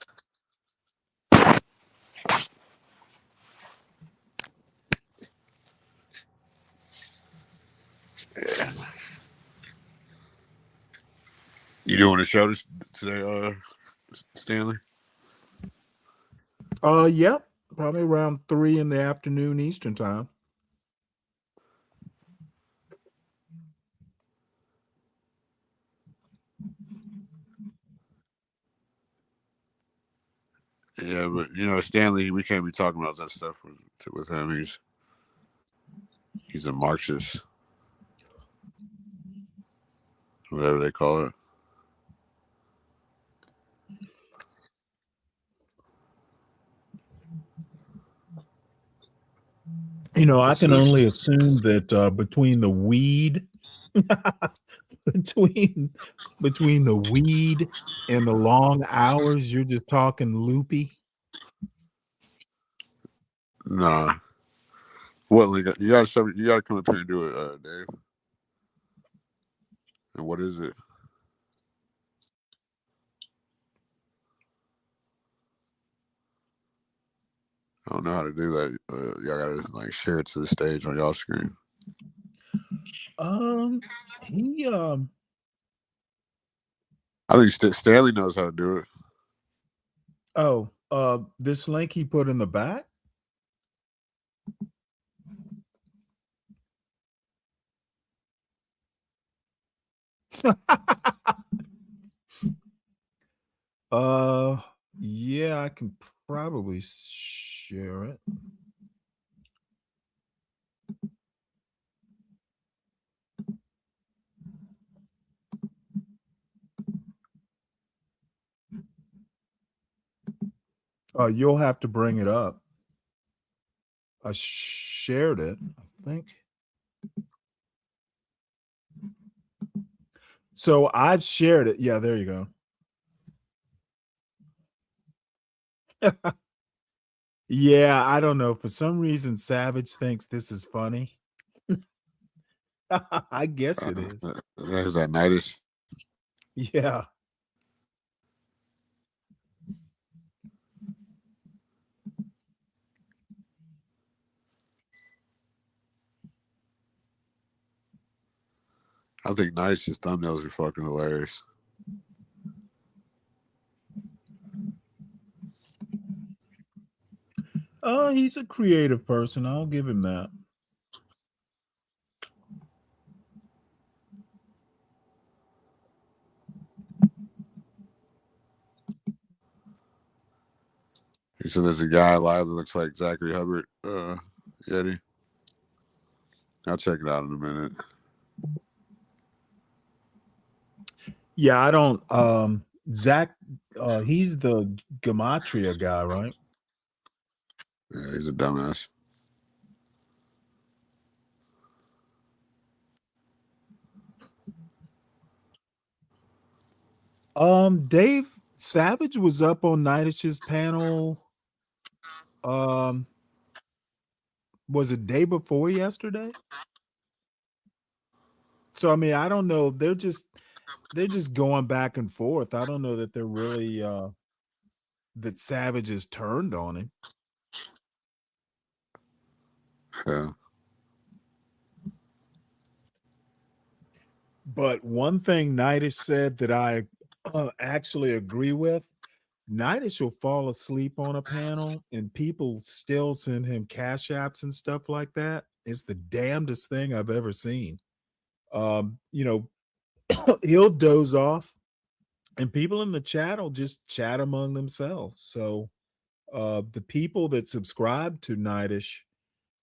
Yeah. You doing a show today, Stanley? Yep. Probably around 3 in the afternoon Eastern time. Yeah, but you know, Stanley, we can't be talking about that stuff with him. He's a Marxist, whatever they call it. You know, I What's can this? only assume that between the weed, between the weed and the long hours, you're just talking loopy. Nah. What, Link? You gotta come up here and do it, Dave. And what is it? I don't know how to do that. Y'all gotta like share it to the stage on y'all screen. He I think Stanley knows how to do it. this link he put in the back. Yeah, I can probably share it. You'll have to bring it up. I shared it, I think. So I've shared it. Yeah, there you go. Yeah, I don't know. For some reason, Savage thinks this is funny. I guess it is. Is that Nightish? Yeah. I think Nightish's thumbnails are fucking hilarious. Oh, he's a creative person. I'll give him that. He said there's a guy live that looks like Zachary Hubbard, Yeti. I'll check it out in a minute. Yeah, I don't Zach he's the Gematria guy, right? Yeah, he's a dumbass. Dave Savage was up on Nightish's panel. Was it day before yesterday? So I mean, I don't know. They're just going back and forth. I don't know that they're really that Savage is turned on him. Yeah. But one thing Nightish said that I actually agree with, Nightish will fall asleep on a panel and people still send him cash apps and stuff like that. It's the damnedest thing I've ever seen. You know, he'll doze off and people in the chat will just chat among themselves. So the people that subscribe to Nightish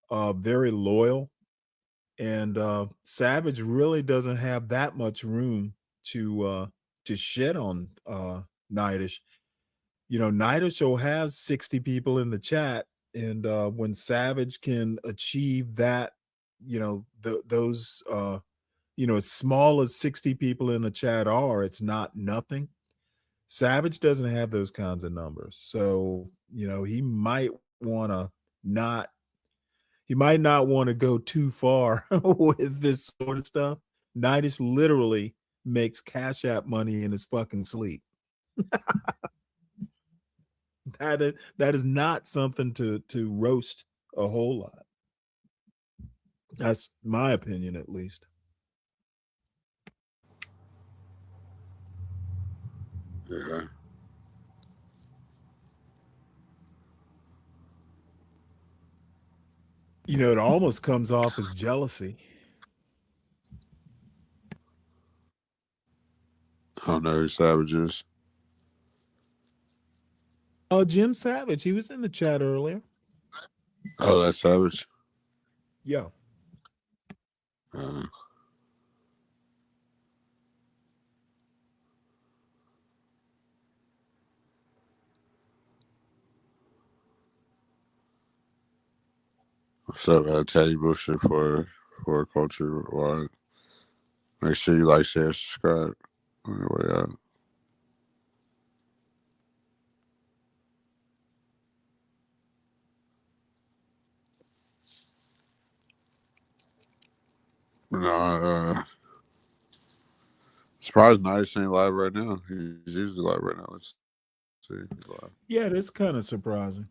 are very loyal. And Savage really doesn't have that much room to shit on Nightish. You know, Nightish will have 60 people in the chat, and when Savage can achieve that, you know, those you know, as small as 60 people in the chat are, it's not nothing. Savage doesn't have those kinds of numbers. So, you know, he might not want to go too far with this sort of stuff. Nightish literally makes Cash App money in his fucking sleep. That is not something to roast a whole lot. That's my opinion, at least. Yeah. You know, it almost comes off as jealousy. I don't know who Savage is. Jim Savage, he was in the chat earlier. Oh, that's Savage. Yeah. What's up, Teddy Bullshit for Culture Wide. Make sure you like, share, subscribe on your way out. No, surprised Nice ain't live right now. He's usually live right now. Let's see. He's live. Yeah, that's kind of surprising.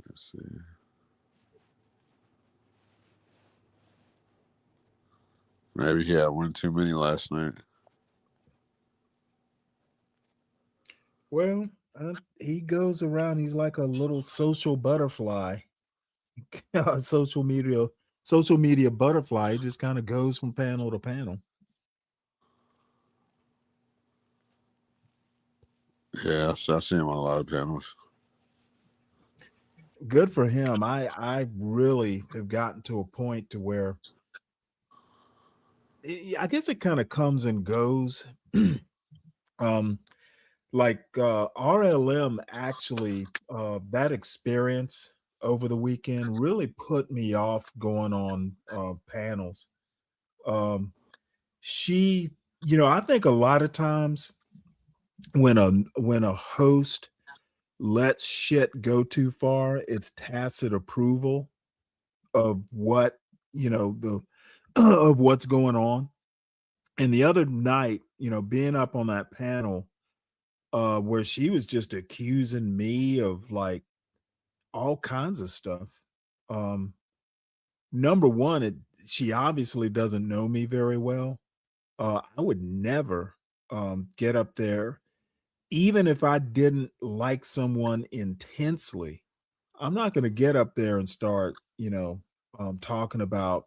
Let's see. Maybe he had one too many last night. Well, he goes around. He's like a little social butterfly, a social media butterfly. He just kind of goes from panel to panel. Yeah, I see him on a lot of panels. Good for him. I really have gotten to a point to where I guess it kind of comes and goes. Like RLM actually, that experience over the weekend really put me off going on panels. She, I think a lot of times when a host lets shit go too far, it's tacit approval of what the of what's going on. And the other night, being up on that panel, where she was just accusing me of like all kinds of stuff. Number one, she obviously doesn't know me very well. I would never get up there, even if I didn't like someone intensely. I'm not going to get up there and start, talking about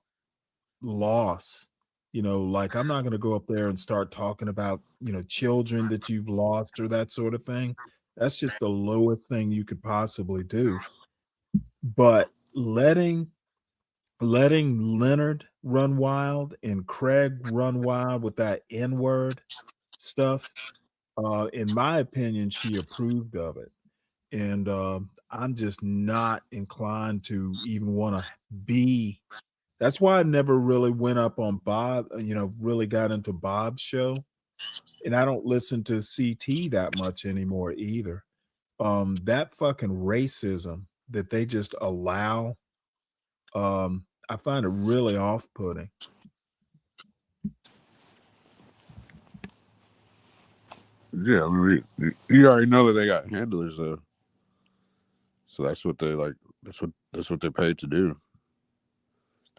loss. Like I'm not going to go up there and start talking about, children that you've lost or that sort of thing. That's just the lowest thing you could possibly do. But letting Leonard run wild and Craig run wild with that N-word stuff, in my opinion, she approved of it. And I'm just not inclined to even want to be. That's why I never really went up on Bob, really got into Bob's show. And I don't listen to CT that much anymore either. That fucking racism that they just allow, I find it really off-putting. Yeah, I mean, you already know that they got handlers though, so that's what they like. That's what they're paid to do.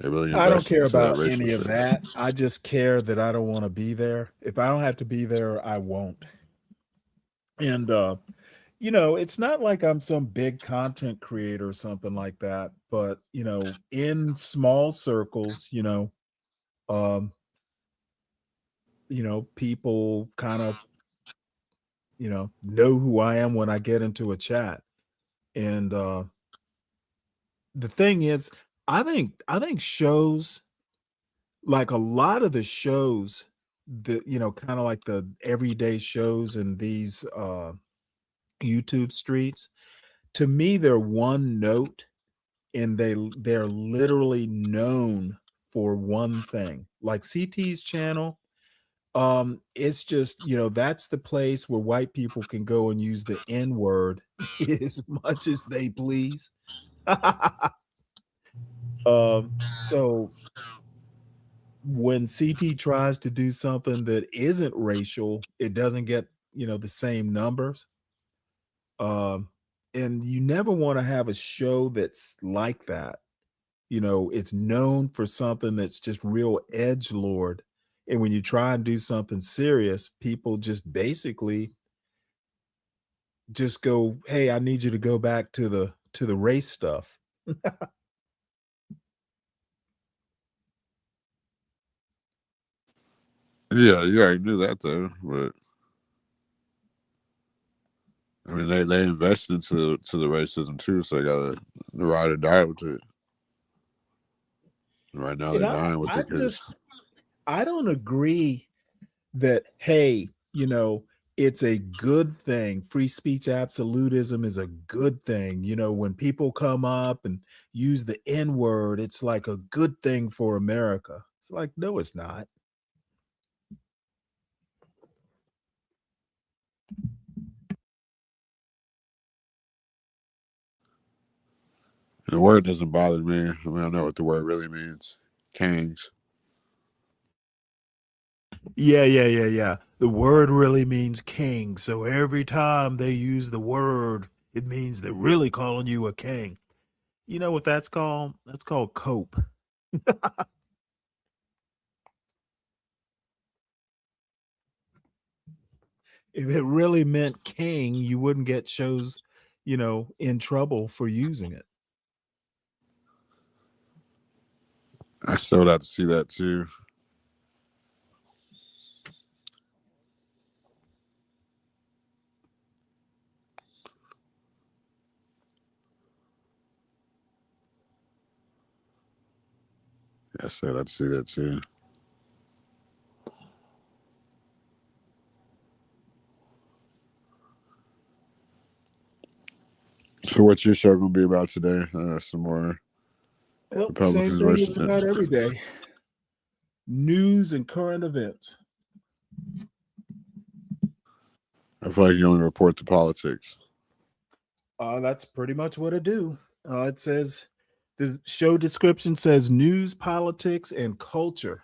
They really I don't invest care into that about racial any of shit. that. I just care that I don't want to be there. If I don't have to be there, I won't. And it's not like I'm some big content creator or something like that, but in small circles, um, people kind of, know who I am when I get into a chat. And the thing is, I think shows, like a lot of the shows that, kind of like the everyday shows in these YouTube streets, to me, they're one note and they're literally known for one thing. Like CT's channel, it's just, that's the place where white people can go and use the N-word as much as they please. So when CT tries to do something that isn't racial, it doesn't get, the same numbers. And you never want to have a show that's like that. It's known for something that's just real edgelord. And when you try and do something serious, people just basically just go, "Hey, I need you to go back to the race stuff." Yeah, you already knew that though, but I mean, they invest into the racism too, so they got to ride or die with it. Right now, And they're dying with it because I don't agree that, hey, it's a good thing. Free speech absolutism is a good thing. When people come up and use the N word, it's like a good thing for America. It's like, no, it's not. the word doesn't bother me. I mean, I know what the word really means. Kangs. Yeah. The word really means king. So every time they use the word, it means they're really calling you a king. You know what that's called? That's called cope. If it really meant king, you wouldn't get shows, in trouble for using it. I still would have to see that too. I still would have to see that too. So, what's your show going to be about today? Some more Well, same Republicans thing as versus. about every day. News and current events. I feel like you only report the politics. That's pretty much what I do. It says the show description says news, politics, and culture.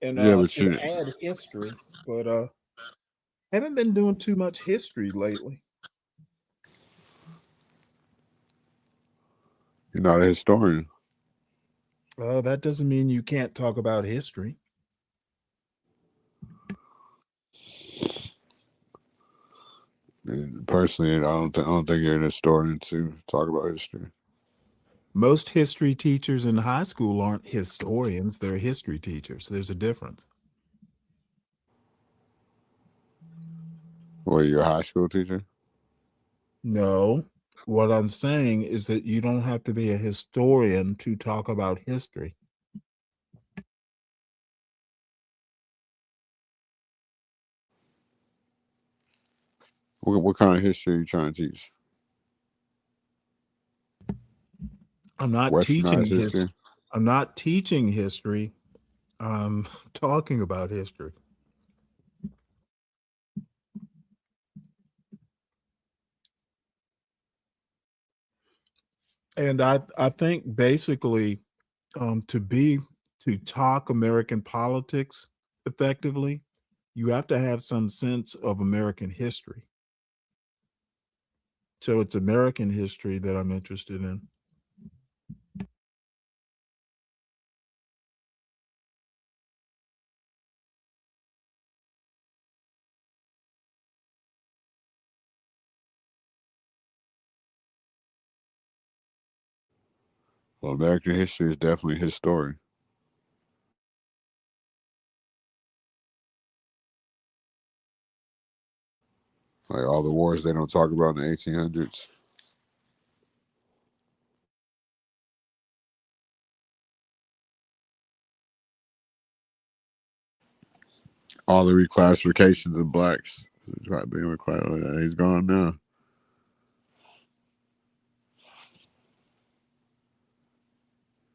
And Yeah, but should add history, but haven't been doing too much history lately. you're not a historian. That doesn't mean you can't talk about history. And personally, I don't think you're an historian to talk about history. Most history teachers in high school aren't historians, they're history teachers. There's a difference. Well, you're a high school teacher? No, what I'm saying is that you don't have to be a historian to talk about history. What kind of history are you trying to teach? I'm not teaching Westernized history? I'm not teaching history. I'm talking about history. And I think basically to talk American politics effectively, you have to have some sense of American history. So it's American history that I'm interested in. Well, American history is definitely his story. Like all the wars they don't talk about in the 1800s. All the reclassifications of blacks. He's gone now.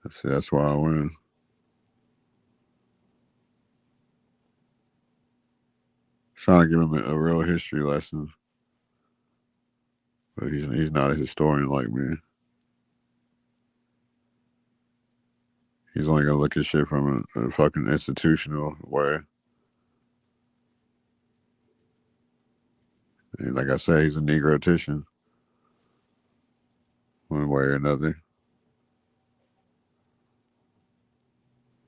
See, that's why I win. Trying to give him a real history lesson, but he's not a historian like me. He's only gonna look at shit from a fucking institutional way. And like I say, he's a negrotician, one way or another.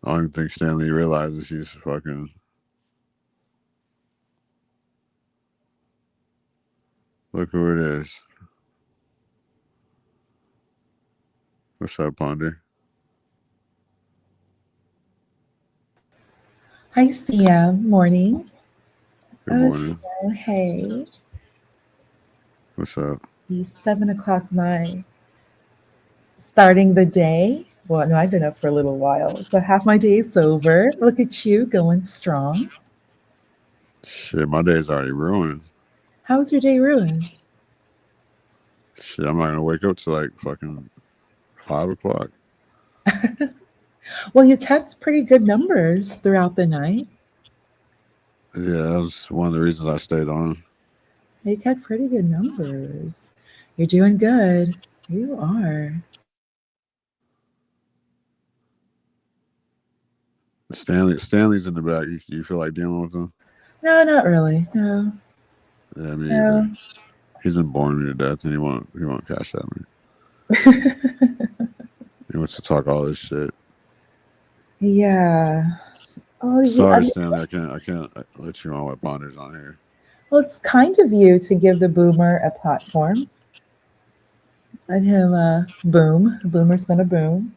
I don't even think Stanley realizes he's fucking. Look who it is. What's up, Ponder? Hi, Sia. Morning. Good morning. Oh, hey. What's up? It's 7 o'clock my starting the day. Well, no, I've been up for a little while. So half my day is over. Look at you going strong. Shit, my day's already ruined. How was your day ruined? Shit, I'm not gonna wake up till like fucking 5 o'clock. Well, you kept pretty good numbers throughout the night. Yeah, that was one of the reasons I stayed on. You kept pretty good numbers. You're doing good. You are. Stanley's in the back. You feel like dealing with him? No, not really. No. Yeah, me No. either. He's been boring me to death, and he won't cash at me. He wants to talk all this shit. Yeah. Oh, yeah. Sorry, Stanley, I can't let you on with Ponders on here. Well, it's kind of you to give the boomer a platform. Let him boom. Boomer's gonna boom.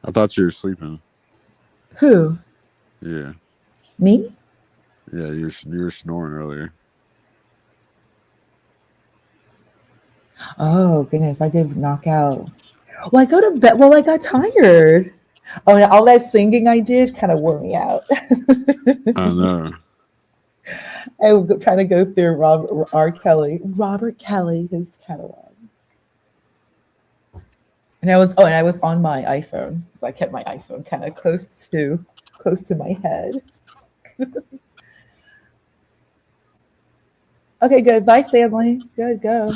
I thought you were sleeping. Who? Yeah. Me? Yeah, you were snoring earlier. Oh goodness, I did knock out. Well, I go to bed. Well, I got tired. Oh, yeah, all that singing I did kind of wore me out. I know. I was trying to go through Robert Kelly, his catalog. And I was on my iPhone, so I kept my iPhone kind of close to my head. Okay, good. Bye, Stanley. Good, go.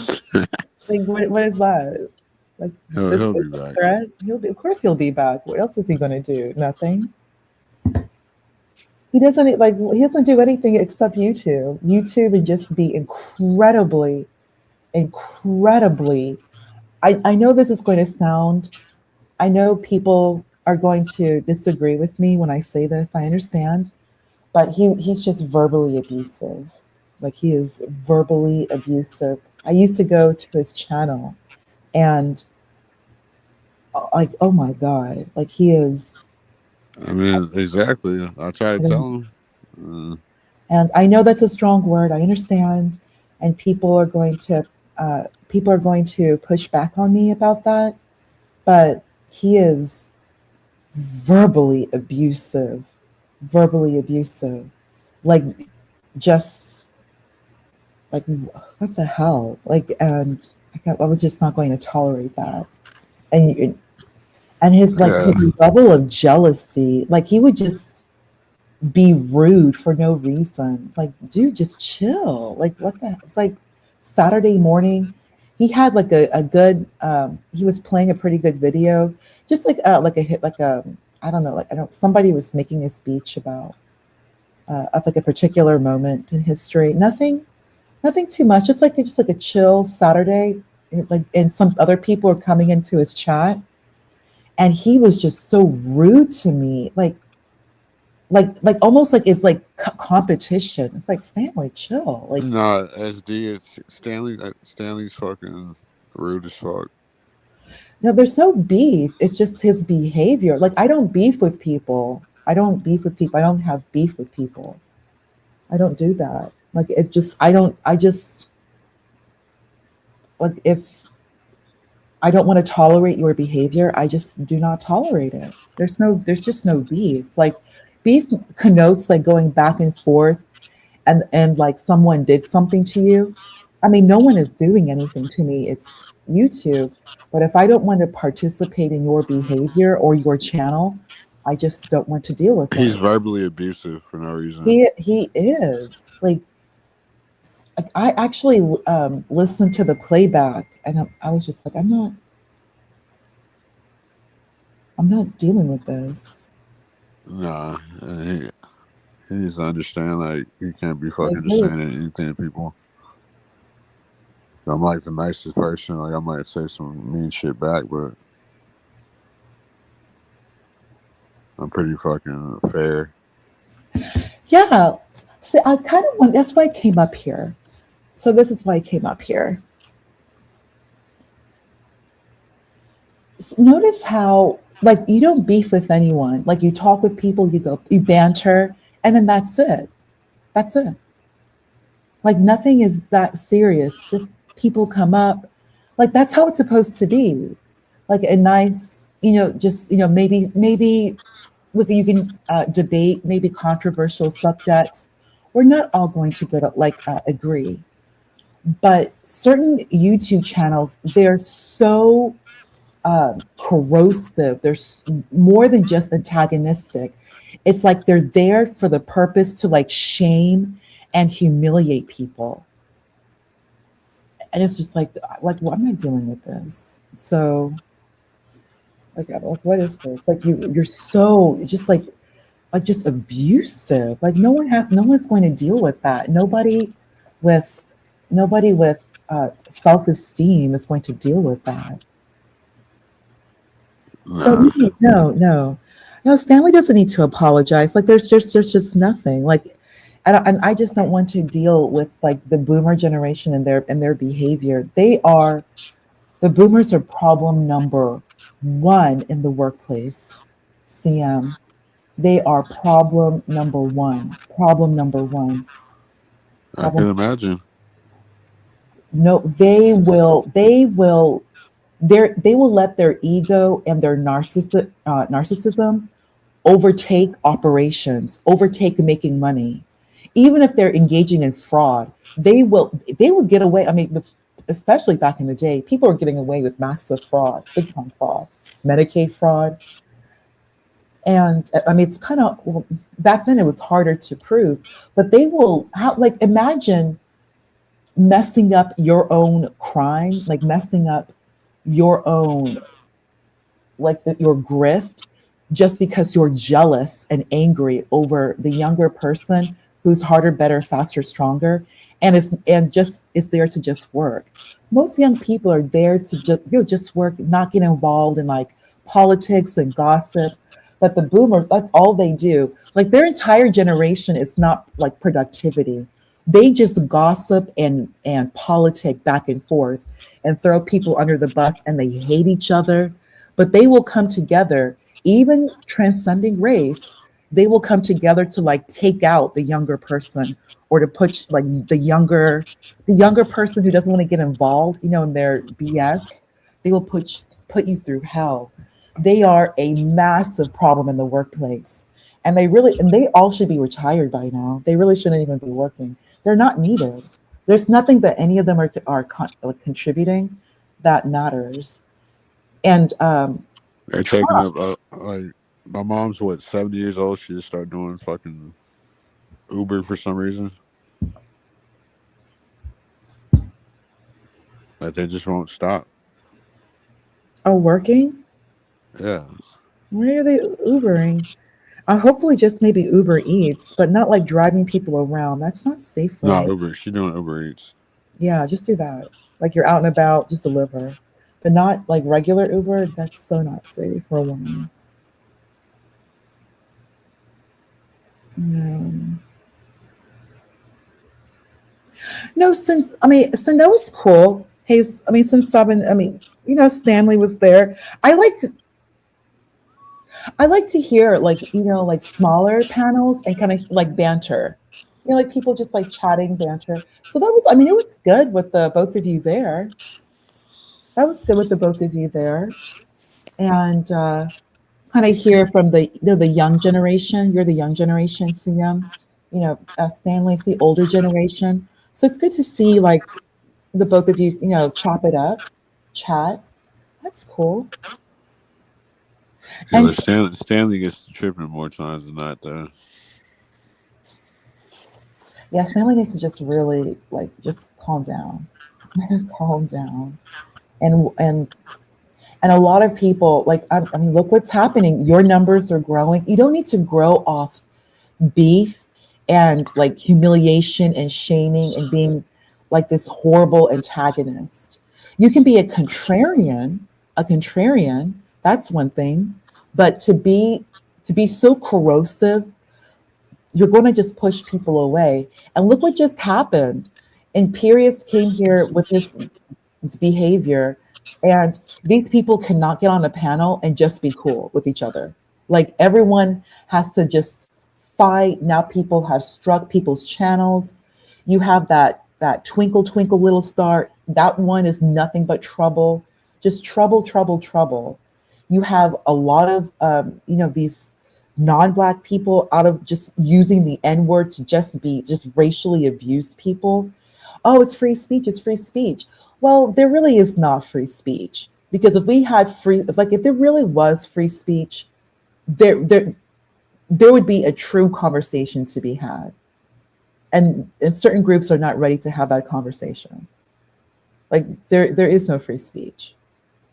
Like, what is that? Like, He'll be back. threat? Of course, he'll be back. What else is he going to do? Nothing. He doesn't do anything except YouTube. YouTube and just be incredibly. I know this is going to sound. I know people are going to disagree with me when I say this. I understand, but he's just verbally abusive. Like, he is verbally abusive. I used to go to his channel, and like, oh my god, like, he is. I mean, exactly. I try to tell him. And I know that's a strong word. I understand, and people are going to push back on me about that. But he is verbally abusive, like, just like, what the hell? Like, and I was just not going to tolerate that. And his level of jealousy, like, he would just be rude for no reason. Like, dude, just chill. Like, what the? It's like Saturday morning. He had like a good. He was playing a pretty good video, just like a hit, like a. I don't know. Like, somebody was making a speech about of like a particular moment in history. Nothing too much. It's like just like a chill Saturday. Like, and some other people are coming into his chat, and he was just so rude to me. Like almost like it's like competition. It's like, Stanley, chill. Like, no, SD, it's Stanley's fucking rude as fuck. no, there's no beef. It's just his behavior. Like, I don't beef with people. I don't have beef with people. I don't do that. Like, like, if I don't want to tolerate your behavior, I just do not tolerate it. There's just no beef. Like, beef connotes like going back and forth, and like someone did something to you. I mean, no one is doing anything to me. It's YouTube. But if I don't want to participate in your behavior or your channel, I just don't want to deal with it. He's verbally abusive for no reason. He is. Like, I actually listened to the playback, and I was just like, I'm not dealing with this. Nah, he needs to understand, like, you can't be fucking just saying anything to people. I'm like the nicest person. Like, I might say some mean shit back, but I'm pretty fucking fair. Yeah. See, I kind of want. That's why I came up here. So this is why I came up here. Notice how, like, you don't beef with anyone. Like, you talk with people, you banter, and then that's it. That's it. Like nothing is that serious. Just people come up. Like that's how it's supposed to be. Like a nice, just maybe you can debate maybe controversial subjects. We're not all going to agree, but certain YouTube channels, they're so corrosive. They're more than just antagonistic. It's like they're there for the purpose to like shame and humiliate people. And it's just like well, I'm not dealing with this. So like what is this? Like you're so just just abusive. Like no one's going to deal with that. Nobody with self-esteem is going to deal with that. So Nah. no. Stanley doesn't need to apologize. Like there's just nothing. Like, and I just don't want to deal with like the boomer generation and their behavior. The boomers are problem number one in the workplace. CM, they are problem number one. Problem number one. I can imagine. No, they will let their ego and their narcissism overtake operations, overtake making money. Even if they're engaging in fraud, they will get away. I mean, especially back in the day, people were getting away with massive fraud, big time fraud, Medicaid fraud. And I mean, it's kind of, back then it was harder to prove, but they will imagine messing up your own crime, like messing up your own, your grift, just because you're jealous and angry over the younger person who's harder, better, faster, stronger, and is there to just work. Most young people are there to just work, not get involved in like politics and gossip. But the boomers, that's all they do. Like their entire generation is not like productivity. They just gossip and politic back and forth and throw people under the bus, and they hate each other. But they will come together, even transcending race. They will come together to like take out the younger person, or to push like the younger person who doesn't want to get involved, in their BS. They will put you through hell. They are a massive problem in the workplace, and they all should be retired by now. They really shouldn't even be working. They're not needed. There's nothing that any of them are contributing that matters. And They're taking up like my mom's 70 years old. She just started doing fucking Uber for some reason. Like they just won't stop. Oh, working? Yeah. Where are they Ubering? Hopefully just maybe Uber Eats, but not like driving people around. That's not safe for No, me. Uber. She's doing Uber Eats. Yeah, just do that. Like you're out and about, just deliver. But not like regular Uber. That's so not safe for a woman. No, since that was cool. Hey, since Stanley was there. I like to hear like smaller panels and kind of like banter. Like people just like chatting, banter. So that was, it was good with the both of you there. That was good with the both of you there. And kind of hear from the young generation. You're the young generation, CM. Stanley's the older generation. So it's good to see like the both of you, chop it up, chat. That's cool. Yeah, and Stanley gets tripping more times than not, though. Yeah, Stanley needs to just really just calm down, calm down, and a lot of people look what's happening. Your numbers are growing. You don't need to grow off beef and like humiliation and shaming and being like this horrible antagonist. You can be a contrarian. That's one thing. But to be so corrosive, you're going to just push people away. And look what just happened. Imperius came here with this behavior, and these people cannot get on a panel and just be cool with each other. Like everyone has to just fight. Now people have struck people's channels. You have that twinkle twinkle little star. That one is nothing but trouble, just trouble, trouble, trouble. You have a lot of these non-black people out of just using the N-word to just racially abuse people. Oh, it's free speech, it's free speech. Well, there really is not free speech, because if we had if there really was free speech, there would be a true conversation to be had. And certain groups are not ready to have that conversation. Like there is no free speech.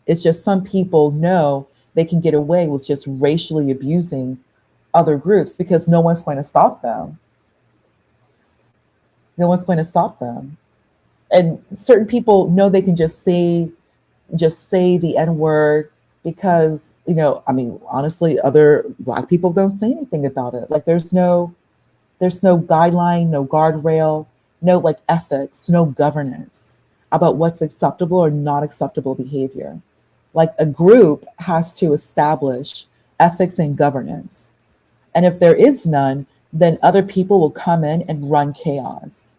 It's just some people know they can get away with just racially abusing other groups because no one's going to stop them. No one's going to stop them. And certain people know they can just say the N-word because, honestly, other Black people don't say anything about it. Like there's no guideline, no guardrail, no like ethics, no governance about what's acceptable or not acceptable behavior. Like a group has to establish ethics and governance. And if there is none, then other people will come in and run chaos.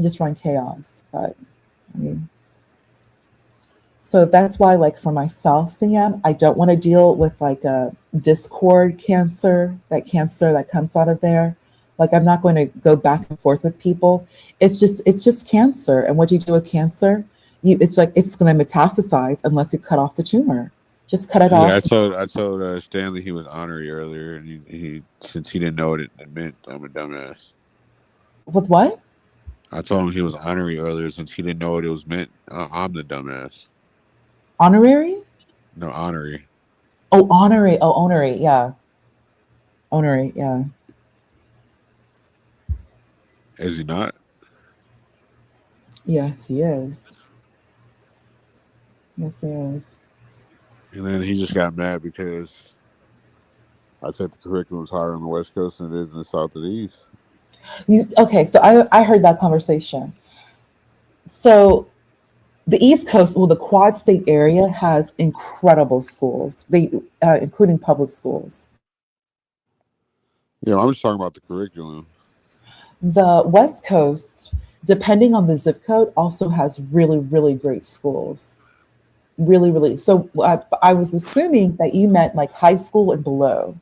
Just run chaos. But so that's why, like for myself, CM, I don't want to deal with like a discord cancer that comes out of there. Like I'm not going to go back and forth with people. It's just cancer. And what do you do with cancer? It's going to metastasize unless you cut off the tumor. Just cut it off. Yeah, I told Stanley he was honorary earlier, and he since he didn't know what it meant, I'm a dumbass. With what? I told him he was honorary earlier since he didn't know what it was meant. I'm the dumbass. Honorary? No, honorary. Oh, honorary. Oh, honorary. Yeah. Honorary. Yeah. Is he not? Yes, he is. Yes, he is. And then he just got mad because I said the curriculum was higher on the West Coast than it is in the South and the East. Okay, so I heard that conversation. So the East Coast, the Quad State area has incredible schools, including public schools. Yeah, I'm just talking about the curriculum. The West Coast, depending on the zip code, also has really, really great schools. Really, really. So I was assuming that you meant like high school and below.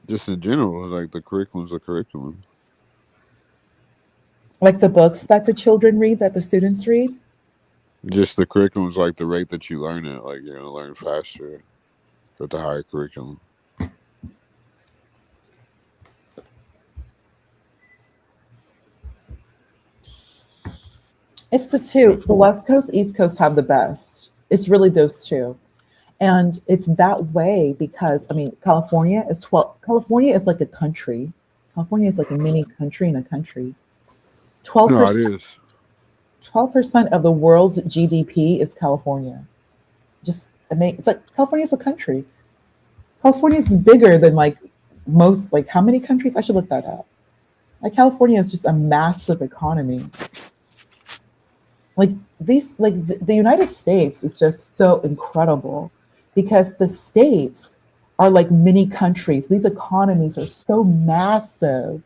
Just in general, like the curriculum's a curriculum. Like the books that the children read, that the students read? Just the curriculum's like the rate that you learn it. Like you're going to learn faster with the higher curriculum. It's the two. The West Coast, East Coast have the best. It's really those two. And it's that way because, California is like a country. California is like a mini country in a country. 12%, No, it is. 12% of the world's GDP is California. It's like California is a country. California is bigger than like most, like how many countries? I should look that up. Like California is just a massive economy. Like the United States is just so incredible because the states are like mini countries. These economies are so massive.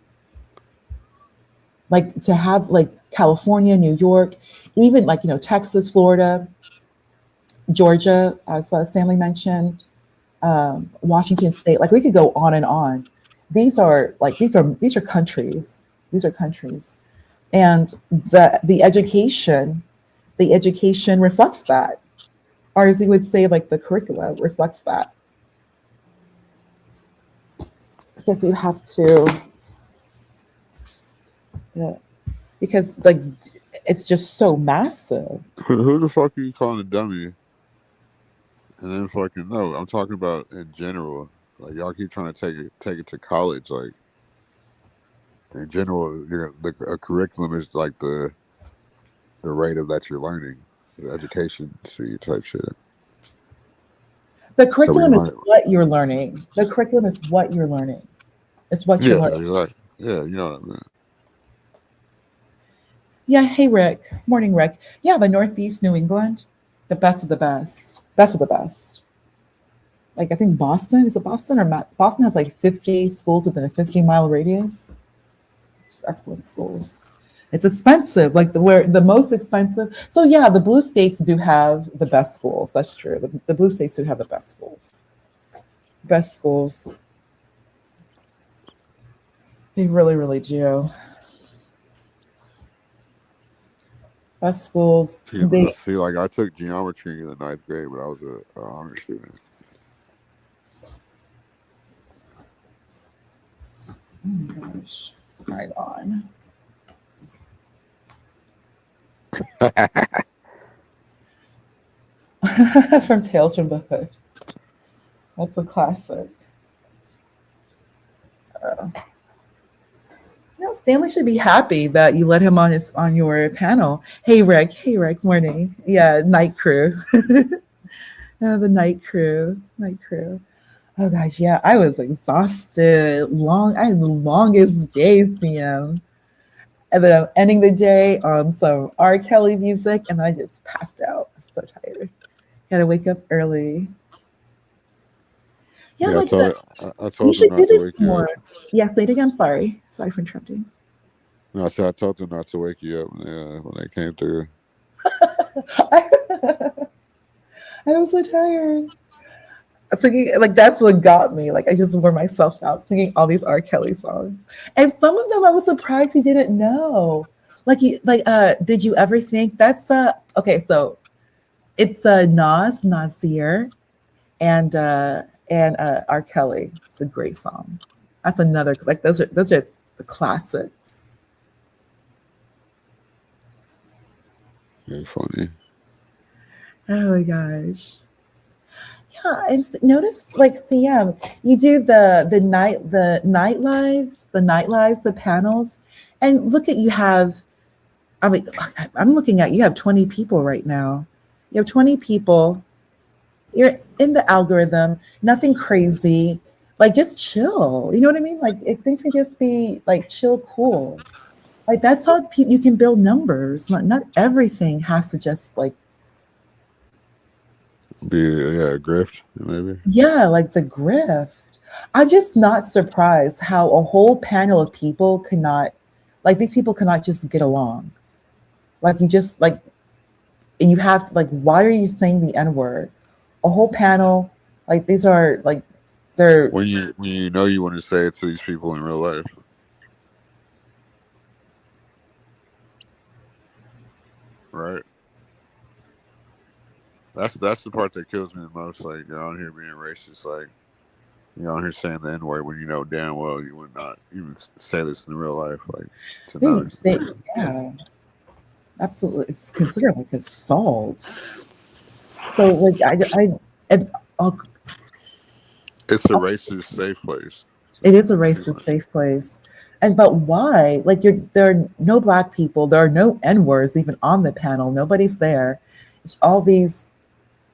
Like to have like California, New York, even like, Texas, Florida, Georgia, as Stanley mentioned, Washington State, like we could go on and on. These are countries. These are countries. And the education reflects that. Or as you would say, like the curricula reflects that. Because you have to, because like it's just so massive. Who the fuck are you calling a dummy? And then fucking no, I'm talking about in general. Like y'all keep trying to take it to college. Like in general, a curriculum is like the rate of that you're learning, the education type shit. The curriculum is what you're learning. The curriculum is what you're learning. It's what you're learning. Like, yeah, you know what I mean. Yeah, hey Rick. Morning, Rick. Yeah, the Northeast New England, the best of the best. Best of the best. Like I think Boston, is it Boston or Boston has like 50 schools within a 50-mile radius. Just excellent schools. It's expensive, like the most expensive. So yeah, the blue states do have the best schools. That's true. The blue states do have the best schools. Best schools. They really, really do. Best schools. See, like I took geometry in the 9th grade, but I was a honor student. Oh my gosh, it's not on. From Tales from the Hood. That's a classic. No, Stanley should be happy that you let him on your panel. Hey Rick, morning. Yeah, night crew. The night crew. Oh gosh, yeah, I was exhausted. I had the longest day, CM. And then I'm ending the day on some R. Kelly music, and I just passed out. I'm so tired. Gotta wake up early. Yeah, I told you should them do not to this wake you more. up. Yeah, say it again. Sorry for interrupting. No, I said I told them not to wake you up when they came through. I was so tired. I'm thinking, like, that's what got me. Like, I just wore myself out singing all these R. Kelly songs, and some of them I was surprised you didn't know. Did you ever think that's okay? So it's Nasir, and R. Kelly. It's a great song. That's another those are the classics. You're funny. Oh my gosh. Yeah, and notice CM, you do the night lives, the panels, and look at you have. I mean, I'm looking at you have 20 people right now. You have 20 people. You're in the algorithm. Nothing crazy. Like just chill. You know what I mean? Like things can just be like chill, cool. Like that's how you can build numbers. Not everything has to just like be a grift maybe. Yeah, like the grift. I'm just not surprised how a whole panel of people these people cannot just get along. Like you just and you have to why are you saying the N-word? A whole panel, these are they're when you know you want to say it to these people in real life. Right. That's the part that kills me the most. Like you're on here being racist, you're on here saying the N-word when you know damn well you would not even say this in real life. yeah, absolutely. It's considered like assault. So it's a racist safe place. It is a racist safe place. But why? There are no Black people. There are no N-words even on the panel. Nobody's there. It's all these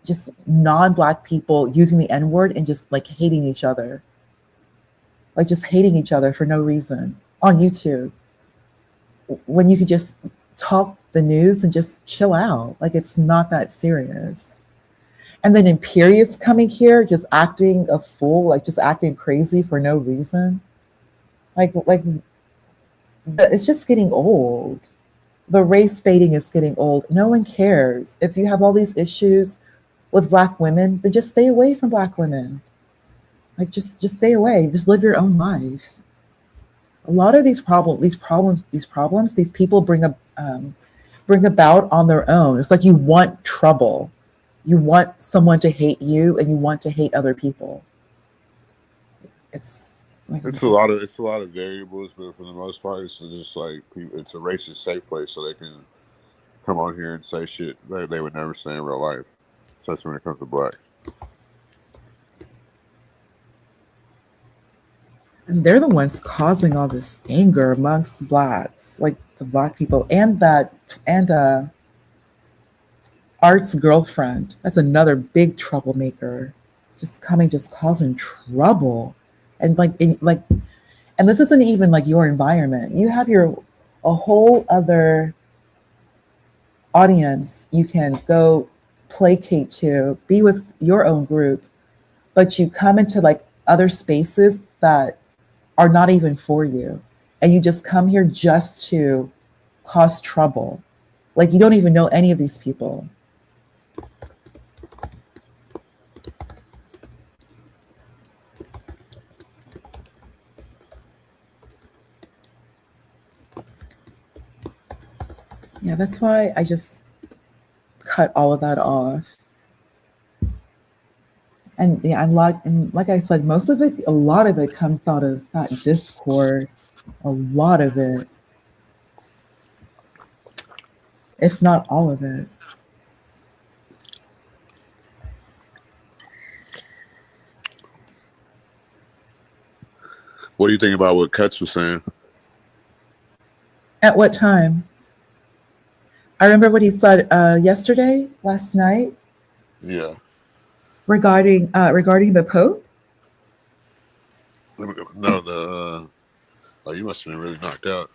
just non-Black people using the N-word and just hating each other. Just hating each other for no reason on YouTube. When you could just talk the news and just chill out. It's not that serious. And then Imperious coming here, just acting a fool, just acting crazy for no reason. It's just getting old. The race baiting is getting old. No one cares. If you have all these issues with Black women, then just stay away from Black women. Just stay away. Just live your own life. A lot of these problems, these people bring about on their own. It's like you want trouble. You want someone to hate you, and you want to hate other people. It's a lot of variables, but for the most part, it's just it's a racist safe place, so they can come on here and say shit they would never say in real life, especially when it comes to Blacks. And they're the ones causing all this anger amongst Blacks, the Black people, and Art's girlfriend. That's another big troublemaker, just causing trouble, and and this isn't even your environment. You have a whole other audience you can go placate to, be with your own group, but you come into like other spaces that are not even for you. And you just come here just to cause trouble. Like you don't even know any of these people. Yeah, that's why I just cut all of that off. And yeah, and like I said, most of it, a lot of it comes out of that Discord. A lot of it, if not all of it. What do you think about what Cuts was saying? At what time? I remember what he said last night, Yeah. regarding the Pope. No, oh, you must have been really knocked out.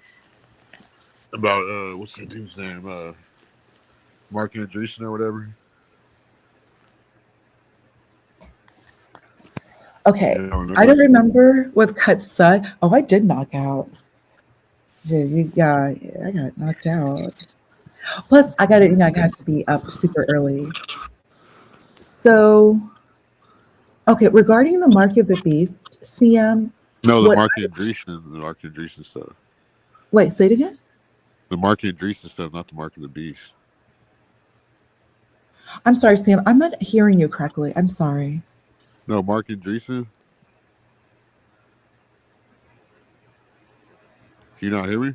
About what's that dude's name? Mark Andreessen or whatever. Okay, You don't I don't remember? remember what Cut said. Oh, I did knock out. Yeah, I got knocked out. Plus, I got to be up super early. So, okay, regarding the Mark of the Beast, CM. No, the What? Mark Andreessen stuff. Wait, say it again. The Mark Andreessen stuff, not the Mark of the Beast. I'm sorry, Sam. I'm not hearing you correctly. I'm sorry. No, Mark Andreessen. Can you not hear me?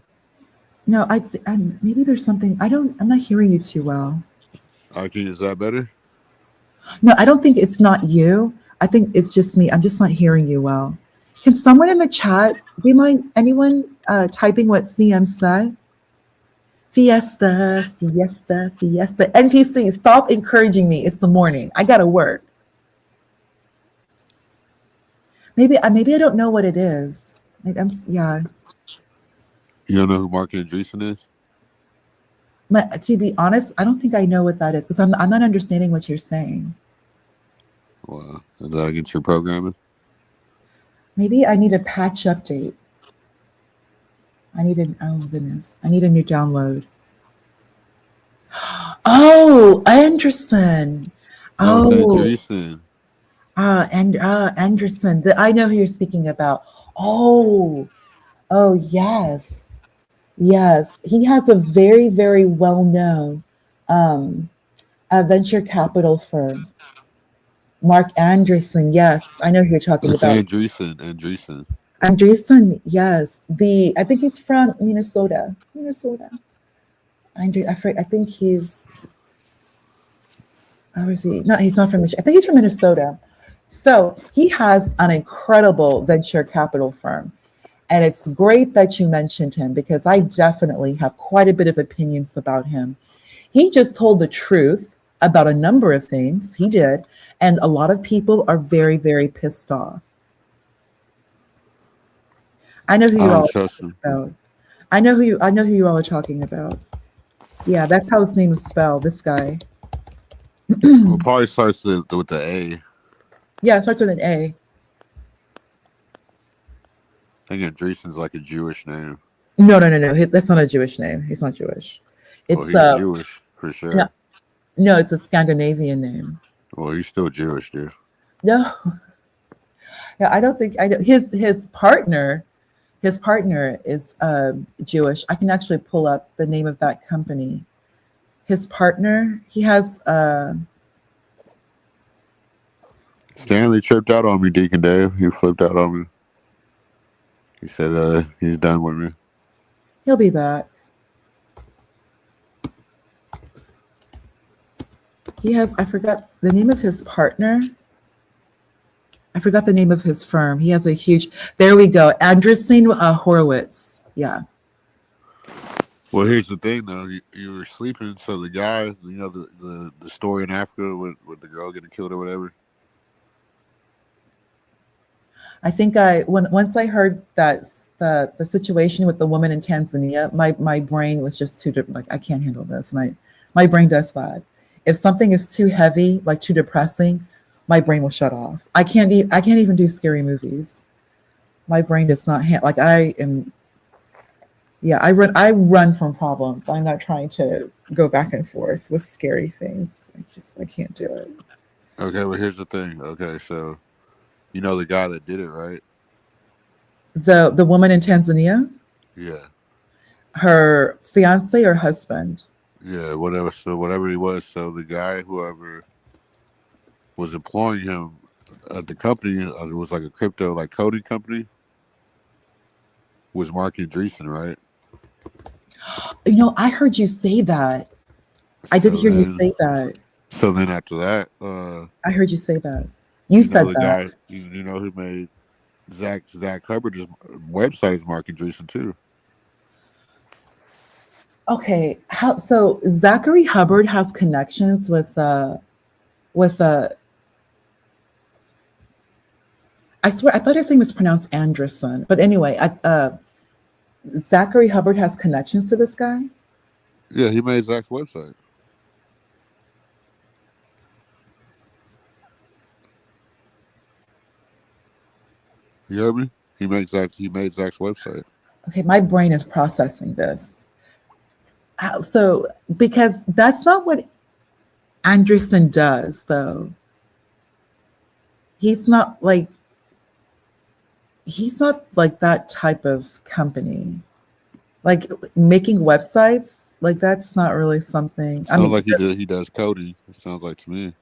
No, maybe there's something. I'm not hearing you too well. Okay, is that better? No, I don't think it's not you. I think it's just me. I'm just not hearing you well. Can someone in the chat, do you mind anyone typing what CM said? Fiesta, fiesta, fiesta. NPC, stop encouraging me. It's the morning. I gotta work. Maybe I don't know what it is. Maybe yeah. You don't know who Mark Andreessen is? To be honest, I don't think I know what that is because I'm not understanding what you're saying. Well, is that against your programming? Maybe I need a patch update. Oh goodness. I need a new download. Oh, Anderson. No, it's Oh, Andreessen. Anderson. I know who you're speaking about. Oh, yes. Yes. He has a very, very well-known venture capital firm. Mark Anderson. Yes, I know who you're talking It's about. Andreessen. Andreessen, yes. I think he's from Minnesota. I think he's. Where is he? No, he's not from Michigan. I think he's from Minnesota. So he has an incredible venture capital firm. And it's great that you mentioned him because I definitely have quite a bit of opinions about him. He just told the truth about a number of things. He did. And a lot of people are very, very pissed off. I know who you all are talking about. I know who you all are talking about. Yeah, that's how his name is spelled, this guy. Well, probably starts with the A. Yeah, it starts with an A. I think Andreessen's like a Jewish name. No. That's not a Jewish name. He's not Jewish. It's he's Jewish for sure. No, it's a Scandinavian name. Well, he's still Jewish, dude. No. Yeah, I don't think I know. His partner is Jewish. I can actually pull up the name of that company. His partner, he has Stanley tripped out on me, Deacon Dave. He flipped out on me. He said he's done with me. He'll be back. He has, I forgot the name of his partner. I forgot the name of his firm. He has a huge, there we go. Andreessen Horowitz. Yeah. Well, here's the thing, though. You were sleeping, so the guy, you know, the story in Africa with the girl getting killed or whatever. I think once I heard that the situation with the woman in Tanzania, my brain was just too like I can't handle this. My brain does that. If something is too heavy, like too depressing, my brain will shut off. I can't even do scary movies. My brain does not like I am. Yeah, I run from problems. I'm not trying to go back and forth with scary things. I can't do it. Okay, well here's the thing. Okay, so you know the guy that did it, right? The woman in Tanzania, Yeah. her fiance or husband. Yeah, whatever. So whatever he was, so the guy, whoever was employing him at the company, it was like a crypto, like coding company, was Mark Andreessen, right? You know, I heard you say that. I did So hear you then, say that. so then after that, I heard you say that. You you know said the that. guy, you know who made Zach Hubbard's website is Mark Andreessen too. Okay, how so Zachary Hubbard has connections with I swear I thought his name was pronounced Anderson. But anyway, Zachary Hubbard has connections to this guy? Yeah, he made Zach's website. You hear me? He made Zach's website. Okay, my brain is processing this. So because that's not what Anderson does though. He's not like that type of company. Like making websites, like that's not really something. I Sounds mean, like he does coding. It sounds like to me.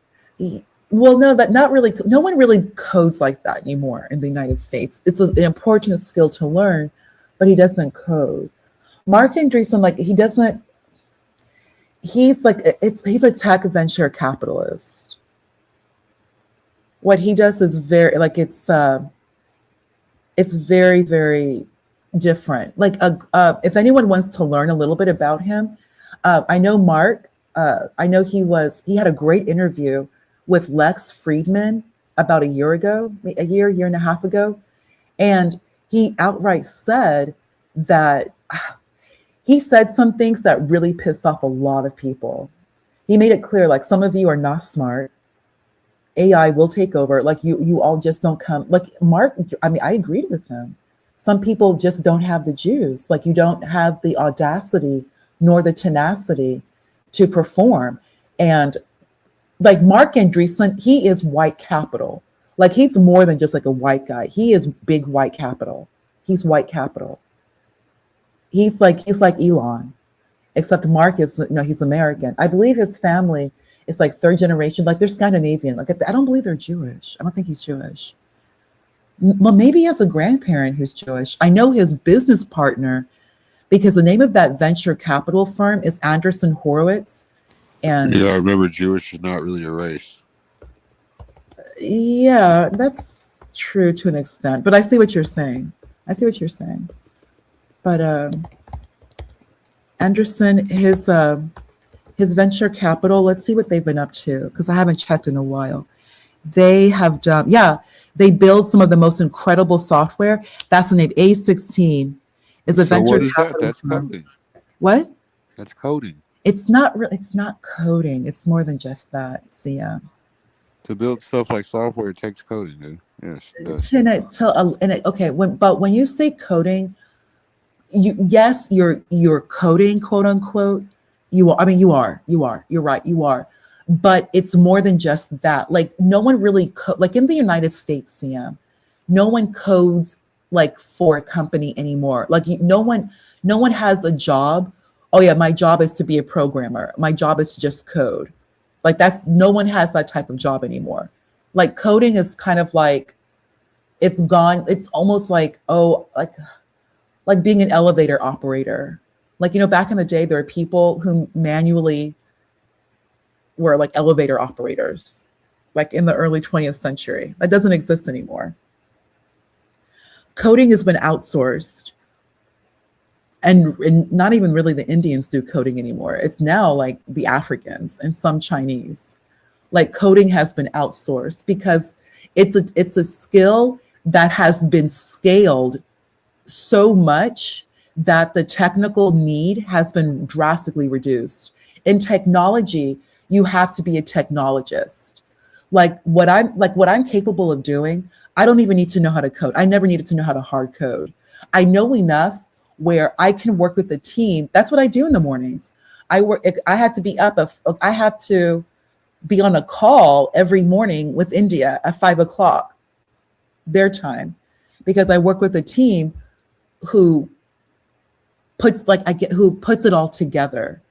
well, no, that not really. No one really codes like that anymore in the United States. It's an important skill to learn, but he doesn't code. Mark Andreessen, like he doesn't. He's a tech venture capitalist. What he does is very like it's very very different. Like if anyone wants to learn a little bit about him, I know Mark. I know he had a great interview with Lex Friedman about a year and a half ago, and he outright said that he said some things that really pissed off a lot of people. He made it clear, like some of you are not smart. AI will take over. Like you all just don't come. Like Mark, I mean, I agreed with him. Some people just don't have the juice. Like you don't have the audacity nor the tenacity to perform. And like Mark Andreessen, he is white capital. Like he's more than just like a white guy. He is big white capital. He's white capital. He's like Elon, except Mark is he's American. I believe his family is like third generation. Like they're Scandinavian. Like I don't believe they're Jewish. I don't think he's Jewish. Well, maybe he has a grandparent who's Jewish. I know his business partner because the name of that venture capital firm is Anderson Horowitz. And yeah, I remember Jewish is not really a race. Yeah, that's true to an extent. But I see what you're saying. But Anderson, his venture capital, let's see what they've been up to because I haven't checked in a while. They have done, they build some of the most incredible software. That's the name. A16 is a venture What is that? capital That's firm. coding. What? That's coding. It's not coding. It's more than just that. CM. To build stuff like software, it takes coding, dude. Yes, it does. Okay, when you say coding, you're coding, quote unquote. You are. I mean, you are. You're right. You are. But it's more than just that. Like no one really like in the United States, CM, no one codes like for a company anymore. Like no one has a job. Oh yeah, my job is to be a programmer. My job is to just code. Like no one has that type of job anymore. Like coding is kind of like it's gone. It's almost like like being an elevator operator. Like back in the day, there were people who manually were like elevator operators, like in the early 20th century. That doesn't exist anymore. Coding has been outsourced. And not even really the Indians do coding anymore. It's now like the Africans and some Chinese. Like coding has been outsourced because it's a skill that has been scaled so much that the technical need has been drastically reduced. In technology, you have to be a technologist. Like what I'm capable of doing, I don't even need to know how to code. I never needed to know how to hard code. I know enough where I can work with a team. That's what I do in the mornings. I have to be up. I have to be on a call every morning with India at 5 o'clock their time, because I work with a team who who puts it all together.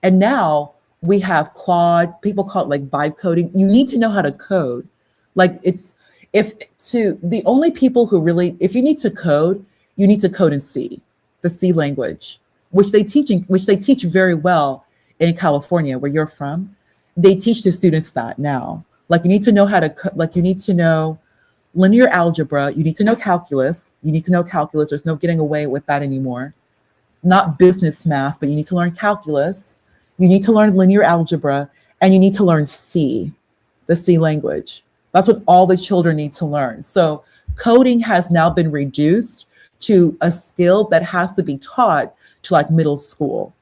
And now we have Claude. People call it like vibe coding. You need to know how to code. Like the only people who really, if you need to code, you need to code in C, the C language, which they teach very well in California, where you're from. They teach the students that now. Like you need to know how to like you need to know linear algebra. You need to know calculus. You need to know calculus. There's no getting away with that anymore. Not business math, but you need to learn calculus. You need to learn linear algebra, and you need to learn C, the C language. That's what all the children need to learn. So coding has now been reduced to a skill that has to be taught to like middle school.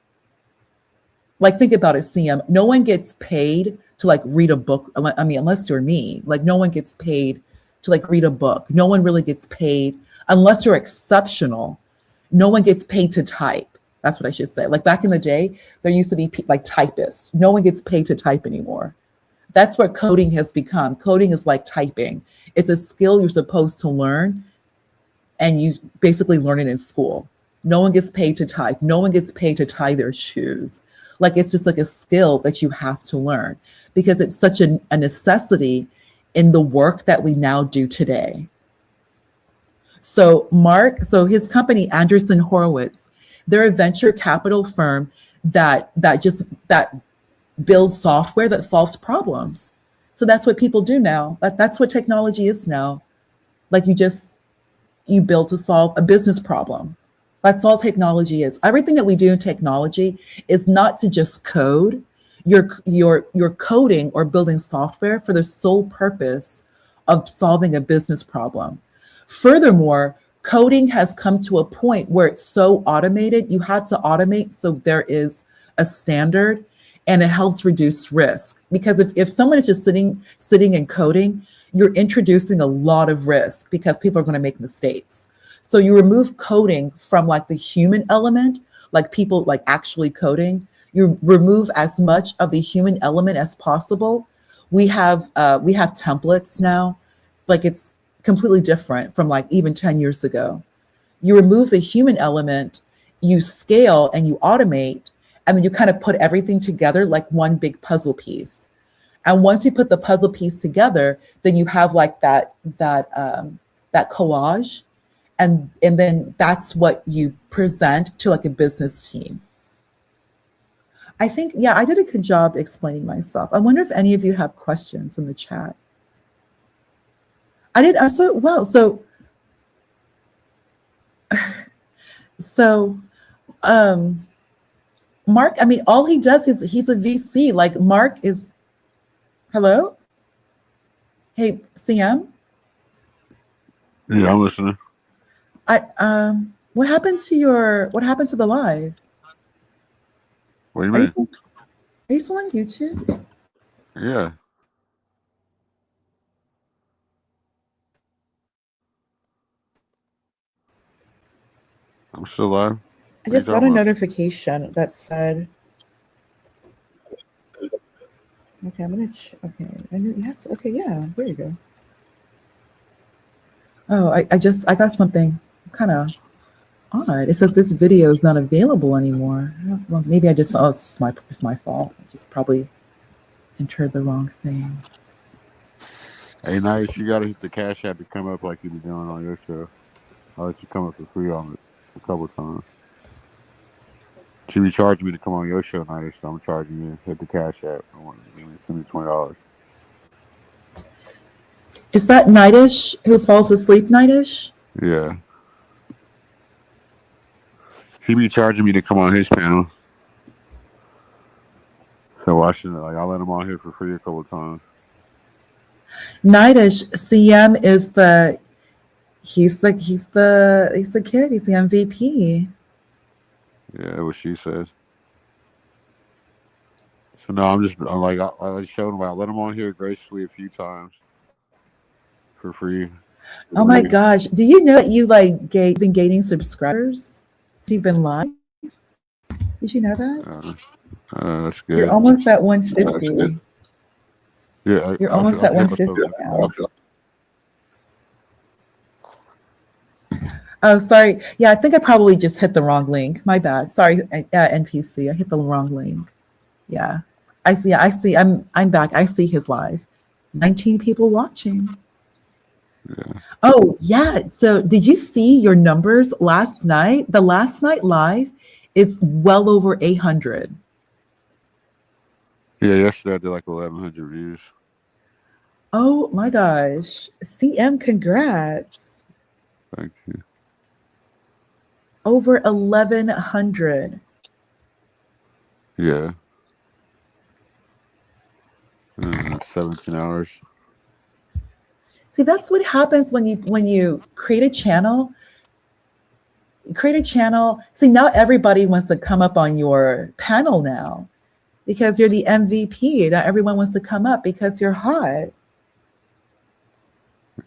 Like think about it, CM. No one gets paid to like read a book. I mean, unless you're me, like no one gets paid to like read a book. No one really gets paid unless you're exceptional. No one gets paid to type. That's what I should say. Like back in the day, there used to be like typists. No one gets paid to type anymore. That's what coding has become. Coding is like typing. It's a skill you're supposed to learn, and you basically learn it in school. No one gets paid to type. No one gets paid to tie their shoes. Like it's just like a skill that you have to learn because it's such a necessity in the work that we now do today. So his company, Andreessen Horowitz, they're a venture capital firm that builds software that solves problems. So that's what people do now. That's what technology is now. Like you build to solve a business problem. That's all technology is. Everything that we do in technology is not to just code. You're coding or building software for the sole purpose of solving a business problem. Furthermore, coding has come to a point where it's so automated, you have to automate so there is a standard, and it helps reduce risk. Because if someone is just sitting and coding, you're introducing a lot of risk because people are going to make mistakes. So you remove coding from like the human element, like people like actually coding. You remove as much of the human element as possible. We have templates now, like it's completely different from like even 10 years ago. You remove the human element, you scale and you automate, and then you kind of put everything together like one big puzzle piece. And once you put the puzzle piece together, then you have like that collage, and then that's what you present to like a business team. I think, yeah, I did a good job explaining myself. I wonder if any of you have questions in the chat. I did also well. So, Mark. I mean, all he does is he's a VC. Like Mark is. Hello. Hey, CM. Yeah, I'm listening. What happened to the live? What do you mean? Are you still on YouTube? Yeah. I'm still live. I just got a notification that said, okay, I'm gonna, okay, I knew you have to, okay, yeah, there you go. Oh, I got something kind of odd. It says this video is not available anymore. Well, maybe I just, oh, it's my fault. I just probably entered the wrong thing. Hey, Nice, you gotta hit the Cash App to come up like you be doing on your show. I'll let you come up for free on it a couple times. She be charging me to come on your show, Nice, so I'm charging you. Hit the Cash App. I want you to send me $20. Is that Nightish who falls asleep, Nightish? Yeah. He be charging me to come on his panel. So why shouldn't I let him on here for free a couple times? Nightish, CM is he's the kid, he's the MVP. Yeah, what she says. So no, I'm like I showed him. I let him on here graciously a few times for free. Oh my gosh. Do you know that you like been gaining subscribers? So you've been live? Did you know that? That's You're good. almost at That's 150. good. Yeah, You're almost at I'll get 150 myself. now. Oh, sorry. Yeah, I think I probably just hit the wrong link. My bad. Sorry, NPC. I hit the wrong link. Yeah. I see. I see. I'm back. I see his live. 19 people watching. Yeah. Oh, yeah. So did you see your numbers last night? The last night live is well over 800. Yeah, yesterday I did like 1,100 views. Oh my gosh. CM, congrats. Thank you. Over 1,100. Yeah. 17 hours. See, that's what happens when you create a channel. Create a channel. See, now everybody wants to come up on your panel now because you're the MVP. Now everyone wants to come up because you're hot.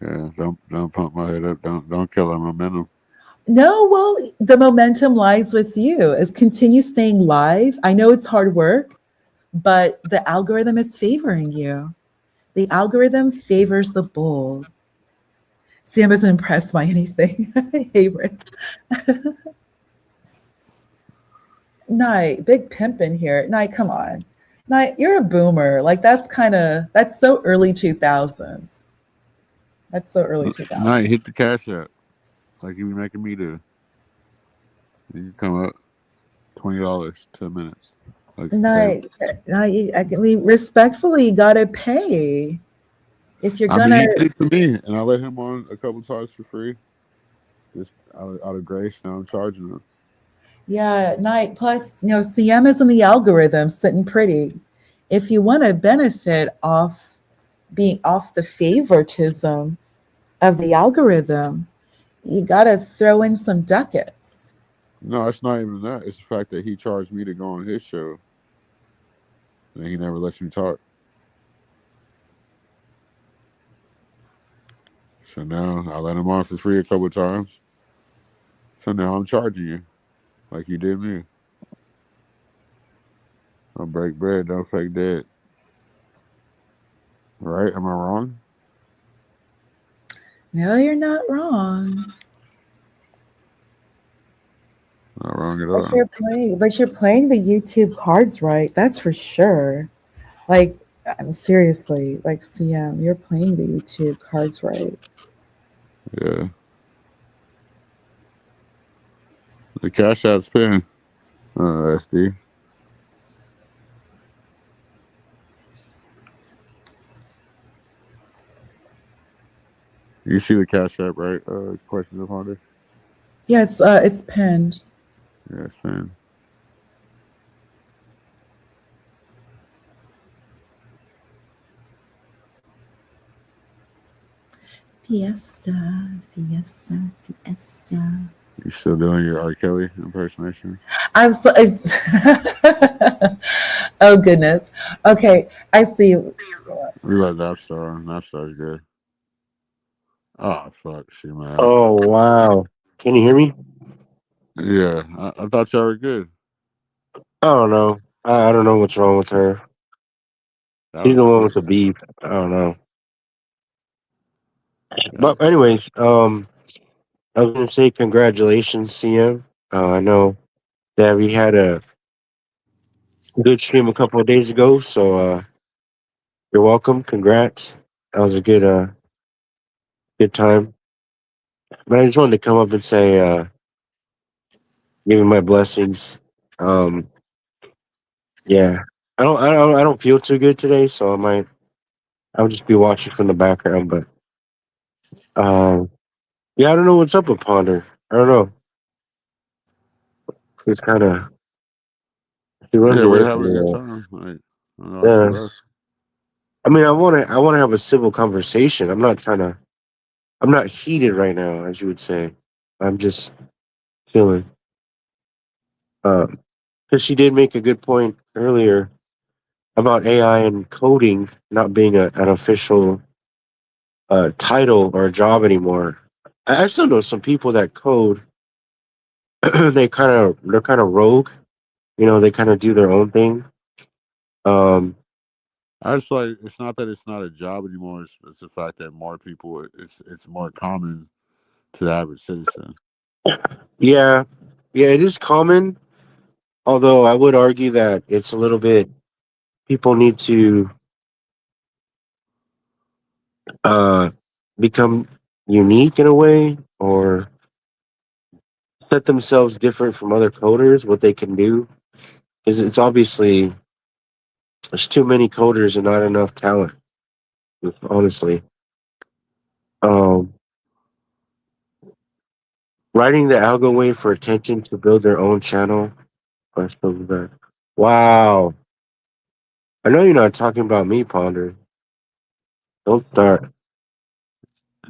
Yeah, don't pump my head up. Don't kill our momentum. No, well, the momentum lies with you. Is continue staying live. I know it's hard work, but the algorithm is favoring you. The algorithm favors the bold. Sam isn't impressed by anything. Hey, Rick. Night, big pimpin' here. Night, come on. Night, you're a boomer. Like that's so early 2000s. That's so early 2000s. Night, hit the cash app like you be making me do. You can come up $20, 10 minutes. Like Night, I mean, respectfully, you gotta pay. If you're I mean, he gonna, did it to me, and I let him on a couple times for free, just out of grace. Now I'm charging him. yeah, Night. Plus, CM is in the algorithm, sitting pretty. If you want to benefit off being off the favoritism of the algorithm, you gotta throw in some ducats. No, it's not even that. It's the fact that he charged me to go on his show, and he never lets me talk. So now I let him on for free a couple times. So now I'm charging you, like you did me. Don't break bread, don't fake dead. Right? Am I wrong? No, you're not wrong. Not wrong at But all. you're playing the YouTube cards right. That's for sure. Like, I'm seriously, like CM, you're playing the YouTube cards right. Yeah. The cash app's pin. SD. You see the cash app, right? Question of Honda. Yeah, it's pinned. Yeah, it's pinned. Fiesta, fiesta, fiesta. You still doing your R. Kelly impersonation? I'm so. Oh goodness. Okay, I see. We let Napstar on. Napstar's good. Oh fuck, she man. Oh wow! Can you hear me? Yeah, I thought y'all were good. I don't know. I don't know what's wrong with her. That She's was the one quick. with the beef. I don't know. Yeah. But anyways, I was gonna say congratulations, CM. I know that we had a good stream a couple of days ago, so you're welcome. Congrats. That was a good time. But I just wanted to come up and say, give you my blessings. Yeah, I don't feel too good today, so I'll just be watching from the background. But yeah, I don't know what's up with Ponder. I don't know. He's kind of he runs Yeah, we're away from having a me. good time. Like, I don't know what Yeah, you left. I mean, I want to have a civil conversation. I'm not trying to. I'm not heated right now, as you would say. I'm just chilling. Because she did make a good point earlier about AI and coding not being an official title or a job anymore. I still know some people that code. They're kind of rogue. You know, they kind of do their own thing. Um, I just like it's not that it's not a job anymore. It's the fact that more people. It's more common to the average citizen. yeah, yeah, it is common. Although I would argue that it's a little bit. People need to uh, become unique in a way, or set themselves different from other coders. What they can do, because it's obviously there's too many coders and not enough talent. Honestly, um, writing the algo way for attention to build their own channel. Wow, I know you're not talking about me, Ponder. Don't start.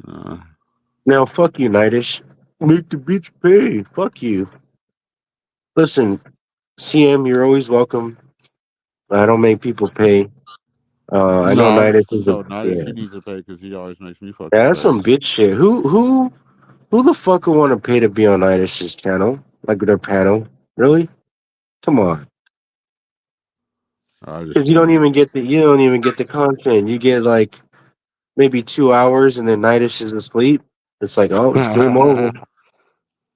Uh, Now, fuck you, Nightish. Make the bitch pay. Fuck you. Listen, CM, you're always welcome. I don't make people pay. I know no, I Nightish just is a told Nidus yeah. he needs to pay because he always makes me fucking Yeah, that's pay. some bitch shit. Who the fuck would want to pay to be on Nightish's channel, like their panel? Really? Come on, I because just you don't even get the content. You get like maybe 2 hours, and then Nightish is asleep. It's like, oh, it's game over.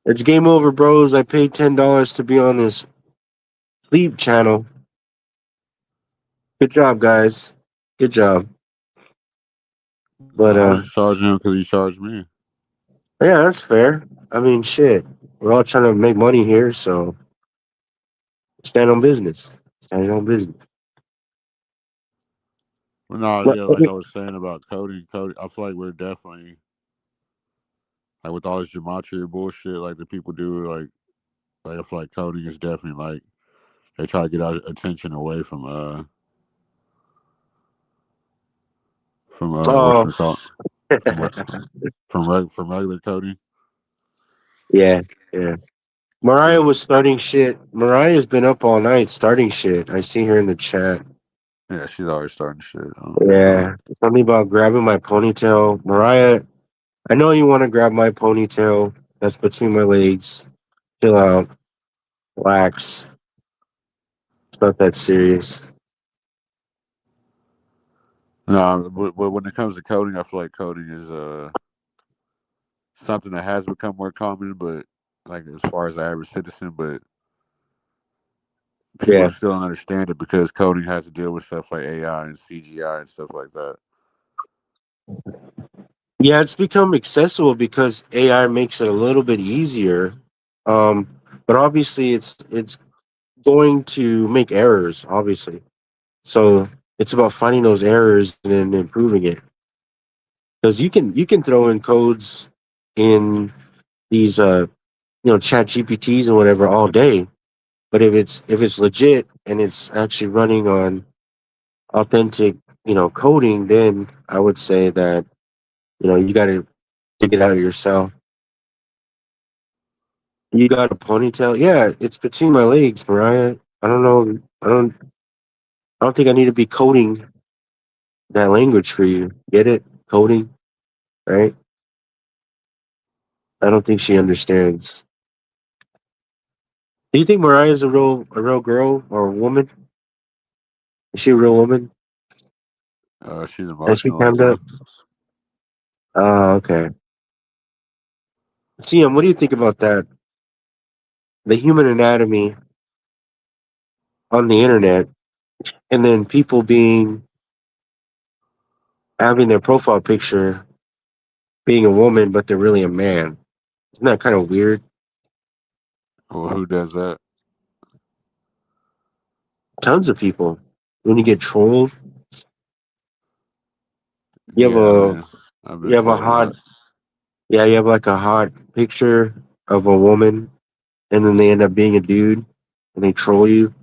It's game over, bros. I paid $10 to be on this sleep channel. Good job, guys. Good job. But I was just charging him because he charged me. yeah, that's fair. I mean, shit. We're all trying to make money here, so stand on business. Stand on business. Well, no, But yeah, like I was saying about coding. I feel like we're definitely like with all this gematria bullshit, like the people do, like I feel like coding is definitely like they try to get our attention away from what oh, you call from regular coding. yeah, yeah. Mariah was starting shit. Mariah's been up all night starting shit. I see her in the chat. Yeah, she's always starting shit. Yeah, something about grabbing my ponytail. Mariah, I know you want to grab my ponytail. That's between my legs. Chill out. Relax. It's not that serious. No, but when it comes to coding, I feel like coding is something that has become more common, but like as far as the average citizen, but people Yeah. still don't understand it because coding has to deal with stuff like AI and CGI and stuff like that. Yeah, it's become accessible because AI makes it a little bit easier. Um, but obviously it's going to make errors, obviously. So it's about finding those errors and then improving it. Because you can throw in codes in these chat GPTs and whatever all day. But if it's legit and it's actually running on authentic, coding, then I would say that, you gotta dig it out yourself. You got a ponytail? Yeah, it's between my legs, Mariah. I don't know. I don't think I need to be coding that language for you. Get it? Coding, right? I don't think she understands. Do you think Mariah's a real girl or a woman? Is she a real woman? She's Has she emotional like climbed one. up? Oh, okay. CM, what do you think about that? The human anatomy on the internet, and then people having their profile picture being a woman, but they're really a man. Isn't that kind of weird? Well, who does that? Tons of people. When you get trolled, you have Yeah, a I've you been have a told hot that. yeah, you have like a hot picture of a woman, and then they end up being a dude, and they troll you.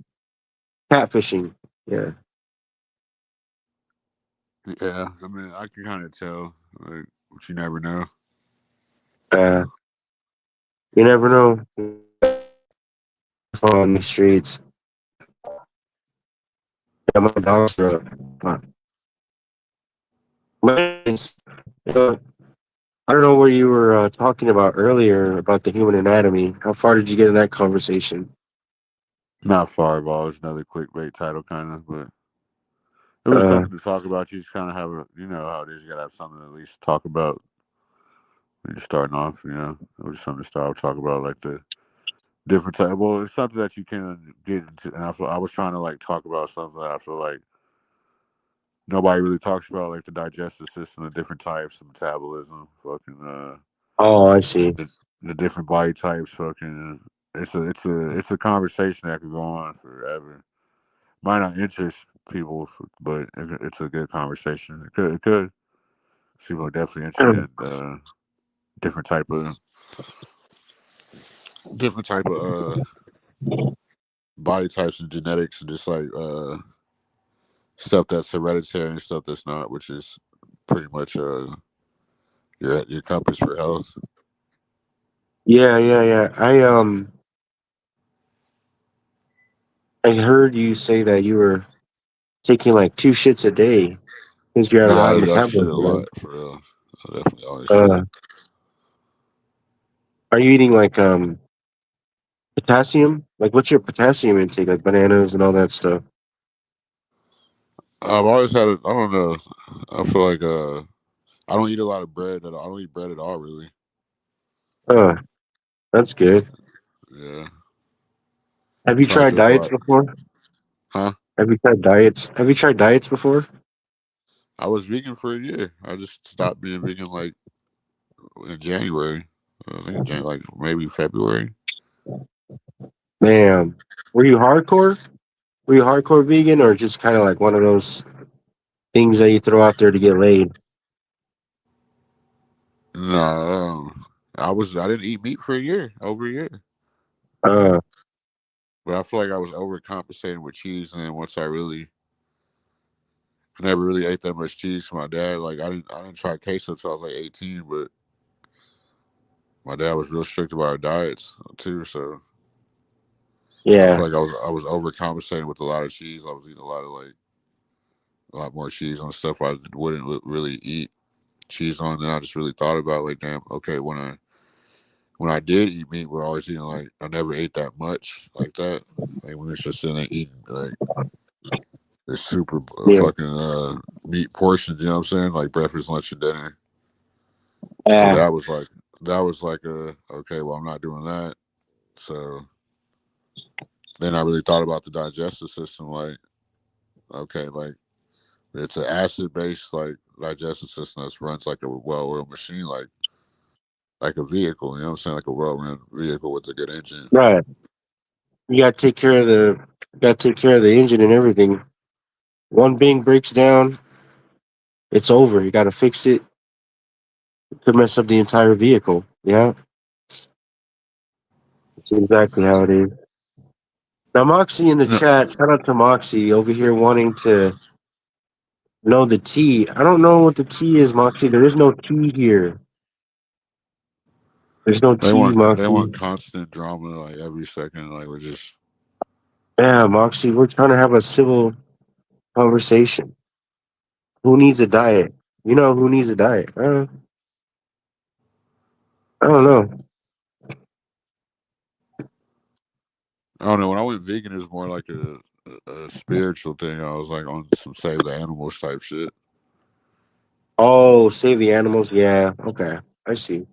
Catfishing. Yeah. Yeah, I mean, I can kind of tell, like, but you never know. Uh, you never know on the streets. my dogs are up. Anyways, you know, I don't know what you were talking about earlier about the human anatomy. How far did you get in that conversation? Not Fireball. It's another clickbait title, kind of, but it was Uh, something to talk about. You just kind of have a, you know how it is. You gotta have something to at least talk about when you're starting off. You know, it was something to start talk about, like the different type. Well, it's something that you can get into, and I was trying to like talk about something that I feel like nobody really talks about, like the digestive system, the different types of metabolism, fucking oh, I see. the different body types, fucking. It's a conversation that could go on forever. Might not interest people, but it's a good conversation. It could. People are definitely interested in different type of body types and genetics, and just like stuff that's hereditary and stuff that's not, which is pretty much your compass for health. Yeah. I heard you say that you were taking like 2 shits a day because you have a Nah, high I shit a metabolism. lot for real. I definitely always shit. Uh, are you eating like potassium? Like, what's your potassium intake? Like bananas and all that stuff. I've always had it. I don't know. I feel like I don't eat a lot of bread. I don't eat bread at all, really. That's good. Yeah. Have you Try to tried drink a diets lot. before? Huh? Have you tried diets? Have you tried diets before? I was vegan for a year. I just stopped being vegan like in January. I think in like maybe February. Man, were you hardcore? Were you hardcore vegan or just kind of like one of those things that you throw out there to get laid? No, I didn't eat meat for a year, over a year. Uh, But I feel like I was overcompensating with cheese, and then I never really ate that much cheese from my dad. Like I didn't try queso until I was like 18, but my dad was real strict about our diets too. So I yeah, feel like I was overcompensating with a lot of cheese. I was eating a lot more cheese on stuff I wouldn't really eat cheese on. Then I just really thought about like, damn, okay, when I did eat meat, we're always eating like I never ate that much like that. Like when it's just sitting there eating like this super yeah, fucking meat portions, you know what I'm saying? Like breakfast, lunch, and dinner. So yeah, that was like a okay, well I'm not doing that. So then I really thought about the digestive system, like, okay, like it's an acid based like digestive system that runs like a well oiled machine, like a vehicle, you know what I'm saying? Like a well run vehicle with a good engine. right. You gotta take care of the engine and everything. One thing breaks down, it's over. You gotta fix it. It could mess up the entire vehicle. Yeah, that's exactly how it is. Now, Moxie in the No, chat, shout out to Moxie over here wanting to know the T. I don't know what the T is, Moxie. There is no T here. There's no T, they Moxie. want constant drama like every second. Like we're just Yeah, Moxie, we're trying to have a civil conversation. Who needs a diet? You know who needs a diet? I don't know. I don't know. When I went vegan, it was more like a spiritual thing. I was like on some save the animals type shit. Oh, save the animals. Yeah, okay. I see.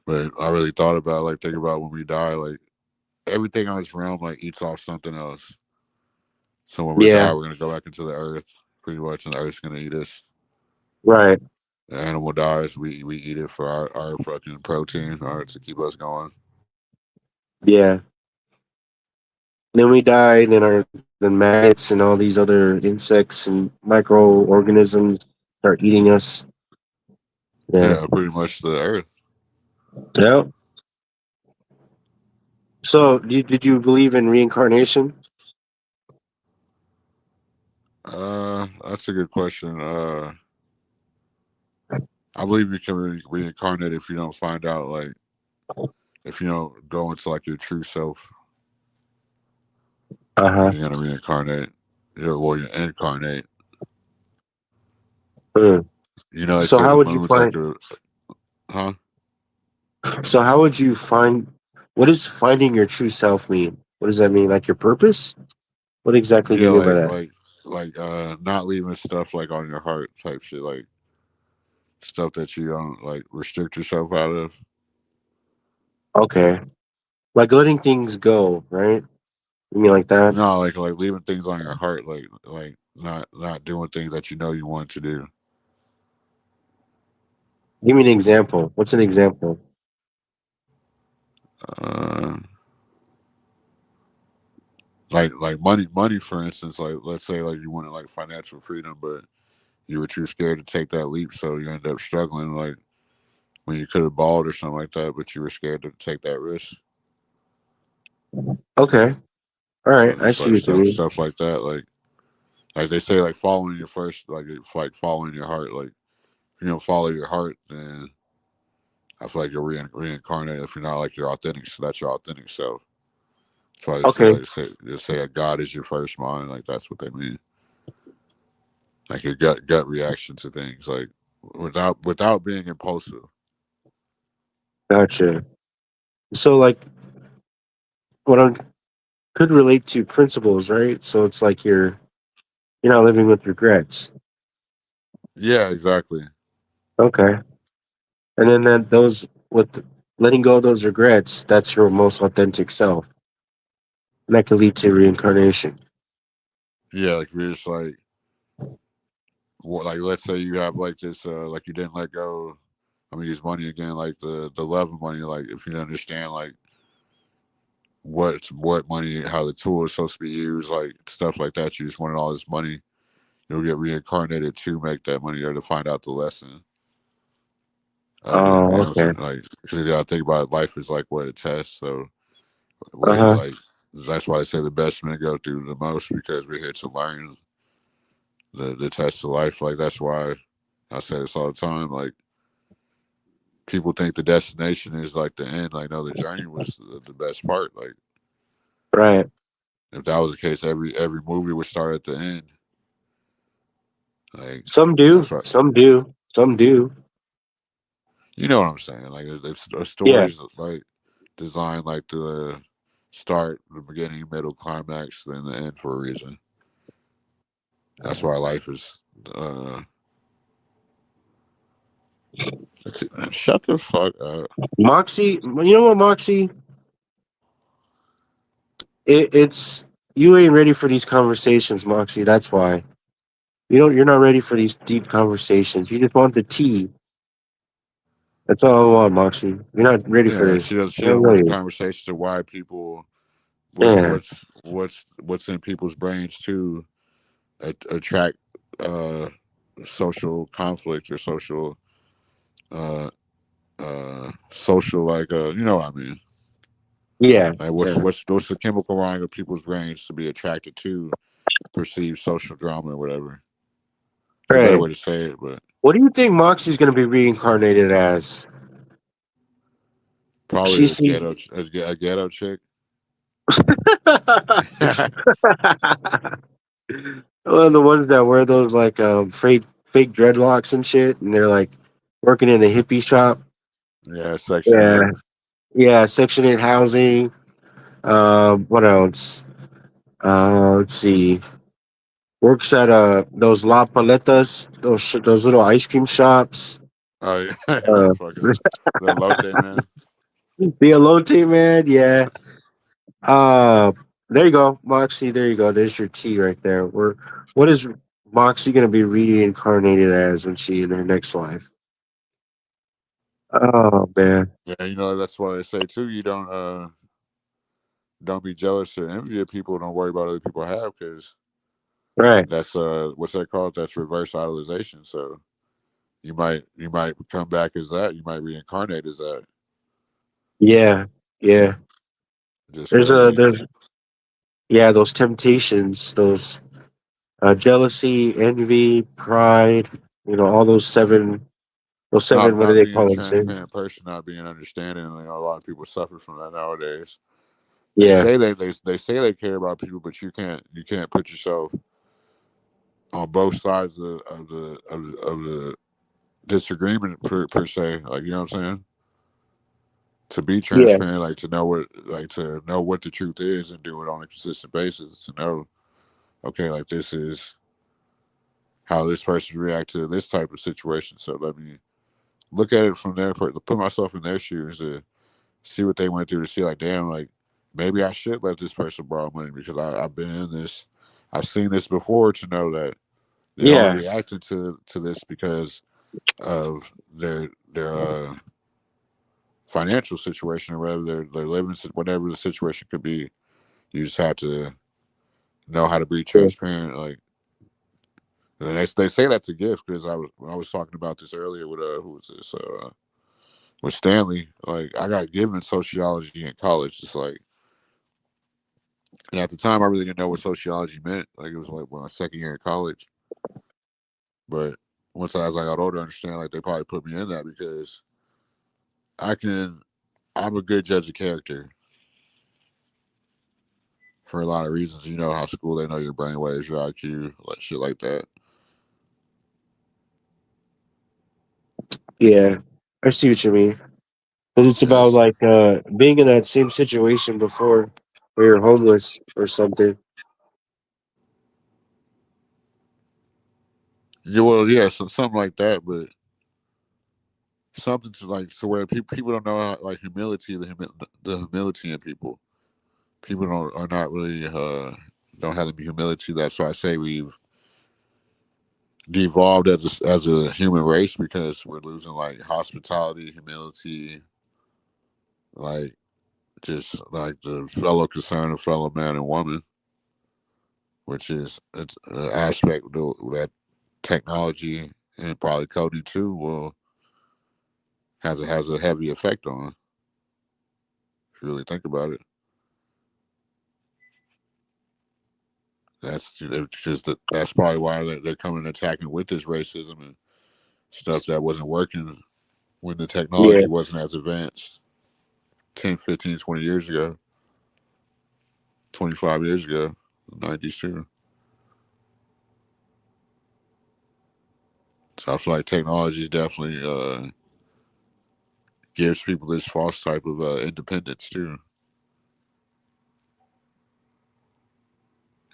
But I really thought about like think about when we die, like everything on this realm like eats off something else. So when we Yeah, die, we're gonna go back into the earth, pretty much, and the earth's gonna eat us. right. The animal dies, we eat it for our fucking protein, to keep us going. Yeah. Then we die, then maggots and all these other insects and microorganisms start eating us. Yeah. Yeah, pretty much the earth. Yeah. So, did you believe in reincarnation? That's a good question. I believe you can reincarnate if you don't find out, like, if you don't go into like your true self. Uh-huh. You're gonna reincarnate. Well, you incarnate. Mm. You know, they So say how the would you moon's like find? a, huh? So how would you find? What does finding your true self mean? What does that mean? Like your purpose? What exactly do Yeah, you mean by that? not leaving stuff like on your heart type shit, like stuff that you don't like restrict yourself out of. Okay, like letting things go, right? You mean like that? No, like leaving things on your heart, like not doing things that you know you want to do. Give me an example. What's an example? Uh, like money for instance. Like let's say like you wanted like financial freedom, but you were too scared to take that leap, so you ended up struggling. Like when you could have balled or something like that, but you were scared to take that risk. Okay, all So right, I it's see like what you mean. stuff like that. Like they say, like following your first, like it's like following your heart. Like if you don't follow your heart, then I feel like you're reincarnated. If you're not like your authentic, so that's your authentic self. That's why Okay, they say a God is your first mind. Like that's what they mean. Like your gut reaction to things, like without being impulsive. gotcha. So like what I could relate to principles, right? So it's like you're not living with regrets. Yeah, exactly. Okay, and then those with letting go of those regrets, that's your most authentic self, and that can lead to reincarnation. Yeah, like you're just like let's say you have like this, like you didn't let go. I'm gonna use money again, like the love of money. Like if you understand like what money, how the tool is supposed to be used, like stuff like that. You just wanted all this money. You'll get reincarnated to make that money or to find out the lesson of it. You Oh, know what I'm okay. saying? Like, because you gotta think about it, life is like what it tests. So, Uh what huh. like that's why I say the best men go through the most because we're here to learn the test of life. Like that's why I say this all the time. Like people think the destination is like the end. Like no, the journey was the best part. Like Right. if that was the case, every movie would start at the end. Like Some do. that's right. Some do. Some do. You know what I'm saying? Like it's a Yeah. stories like designed like the start, the beginning, middle, climax, then the end for a reason. That's why life is. Shut the fuck up. Moxie, you know what, Moxie? It's you ain't ready for these conversations, Moxie. That's why you're not ready for these deep conversations. You just want the tea. That's all I want, Moxie. You're not ready for Yeah, this. she You're doesn't not want the ready. conversation to why people Yeah. what's in people's brains to attract social conflict or uh social like you know what I mean. Yeah. Like Yeah. what's the chemical wiring of people's brains to be attracted to perceived social drama or whatever. There's a better Right. way to say it, but What do you think Moxie's gonna be reincarnated as? probably She sees. a ghetto chick. Well, the ones that wear those like fake dreadlocks and shit, and they're like working in a hippie shop. Yeah, Section Yeah, 8. yeah, Section 8 housing. What else? Let's see. Works at those La Paletas, those little ice cream shops. Oh yeah, Uh, fucking the Lotte man. the Elote man, yeah. Uh, there you go, Moxie. There you go. There's your tea right there. What is Moxie gonna be reincarnated as when she in her next life? Oh man, Yeah, you know that's why they say too. You don't be jealous or envy of people. Don't worry about other people have because right? that's what's that called? That's reverse idolization. So you might come back as that. You might reincarnate as that. Yeah, yeah. Just There's because a you there's yeah those temptations, those jealousy, envy, pride. You know all those seven. What do not they being a call them? Sin? transparent person, not being understanding. You know, a lot of people suffer from that nowadays. They Yeah. say they say they care about people, but you can't put yourself on both sides of the disagreement per se. Like, you know what I'm saying? To be Yeah. transparent, like to know what the truth is and do it on a consistent basis. To know, okay, like this is how this person react to this type of situation. So let me look at it from their put myself in their shoes to see what they went through, to see like, damn, like maybe I should let this person borrow money because I've been in this, I've seen this before, to know that they only Yeah. reacted to this because of their financial situation, or whether they're living, whatever the situation could be. You just have to know how to be Yeah. transparent. Like, and they say that's a gift, because when I was talking about this earlier with who was this with Stanley. Like, I got given sociology in college. It's like, and at the time I really didn't know what sociology meant. Like, it was like my second year in college. But once as I got older, I understand like they probably put me in that because I'm a good judge of character for a lot of reasons. You know how school, they know your brain waves, your IQ, like shit like that. Yeah. I see what you mean. But it's about Yes. like being in that same situation before, where you're homeless or something. Yeah, well, yeah, so something like that, but something to like to where people don't know how, like humility, the humility in people. People are not really don't have the humility. That's why I say we've devolved as a human race, because we're losing like hospitality, humility, like just like the fellow concern of fellow man and woman, which is it's an aspect that technology and probably coding too will has a heavy effect on, if you really think about it. That's just that's probably why they're coming attacking with this racism and stuff that wasn't working when the Yeah. technology wasn't as advanced 10, 15, 20 years ago, 25 years ago, the 90s too. So I feel like technology is definitely gives people this false type of independence too.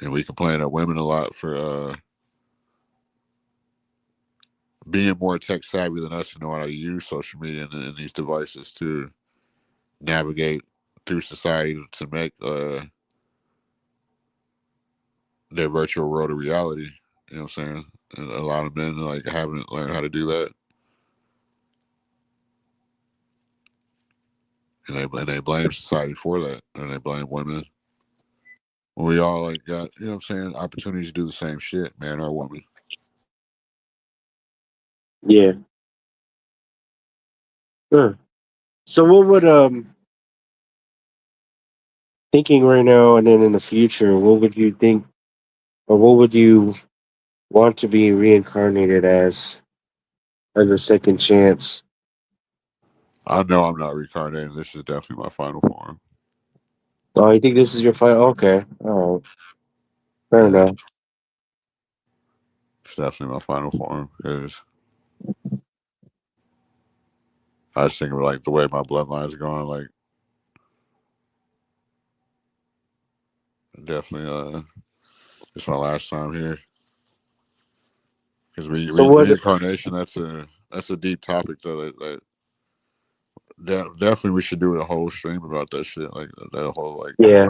And we complain at women a lot for being more tech savvy than us to know how to use social media and these devices to navigate through society to make their virtual world a reality. You know what I'm saying? And a lot of men like haven't learned how to do that, and they blame society for that, and they blame women. When we all like got, you know what I'm saying, opportunities to do the same shit, man or woman. Yeah. Huh. So what would thinking right now and then in the future, what would you think, or what would you want to be reincarnated as a second chance? I know I'm not reincarnating. This is definitely my final form. Oh, you think this is your final? Okay. All right. Fair Yeah, enough. it's definitely my final form, because I was thinking like the way my bloodline's going, like definitely it's my last time here. Because So what? reincarnation, that's a deep topic though. Definitely we should do a whole stream about that shit. Like that whole like Yeah,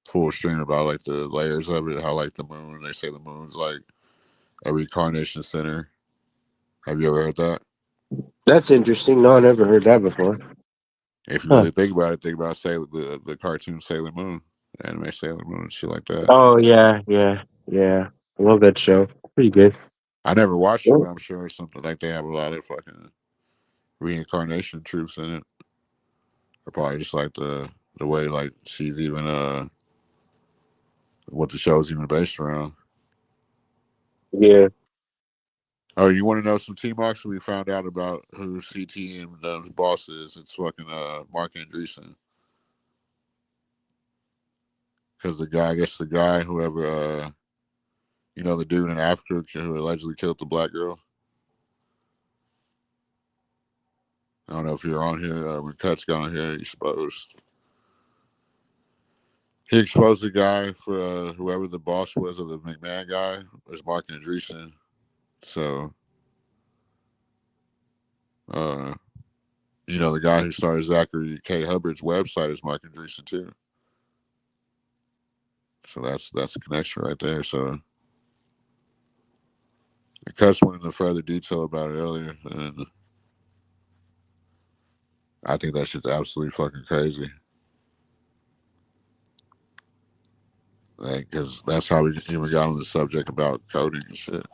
full stream about like the layers of it. How like the moon, they say the moon's like a reincarnation center. Have you ever heard that? that's interesting. No, I never heard that before. If you Huh. really think about Sailor, the cartoon Sailor Moon, the anime Sailor Moon, and shit like that. Oh yeah, yeah, yeah. I love that show. Pretty good. I never watched it, Yeah. but I'm sure it's something like they have a lot of fucking reincarnation truths in it. Or probably just like the way like she's even what the show's even based around. Yeah. Oh, you want to know some team boxing? We found out about who CT and boss is. It's fucking Mark Andreessen. because I guess the guy, whoever, the dude in Africa who allegedly killed the black girl. I don't know if you're on here. When Cut's got on here, he exposed the guy for whoever the boss was of the McMahon guy was Mark Andreessen. So, the guy who started Zachary K. Hubbard's website is Mark Andreessen too. So that's the connection right there. So, Cuts went into further detail about it earlier, and I think that shit's absolutely fucking crazy. Because that's how we even got on the subject about coding and shit.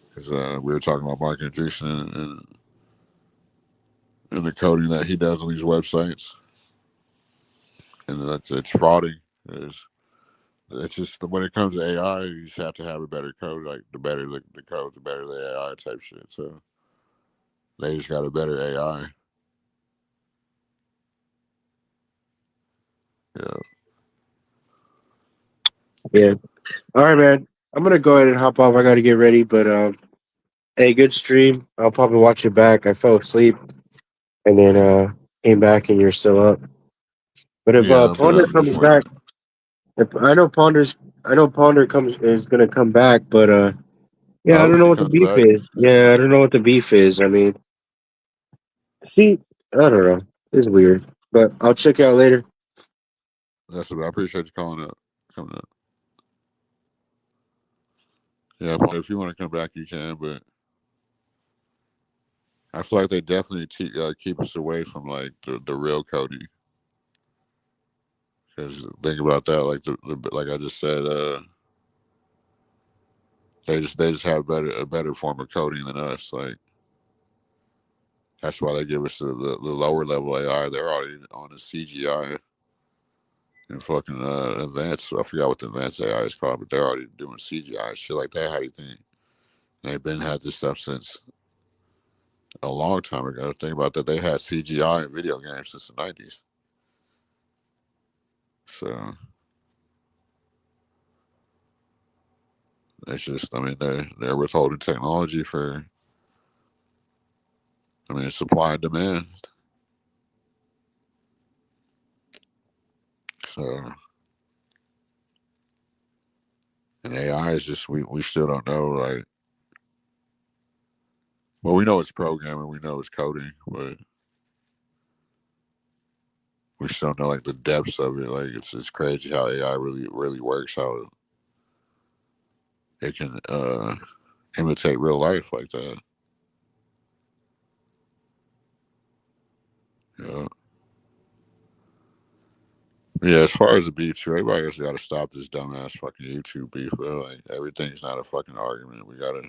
Because we were talking about Mark Andreessen and the coding that he does on these websites, and it's frauding. It's just when it comes to AI, you just have to have a better code. Like the better the code, the better the AI type shit. So they just got a better AI. Yeah. Yeah. All right, man. I'm gonna go ahead and hop off. I gotta get ready, but hey, good stream. I'll probably watch it back. I fell asleep and then came back and you're still up. But if Yeah, Ponder I'm comes just back, waiting. if I know Ponder is gonna come back, but I yeah, I hope don't know she what the comes beef back. is. Yeah, I don't know what the beef is. I mean, see, I don't know. It's weird, but I'll check you out later. That's what I appreciate you coming up. Yeah, if you want to come back, you can. But I feel like they definitely keep us away from like the real coding. Because think about that, like like I just said, they just have a better form of coding than us. Like that's why they give us the lower level AI. They're already on the CGI and fucking advanced. I forgot what the advanced AI is called, but they're already doing CGI shit like that. How do you think they've been had this stuff since a long time ago? Think about that. They had CGI in video games since the 90s. So it's just, I mean, they're withholding technology for, I mean, supply and demand. So, and AI is just, we still don't know, like, well, we know it's programming, we know it's coding, but we still don't know like the depths of it. Like it's crazy how AI really works, how it can imitate real life like that. Yeah. Yeah, as far as the beef, too, everybody has got to stop this dumbass fucking YouTube beef. Bro. Like everything's not a fucking argument. We gotta.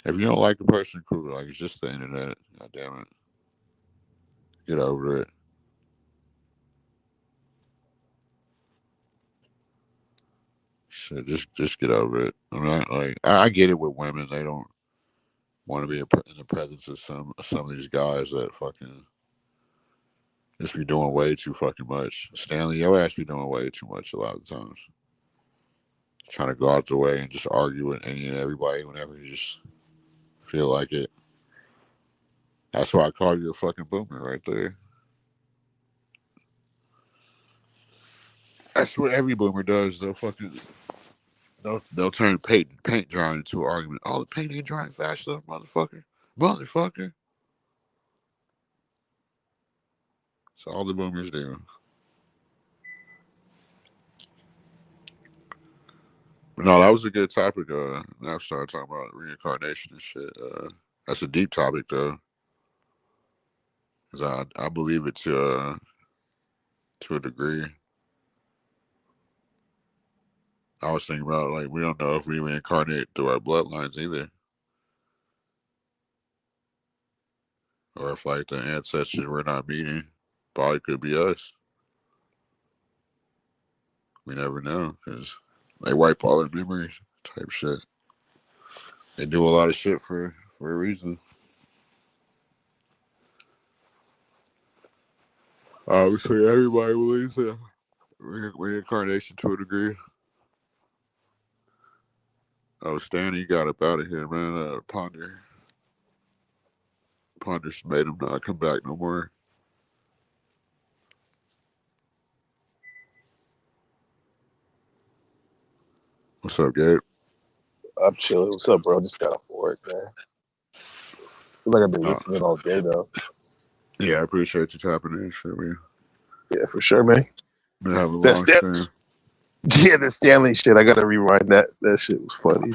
If you don't like a person, cool. Like it's just the internet. God damn it. Get over it. Shit, just get over it. I'm not like I get it with women. They don't want to be in the presence of some of these guys that fucking just be doing way too fucking much. Stanley, your ass be doing way too much a lot of times. Trying to go out the way and just argue with any and everybody whenever you just feel like it. That's why I call you a fucking boomer right there. That's what every boomer does. They'll turn paint drying into an argument. Oh, the paint ain't drying fast enough, motherfucker. That's all the boomers do. But no, that was a good topic. Now I started talking about reincarnation and shit. That's a deep topic though, because I believe it to a degree. I was thinking about like we don't know if we reincarnate through our bloodlines either, or if like the ancestors we're not meeting probably could be us. We never know because they wipe all their memories type shit. They do a lot of shit for a reason. Obviously, everybody believes that reincarnation to a degree. Oh, Stanley, you got up out of here, man. Ponder made him not come back no more. What's up, Gabe? I'm chilling. What's up, bro? Just got off work, man. Feel like I've been listening all day, though. Yeah, I appreciate you tapping in. Shit, man. Yeah, for sure, man. Been having a long stream. Yeah, the Stanley shit. I gotta rewind that. That shit was funny.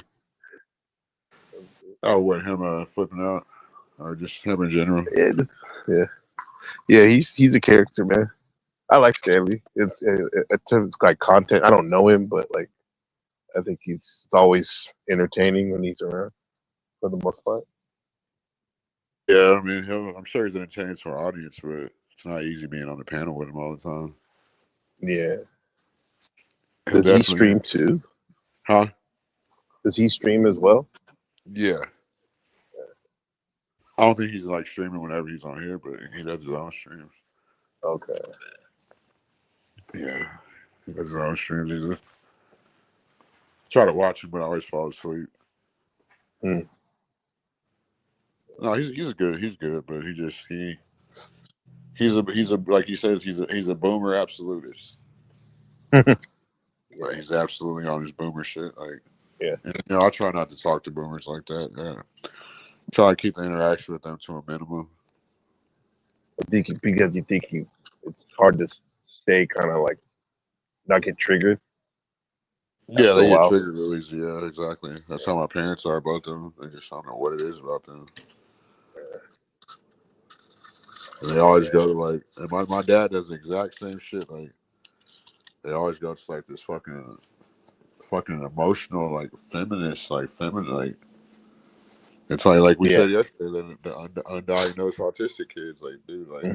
Oh, what, him flipping out, or just him in general? Yeah. He's a character, man. I like Stanley. In terms of like content, I don't know him, but like, I think it's always entertaining when he's around, for the most part. Yeah, I mean, I'm sure he's entertaining to our audience, but it's not easy being on the panel with him all the time. Yeah. Does he stream too? Huh? Does he stream as well? Yeah. I don't think he's like streaming whenever he's on here, but he does his own streams. Okay. Yeah. He does his own streams. Try to watch him, but I always fall asleep. Mm. No, he's good, but he's a like he says, he's a boomer absolutist. Like, he's absolutely on his boomer shit. Like, yeah. And, I try not to talk to boomers like that. Yeah. Try to keep the interaction with them to a minimum. Because you think it's hard to stay kind of like not get triggered. Yeah, they get triggered really easy. Yeah, exactly. That's how my parents are, both of them. They just don't know what it is about them. And they always go to like, and my dad does the exact same shit. Like, they always go to like this fucking emotional, like feminist, like feminine, like. It's like we said yesterday, the undiagnosed autistic kids, like, dude, like,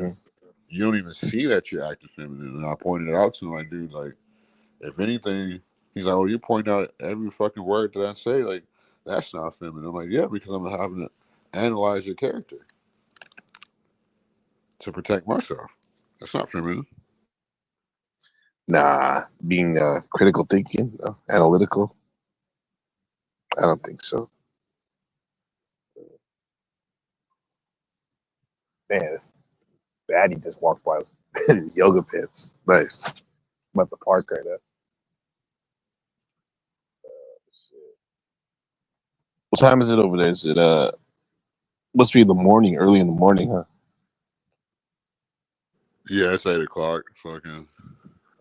you don't even see that you're acting feminine. And I pointed it out to him, like, dude, like, if anything, he's like, well, you point out every fucking word that I say, like, that's not feminine. I'm like, yeah, because I'm having to analyze your character to protect myself. That's not feminine. Nah, being critical thinking, analytical. I don't think so. Man, this baddie just walked by with yoga pants. Nice. I'm at the park right now. What time is it over there? Is it must be in the morning, early in the morning, huh? Yeah, it's 8 o'clock. Fucking.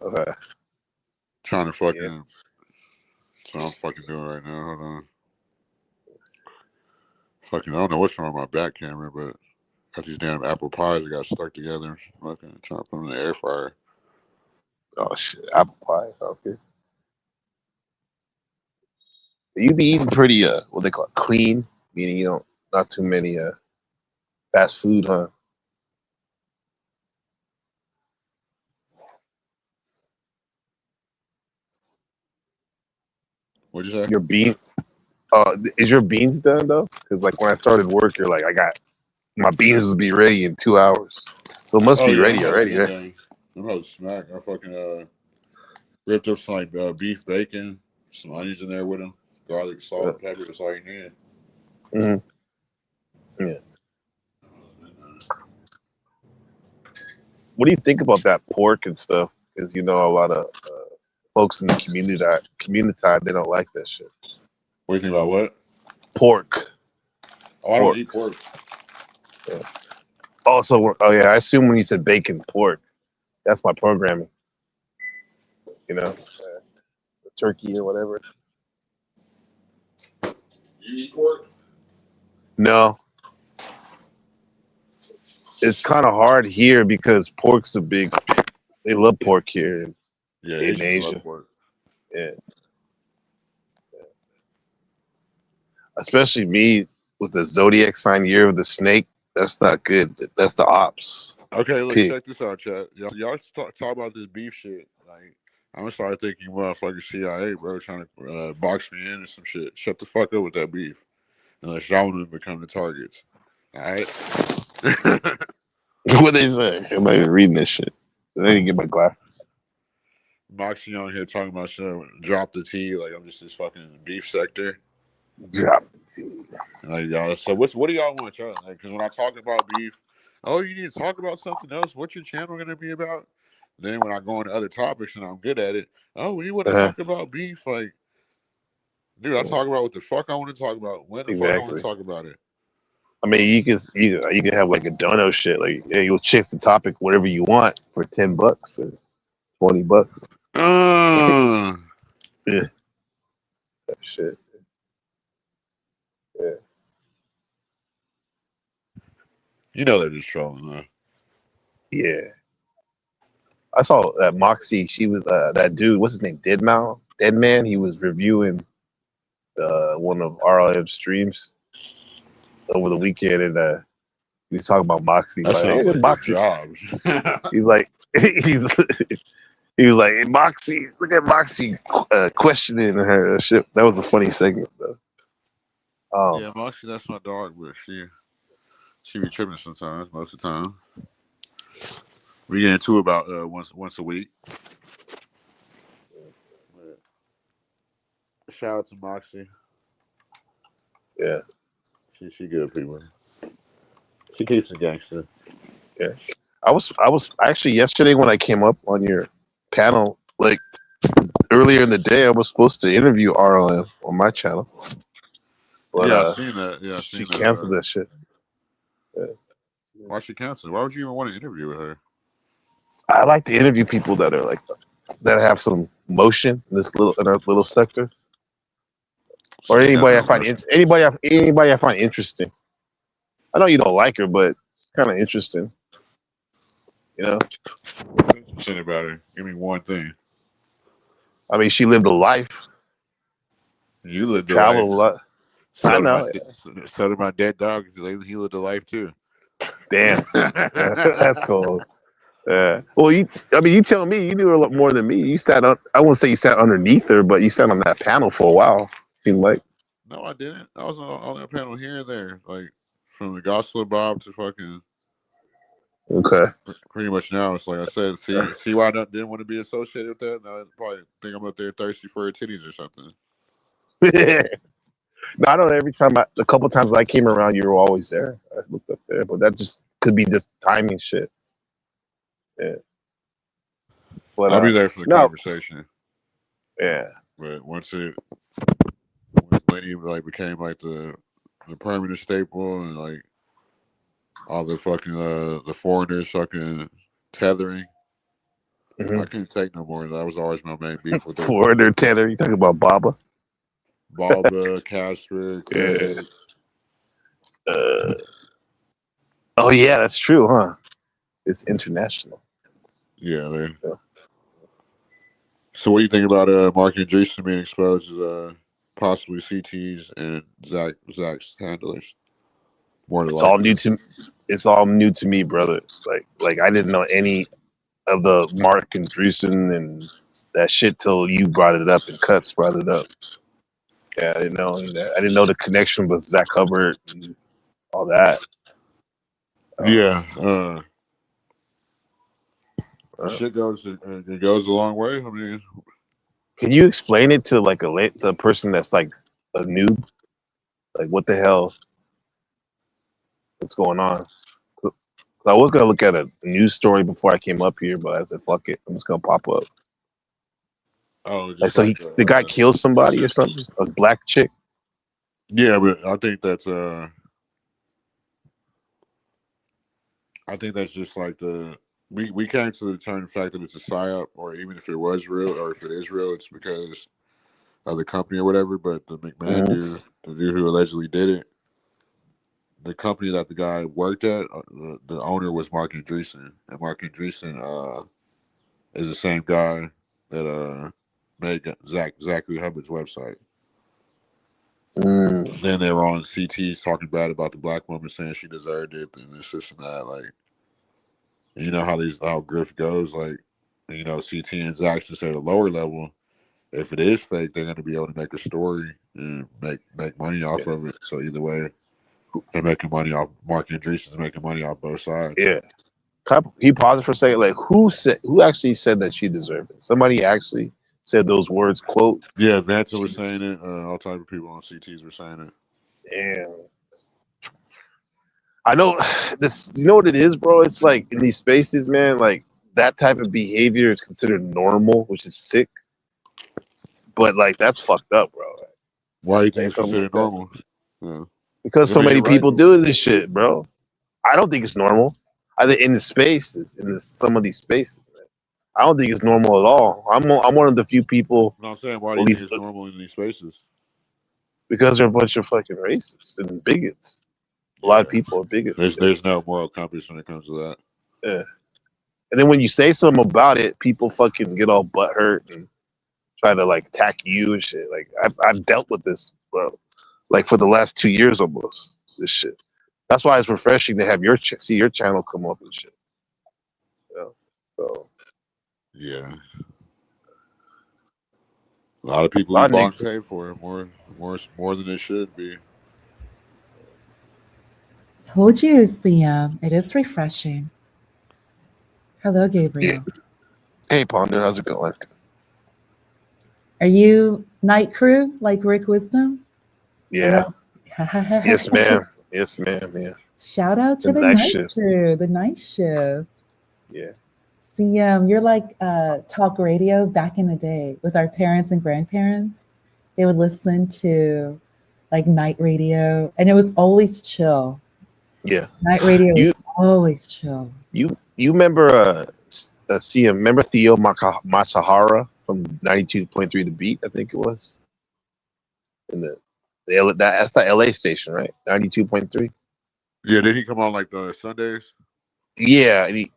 Okay. Trying to fucking. Yeah. That's what I'm fucking doing right now. Hold on. Fucking, I don't know what's wrong with my back camera, but got these damn apple pies that got stuck together. Fucking trying to put them in the air fryer. Oh shit, apple pie sounds good. You be eating pretty what they call it, clean, meaning you don't not too many fast food, huh? What'd you say? Your bean, is your beans done though? Because like when I started work, you're like, I got my beans will be ready in 2 hours, so it must be ready already, right? I'm about to smack. I fucking ripped up some like beef bacon, some onions in there with them, garlic, salt, pepper. That's all you need. Mm-hmm. Yeah. What do you think about that pork and stuff? Because a lot of folks in the community they don't like that shit. What do you think about what? Pork. Oh, I don't eat pork. Yeah. Also, I assume when you said bacon, pork, that's my programming. Turkey or whatever. You eat pork? No. It's kind of hard here because pork's they love pork here in Asia. Pork. Yeah. Especially me with the zodiac sign year of the snake. That's not good. That's the ops. Okay, look, check this out, chat. Y'all talk about this beef shit. Like, I'm gonna start thinking motherfucking CIA, bro, trying to box me in or some shit. Shut the fuck up with that beef. Unless y'all want to become the targets. All right? What they say? I'm not even reading this shit. I need to get my glasses. Moxie on here talking about shit. Drop the T. Like I'm just this fucking beef sector. Drop. Like y'all. So what do y'all want, y'all? Because when I talk about beef, oh, you need to talk about something else. What's your channel gonna be about? Then when I go into other topics and I'm good at it, oh, you want to talk about beef? Like, dude, I talk about what the fuck I want to talk about. When the fuck I want to Exactly. talk about it. I mean, you can have like a dono shit. Like, yeah, you'll chase the topic, whatever you want, for $10 or $20. Yeah, that shit. Yeah. You know they're just trolling, huh? Yeah. I saw that Moxie. She was that dude. What's his name? Deadman. He was reviewing one of RLM streams over the weekend, and he was talking about Moxie. That Like, sounds hey, like Moxie. a job. He's like, he was like, hey, Moxie. Look at Moxie questioning her shit. That was a funny segment, though. Yeah, Moxie, that's my dog, but she be tripping sometimes. Most of the time, we get into about once a week. Shout out to Moxie. Yeah, she good people. She keeps it gangster. Yeah, I was actually yesterday when I came up on your panel, like earlier in the day, I was supposed to interview RLM on my channel, but Yeah, I seen that. Yeah, I she seen that. canceled that shit. Yeah. Why she canceled? Why would you even want to interview with her? I like to interview people that are like that have some motion in our little sector, or anybody I find interesting. I know you don't like her, but it's kind of interesting. You know, What's interesting about her? Give me one thing. I mean, she lived a life. You lived a Traveled life. a lot. I know. So did my dead dog. He lived a life too. Damn, that's cool. Yeah. Well, you tell me. You knew a lot more than me. You sat on. I wouldn't say you sat underneath her, but you sat on that panel for a while. Seemed like. No, I didn't. I was on that panel here and there, like from the Gospel of Bob to fucking. Okay. Pretty much now, it's like I said. See why I didn't want to be associated with that. Now I probably think I'm up there thirsty for her titties or something. No, I don't know. A couple times I came around, you were always there. I looked up there, but that just could be just timing shit. Yeah. But I'll be there for the conversation. Yeah. But once Lenny like became like the permanent staple and like all the fucking the foreigners fucking tethering. Mm-hmm. I couldn't take no more. That was always my main beef with them. Foreigner tether. You talking about Baba? Casper, Chris. Yeah. Oh yeah, that's true, huh? It's international. Yeah. So what do you think about Mark Andreessen being exposed as possibly CTs and Zach's handlers? It's all new to me, brother. Like I didn't know any of the Mark Andreessen and that shit till you brought it up and Cuts brought it up. Yeah, I didn't know that. I didn't know the connection with Zach Hubbard and all that. Yeah. Shit goes. It goes a long way. I mean, can you explain it to like the person that's like a noob? Like, what the hell? What's going on? I was gonna look at a news story before I came up here, but I said, "Fuck it, I'm just gonna pop up." Oh, like, so the guy kills somebody or something? A black chick? Yeah, but I think that's just like we came to the term fact that it's a psyop, or even if it was real, or if it is real, it's because of the company or whatever. But the McMahon dude, the dude who allegedly did it, the company that the guy worked at, the owner was Mark Andreessen, and Mark Andreessen is the same guy that made Zachary Hubbard's website. Then they were on CTs talking bad about the black woman, saying she deserved it, and this and that. Like, you know how Griff goes. Like, you know, CT and Zach just at a lower level. If it is fake, they're going to be able to make a story and make money off of it. So either way, they're making money off. Mark Andreessen's making money off both sides. Yeah, Can you pause it for a second? Like, who actually said that she deserved it? Somebody actually said those words. Quote. Yeah, Vanta was saying it. All type of people on CTs were saying it. Damn. I know this. You know what it is, bro? It's like in these spaces, man. Like that type of behavior is considered normal, which is sick. But like that's fucked up, bro. Why do you think it's Something considered like that. normal? Yeah. Because so I mean, many you're right. people do this shit, bro. I don't think it's normal. I think in the spaces, some of these spaces, man. I don't think it's normal at all. I'm one of the few people. No, I'm saying, why do At you think least it's normal in these spaces? because they're a bunch of fucking racists and bigots. A lot of people are bigots. There's no moral compass when it comes to that. Yeah. And then when you say something about it, people fucking get all butthurt and try to like attack you and shit. Like I've dealt with this, bro. Like for the last 2 years almost. This shit. That's why it's refreshing to have see your channel come up and shit. You know? So yeah, a lot of people who bought and paid for it more than it should be. Told you, CM. It is refreshing. Hello, Gabriel. Yeah. Hey, Ponder, how's it going? Are you night crew like Rick Wisdom? Yeah. Yes, ma'am. Yes, ma'am. Yeah. Shout out to the night crew, the night shift. Yeah. CM, you're like talk radio back in the day with our parents and grandparents. They would listen to like night radio, and it was always chill. Yeah. Night radio was always chill. You remember CM? Remember Theo Masahara from 92.3 The Beat? I think it was. In that's the LA station, right? 92.3. Yeah, did he come on like the Sundays? Yeah, he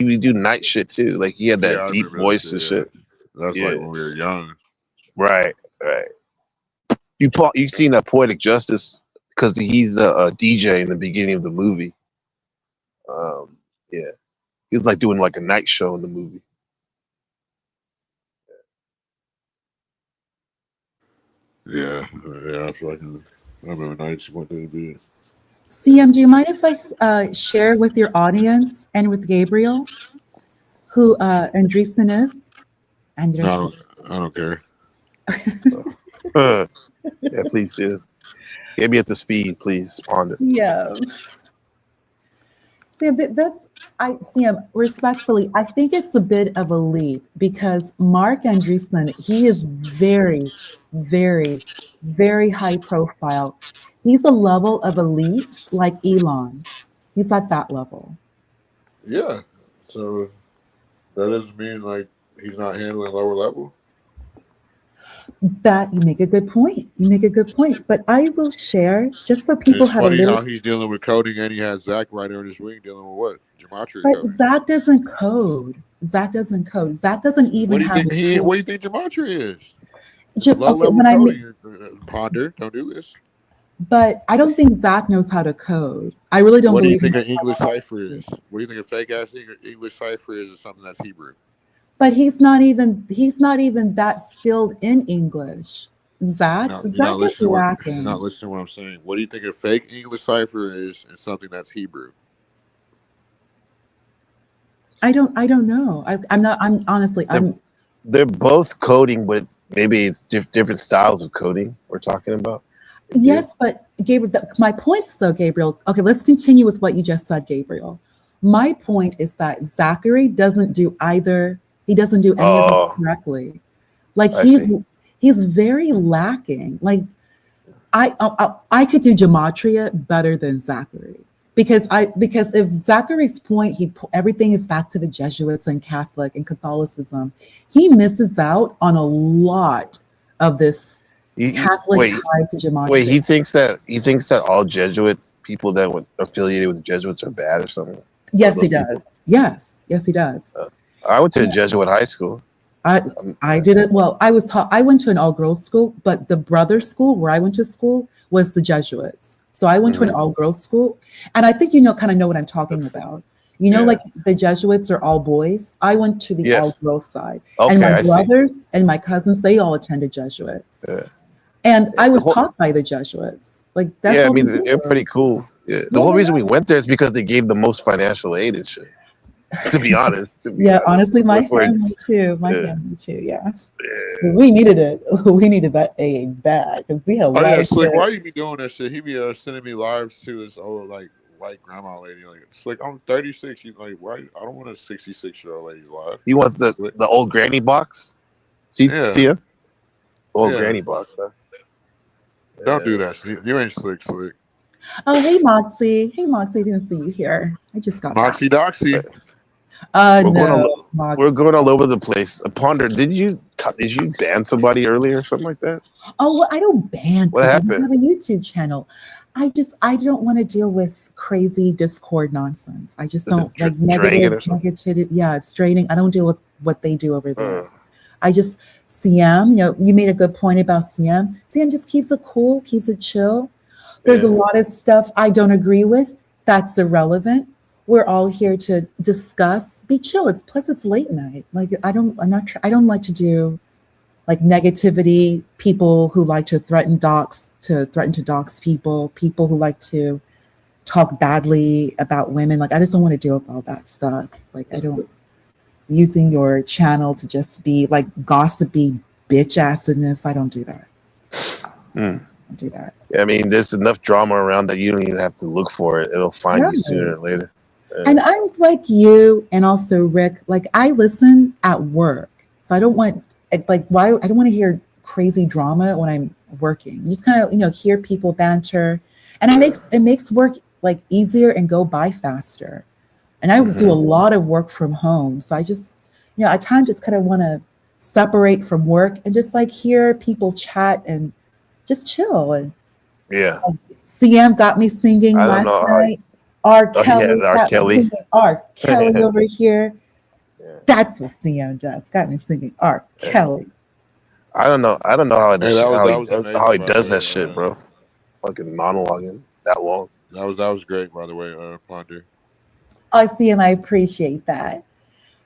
would do night shit too. Like he had that deep voice and shit. That's like when we were young. Right. You seen that Poetic Justice because he's a DJ in the beginning of the movie. Yeah, he was like doing like a night show in the movie. Yeah, that's like I remember 92.3 The Beat. CM, do you mind if I share with your audience and with Gabriel who Andreessen is? No, I don't care. Yeah, please do. Get me at the speed, please. Ponder. Yeah. CM, respectfully, I think it's a bit of a leap because Mark Andreessen, he is very, very, very high profile. He's the level of elite like Elon. He's at that level. Yeah. So that doesn't mean like he's not handling lower level. That you make a good point. But I will share just so people have a little. It's funny how he's dealing with coding and he has Zach right under his wing dealing with what? Gematria. But coding. Zach doesn't code. Zach doesn't even have. What do you think Gematria is? Okay, when I mean, Ponder, don't do this. But I don't think Zach knows how to code. I really don't. What do you believe think an English cipher is? What do you think a fake ass English cipher is? Or something that's Hebrew? But he's not even that skilled in English. Zach is lacking. You're not listening to what I'm saying. What do you think a fake English cipher is and something that's Hebrew? I don't know. I'm honestly. They're both coding, but maybe it's different styles of coding we're talking about. Yes, but Gabriel, my point is though, Gabriel. Okay, let's continue with what you just said, Gabriel. My point is that Zachary doesn't do either. He doesn't do any of this correctly. Like he's very lacking. Like I could do gematria better than Zachary because if Zachary's point, everything is back to the Jesuits and Catholic and Catholicism. He misses out on a lot of this Catholic ties to gematria. Wait, he thinks that all Jesuit people that were affiliated with the Jesuits are bad or something. Yes, he does. Yes, he does. I went to a Jesuit high school. I didn't. Well, I went to an all-girls school, but the brother school where I went to school was the Jesuits. So I went to an all-girls school, and I think kind of know what I'm talking about. Like the Jesuits are all boys. I went to the all-girls side, and my brothers and my cousins, they all attended Jesuit. Yeah. And I was taught by the Jesuits. Like that's I mean, they're pretty cool. Yeah. The whole reason we went there is because they gave the most financial aid and shit. To be honest. Yeah, honestly, my Before- family too. My Yeah. family too. Yeah. We needed it. We needed that AA bad because we had a Oh lot yeah, of Slick, shit. why you be doing that shit? He be sending me lives to his old like white grandma lady. Like Slick, I'm 36. You like why? I don't want a 66-year-old lady's live. He wants the old granny box. See Yeah. see ya? Old Yeah. granny box, huh? Don't do that. You ain't Slick. Oh, hey Moxie. Hey Moxie, didn't see you here. I just got back. Moxie Doxy. We're going No, all, Moxie. we're going all over the place. Ponder, did you ban somebody earlier or something like that? Oh, well, I don't ban What people. happened? I have a YouTube channel. I don't want to deal with crazy Discord nonsense. I just Is it don't like dragon negative or something? negativity. Yeah, it's draining. I don't deal with what they do over there. Uh, I just CM, you made a good point about CM. CM just keeps it cool, keeps it chill. There's a Yeah. lot of stuff I don't agree with. That's irrelevant. We're all here to discuss, be chill. It's late night. Like I don't like to do like negativity, people who like to threaten to dox people who like to talk badly about women. Like I just don't want to deal with all that stuff. Like I don't using your channel to just be like gossipy bitch assedness. I don't do that. Hmm. I don't do that. I mean, there's enough drama around that you don't even have to look for it. It'll find Right. you sooner or later. And I'm like you and also Rick, like I listen at work. So I don't want why I don't want to hear crazy drama when I'm working. You just kind of, hear people banter and it makes work like easier and go by faster. And I do a lot of work from home. So I just, at times just kind of want to separate from work and just like hear people chat and just chill. And Yeah. CM got me singing I don't last know how- night. R. Oh, Kelly. yeah, R. got me Kelly. singing R. Kelly over here. Yeah. That's what CM does. Got me singing R. Kelly. I don't know how Hey, that was how he amazing, by does the way, that shit, bro. Fucking monologuing that long. That was great, by the way, Ponder. Oh, CM, I appreciate that.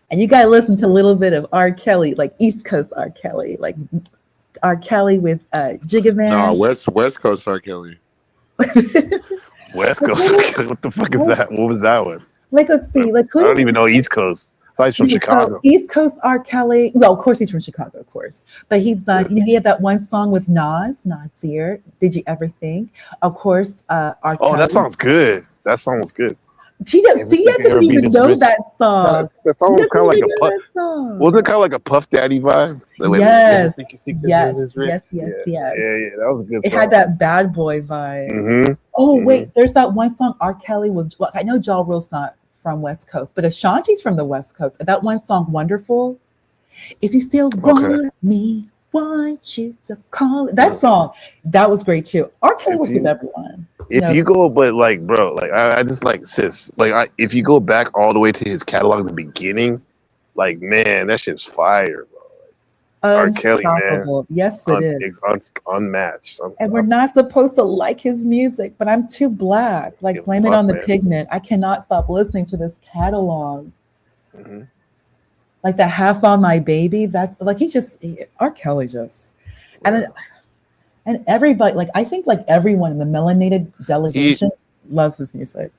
And you got to listen to a little bit of R. Kelly, like East Coast R. Kelly, like R. Kelly with Jigga Man. Nah, West Coast R. Kelly. West Coast. What the fuck is that? What was that one? Like, let's see. Like, I don't even know East Coast. I thought he's from Chicago. So East Coast R. Kelly. Well, of course he's from Chicago, of course. But he's done. He had that one song with Nasir. Did you ever think? Of course, R. Kelly. Oh, that song's good. That song was good. She doesn't even know that song. That song was kind of like a puff. song. Wasn't it kind of like a Puff Daddy vibe? Like, Yes, you think yes, this is rich? yes. Yeah, that was a good It song. had that bad boy vibe. Mm-hmm. Oh, wait, there's that one song R. Kelly with, well, I know Ja Rule's not from West Coast, but Ashanti's from the West Coast. That one song, Wonderful. If you still want me, want you to call it. That song, that was great too. R. Kelly works with everyone. If you go, but like, bro, like I just like sis, like if you go back all the way to his catalog in the beginning, like man, that shit's fire, bro. R. Kelly, man, Unstoppable. Yes, it is. Unmatched. And we're not supposed to like his music, but I'm too black. Like, blame it on the pigment. I cannot stop listening to this catalog. Mm-hmm. Like that Half on My Baby. That's like R. Kelly just, and everybody, like I think like everyone in the melanated delegation loves his music.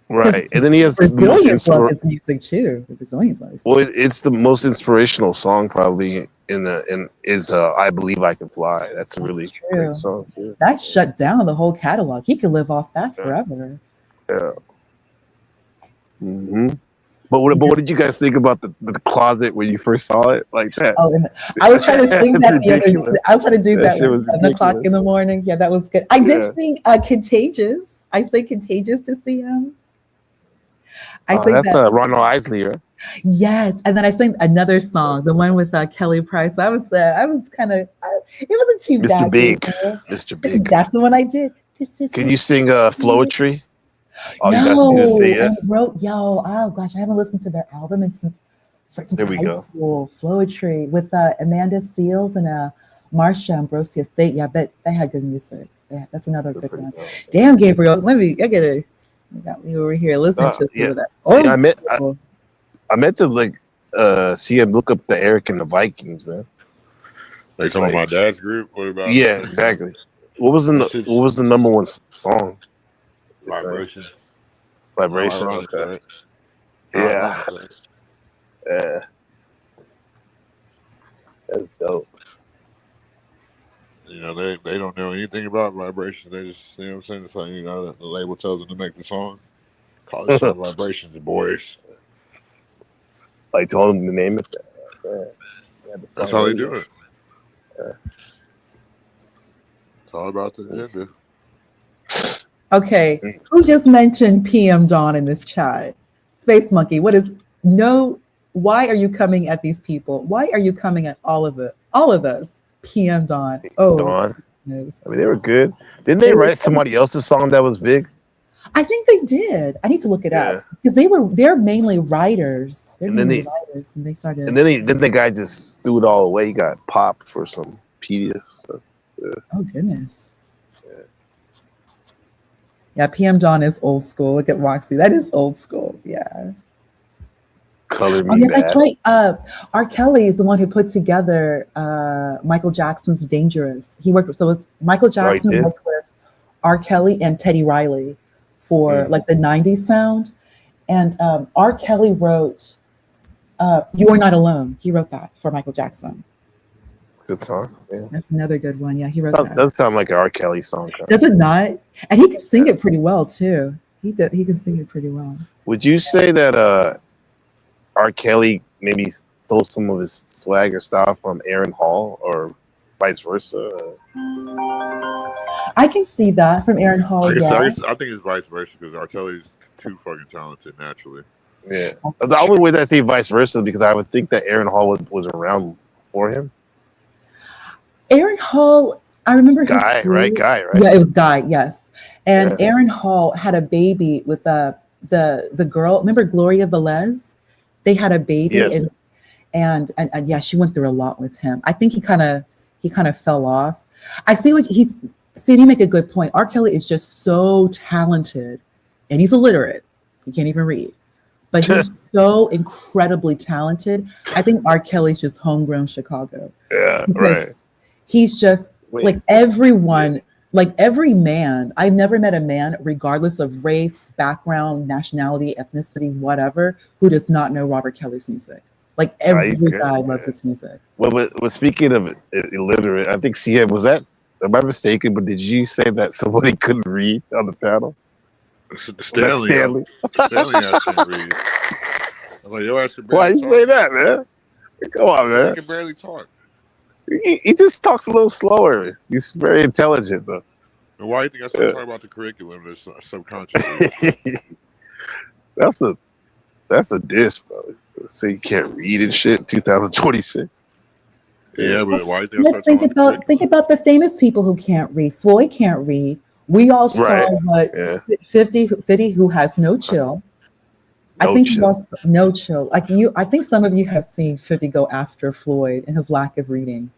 Right, and then he has Brazilians love his music too. The Brazilians love his music. Well, it's the most inspirational song probably is "I Believe I Can Fly." That's a really great song too. That shut down the whole catalog. He could live off that forever. Yeah. Mm-hmm. But what did you guys think about the closet when you first saw it like that? Oh, and I was trying to sing that the other day. I was trying to do that shit at was 7 o'clock in the morning. Yeah, that was good. I did sing Contagious. I sang Contagious to see him. I sang that's that. Ronald Isley, right? Yes, and then I sang another song, the one with Kelly Price. I was kind of. It wasn't too Mr. bad. Big, Mr. Big. That's the one I did. Can you sing Floetry? Oh, oh gosh, I haven't listened to their album since high school. Floetry with Amanda Seales and Marsha Ambrosius. They had good music. Yeah, that's another good one. Damn, Gabriel, you got me over here listening to that. Oh, yeah, I meant to see him look up the Eric and the Vikings, man. Like some of my dad's group. What about? Yeah, exactly. What was the number one song? Vibration. Vibration. Okay. Yeah. Yeah. That's dope. You know, they don't know anything about vibrations. They just, you know what I'm saying? It's like, you know, the label tells them to make the song. Call this song Vibrations, boys. Like told him to name it. That's how they do it. It's all about the agenda. Okay, who just mentioned PM Dawn in this chat? Space Monkey, why are you coming at these people? Why are you coming at all of us? PM Dawn. Oh, Dawn. goodness. I mean, they were good. Didn't they write somebody else's song that was big? I think they did. I need to look it up because they're mainly writers. They're mainly writers, and they started. And then the guy just threw it all away. He got popped for some PDF stuff. Yeah. Oh goodness. Yeah, PM Dawn is old school. Look at Moxie. That is old school. Yeah. Color Oh me yeah, bad. that's right. R. Kelly is the one who put together Michael Jackson's "Dangerous." He worked with, so it was Michael Jackson did? worked with R. Kelly and Teddy Riley for like the '90s sound, and R. Kelly wrote "You Are Not Alone." He wrote that for Michael Jackson. Good song. Yeah. That's another good one. Yeah, he wrote that. Does sound like an R. Kelly song. Does it not? And he can sing it pretty well too. He can sing it pretty well. Would you say that R. Kelly maybe stole some of his swag or style from Aaron Hall, or vice versa? I can see that from Aaron Hall. I Yeah. think it's vice versa because R. Kelly's too fucking talented naturally. Yeah. The only way that I say vice versa is because I would think that Aaron Hall was around for him. Aaron Hall, I remember Guy, right? Yeah, it was Guy, yes. And Aaron Hall had a baby with the girl. Remember Gloria Velez? They had a baby, Yes. and yeah, she went through a lot with him. I think he kind of fell off. I see what he's. See, you make a good point. R. Kelly is just so talented, and he's illiterate. He can't even read, but he's so incredibly talented. I think R. Kelly's just homegrown Chicago. Yeah, Because right. He's just like everyone, like every man. I've never met a man, regardless of race, background, nationality, ethnicity, whatever, who does not know Robert Kelly's music. Like every guy loves his music. Well, speaking of illiterate, I think CM was that. Am I mistaken? But did you say that somebody couldn't read on the panel? Stanley. Stanley. Stanley has to read. I'm like, yo, Why you say that, man? Come on, He man. can barely talk. He just talks a little slower. He's very intelligent, though. And why do you think I started talking about the curriculum that's subconsciously? That's a diss, bro. So you can't read and shit. 2026. Yeah, but why do you think I Let's started talking about think about the famous people who can't read. Floyd can't read. We all saw Right. what Yeah. 50 who has no chill. I No think chill. he was no chill. Like you, I think some of you have seen 50 go after Floyd and his lack of reading.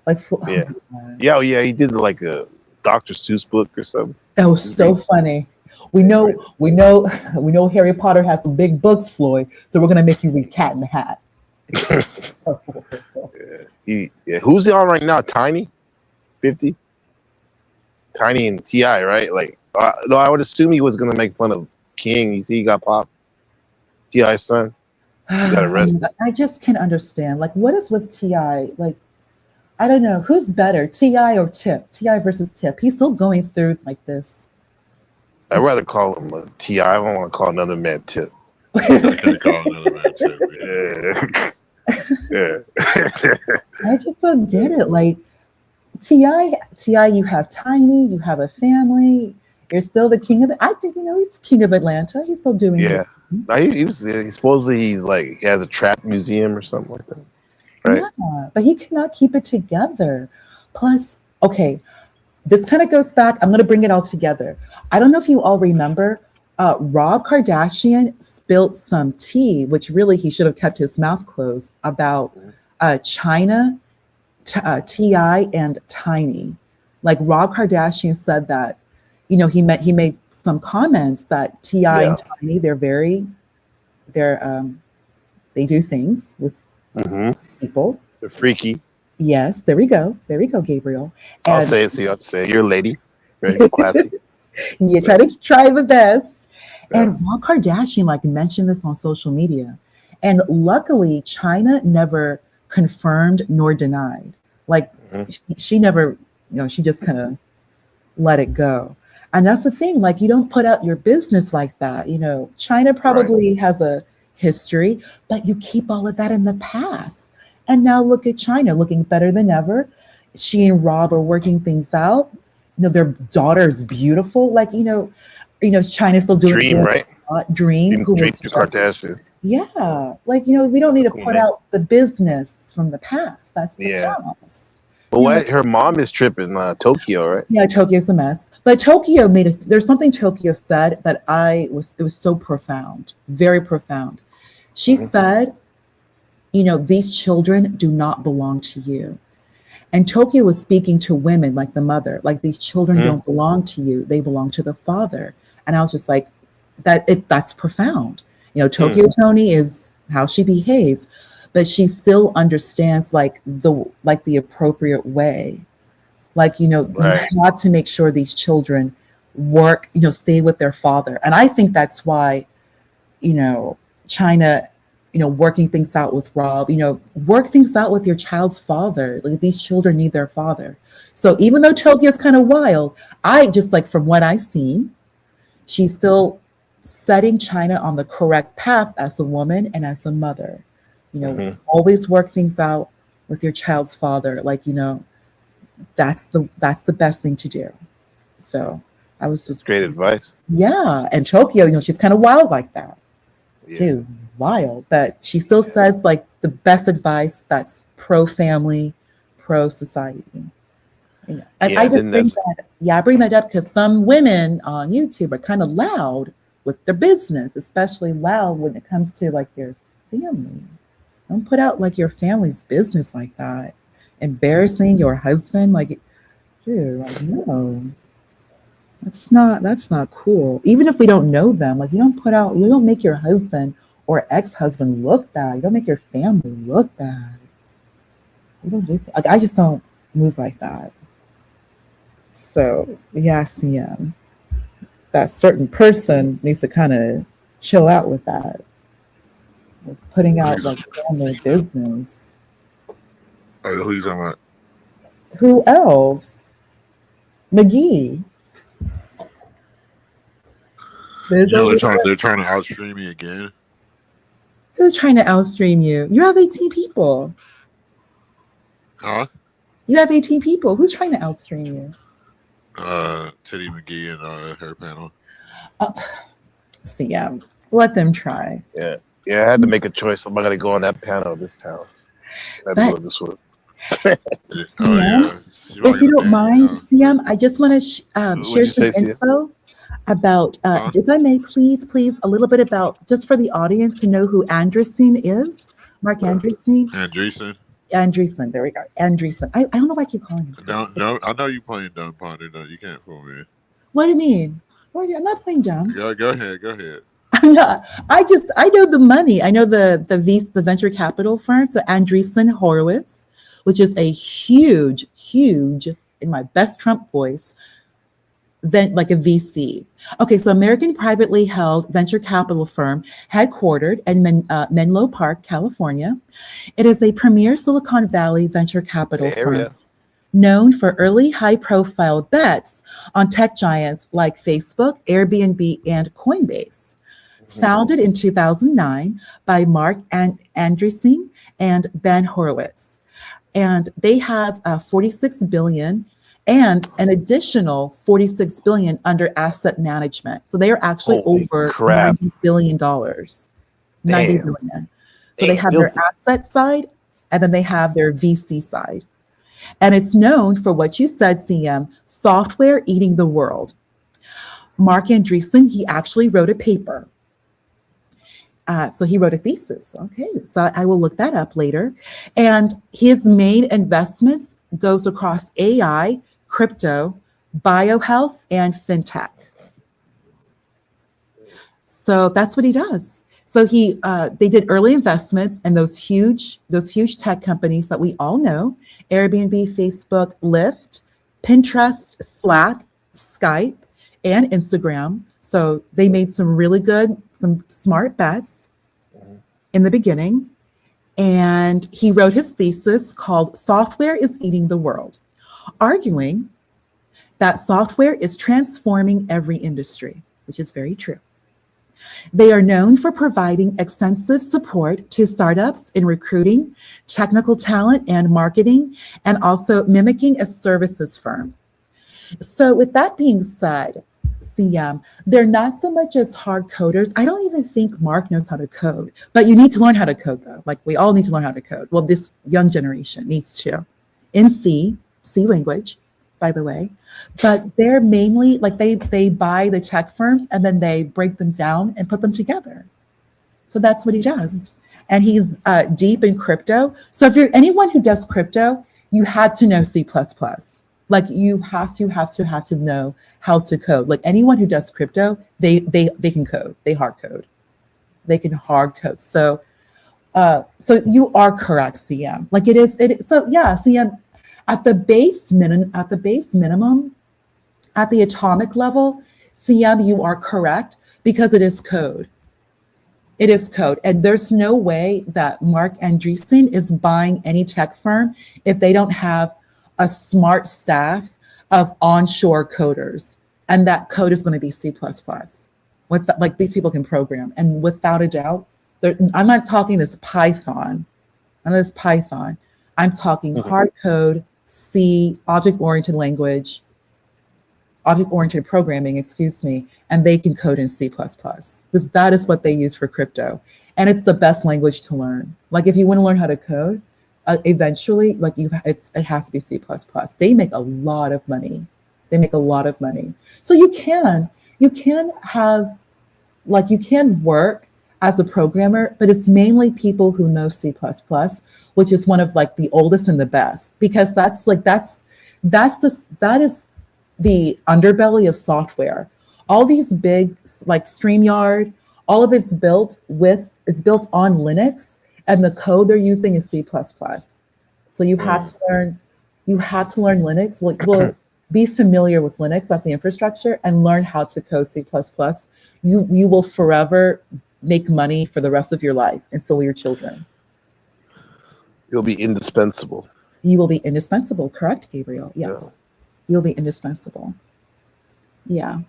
Like, Yeah. Yeah, he did like a Dr. Seuss book or something. that was so funny. We know Harry Potter has some big books, Floyd. So we're gonna make you read Cat in the Hat. Who's he on right now? Tiny, 50. Tiny and T.I., right? Like, no, I would assume he was gonna make fun of King. You see, he got popped. T.I.'s son. He got arrested. I just can't understand. Like, what is with T.I.? Like, I don't know who's better, T.I. or Tip. T.I. versus Tip. He's still going through like this. I'd rather call him a T.I. I don't want to call another man Tip. Yeah. I just don't get it. Like T.I., you have Tiny, you have a family. You're still the king of it. I think he's king of Atlanta. He's still doing Yeah. this. No, he supposedly he has a trap museum or something like that. Right. Yeah, but he cannot keep it together. Plus, okay, this kind of goes back. I'm going to bring it all together. I don't know if you all remember, Rob Kardashian spilled some tea, which really he should have kept his mouth closed, about China, T.I. and Tiny. Like Rob Kardashian said that, he made some comments that T.I. and Tiny, they do things with people. They're freaky. Yes, there we go, Gabriel. I'll And say it. So you have to say it. You're a lady. Very classy. you try the best. And Rob Kardashian like mentioned this on social media. And luckily, China never confirmed nor denied. Like she never, she just kind of let it go. And that's the thing, like you don't put out your business like that. China probably has a history, but you keep all of that in the past. And now look at China looking better than ever. She and Rob are working things out. Their daughter is beautiful. Like, China's still doing Dream, right? Dream, who Dream was just, Kardashian. yeah. Like, we don't need to Cool put name. out the business from the past. That's the past. But what? Her mom is tripping. Tokyo, right? Yeah, Tokyo's a mess. But Tokyo there's something Tokyo said that it was so profound, very profound. She said, these children do not belong to you. And Tokyo was speaking to women like the mother, like these children don't belong to you, they belong to the father. And I was just like, that's profound. Tokyo Tony is how she behaves, but she still understands the appropriate way. Like, you have to make sure these children work, stay with their father. And I think that's why, China, working things out with Rob, work things out with your child's father. Like these children need their father. So even though Tokyo's kind of wild, I just like from what I've seen, she's still setting China on the correct path as a woman and as a mother. Always work things out with your child's father. Like, that's the best thing to do. So I was just Great advice. Yeah. And Tokyo, she's kind of wild like that. Yeah. She is wild, but she still says like the best advice that's pro family, pro society. And I just think I bring that up because some women on YouTube are kind of loud with their business, especially loud when it comes to like their family. Don't put out like your family's business like that. Embarrassing your husband, like, dude, like no. That's not cool. Even if we don't know them, like you don't make your husband or ex-husband look bad. You don't make your family look bad. You don't do like I just don't move like that. So yeah, CM. That certain person needs to kind of chill out with that. With putting out like family business. Who you talking about? Who else? McGee. They're trying to outstream me again. Who's trying to outstream you? You have 18 people. Huh? You have 18 people. Who's trying to outstream you? Teddy McGee and her panel. CM. Let them try. Yeah. Yeah, I had to make a choice. Am I gonna go on that panel or this panel? I had to go this one. CM, if you don't mind, CM, I just want to share some info about, if I may, please, a little bit about, just for the audience to know who Andreessen is. Mark Andreessen. Andreessen, there we go. Andreessen. I don't know why I keep calling him. No, I know you playing dumb ponder. No, you can't fool me. What do you mean? I'm not playing dumb. Go ahead. I'm not. I know the money. I know the venture capital firm. So Andreessen Horowitz, which is a huge, in my best Trump voice, then like a VC. Okay, so American privately held venture capital firm headquartered in Menlo Park, California. It is a premier Silicon Valley venture capital firm known for early high-profile bets on tech giants like Facebook, Airbnb, and Coinbase. Founded in 2009 by Mark Andreessen and Ben Horowitz. And they have 46 billion and an additional 46 billion under asset management. So they are actually over $90 billion. 90 billion. So they have their asset side and then they have their VC side. And it's known for what you said, CM, software eating the world. Mark Andreessen, he actually wrote a paper. So he wrote a thesis. Okay, so I will look that up later. And his main investments goes across AI, crypto, biohealth, and fintech. So that's what he does. So they did early investments in those huge tech companies that we all know: Airbnb, Facebook, Lyft, Pinterest, Slack, Skype, and Instagram. So they made some really good, some smart bets in the beginning. And he wrote his thesis called Software is Eating the World, arguing that software is transforming every industry, which is very true. They are known for providing extensive support to startups in recruiting, technical talent, and marketing, and also mimicking a services firm. So with that being said, CM, they're not so much as hard coders. I don't even think Mark knows how to code, but you need to learn how to code though. Like we all need to learn how to code. Well, this young generation needs to. In C language, by the way. But they're mainly like they buy the tech firms and then they break them down and put them together. So that's what he does. And he's deep in crypto. So if you're anyone who does crypto, you had to know C++. Like you have to know how to code. Like anyone who does crypto, they can code. They hard code. They can hard code. So you are correct, CM. Like it is. So yeah, CM. At the base minimum, at the atomic level, CM, you are correct because it is code. It is code. And there's no way that Marc Andreessen is buying any tech firm if they don't have a smart staff of onshore coders. And that code is going to be C++. Like these people can program. And without a doubt, I'm not talking this Python. I'm talking hard code, C, object-oriented language, object-oriented programming, and they can code in C++, because that is what they use for crypto. And it's the best language to learn. Like if you want to learn how to code, eventually, like it has to be C++. They make a lot of money. So you can work as a programmer, but it's mainly people who know C++, which is one of like the oldest and the best, because that is the underbelly of software. All these big like StreamYard, all of it's built on Linux, and the code they're using is C++. So you have to learn Linux. Well, be familiar with Linux, that's the infrastructure, and learn how to code C++. You will forever make money for the rest of your life, and so will your children. You'll be indispensable. You will be indispensable, correct, Gabriel? Yes. Yeah. You'll be indispensable. Yeah.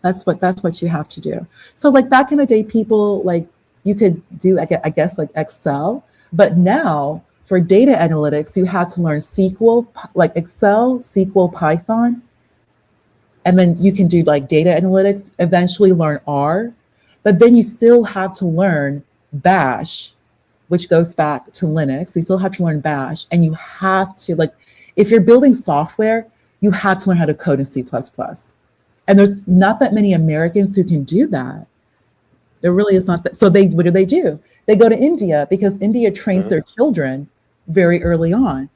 That's what you have to do. So like back in the day, people like you could do, I guess like Excel, but now for data analytics, you have to learn SQL, like Excel, SQL, Python, and then you can do like data analytics, eventually learn R, but then you still have to learn Bash, which goes back to Linux. So you still have to learn Bash, and you have to, like, if you're building software, you have to learn how to code in C++. And there's not that many Americans who can do that. There really is not that. So what do? They go to India because India trains their children very early on.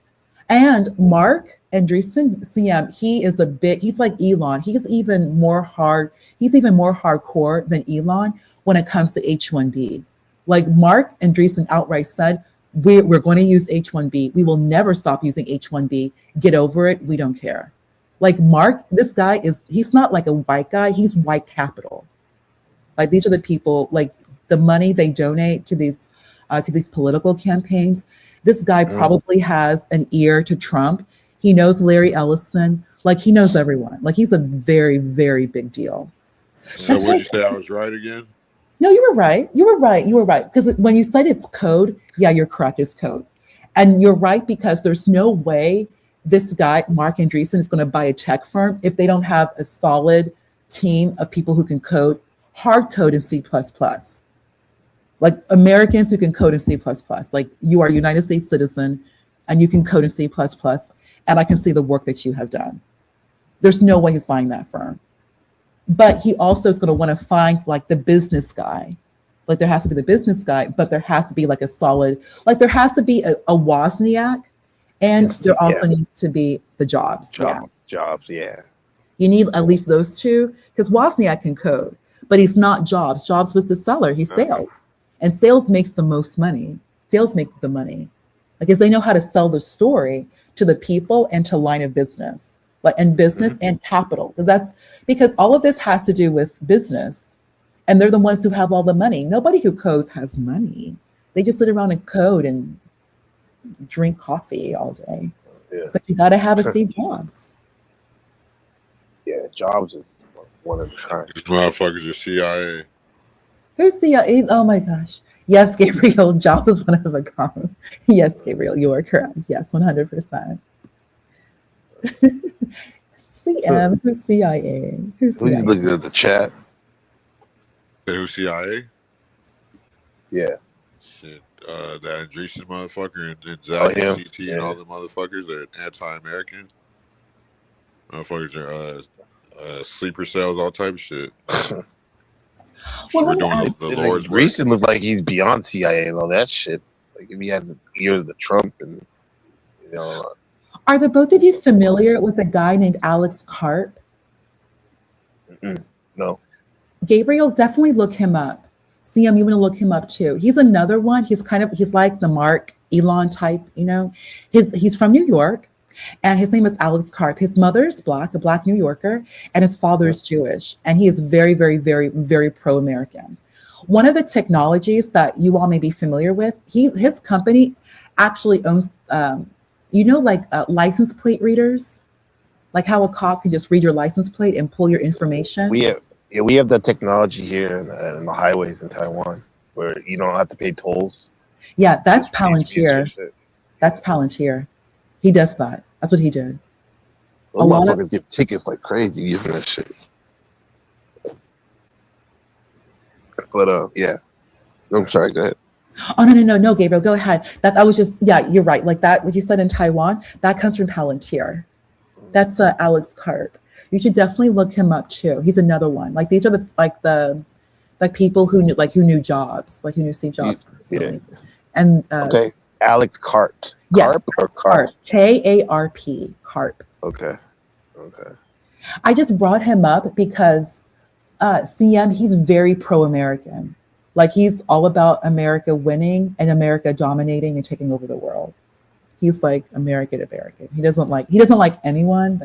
And Marc Andreessen, CM, he's like Elon. He's even more hardcore than Elon when it comes to H-1B. Like Marc Andreessen outright said, we're going to use H-1B. We will never stop using H-1B. Get over it. We don't care. Like Marc, this guy he's not like a white guy. He's white capital. Like these are the people, like the money they donate to these political campaigns. This guy probably has an ear to Trump. He knows Larry Ellison. Like he knows everyone. Like he's a very, very big deal. So would you say I was right again? No, you were right. Because when you said it's code, yeah, you're correct, it's code. And you're right because there's no way this guy, Marc Andreessen, is going to buy a tech firm if they don't have a solid team of people who can code, hard code in C++. Like Americans who can code in C++. Like you are a United States citizen and you can code in C++, and I can see the work that you have done. There's no way he's buying that firm. But he also is going to want to find like the business guy. Like there has to be the business guy, but there has to be like a solid, like there has to be a Wozniak, and there also needs to be the Jobs. Jobs, yeah. You need at least those two, because Wozniak can code, but he's not Jobs. Jobs was the seller, he's sales. And sales makes the most money. Sales make the money. Because they know how to sell the story to the people and to line of business. like in business and capital. That's because all of this has to do with business, and they're the ones who have all the money. Nobody who codes has money. They just sit around and code and drink coffee all day. Yeah. But you got to have a Steve Jobs. Yeah, Jobs is one of the kind. These motherfuckers are CIA. Who's CIA? Oh my gosh. Yes, Gabriel, Jobs is one of a kind. Yes, Gabriel, you are correct. Yes, 100%. CM, who's CIA? Who's Please CIA? look at the chat. Say who's CIA? Yeah. Shit. That Andreessen motherfucker and Oh, Zach him? and CT and all the motherfuckers that are anti-American. Motherfuckers are sleeper cells, all type of shit. Well, We're let me doing ask- the It's Lord's like work. Reason looks like he's beyond CIA and all that shit. Like if he has an ear to the Trump and you know. Are the both of you familiar with a guy named Alex Karp? No. Gabriel, definitely look him up. CM, you want to look him up too. He's another one. He's like the Mark Elon type, you know. He's from New York, and his name is Alex Karp. His mother is black, a black New Yorker, and his father is Jewish, and he is very, very, very, very pro-American. One of the technologies that you all may be familiar with, his company actually owns, license plate readers, like how a cop can just read your license plate and pull your information. We have that technology here in the highways in Taiwan where you don't have to pay tolls. Yeah, that's Just use your Palantir. shit. That's Palantir. He does that. That's what he did. Those A lot of- motherfuckers get tickets like crazy using that shit. But yeah. I'm sorry, go ahead. Oh no, Gabriel, go ahead. You're right. Like that, what you said in Taiwan, that comes from Palantir. That's Alex Karp. You should definitely look him up too. He's another one. Like these are the people who knew Jobs, like who knew Steve Jobs personally. And Okay. Alex Karp. Yes, Karp or Karp. K-A-R-P. Karp. Okay. I just brought him up because CM, he's very pro-American. Like he's all about America winning and America dominating and taking over the world. He's like American. He doesn't like anyone.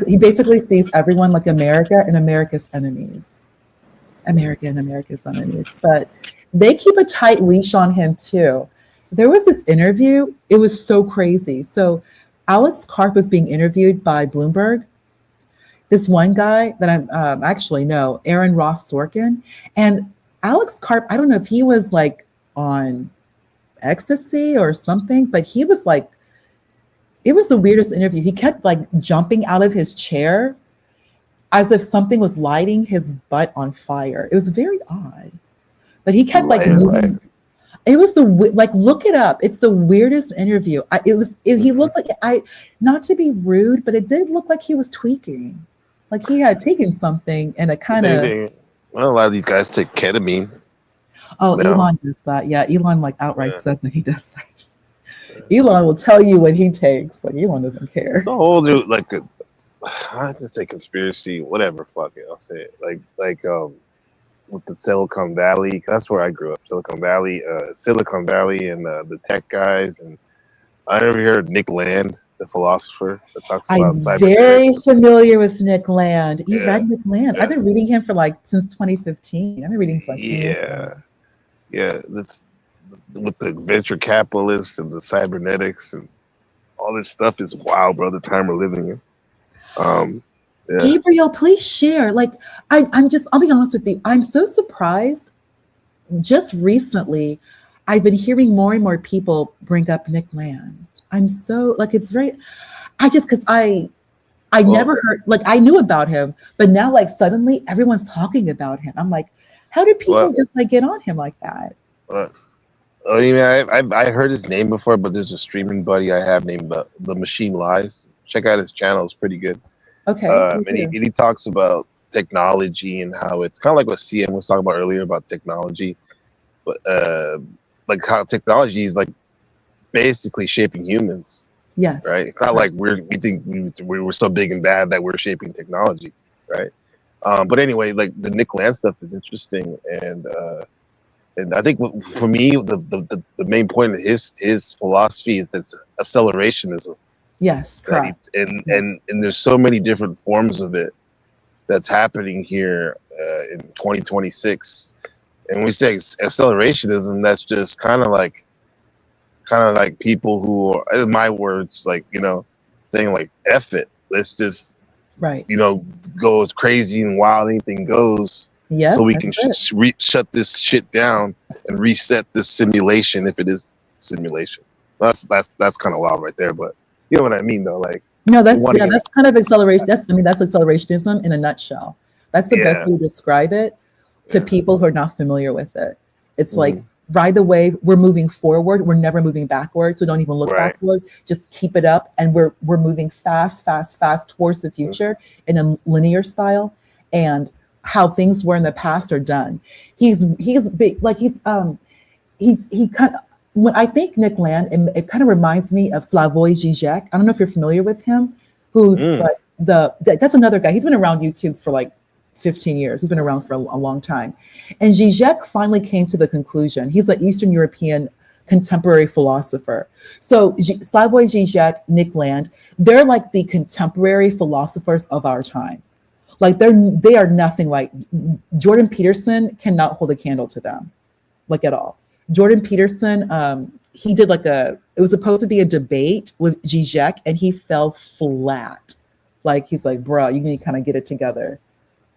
He basically sees everyone like America and America's enemies. America and America's enemies. But they keep a tight leash on him too. There was this interview. It was so crazy. So Alex Karp was being interviewed by Bloomberg. This one guy that I actually know, Aaron Ross Sorkin. And Alex Karp, I don't know if he was like on ecstasy or something, but he was like, it was the weirdest interview. He kept like jumping out of his chair as if something was lighting his butt on fire. It was very odd. But he kept like moving. It was look it up. It's the weirdest interview. He looked like, not to be rude, but it did look like he was tweaking. Like he had taken something and it kind of. Well, a lot of these guys take ketamine. Oh, No. Elon does that. Yeah, Elon like outright said that he does that. Elon will tell you what he takes. Like Elon doesn't care. It's a whole new I can say conspiracy, whatever. Fuck it, I'll say it. Like with the Silicon Valley. That's where I grew up. Silicon Valley, and the tech guys. And I never heard Nick Land, the philosopher, that talks I'm about cyber. very familiar with Nick Land. You Yeah, read Nick Land? I've been reading him for since 2015. I've been reading for 10 years. Yeah. This with the venture capitalists and the cybernetics and all this stuff is wild, bro. The time we're living in. Yeah. Gabriel, please share. I'll be honest with you. I'm so surprised. Just recently, I've been hearing more and more people bring up Nick Land. I'm so it's very, because I never heard, I knew about him, but now suddenly everyone's talking about him. I'm like, how do people just get on him like that? I heard his name before, but there's a streaming buddy I have named The Machine Lies. Check out his channel; it's pretty good. Okay. And he talks about technology and how it's kind of like what CM was talking about earlier about technology, but how technology is basically shaping humans. Yes. Right. It's not like we think we were so big and bad that we're shaping technology, right? But anyway, the Nick Land stuff is interesting, and I think for me the main point of his philosophy is this accelerationism. Yes, that he, correct. and Yes. and there's so many different forms of it that's happening here in 2026. And when we say accelerationism, that's just kind of like people who are, in my words, like, you know, saying like F it, let's just, Right. you know, go as crazy and wild anything goes, Yep, so we that's can it. shut this shit down and reset this simulation, if it is simulation. That's kind of wild right there, but you know what I mean though, like No, we that's want to yeah, get, that's kind of acceleration. That's accelerationism in a nutshell. That's the best yeah, way to describe it to yeah, people who are not familiar with it. It's like mhm, right away we're moving forward. We're never moving backward. So don't even look right, backward. Just keep it up, and we're moving fast, fast, fast towards the mhm, future in a linear style. And how things were in the past are done. He's big, like he kind of, when I think Nick Land, it kind of reminds me of Slavoj Žižek. I don't know if you're familiar with him, who's mm, like that's another guy. He's been around YouTube for like 15 years. He's been around for a long time. And Žižek finally came to the conclusion. He's an Eastern European contemporary philosopher. So Slavoj Žižek, Nick Land, they're like the contemporary philosophers of our time. Like they are nothing like Jordan Peterson cannot hold a candle to them, like at all. Jordan Peterson, he did it was supposed to be a debate with Zizek, and he fell flat. Like, he's like, bruh, you need to kind of get it together.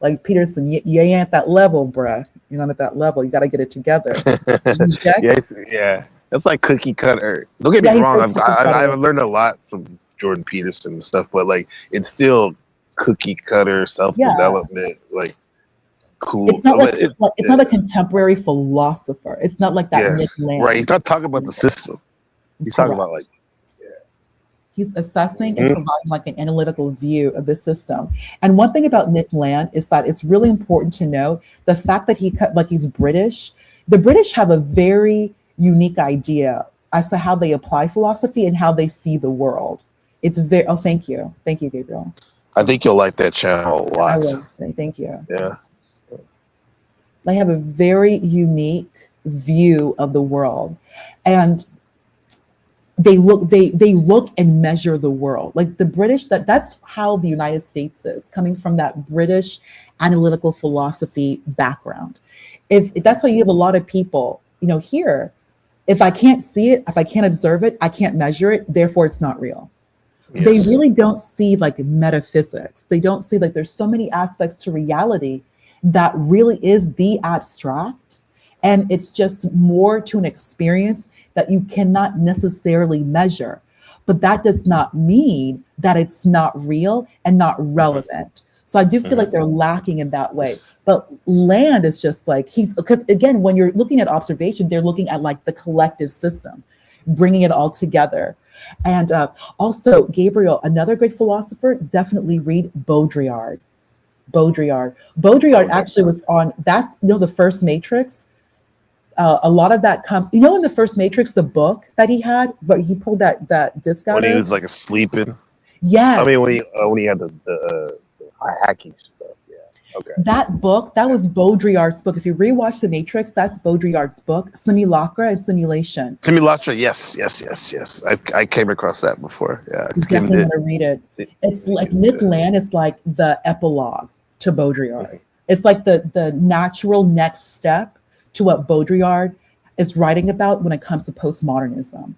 Like, Peterson, you ain't at that level, bruh. You're not at that level. You got to get it together. Zizek, yeah, yeah. That's like cookie cutter. Don't get me yeah, he's wrong. like cookie cutter. I've learned a lot from Jordan Peterson and stuff, but like it's still cookie cutter self Yeah. development, like cool. It's not like It's it's not a contemporary philosopher. It's not like that yeah, Nick Land. right. He's not talking about the system. He's talking about like He's assessing and mhm, providing like an analytical view of the system. And one thing about Nick Land is that it's really important to know the fact that he's British. The British have a very unique idea as to how they apply philosophy and how they see the world. It's very, oh, thank you, Gabriel. I think you'll like that channel a I lot. will. Thank you. Yeah. They have a very unique view of the world, and they look and measure the world. Like the British, that's how the United States is, coming from that British analytical philosophy background. If that's why you have a lot of people, here, if I can't see it, if I can't observe it, I can't measure it, therefore it's not real. Yes. They really don't see like metaphysics. They don't see like there's so many aspects to reality that really is the abstract. And it's just more to an experience that you cannot necessarily measure. But that does not mean that it's not real and not relevant. So I do feel like they're lacking in that way. But Land is just like, because again, when you're looking at observation, they're looking at like the collective system, bringing it all together. And also, Gabriel, another great philosopher, definitely read Baudrillard. Baudrillard actually was on, that's, the first Matrix. A lot of that comes, in the first Matrix, the book that he had, but he pulled that disc out When he of. was like sleeping. Yes. I mean, when he had the hacking stuff. Yeah. Okay. That book, that was Baudrillard's book. If you rewatch The Matrix, that's Baudrillard's book, Simulacra and Simulation. Simulacra, yes. I came across that before. Yeah, I You skimmed definitely it. want to read it. It's like Nick Land is like the epilogue to Baudrillard. It's like the natural next step to what Baudrillard is writing about when it comes to postmodernism.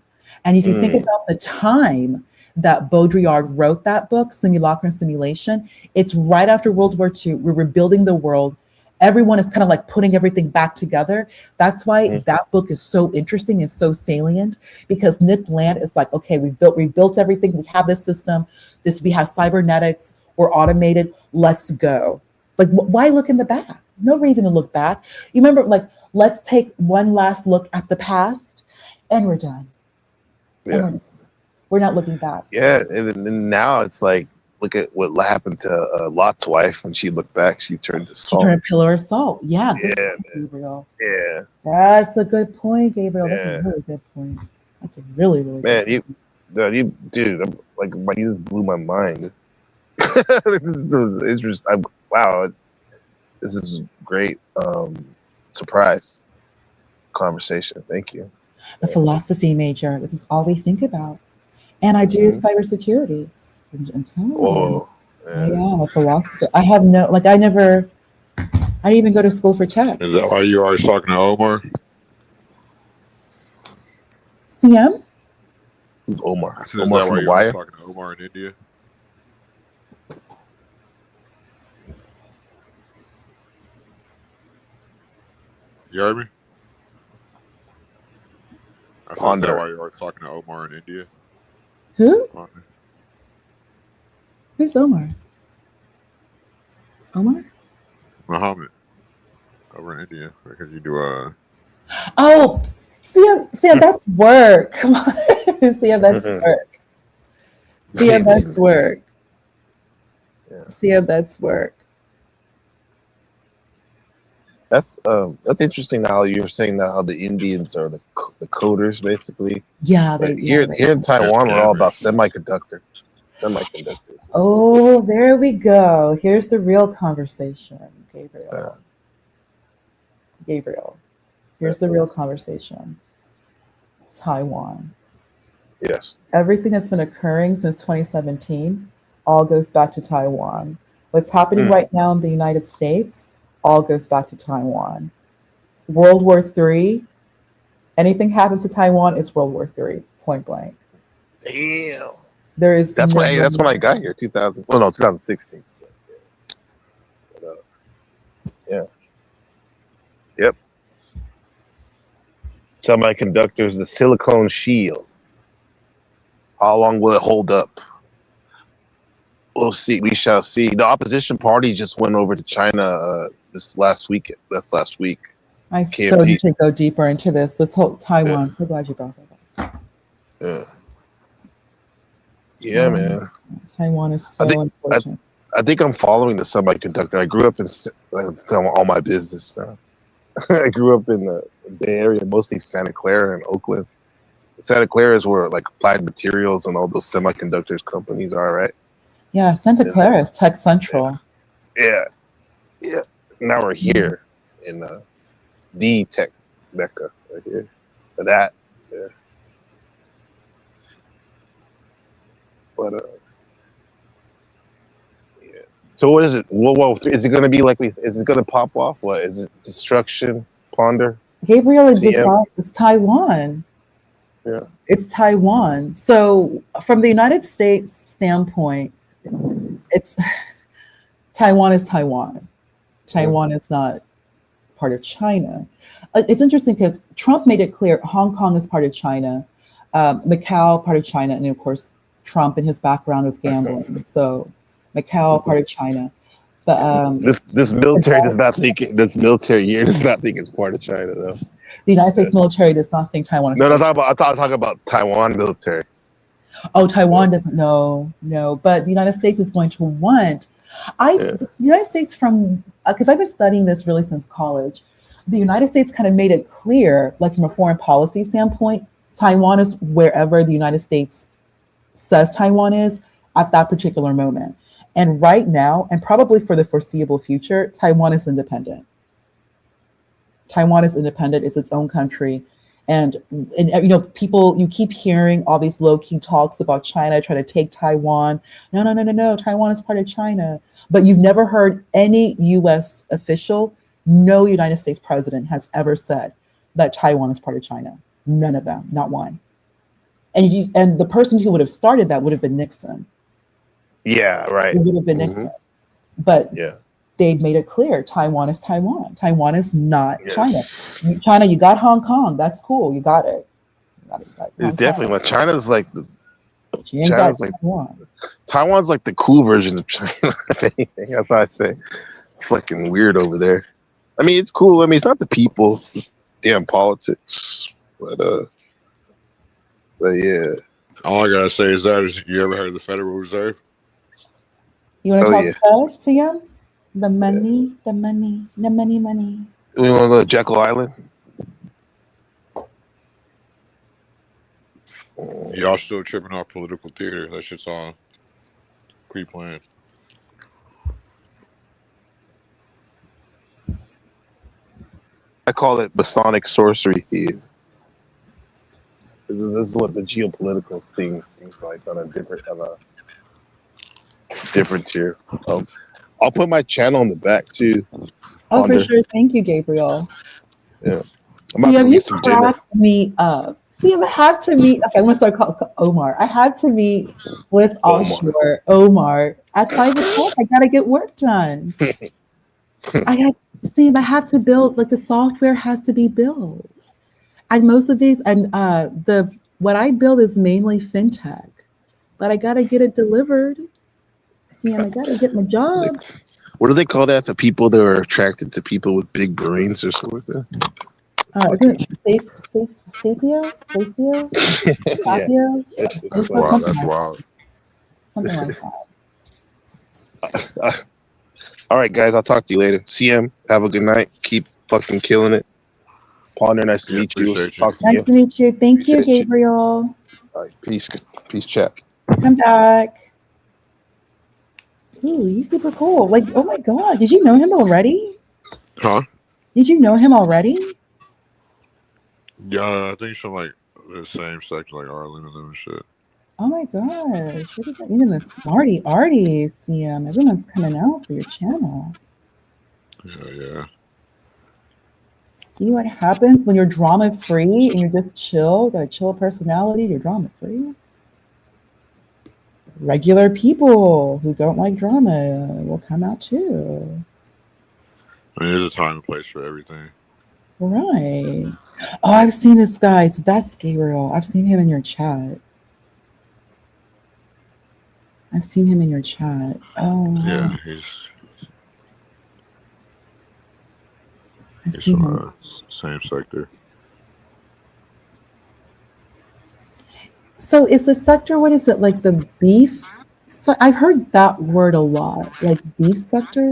And if you think about the time that Baudrillard wrote that book, Simulacra and Simulation, it's right after World War II. We're rebuilding the world. Everyone is kind of like putting everything back together. That's why that book is so interesting and so salient, because Nick Land is like, okay, we built everything. We have this system. We have cybernetics. We're automated. Let's go. Like, why look in the back? No reason to look back. You remember, like, let's take one last look at the past, and we're done. Yeah. And we're not looking back. Yeah, and now it's like, look at what happened to Lot's wife when she looked back. She turned to She salt. turned a pillar of salt. Yeah. Yeah, Gabriel. yeah. That's a good point, Gabriel. That's Yeah. a really good point. That's a really, really Man, good point. dude, I'm, like, you just blew my mind. This was interesting. Wow, this is great. Surprise conversation. Thank you. The philosophy major. This is all we think about. and I do Hmm. cybersecurity. I'm telling you, Whoa. I Yeah. am a philosopher. I have no, like, I didn't even go to school for tech. Is that why you always talking to Omar? CM? Who's I Omar? said, is Omar that from why The you always Wire? talking to Omar in India? You heard me? I said, is that Ponder. why you always talking to Omar in India? Who? Ponder. Who's Omar? Omar? Muhammad over in India because you do Oh, CM, that's work. Come on. CM, that's work. CM, that's work. Yeah. CM, that's work. That's interesting how you're saying that how the Indians are the coders basically. Yeah, But they, here in Taiwan, we're all scammers. about semiconductors. Oh, there we go. Here's the real conversation, Gabriel. Here's the real conversation. Taiwan. Yes. Everything that's been occurring since 2017 all goes back to Taiwan. What's happening right now in the United States all goes back to Taiwan. World War III, anything happens to Taiwan, it's World War III, point blank. Damn. There is That's no when I got here, 2000. Well, no, 2016. Yeah. Yep. Semiconductors, the silicone shield. How long will it hold up? We'll see. We shall see. The opposition party just went over to China this last week. That's last week. I KMT. so need to go deeper into this whole Taiwan. So glad you brought that up. Yeah, man. Taiwan is so unfortunate. I think I'm following the semiconductor. I grew up in all my business now. I grew up in the Bay Area, mostly Santa Clara and Oakland. Santa Clara is where like Applied Materials and all those semiconductors companies are, right? Yeah, Santa Clara is Tech Central. Yeah. Now we're here in the tech mecca right here. For that, yeah. But yeah. So what is it? World War III? Is it going to be like is it going to pop off? What is it? Destruction? Ponder? Gabriel, it's Taiwan. Yeah. It's Taiwan. So from the United States standpoint, it's Taiwan is Taiwan. Taiwan is not part of China. It's interesting because Trump made it clear Hong Kong is part of China, Macau part of China, and of course Trump and his background with gambling. So Macau part of China. But this military does not think this military year does not think it's part of China though. The United States military does not think Taiwan is No, I thought talking about Taiwan military. Oh, Taiwan doesn't know, no. But the United States is going to want. The United States because I've been studying this really since college. The United States kind of made it clear, like from a foreign policy standpoint, Taiwan is wherever the United States says Taiwan is at that particular moment. And right now, and probably for the foreseeable future, Taiwan is independent. Taiwan is independent. It's its own country. And people, you keep hearing all these low-key talks about China trying to take Taiwan. No. Taiwan is part of China. But you've never heard any U.S. official, no United States president has ever said that Taiwan is part of China. None of them, not one. And the person who would have started that would have been Nixon. Yeah, right. It would have been Nixon. But yeah, they made it clear Taiwan is Taiwan. Taiwan is not China. China, you got Hong Kong. That's cool. You got it. It's definitely like China's like Taiwan. Taiwan's like the cool version of China. If anything, that's what I say. It's fucking weird over there. I mean, it's cool. I mean, it's not the people. It's just damn politics. But yeah. All I gotta say is you ever heard of the Federal Reserve? You want to talk about Siam? The money. We want to go to Jekyll Island? Y'all still tripping off political theater. That shit's all pre-planned. I call it Masonic sorcery theater. This is what the geopolitical thing seems like on a different tier. I'll put my channel in the back too. Oh, for Ponder. sure. Thank you, Gabriel. Yeah. I'm about See, to you eat some dinner. cracked me up. See, I have to meet. Okay, I'm gonna start calling Omar. I have to meet with Offshore Omar at 5 o'clock. I gotta get work done. I have see. I have to build. Like the software has to be built. And most of these, and the what I build is mainly fintech, but I gotta get it delivered. See, and I gotta get my job. What do they call that? The people that are attracted to people with big brains or something like that? Isn't it Sapio? Yeah. Sapio? That's wild. That's wild. Something like that. All right, guys. I'll talk to you later. CM, have a good night. Keep fucking killing it. Ponder, nice to meet you. Appreciate you. Talk to Nice to meet you. Thank you, Appreciate you. Gabriel. All right, peace, chat. Come back. Ooh, he's super cool. Like, oh my God, did you know him already? Huh? Did you know him already? Yeah, I think it's from like the same sector, like Arlen and them and shit. Oh my gosh, look at that. Even the smarty arties, CM. Everyone's coming out for your channel. Yeah. See what happens when you're drama free and you're just chill, got a chill personality, you're drama free. Regular people who don't like drama will come out too. I mean, there's a time and place for everything. Right. Oh, I've seen this guy. So that's Gabriel. I've seen him in your chat. Oh, Yeah, I've he's seen him. from same sector. So is the sector, what is it, like the beef? I've heard that word a lot, like beef sector.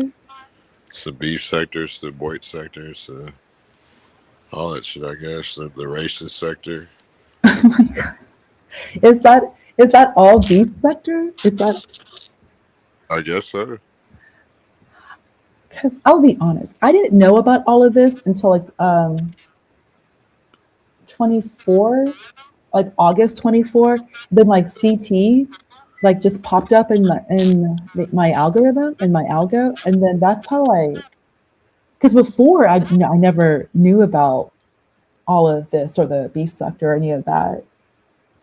It's the beef sector, it's the Boyd sector, it's all that shit, I guess. The racist sector. Oh my God. Is that all beef sector? Is that? I guess so. Because I'll be honest, I didn't know about all of this until like 24, like August 24. Then like CT like just popped up in my algorithm, in my algo, and then that's how because before I never knew about all of this or the beef sector or any of that.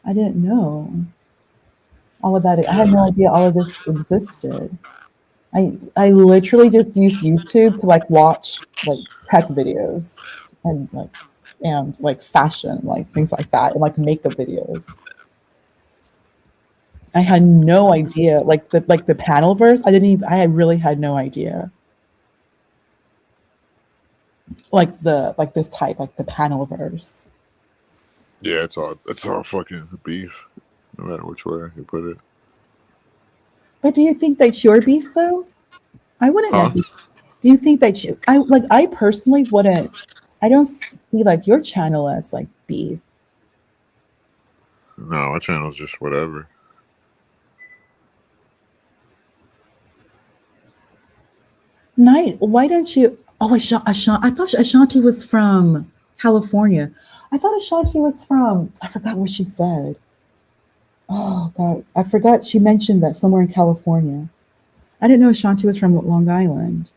I didn't know all of that. I had no idea all of this existed. I literally just use YouTube to like watch like tech videos and like fashion, like things like that, and like makeup videos. I had no idea, like the Panelverse. I really had no idea. Like this type, like the Panelverse. Yeah, it's all fucking beef, no matter which way you put it. But do you think that's your beef though? I wouldn't Huh? necessarily. Do you think that I personally wouldn't? I don't see like your channel as like beef. No, my channel's just whatever. Night, why don't you? Oh, Ashanti. I thought Ashanti was from California. I thought Ashanti was from. I forgot what she said. Oh God, I forgot she mentioned that somewhere in California. I didn't know Ashanti was from Long Island.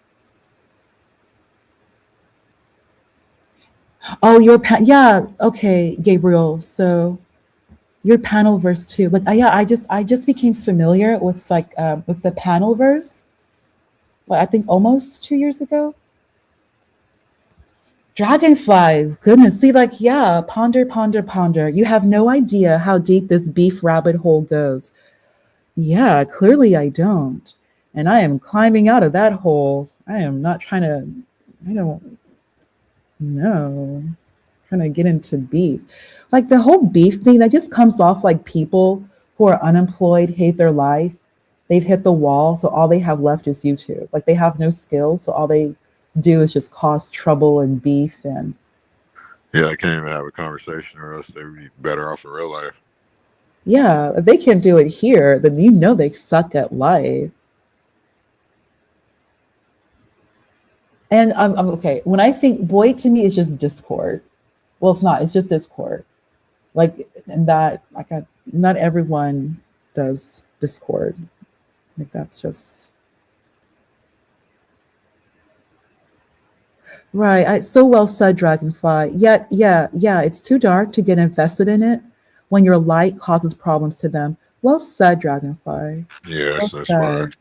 Oh, yeah. Okay, Gabriel. So your Panelverse too. Like, yeah, I just became familiar with with the Panelverse. Well, I think almost 2 years ago. Dragonfly, goodness, see, like, yeah, ponder. You have no idea how deep this beef rabbit hole goes. Yeah, clearly I don't. And I am climbing out of that hole. I am not trying to, I don't know, trying to get into beef. Like the whole beef thing, that just comes off like people who are unemployed, hate their life. They've hit the wall, so all they have left is YouTube. Like they have no skills, so all they do is just cause trouble and beef. And Yeah, I can't even have a conversation, or else they would be better off in real life. yeah, if they can't do it here, then you know they suck at life. And I'm okay. When I think Boyd, to me is just Discord. Well, it's not. It's just Discord. Like, and that, like, not everyone does Discord. Like, that's just right. So well said, Dragonfly. Yeah. It's too dark to get invested in it when your light causes problems to them. Well said, Dragonfly. Yeah, Well that's fire. said.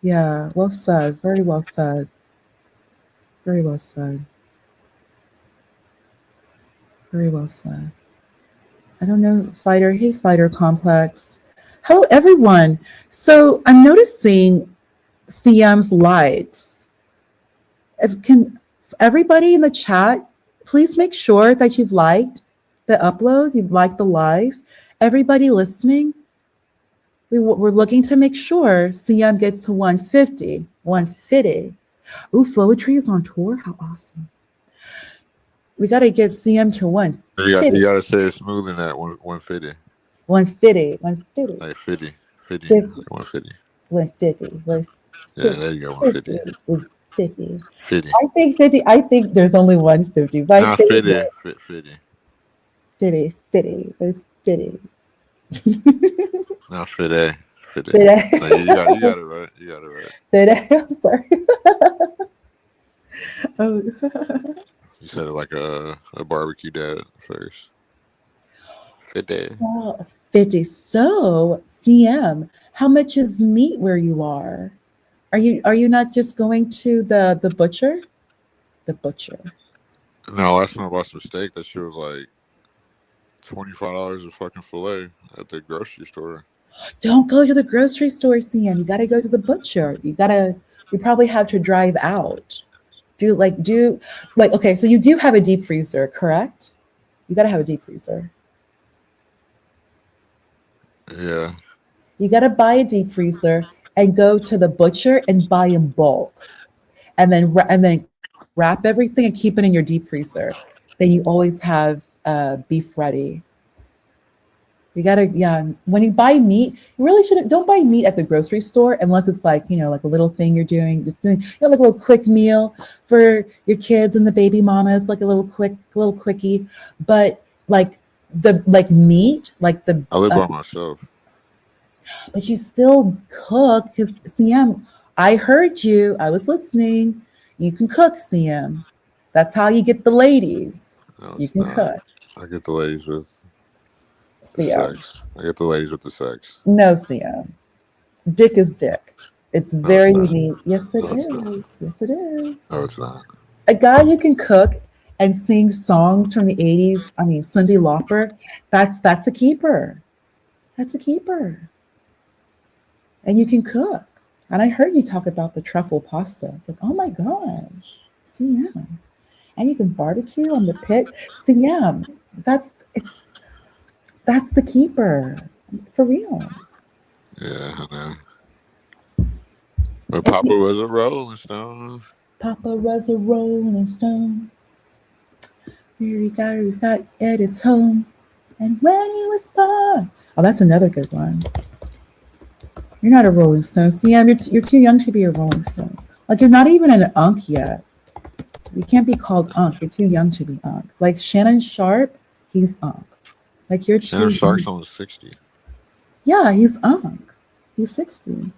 Yeah, well said. Very well said. Very well said. Very well said. I don't know, Fighter. Hey, Fighter Complex. Hello, everyone. So I'm noticing CM's likes. Can everybody in the chat please make sure that you've liked the upload, you've liked the live. Everybody listening, we're looking to make sure CM gets to 150. 150. Ooh, Flowetry is on tour. How awesome. We got to get CM to 150. You got to say it smooth in that 150. 150. 150. Like 50. 50. 50. Like 150. 150. Yeah, there you go. 150. 50. 50. I think 50. I think there's only 150. But Nah, 50. 50. 50. 50. It's 50. No, 50. 50. 50. No, you got it right. You got it right. 50. I'm sorry. Oh. You said it like a barbecue dad at first. 50. Oh, 50. So, CM, how much is meat where you are? Are you not just going to the butcher? The butcher. No, last time I bought some steak, that shit was like $25 a fucking fillet at the grocery store. Don't go to the grocery store, CM. You got to go to the butcher. You probably have to drive out. Okay, so you do have a deep freezer, correct? You got to have a deep freezer. Yeah. You got to buy a deep freezer and go to the butcher and buy in bulk, and then wrap everything and keep it in your deep freezer. Then you always have beef ready. You gotta, when you buy meat, you really don't buy meat at the grocery store unless it's like, like a little thing you're doing, like a little quick meal for your kids and the baby mamas, like a little quickie. But like meat, like the I live by myself. But you still cook, because CM, I heard you. I was listening. You can cook, CM. That's how you get the ladies. No, You can cook. I get the ladies with the CM. sex. I get the ladies with the sex. No, CM. Dick is dick. It's very it's not. unique. Yes, it No, it's is. not. Yes, it is. No, it's not. A guy who can cook and sing songs from the 80s, I mean, Cyndi Lauper, that's a keeper. That's a keeper. And you can cook. And I heard you talk about the truffle pasta. It's like, oh my gosh, CM. And you can barbecue on the pit. CM, that's the keeper. For real. Yeah, I know. But Papa was a Rolling Stone. Papa was a Rolling Stone. He's got at his home. And when he was born. Oh, that's another good one. You're not a Rolling Stone. CM, you're too young to be a Rolling Stone. Like, you're not even an unk yet. You can't be called unk. You're too young to be unk. Like Shannon Sharp, he's unk. Like, you're Shannon too Sharp's young. on 60. Yeah, he's unk. He's 60.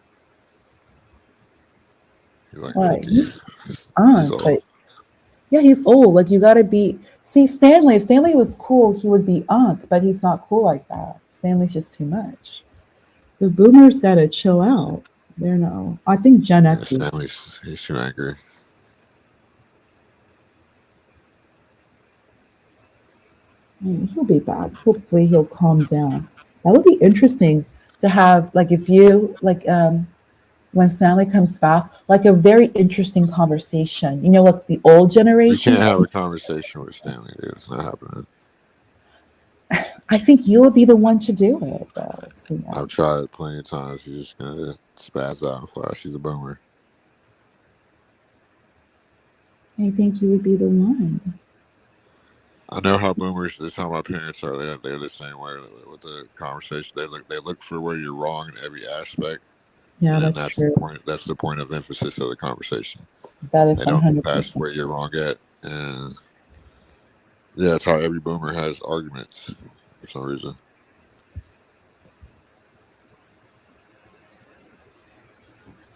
He's like Right. 50. He's unk. old. But yeah, he's old. Like, you gotta be. See, Stanley, if Stanley was cool, he would be unk, but he's not cool like that. Stanley's just too much. The boomers gotta chill out. They're no. I think Gen Yeah, X is. Stanley's he's too angry. He'll be back. Hopefully, he'll calm down. That would be interesting to have, like, if you when Stanley comes back, like a very interesting conversation. Like the old You generation. can't have a conversation with Stanley, dude. It's not happening. I think you would be the one to do it, though. So, yeah. I've tried plenty of times. She's just gonna spaz out and fly. She's a boomer. I think you would be the one. I know how boomers. That's how my parents are. They're the same way with the conversation. They look for where you're wrong in every aspect. Yeah, And that's the true. point. That's the point of emphasis of the conversation. That is They don't get past 100%. where you're wrong at, and yeah, that's how every boomer has arguments. for some reason.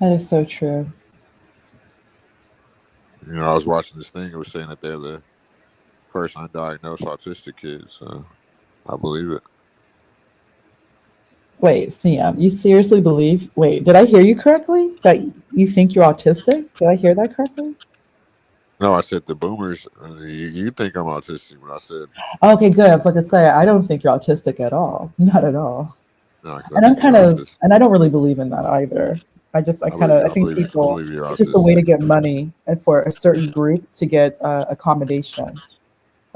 That is so true. You know, I was watching this thing. It was saying that they're the first undiagnosed autistic kids. So I believe it. Wait, CM, you seriously believe? Wait, did I hear you correctly? That you think you're autistic? Did I hear that correctly? No, I said the boomers. You think I'm autistic, but I said Okay, good. I was like to say, I don't think you're autistic at all. Not at all. no, because I And I'm think you're kind of, autistic. and I don't really believe in that either. I think I people, believe you're it's just a way to autistic. get money and for a certain group to get accommodation.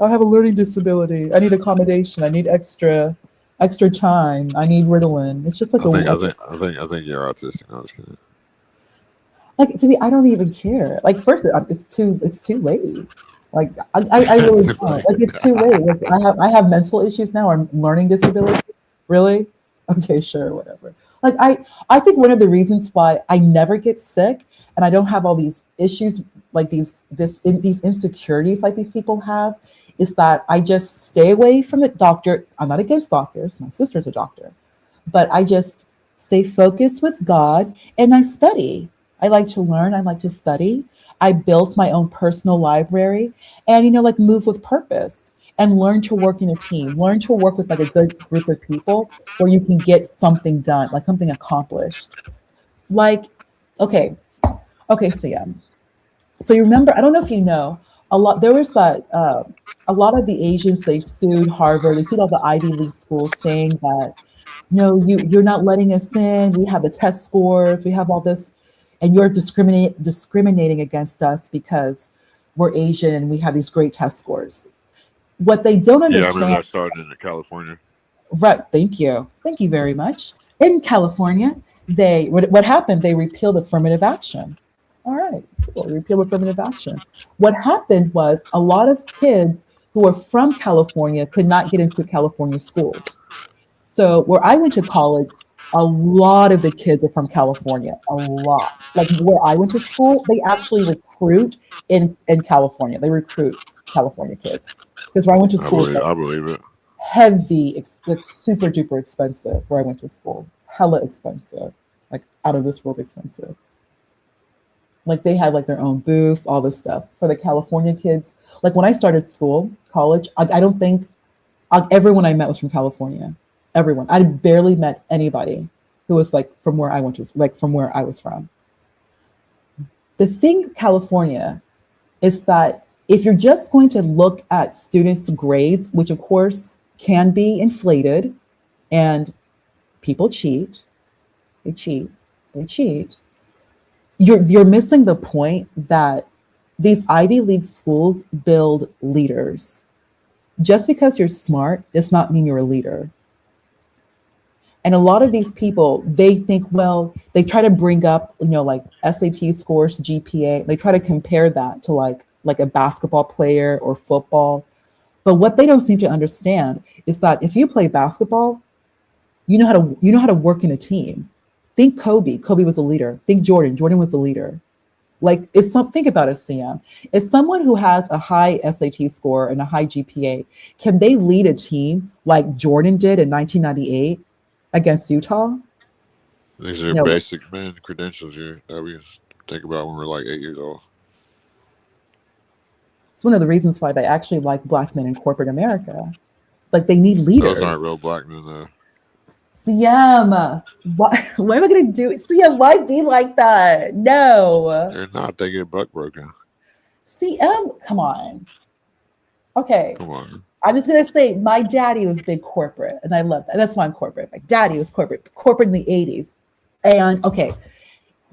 I have a learning disability. I need accommodation. I need extra time. I need Ritalin. It's just like I think you're autistic. No, I'm just kidding. like to me, I don't even care. Like first, it's too late. Like I really It's too don't. late. Like it's too late. Like I have mental issues now or learning disabilities. Really? Okay, sure, whatever. Like I think one of the reasons why I never get sick and I don't have all these issues like these insecurities like these people have is that I just stay away from the doctor. I'm not against doctors. My sister's a doctor, but I just stay focused with God and I study. I like to learn. I like to study. I built my own personal library and, like move with purpose and learn to work in a team, learn to work with like a good group of people where you can get something done, like something accomplished. Like, okay, CM. So you remember, I don't know if you know, there was that, a lot of the Asians, they sued Harvard, they sued all the Ivy League schools saying that, no, you're not letting us in. We have the test scores. We have all this, and you're discriminating against us because we're Asian and we have these great test scores. What they don't Yeah, I remember understand, that started in California. right? Thank you very much. In California, what happened? They repealed affirmative action. All right, cool. Repealed affirmative action. What happened was a lot of kids who were from California could not get into California schools. So where I went to college, a lot of the kids are from California. A lot. Like where I went to school, they actually recruit in California. They recruit California kids because where I went to school was like I believe it. heavy, like super duper expensive. Where I went to school, hella expensive, like out of this world expensive. Like they had like their own booth, all this stuff for the California kids. Like when I started college, I don't think everyone I met was from California. Everyone. I barely met anybody who was like from where I went to, like from where I was from. The thing, California, is that if you're just going to look at students' grades, which of course can be inflated, and people cheat, they cheat, you're missing the point that these Ivy League schools build leaders. Just because you're smart does not mean you're a leader. And a lot of these people, they think, well, they try to bring up, like SAT scores, GPA. They try to compare that to like a basketball player or football. But what they don't seem to understand is that if you play basketball, you know how to work in a team. Think Kobe. Kobe was a leader. Think Jordan. Jordan was a leader. Like think about it, CM. As someone who has a high SAT score and a high GPA, can they lead a team like Jordan did in 1998? Against Utah? These are basic credentials that we think about when we're like 8 years old. It's one of the reasons why they actually like Black men in corporate America. Like they need leaders. Those aren't real Black men though. CM, what am I gonna do? CM, why be like that? No. They're not. They get buck broken. CM, come on. Okay. Come on. I was gonna say my daddy was big corporate, and I love that. That's why I'm corporate. My daddy was corporate in the 80s. And okay,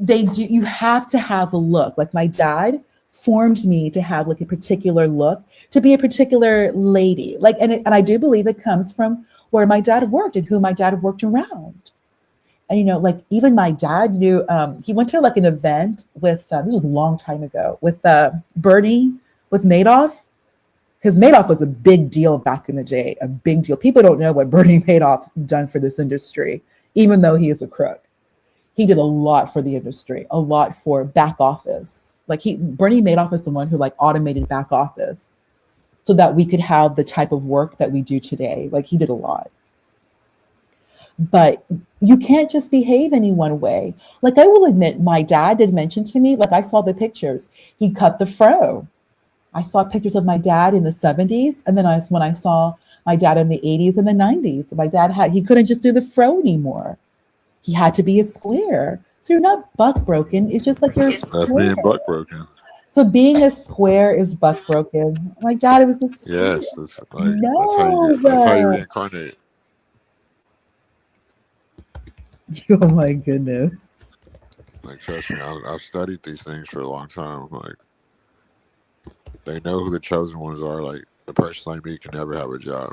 you have to have a look. Like my dad formed me to have like a particular look, to be a particular lady. Like, and I do believe it comes from where my dad worked and who my dad worked around. And like even my dad knew, he went to like an event with, this was a long time ago, with Bernie, with Madoff. Because Madoff was a big deal back in the day, a big deal. People don't know what Bernie Madoff done for this industry, even though he is a crook. He did a lot for the industry, a lot for back office. Like Bernie Madoff is the one who like automated back office. so that we could have the type of work that we do today. Like he did a lot. But you can't just behave any one way. Like I will admit, my dad did mention to me, like I saw the pictures, he cut the fro. I saw pictures of my dad in the 70s, and then when I saw my dad in the 80s and the 90s, my dad he couldn't just do the fro anymore. He had to be a square. So you're not buck broken. It's just like you're a That's square. being buck broken. So being a square is buck broken. My dad, it was a square. Yes, that's how you reincarnate. Oh my goodness. Like trust me, I've studied these things for a long time. Like they know who the chosen ones are. Like a person like me can never have a job.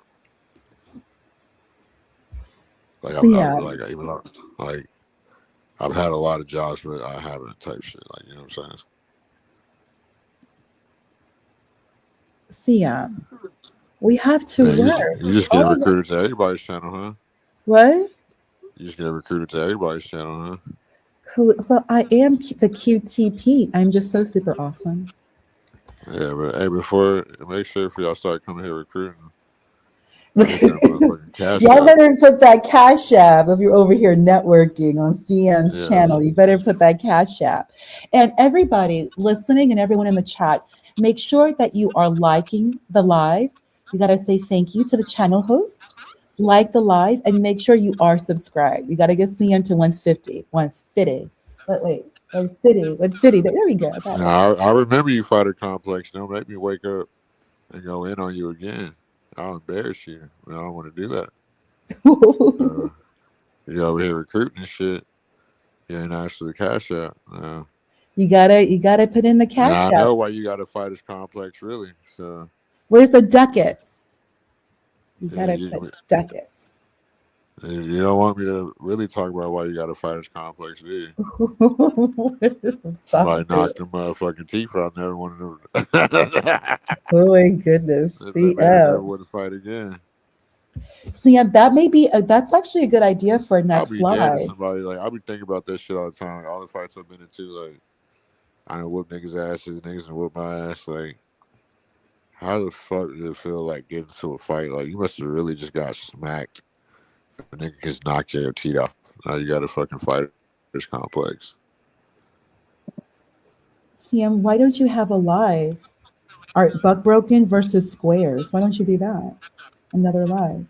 Like So yeah. I've had a lot of jobs, but I haven't type shit. Like you know what I'm saying? So yeah, we have to work. You just get recruited to everybody's channel, huh? What? You just get recruited to everybody's channel, huh? Cool. Well, I am the QTP. I'm just so super awesome. Yeah, but hey, make sure if y'all start coming here recruiting. Y'all better put that Cash App if you're over here networking on CM's channel. You better put that Cash App. And everybody listening and everyone in the chat, make sure that you are liking the live. You got to say thank you to the channel host. Like the live and make sure you are subscribed. You got to get CM to 150. 150. But wait, 150. There we go. I remember you, Fighter Complex. Don't make me wake up and go in on you again. I'll embarrass you. I don't want to do that. You over here recruiting shit. You ain't asked for the Cash App. You gotta put in the Cash App. I know why you got a Fighters Complex, really. So where's the ducats? You gotta put ducats. You don't want me to really talk about why you got a Fighters Complex, do you? Somebody knocked them motherfucking teeth out. Never wanted to. Oh my goodness. Never want to fight again. CM, that may be that's actually a good idea for next live. Somebody I'll be thinking about this shit all the time. All the fights I've been into, like I done whoop niggas' asses, niggas and whoop my ass. Like, how the fuck did it feel like getting into a fight? Like you must have really just got smacked. A nigga just knocked your teeth off. Now you got a fucking Fighters Complex. CM, why don't you have a live? Art Buck Broken versus Squares. Why don't you do that? Another live.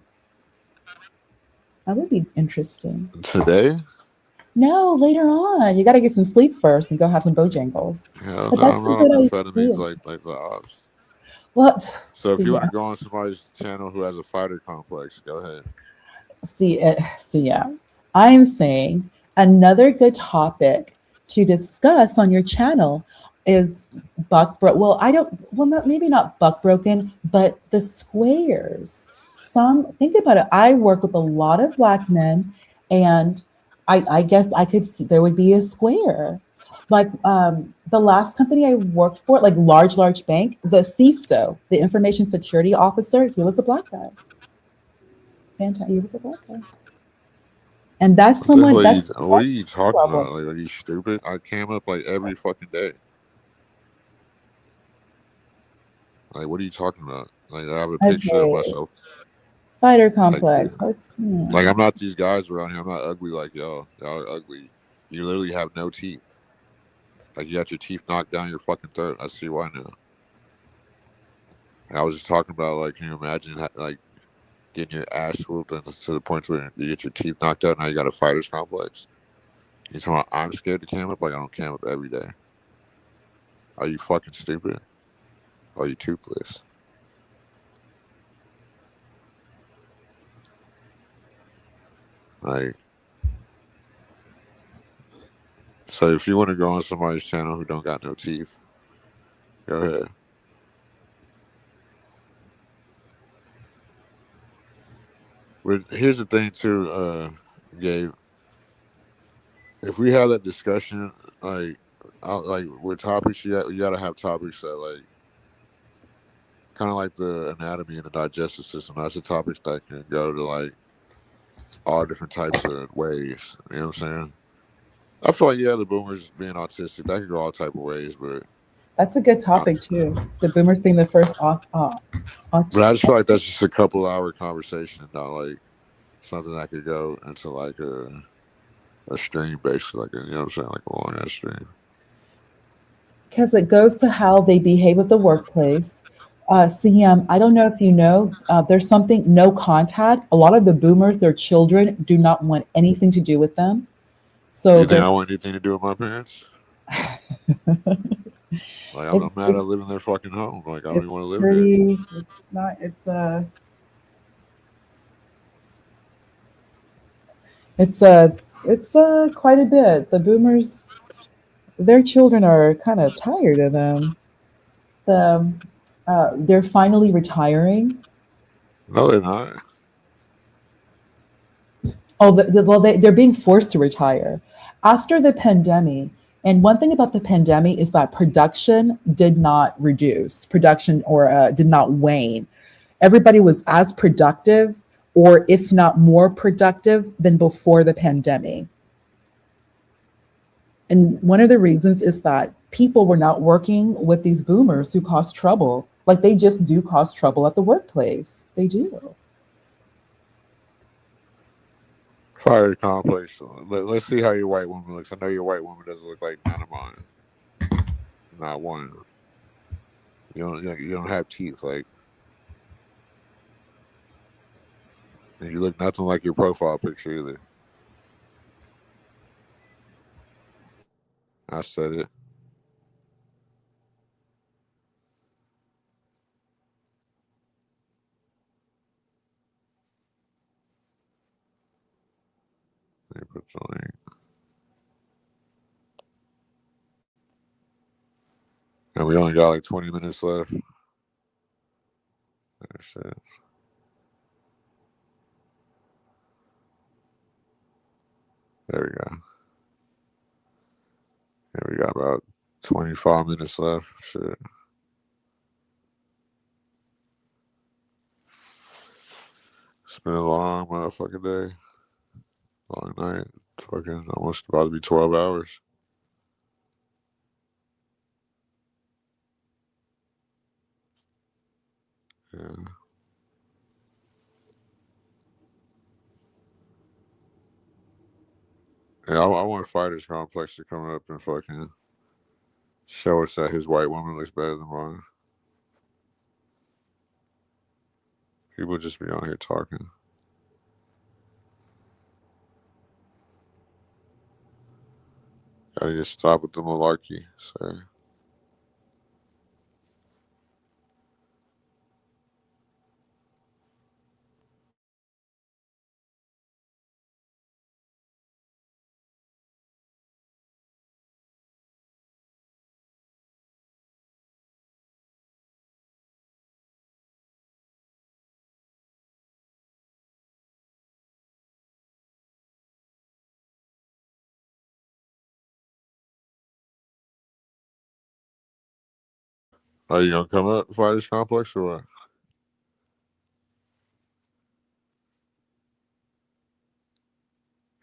That would be interesting. Today? No, later on. You got to get some sleep first and go have some Bojangles. Hell no, I'm not amphetamines like the ops. What? So if you want to go on somebody's channel who has a fighter complex, go ahead. I'm saying another good topic to discuss on your channel is maybe not buck broken, but the squares. Think about it. I work with a lot of Black men, and I guess I could see there would be a square. Like the last company I worked for, like large bank, the CISO, the information security officer, he was a Black guy. Fantastic. He was a Black guy. And that's someone. What are you talking about? Like, are you stupid? I came up like every fucking day. Like, what are you talking about? Like, I have a picture of myself. Fighter complex. Like, I'm not these guys around here. I'm not ugly like y'all. Y'all are ugly. You literally have no teeth. Like, you got your teeth knocked down your fucking throat. I see why now. I was just talking about, like, can you imagine, like, getting your ass whooped to the point where you get your teeth knocked out, now you got a fighter's complex? You talking about I'm scared to cam up? Like, I don't cam up every day. Are you fucking stupid? Are you toothless? Like, so if you want to go on somebody's channel who don't got no teeth, go ahead. But here's the thing too, Gabe. If we have that discussion, like with topics, you gotta have topics that like, kind of like the anatomy and the digestive system. That's a topic that can go to like all different types of ways. You know what I'm saying? I feel like the boomers being autistic, that could go all type of ways, but That's a good Uh, topic too. The boomers being the first but I just feel like that's just a couple hour conversation, not like something that could go into like a stream, basically, like you know what I'm saying, like a long ass stream. because it goes to how they behave at the workplace. CM, I don't know if you know, there's something no contact. A lot of the boomers, their children do not want anything to do with them. So You think they're I want anything to do with my parents? Like I'm it's mad I just live in their fucking home. Like I don't even it's want to live there. pretty it's not it's quite a bit. The boomers, their children are kind of tired of them. The they're finally retiring. No, they're not. Oh, well, they're being forced to retire after the pandemic. And one thing about the pandemic is that production did not reduce, production or did not wane. Everybody was as productive, or if not more productive, than before the pandemic. And one of the reasons is that people were not working with these boomers who cause trouble. Like they just do cause trouble at the workplace. They do. Fire complex. Let's see how your white woman looks. I know your white woman doesn't look like none of mine. Not one. You don't have teeth, like, and you look nothing like your profile picture either. I said it. Let me put the link. And we only got like 20 minutes left. That's it. There we go. Yeah, we got about 25 minutes left. Shit. It's been a long motherfucking day. Long night. Fucking almost about to be 12 hours. Yeah. Yeah, I want Fighters Complex to come up and fucking show us that his white woman looks better than mine. People just be on here talking. Gotta just stop with the malarkey. So are you gonna come up, Fighters Complex, or what?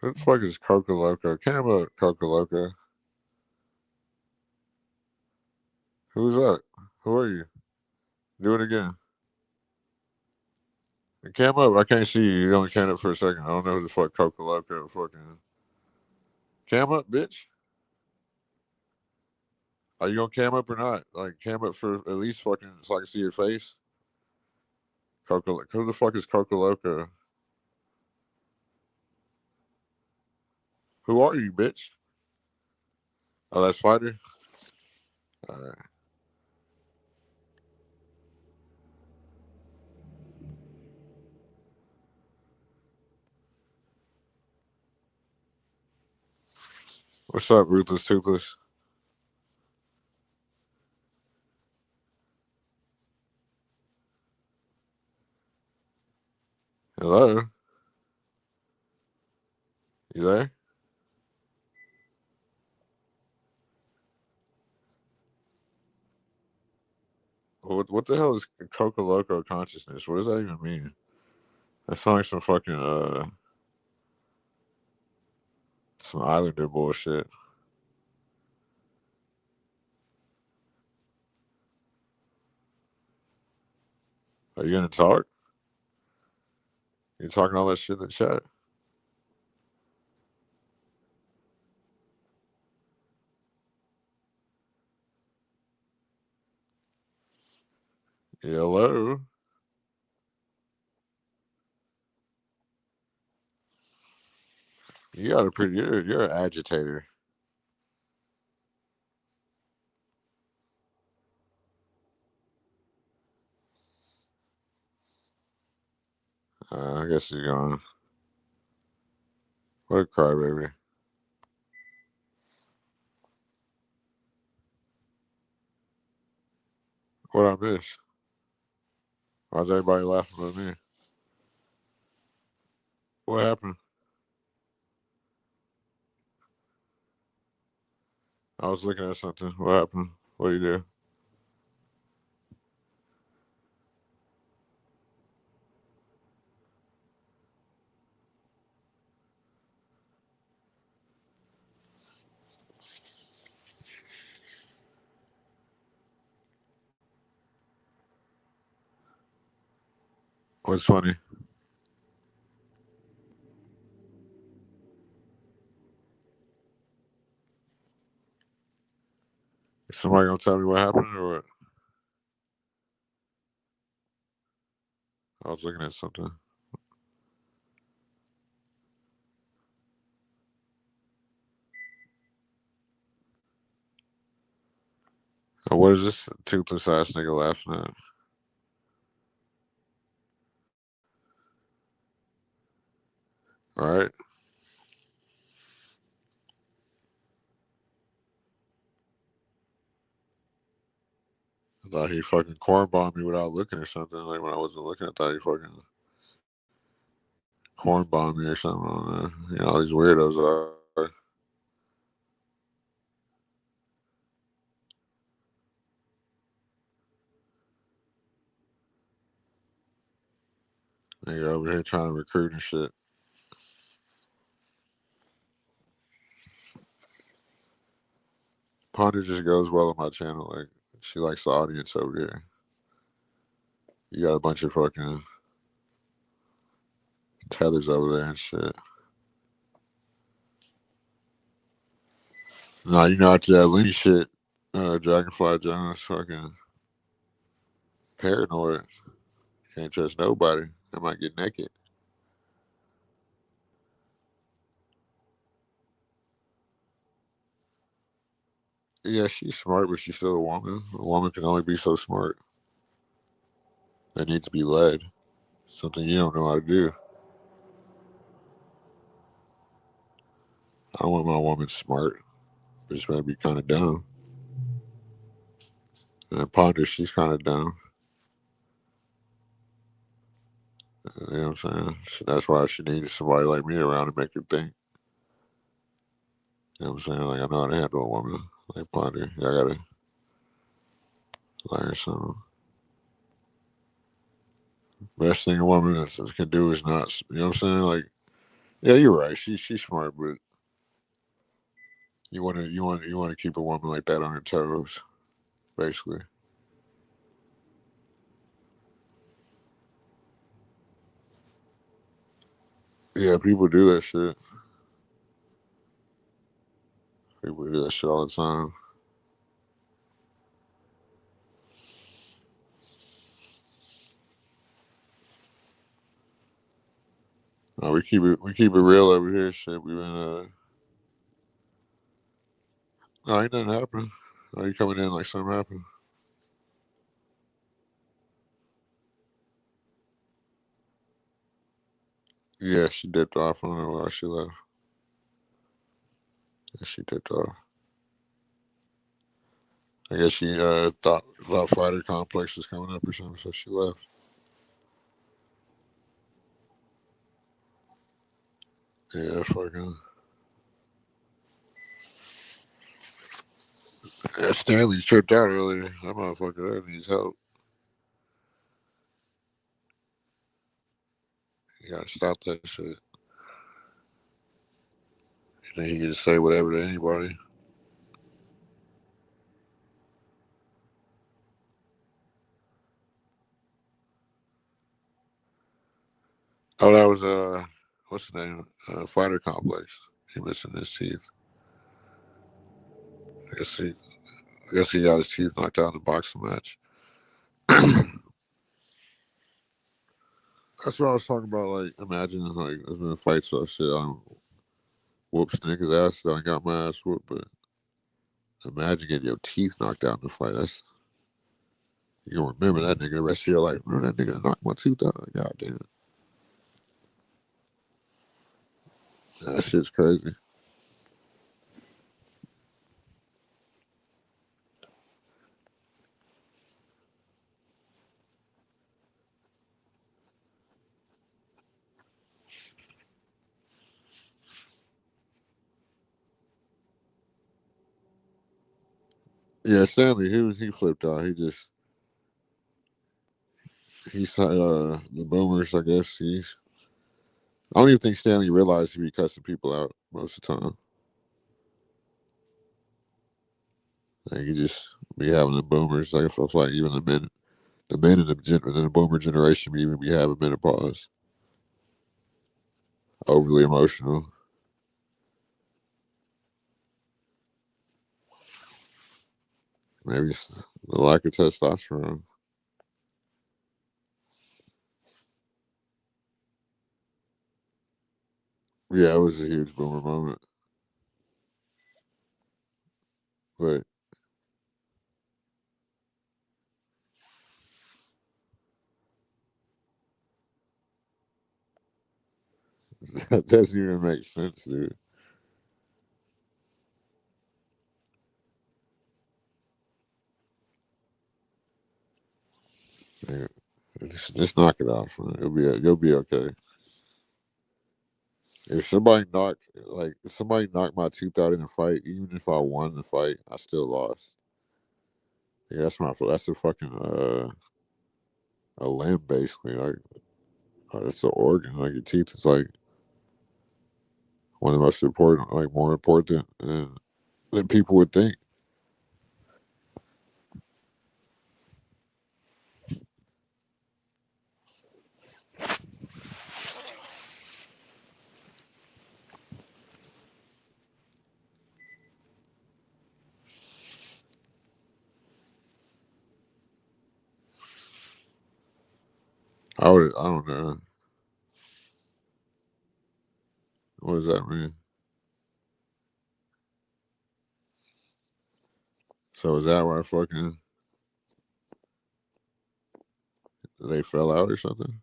Who the fuck is Coca Loco? Come up, Coca Loco. Who's that? Who are you? Do it again. Cam up. I can't see you. You only came up for a second. I don't know who the fuck Coca Loco fucking. Cam up, bitch. Are you gonna cam up or not? Like cam up for at least fucking so I can see your face. Coca. Who the fuck is Coca Loco? Who are you, bitch? Oh, that's Fighter. All right. What's up, Ruthless Toothless? Hello. You there? What the hell is Coca Loco consciousness? What does that even mean? That sounds like some fucking some Islander bullshit. Are you gonna talk? You talking all that shit in the chat? Hello. You got a pretty. You're an agitator. I guess you're gonna. What a crybaby. What I miss? Why's everybody laughing at me? What happened? I was looking at something. What happened? What do you do? What's funny? Is somebody gonna tell me what happened or what? I was looking at something. What is this toothless ass nigga laughing at? All right. I thought he fucking corn bombed me without looking or something. Like when I wasn't looking, I thought he fucking corn bombed me or something. I don't know. You know, all these weirdos are. Nigga over here trying to recruit and shit. Ponder just goes well on my channel. Like she likes the audience over here. You got a bunch of fucking tethers over there and shit. Nah, you know after that Lenny shit, Dragonfly Jones fucking paranoid. Can't trust nobody. I might get naked. Yeah, she's smart, but she's still a woman. A woman can only be so smart. They need to be led. Something you don't know how to do. I want my woman smart, but she's gonna be kind of dumb. And Ponder, she's kind of dumb. You know what I'm saying? That's why she needs somebody like me around to make her think. You know what I'm saying? Like I know how to handle a woman like Ponder. I gotta learn something. Best thing a woman can do is not. You know what I'm saying? Like, yeah, you're right. She's smart, but you want to keep a woman like that on her toes, basically. Yeah, people do that shit. People do that shit all the time. No, we keep it real over here. Shit, we been no, ain't nothing happened. Are you coming in like something happened? Yeah, she dipped off. I don't know why she left. Yeah, she dipped off. I guess she thought fighter complex was coming up or something, so she left. Yeah, fucking. Yeah, Stanley tripped out earlier. That motherfucker there needs help. You gotta stop that shit. You think he can just say whatever to anybody? Oh, that was what's the name? Fighter Complex. He missing his teeth. I guess he got his teeth knocked out in the boxing match. That's what I was talking about. Like, imagine like there's been fights or shit. I whoops niggas ass. I got my ass whooped, but imagine getting your teeth knocked out in the fight. That's you gonna remember that nigga the rest of your life. Remember that nigga knocked my tooth out? Like, God damn, that shit's crazy. Yeah, Stanley, he flipped out. He's the boomers. I guess I don't even think Stanley realized he be cussing people out most of the time. Like he just be having the boomers. Like it feels like even the men in the boomer generation be even be having menopause. Overly emotional. Maybe it's the lack of testosterone. Yeah, it was a huge boomer moment. But that doesn't even make sense, dude. Yeah. Just knock it off, man. You'll be okay. If somebody knocked my tooth out in a fight, even if I won the fight, I still lost. Yeah, that's a fucking a limb basically. Like it's an organ. Like your teeth is like one of the most important, like more important than people would think. I don't know. What does that mean? So is that why fucking they fell out or something?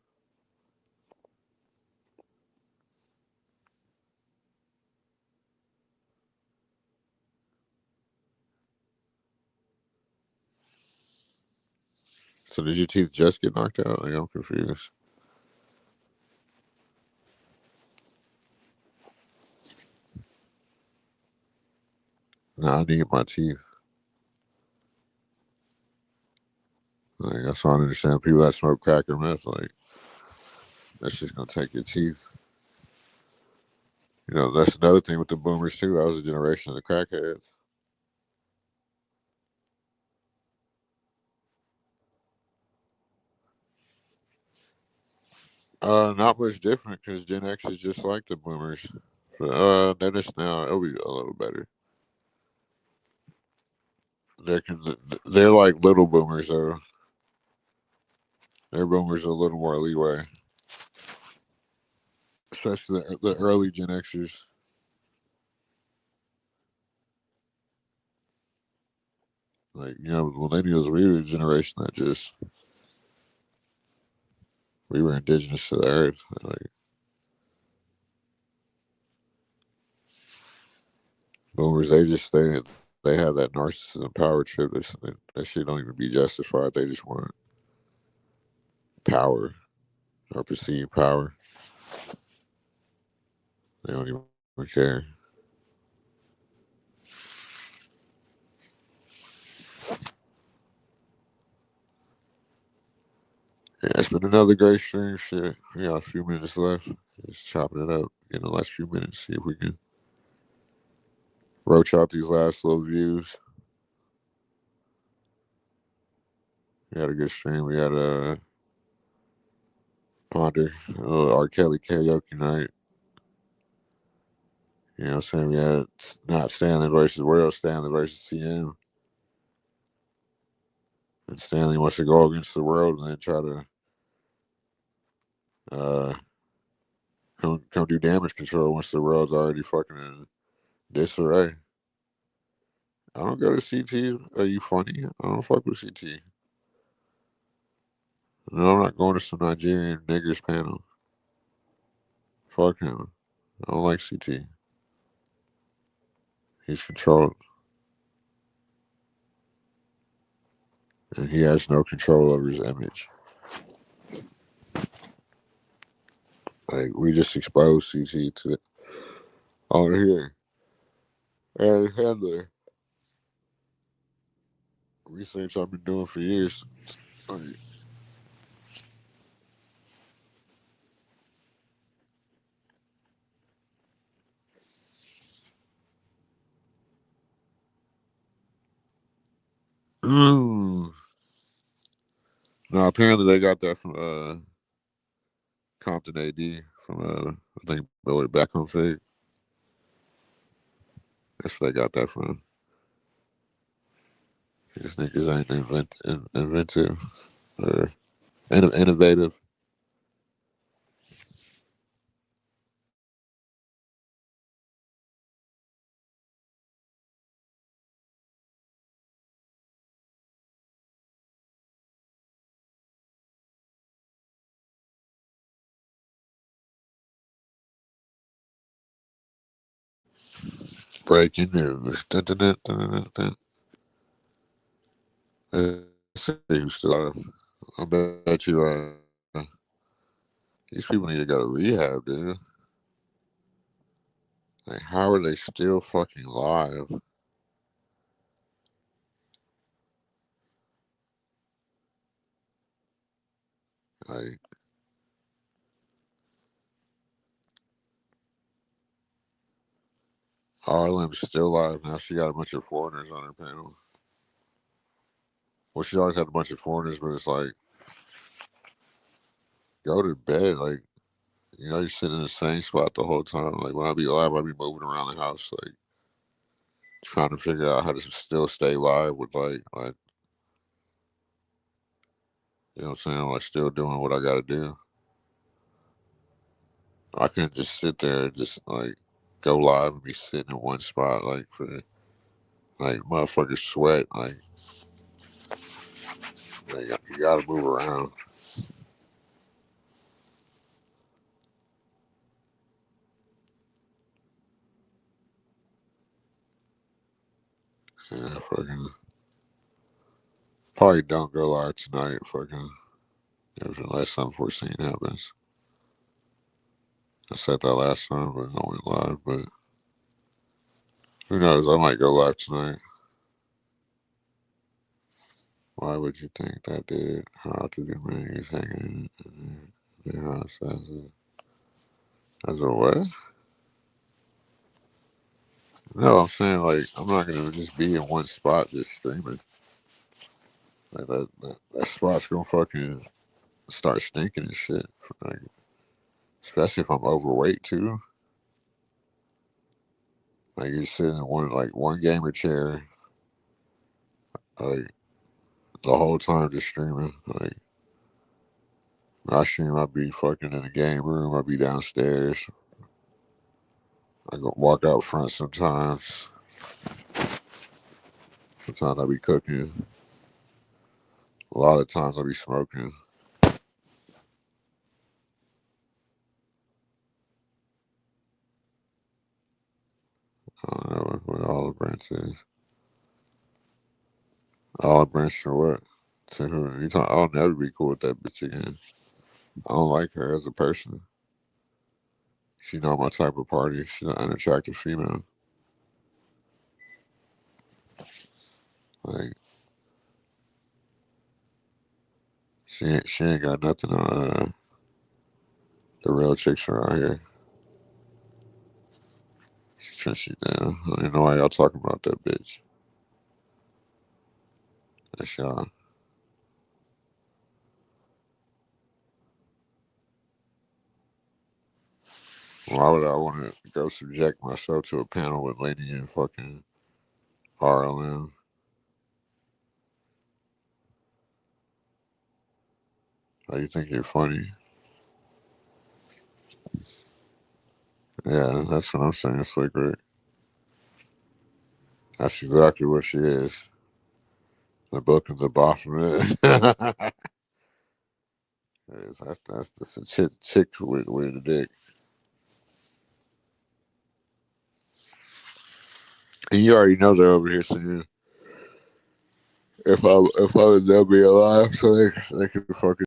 So did your teeth just get knocked out? Like I'm confused. Nah, I need my teeth. Like that's why I don't understand people that smoke crack or meth. Like that's just gonna take your teeth. You know, that's another thing with the boomers too. I was a generation of the crackheads. Not much different because Gen X is just like the boomers. They're just now it'll be a little better. They're like little boomers though. Their boomers are a little more leeway, especially the early Gen Xers. Like millennials, we were a generation that we were indigenous to the earth. Like boomers, they have that narcissism power trip. That shit don't even be justified. They just want power or perceived power. They don't even care. Yeah, it's been another great stream. Shit, we got a few minutes left. Just chopping it up in the last few minutes. See if we can roach out these last little views. We had a good stream. We had Ponder, R. Kelly karaoke night. You know what I'm saying? We had not Stanley versus World, Stanley versus CM. And Stanley wants to go against the world and then try to come do damage control once the world's already fucking in disarray. I don't go to CT. Are you funny? I don't fuck with CT. No, I'm not going to some Nigerian niggers panel. Fuck him. I don't like CT. He's controlled. And he has no control over his image. Like, we just exposed CT to on here. And Handler. Research I've been doing for years. Like, no, apparently they got that from Compton AD from I think Billy Beckham fake. That's where they got that from. These niggas ain't inventive or innovative. Breaking news. Dun, dun, dun, dun, dun, dun. See who's still alive. I bet you these people need to go to rehab, dude. Like, how are they still fucking live? Like, Harlem's still alive. Now she got a bunch of foreigners on her panel. Well, she always had a bunch of foreigners, but it's like, go to bed. Like, you know, you're sitting in the same spot the whole time. Like, when I be live, I be moving around the house, like, trying to figure out how to still stay live with, like, you know what I'm saying? Like, still doing what I got to do. I couldn't just sit there and just, like, go live and be sitting in one spot, like, for, like, motherfuckers sweat. Like you got to move around. Yeah, fucking. Probably don't go live tonight, fucking. Unless something foreseen happens. I said that last time, but I went live. But who knows? I might go live tonight. Why would you think that did? How to do man? He's hanging in the house as a what? No, I'm saying, like, I'm not gonna just be in one spot just streaming. Like that spot's gonna fucking start stinking and shit. Like, especially if I'm overweight too. Like, you're sitting in one gamer chair, like, the whole time just streaming. Like, when I stream, I'd be fucking in the game room. I'd be downstairs. I go walk out front sometimes. Sometimes I be cooking. A lot of times I be smoking. I don't know what Olive Branch is. Olive Branch or what? To who? You talking? I'll never be cool with that bitch again. I don't like her as a person. She's not my type of party. She's an unattractive female. Like, she ain't got nothing on the real chicks around here. She down. I don't even know why y'all talking about that bitch. That's y'all. Why would I want to go subject myself to a panel with Lady and fucking RLM? Oh, you think you're funny? Yeah, that's what I'm saying, Slick Rick. That's exactly what she is. The book of the Baphomet. That's a chick with a dick. And you already know they're over here saying if I would never be alive, so they can fucking